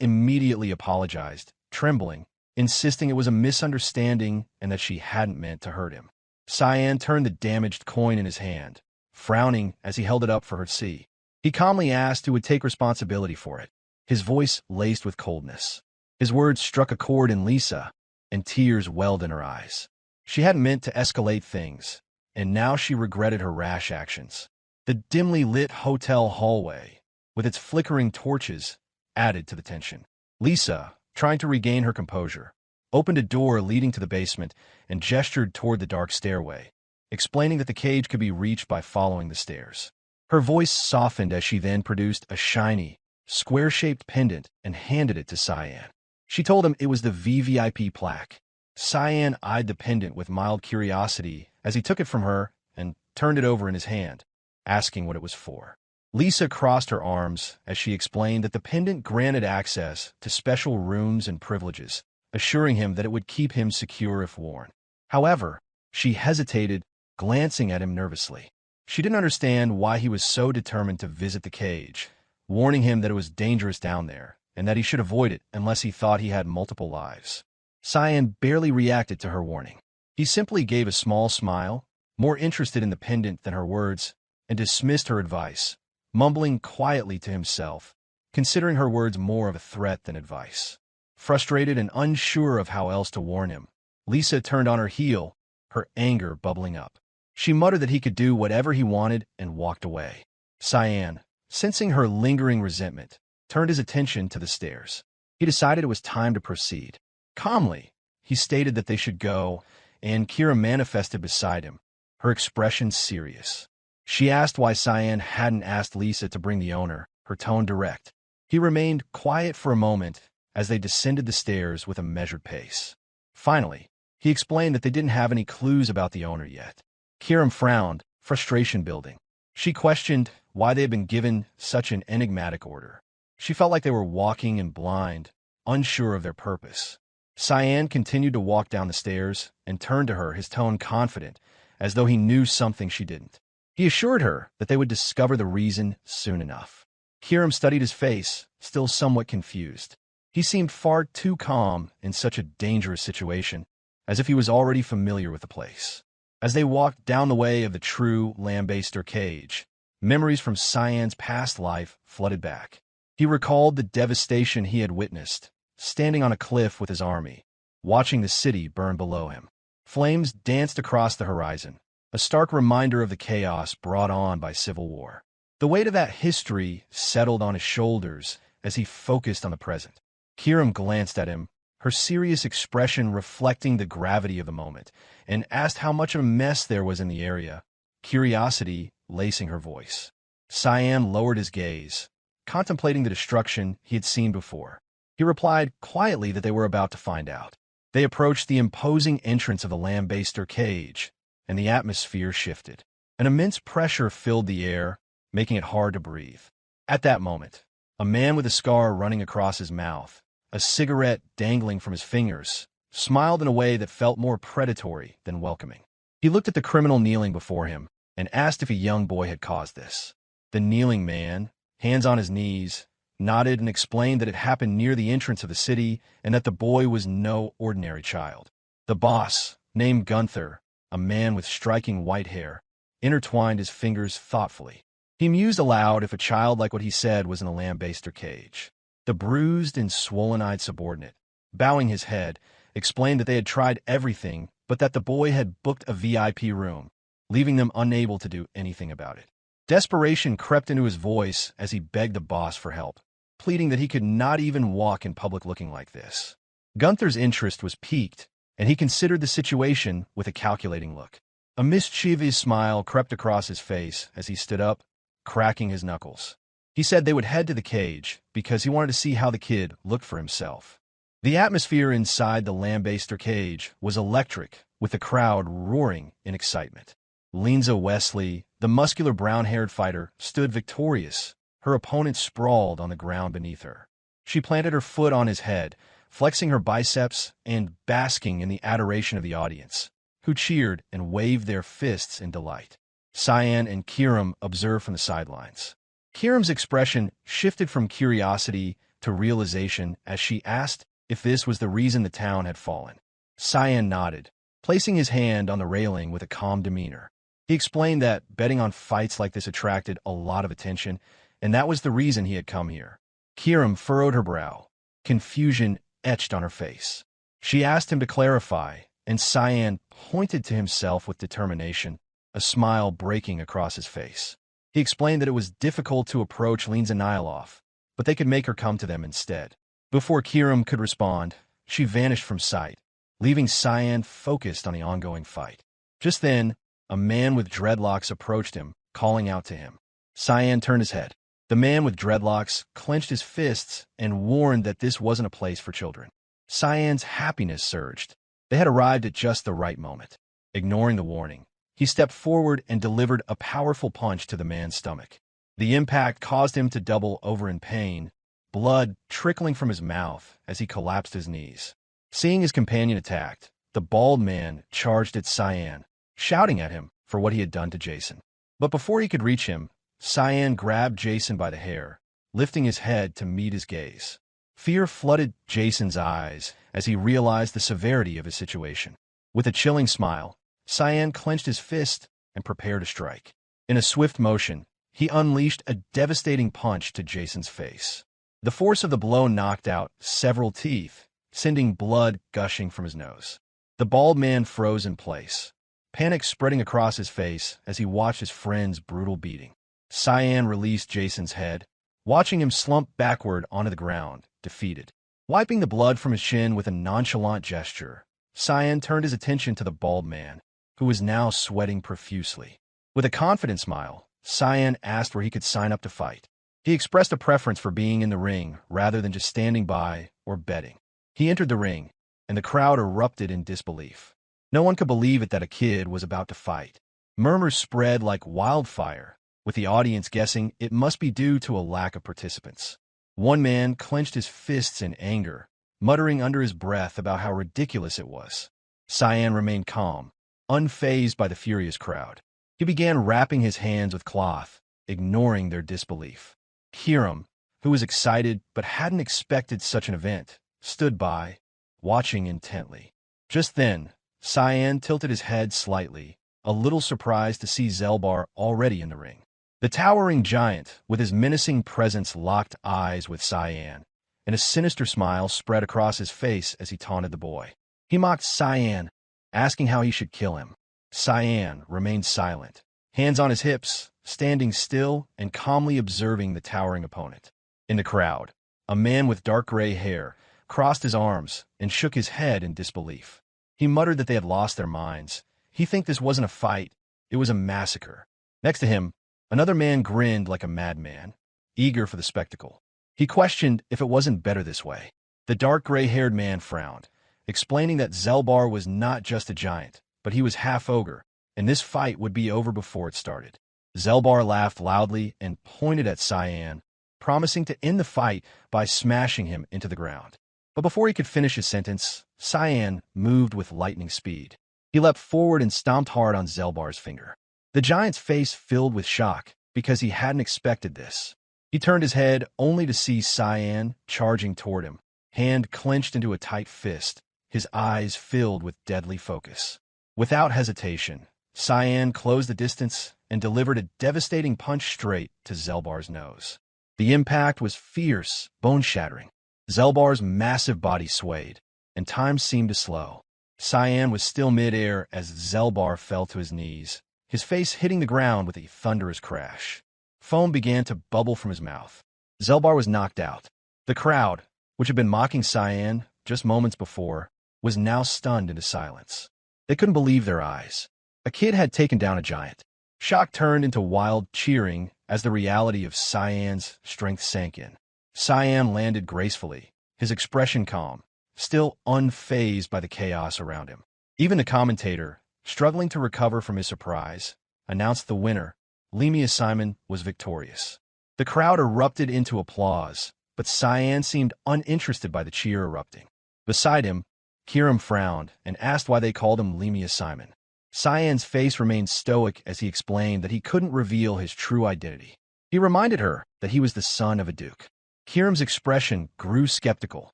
immediately apologized, trembling, insisting it was a misunderstanding and that she hadn't meant to hurt him. Cyan turned the damaged coin in his hand, frowning as he held it up for her to see. He calmly asked who would take responsibility for it, his voice laced with coldness. His words struck a chord in Lisa, and tears welled in her eyes. She hadn't meant to escalate things, and now she regretted her rash actions. The dimly lit hotel hallway, with its flickering torches, added to the tension. Lisa, trying to regain her composure, opened a door leading to the basement and gestured toward the dark stairway, explaining that the cage could be reached by following the stairs. Her voice softened as she then produced a shiny, square-shaped pendant and handed it to Cyan. She told him it was the VVIP plaque. Cyan eyed the pendant with mild curiosity as he took it from her and turned it over in his hand, asking what it was for. Lisa crossed her arms as she explained that the pendant granted access to special rooms and privileges, assuring him that it would keep him secure if worn. However, she hesitated, glancing at him nervously. She didn't understand why he was so determined to visit the cage, warning him that it was dangerous down there and that he should avoid it unless he thought he had multiple lives. Cyan barely reacted to her warning. He simply gave a small smile, more interested in the pendant than her words, and dismissed her advice, mumbling quietly to himself, considering her words more of a threat than advice. Frustrated and unsure of how else to warn him, Lisa turned on her heel, her anger bubbling up. She muttered that he could do whatever he wanted and walked away. Cyan, sensing her lingering resentment, turned his attention to the stairs. He decided it was time to proceed. Calmly, he stated that they should go, and Kira manifested beside him, her expression serious. She asked why Cyan hadn't asked Lisa to bring the owner, her tone direct. He remained quiet for a moment as they descended the stairs with a measured pace. Finally, he explained that they didn't have any clues about the owner yet. Kira frowned, frustration building. She questioned why they had been given such an enigmatic order. She felt like they were walking in blind, unsure of their purpose. Cyan continued to walk down the stairs and turned to her, his tone confident, as though he knew something she didn't. He assured her that they would discover the reason soon enough. Kiram studied his face, still somewhat confused. He seemed far too calm in such a dangerous situation, as if he was already familiar with the place. As they walked down the way of the true Lambaster cage, memories from Cyan's past life flooded back. He recalled the devastation he had witnessed, standing on a cliff with his army, watching the city burn below him. Flames danced across the horizon, a stark reminder of the chaos brought on by civil war. The weight of that history settled on his shoulders as he focused on the present. Kiram glanced at him, her serious expression reflecting the gravity of the moment, and asked how much of a mess there was in the area, curiosity lacing her voice. Cyan lowered his gaze, contemplating the destruction he had seen before. He replied quietly that they were about to find out. They approached the imposing entrance of the Lambaster cage, and the atmosphere shifted. An immense pressure filled the air, making it hard to breathe. At that moment, a man with a scar running across his mouth, a cigarette dangling from his fingers, smiled in a way that felt more predatory than welcoming. He looked at the criminal kneeling before him and asked if a young boy had caused this. The kneeling man, hands on his knees, nodded and explained that it happened near the entrance of the city and that the boy was no ordinary child. The boss, named Gunther, a man with striking white hair, intertwined his fingers thoughtfully. He mused aloud if a child like what he said was in a Lambaster cage. The bruised and swollen-eyed subordinate, bowing his head, explained that they had tried everything but that the boy had booked a VIP room, leaving them unable to do anything about it. Desperation crept into his voice as he begged the boss for help, pleading that he could not even walk in public looking like this. Gunther's interest was piqued, and he considered the situation with a calculating look. A mischievous smile crept across his face as he stood up, cracking his knuckles. He said they would head to the cage because he wanted to see how the kid looked for himself. The atmosphere inside the Lambaster cage was electric, with the crowd roaring in excitement. Linza Wesley, the muscular brown-haired fighter, stood victorious, her opponent sprawled on the ground beneath her. She planted her foot on his head, flexing her biceps and basking in the adoration of the audience, who cheered and waved their fists in delight. Cyan and Kiram observed from the sidelines. Kiram's expression shifted from curiosity to realization as she asked if this was the reason the town had fallen. Cyan nodded, placing his hand on the railing with a calm demeanor. He explained that betting on fights like this attracted a lot of attention, and that was the reason he had come here. Kiram furrowed her brow, confusion etched on her face. She asked him to clarify, and Cyan pointed to himself with determination, a smile breaking across his face. He explained that it was difficult to approach Linza Nilov, but they could make her come to them instead. Before Kiram could respond, she vanished from sight, leaving Cyan focused on the ongoing fight. Just then, a man with dreadlocks approached him, calling out to him. Cyan turned his head. The man with dreadlocks clenched his fists and warned that this wasn't a place for children. Cyan's happiness surged. They had arrived at just the right moment. Ignoring the warning, he stepped forward and delivered a powerful punch to the man's stomach. The impact caused him to double over in pain, blood trickling from his mouth as he collapsed his knees. Seeing his companion attacked, the bald man charged at Cyan, shouting at him for what he had done to Jason. But before he could reach him, Cyan grabbed Jason by the hair, lifting his head to meet his gaze. Fear flooded Jason's eyes as he realized the severity of his situation. With a chilling smile, Cyan clenched his fist and prepared to strike. In a swift motion, he unleashed a devastating punch to Jason's face. The force of the blow knocked out several teeth, sending blood gushing from his nose. The bald man froze in place, panic spreading across his face as he watched his friend's brutal beating. Cyan released Jason's head, watching him slump backward onto the ground, defeated. Wiping the blood from his chin with a nonchalant gesture, Cyan turned his attention to the bald man, who was now sweating profusely. With a confident smile, Cyan asked where he could sign up to fight. He expressed a preference for being in the ring rather than just standing by or betting. He entered the ring, and the crowd erupted in disbelief. No one could believe it that a kid was about to fight. Murmurs spread like wildfire, with the audience guessing it must be due to a lack of participants. One man clenched his fists in anger, muttering under his breath about how ridiculous it was. Cyan remained calm, unfazed by the furious crowd. He began wrapping his hands with cloth, ignoring their disbelief. Kiram, who was excited but hadn't expected such an event, stood by, watching intently. Just then, Cyan tilted his head slightly, a little surprised to see Zelbar already in the ring. The towering giant, with his menacing presence, locked eyes with Cyan, and a sinister smile spread across his face as he taunted the boy. He mocked Cyan, asking how he should kill him. Cyan remained silent, hands on his hips, standing still and calmly observing the towering opponent. In the crowd, a man with dark gray hair crossed his arms and shook his head in disbelief. He muttered that they had lost their minds. He think this wasn't a fight, it was a massacre. Next to him, another man grinned like a madman, eager for the spectacle. He questioned if it wasn't better this way. The dark gray-haired man frowned, explaining that Zelbar was not just a giant, but he was half ogre, and this fight would be over before it started. Zelbar laughed loudly and pointed at Cyan, promising to end the fight by smashing him into the ground. But before he could finish his sentence, Cyan moved with lightning speed. He leapt forward and stomped hard on Zelbar's finger. The giant's face filled with shock because he hadn't expected this. He turned his head only to see Cyan charging toward him, hand clenched into a tight fist, his eyes filled with deadly focus. Without hesitation, Cyan closed the distance and delivered a devastating punch straight to Zelbar's nose. The impact was fierce, bone-shattering. Zelbar's massive body swayed, and time seemed to slow. Cyan was still mid-air as Zelbar fell to his knees, his face hitting the ground with a thunderous crash. Foam began to bubble from his mouth. Zelbar was knocked out. The crowd, which had been mocking Cyan just moments before, was now stunned into silence. They couldn't believe their eyes. A kid had taken down a giant. Shock turned into wild cheering as the reality of Cyan's strength sank in. Cyan landed gracefully, his expression calm, still unfazed by the chaos around him. Even the commentator, struggling to recover from his surprise, announced the winner. Lamea Simon was victorious. The crowd erupted into applause, but Cyan seemed uninterested by the cheer erupting. Beside him, Kiram frowned and asked why they called him Lamea Simon. Cyan's face remained stoic as he explained that he couldn't reveal his true identity. He reminded her that he was the son of a duke. Kiram's expression grew skeptical,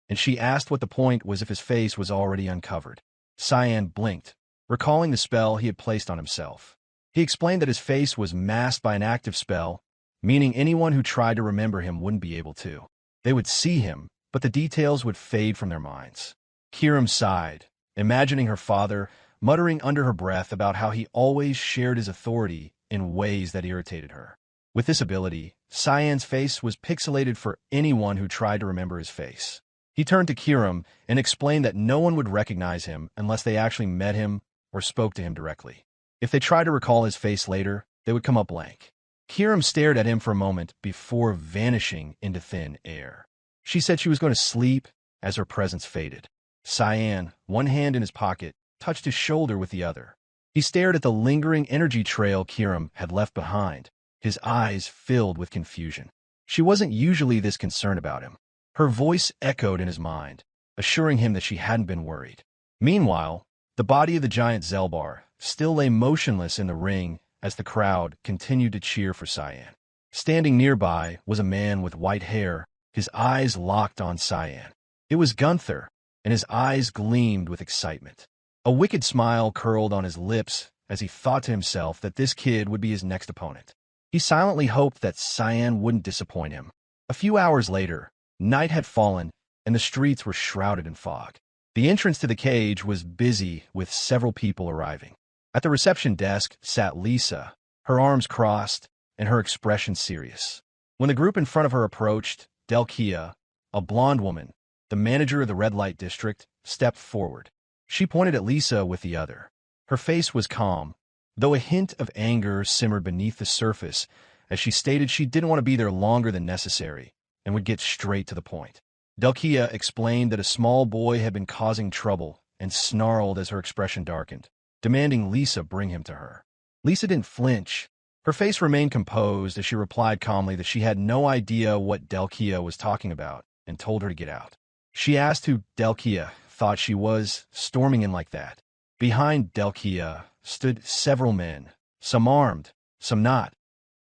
and she asked what the point was if his face was already uncovered. Cyan blinked, recalling the spell he had placed on himself. He explained that his face was masked by an active spell, meaning anyone who tried to remember him wouldn't be able to. They would see him, but the details would fade from their minds. Kiram sighed, imagining her father muttering under her breath about how he always shared his authority in ways that irritated her. With this ability, Cyan's face was pixelated for anyone who tried to remember his face. He turned to Kiram and explained that no one would recognize him unless they actually met him or spoke to him directly. If they tried to recall his face later, they would come up blank. Kiram stared at him for a moment before vanishing into thin air. She said she was going to sleep as her presence faded. Cyan, one hand in his pocket, touched his shoulder with the other. He stared at the lingering energy trail Kiram had left behind, his eyes filled with confusion. She wasn't usually this concerned about him. Her voice echoed in his mind, assuring him that she hadn't been worried. Meanwhile, the body of the giant Zelbar still lay motionless in the ring as the crowd continued to cheer for Cyan. Standing nearby was a man with white hair, his eyes locked on Cyan. It was Gunther, and his eyes gleamed with excitement. A wicked smile curled on his lips as he thought to himself that this kid would be his next opponent. He silently hoped that Cyan wouldn't disappoint him. A few hours later, night had fallen, and the streets were shrouded in fog. The entrance to the cage was busy with several people arriving. At the reception desk sat Lisa, her arms crossed and her expression serious. When the group in front of her approached, Delkia, a blonde woman, the manager of the red light district, stepped forward. She pointed at Lisa with the other. Her face was calm, though a hint of anger simmered beneath the surface as she stated she didn't want to be there longer than necessary and would get straight to the point. Delkia explained that a small boy had been causing trouble and snarled as her expression darkened, demanding Lisa bring him to her. Lisa didn't flinch. Her face remained composed as she replied calmly that she had no idea what Delkia was talking about and told her to get out. She asked who Delkia thought she was, storming in like that. Behind Delkia stood several men, some armed, some not,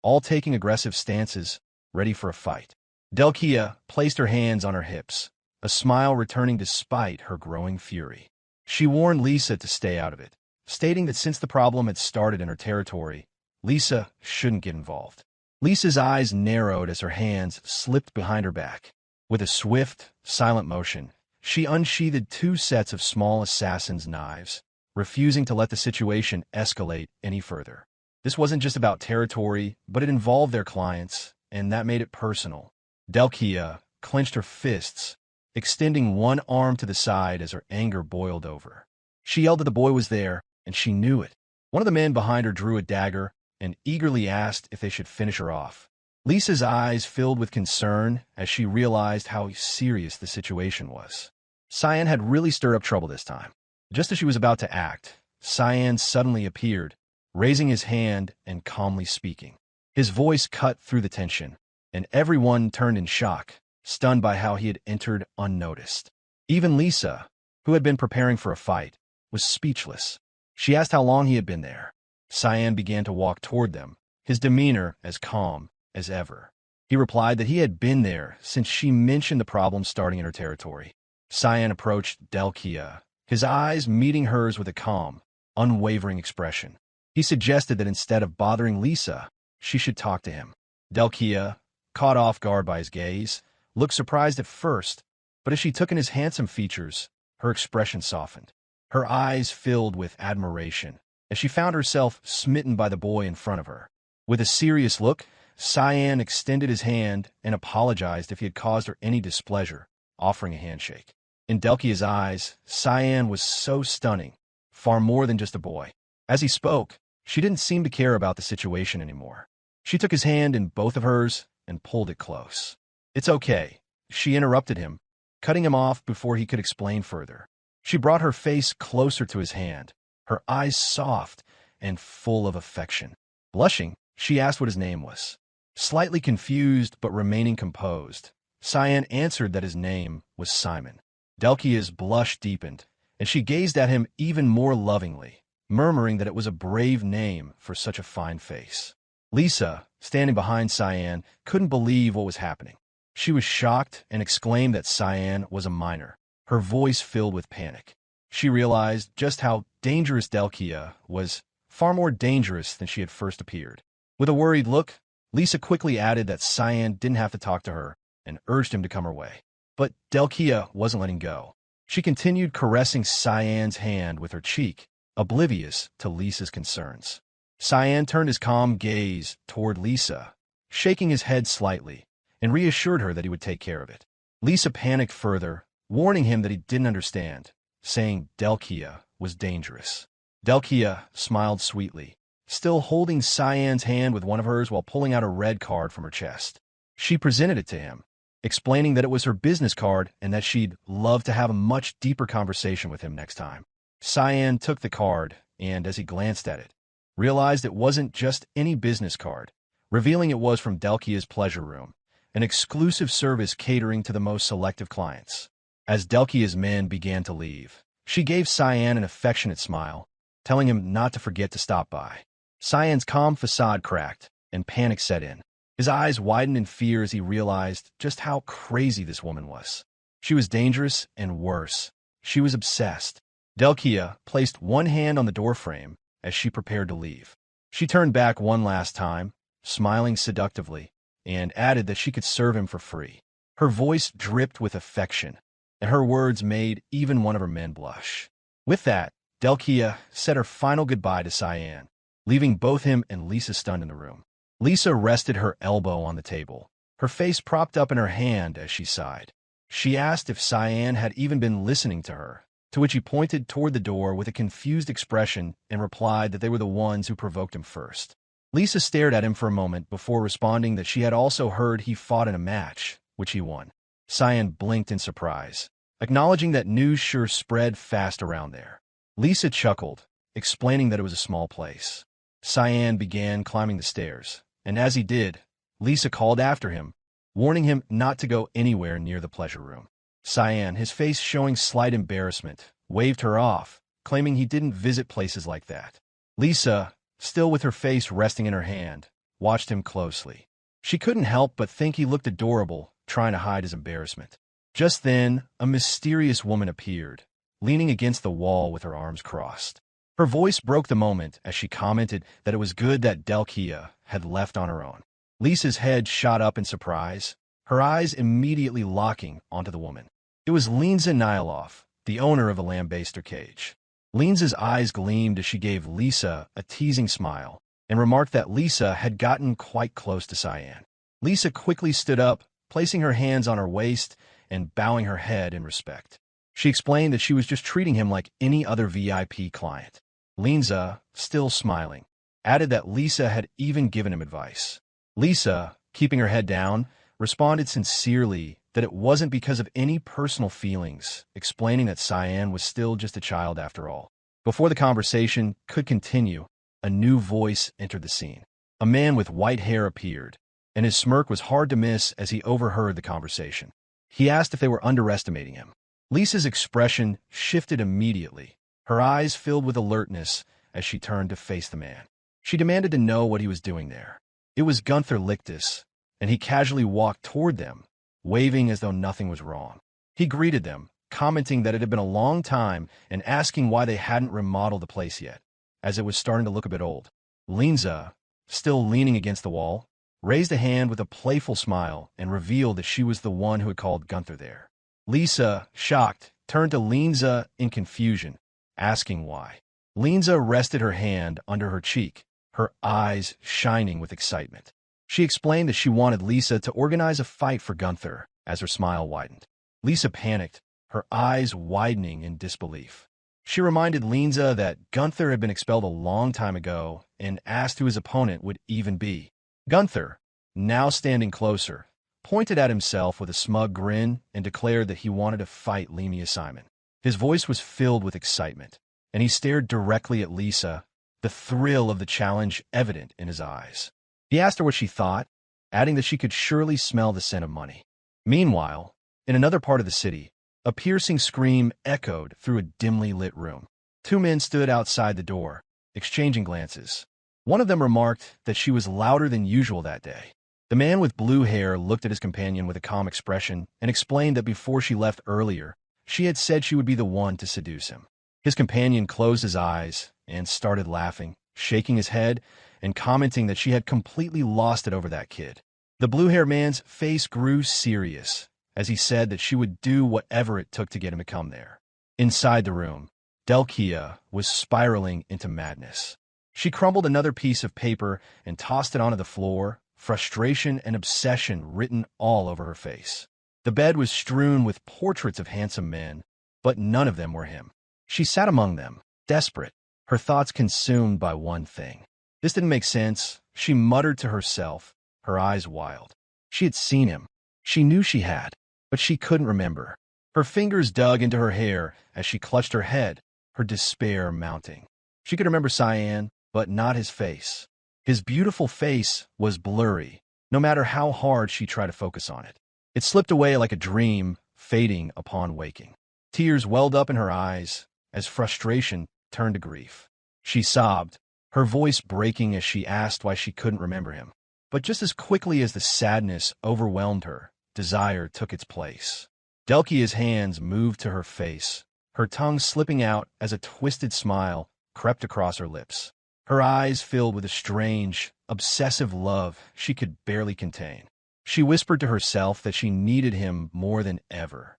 all taking aggressive stances, ready for a fight. Delkia placed her hands on her hips, a smile returning despite her growing fury. She warned Lisa to stay out of it, stating that since the problem had started in her territory, Lisa shouldn't get involved. Lisa's eyes narrowed as her hands slipped behind her back. With a swift, silent motion, she unsheathed 2 sets of small assassin's knives, refusing to let the situation escalate any further. This wasn't just about territory, but it involved their clients, and that made it personal. Delkia clenched her fists, extending one arm to the side as her anger boiled over. She yelled that the boy was there, and she knew it. One of the men behind her drew a dagger and eagerly asked if they should finish her off. Lisa's eyes filled with concern as she realized how serious the situation was. Cyan had really stirred up trouble this time. Just as she was about to act, Cyan suddenly appeared, raising his hand and calmly speaking. His voice cut through the tension, and everyone turned in shock, stunned by how he had entered unnoticed. Even Lisa, who had been preparing for a fight, was speechless. She asked how long he had been there. Cyan began to walk toward them, his demeanor as calm as ever. He replied that he had been there since she mentioned the problem starting in her territory. Cyan approached Delkia, his eyes meeting hers with a calm, unwavering expression. He suggested that instead of bothering Lisa, she should talk to him. Delkia, caught off guard by his gaze, looked surprised at first, but as she took in his handsome features, her expression softened. Her eyes filled with admiration as she found herself smitten by the boy in front of her. With a serious look, Cyan extended his hand and apologized if he had caused her any displeasure, offering a handshake. In Delkia's eyes, Cyan was so stunning, far more than just a boy. As he spoke, she didn't seem to care about the situation anymore. She took his hand in both of hers and pulled it close. "It's okay," she interrupted him, cutting him off before he could explain further. She brought her face closer to his hand, her eyes soft and full of affection. Blushing, she asked what his name was. Slightly confused but remaining composed, Cyan answered that his name was Simon. Delkia's blush deepened, and she gazed at him even more lovingly, murmuring that it was a brave name for such a fine face. Lisa, standing behind Cyan, couldn't believe what was happening. She was shocked and exclaimed that Cyan was a minor, her voice filled with panic. She realized just how dangerous Delkia was, far more dangerous than she had first appeared. With a worried look, Lisa quickly added that Cyan didn't have to talk to her and urged him to come her way. But Delkia wasn't letting go. She continued caressing Cyan's hand with her cheek, oblivious to Lisa's concerns. Cyan turned his calm gaze toward Lisa, shaking his head slightly, and reassured her that he would take care of it. Lisa panicked further, warning him that he didn't understand, saying Delkia was dangerous. Delkia smiled sweetly, still holding Cyan's hand with one of hers while pulling out a red card from her chest. She presented it to him, explaining that it was her business card and that she'd love to have a much deeper conversation with him next time. Cyan took the card and, as he glanced at it, realized it wasn't just any business card, revealing it was from Delkia's pleasure room, an exclusive service catering to the most selective clients. As Delkia's men began to leave, she gave Cyan an affectionate smile, telling him not to forget to stop by. Cyan's calm facade cracked, and panic set in. His eyes widened in fear as he realized just how crazy this woman was. She was dangerous, and worse, she was obsessed. Delkia placed one hand on the doorframe as she prepared to leave. She turned back one last time, smiling seductively, and added that she could serve him for free. Her voice dripped with affection, and her words made even one of her men blush. With that, Delkia said her final goodbye to Cyan, leaving both him and Lisa stunned in the room. Lisa rested her elbow on the table, her face propped up in her hand as she sighed. She asked if Cyan had even been listening to her, to which he pointed toward the door with a confused expression and replied that they were the ones who provoked him first. Lisa stared at him for a moment before responding that she had also heard he fought in a match, which he won. Cyan blinked in surprise, acknowledging that news sure spread fast around there. Lisa chuckled, explaining that it was a small place. Cyan began climbing the stairs, and as he did, Lisa called after him, warning him not to go anywhere near the pleasure room. Cyan, his face showing slight embarrassment, waved her off, claiming he didn't visit places like that. Lisa, still with her face resting in her hand, watched him closely. She couldn't help but think he looked adorable, trying to hide his embarrassment. Just then, a mysterious woman appeared, leaning against the wall with her arms crossed. Her voice broke the moment as she commented that it was good that Delkia had left on her own. Lisa's head shot up in surprise, her eyes immediately locking onto the woman. It was Linza Nilov, the owner of the Lambaster cage. Linza's eyes gleamed as she gave Lisa a teasing smile and remarked that Lisa had gotten quite close to Cyan. Lisa quickly stood up, placing her hands on her waist and bowing her head in respect. She explained that she was just treating him like any other VIP client. Linza, still smiling, added that Lisa had even given him advice. Lisa, keeping her head down, responded sincerely that it wasn't because of any personal feelings, explaining that Cyan was still just a child after all. Before the conversation could continue, a new voice entered the scene. A man with white hair appeared, and his smirk was hard to miss as he overheard the conversation. He asked if they were underestimating him. Lisa's expression shifted immediately, her eyes filled with alertness as she turned to face the man. She demanded to know what he was doing there. It was Gunther Lichtus, and he casually walked toward them, waving as though nothing was wrong. He greeted them, commenting that it had been a long time and asking why they hadn't remodeled the place yet, as it was starting to look a bit old. Linza, still leaning against the wall, raised a hand with a playful smile and revealed that she was the one who had called Gunther there. Lisa, shocked, turned to Linza in confusion, asking why. Linza rested her hand under her cheek, her eyes shining with excitement. She explained that she wanted Lisa to organize a fight for Gunther as her smile widened. Lisa panicked, her eyes widening in disbelief. She reminded Linza that Gunther had been expelled a long time ago and asked who his opponent would even be. Gunther, now standing closer, pointed at himself with a smug grin and declared that he wanted to fight Lamea Simon. His voice was filled with excitement, and he stared directly at Lisa, the thrill of the challenge evident in his eyes. He asked her what she thought, adding that she could surely smell the scent of money. Meanwhile, in another part of the city, a piercing scream echoed through a dimly lit room. Two men stood outside the door, exchanging glances. One of them remarked that she was louder than usual that day. The man with blue hair looked at his companion with a calm expression and explained that before she left earlier, she had said she would be the one to seduce him. His companion closed his eyes and started laughing, shaking his head and commenting that she had completely lost it over that kid. The blue-haired man's face grew serious as he said that she would do whatever it took to get him to come there. Inside the room, Delkia was spiraling into madness. She crumbled another piece of paper and tossed it onto the floor, frustration and obsession written all over her face. The bed was strewn with portraits of handsome men, but none of them were him. She sat among them, desperate, her thoughts consumed by one thing. This didn't make sense, she muttered to herself, her eyes wild. She had seen him. She knew she had, but she couldn't remember. Her fingers dug into her hair as she clutched her head, her despair mounting. She could remember Cyan, but not his face. His beautiful face was blurry, no matter how hard she tried to focus on it. It slipped away like a dream, fading upon waking. Tears welled up in her eyes as frustration turned to grief. She sobbed, her voice breaking as she asked why she couldn't remember him. But just as quickly as the sadness overwhelmed her, desire took its place. Delkia's hands moved to her face, her tongue slipping out as a twisted smile crept across her lips. Her eyes filled with a strange, obsessive love she could barely contain. She whispered to herself that she needed him more than ever.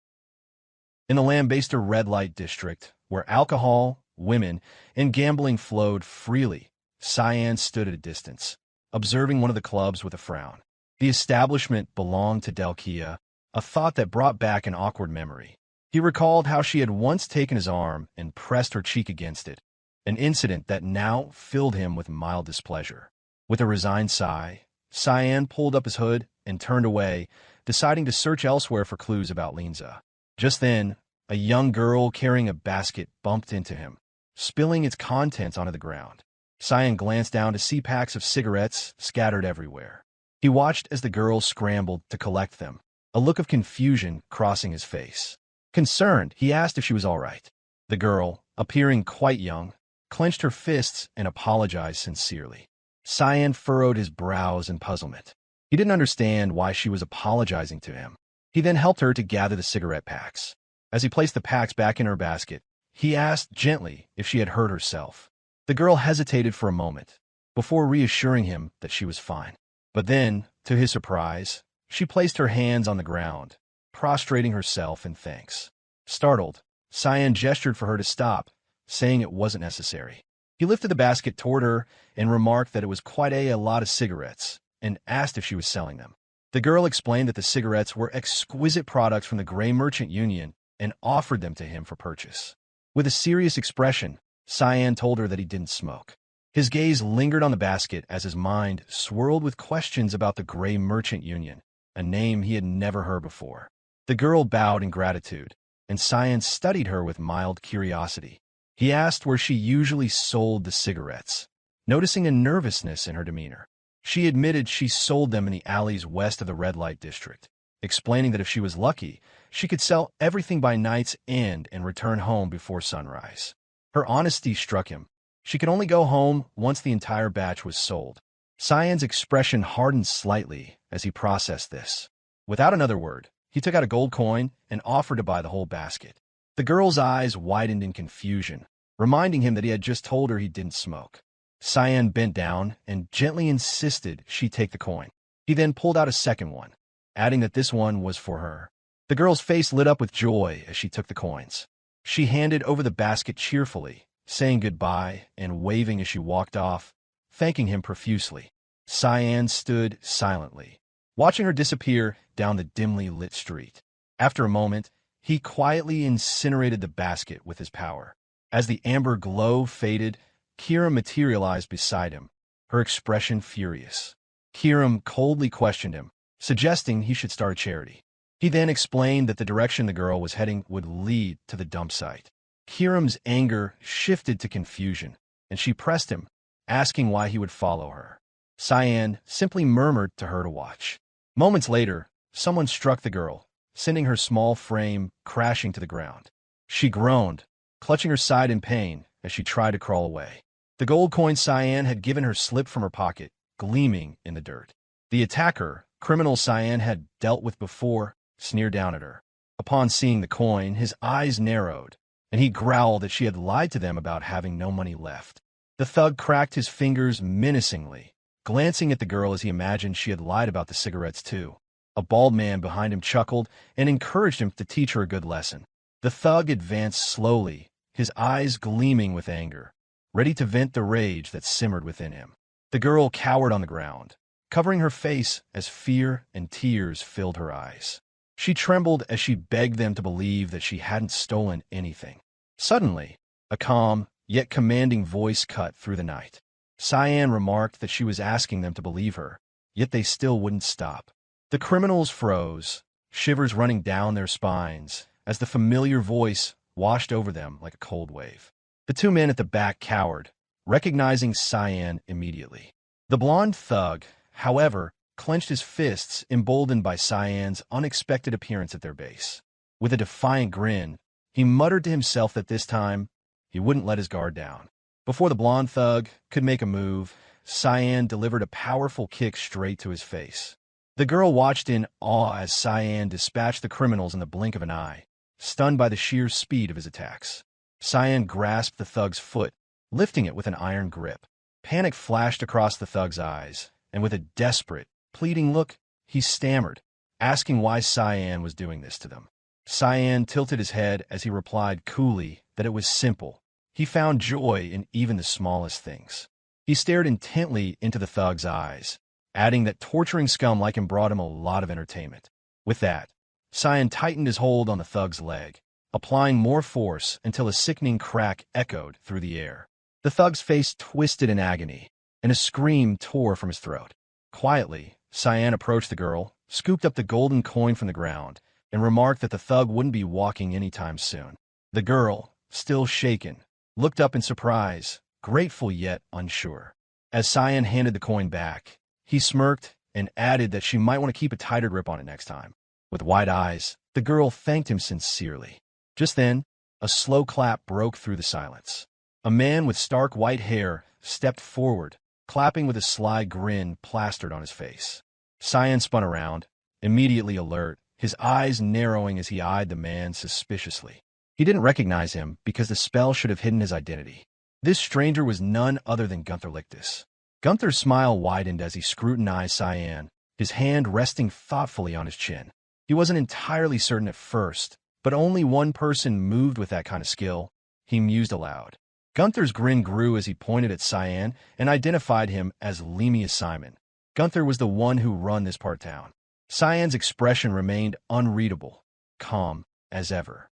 In the Lambaster red light district, where alcohol, women, and gambling flowed freely, Cyan stood at a distance, observing one of the clubs with a frown. The establishment belonged to Delkia, a thought that brought back an awkward memory. He recalled how she had once taken his arm and pressed her cheek against it, an incident that now filled him with mild displeasure. With a resigned sigh, Cyan pulled up his hood and turned away, deciding to search elsewhere for clues about Linza. Just then, a young girl carrying a basket bumped into him, spilling its contents onto the ground. Cyan glanced down to see packs of cigarettes scattered everywhere. He watched as the girl scrambled to collect them, a look of confusion crossing his face. Concerned, he asked if she was all right. The girl, appearing quite young, clenched her fists and apologized sincerely. Cyan furrowed his brows in puzzlement. He didn't understand why she was apologizing to him. He then helped her to gather the cigarette packs. As he placed the packs back in her basket, he asked gently if she had hurt herself. The girl hesitated for a moment, before reassuring him that she was fine. But then, to his surprise, she placed her hands on the ground, prostrating herself in thanks. Startled, Cyan gestured for her to stop, saying it wasn't necessary. He lifted the basket toward her and remarked that it was quite a lot of cigarettes, and asked if she was selling them. The girl explained that the cigarettes were exquisite products from the Grey Merchant Union and offered them to him for purchase. With a serious expression, Cyan told her that he didn't smoke. His gaze lingered on the basket as his mind swirled with questions about the Grey Merchant Union, a name he had never heard before. The girl bowed in gratitude, and Cyan studied her with mild curiosity. He asked where she usually sold the cigarettes, noticing a nervousness in her demeanor. She admitted she sold them in the alleys west of the red light district, explaining that if she was lucky, she could sell everything by night's end and return home before sunrise. Her honesty struck him. She could only go home once the entire batch was sold. Cyan's expression hardened slightly as he processed this. Without another word, he took out a gold coin and offered to buy the whole basket. The girl's eyes widened in confusion, reminding him that he had just told her he didn't smoke. Cyan bent down and gently insisted she take the coin. He then pulled out a second one, adding that this one was for her. The girl's face lit up with joy as she took the coins. She handed over the basket cheerfully, saying goodbye and waving as she walked off, thanking him profusely. Cyan stood silently, watching her disappear down the dimly lit street. After a moment, he quietly incinerated the basket with his power. As the amber glow faded, Kiram materialized beside him, her expression furious. Kiram coldly questioned him, suggesting he should start a charity. He then explained that the direction the girl was heading would lead to the dump site. Kiram's anger shifted to confusion, and she pressed him, asking why he would follow her. Cyan simply murmured to her to watch. Moments later, someone struck the girl, sending her small frame crashing to the ground. She groaned, clutching her side in pain as she tried to crawl away. The gold coin Cyan had given her slipped from her pocket, gleaming in the dirt. The attacker, criminal Cyan had dealt with before, sneered down at her. Upon seeing the coin, his eyes narrowed, and he growled that she had lied to them about having no money left. The thug cracked his fingers menacingly, glancing at the girl as he imagined she had lied about the cigarettes too. A bald man behind him chuckled and encouraged him to teach her a good lesson. The thug advanced slowly, his eyes gleaming with anger, ready to vent the rage that simmered within him. The girl cowered on the ground, covering her face as fear and tears filled her eyes. She trembled as she begged them to believe that she hadn't stolen anything. Suddenly, a calm, yet commanding voice cut through the night. Cyan remarked that she was asking them to believe her, yet they still wouldn't stop. The criminals froze, shivers running down their spines, as the familiar voice washed over them like a cold wave. The two men at the back cowered, recognizing Cyan immediately. The blonde thug, however, clenched his fists, emboldened by Cyan's unexpected appearance at their base. With a defiant grin, he muttered to himself that this time, he wouldn't let his guard down. Before the blonde thug could make a move, Cyan delivered a powerful kick straight to his face. The girl watched in awe as Cyan dispatched the criminals in the blink of an eye, stunned by the sheer speed of his attacks. Cyan grasped the thug's foot, lifting it with an iron grip. Panic flashed across the thug's eyes, and with a desperate, pleading look, he stammered, asking why Cyan was doing this to them. Cyan tilted his head as he replied coolly that it was simple. He found joy in even the smallest things. He stared intently into the thug's eyes, adding that torturing scum like him brought him a lot of entertainment. With that, Cyan tightened his hold on the thug's leg, applying more force until a sickening crack echoed through the air. The thug's face twisted in agony, and a scream tore from his throat. Quietly, Cyan approached the girl, scooped up the golden coin from the ground, and remarked that the thug wouldn't be walking anytime soon. The girl, still shaken, looked up in surprise, grateful yet unsure. As Cyan handed the coin back, he smirked and added that she might want to keep a tighter grip on it next time. With wide eyes, the girl thanked him sincerely. Just then, a slow clap broke through the silence. A man with stark white hair stepped forward, clapping with a sly grin plastered on his face. Cyan spun around, immediately alert, his eyes narrowing as he eyed the man suspiciously. He didn't recognize him because the spell should have hidden his identity. This stranger was none other than Gunther Lichtus. Gunther's smile widened as he scrutinized Cyan, his hand resting thoughtfully on his chin. He wasn't entirely certain at first, but only one person moved with that kind of skill. He mused aloud. Gunther's grin grew as he pointed at Cyan and identified him as Lamea Simon. Gunther was the one who run this part town. Cyan's expression remained unreadable, calm as ever.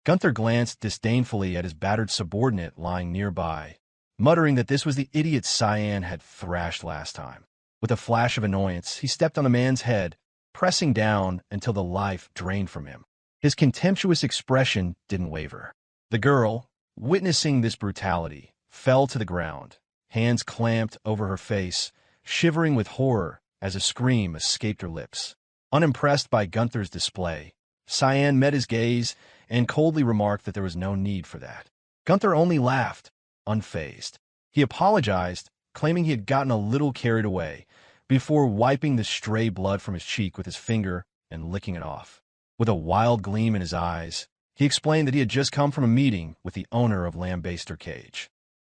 Gunther glanced disdainfully at his battered subordinate lying nearby, muttering that this was the idiot Cyan had thrashed last time. With a flash of annoyance, he stepped on the man's head, pressing down until the life drained from him. His contemptuous expression didn't waver. The girl, witnessing this brutality, fell to the ground, hands clamped over her face, shivering with horror as a scream escaped her lips. Unimpressed by Gunther's display, Cyan met his gaze and coldly remarked that there was no need for that. Gunther only laughed, unfazed. He apologized, claiming he had gotten a little carried away, before wiping the stray blood from his cheek with his finger and licking it off. With a wild gleam in his eyes, he explained that he had just come from a meeting with the owner of Lambaster City.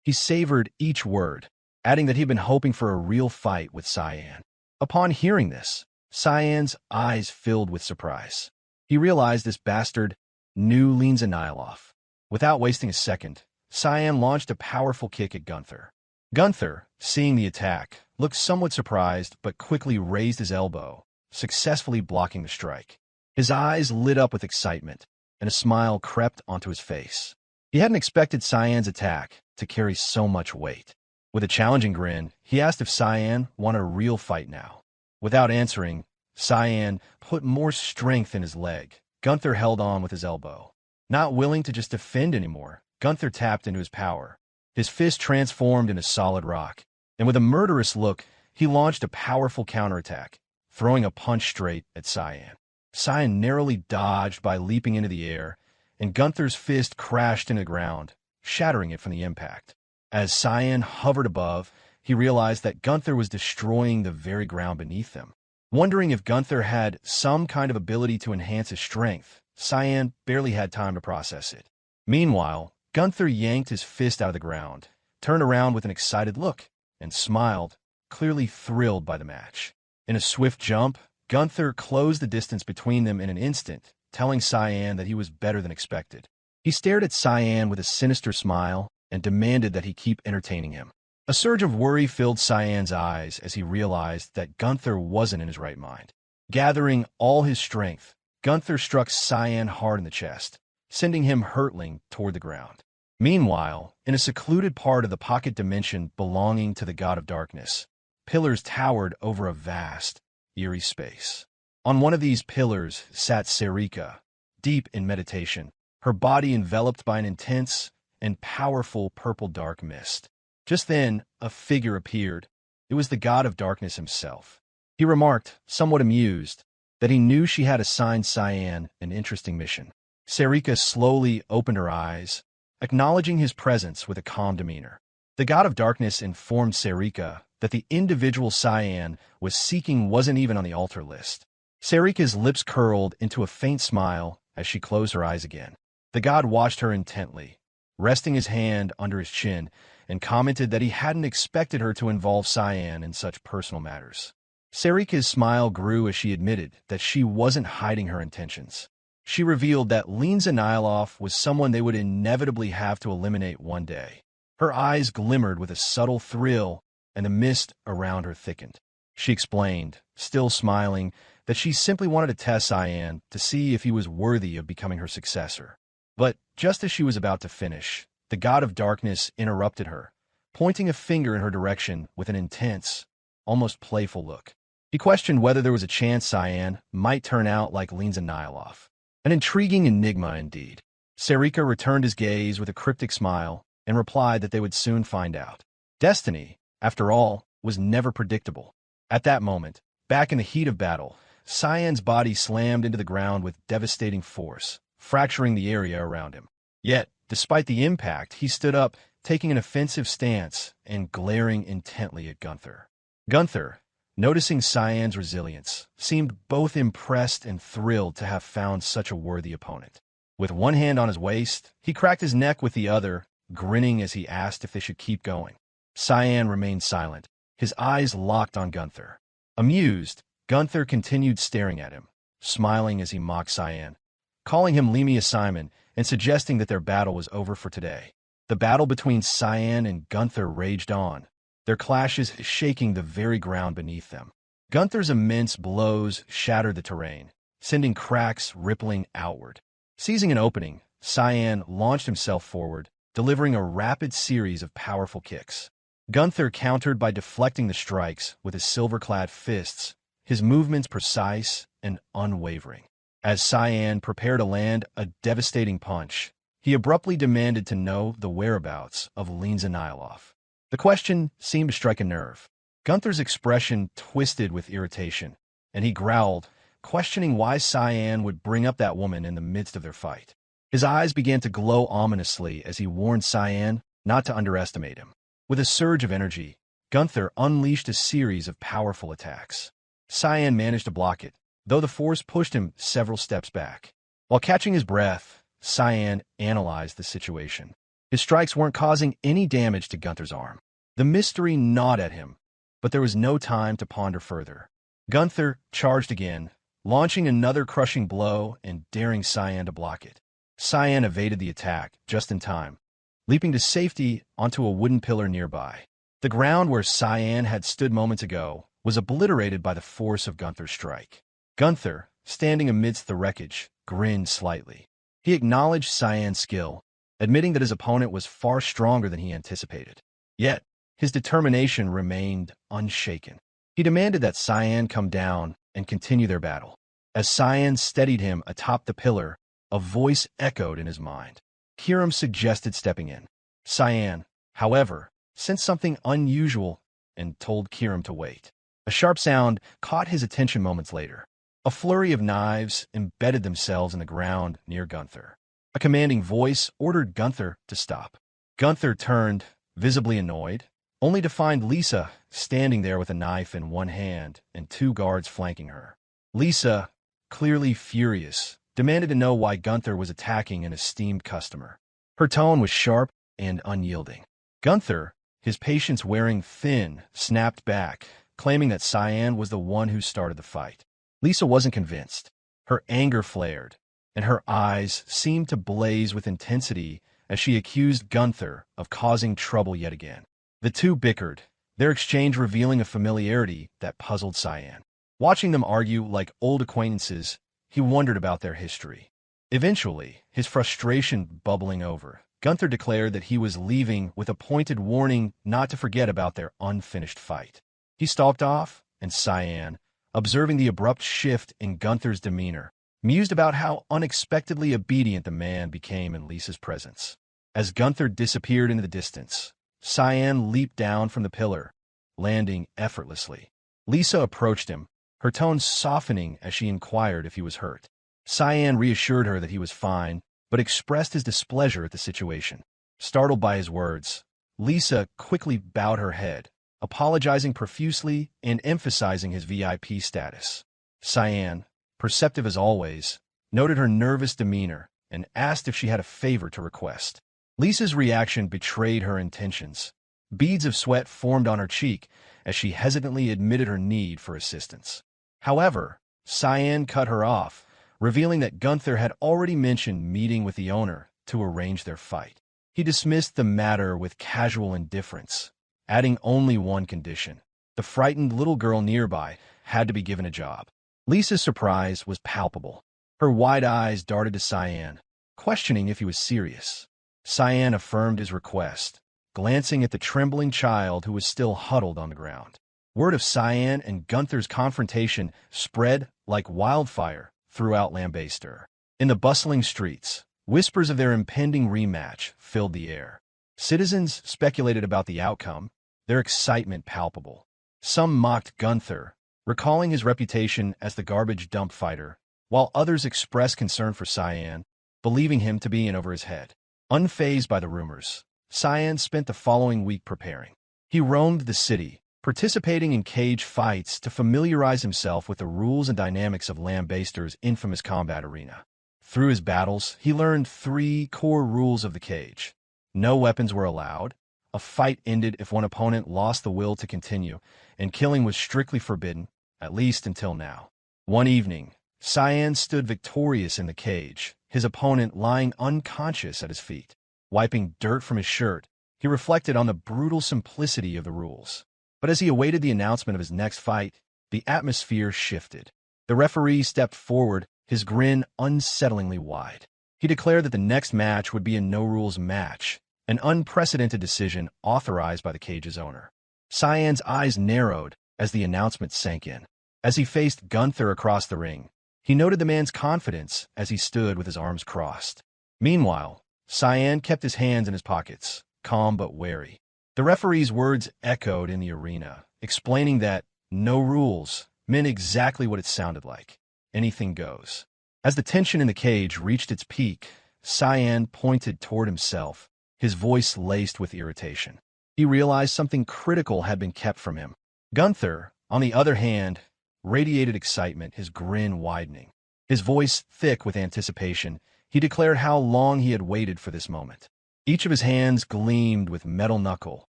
He savored each word, adding that he had been hoping for a real fight with Cyan. Upon hearing this, Cyan's eyes filled with surprise. He realized this bastard knew Lenza Nyloff. Without wasting a second, Cyan launched a powerful kick at Gunther. Gunther, seeing the attack, looked somewhat surprised but quickly raised his elbow, successfully blocking the strike. His eyes lit up with excitement, and a smile crept onto his face. He hadn't expected Cyan's attack to carry so much weight. With a challenging grin, he asked if Cyan wanted a real fight now. Without answering, Cyan put more strength in his leg. Gunther held on with his elbow. Not willing to just defend anymore, Gunther tapped into his power. His fist transformed into solid rock, and with a murderous look, he launched a powerful counterattack, throwing a punch straight at Cyan. Cyan narrowly dodged by leaping into the air, and Gunther's fist crashed into the ground, shattering it from the impact. As Cyan hovered above, he realized that Gunther was destroying the very ground beneath him. Wondering if Gunther had some kind of ability to enhance his strength, Cyan barely had time to process it. Meanwhile, Gunther yanked his fist out of the ground, turned around with an excited look, and smiled, clearly thrilled by the match. In a swift jump, Gunther closed the distance between them in an instant, telling Cyan that he was better than expected. He stared at Cyan with a sinister smile and demanded that he keep entertaining him. A surge of worry filled Cyan's eyes as he realized that Gunther wasn't in his right mind. Gathering all his strength, Gunther struck Cyan hard in the chest, sending him hurtling toward the ground. Meanwhile, in a secluded part of the pocket dimension belonging to the God of Darkness, pillars towered over a vast, eerie space. On one of these pillars sat Serrika, deep in meditation, her body enveloped by an intense and powerful purple dark mist. Just then, a figure appeared. It was the God of Darkness himself. He remarked, somewhat amused, that he knew she had assigned Cyan an interesting mission. Serrika slowly opened her eyes, acknowledging his presence with a calm demeanor. The God of Darkness informed Serrika that the individual Cyan was seeking wasn't even on the altar list. Serrika's lips curled into a faint smile as she closed her eyes again. The god watched her intently, resting his hand under his chin, and commented that he hadn't expected her to involve Cyan in such personal matters. Serrika's smile grew as she admitted that she wasn't hiding her intentions. She revealed that Linza Nyloff was someone they would inevitably have to eliminate one day. Her eyes glimmered with a subtle thrill, and the mist around her thickened. She explained, still smiling, that she simply wanted to test Cyan to see if he was worthy of becoming her successor. But just as she was about to finish, the God of Darkness interrupted her, pointing a finger in her direction with an intense, almost playful look. He questioned whether there was a chance Cyan might turn out like Linza Nyloff. An intriguing enigma indeed. Serrika returned his gaze with a cryptic smile and replied that they would soon find out. Destiny, after all, was never predictable. At that moment, back in the heat of battle, Cyan's body slammed into the ground with devastating force, fracturing the area around him. Yet, despite the impact, he stood up, taking an offensive stance and glaring intently at Gunther. Gunther, noticing Cyan's resilience, seemed both impressed and thrilled to have found such a worthy opponent. With one hand on his waist, he cracked his neck with the other, grinning as he asked if they should keep going. Cyan remained silent, his eyes locked on Gunther. Amused, Gunther continued staring at him, smiling as he mocked Cyan, calling him Lamea Simon and suggesting that their battle was over for today. The battle between Cyan and Gunther raged on, their clashes shaking the very ground beneath them. Gunther's immense blows shattered the terrain, sending cracks rippling outward. Seizing an opening, Cyan launched himself forward, delivering a rapid series of powerful kicks. Gunther countered by deflecting the strikes with his silver-clad fists, his movements precise and unwavering. As Cyan prepared to land a devastating punch, he abruptly demanded to know the whereabouts of Linza Nyloff. The question seemed to strike a nerve. Gunther's expression twisted with irritation, and he growled, questioning why Cyan would bring up that woman in the midst of their fight. His eyes began to glow ominously as he warned Cyan not to underestimate him. With a surge of energy, Gunther unleashed a series of powerful attacks. Cyan managed to block it, though the force pushed him several steps back. While catching his breath, Cyan analyzed the situation. His strikes weren't causing any damage to Gunther's arm. The mystery gnawed at him, but there was no time to ponder further. Gunther charged again, launching another crushing blow and daring Cyan to block it. Cyan evaded the attack just in time, leaping to safety onto a wooden pillar nearby. The ground where Cyan had stood moments ago was obliterated by the force of Gunther's strike. Gunther, standing amidst the wreckage, grinned slightly. He acknowledged Cyan's skill, admitting that his opponent was far stronger than he anticipated. Yet, his determination remained unshaken. He demanded that Cyan come down and continue their battle. As Cyan steadied him atop the pillar, a voice echoed in his mind. Kirim suggested stepping in. Cyan, however, sensed something unusual and told Kirim to wait. A sharp sound caught his attention moments later. A flurry of knives embedded themselves in the ground near Gunther. A commanding voice ordered Gunther to stop. Gunther turned, visibly annoyed, only to find Lisa standing there with a knife in one hand and two guards flanking her. Lisa, clearly furious, demanded to know why Gunther was attacking an esteemed customer. Her tone was sharp and unyielding. Gunther, his patience wearing thin, snapped back, claiming that Cyan was the one who started the fight. Lisa wasn't convinced. Her anger flared, and her eyes seemed to blaze with intensity as she accused Gunther of causing trouble yet again. The two bickered, their exchange revealing a familiarity that puzzled Cyan. Watching them argue like old acquaintances, he wondered about their history. Eventually, his frustration bubbling over, Gunther declared that he was leaving with a pointed warning not to forget about their unfinished fight. He stalked off, and Cyan, observing the abrupt shift in Gunther's demeanor, mused about how unexpectedly obedient the man became in Lisa's presence. As Gunther disappeared into the distance, Cyan leaped down from the pillar, landing effortlessly. Lisa approached him, her tone softening as she inquired if he was hurt. Cyan reassured her that he was fine, but expressed his displeasure at the situation. Startled by his words, Lisa quickly bowed her head, apologizing profusely and emphasizing his VIP status. Cyan, perceptive as always, noted her nervous demeanor and asked if she had a favor to request. Lisa's reaction betrayed her intentions. Beads of sweat formed on her cheek as she hesitantly admitted her need for assistance. However, Cyan cut her off, revealing that Gunther had already mentioned meeting with the owner to arrange their fight. He dismissed the matter with casual indifference, adding only one condition. The frightened little girl nearby had to be given a job. Lisa's surprise was palpable. Her wide eyes darted to Cyan, questioning if he was serious. Cyan affirmed his request, glancing at the trembling child who was still huddled on the ground. Word of Cyan and Gunther's confrontation spread like wildfire throughout Lambaster. In the bustling streets, whispers of their impending rematch filled the air. Citizens speculated about the outcome, their excitement palpable. Some mocked Gunther, recalling his reputation as the garbage dump fighter, while others expressed concern for Cyan, believing him to be in over his head. Unfazed by the rumors, Cyan spent the following week preparing. He roamed the city, participating in cage fights to familiarize himself with the rules and dynamics of Lambaster's infamous combat arena. Through his battles, he learned 3 core rules of the cage. No weapons were allowed, a fight ended if one opponent lost the will to continue, and killing was strictly forbidden, at least until now. One evening, Cyan stood victorious in the cage, his opponent lying unconscious at his feet. Wiping dirt from his shirt, he reflected on the brutal simplicity of the rules. But as he awaited the announcement of his next fight, the atmosphere shifted. The referee stepped forward, his grin unsettlingly wide. He declared that the next match would be a no-rules match, an unprecedented decision authorized by the cage's owner. Cyan's eyes narrowed as the announcement sank in. As he faced Gunther across the ring, he noted the man's confidence as he stood with his arms crossed. Meanwhile, Cyan kept his hands in his pockets, calm but wary. The referee's words echoed in the arena, explaining that no rules meant exactly what it sounded like. Anything goes. As the tension in the cage reached its peak, Cyan pointed toward himself, his voice laced with irritation. He realized something critical had been kept from him. Gunther, on the other hand, radiated excitement, his grin widening. His voice thick with anticipation, he declared how long he had waited for this moment. Each of his hands gleamed with metal knuckle,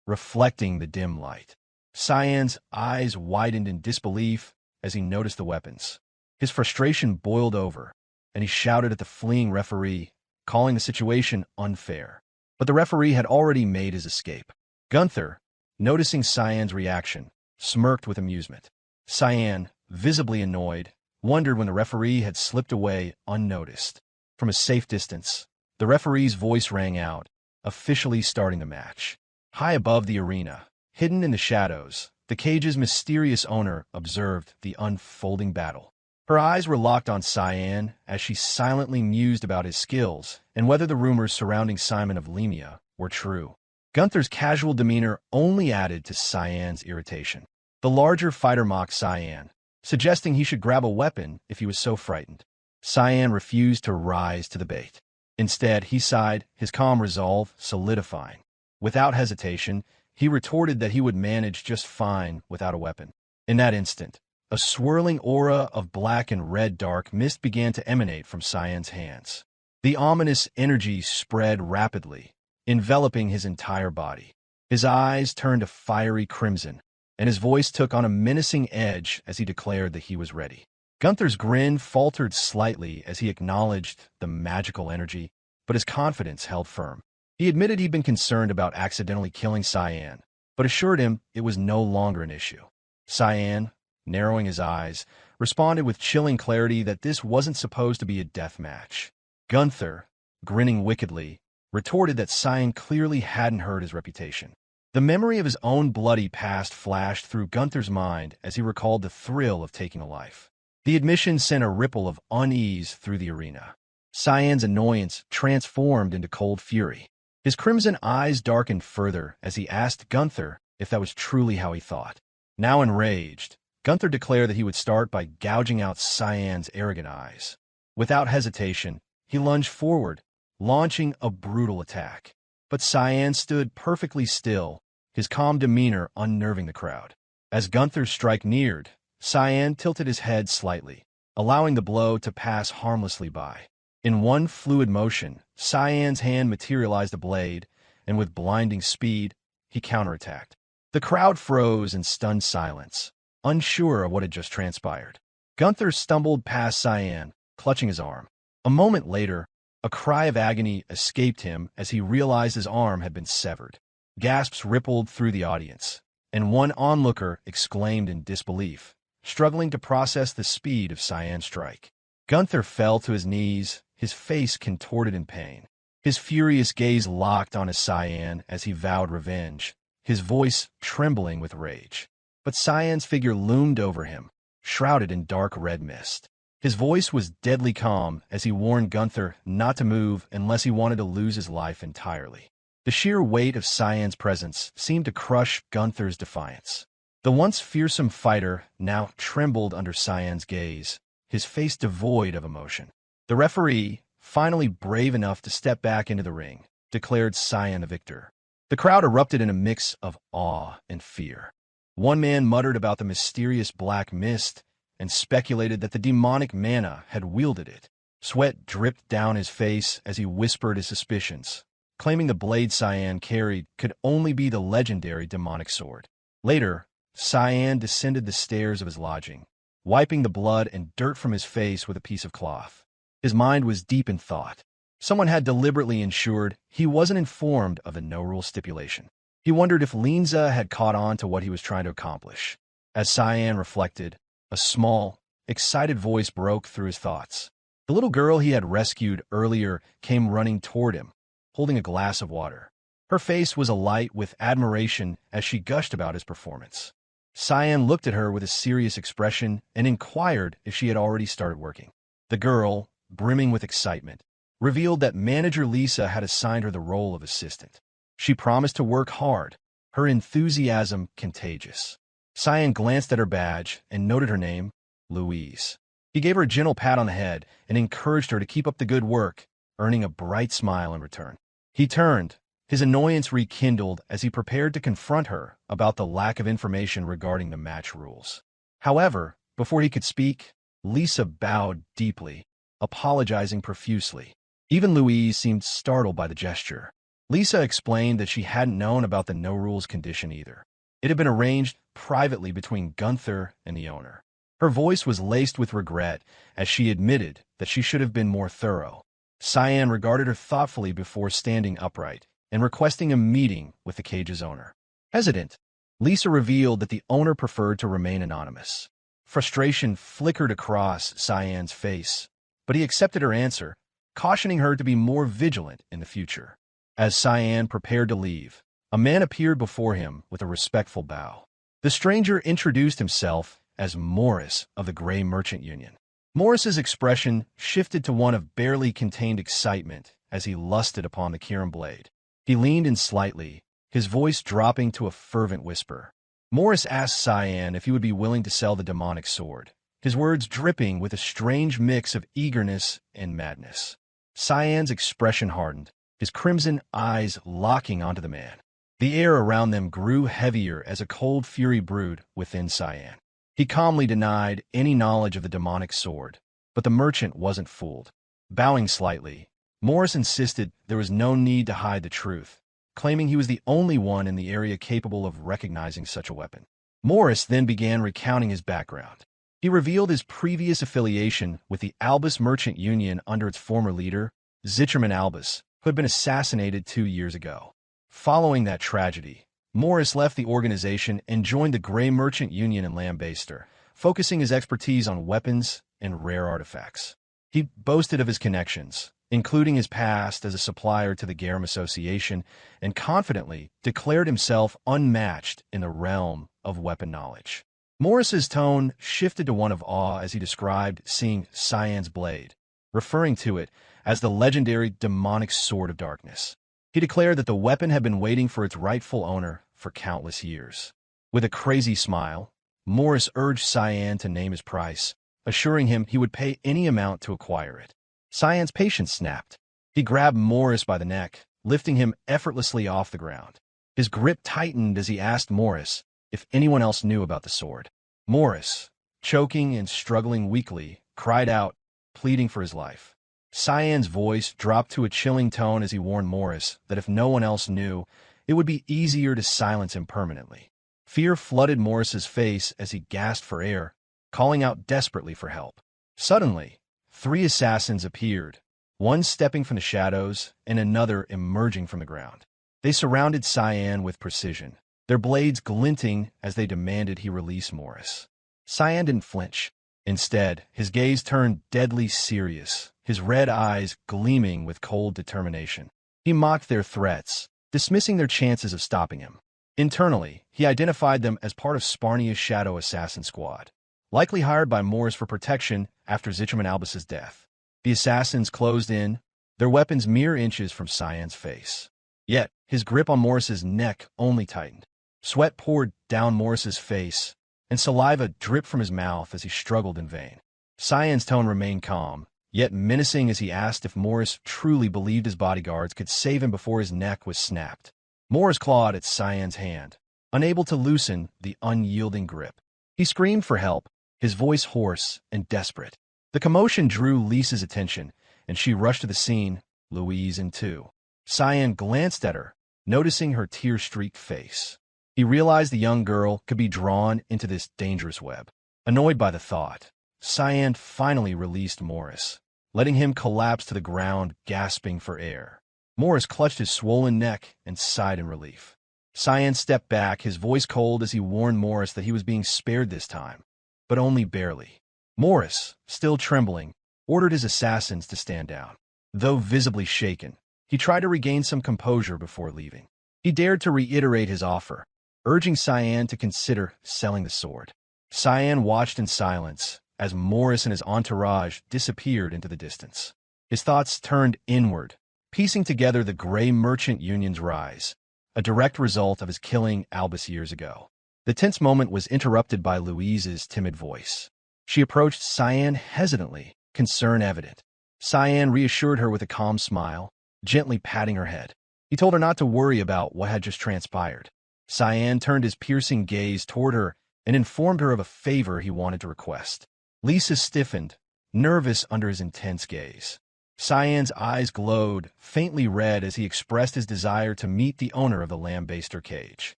reflecting the dim light. Cyan's eyes widened in disbelief as he noticed the weapons. His frustration boiled over, and he shouted at the fleeing referee, calling the situation unfair. But the referee had already made his escape. Gunther, noticing Cyan's reaction, smirked with amusement. Cyan, visibly annoyed, wondered when the referee had slipped away unnoticed. From a safe distance, the referee's voice rang out, officially starting the match. High above the arena, hidden in the shadows, the cage's mysterious owner observed the unfolding battle. Her eyes were locked on Cyan as she silently mused about his skills and whether the rumors surrounding Simon of Lamea were true. Gunther's casual demeanor only added to Cyan's irritation. The larger fighter mocked Cyan, suggesting he should grab a weapon if he was so frightened. Cyan refused to rise to the bait. Instead, he sighed, his calm resolve solidifying. Without hesitation, he retorted that he would manage just fine without a weapon. In that instant, a swirling aura of black and red dark mist began to emanate from Cyan's hands. The ominous energy spread rapidly, enveloping his entire body. His eyes turned a fiery crimson, and his voice took on a menacing edge as he declared that he was ready. Gunther's grin faltered slightly as he acknowledged the magical energy, but his confidence held firm. He admitted he'd been concerned about accidentally killing Cyan, but assured him it was no longer an issue. Cyan, narrowing his eyes, responded with chilling clarity that this wasn't supposed to be a death match. Gunther, grinning wickedly, retorted that Cyan clearly hadn't hurt his reputation. The memory of his own bloody past flashed through Gunther's mind as he recalled the thrill of taking a life. The admission sent a ripple of unease through the arena. Cyan's annoyance transformed into cold fury. His crimson eyes darkened further as he asked Gunther if that was truly how he thought. Now enraged, Gunther declared that he would start by gouging out Cyan's arrogant eyes. Without hesitation, he lunged forward, launching a brutal attack. But Cyan stood perfectly still, his calm demeanor unnerving the crowd. As Gunther's strike neared, Cyan tilted his head slightly, allowing the blow to pass harmlessly by. In one fluid motion, Cyan's hand materialized a blade, and with blinding speed, he counterattacked. The crowd froze in stunned silence, unsure of what had just transpired. Gunther stumbled past Cyan, clutching his arm. A moment later, a cry of agony escaped him as he realized his arm had been severed. Gasps rippled through the audience, and one onlooker exclaimed in disbelief, struggling to process the speed of Cyan's strike. Gunther fell to his knees, his face contorted in pain. His furious gaze locked on his Cyan as he vowed revenge, his voice trembling with rage. But Cyan's figure loomed over him, shrouded in dark red mist. His voice was deadly calm as he warned Gunther not to move unless he wanted to lose his life entirely. The sheer weight of Cyan's presence seemed to crush Gunther's defiance. The once fearsome fighter now trembled under Cyan's gaze, his face devoid of emotion. The referee, finally brave enough to step back into the ring, declared Cyan the victor. The crowd erupted in a mix of awe and fear. One man muttered about the mysterious black mist and speculated that the demonic mana had wielded it. Sweat dripped down his face as he whispered his suspicions, claiming the blade Cyan carried could only be the legendary demonic sword. Later, Cyan descended the stairs of his lodging, wiping the blood and dirt from his face with a piece of cloth. His mind was deep in thought. Someone had deliberately ensured he wasn't informed of a no-rule stipulation. He wondered if Linza had caught on to what he was trying to accomplish. As Cyan reflected, a small, excited voice broke through his thoughts. The little girl he had rescued earlier came running toward him, holding a glass of water. Her face was alight with admiration as she gushed about his performance. Cyan looked at her with a serious expression and inquired if she had already started working. The girl, brimming with excitement, revealed that manager Lisa had assigned her the role of assistant. She promised to work hard, her enthusiasm contagious. Cyan glanced at her badge and noted her name, Louise. He gave her a gentle pat on the head and encouraged her to keep up the good work, earning a bright smile in return. He turned, his annoyance rekindled as he prepared to confront her about the lack of information regarding the match rules. However, before he could speak, Lisa bowed deeply, apologizing profusely. Even Louise seemed startled by the gesture. Lisa explained that she hadn't known about the no-rules condition either. It had been arranged privately between Gunther and the owner. Her voice was laced with regret as she admitted that she should have been more thorough. Cyan regarded her thoughtfully before standing upright and requesting a meeting with the cage's owner. Hesitant, Lisa revealed that the owner preferred to remain anonymous. Frustration flickered across Cyan's face, but he accepted her answer, cautioning her to be more vigilant in the future. As Cyan prepared to leave, a man appeared before him with a respectful bow. The stranger introduced himself as Morris of the Grey Merchant Union. Morris's expression shifted to one of barely contained excitement as he lusted upon the Kirin blade. He leaned in slightly, his voice dropping to a fervent whisper. Morris asked Cyan if he would be willing to sell the demonic sword, his words dripping with a strange mix of eagerness and madness. Cyan's expression hardened, his crimson eyes locking onto the man. The air around them grew heavier as a cold fury brewed within Cyan. He calmly denied any knowledge of the demonic sword, but the merchant wasn't fooled. Bowing slightly, Morris insisted there was no need to hide the truth, claiming he was the only one in the area capable of recognizing such a weapon. Morris then began recounting his background. He revealed his previous affiliation with the Albus Merchant Union under its former leader, Zitterman Albus, who had been assassinated 2 years ago. Following that tragedy, Morris left the organization and joined the Grey Merchant Union in Lambaster, focusing his expertise on weapons and rare artifacts. He boasted of his connections, including his past as a supplier to the Garum Association, and confidently declared himself unmatched in the realm of weapon knowledge. Morris's tone shifted to one of awe as he described seeing Cyan's blade, referring to it as the legendary demonic sword of darkness. He declared that the weapon had been waiting for its rightful owner for countless years. With a crazy smile, Morris urged Cyan to name his price, assuring him he would pay any amount to acquire it. Cyan's patience snapped. He grabbed Morris by the neck, lifting him effortlessly off the ground. His grip tightened as he asked Morris if anyone else knew about the sword. Morris, choking and struggling weakly, cried out, pleading for his life. Cyan's voice dropped to a chilling tone as he warned Morris that if no one else knew, it would be easier to silence him permanently. Fear flooded Morris's face as he gasped for air, calling out desperately for help. Suddenly, 3 assassins appeared, one stepping from the shadows and another emerging from the ground. They surrounded Cyan with precision, their blades glinting as they demanded he release Morris. Cyan didn't flinch. Instead, his gaze turned deadly serious, his red eyes gleaming with cold determination. He mocked their threats, dismissing their chances of stopping him. Internally, he identified them as part of Sparnia's Shadow Assassin Squad, likely hired by Morris for protection after Zitterman Albus's death. The assassins closed in, their weapons mere inches from Cyan's face. Yet, his grip on Morris's neck only tightened. Sweat poured down Morris's face, and saliva dripped from his mouth as he struggled in vain. Cyan's tone remained calm, yet menacing as he asked if Morris truly believed his bodyguards could save him before his neck was snapped. Morris clawed at Cyan's hand, unable to loosen the unyielding grip. He screamed for help, his voice hoarse and desperate. The commotion drew Lisa's attention, and she rushed to the scene, Louise in two. Cyan glanced at her, noticing her tear-streaked face. He realized the young girl could be drawn into this dangerous web. Annoyed by the thought, Cyan finally released Morris, letting him collapse to the ground, gasping for air. Morris clutched his swollen neck and sighed in relief. Cyan stepped back, his voice cold as he warned Morris that he was being spared this time, but only barely. Morris, still trembling, ordered his assassins to stand down. Though visibly shaken, he tried to regain some composure before leaving. He dared to reiterate his offer, urging Cyan to consider selling the sword. Cyan watched in silence as Morris and his entourage disappeared into the distance. His thoughts turned inward, piecing together the Grey Merchant Union's rise, a direct result of his killing Albus years ago. The tense moment was interrupted by Louise's timid voice. She approached Cyan hesitantly, concern evident. Cyan reassured her with a calm smile, gently patting her head. He told her not to worry about what had just transpired. Cyan turned his piercing gaze toward her and informed her of a favor he wanted to request. Lisa stiffened, nervous under his intense gaze. Cyan's eyes glowed, faintly red as he expressed his desire to meet the owner of the Lambaster cage.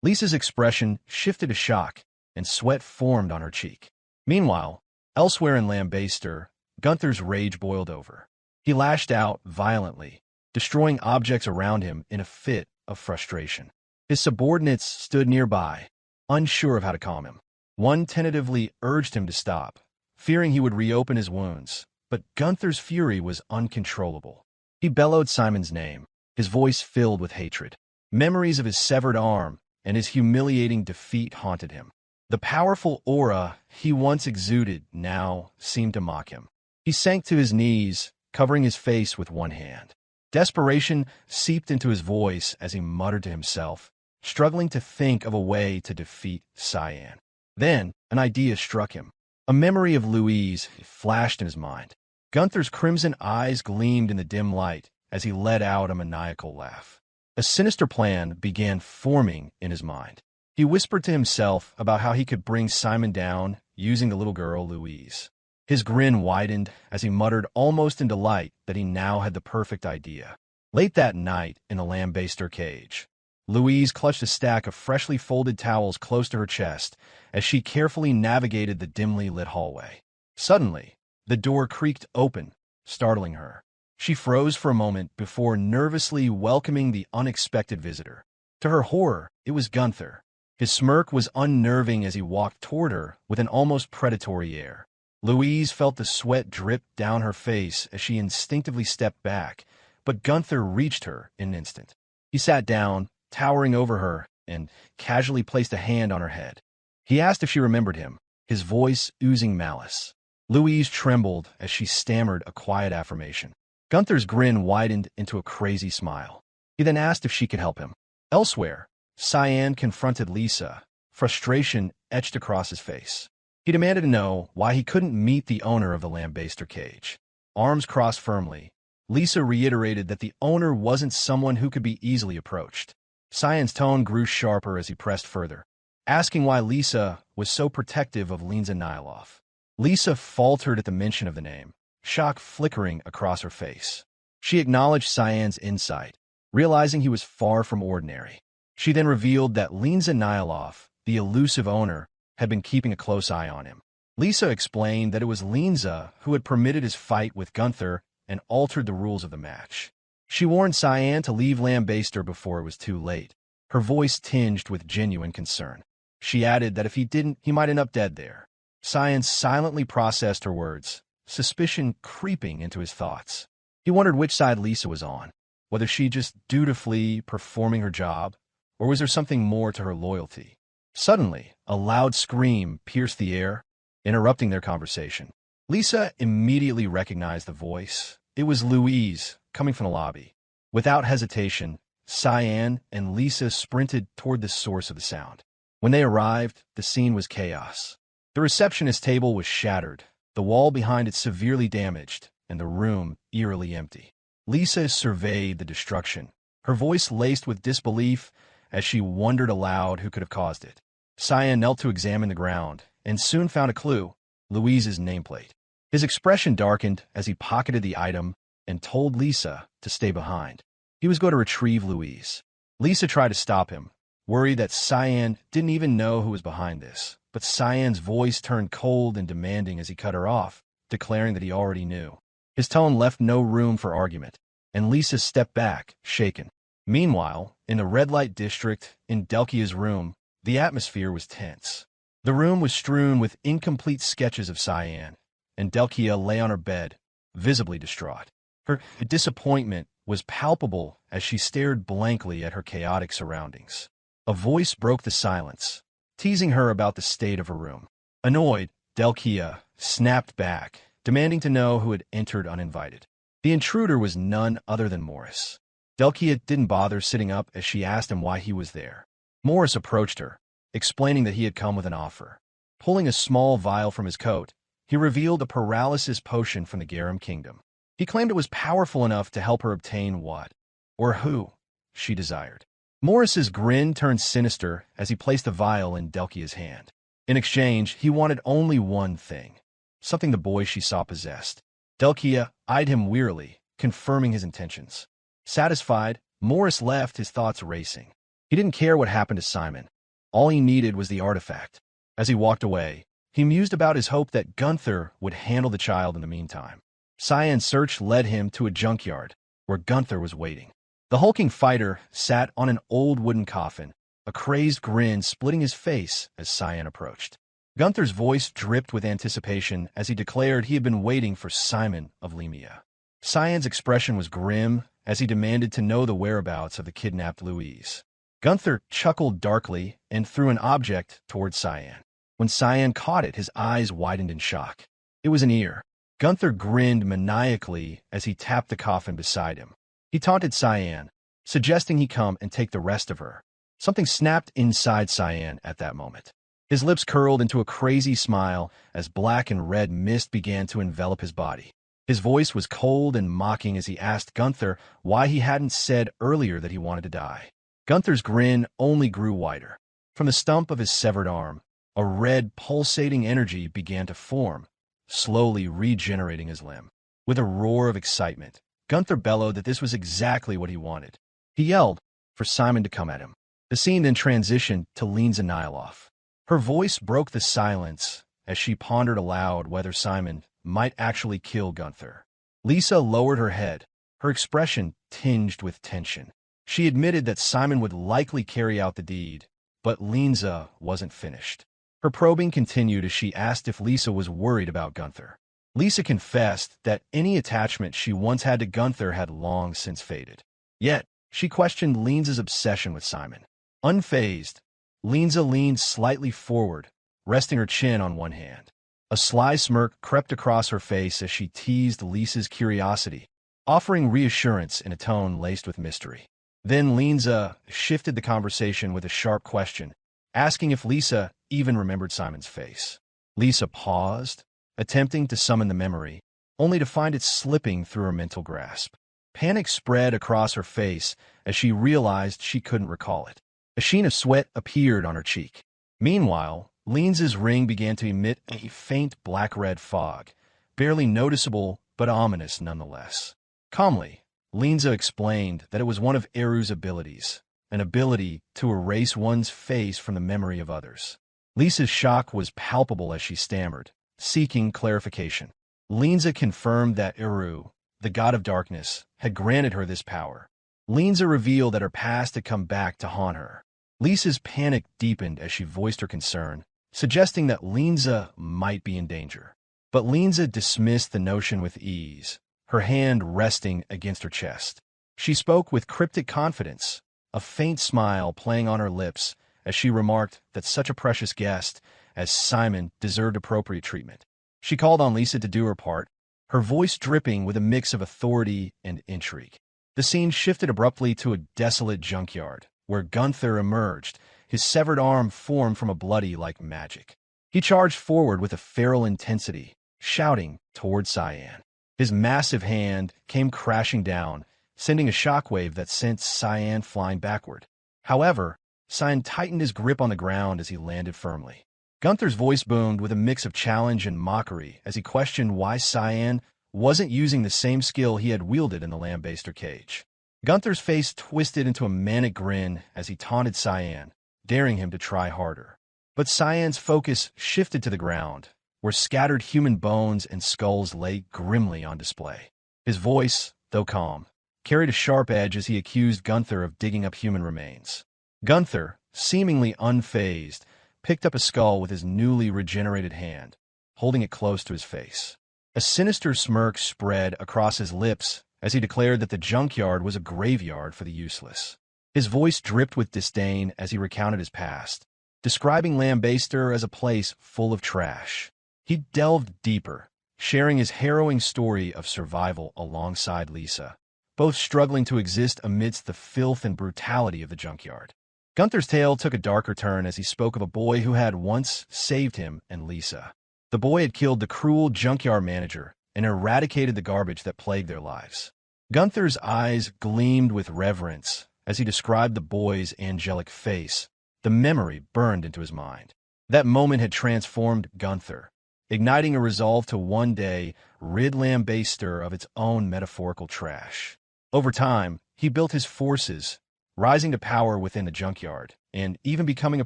Lisa's expression shifted to shock, and sweat formed on her cheek. Meanwhile, elsewhere in Lambaster, Gunther's rage boiled over. He lashed out violently, destroying objects around him in a fit of frustration. His subordinates stood nearby, unsure of how to calm him. One tentatively urged him to stop, fearing he would reopen his wounds, but Gunther's fury was uncontrollable. He bellowed Simon's name, his voice filled with hatred. Memories of his severed arm and his humiliating defeat haunted him. The powerful aura he once exuded now seemed to mock him. He sank to his knees, covering his face with one hand. Desperation seeped into his voice as he muttered to himself, struggling to think of a way to defeat Cyan. Then, an idea struck him. A memory of Louise flashed in his mind. Gunther's crimson eyes gleamed in the dim light as he let out a maniacal laugh. A sinister plan began forming in his mind. He whispered to himself about how he could bring Simon down using the little girl, Louise. His grin widened as he muttered almost in delight that he now had the perfect idea. Late that night in the Lambaster cage, Louise clutched a stack of freshly folded towels close to her chest as she carefully navigated the dimly lit hallway. Suddenly, the door creaked open, startling her. She froze for a moment before nervously welcoming the unexpected visitor. To her horror, it was Gunther. His smirk was unnerving as he walked toward her with an almost predatory air. Louise felt the sweat drip down her face as she instinctively stepped back, but Gunther reached her in an instant. He sat down, towering over her, and casually placed a hand on her head. He asked if she remembered him, his voice oozing malice. Louise trembled as she stammered a quiet affirmation. Gunther's grin widened into a crazy smile. He then asked if she could help him. Elsewhere, Cyan confronted Lisa, frustration etched across his face. He demanded to know why he couldn't meet the owner of the Lambaster cage. Arms crossed firmly, Lisa reiterated that the owner wasn't someone who could be easily approached. Cyan's tone grew sharper as he pressed further, asking why Lisa was so protective of Linza Nyloff. Lisa faltered at the mention of the name, shock flickering across her face. She acknowledged Cyan's insight, realizing he was far from ordinary. She then revealed that Linza Nyloff, the elusive owner, had been keeping a close eye on him. Lisa explained that it was Linza who had permitted his fight with Gunther and altered the rules of the match. She warned Cyan to leave Lambaster before it was too late, her voice tinged with genuine concern. She added that if he didn't, he might end up dead there. Cyan silently processed her words, suspicion creeping into his thoughts. He wondered which side Lisa was on, whether she just dutifully performing her job, or was there something more to her loyalty. Suddenly, a loud scream pierced the air, interrupting their conversation. Lisa immediately recognized the voice. It was Louise, coming from the lobby. Without hesitation, Cyan and Lisa sprinted toward the source of the sound. When they arrived, the scene was chaos. The receptionist table was shattered, the wall behind it severely damaged, and the room eerily empty. Lisa surveyed the destruction, her voice laced with disbelief as she wondered aloud who could have caused it. Cyan knelt to examine the ground, and soon found a clue, Louise's nameplate. His expression darkened as he pocketed the item and told Lisa to stay behind. He was going to retrieve Louise. Lisa tried to stop him, worried that Cyan didn't even know who was behind this, but Cyan's voice turned cold and demanding as he cut her off, declaring that he already knew. His tone left no room for argument, and Lisa stepped back, shaken. Meanwhile, in the red light district, in Delkia's room, the atmosphere was tense. The room was strewn with incomplete sketches of Cyan, and Delkia lay on her bed, visibly distraught. Her disappointment was palpable as she stared blankly at her chaotic surroundings. A voice broke the silence, teasing her about the state of her room. Annoyed, Delkia snapped back, demanding to know who had entered uninvited. The intruder was none other than Morris. Delkia didn't bother sitting up as she asked him why he was there. Morris approached her, explaining that he had come with an offer. Pulling a small vial from his coat, he revealed a paralysis potion from the Garum Kingdom. He claimed it was powerful enough to help her obtain what, or who, she desired. Morris's grin turned sinister as he placed the vial in Delkia's hand. In exchange, he wanted only one thing, something the boy she saw possessed. Delkia eyed him wearily, confirming his intentions. Satisfied, Morris left, his thoughts racing. He didn't care what happened to Simon. All he needed was the artifact. As he walked away, he mused about his hope that Gunther would handle the child in the meantime. Cyan's search led him to a junkyard, where Gunther was waiting. The hulking fighter sat on an old wooden coffin, a crazed grin splitting his face as Cyan approached. Gunther's voice dripped with anticipation as he declared he had been waiting for Simon of Lamea. Cyan's expression was grim as he demanded to know the whereabouts of the kidnapped Louise. Gunther chuckled darkly and threw an object toward Cyan. When Cyan caught it, his eyes widened in shock. It was an ear. Gunther grinned maniacally as he tapped the coffin beside him. He taunted Cyan, suggesting he come and take the rest of her. Something snapped inside Cyan at that moment. His lips curled into a crazy smile as black and red mist began to envelop his body. His voice was cold and mocking as he asked Gunther why he hadn't said earlier that he wanted to die. Gunther's grin only grew wider. From the stump of his severed arm, a red, pulsating energy began to form, slowly regenerating his limb. With a roar of excitement, Gunther bellowed that this was exactly what he wanted. He yelled for Simon to come at him. The scene then transitioned to Lenza Nyloff. Her voice broke the silence as she pondered aloud whether Simon might actually kill Gunther. Lisa lowered her head, her expression tinged with tension. She admitted that Simon would likely carry out the deed, but Lenza wasn't finished. Her probing continued as she asked if Lisa was worried about Gunther. Lisa confessed that any attachment she once had to Gunther had long since faded. Yet, she questioned Lenza's obsession with Simon. Unfazed, Lenza leaned slightly forward, resting her chin on one hand. A sly smirk crept across her face as she teased Lisa's curiosity, offering reassurance in a tone laced with mystery. Then Lenza shifted the conversation with a sharp question, asking if Lisa even remembered Simon's face. Lisa paused, attempting to summon the memory, only to find it slipping through her mental grasp. Panic spread across her face as she realized she couldn't recall it. A sheen of sweat appeared on her cheek. Meanwhile, Lenza's ring began to emit a faint black-red fog, barely noticeable but ominous nonetheless. Calmly, Lenza explained that it was one of Eru's abilities, an ability to erase one's face from the memory of others. Lisa's shock was palpable as she stammered, seeking clarification. Lenza confirmed that Eru, the god of darkness, had granted her this power. Lenza revealed that her past had come back to haunt her. Lisa's panic deepened as she voiced her concern, suggesting that Lenza might be in danger. But Lenza dismissed the notion with ease, her hand resting against her chest. She spoke with cryptic confidence, a faint smile playing on her lips as she remarked that such a precious guest as Simon deserved appropriate treatment. She called on Lisa to do her part, her voice dripping with a mix of authority and intrigue. The scene shifted abruptly to a desolate junkyard, where Gunther emerged, his severed arm formed from a bloody like magic. He charged forward with a feral intensity, shouting toward Cyan. His massive hand came crashing down, sending a shockwave that sent Cyan flying backward. However, Cyan tightened his grip on the ground as he landed firmly. Gunther's voice boomed with a mix of challenge and mockery as he questioned why Cyan wasn't using the same skill he had wielded in the Lambaster cage. Gunther's face twisted into a manic grin as he taunted Cyan, daring him to try harder. But Cyan's focus shifted to the ground, where scattered human bones and skulls lay grimly on display. His voice, though calm, carried a sharp edge as he accused Gunther of digging up human remains. Gunther, seemingly unfazed, picked up a skull with his newly regenerated hand, holding it close to his face. A sinister smirk spread across his lips as he declared that the junkyard was a graveyard for the useless. His voice dripped with disdain as he recounted his past, describing Lambaster as a place full of trash. He delved deeper, sharing his harrowing story of survival alongside Lisa, both struggling to exist amidst the filth and brutality of the junkyard. Gunther's tale took a darker turn as he spoke of a boy who had once saved him and Lisa. The boy had killed the cruel junkyard manager and eradicated the garbage that plagued their lives. Gunther's eyes gleamed with reverence as he described the boy's angelic face. The memory burned into his mind. That moment had transformed Gunther, igniting a resolve to one day rid Lambaster of its own metaphorical trash. Over time, he built his forces, rising to power within the junkyard, and even becoming a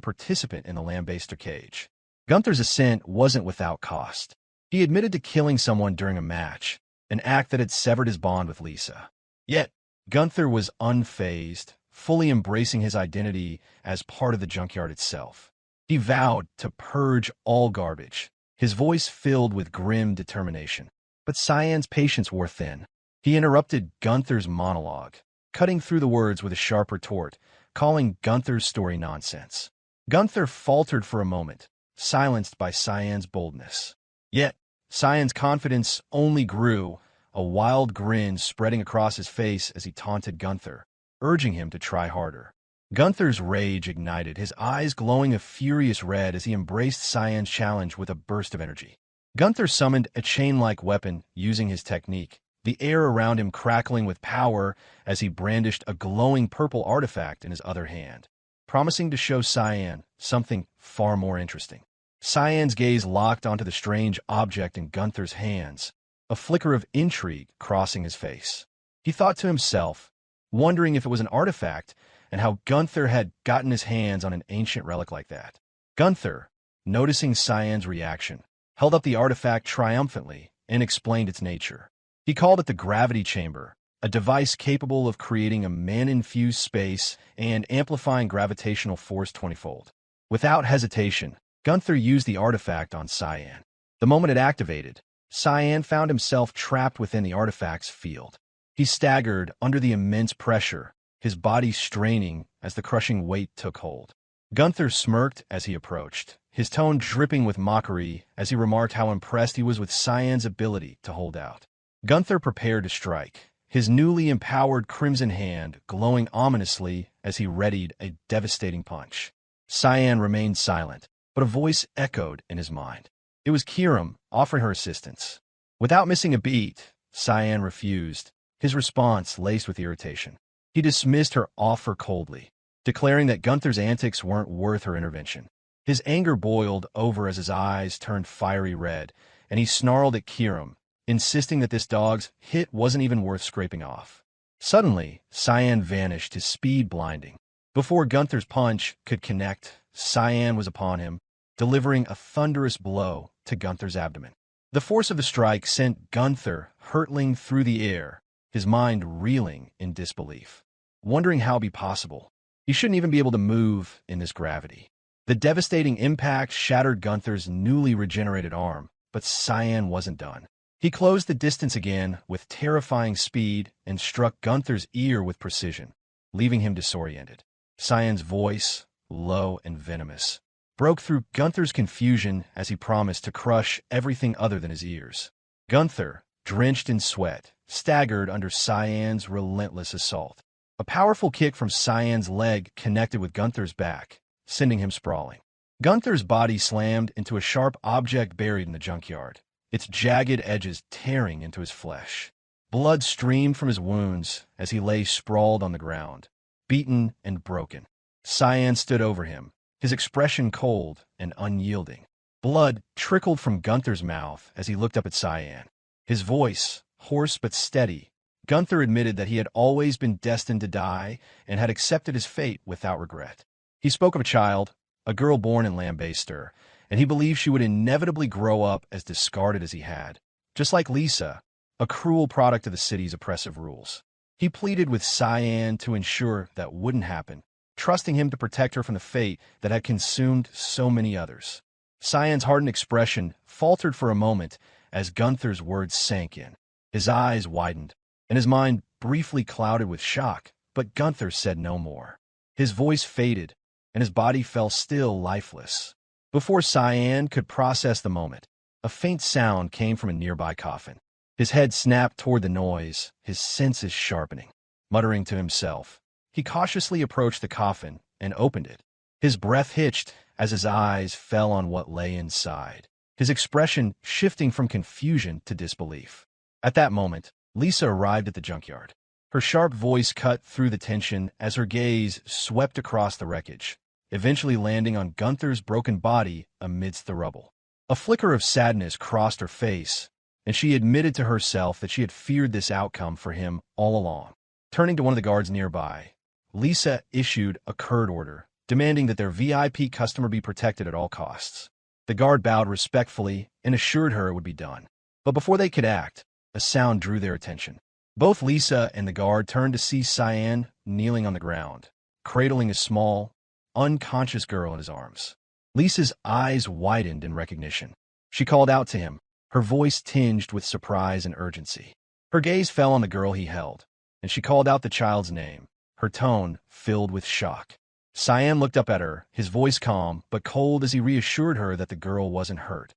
participant in the Lambaster cage. Gunther's ascent wasn't without cost. He admitted to killing someone during a match, an act that had severed his bond with Lisa. Yet, Gunther was unfazed, fully embracing his identity as part of the junkyard itself. He vowed to purge all garbage, his voice filled with grim determination. But Cyan's patience wore thin. He interrupted Gunther's monologue, cutting through the words with a sharp retort, calling Gunther's story nonsense. Gunther faltered for a moment, silenced by Cyan's boldness. Yet, Cyan's confidence only grew, a wild grin spreading across his face as he taunted Gunther, urging him to try harder. Gunther's rage ignited, his eyes glowing a furious red as he embraced Cyan's challenge with a burst of energy. Gunther summoned a chain-like weapon using his technique, the air around him crackling with power as he brandished a glowing purple artifact in his other hand, promising to show Cyan something far more interesting. Cyan's gaze locked onto the strange object in Gunther's hands, a flicker of intrigue crossing his face. He thought to himself, wondering if it was an artifact and how Gunther had gotten his hands on an ancient relic like that. Gunther, noticing Cyan's reaction, held up the artifact triumphantly and explained its nature. He called it the gravity chamber, a device capable of creating a man-infused space and amplifying gravitational force 20-fold. Without hesitation, Gunther used the artifact on Cyan. The moment it activated, Cyan found himself trapped within the artifact's field. He staggered under the immense pressure, his body straining as the crushing weight took hold. Gunther smirked as he approached, his tone dripping with mockery as he remarked how impressed he was with Cyan's ability to hold out. Gunther prepared to strike, his newly empowered crimson hand glowing ominously as he readied a devastating punch. Cyan remained silent, but a voice echoed in his mind. It was Kiram offering her assistance. Without missing a beat, Cyan refused, his response laced with irritation. He dismissed her offer coldly, declaring that Gunther's antics weren't worth her intervention. His anger boiled over as his eyes turned fiery red, and he snarled at Kiram, insisting that this dog's hit wasn't even worth scraping off. Suddenly, Cyan vanished, his speed blinding. Before Gunther's punch could connect, Cyan was upon him, delivering a thunderous blow to Gunther's abdomen. The force of the strike sent Gunther hurtling through the air, his mind reeling in disbelief, wondering how it'd be possible. He shouldn't even be able to move in this gravity. The devastating impact shattered Gunther's newly regenerated arm, but Cyan wasn't done. He closed the distance again with terrifying speed and struck Gunther's ear with precision, leaving him disoriented. Cyan's voice, low and venomous, broke through Gunther's confusion as he promised to crush everything other than his ears. Gunther, drenched in sweat, staggered under Cyan's relentless assault. A powerful kick from Cyan's leg connected with Gunther's back, sending him sprawling. Gunther's body slammed into a sharp object buried in the junkyard, its jagged edges tearing into his flesh. Blood streamed from his wounds as he lay sprawled on the ground, beaten and broken. Cyan stood over him, his expression cold and unyielding. Blood trickled from Gunther's mouth as he looked up at Cyan. His voice, hoarse but steady, Gunther admitted that he had always been destined to die and had accepted his fate without regret. He spoke of a child, a girl born in Lambaster, and he believed she would inevitably grow up as discarded as he had, just like Lisa, a cruel product of the city's oppressive rules. He pleaded with Cyan to ensure that wouldn't happen, trusting him to protect her from the fate that had consumed so many others. Cyan's hardened expression faltered for a moment as Gunther's words sank in. His eyes widened, and his mind briefly clouded with shock, but Gunther said no more. His voice faded, and his body fell still, lifeless. Before Cyan could process the moment, a faint sound came from a nearby coffin. His head snapped toward the noise, his senses sharpening. Muttering to himself, he cautiously approached the coffin and opened it. His breath hitched as his eyes fell on what lay inside, his expression shifting from confusion to disbelief. At that moment, Lisa arrived at the junkyard. Her sharp voice cut through the tension as her gaze swept across the wreckage, eventually landing on Gunther's broken body amidst the rubble. A flicker of sadness crossed her face, and she admitted to herself that she had feared this outcome for him all along. Turning to one of the guards nearby, Lisa issued a curt order, demanding that their VIP customer be protected at all costs. The guard bowed respectfully and assured her it would be done. But before they could act, a sound drew their attention. Both Lisa and the guard turned to see Cyan kneeling on the ground, cradling a small, unconscious girl in his arms. Lisa's eyes widened in recognition. She called out to him, her voice tinged with surprise and urgency. Her gaze fell on the girl he held, and she called out the child's name, her tone filled with shock. Cyan looked up at her, his voice calm but cold as he reassured her that the girl wasn't hurt,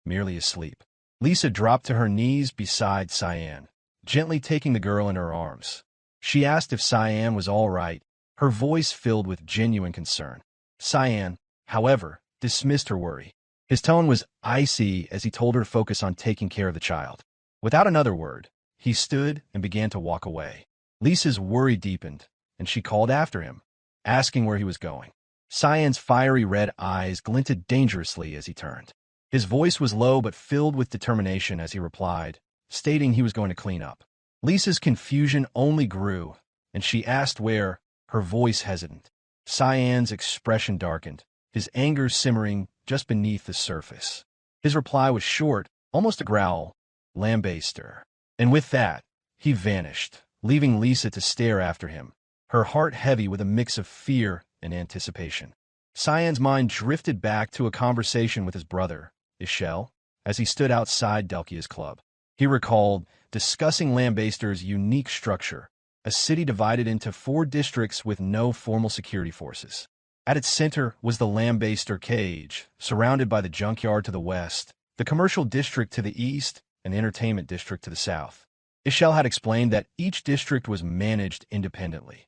merely asleep. Lisa dropped to her knees beside Cyan, gently taking the girl in her arms. She asked if Cyan was all right, her voice filled with genuine concern. Cyan, however, dismissed her worry. His tone was icy as he told her to focus on taking care of the child. Without another word, he stood and began to walk away. Lisa's worry deepened, and she called after him, asking where he was going. Cyan's fiery red eyes glinted dangerously as he turned. His voice was low but filled with determination as he replied, stating he was going to clean up. Lisa's confusion only grew, and she asked where, her voice hesitant. Cyan's expression darkened, his anger simmering just beneath the surface. His reply was short, almost a growl, "Lambaster." And with that, he vanished, leaving Lisa to stare after him, her heart heavy with a mix of fear and anticipation. Cyan's mind drifted back to a conversation with his brother, Echelle, as he stood outside Delkia's club. He recalled discussing Lambaster's unique structure, a city divided into 4 districts with no formal security forces. At its center was the Lambaster Cage, surrounded by the junkyard to the west, the commercial district to the east, and the entertainment district to the south. Echelle had explained that each district was managed independently.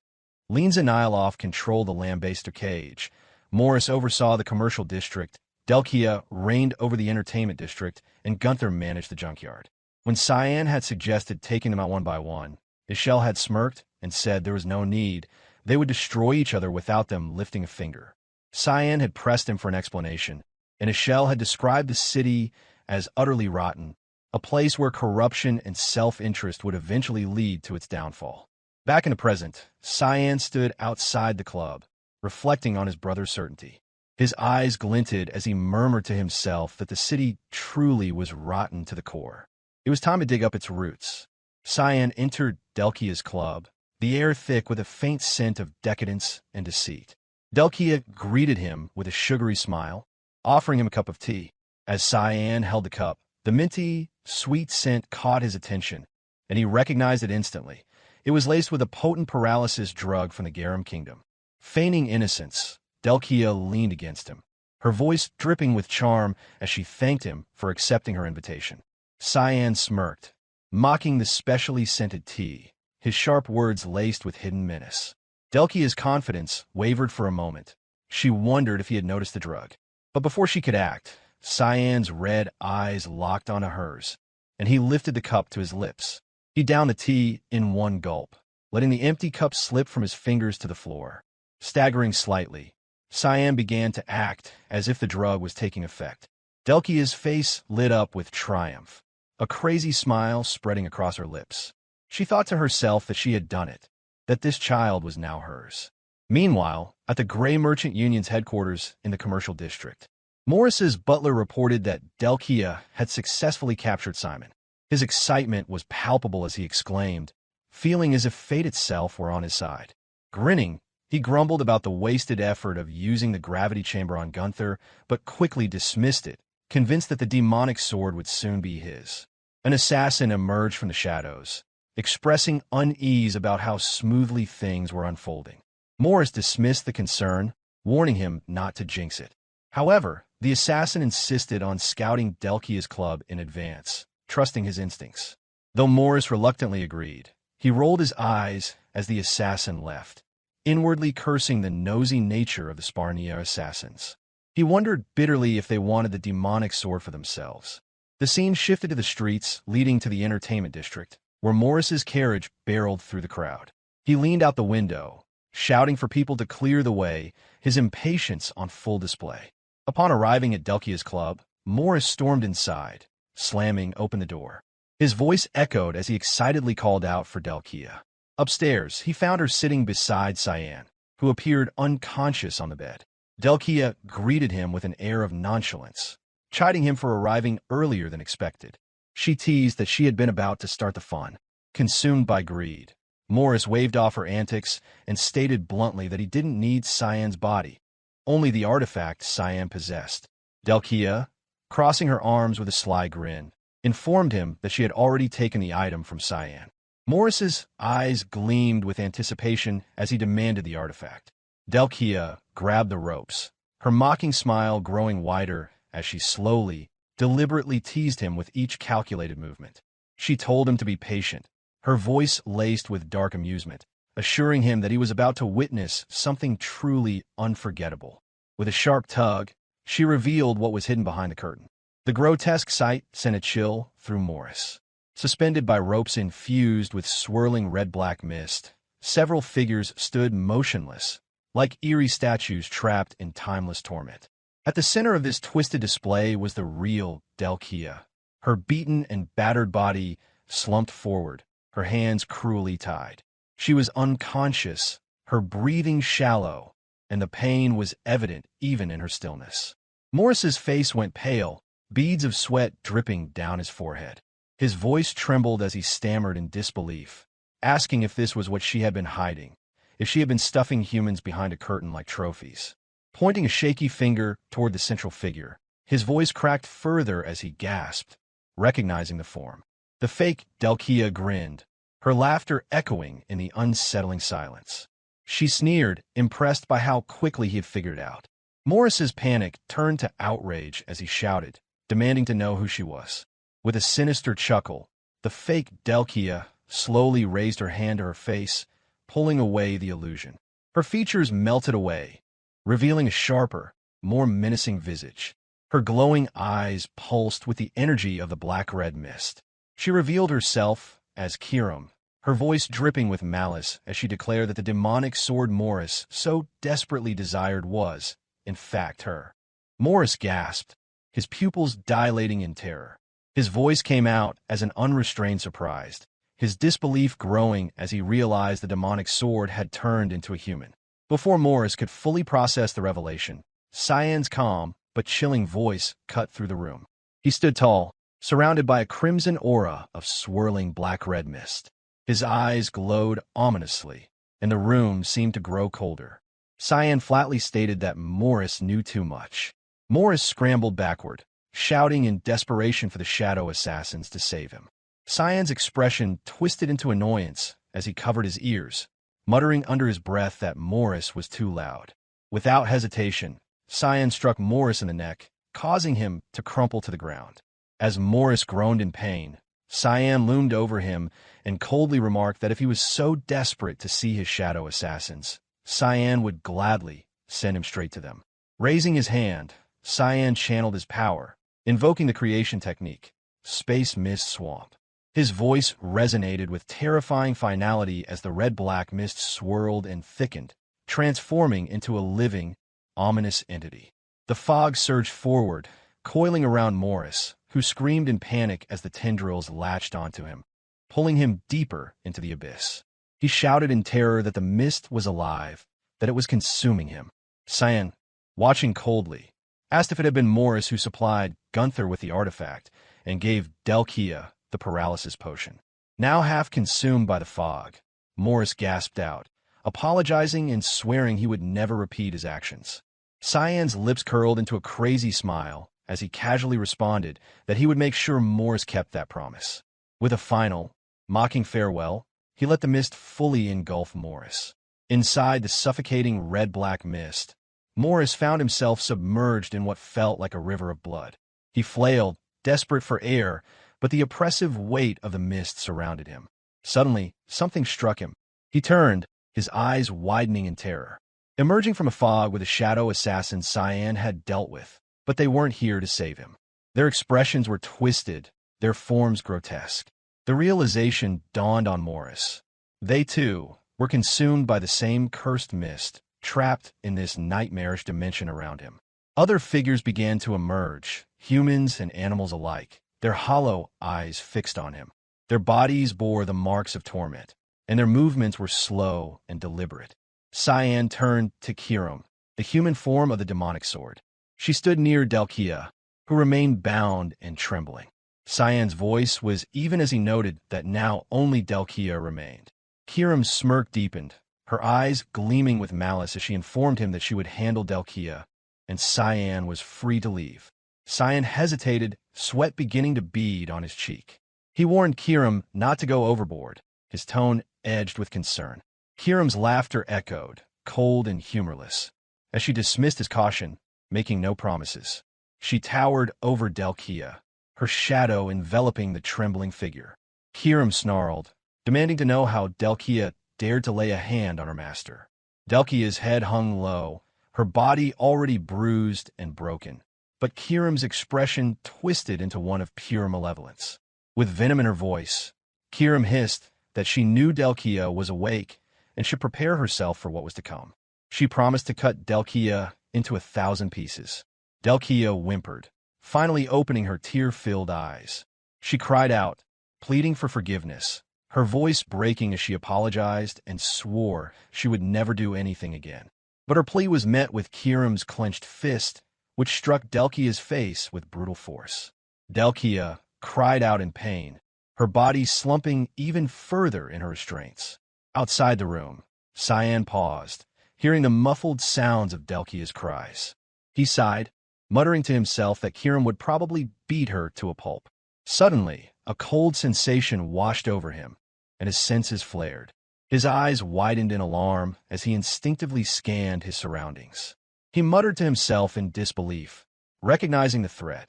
Lines and Niloff controlled the Lambaster Cage. Morris oversaw the commercial district, Delkia reigned over the entertainment district, and Gunther managed the junkyard. When Cyan had suggested taking them out one by one, Echelle had smirked and said there was no need. They would destroy each other without them lifting a finger. Cyan had pressed him for an explanation, and Echelle had described the city as utterly rotten, a place where corruption and self-interest would eventually lead to its downfall. Back in the present, Cyan stood outside the club, reflecting on his brother's certainty. His eyes glinted as he murmured to himself that the city truly was rotten to the core. It was time to dig up its roots. Cyan entered Delkia's club, the air thick with a faint scent of decadence and deceit. Delkia greeted him with a sugary smile, offering him a cup of tea. As Cyan held the cup, the minty, sweet scent caught his attention, and he recognized it instantly. It was laced with a potent paralysis drug from the Garum Kingdom. Feigning innocence, Delkia leaned against him, her voice dripping with charm as she thanked him for accepting her invitation. Cyan smirked, mocking the specially scented tea, his sharp words laced with hidden menace. Delkia's confidence wavered for a moment. She wondered if he had noticed the drug. But before she could act, Cyan's red eyes locked onto hers, and he lifted the cup to his lips. He downed the tea in one gulp, letting the empty cup slip from his fingers to the floor. Staggering slightly, Cyan began to act as if the drug was taking effect. Delkia's face lit up with triumph, a crazy smile spreading across her lips. She thought to herself that she had done it, that this child was now hers. Meanwhile, at the Gray Merchant Union's headquarters in the commercial district, Morris's butler reported that Delkia had successfully captured Simon. His excitement was palpable as he exclaimed, feeling as if fate itself were on his side. Grinning, he grumbled about the wasted effort of using the gravity chamber on Gunther, but quickly dismissed it, convinced that the demonic sword would soon be his. An assassin emerged from the shadows, expressing unease about how smoothly things were unfolding. Morris dismissed the concern, warning him not to jinx it. However, the assassin insisted on scouting Delkia's club in advance, trusting his instincts. Though Morris reluctantly agreed, he rolled his eyes as the assassin left, inwardly cursing the nosy nature of the Sparnia assassins. He wondered bitterly if they wanted the demonic sword for themselves. The scene shifted to the streets leading to the entertainment district, where Morris's carriage barreled through the crowd. He leaned out the window, shouting for people to clear the way, his impatience on full display. Upon arriving at Delkia's club, Morris stormed inside, slamming open the door. His voice echoed as he excitedly called out for Delkia. Upstairs, he found her sitting beside Cyan, who appeared unconscious on the bed. Delkia greeted him with an air of nonchalance, chiding him for arriving earlier than expected. She teased that she had been about to start the fun. Consumed by greed, Morris waved off her antics and stated bluntly that he didn't need Cyan's body. only the artifact Cyan possessed. Delkia, crossing her arms with a sly grin, informed him that she had already taken the item from Cyan. Morris's eyes gleamed with anticipation as he demanded the artifact. Delkia grabbed the ropes, her mocking smile growing wider as she slowly, deliberately teased him with each calculated movement. She told him to be patient, her voice laced with dark amusement, assuring him that he was about to witness something truly unforgettable. With a sharp tug, she revealed what was hidden behind the curtain. The grotesque sight sent a chill through Morris. Suspended by ropes infused with swirling red-black mist, several figures stood motionless, like eerie statues trapped in timeless torment. At the center of this twisted display was the real Delkia, her beaten and battered body slumped forward, her hands cruelly tied. She was unconscious, her breathing shallow, and the pain was evident even in her stillness. Morris's face went pale, beads of sweat dripping down his forehead. His voice trembled as he stammered in disbelief, asking if this was what she had been hiding, if she had been stuffing humans behind a curtain like trophies. Pointing a shaky finger toward the central figure, his voice cracked further as he gasped, recognizing the form. The fake Delkia grinned, her laughter echoing in the unsettling silence. She sneered, impressed by how quickly he had figured it out. Morris's panic turned to outrage as he shouted, demanding to know who she was. With a sinister chuckle, the fake Delkia slowly raised her hand to her face, pulling away the illusion. Her features melted away, revealing a sharper, more menacing visage. Her glowing eyes pulsed with the energy of the black-red mist. She revealed herself as Kiram, her voice dripping with malice as she declared that the demonic sword Morris so desperately desired was, in fact, her. Morris gasped, his pupils dilating in terror. His voice came out as an unrestrained surprise, his disbelief growing as he realized the demonic sword had turned into a human. Before Morris could fully process the revelation, Cyan's calm but chilling voice cut through the room. He stood tall, surrounded by a crimson aura of swirling black-red mist. His eyes glowed ominously, and the room seemed to grow colder. Cyan flatly stated that Morris knew too much. Morris scrambled backward, shouting in desperation for the shadow assassins to save him. Cyan's expression twisted into annoyance as he covered his ears, muttering under his breath that Morris was too loud. Without hesitation, Cyan struck Morris in the neck, causing him to crumple to the ground. As Morris groaned in pain, Cyan loomed over him and coldly remarked that if he was so desperate to see his shadow assassins, Cyan would gladly send him straight to them. Raising his hand, Cyan channeled his power, invoking the creation technique, Space Mist Swamp. His voice resonated with terrifying finality as the red-black mist swirled and thickened, transforming into a living, ominous entity. The fog surged forward, coiling around Morris, who screamed in panic as the tendrils latched onto him, pulling him deeper into the abyss. He shouted in terror that the mist was alive, that it was consuming him. Cyan, watching coldly, asked if it had been Morris who supplied Gunther with the artifact and gave Delkia the paralysis potion. Now half consumed by the fog, Morris gasped out, apologizing and swearing he would never repeat his actions. Cyan's lips curled into a crazy smile as he casually responded that he would make sure Morris kept that promise. With a final, mocking farewell, he let the mist fully engulf Morris. Inside the suffocating red-black mist, Morris found himself submerged in what felt like a river of blood. He flailed, desperate for air, but the oppressive weight of the mist surrounded him. Suddenly, something struck him. He turned, his eyes widening in terror. Emerging from a fog were the shadow assassins Cyan had dealt with, but they weren't here to save him. Their expressions were twisted, their forms grotesque. The realization dawned on Morris. They, too, were consumed by the same cursed mist, trapped in this nightmarish dimension around him. Other figures began to emerge, humans and animals alike, their hollow eyes fixed on him. Their bodies bore the marks of torment, and their movements were slow and deliberate. Cyan turned to Kiram, the human form of the demonic sword. She stood near Delkia, who remained bound and trembling. Cyan's voice was even as he noted that now only Delkia remained. Kiram's smirk deepened, her eyes gleaming with malice as she informed him that she would handle Delkia, and Cyan was free to leave. Cyan hesitated, sweat beginning to bead on his cheek. He warned Kiram not to go overboard, his tone edged with concern. Kiram's laughter echoed, cold and humorless, as she dismissed his caution, making no promises. She towered over Delkia, her shadow enveloping the trembling figure. Kiram snarled, demanding to know how Delkia dared to lay a hand on her master. Delkia's head hung low, her body already bruised and broken, but Kiram's expression twisted into one of pure malevolence. With venom in her voice, Kiram hissed that she knew Delkia was awake and should prepare herself for what was to come. She promised to cut Delkia into 1,000 pieces. Delkia whimpered, finally opening her tear-filled eyes. She cried out, pleading for forgiveness, her voice breaking as she apologized and swore she would never do anything again. But her plea was met with Kiram's clenched fist, which struck Delkia's face with brutal force. Delkia cried out in pain, her body slumping even further in her restraints. Outside the room, Cyan paused, hearing the muffled sounds of Delkia's cries. He sighed, muttering to himself that Kiram would probably beat her to a pulp. Suddenly, a cold sensation washed over him, and his senses flared. His eyes widened in alarm as he instinctively scanned his surroundings. He muttered to himself in disbelief, recognizing the threat.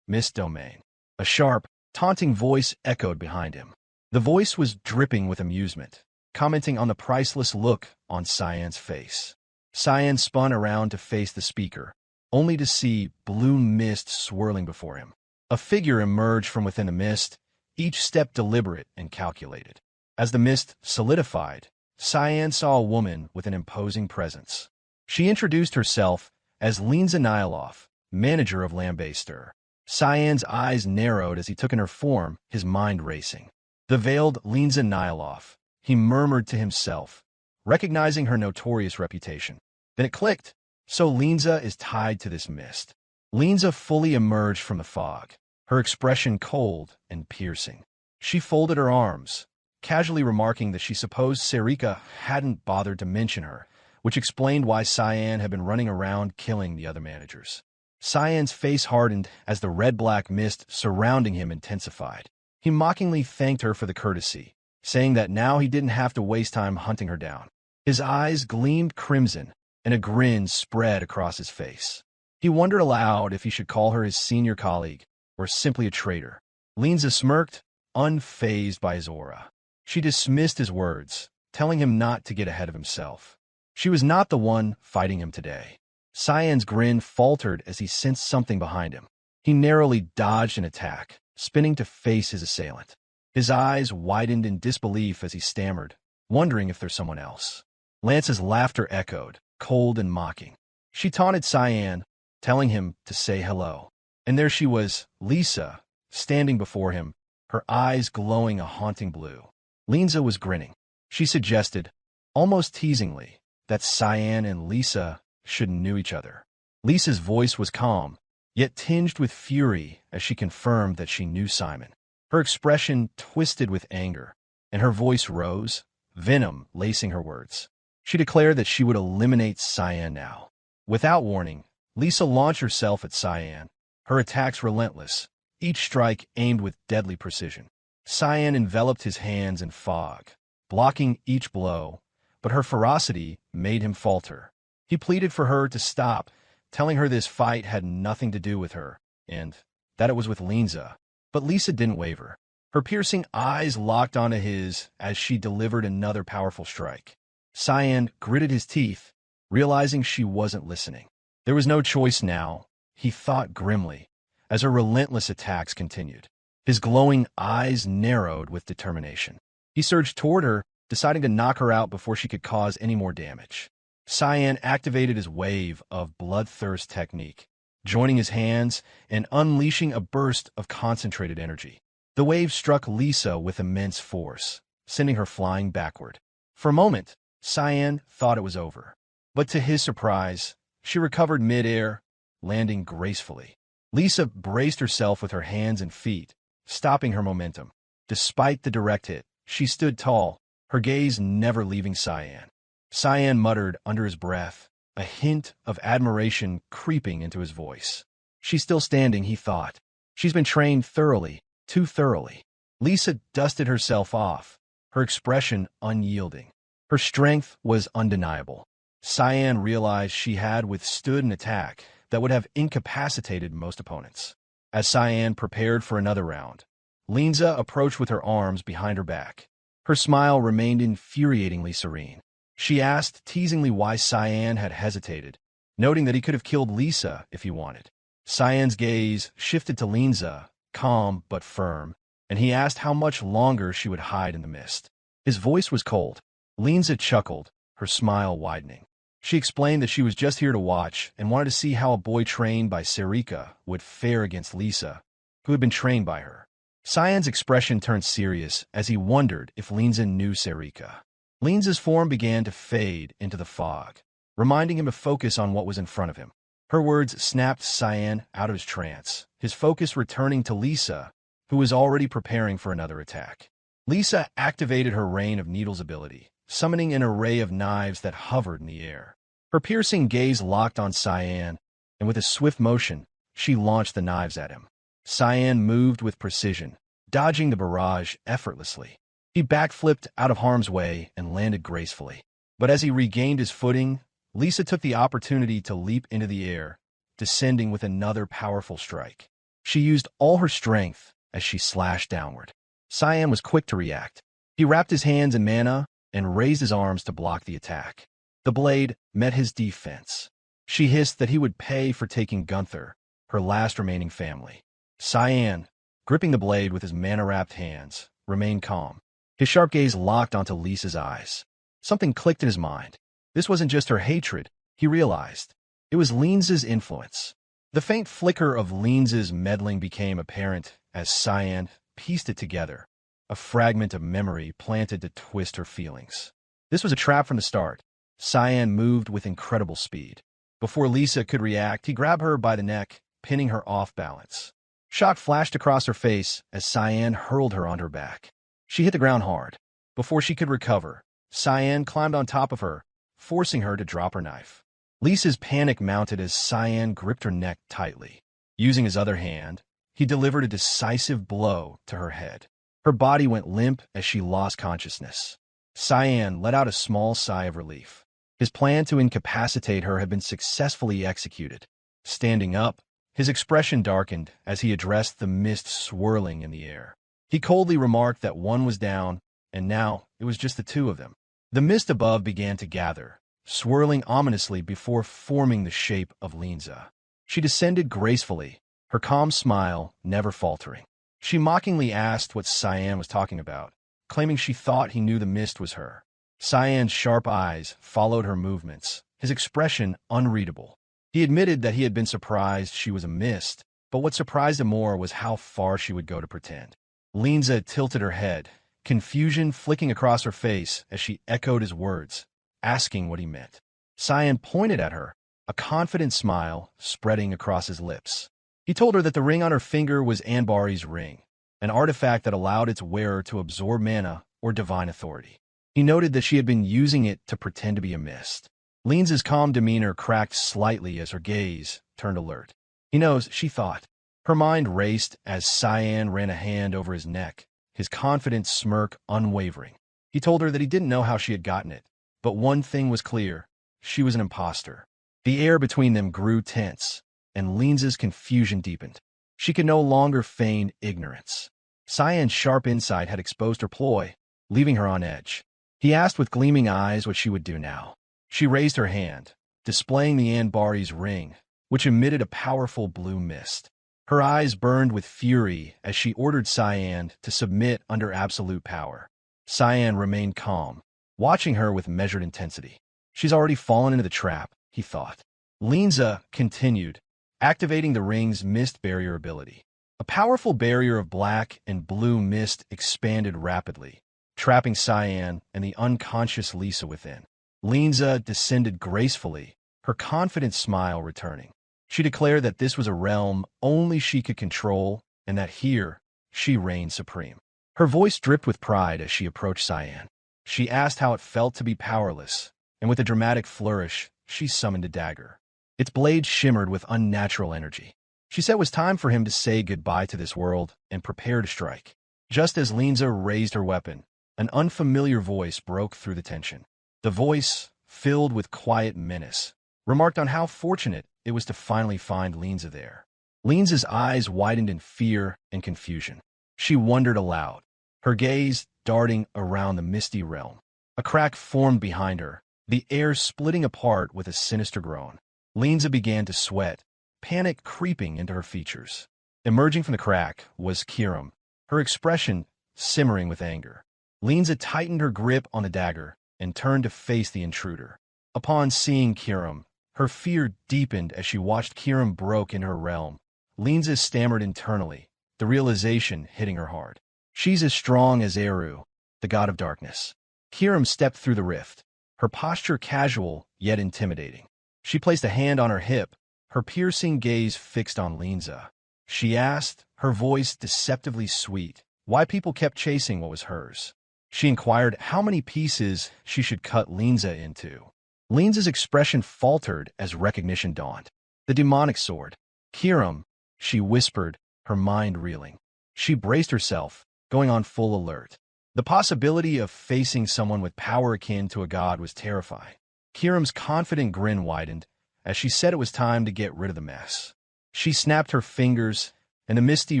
Mist domain. A sharp, taunting voice echoed behind him. The voice was dripping with amusement, commenting on the priceless look on Cyan's face. Cyan spun around to face the speaker, only to see blue mist swirling before him. A figure emerged from within the mist, each step deliberate and calculated. As the mist solidified, Cyan saw a woman with an imposing presence. She introduced herself as Linza Nyloff, manager of Lambaster. Cyan's eyes narrowed as he took in her form, his mind racing. The veiled Linza Nyloff, he murmured to himself, recognizing her notorious reputation. Then it clicked. So Linza is tied to this mist. Linza fully emerged from the fog, her expression cold and piercing. She folded her arms, casually remarking that she supposed Serrika hadn't bothered to mention her, which explained why Cyan had been running around killing the other managers. Cyan's face hardened as the red-black mist surrounding him intensified. He mockingly thanked her for the courtesy, saying that now he didn't have to waste time hunting her down. His eyes gleamed crimson, and a grin spread across his face. He wondered aloud if he should call her his senior colleague, or simply a traitor. Linza smirked, unfazed by his aura. She dismissed his words, telling him not to get ahead of himself. She was not the one fighting him today. Cyan's grin faltered as he sensed something behind him. He narrowly dodged an attack, spinning to face his assailant. His eyes widened in disbelief as he stammered, wondering if there's someone else. Lance's laughter echoed, cold and mocking. She taunted Cyan, telling him to say hello. And there she was, Lisa, standing before him, her eyes glowing a haunting blue. Linza was grinning. She suggested, almost teasingly, that Cyan and Lisa should knew each other. Lisa's voice was calm, yet tinged with fury as she confirmed that she knew Simon. Her expression twisted with anger, and her voice rose, venom lacing her words. She declared that she would eliminate Cyan now. Without warning, Lisa launched herself at Cyan, her attacks relentless, each strike aimed with deadly precision. Cyan enveloped his hands in fog, blocking each blow, but her ferocity made him falter. He pleaded for her to stop, telling her this fight had nothing to do with her, and that it was with Linza. But Lisa didn't waver. Her piercing eyes locked onto his as she delivered another powerful strike. Cyan gritted his teeth, realizing she wasn't listening. There was no choice now, he thought grimly, as her relentless attacks continued. His glowing eyes narrowed with determination. He surged toward her, deciding to knock her out before she could cause any more damage. Cyan activated his wave of bloodthirst technique, joining his hands and unleashing a burst of concentrated energy. The wave struck Lisa with immense force, sending her flying backward. For a moment, Cyan thought it was over. But to his surprise, she recovered mid-air, landing gracefully. Lisa braced herself with her hands and feet, stopping her momentum. Despite the direct hit, she stood tall, her gaze never leaving Cyan. Cyan muttered under his breath, a hint of admiration creeping into his voice. She's still standing, he thought. She's been trained thoroughly, too thoroughly. Lisa dusted herself off, her expression unyielding. Her strength was undeniable. Cyan realized she had withstood an attack that would have incapacitated most opponents. As Cyan prepared for another round, Linza approached with her arms behind her back. Her smile remained infuriatingly serene. She asked teasingly why Cyan had hesitated, noting that he could have killed Lisa if he wanted. Cyan's gaze shifted to Linza, calm but firm, and he asked how much longer she would hide in the mist. His voice was cold. Linza chuckled, her smile widening. She explained that she was just here to watch and wanted to see how a boy trained by Serrika would fare against Lisa, who had been trained by her. Cyan's expression turned serious as he wondered if Linza knew Serrika. Linza's form began to fade into the fog, reminding him to focus on what was in front of him. Her words snapped Cyan out of his trance, his focus returning to Lisa, who was already preparing for another attack. Lisa activated her Rain of Needles ability, summoning an array of knives that hovered in the air. Her piercing gaze locked on Cyan, and with a swift motion, she launched the knives at him. Cyan moved with precision, dodging the barrage effortlessly. He backflipped out of harm's way and landed gracefully. But as he regained his footing, Lisa took the opportunity to leap into the air, descending with another powerful strike. She used all her strength as she slashed downward. Cyan was quick to react. He wrapped his hands in mana and raised his arms to block the attack. The blade met his defense. She hissed that he would pay for taking Gunther, her last remaining family. Cyan, gripping the blade with his mana-wrapped hands, remained calm. His sharp gaze locked onto Lisa's eyes. Something clicked in his mind. This wasn't just her hatred, he realized. It was Linza's influence. The faint flicker of Linza's meddling became apparent as Cyan pieced it together, a fragment of memory planted to twist her feelings. This was a trap from the start. Cyan moved with incredible speed. Before Lisa could react, he grabbed her by the neck, pinning her off balance. Shock flashed across her face as Cyan hurled her on her back. She hit the ground hard. Before she could recover, Cyan climbed on top of her, forcing her to drop her knife. Lisa's panic mounted as Cyan gripped her neck tightly. Using his other hand, he delivered a decisive blow to her head. Her body went limp as she lost consciousness. Cyan let out a small sigh of relief. His plan to incapacitate her had been successfully executed. Standing up, his expression darkened as he addressed the mist swirling in the air. He coldly remarked that one was down, and now it was just the two of them. The mist above began to gather, swirling ominously before forming the shape of Linza. She descended gracefully, her calm smile never faltering. She mockingly asked what Cyan was talking about, claiming she thought he knew the mist was her. Cyan's sharp eyes followed her movements, his expression unreadable. He admitted that he had been surprised she was a mist, but what surprised him more was how far she would go to pretend. Linza tilted her head, confusion flicking across her face as she echoed his words, asking what he meant. Cyan pointed at her, a confident smile spreading across his lips. He told her that the ring on her finger was Anbari's ring, an artifact that allowed its wearer to absorb mana or divine authority. He noted that she had been using it to pretend to be a mist. Linza's calm demeanor cracked slightly as her gaze turned alert. He knows, she thought. Her mind raced as Cyan ran a hand over his neck, his confident smirk unwavering. He told her that he didn't know how she had gotten it, but one thing was clear. She was an imposter. The air between them grew tense, and Linza's confusion deepened. She could no longer feign ignorance. Cyan's sharp insight had exposed her ploy, leaving her on edge. He asked with gleaming eyes what she would do now. She raised her hand, displaying the Anbari's ring, which emitted a powerful blue mist. Her eyes burned with fury as she ordered Cyan to submit under absolute power. Cyan remained calm, watching her with measured intensity. She's already fallen into the trap, he thought. Linza continued, activating the ring's mist barrier ability. A powerful barrier of black and blue mist expanded rapidly, trapping Cyan and the unconscious Lisa within. Linza descended gracefully, her confident smile returning. She declared that this was a realm only she could control and that here she reigned supreme. Her voice dripped with pride as she approached Cyan. She asked how it felt to be powerless, and with a dramatic flourish, she summoned a dagger. Its blade shimmered with unnatural energy. She said it was time for him to say goodbye to this world and prepare to strike. Just as Linza raised her weapon, an unfamiliar voice broke through the tension. The voice, filled with quiet menace, remarked on how fortunate it was to finally find Linza there. Linza's eyes widened in fear and confusion. She wondered aloud, her gaze darting around the misty realm. A crack formed behind her, the air splitting apart with a sinister groan. Linza began to sweat, panic creeping into her features. Emerging from the crack was Kiram, her expression simmering with anger. Linza tightened her grip on the dagger and turned to face the intruder. Upon seeing Kiram, her fear deepened as she watched Kiram broke in her realm. Linza stammered internally, the realization hitting her hard. She's as strong as Eru, the god of darkness. Kiram stepped through the rift, her posture casual yet intimidating. She placed a hand on her hip, her piercing gaze fixed on Linza. She asked, her voice deceptively sweet, why people kept chasing what was hers. She inquired how many pieces she should cut Linza into. Linza's expression faltered as recognition dawned. The demonic sword. Kiram, she whispered, her mind reeling. She braced herself, going on full alert. The possibility of facing someone with power akin to a god was terrifying. Kiram's confident grin widened as she said it was time to get rid of the mess. She snapped her fingers, and the misty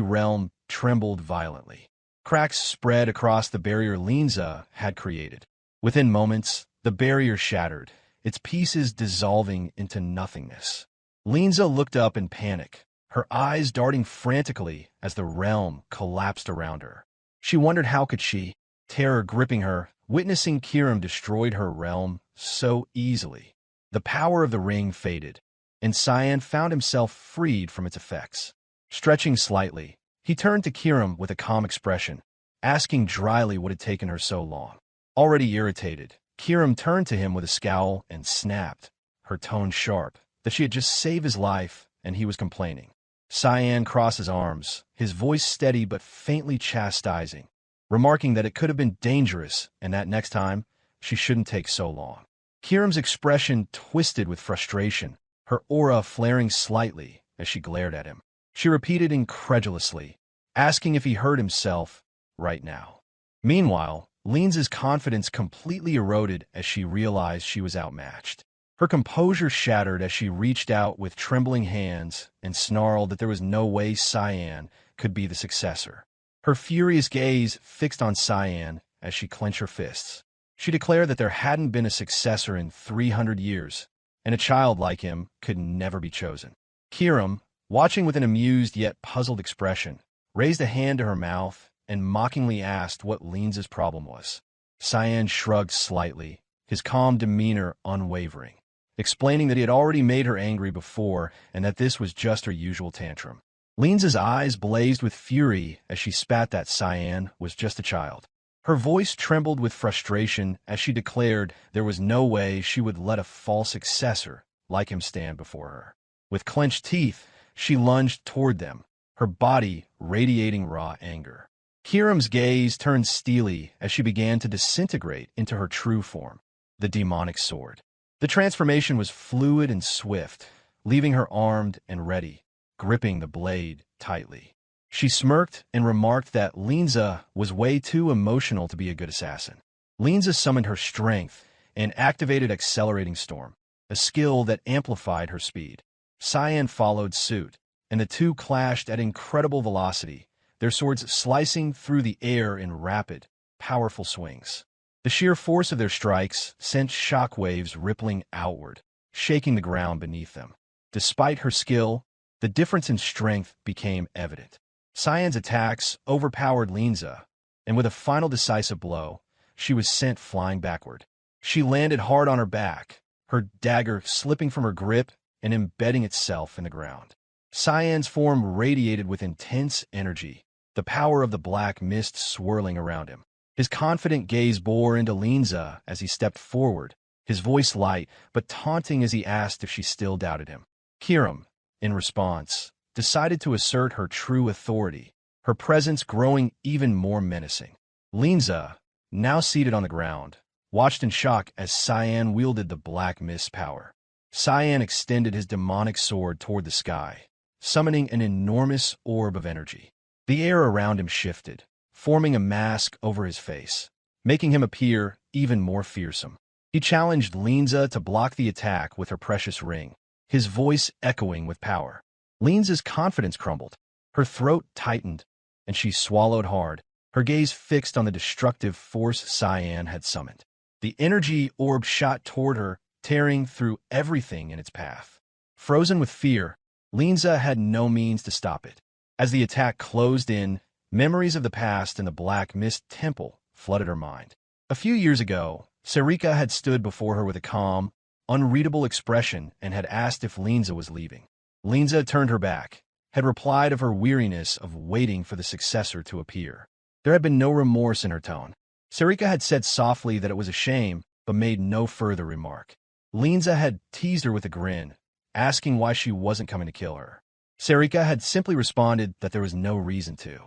realm trembled violently. Cracks spread across the barrier Linza had created. Within moments, the barrier shattered, its pieces dissolving into nothingness. Linza looked up in panic, her eyes darting frantically as the realm collapsed around her. She wondered how could she, terror gripping her, witnessing Kiram destroyed her realm so easily. The power of the ring faded, and Cyan found himself freed from its effects. Stretching slightly, he turned to Kiram with a calm expression, asking dryly what had taken her so long. Already irritated, Kiram turned to him with a scowl and snapped, her tone sharp, that she had just saved his life and he was complaining. Cyan crossed his arms, his voice steady but faintly chastising, remarking that it could have been dangerous and that next time, she shouldn't take so long. Kiram's expression twisted with frustration, her aura flaring slightly as she glared at him. She repeated incredulously, asking if he heard himself right now. Meanwhile, Linza's confidence completely eroded as she realized she was outmatched. Her composure shattered as she reached out with trembling hands and snarled that there was no way Cyan could be the successor. Her furious gaze fixed on Cyan as she clenched her fists. She declared that there hadn't been a successor in 300 years, and a child like him could never be chosen. Kiram, watching with an amused yet puzzled expression, raised a hand to her mouth and mockingly asked what Linza's problem was. Cyan shrugged slightly, his calm demeanor unwavering, explaining that he had already made her angry before and that this was just her usual tantrum. Linza's eyes blazed with fury as she spat that Cyan was just a child. Her voice trembled with frustration as she declared there was no way she would let a false successor like him stand before her. With clenched teeth, she lunged toward them, her body radiating raw anger. Kiram's gaze turned steely as she began to disintegrate into her true form, the demonic sword. The transformation was fluid and swift, leaving her armed and ready, gripping the blade tightly. She smirked and remarked that Linza was way too emotional to be a good assassin. Linza summoned her strength and activated Accelerating Storm, a skill that amplified her speed. Cyan followed suit, and the two clashed at incredible velocity, their swords slicing through the air in rapid, powerful swings. The sheer force of their strikes sent shockwaves rippling outward, shaking the ground beneath them. Despite her skill, the difference in strength became evident. Cyan's attacks overpowered Linza, and with a final decisive blow, she was sent flying backward. She landed hard on her back, her dagger slipping from her grip and embedding itself in the ground. Cyan's form radiated with intense energy, the power of the black mist swirling around him. His confident gaze bore into Linza as he stepped forward, his voice light but taunting as he asked if she still doubted him. Kiram, in response, decided to assert her true authority, her presence growing even more menacing. Linza, now seated on the ground, watched in shock as Cyan wielded the black mist power. Cyan extended his demonic sword toward the sky, summoning an enormous orb of energy. The air around him shifted, forming a mask over his face, making him appear even more fearsome. He challenged Linza to block the attack with her precious ring, his voice echoing with power. Linza's confidence crumbled. Her throat tightened, and she swallowed hard, her gaze fixed on the destructive force Cyan had summoned. The energy orb shot toward her, tearing through everything in its path. Frozen with fear, Linza had no means to stop it. As the attack closed in, memories of the past in the Black Mist Temple flooded her mind. A few years ago, Serrika had stood before her with a calm, unreadable expression and had asked if Linza was leaving. Linza turned her back, had replied of her weariness of waiting for the successor to appear. There had been no remorse in her tone. Serrika had said softly that it was a shame, but made no further remark. Linza had teased her with a grin, asking why she wasn't coming to kill her. Serrika had simply responded that there was no reason to.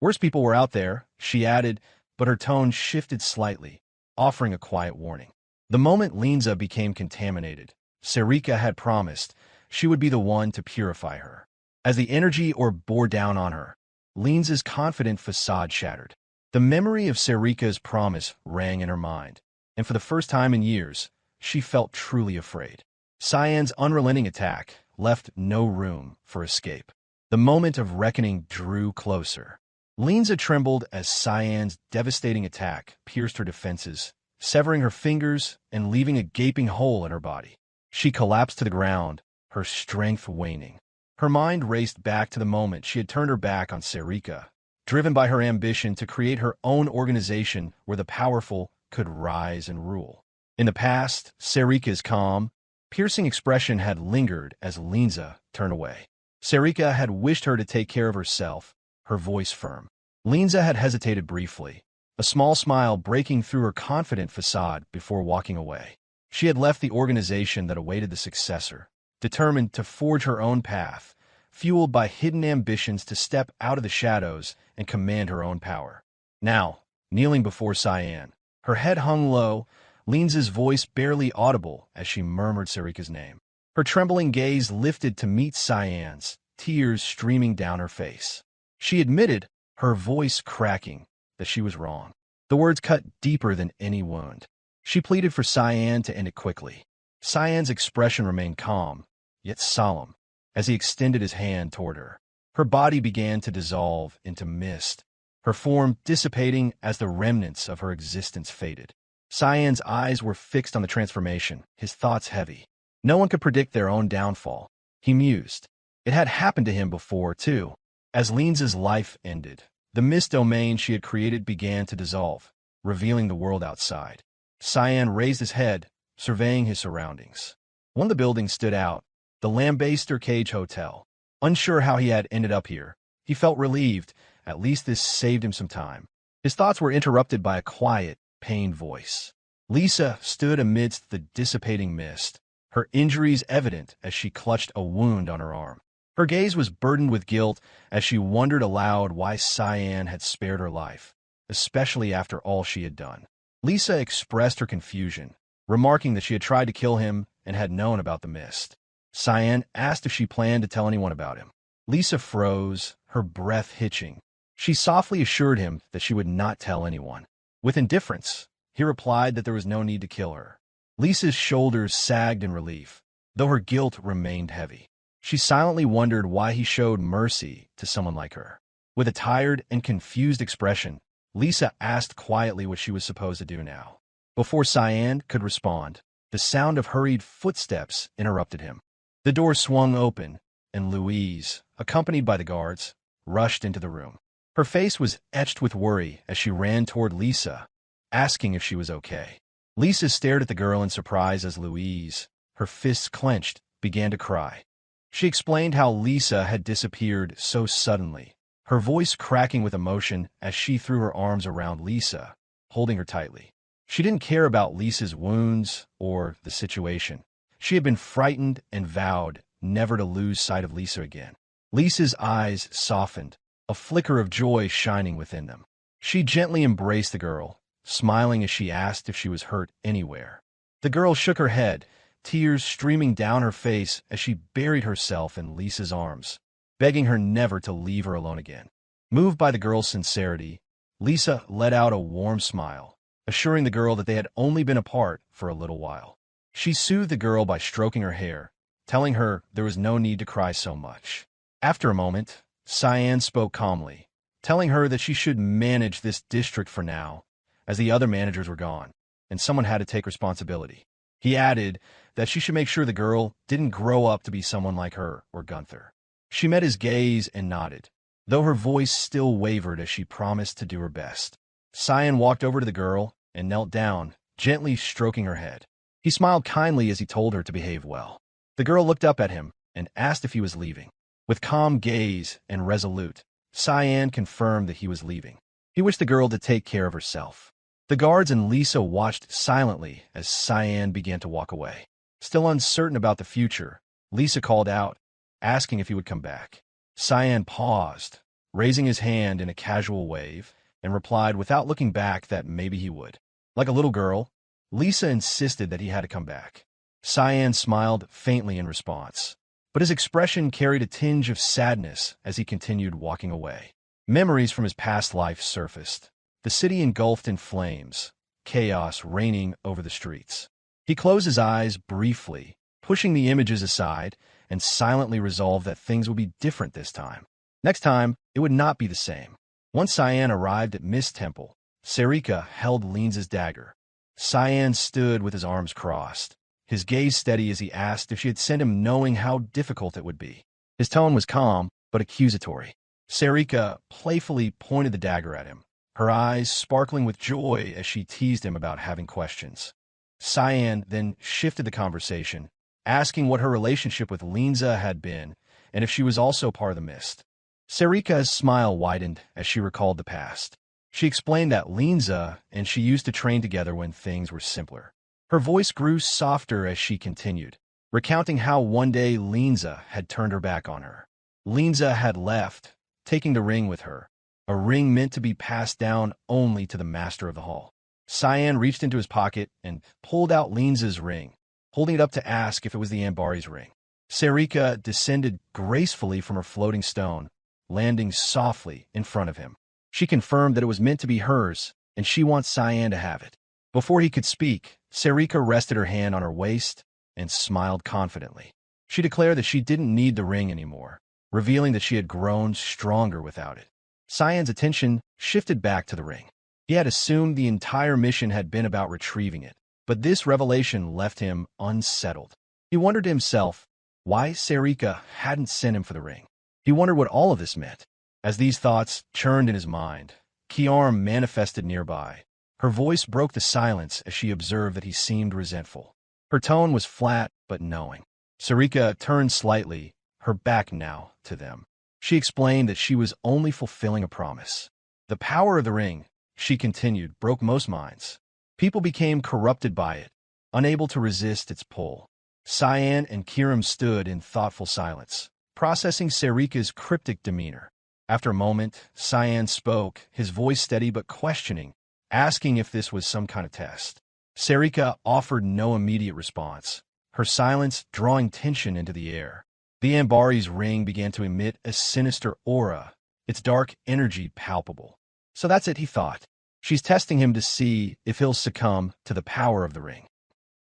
Worse people were out there, she added, but her tone shifted slightly, offering a quiet warning. The moment Linza became contaminated, Serrika had promised she would be the one to purify her. As the energy orb bore down on her, Linza's confident facade shattered. The memory of Serrika's promise rang in her mind, and for the first time in years, she felt truly afraid. Cyan's unrelenting attack left no room for escape. The moment of reckoning drew closer. Linza trembled as Cyan's devastating attack pierced her defenses, severing her fingers and leaving a gaping hole in her body. She collapsed to the ground, her strength waning. Her mind raced back to the moment she had turned her back on Serrika, driven by her ambition to create her own organization where the powerful could rise and rule. In the past, Serrika's calm, piercing expression had lingered as Linza turned away. Serrika had wished her to take care of herself, her voice firm. Linza had hesitated briefly, a small smile breaking through her confident facade before walking away. She had left the organization that awaited the successor, determined to forge her own path, fueled by hidden ambitions to step out of the shadows and command her own power. Now, kneeling before Cyan, her head hung low, Linza's voice barely audible as she murmured Serrika's name. Her trembling gaze lifted to meet Cyan's, tears streaming down her face. She admitted, her voice cracking, that she was wrong. The words cut deeper than any wound. She pleaded for Cyan to end it quickly. Cyan's expression remained calm, yet solemn, as he extended his hand toward her. Her body began to dissolve into mist, her form dissipating as the remnants of her existence faded. Cyan's eyes were fixed on the transformation, his thoughts heavy. No one could predict their own downfall, he mused. It had happened to him before, too. As Linza's life ended, the mist domain she had created began to dissolve, revealing the world outside. Cyan raised his head, surveying his surroundings. One of the buildings stood out, the Lambaster Cage Hotel. Unsure how he had ended up here, he felt relieved. At least this saved him some time. His thoughts were interrupted by a quiet, pained voice. Lisa stood amidst the dissipating mist, her injuries evident as she clutched a wound on her arm. Her gaze was burdened with guilt as she wondered aloud why Cyan had spared her life, especially after all she had done. Lisa expressed her confusion, remarking that she had tried to kill him and had known about the mist. Cyan asked if she planned to tell anyone about him. Lisa froze, her breath hitching. She softly assured him that she would not tell anyone. With indifference, he replied that there was no need to kill her. Lisa's shoulders sagged in relief, though her guilt remained heavy. She silently wondered why he showed mercy to someone like her. With a tired and confused expression, Lisa asked quietly what she was supposed to do now. Before Cyan could respond, the sound of hurried footsteps interrupted him. The door swung open, and Louise, accompanied by the guards, rushed into the room. Her face was etched with worry as she ran toward Lisa, asking if she was okay. Lisa stared at the girl in surprise as Louise, her fists clenched, began to cry. She explained how Lisa had disappeared so suddenly, her voice cracking with emotion as she threw her arms around Lisa, holding her tightly. She didn't care about Lisa's wounds or the situation. She had been frightened and vowed never to lose sight of Lisa again. Lisa's eyes softened, a flicker of joy shining within them. She gently embraced the girl, smiling as she asked if she was hurt anywhere. The girl shook her head, tears streaming down her face as she buried herself in Lisa's arms, begging her never to leave her alone again. Moved by the girl's sincerity, Lisa let out a warm smile, assuring the girl that they had only been apart for a little while. She soothed the girl by stroking her hair, telling her there was no need to cry so much. After a moment, Cyan spoke calmly, telling her that she should manage this district for now, as the other managers were gone, and someone had to take responsibility. He added that she should make sure the girl didn't grow up to be someone like her or Gunther. She met his gaze and nodded, though her voice still wavered as she promised to do her best. Cyan walked over to the girl and knelt down, gently stroking her head. He smiled kindly as he told her to behave well. The girl looked up at him and asked if he was leaving. With calm gaze and resolute, Cyan confirmed that he was leaving. He wished the girl to take care of herself. The guards and Lisa watched silently as Cyan began to walk away. Still uncertain about the future, Lisa called out, asking if he would come back. Cyan paused, raising his hand in a casual wave, and replied without looking back that maybe he would. Like a little girl, Lisa insisted that he had to come back. Cyan smiled faintly in response, but his expression carried a tinge of sadness as he continued walking away. Memories from his past life surfaced, the city engulfed in flames, chaos reigning over the streets. He closed his eyes briefly, pushing the images aside, and silently resolved that things would be different this time. Next time, it would not be the same. Once Cyan arrived at Mist Temple, Serrika held Linza's dagger. Cyan stood with his arms crossed, his gaze steady as he asked if she had sent him knowing how difficult it would be. His tone was calm, but accusatory. Serrika playfully pointed the dagger at him, her eyes sparkling with joy as she teased him about having questions. Cyan then shifted the conversation, asking what her relationship with Linza had been and if she was also part of the Mist. Serrika's smile widened as she recalled the past. She explained that Linza and she used to train together when things were simpler. Her voice grew softer as she continued, recounting how one day Linza had turned her back on her. Linza had left, taking the ring with her, a ring meant to be passed down only to the master of the hall. Cyan reached into his pocket and pulled out Linza's ring, holding it up to ask if it was the Ambari's ring. Serrika descended gracefully from her floating stone, landing softly in front of him. She confirmed that it was meant to be hers, and she wants Cyan to have it. Before he could speak, Serrika rested her hand on her waist and smiled confidently. She declared that she didn't need the ring anymore, revealing that she had grown stronger without it. Cyan's attention shifted back to the ring. He had assumed the entire mission had been about retrieving it, but this revelation left him unsettled. He wondered to himself why Serrika hadn't sent him for the ring. He wondered what all of this meant. As these thoughts churned in his mind, Kiarm manifested nearby. Her voice broke the silence as she observed that he seemed resentful. Her tone was flat but knowing. Serrika turned slightly, her back now to them. She explained that she was only fulfilling a promise. The power of the ring, she continued, broke most minds. People became corrupted by it, unable to resist its pull. Cyan and Kiarm stood in thoughtful silence, processing Serrika's cryptic demeanor. After a moment, Cyan spoke, his voice steady but questioning, asking if this was some kind of test. Serrika offered no immediate response, her silence drawing tension into the air. The Ambari's ring began to emit a sinister aura, its dark energy palpable. So that's it, he thought. She's testing him to see if he'll succumb to the power of the ring.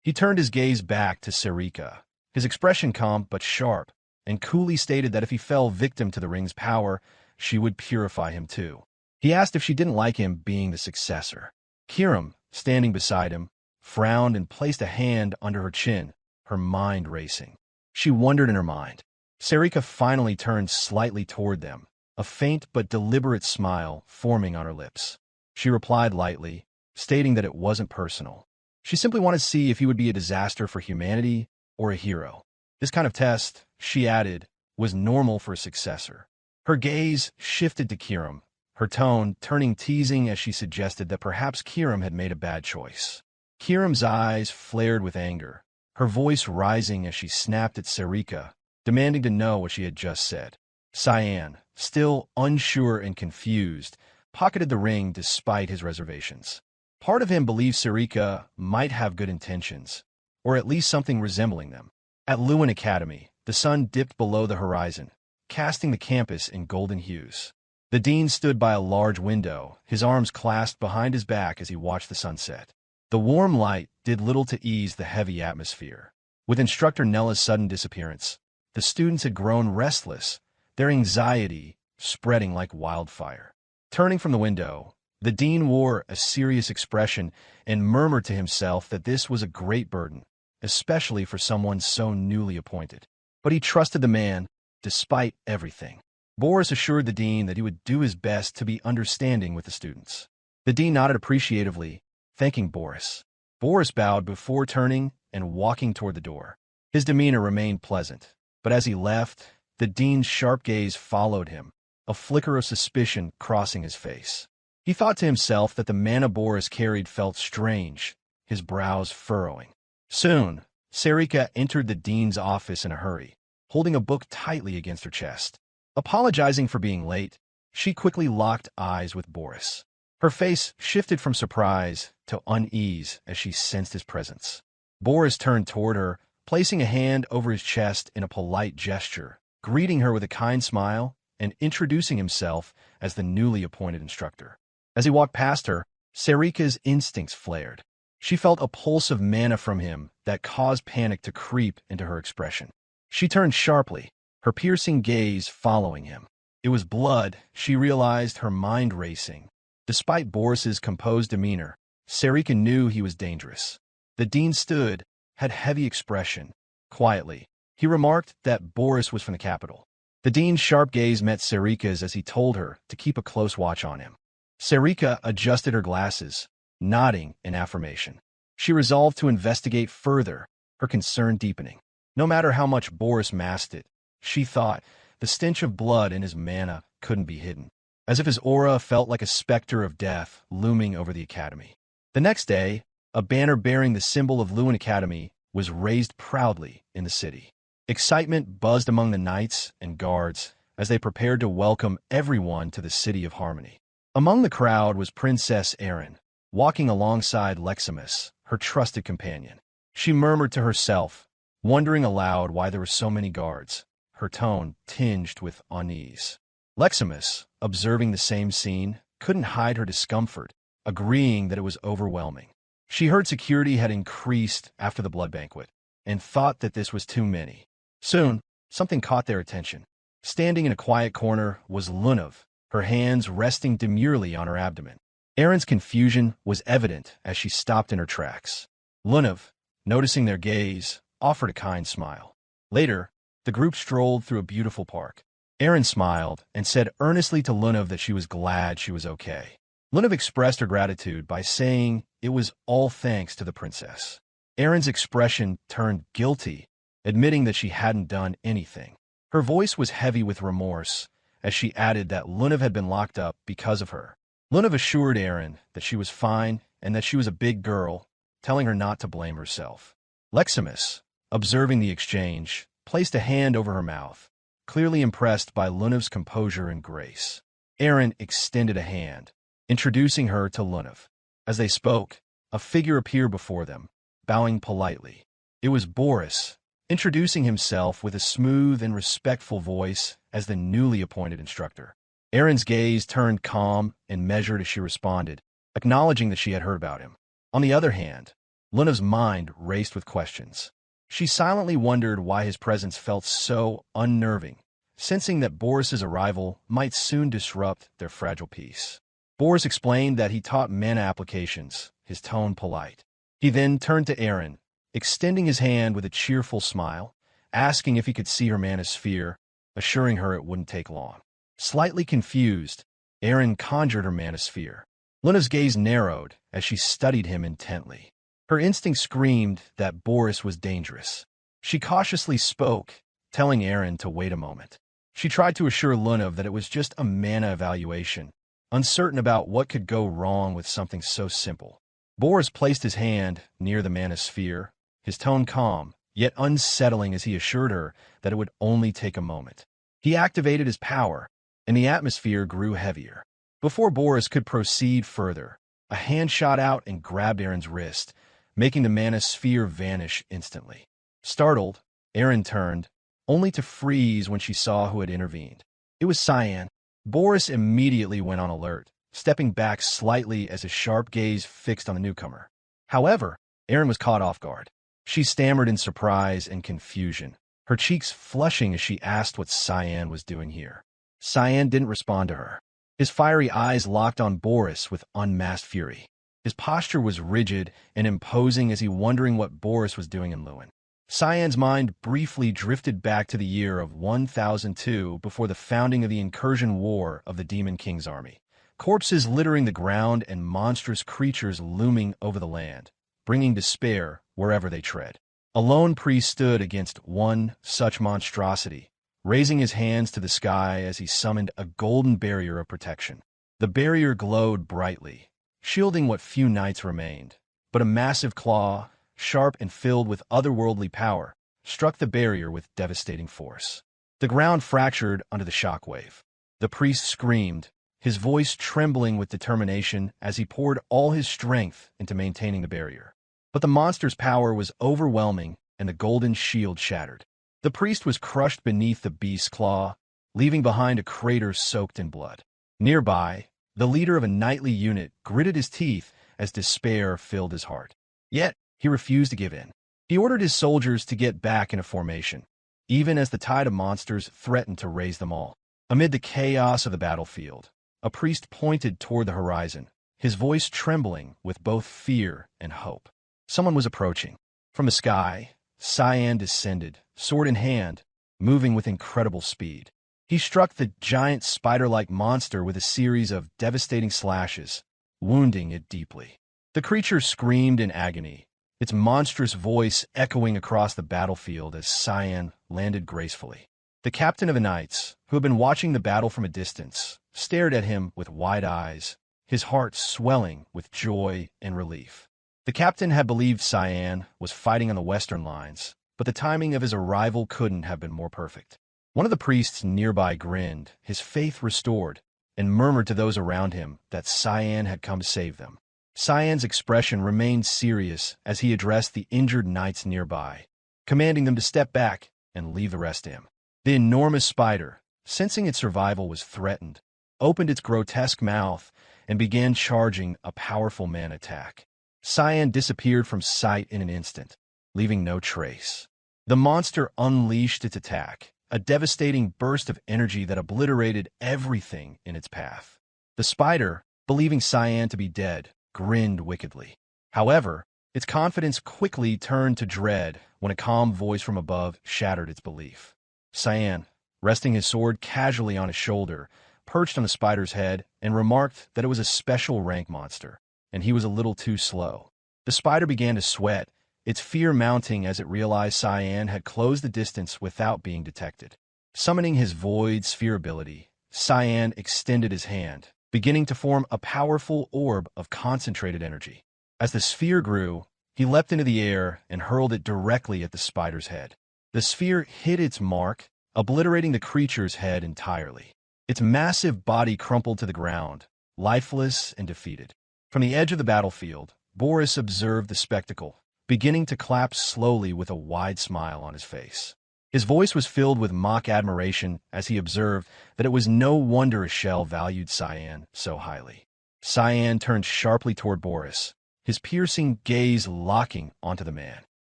He turned his gaze back to Serrika, his expression calm but sharp, and coolly stated that if he fell victim to the ring's power, she would purify him too. He asked if she didn't like him being the successor. Kiarm, standing beside him, frowned and placed a hand under her chin, her mind racing. She wondered in her mind. Serrika finally turned slightly toward them, a faint but deliberate smile forming on her lips. She replied lightly, stating that it wasn't personal. She simply wanted to see if he would be a disaster for humanity or a hero. This kind of test, she added, was normal for a successor. Her gaze shifted to Kiarm, her tone turning teasing as she suggested that perhaps Kiarm had made a bad choice. Kiram's eyes flared with anger, her voice rising as she snapped at Serrika, demanding to know what she had just said. Cyan, still unsure and confused, pocketed the ring despite his reservations. Part of him believed Serrika might have good intentions, or at least something resembling them. At Lewin Academy, the sun dipped below the horizon, casting the campus in golden hues. The dean stood by a large window, his arms clasped behind his back as he watched the sunset. The warm light did little to ease the heavy atmosphere. With Instructor Nella's sudden disappearance, the students had grown restless, their anxiety spreading like wildfire. Turning from the window, the dean wore a serious expression and murmured to himself that this was a great burden, especially for someone so newly appointed. But he trusted the man, despite everything. Boris assured the dean that he would do his best to be understanding with the students. The dean nodded appreciatively, thanking Boris. Boris bowed before turning and walking toward the door. His demeanor remained pleasant, but as he left, the dean's sharp gaze followed him, a flicker of suspicion crossing his face. He thought to himself that the mana Boris carried felt strange, his brows furrowing. Soon, Serrika entered the dean's office in a hurry, holding a book tightly against her chest. Apologizing for being late, she quickly locked eyes with Boris. Her face shifted from surprise to unease as she sensed his presence. Boris turned toward her, placing a hand over his chest in a polite gesture, greeting her with a kind smile and introducing himself as the newly appointed instructor. As he walked past her, Serrika's instincts flared. She felt a pulse of mana from him that caused panic to creep into her expression. She turned sharply, her piercing gaze following him. It was blood, she realized, her mind racing. Despite Boris's composed demeanor, Serrika knew he was dangerous. The dean stood, had heavy expression. Quietly, he remarked that Boris was from the capital. The dean's sharp gaze met Serrika's as he told her to keep a close watch on him. Serrika adjusted her glasses, nodding in affirmation. She resolved to investigate further, her concern deepening. No matter how much Boris masked it, she thought, the stench of blood in his mana couldn't be hidden. As if his aura felt like a specter of death looming over the academy. The next day, a banner bearing the symbol of Lewin Academy was raised proudly in the city. Excitement buzzed among the knights and guards as they prepared to welcome everyone to the City of Harmony. Among the crowd was Princess Arin, walking alongside Leximus, her trusted companion. She murmured to herself, wondering aloud why there were so many guards, her tone tinged with unease. Leximus, observing the same scene, couldn't hide her discomfort, agreeing that it was overwhelming. She heard security had increased after the blood banquet, and thought that this was too many. Soon, something caught their attention. Standing in a quiet corner was Lunav, her hands resting demurely on her abdomen. Arin's confusion was evident as she stopped in her tracks. Lunav, noticing their gaze, offered a kind smile. Later, the group strolled through a beautiful park. Arin smiled and said earnestly to Lunav that she was glad she was okay. Lunav expressed her gratitude by saying it was all thanks to the princess. Arin's expression turned guilty, admitting that she hadn't done anything. Her voice was heavy with remorse as she added that Lunav had been locked up because of her. Lunav assured Arin that she was fine and that she was a big girl, telling her not to blame herself. Leximus, observing the exchange, placed a hand over her mouth, clearly impressed by Lunav's composure and grace. Arin extended a hand, introducing her to Lunav. As they spoke, a figure appeared before them, bowing politely. It was Boris, introducing himself with a smooth and respectful voice as the newly appointed instructor. Arin's gaze turned calm and measured as she responded, acknowledging that she had heard about him. On the other hand, Lunav's mind raced with questions. She silently wondered why his presence felt so unnerving, sensing that Boris's arrival might soon disrupt their fragile peace. Boris explained that he taught mana applications, his tone polite. He then turned to Arin, extending his hand with a cheerful smile, asking if he could see her mana sphere, assuring her it wouldn't take long. Slightly confused, Arin conjured her mana sphere. Lunav's gaze narrowed as she studied him intently. Her instinct screamed that Boris was dangerous. She cautiously spoke, telling Arin to wait a moment. She tried to assure Lunav that it was just a mana evaluation, uncertain about what could go wrong with something so simple. Boris placed his hand near the mana sphere, his tone calm, yet unsettling as he assured her that it would only take a moment. He activated his power, and the atmosphere grew heavier. Before Boris could proceed further, A hand shot out and grabbed Arin's wrist, making the mana sphere vanish instantly. Startled, Arin turned, only to freeze when she saw who had intervened. It was Cyan. Boris immediately went on alert, stepping back slightly as his sharp gaze fixed on the newcomer. However, Arin was caught off guard. She stammered in surprise and confusion, her cheeks flushing as she asked what Cyan was doing here. Cyan didn't respond to her. His fiery eyes locked on Boris with unmasked fury. His posture was rigid and imposing as he wondering what Boris was doing in Lewin. Cyan's mind briefly drifted back to the year of 1002 before the founding of the incursion war of the Demon King's army. Corpses littering the ground and monstrous creatures looming over the land, bringing despair wherever they tread. A lone priest stood against one such monstrosity, raising his hands to the sky as he summoned a golden barrier of protection. The barrier glowed brightly, shielding what few knights remained, but a massive claw, sharp and filled with otherworldly power, struck the barrier with devastating force. The ground fractured under the shockwave. The priest screamed, his voice trembling with determination as he poured all his strength into maintaining the barrier. But the monster's power was overwhelming, and the golden shield shattered. The priest was crushed beneath the beast's claw, leaving behind a crater soaked in blood. Nearby, the leader of a knightly unit gritted his teeth as despair filled his heart. Yet, he refused to give in. He ordered his soldiers to get back into formation, even as the tide of monsters threatened to raise them all. Amid the chaos of the battlefield, a priest pointed toward the horizon, his voice trembling with both fear and hope. Someone was approaching. From the sky, Cyan descended, sword in hand, moving with incredible speed. He struck the giant spider-like monster with a series of devastating slashes, wounding it deeply. The creature screamed in agony, its monstrous voice echoing across the battlefield as Cyan landed gracefully. The captain of the knights, who had been watching the battle from a distance, stared at him with wide eyes, his heart swelling with joy and relief. The captain had believed Cyan was fighting on the western lines, but the timing of his arrival couldn't have been more perfect. One of the priests nearby grinned, his faith restored, and murmured to those around him that Cyan had come to save them. Cyan's expression remained serious as he addressed the injured knights nearby, commanding them to step back and leave the rest to him. The enormous spider, sensing its survival was threatened, opened its grotesque mouth and began charging a powerful man attack. Cyan disappeared from sight in an instant, leaving no trace. The monster unleashed its attack, a devastating burst of energy that obliterated everything in its path. The spider, believing Cyan to be dead, grinned wickedly. However, its confidence quickly turned to dread when a calm voice from above shattered its belief. Cyan, resting his sword casually on his shoulder, perched on the spider's head and remarked that it was a special rank monster, and he was a little too slow. The spider began to sweat, its fear mounting as it realized Cyan had closed the distance without being detected. Summoning his void sphere ability, Cyan extended his hand, beginning to form a powerful orb of concentrated energy. As the sphere grew, he leapt into the air and hurled it directly at the spider's head. The sphere hit its mark, obliterating the creature's head entirely. Its massive body crumpled to the ground, lifeless and defeated. From the edge of the battlefield, Boris observed the spectacle, beginning to clap slowly with a wide smile on his face. His voice was filled with mock admiration as he observed that it was no wonder Echelle valued Cyan so highly. Cyan turned sharply toward Boris, his piercing gaze locking onto the man.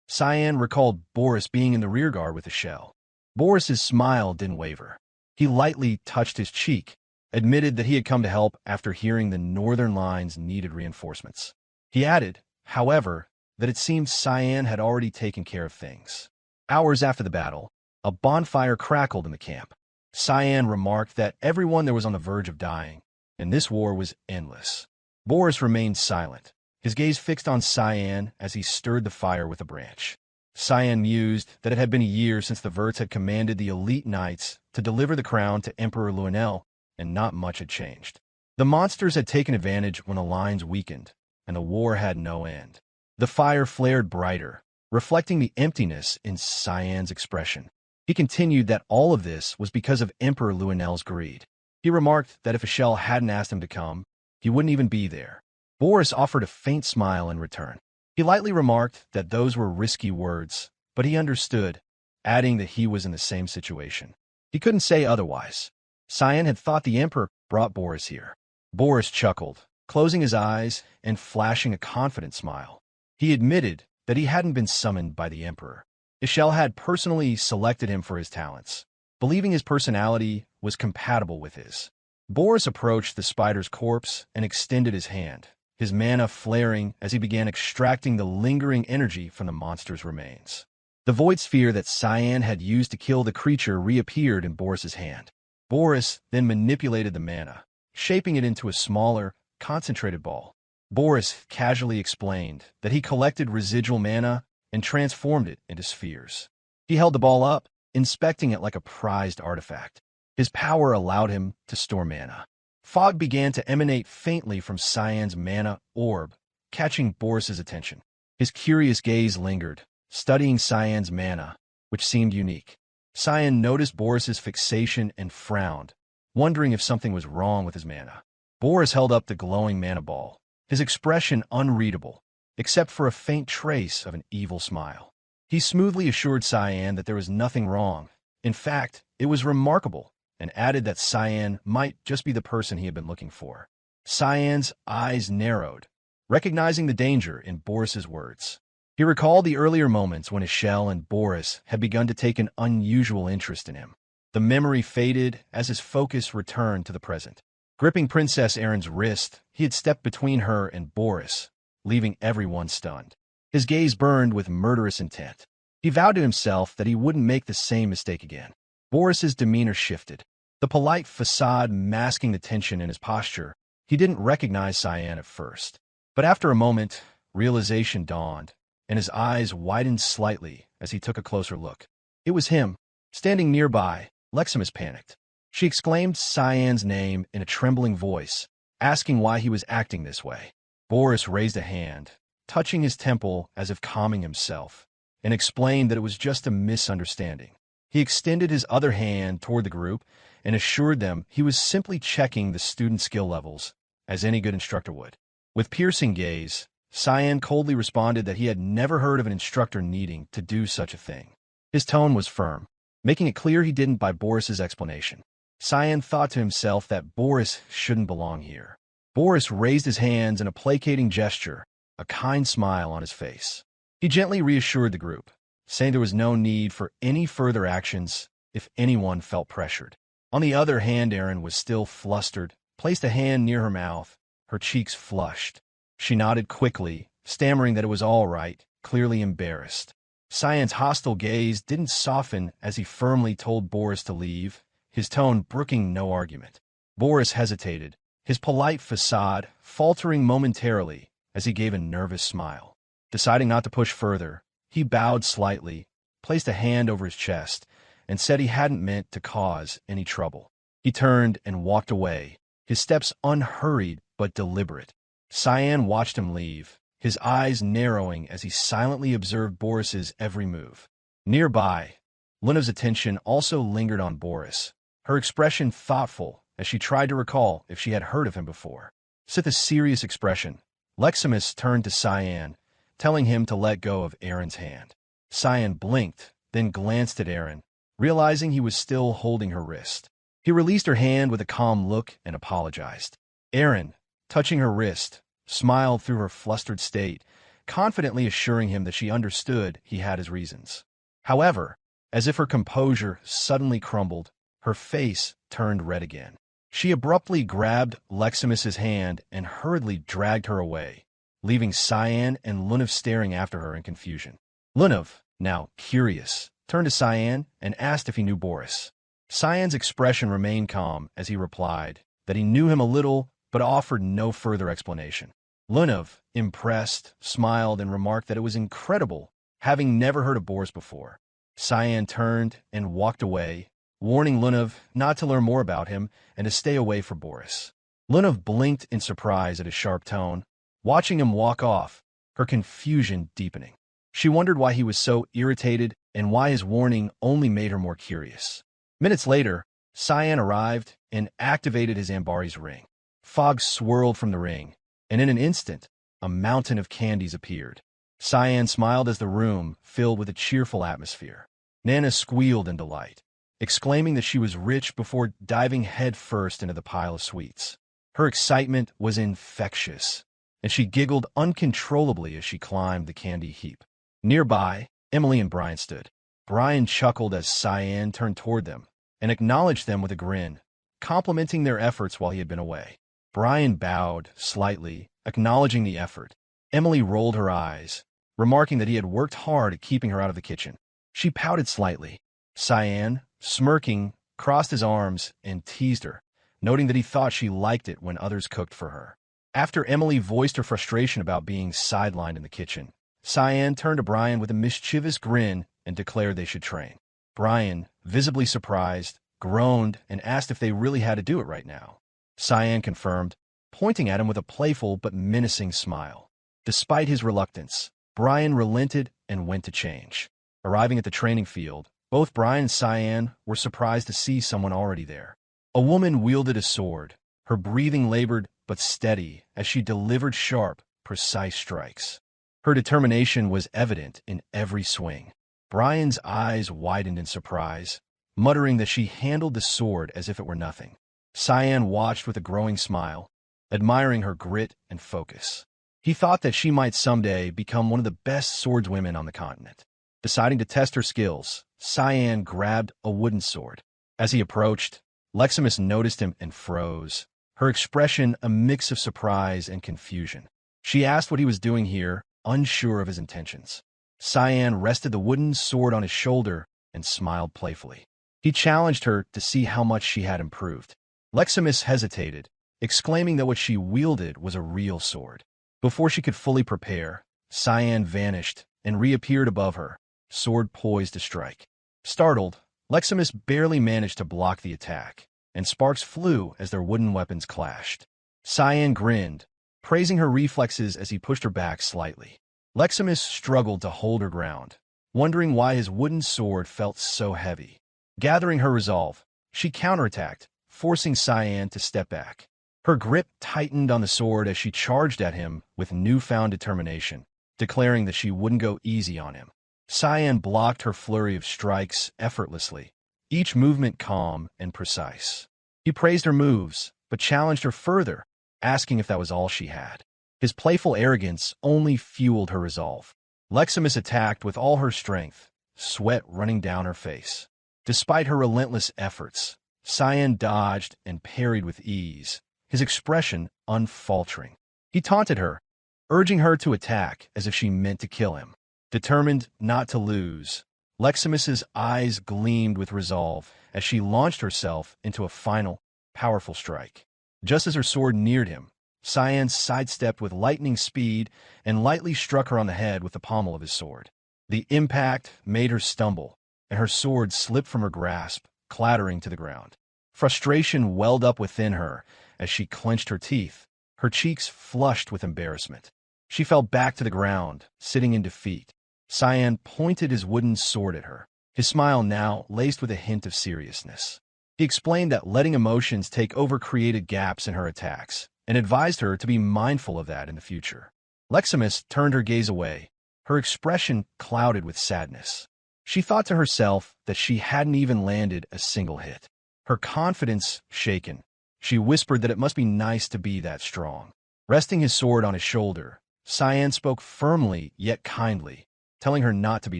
Cyan recalled Boris being in the rearguard with Echelle. Boris's smile didn't waver. He lightly touched his cheek, admitted that he had come to help after hearing the northern lines needed reinforcements. He added, however, that it seemed Cyan had already taken care of things. Hours after the battle, a bonfire crackled in the camp. Cyan remarked that everyone there was on the verge of dying, and this war was endless. Boris remained silent, his gaze fixed on Cyan as he stirred the fire with a branch. Cyan mused that it had been a year since the Verts had commanded the elite knights to deliver the crown to Emperor Lionel, and not much had changed. The monsters had taken advantage when the lines weakened, and the war had no end. The fire flared brighter, reflecting the emptiness in Cyan's expression. He continued that all of this was because of Emperor Lionel's greed. He remarked that if Echelle hadn't asked him to come, he wouldn't even be there. Boris offered a faint smile in return. He lightly remarked that those were risky words, but he understood, adding that he was in the same situation. He couldn't say otherwise. Cyan had thought the Emperor brought Boris here. Boris chuckled, closing his eyes and flashing a confident smile. He admitted that he hadn't been summoned by the Emperor. Echelle had personally selected him for his talents, believing his personality was compatible with his. Boris approached the spider's corpse and extended his hand, his mana flaring as he began extracting the lingering energy from the monster's remains. The void sphere that Cyan had used to kill the creature reappeared in Boris's hand. Boris then manipulated the mana, shaping it into a smaller, concentrated ball. Boris casually explained that he collected residual mana and transformed it into spheres. He held the ball up, inspecting it like a prized artifact. His power allowed him to store mana. Fog began to emanate faintly from Cyan's mana orb, catching Boris's attention. His curious gaze lingered, studying Cyan's mana, which seemed unique. Cyan noticed Boris's fixation and frowned, wondering if something was wrong with his mana. Boris held up the glowing mana ball, his expression unreadable, except for a faint trace of an evil smile. He smoothly assured Cyan that there was nothing wrong. In fact, it was remarkable, and added that Cyan might just be the person he had been looking for. Cyan's eyes narrowed, recognizing the danger in Boris's words. He recalled the earlier moments when Echelle and Boris had begun to take an unusual interest in him. The memory faded as his focus returned to the present. Gripping Princess Arin's wrist, he had stepped between her and Boris, leaving everyone stunned. His gaze burned with murderous intent. He vowed to himself that he wouldn't make the same mistake again. Boris's demeanor shifted, the polite facade masking the tension in his posture. He didn't recognize Cyan at first. But after a moment, realization dawned, and his eyes widened slightly as he took a closer look. It was him. Standing nearby, Leximus panicked. She exclaimed Cyan's name in a trembling voice, asking why he was acting this way. Boris raised a hand, touching his temple as if calming himself, and explained that it was just a misunderstanding. He extended his other hand toward the group and assured them he was simply checking the student skill levels, as any good instructor would. With piercing gaze, Cyan coldly responded that he had never heard of an instructor needing to do such a thing. His tone was firm, making it clear he didn't buy Boris's explanation. Cyan thought to himself that Boris shouldn't belong here. Boris raised his hands in a placating gesture, a kind smile on his face. He gently reassured the group, saying there was no need for any further actions if anyone felt pressured. On the other hand, Arin was still flustered, placed a hand near her mouth, her cheeks flushed. She nodded quickly, stammering that it was all right, clearly embarrassed. Cyan's hostile gaze didn't soften as he firmly told Boris to leave, his tone brooking no argument. Boris hesitated, his polite facade faltering momentarily as he gave a nervous smile. Deciding not to push further, he bowed slightly, placed a hand over his chest, and said he hadn't meant to cause any trouble. He turned and walked away, his steps unhurried but deliberate. Cyan watched him leave, his eyes narrowing as he silently observed Boris's every move. Nearby, Lunav's attention also lingered on Boris, her expression thoughtful as she tried to recall if she had heard of him before. With a serious expression, Leximus turned to Cyan, telling him to let go of Arin's hand. Cyan blinked, then glanced at Arin, realizing he was still holding her wrist. He released her hand with a calm look and apologized. Arin, touching her wrist, smiled through her flustered state, confidently assuring him that she understood he had his reasons. However, as if her composure suddenly crumbled, her face turned red again. She abruptly grabbed Leximus's hand and hurriedly dragged her away, leaving Cyan and Lunav staring after her in confusion. Lunav, now curious, turned to Cyan and asked if he knew Boris. Cyan's expression remained calm as he replied that he knew him a little but offered no further explanation. Lunav, impressed, smiled and remarked that it was incredible, having never heard of Boris before. Cyan turned and walked away, warning Lunav not to learn more about him and to stay away from Boris. Lunav blinked in surprise at his sharp tone, watching him walk off, her confusion deepening. She wondered why he was so irritated and why his warning only made her more curious. Minutes later, Cyan arrived and activated his Ambari's ring. Fog swirled from the ring, and in an instant, a mountain of candies appeared. Cyan smiled as the room filled with a cheerful atmosphere. Nana squealed in delight, exclaiming that she was rich before diving headfirst into the pile of sweets. Her excitement was infectious, and she giggled uncontrollably as she climbed the candy heap. Nearby, Emily and Brian stood. Brian chuckled as Cyan turned toward them and acknowledged them with a grin, complimenting their efforts while he had been away. Brian bowed slightly, acknowledging the effort. Emily rolled her eyes, remarking that he had worked hard at keeping her out of the kitchen. She pouted slightly. Cyan, smirking, crossed his arms and teased her, noting that he thought she liked it when others cooked for her. After Emily voiced her frustration about being sidelined in the kitchen, Cyan turned to Brian with a mischievous grin and declared they should train. Brian, visibly surprised, groaned and asked if they really had to do it right now. Cyan confirmed, pointing at him with a playful but menacing smile. Despite his reluctance, Brian relented and went to change. Arriving at the training field, both Brian and Cyan were surprised to see someone already there. A woman wielded a sword, her breathing labored but steady as she delivered sharp, precise strikes. Her determination was evident in every swing. Brian's eyes widened in surprise, muttering that she handled the sword as if it were nothing. Cyan watched with a growing smile, admiring her grit and focus. He thought that she might someday become one of the best swordswomen on the continent. Deciding to test her skills, Cyan grabbed a wooden sword. As he approached, Leximus noticed him and froze, her expression a mix of surprise and confusion. She asked what he was doing here, unsure of his intentions. Cyan rested the wooden sword on his shoulder and smiled playfully. He challenged her to see how much she had improved. Leximus hesitated, exclaiming that what she wielded was a real sword. Before she could fully prepare, Cyan vanished and reappeared above her, sword poised to strike. Startled, Leximus barely managed to block the attack, and sparks flew as their wooden weapons clashed. Cyan grinned, praising her reflexes as he pushed her back slightly. Leximus struggled to hold her ground, wondering why his wooden sword felt so heavy. Gathering her resolve, she counterattacked, forcing Cyan to step back. Her grip tightened on the sword as she charged at him with newfound determination, declaring that she wouldn't go easy on him. Cyan blocked her flurry of strikes effortlessly, each movement calm and precise. He praised her moves, but challenged her further, asking if that was all she had. His playful arrogance only fueled her resolve. Leximus attacked with all her strength, sweat running down her face. Despite her relentless efforts, Cyan dodged and parried with ease, his expression unfaltering. He taunted her, urging her to attack as if she meant to kill him. Determined not to lose, Leximus's eyes gleamed with resolve as she launched herself into a final, powerful strike. Just as her sword neared him, Cyan sidestepped with lightning speed and lightly struck her on the head with the pommel of his sword. The impact made her stumble, and her sword slipped from her grasp, clattering to the ground. Frustration welled up within her as she clenched her teeth, her cheeks flushed with embarrassment. She fell back to the ground, sitting in defeat. Cyan pointed his wooden sword at her, his smile now laced with a hint of seriousness. He explained that letting emotions take over created gaps in her attacks, and advised her to be mindful of that in the future. Leximus turned her gaze away, her expression clouded with sadness. She thought to herself that she hadn't even landed a single hit. Her confidence shaken, she whispered that it must be nice to be that strong. Resting his sword on his shoulder, Cyan spoke firmly yet kindly, telling her not to be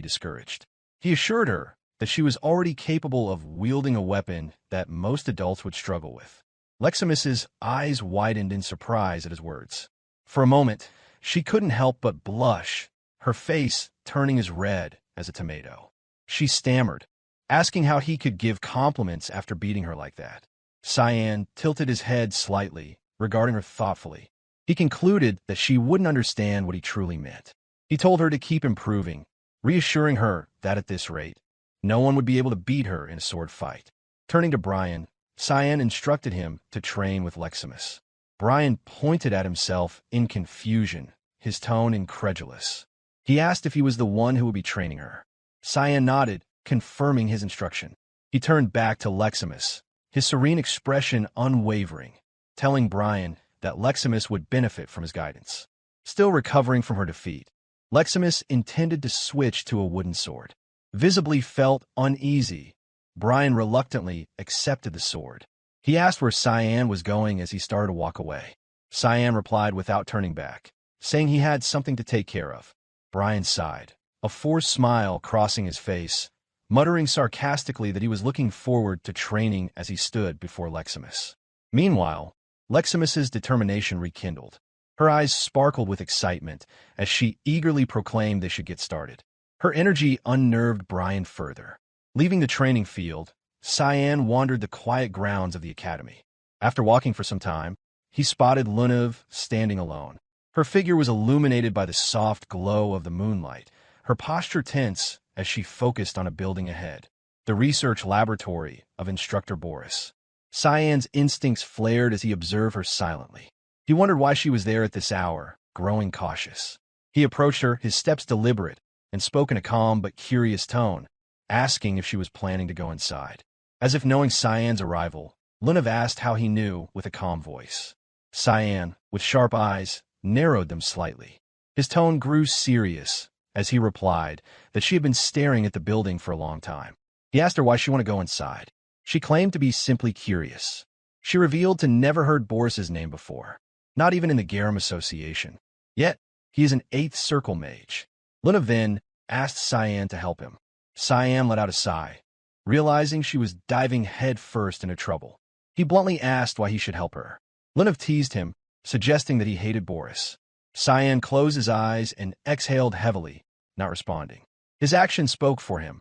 discouraged. He assured her that she was already capable of wielding a weapon that most adults would struggle with. Leximus's eyes widened in surprise at his words. For a moment, she couldn't help but blush, her face turning as red as a tomato. She stammered, asking how he could give compliments after beating her like that. Cyan tilted his head slightly, regarding her thoughtfully. He concluded that she wouldn't understand what he truly meant. He told her to keep improving, reassuring her that at this rate, no one would be able to beat her in a sword fight. Turning to Brian, Cyan instructed him to train with Leximus. Brian pointed at himself in confusion, his tone incredulous. He asked if he was the one who would be training her. Cyan nodded, confirming his instruction. He turned back to Leximus, his serene expression unwavering, telling Brian that Leximus would benefit from his guidance. Still recovering from her defeat, Leximus intended to switch to a wooden sword. Visibly felt uneasy, Brian reluctantly accepted the sword. He asked where Cyan was going as he started to walk away. Cyan replied without turning back, saying he had something to take care of. Brian sighed, a forced smile crossing his face, muttering sarcastically that he was looking forward to training as he stood before Leximus. Meanwhile, Leximus's determination rekindled. Her eyes sparkled with excitement as she eagerly proclaimed they should get started. Her energy unnerved Brian further. Leaving the training field, Cyan wandered the quiet grounds of the academy. After walking for some time, he spotted Lunav standing alone. Her figure was illuminated by the soft glow of the moonlight, her posture tense as she focused on a building ahead, the research laboratory of Instructor Boris. Cyan's instincts flared as he observed her silently. He wondered why she was there at this hour, growing cautious. He approached her, his steps deliberate, and spoke in a calm but curious tone, asking if she was planning to go inside. As if knowing Cyan's arrival, Lunav asked how he knew with a calm voice. Cyan, with sharp eyes, narrowed them slightly. His tone grew serious as he replied that she had been staring at the building for a long time. He asked her why she wanted to go inside. She claimed to be simply curious. She revealed to never heard Boris's name before, not even in the Garum Association. Yet, he is an 8th Circle mage. Lunav then asked Cyan to help him. Cyan let out a sigh, realizing she was diving headfirst into trouble. He bluntly asked why he should help her. Lunav teased him, suggesting that he hated Boris. Cyan closed his eyes and exhaled heavily, not responding. His action spoke for him.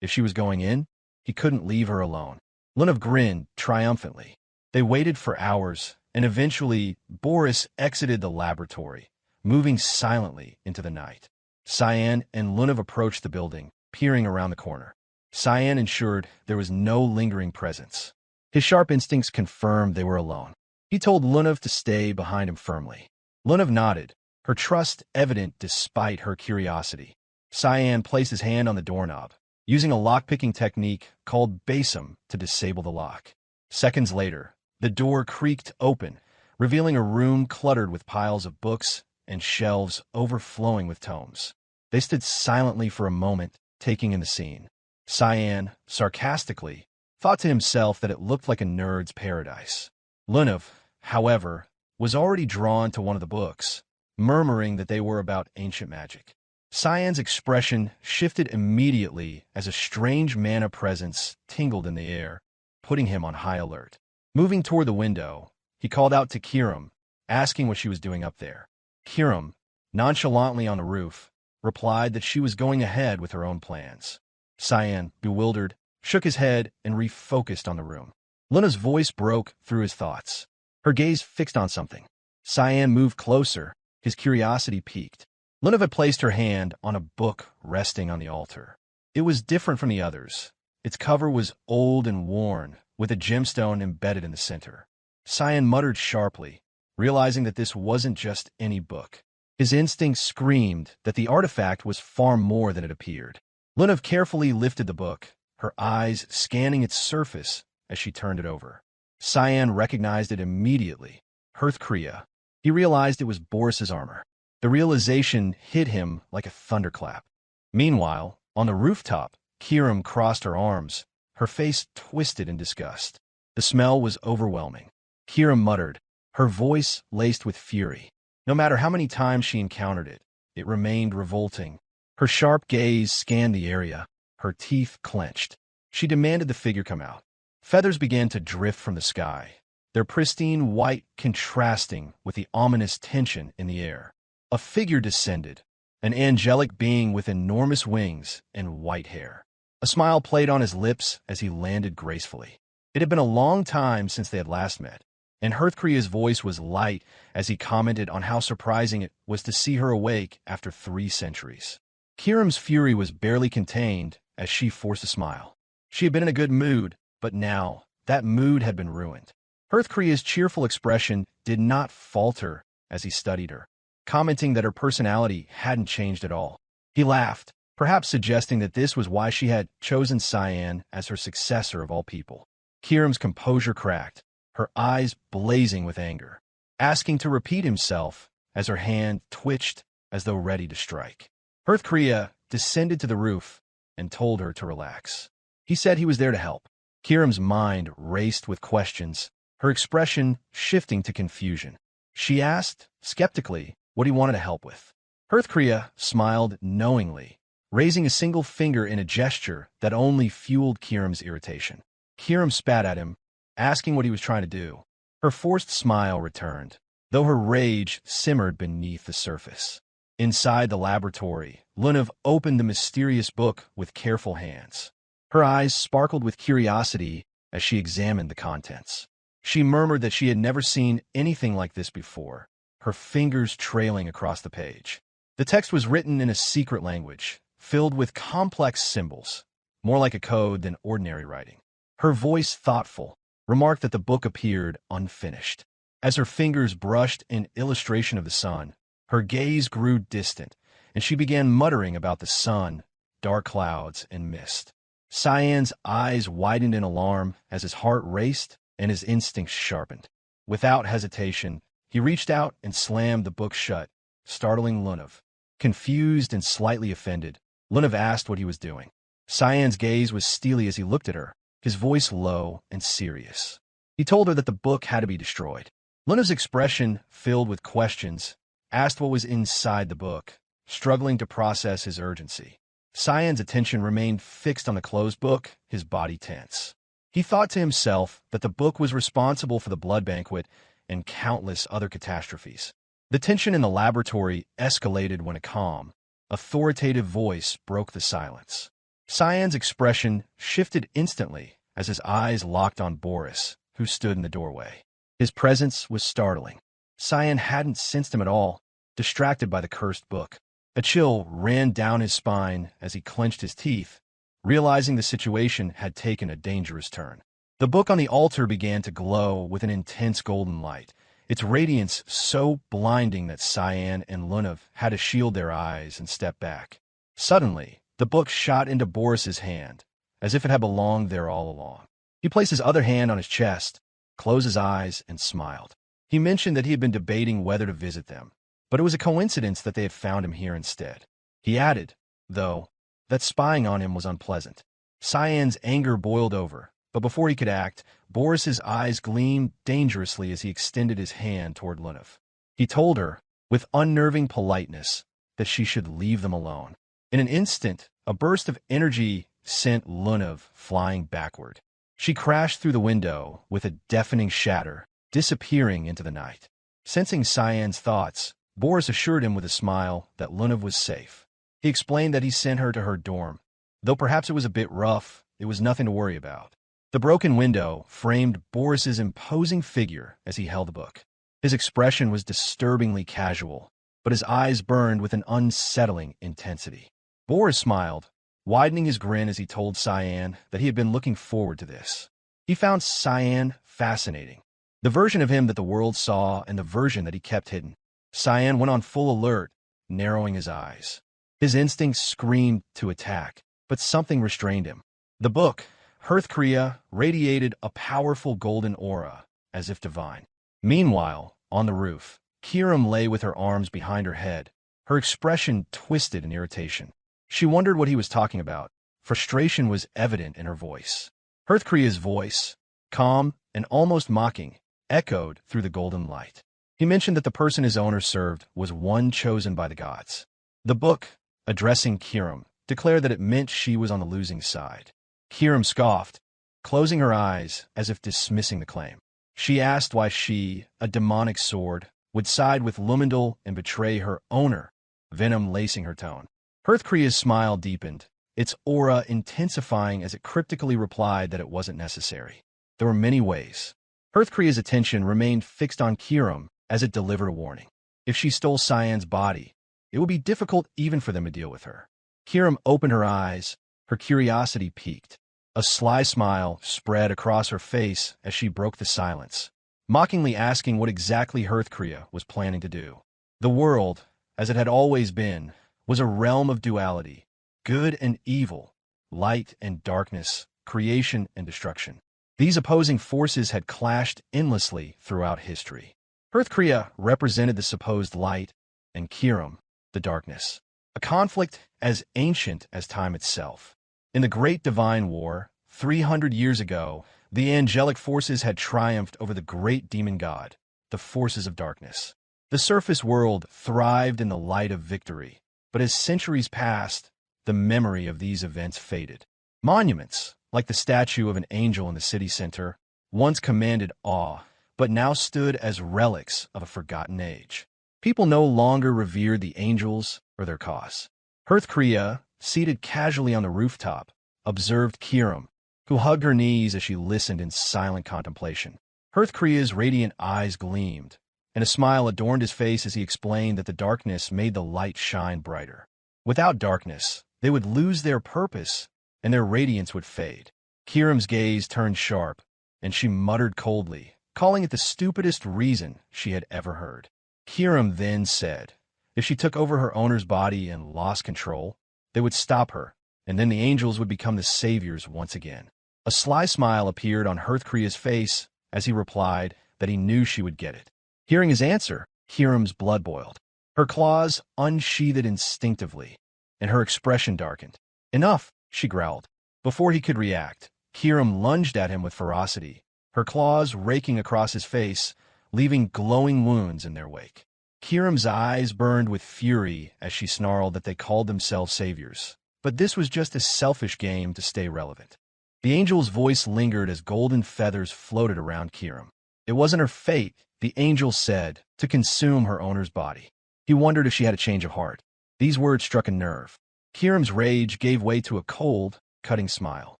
If she was going in, he couldn't leave her alone. Lunav grinned triumphantly. They waited for hours, and eventually Boris exited the laboratory, moving silently into the night. Cyan and Lunav approached the building, peering around the corner. Cyan ensured there was no lingering presence. His sharp instincts confirmed they were alone. He told Lunav to stay behind him firmly. Lunav nodded, her trust evident despite her curiosity. Cyan placed his hand on the doorknob, using a lock-picking technique called Basum to disable the lock. Seconds later, the door creaked open, revealing a room cluttered with piles of books and shelves overflowing with tomes. They stood silently for a moment, taking in the scene. Cyan, sarcastically, thought to himself that it looked like a nerd's paradise. Lunav, however, was already drawn to one of the books, murmuring that they were about ancient magic. Cyan's expression shifted immediately as a strange mana presence tingled in the air, putting him on high alert. Moving toward the window, he called out to Kiram, asking what she was doing up there. Kiram, nonchalantly on the roof, replied that she was going ahead with her own plans. Cyan, bewildered, shook his head and refocused on the room. Lunav's voice broke through his thoughts, her gaze fixed on something. Cyan moved closer, his curiosity piqued. Lunav had placed her hand on a book resting on the altar. It was different from the others. Its cover was old and worn, with a gemstone embedded in the center. Cyan muttered sharply, realizing that this wasn't just any book. His instincts screamed that the artifact was far more than it appeared. Lunav carefully lifted the book, her eyes scanning its surface as she turned it over. Cyan recognized it immediately. Hearthcrea. He realized it was Boris's armor. The realization hit him like a thunderclap. Meanwhile, on the rooftop, Kiram crossed her arms, her face twisted in disgust. The smell was overwhelming. Kiram muttered, her voice laced with fury. No matter how many times she encountered it, it remained revolting. Her sharp gaze scanned the area, her teeth clenched. She demanded the figure come out. Feathers began to drift from the sky, their pristine white contrasting with the ominous tension in the air. A figure descended, an angelic being with enormous wings and white hair. A smile played on his lips as he landed gracefully. It had been a long time since they had last met, and Hearthcrea's voice was light as he commented on how surprising it was to see her awake after 3 centuries. Kiram's fury was barely contained as she forced a smile. She had been in a good mood, but now that mood had been ruined. Hearthcrea's cheerful expression did not falter as he studied her, commenting that her personality hadn't changed at all. He laughed, perhaps suggesting that this was why she had chosen Cyan as her successor of all people. Kiram's composure cracked, her eyes blazing with anger. asking to repeat himself as her hand twitched as though ready to strike. Hearthcrea descended to the roof and told her to relax. He said he was there to help. Kiram's mind raced with questions, her expression shifting to confusion. She asked, skeptically, what he wanted to help with. Hearthcrea smiled knowingly, raising a single finger in a gesture that only fueled Kiram's irritation. Kiram spat at him, asking what he was trying to do. Her forced smile returned, though her rage simmered beneath the surface. Inside the laboratory, Lunav opened the mysterious book with careful hands. Her eyes sparkled with curiosity as she examined the contents. She murmured that she had never seen anything like this before, her fingers trailing across the page. The text was written in a secret language, filled with complex symbols, more like a code than ordinary writing. Her voice, thoughtful, remarked that the book appeared unfinished. As her fingers brushed an illustration of the sun, her gaze grew distant, and she began muttering about the sun, dark clouds, and mist. Cyan's eyes widened in alarm as his heart raced and his instincts sharpened. Without hesitation, he reached out and slammed the book shut, startling Lunav. Confused and slightly offended, Lunav asked what he was doing. Cyan's gaze was steely as he looked at her, his voice low and serious. He told her that the book had to be destroyed. Lunav's expression, filled with questions, asked what was inside the book, struggling to process his urgency. Cyan's attention remained fixed on the closed book, his body tense. He thought to himself that the book was responsible for the blood banquet and countless other catastrophes. The tension in the laboratory escalated when a calm, authoritative voice broke the silence. Cyan's expression shifted instantly as his eyes locked on Boris, who stood in the doorway. His presence was startling. Cyan hadn't sensed him at all, distracted by the cursed book. A chill ran down his spine as he clenched his teeth, realizing the situation had taken a dangerous turn. The book on the altar began to glow with an intense golden light, its radiance so blinding that Cyan and Lunav had to shield their eyes and step back. Suddenly, the book shot into Boris's hand, as if it had belonged there all along. He placed his other hand on his chest, closed his eyes, and smiled. He mentioned that he had been debating whether to visit them, but it was a coincidence that they had found him here instead. He added, though, that spying on him was unpleasant. Cyan's anger boiled over, but before he could act, Boris's eyes gleamed dangerously as he extended his hand toward Lunav. He told her, with unnerving politeness, that she should leave them alone. In an instant, a burst of energy sent Lunav flying backward. She crashed through the window with a deafening shatter, disappearing into the night. Sensing Cyan's thoughts, Boris assured him with a smile that Lunav was safe. He explained that he sent her to her dorm. Though perhaps it was a bit rough, it was nothing to worry about. The broken window framed Boris's imposing figure as he held the book. His expression was disturbingly casual, but his eyes burned with an unsettling intensity. Boris smiled, widening his grin as he told Cyan that he had been looking forward to this. He found Cyan fascinating. The version of him that the world saw and the version that he kept hidden. Cyan went on full alert, narrowing his eyes. His instincts screamed to attack, but something restrained him. The book, Hearthcrea, radiated a powerful golden aura, as if divine. Meanwhile, on the roof, Kiram lay with her arms behind her head, her expression twisted in irritation. She wondered what he was talking about. Frustration was evident in her voice. Hearthcrea's voice, calm and almost mocking, echoed through the golden light. He mentioned that the person his owner served was one chosen by the gods. The book, addressing Kiram, declared that it meant she was on the losing side. Kiram scoffed, closing her eyes as if dismissing the claim. She asked why she, a demonic sword, would side with Lumendal and betray her owner, venom lacing her tone. Hearthcrea's smile deepened, its aura intensifying as it cryptically replied that it wasn't necessary. There were many ways. Hearthcrea's attention remained fixed on Kiram as it delivered a warning. If she stole Cyan's body, it would be difficult even for them to deal with her. Kiram opened her eyes, her curiosity piqued. A sly smile spread across her face as she broke the silence, mockingly asking what exactly Hearthcrea was planning to do. The world, as it had always been, was a realm of duality, good and evil, light and darkness, creation and destruction. These opposing forces had clashed endlessly throughout history. Hearthcrea represented the supposed light, and Kirim, the darkness, a conflict as ancient as time itself. In the Great Divine War, 300 years ago, the angelic forces had triumphed over the great demon god, the forces of darkness. The surface world thrived in the light of victory, but as centuries passed, the memory of these events faded. Monuments, like the statue of an angel in the city center, once commanded awe, but now stood as relics of a forgotten age. People no longer revered the angels or their cause. Hearthcrea, seated casually on the rooftop, observed Kirim, who hugged her knees as she listened in silent contemplation. Hearthcrea's radiant eyes gleamed, and a smile adorned his face as he explained that the darkness made the light shine brighter. Without darkness, they would lose their purpose, and their radiance would fade. Kirim's gaze turned sharp, and she muttered coldly, calling it the stupidest reason she had ever heard. Kirim then said, if she took over her owner's body and lost control, they would stop her, and then the angels would become the saviors once again. A sly smile appeared on Hearthcrea's face as he replied that he knew she would get it. Hearing his answer, Kirim's blood boiled. Her claws unsheathed instinctively, and her expression darkened. Enough, she growled. Before he could react, Kirim lunged at him with ferocity, her claws raking across his face, leaving glowing wounds in their wake. Kirim's eyes burned with fury as she snarled that they called themselves saviors. But this was just a selfish game to stay relevant. The angel's voice lingered as golden feathers floated around Kirim. It wasn't her fate, the angel said, to consume her owner's body. He wondered if she had a change of heart. These words struck a nerve. Kirim's rage gave way to a cold, cutting smile.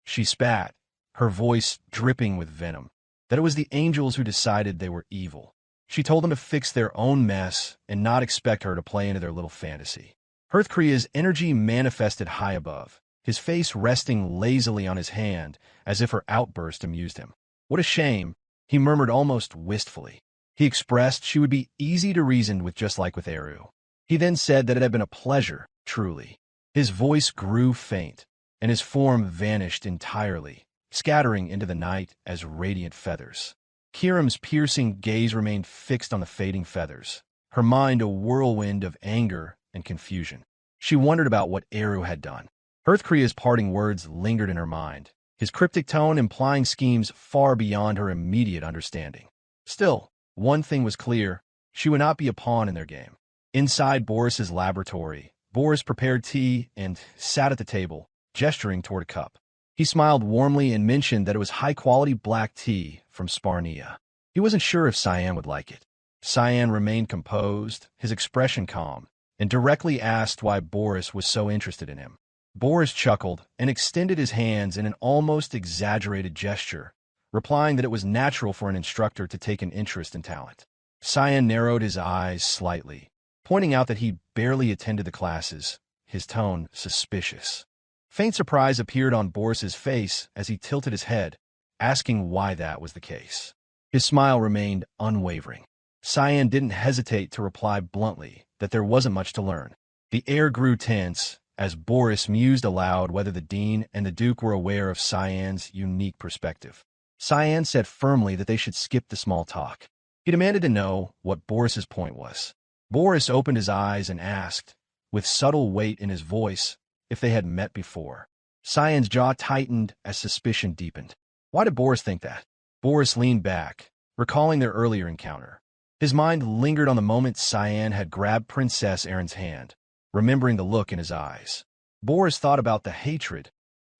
She spat, her voice dripping with venom, that it was the angels who decided they were evil. She told them to fix their own mess and not expect her to play into their little fantasy. Hearthcrea's energy manifested high above, his face resting lazily on his hand as if her outburst amused him. What a shame, he murmured almost wistfully. He expressed she would be easy to reason with just like with Eru. He then said that it had been a pleasure, truly. His voice grew faint, and his form vanished entirely, scattering into the night as radiant feathers. Kirim's piercing gaze remained fixed on the fading feathers, her mind a whirlwind of anger and confusion. She wondered about what Eru had done. Hearthcrea's parting words lingered in her mind, his cryptic tone implying schemes far beyond her immediate understanding. Still, one thing was clear, she would not be a pawn in their game. Inside Boris's laboratory, Boris prepared tea and sat at the table, gesturing toward a cup. He smiled warmly and mentioned that it was high-quality black tea from Sparnia. He wasn't sure if Cyan would like it. Cyan remained composed, his expression calm, and directly asked why Boris was so interested in him. Boris chuckled and extended his hands in an almost exaggerated gesture, replying that it was natural for an instructor to take an interest in talent. Cyan narrowed his eyes slightly, pointing out that he barely attended the classes, his tone suspicious. Faint surprise appeared on Boris's face as he tilted his head, asking why that was the case. His smile remained unwavering. Cyan didn't hesitate to reply bluntly that there wasn't much to learn. The air grew tense as Boris mused aloud whether the dean and the duke were aware of Cyan's unique perspective. Cyan said firmly that they should skip the small talk. He demanded to know what Boris's point was. Boris opened his eyes and asked, with subtle weight in his voice, if they had met before. Cyan's jaw tightened as suspicion deepened. Why did Boris think that? Boris leaned back, recalling their earlier encounter. His mind lingered on the moment Cyan had grabbed Princess Arin's hand, remembering the look in his eyes. Boris thought about the hatred,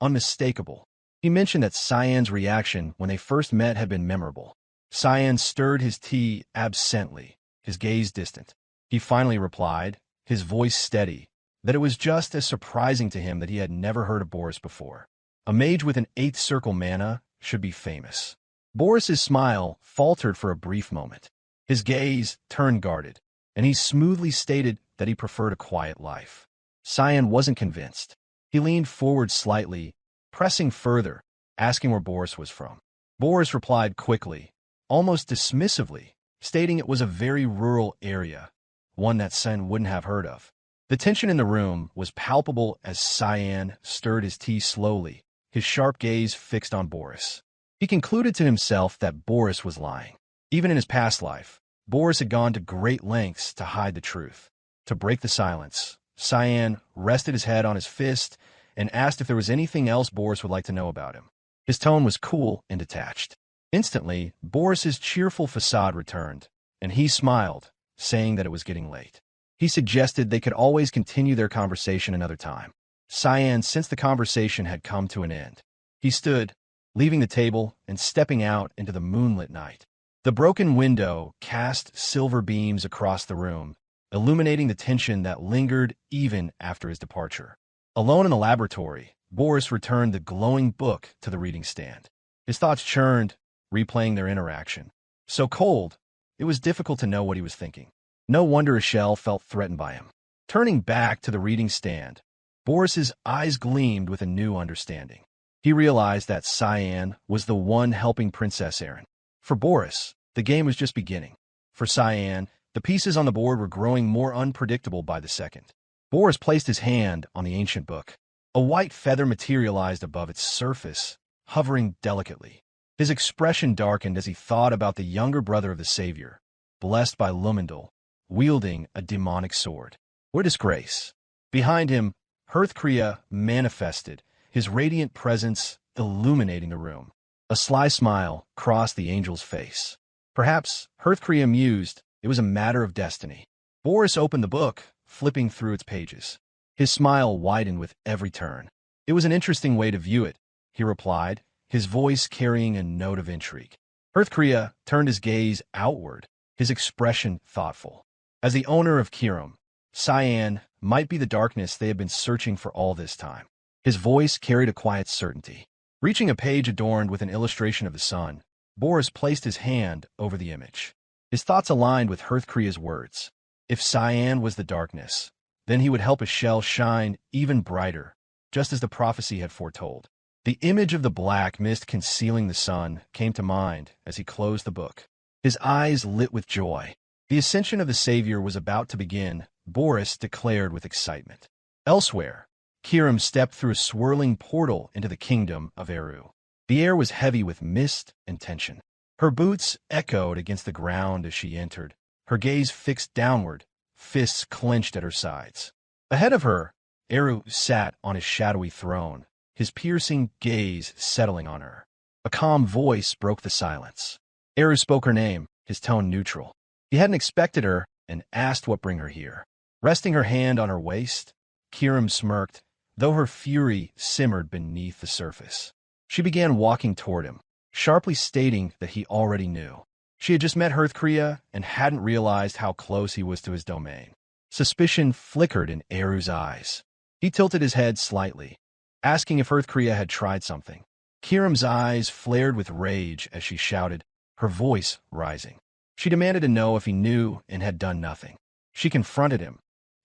unmistakable. He mentioned that Cyan's reaction when they first met had been memorable. Cyan stirred his tea absently, his gaze distant. He finally replied, his voice steady, that it was just as surprising to him that he had never heard of Boris before. A mage with an 8th circle mana should be famous. Boris's smile faltered for a brief moment. His gaze turned guarded, and he smoothly stated that he preferred a quiet life. Cyan wasn't convinced. He leaned forward slightly, pressing further, asking where Boris was from. Boris replied quickly, almost dismissively, stating it was a very rural area, one that Cyan wouldn't have heard of. The tension in the room was palpable as Cyan stirred his tea slowly, his sharp gaze fixed on Boris. He concluded to himself that Boris was lying. Even in his past life, Boris had gone to great lengths to hide the truth. To break the silence, Cyan rested his head on his fist and asked if there was anything else Boris would like to know about him. His tone was cool and detached. Instantly, Boris's cheerful facade returned, and he smiled, saying that it was getting late. He suggested they could always continue their conversation another time. Cyan sensed the conversation had come to an end. He stood, leaving the table and stepping out into the moonlit night. The broken window cast silver beams across the room, illuminating the tension that lingered even after his departure. Alone in the laboratory, Boris returned the glowing book to the reading stand. His thoughts churned, replaying their interaction. So cold, it was difficult to know what he was thinking. No wonder Echelle felt threatened by him. Turning back to the reading stand, Boris's eyes gleamed with a new understanding. He realized that Cyan was the one helping Princess Arin. For Boris, the game was just beginning. For Cyan, the pieces on the board were growing more unpredictable by the second. Boris placed his hand on the ancient book. A white feather materialized above its surface, hovering delicately. His expression darkened as he thought about the younger brother of the Savior, blessed by Lumendal, wielding a demonic sword. What disgrace! Behind him, Hearthcrea manifested, his radiant presence illuminating the room. A sly smile crossed the angel's face. Perhaps, Hearthcrea mused, it was a matter of destiny. Boris opened the book, flipping through its pages. His smile widened with every turn. It was an interesting way to view it, he replied, his voice carrying a note of intrigue. Hearthcrea turned his gaze outward, his expression thoughtful. As the owner of Kirim, Cyan might be the darkness they had been searching for all this time. His voice carried a quiet certainty. Reaching a page adorned with an illustration of the sun, Boris placed his hand over the image. His thoughts aligned with Hearthcrea's words. If Cyan was the darkness, then he would help Echelle shine even brighter, just as the prophecy had foretold. The image of the black mist concealing the sun came to mind as he closed the book. His eyes lit with joy. The ascension of the Savior was about to begin, Boris declared with excitement. Elsewhere, Kirim stepped through a swirling portal into the kingdom of Eru. The air was heavy with mist and tension. Her boots echoed against the ground as she entered, her gaze fixed downward, fists clenched at her sides. Ahead of her, Eru sat on his shadowy throne, his piercing gaze settling on her. A calm voice broke the silence. Eru spoke her name, his tone neutral. He hadn't expected her and asked what bring her here. Resting her hand on her waist, Kirim smirked, though her fury simmered beneath the surface. She began walking toward him, sharply stating that he already knew. She had just met Hearthcrea and hadn't realized how close he was to his domain. Suspicion flickered in Eru's eyes. He tilted his head slightly, asking if Hearthcrea had tried something. Kirim's eyes flared with rage as she shouted, her voice rising. She demanded to know if he knew and had done nothing. She confronted him,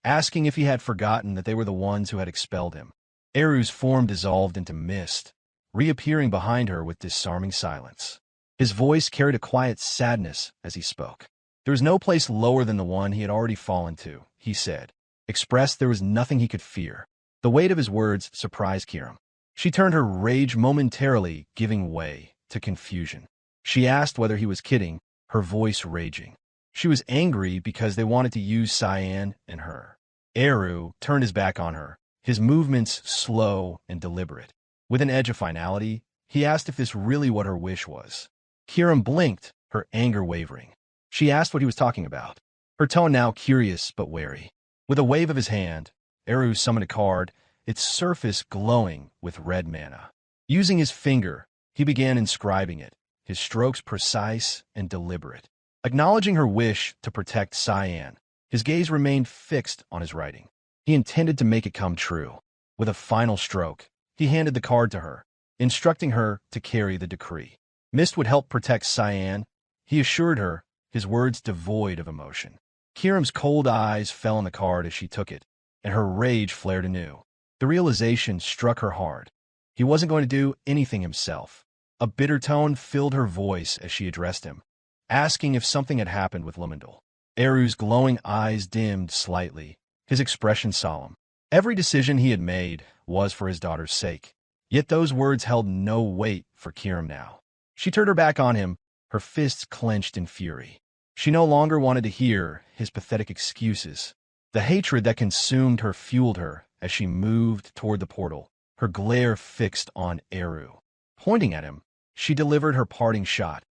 asking if he had forgotten that they were the ones who had expelled him. Eru's form dissolved into mist, reappearing behind her with disarming silence. His voice carried a quiet sadness as he spoke. There was no place lower than the one he had already fallen to, he said. Expressed there was nothing he could fear. The weight of his words surprised Kirim. She turned her rage momentarily giving way to confusion. She asked whether he was kidding, her voice raging. She was angry because they wanted to use Cyan and her. Eru turned his back on her, his movements slow and deliberate. With an edge of finality, he asked if this really what her wish was. Kirim blinked, her anger wavering. She asked what he was talking about, her tone now curious but wary. With a wave of his hand, Eru summoned a card, its surface glowing with red mana. Using his finger, he began inscribing it, his strokes precise and deliberate. Acknowledging her wish to protect Cyan, his gaze remained fixed on his writing. He intended to make it come true. With a final stroke, he handed the card to her, instructing her to carry the decree. Mist would help protect Cyan, he assured her, his words devoid of emotion. Kirim's cold eyes fell on the card as she took it, and her rage flared anew. The realization struck her hard. He wasn't going to do anything himself. A bitter tone filled her voice as she addressed him, asking if something had happened with Lumendal. Eru's glowing eyes dimmed slightly, his expression solemn. Every decision he had made was for his daughter's sake, yet those words held no weight for Kirim now. She turned her back on him, her fists clenched in fury. She no longer wanted to hear his pathetic excuses. The hatred that consumed her fueled her as she moved toward the portal, her glare fixed on Eru. Pointing at him, she delivered her parting shot.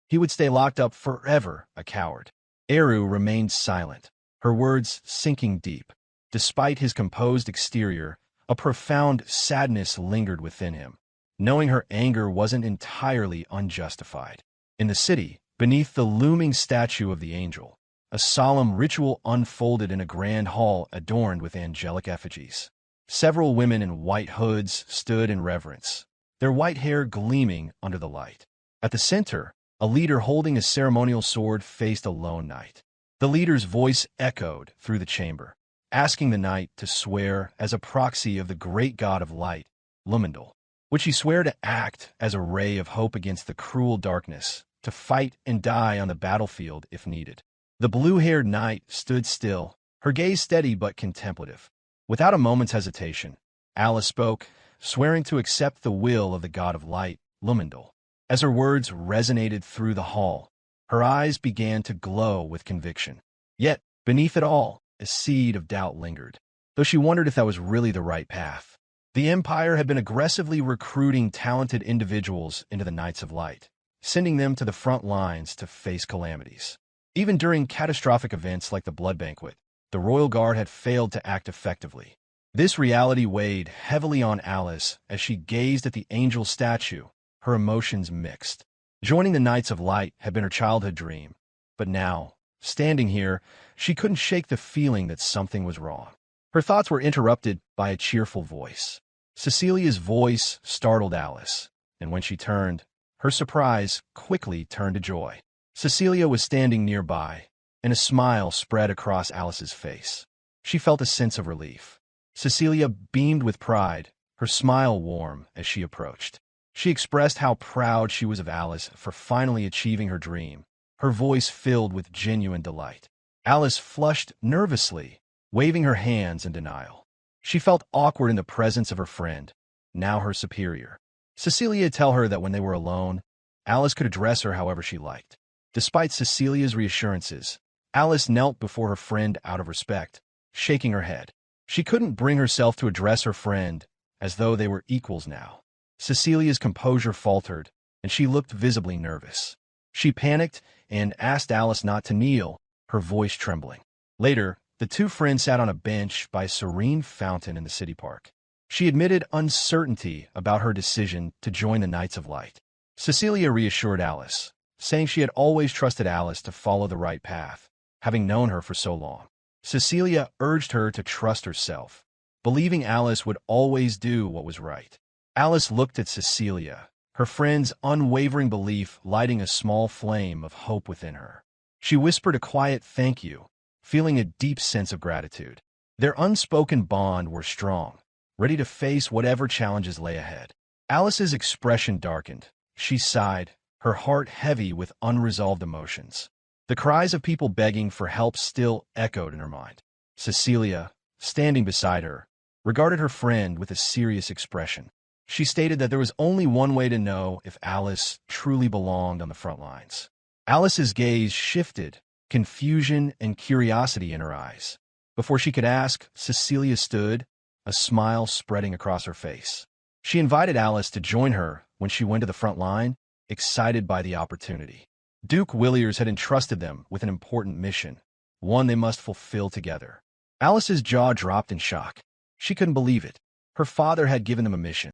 He would stay locked up forever, a coward. Eru remained silent, her words sinking deep. Despite his composed exterior, a profound sadness lingered within him, knowing her anger wasn't entirely unjustified. In the city, beneath the looming statue of the angel, a solemn ritual unfolded in a grand hall adorned with angelic effigies. Several women in white hoods stood in reverence, their white hair gleaming under the light. At the center, a leader holding a ceremonial sword faced a lone knight. The leader's voice echoed through the chamber, asking the knight to swear as a proxy of the great god of light, Lumendal. Would she swear to act as a ray of hope against the cruel darkness, to fight and die on the battlefield if needed? The blue-haired knight stood still, her gaze steady but contemplative. Without a moment's hesitation, Alice spoke, swearing to accept the will of the god of light, Lumendal. As her words resonated through the hall, her eyes began to glow with conviction. Yet, beneath it all, a seed of doubt lingered, though she wondered if that was really the right path. The Empire had been aggressively recruiting talented individuals into the Knights of Light, sending them to the front lines to face calamities. Even during catastrophic events like the Blood Banquet, the Royal Guard had failed to act effectively. This reality weighed heavily on Alice as she gazed at the angel statue, her emotions mixed. Joining the Knights of Light had been her childhood dream, but now, standing here, she couldn't shake the feeling that something was wrong. Her thoughts were interrupted by a cheerful voice. Cecilia's voice startled Alice, and when she turned, her surprise quickly turned to joy. Cecilia was standing nearby, and a smile spread across Alice's face. She felt a sense of relief. Cecilia beamed with pride, her smile warm as she approached. She expressed how proud she was of Alice for finally achieving her dream, her voice filled with genuine delight. Alice flushed nervously, waving her hands in denial. She felt awkward in the presence of her friend, now her superior. Cecilia told her that when they were alone, Alice could address her however she liked. Despite Cecilia's reassurances, Alice knelt before her friend out of respect, shaking her head. She couldn't bring herself to address her friend as though they were equals now. Cecilia's composure faltered, and she looked visibly nervous. She panicked and asked Alice not to kneel, her voice trembling. Later, the two friends sat on a bench by a serene fountain in the city park. She admitted uncertainty about her decision to join the Knights of Light. Cecilia reassured Alice, saying she had always trusted Alice to follow the right path, having known her for so long. Cecilia urged her to trust herself, believing Alice would always do what was right. Alice looked at Cecilia, her friend's unwavering belief lighting a small flame of hope within her. She whispered a quiet thank you, feeling a deep sense of gratitude. Their unspoken bond were strong, ready to face whatever challenges lay ahead. Alice's expression darkened. She sighed, her heart heavy with unresolved emotions. The cries of people begging for help still echoed in her mind. Cecilia, standing beside her, regarded her friend with a serious expression. She stated that there was only one way to know if Alice truly belonged on the front lines. Alice's gaze shifted, confusion and curiosity in her eyes. Before she could ask, Cecilia stood, a smile spreading across her face. She invited Alice to join her when she went to the front line, excited by the opportunity. Duke Williers had entrusted them with an important mission, one they must fulfill together. Alice's jaw dropped in shock. She couldn't believe it. Her father had given them a mission,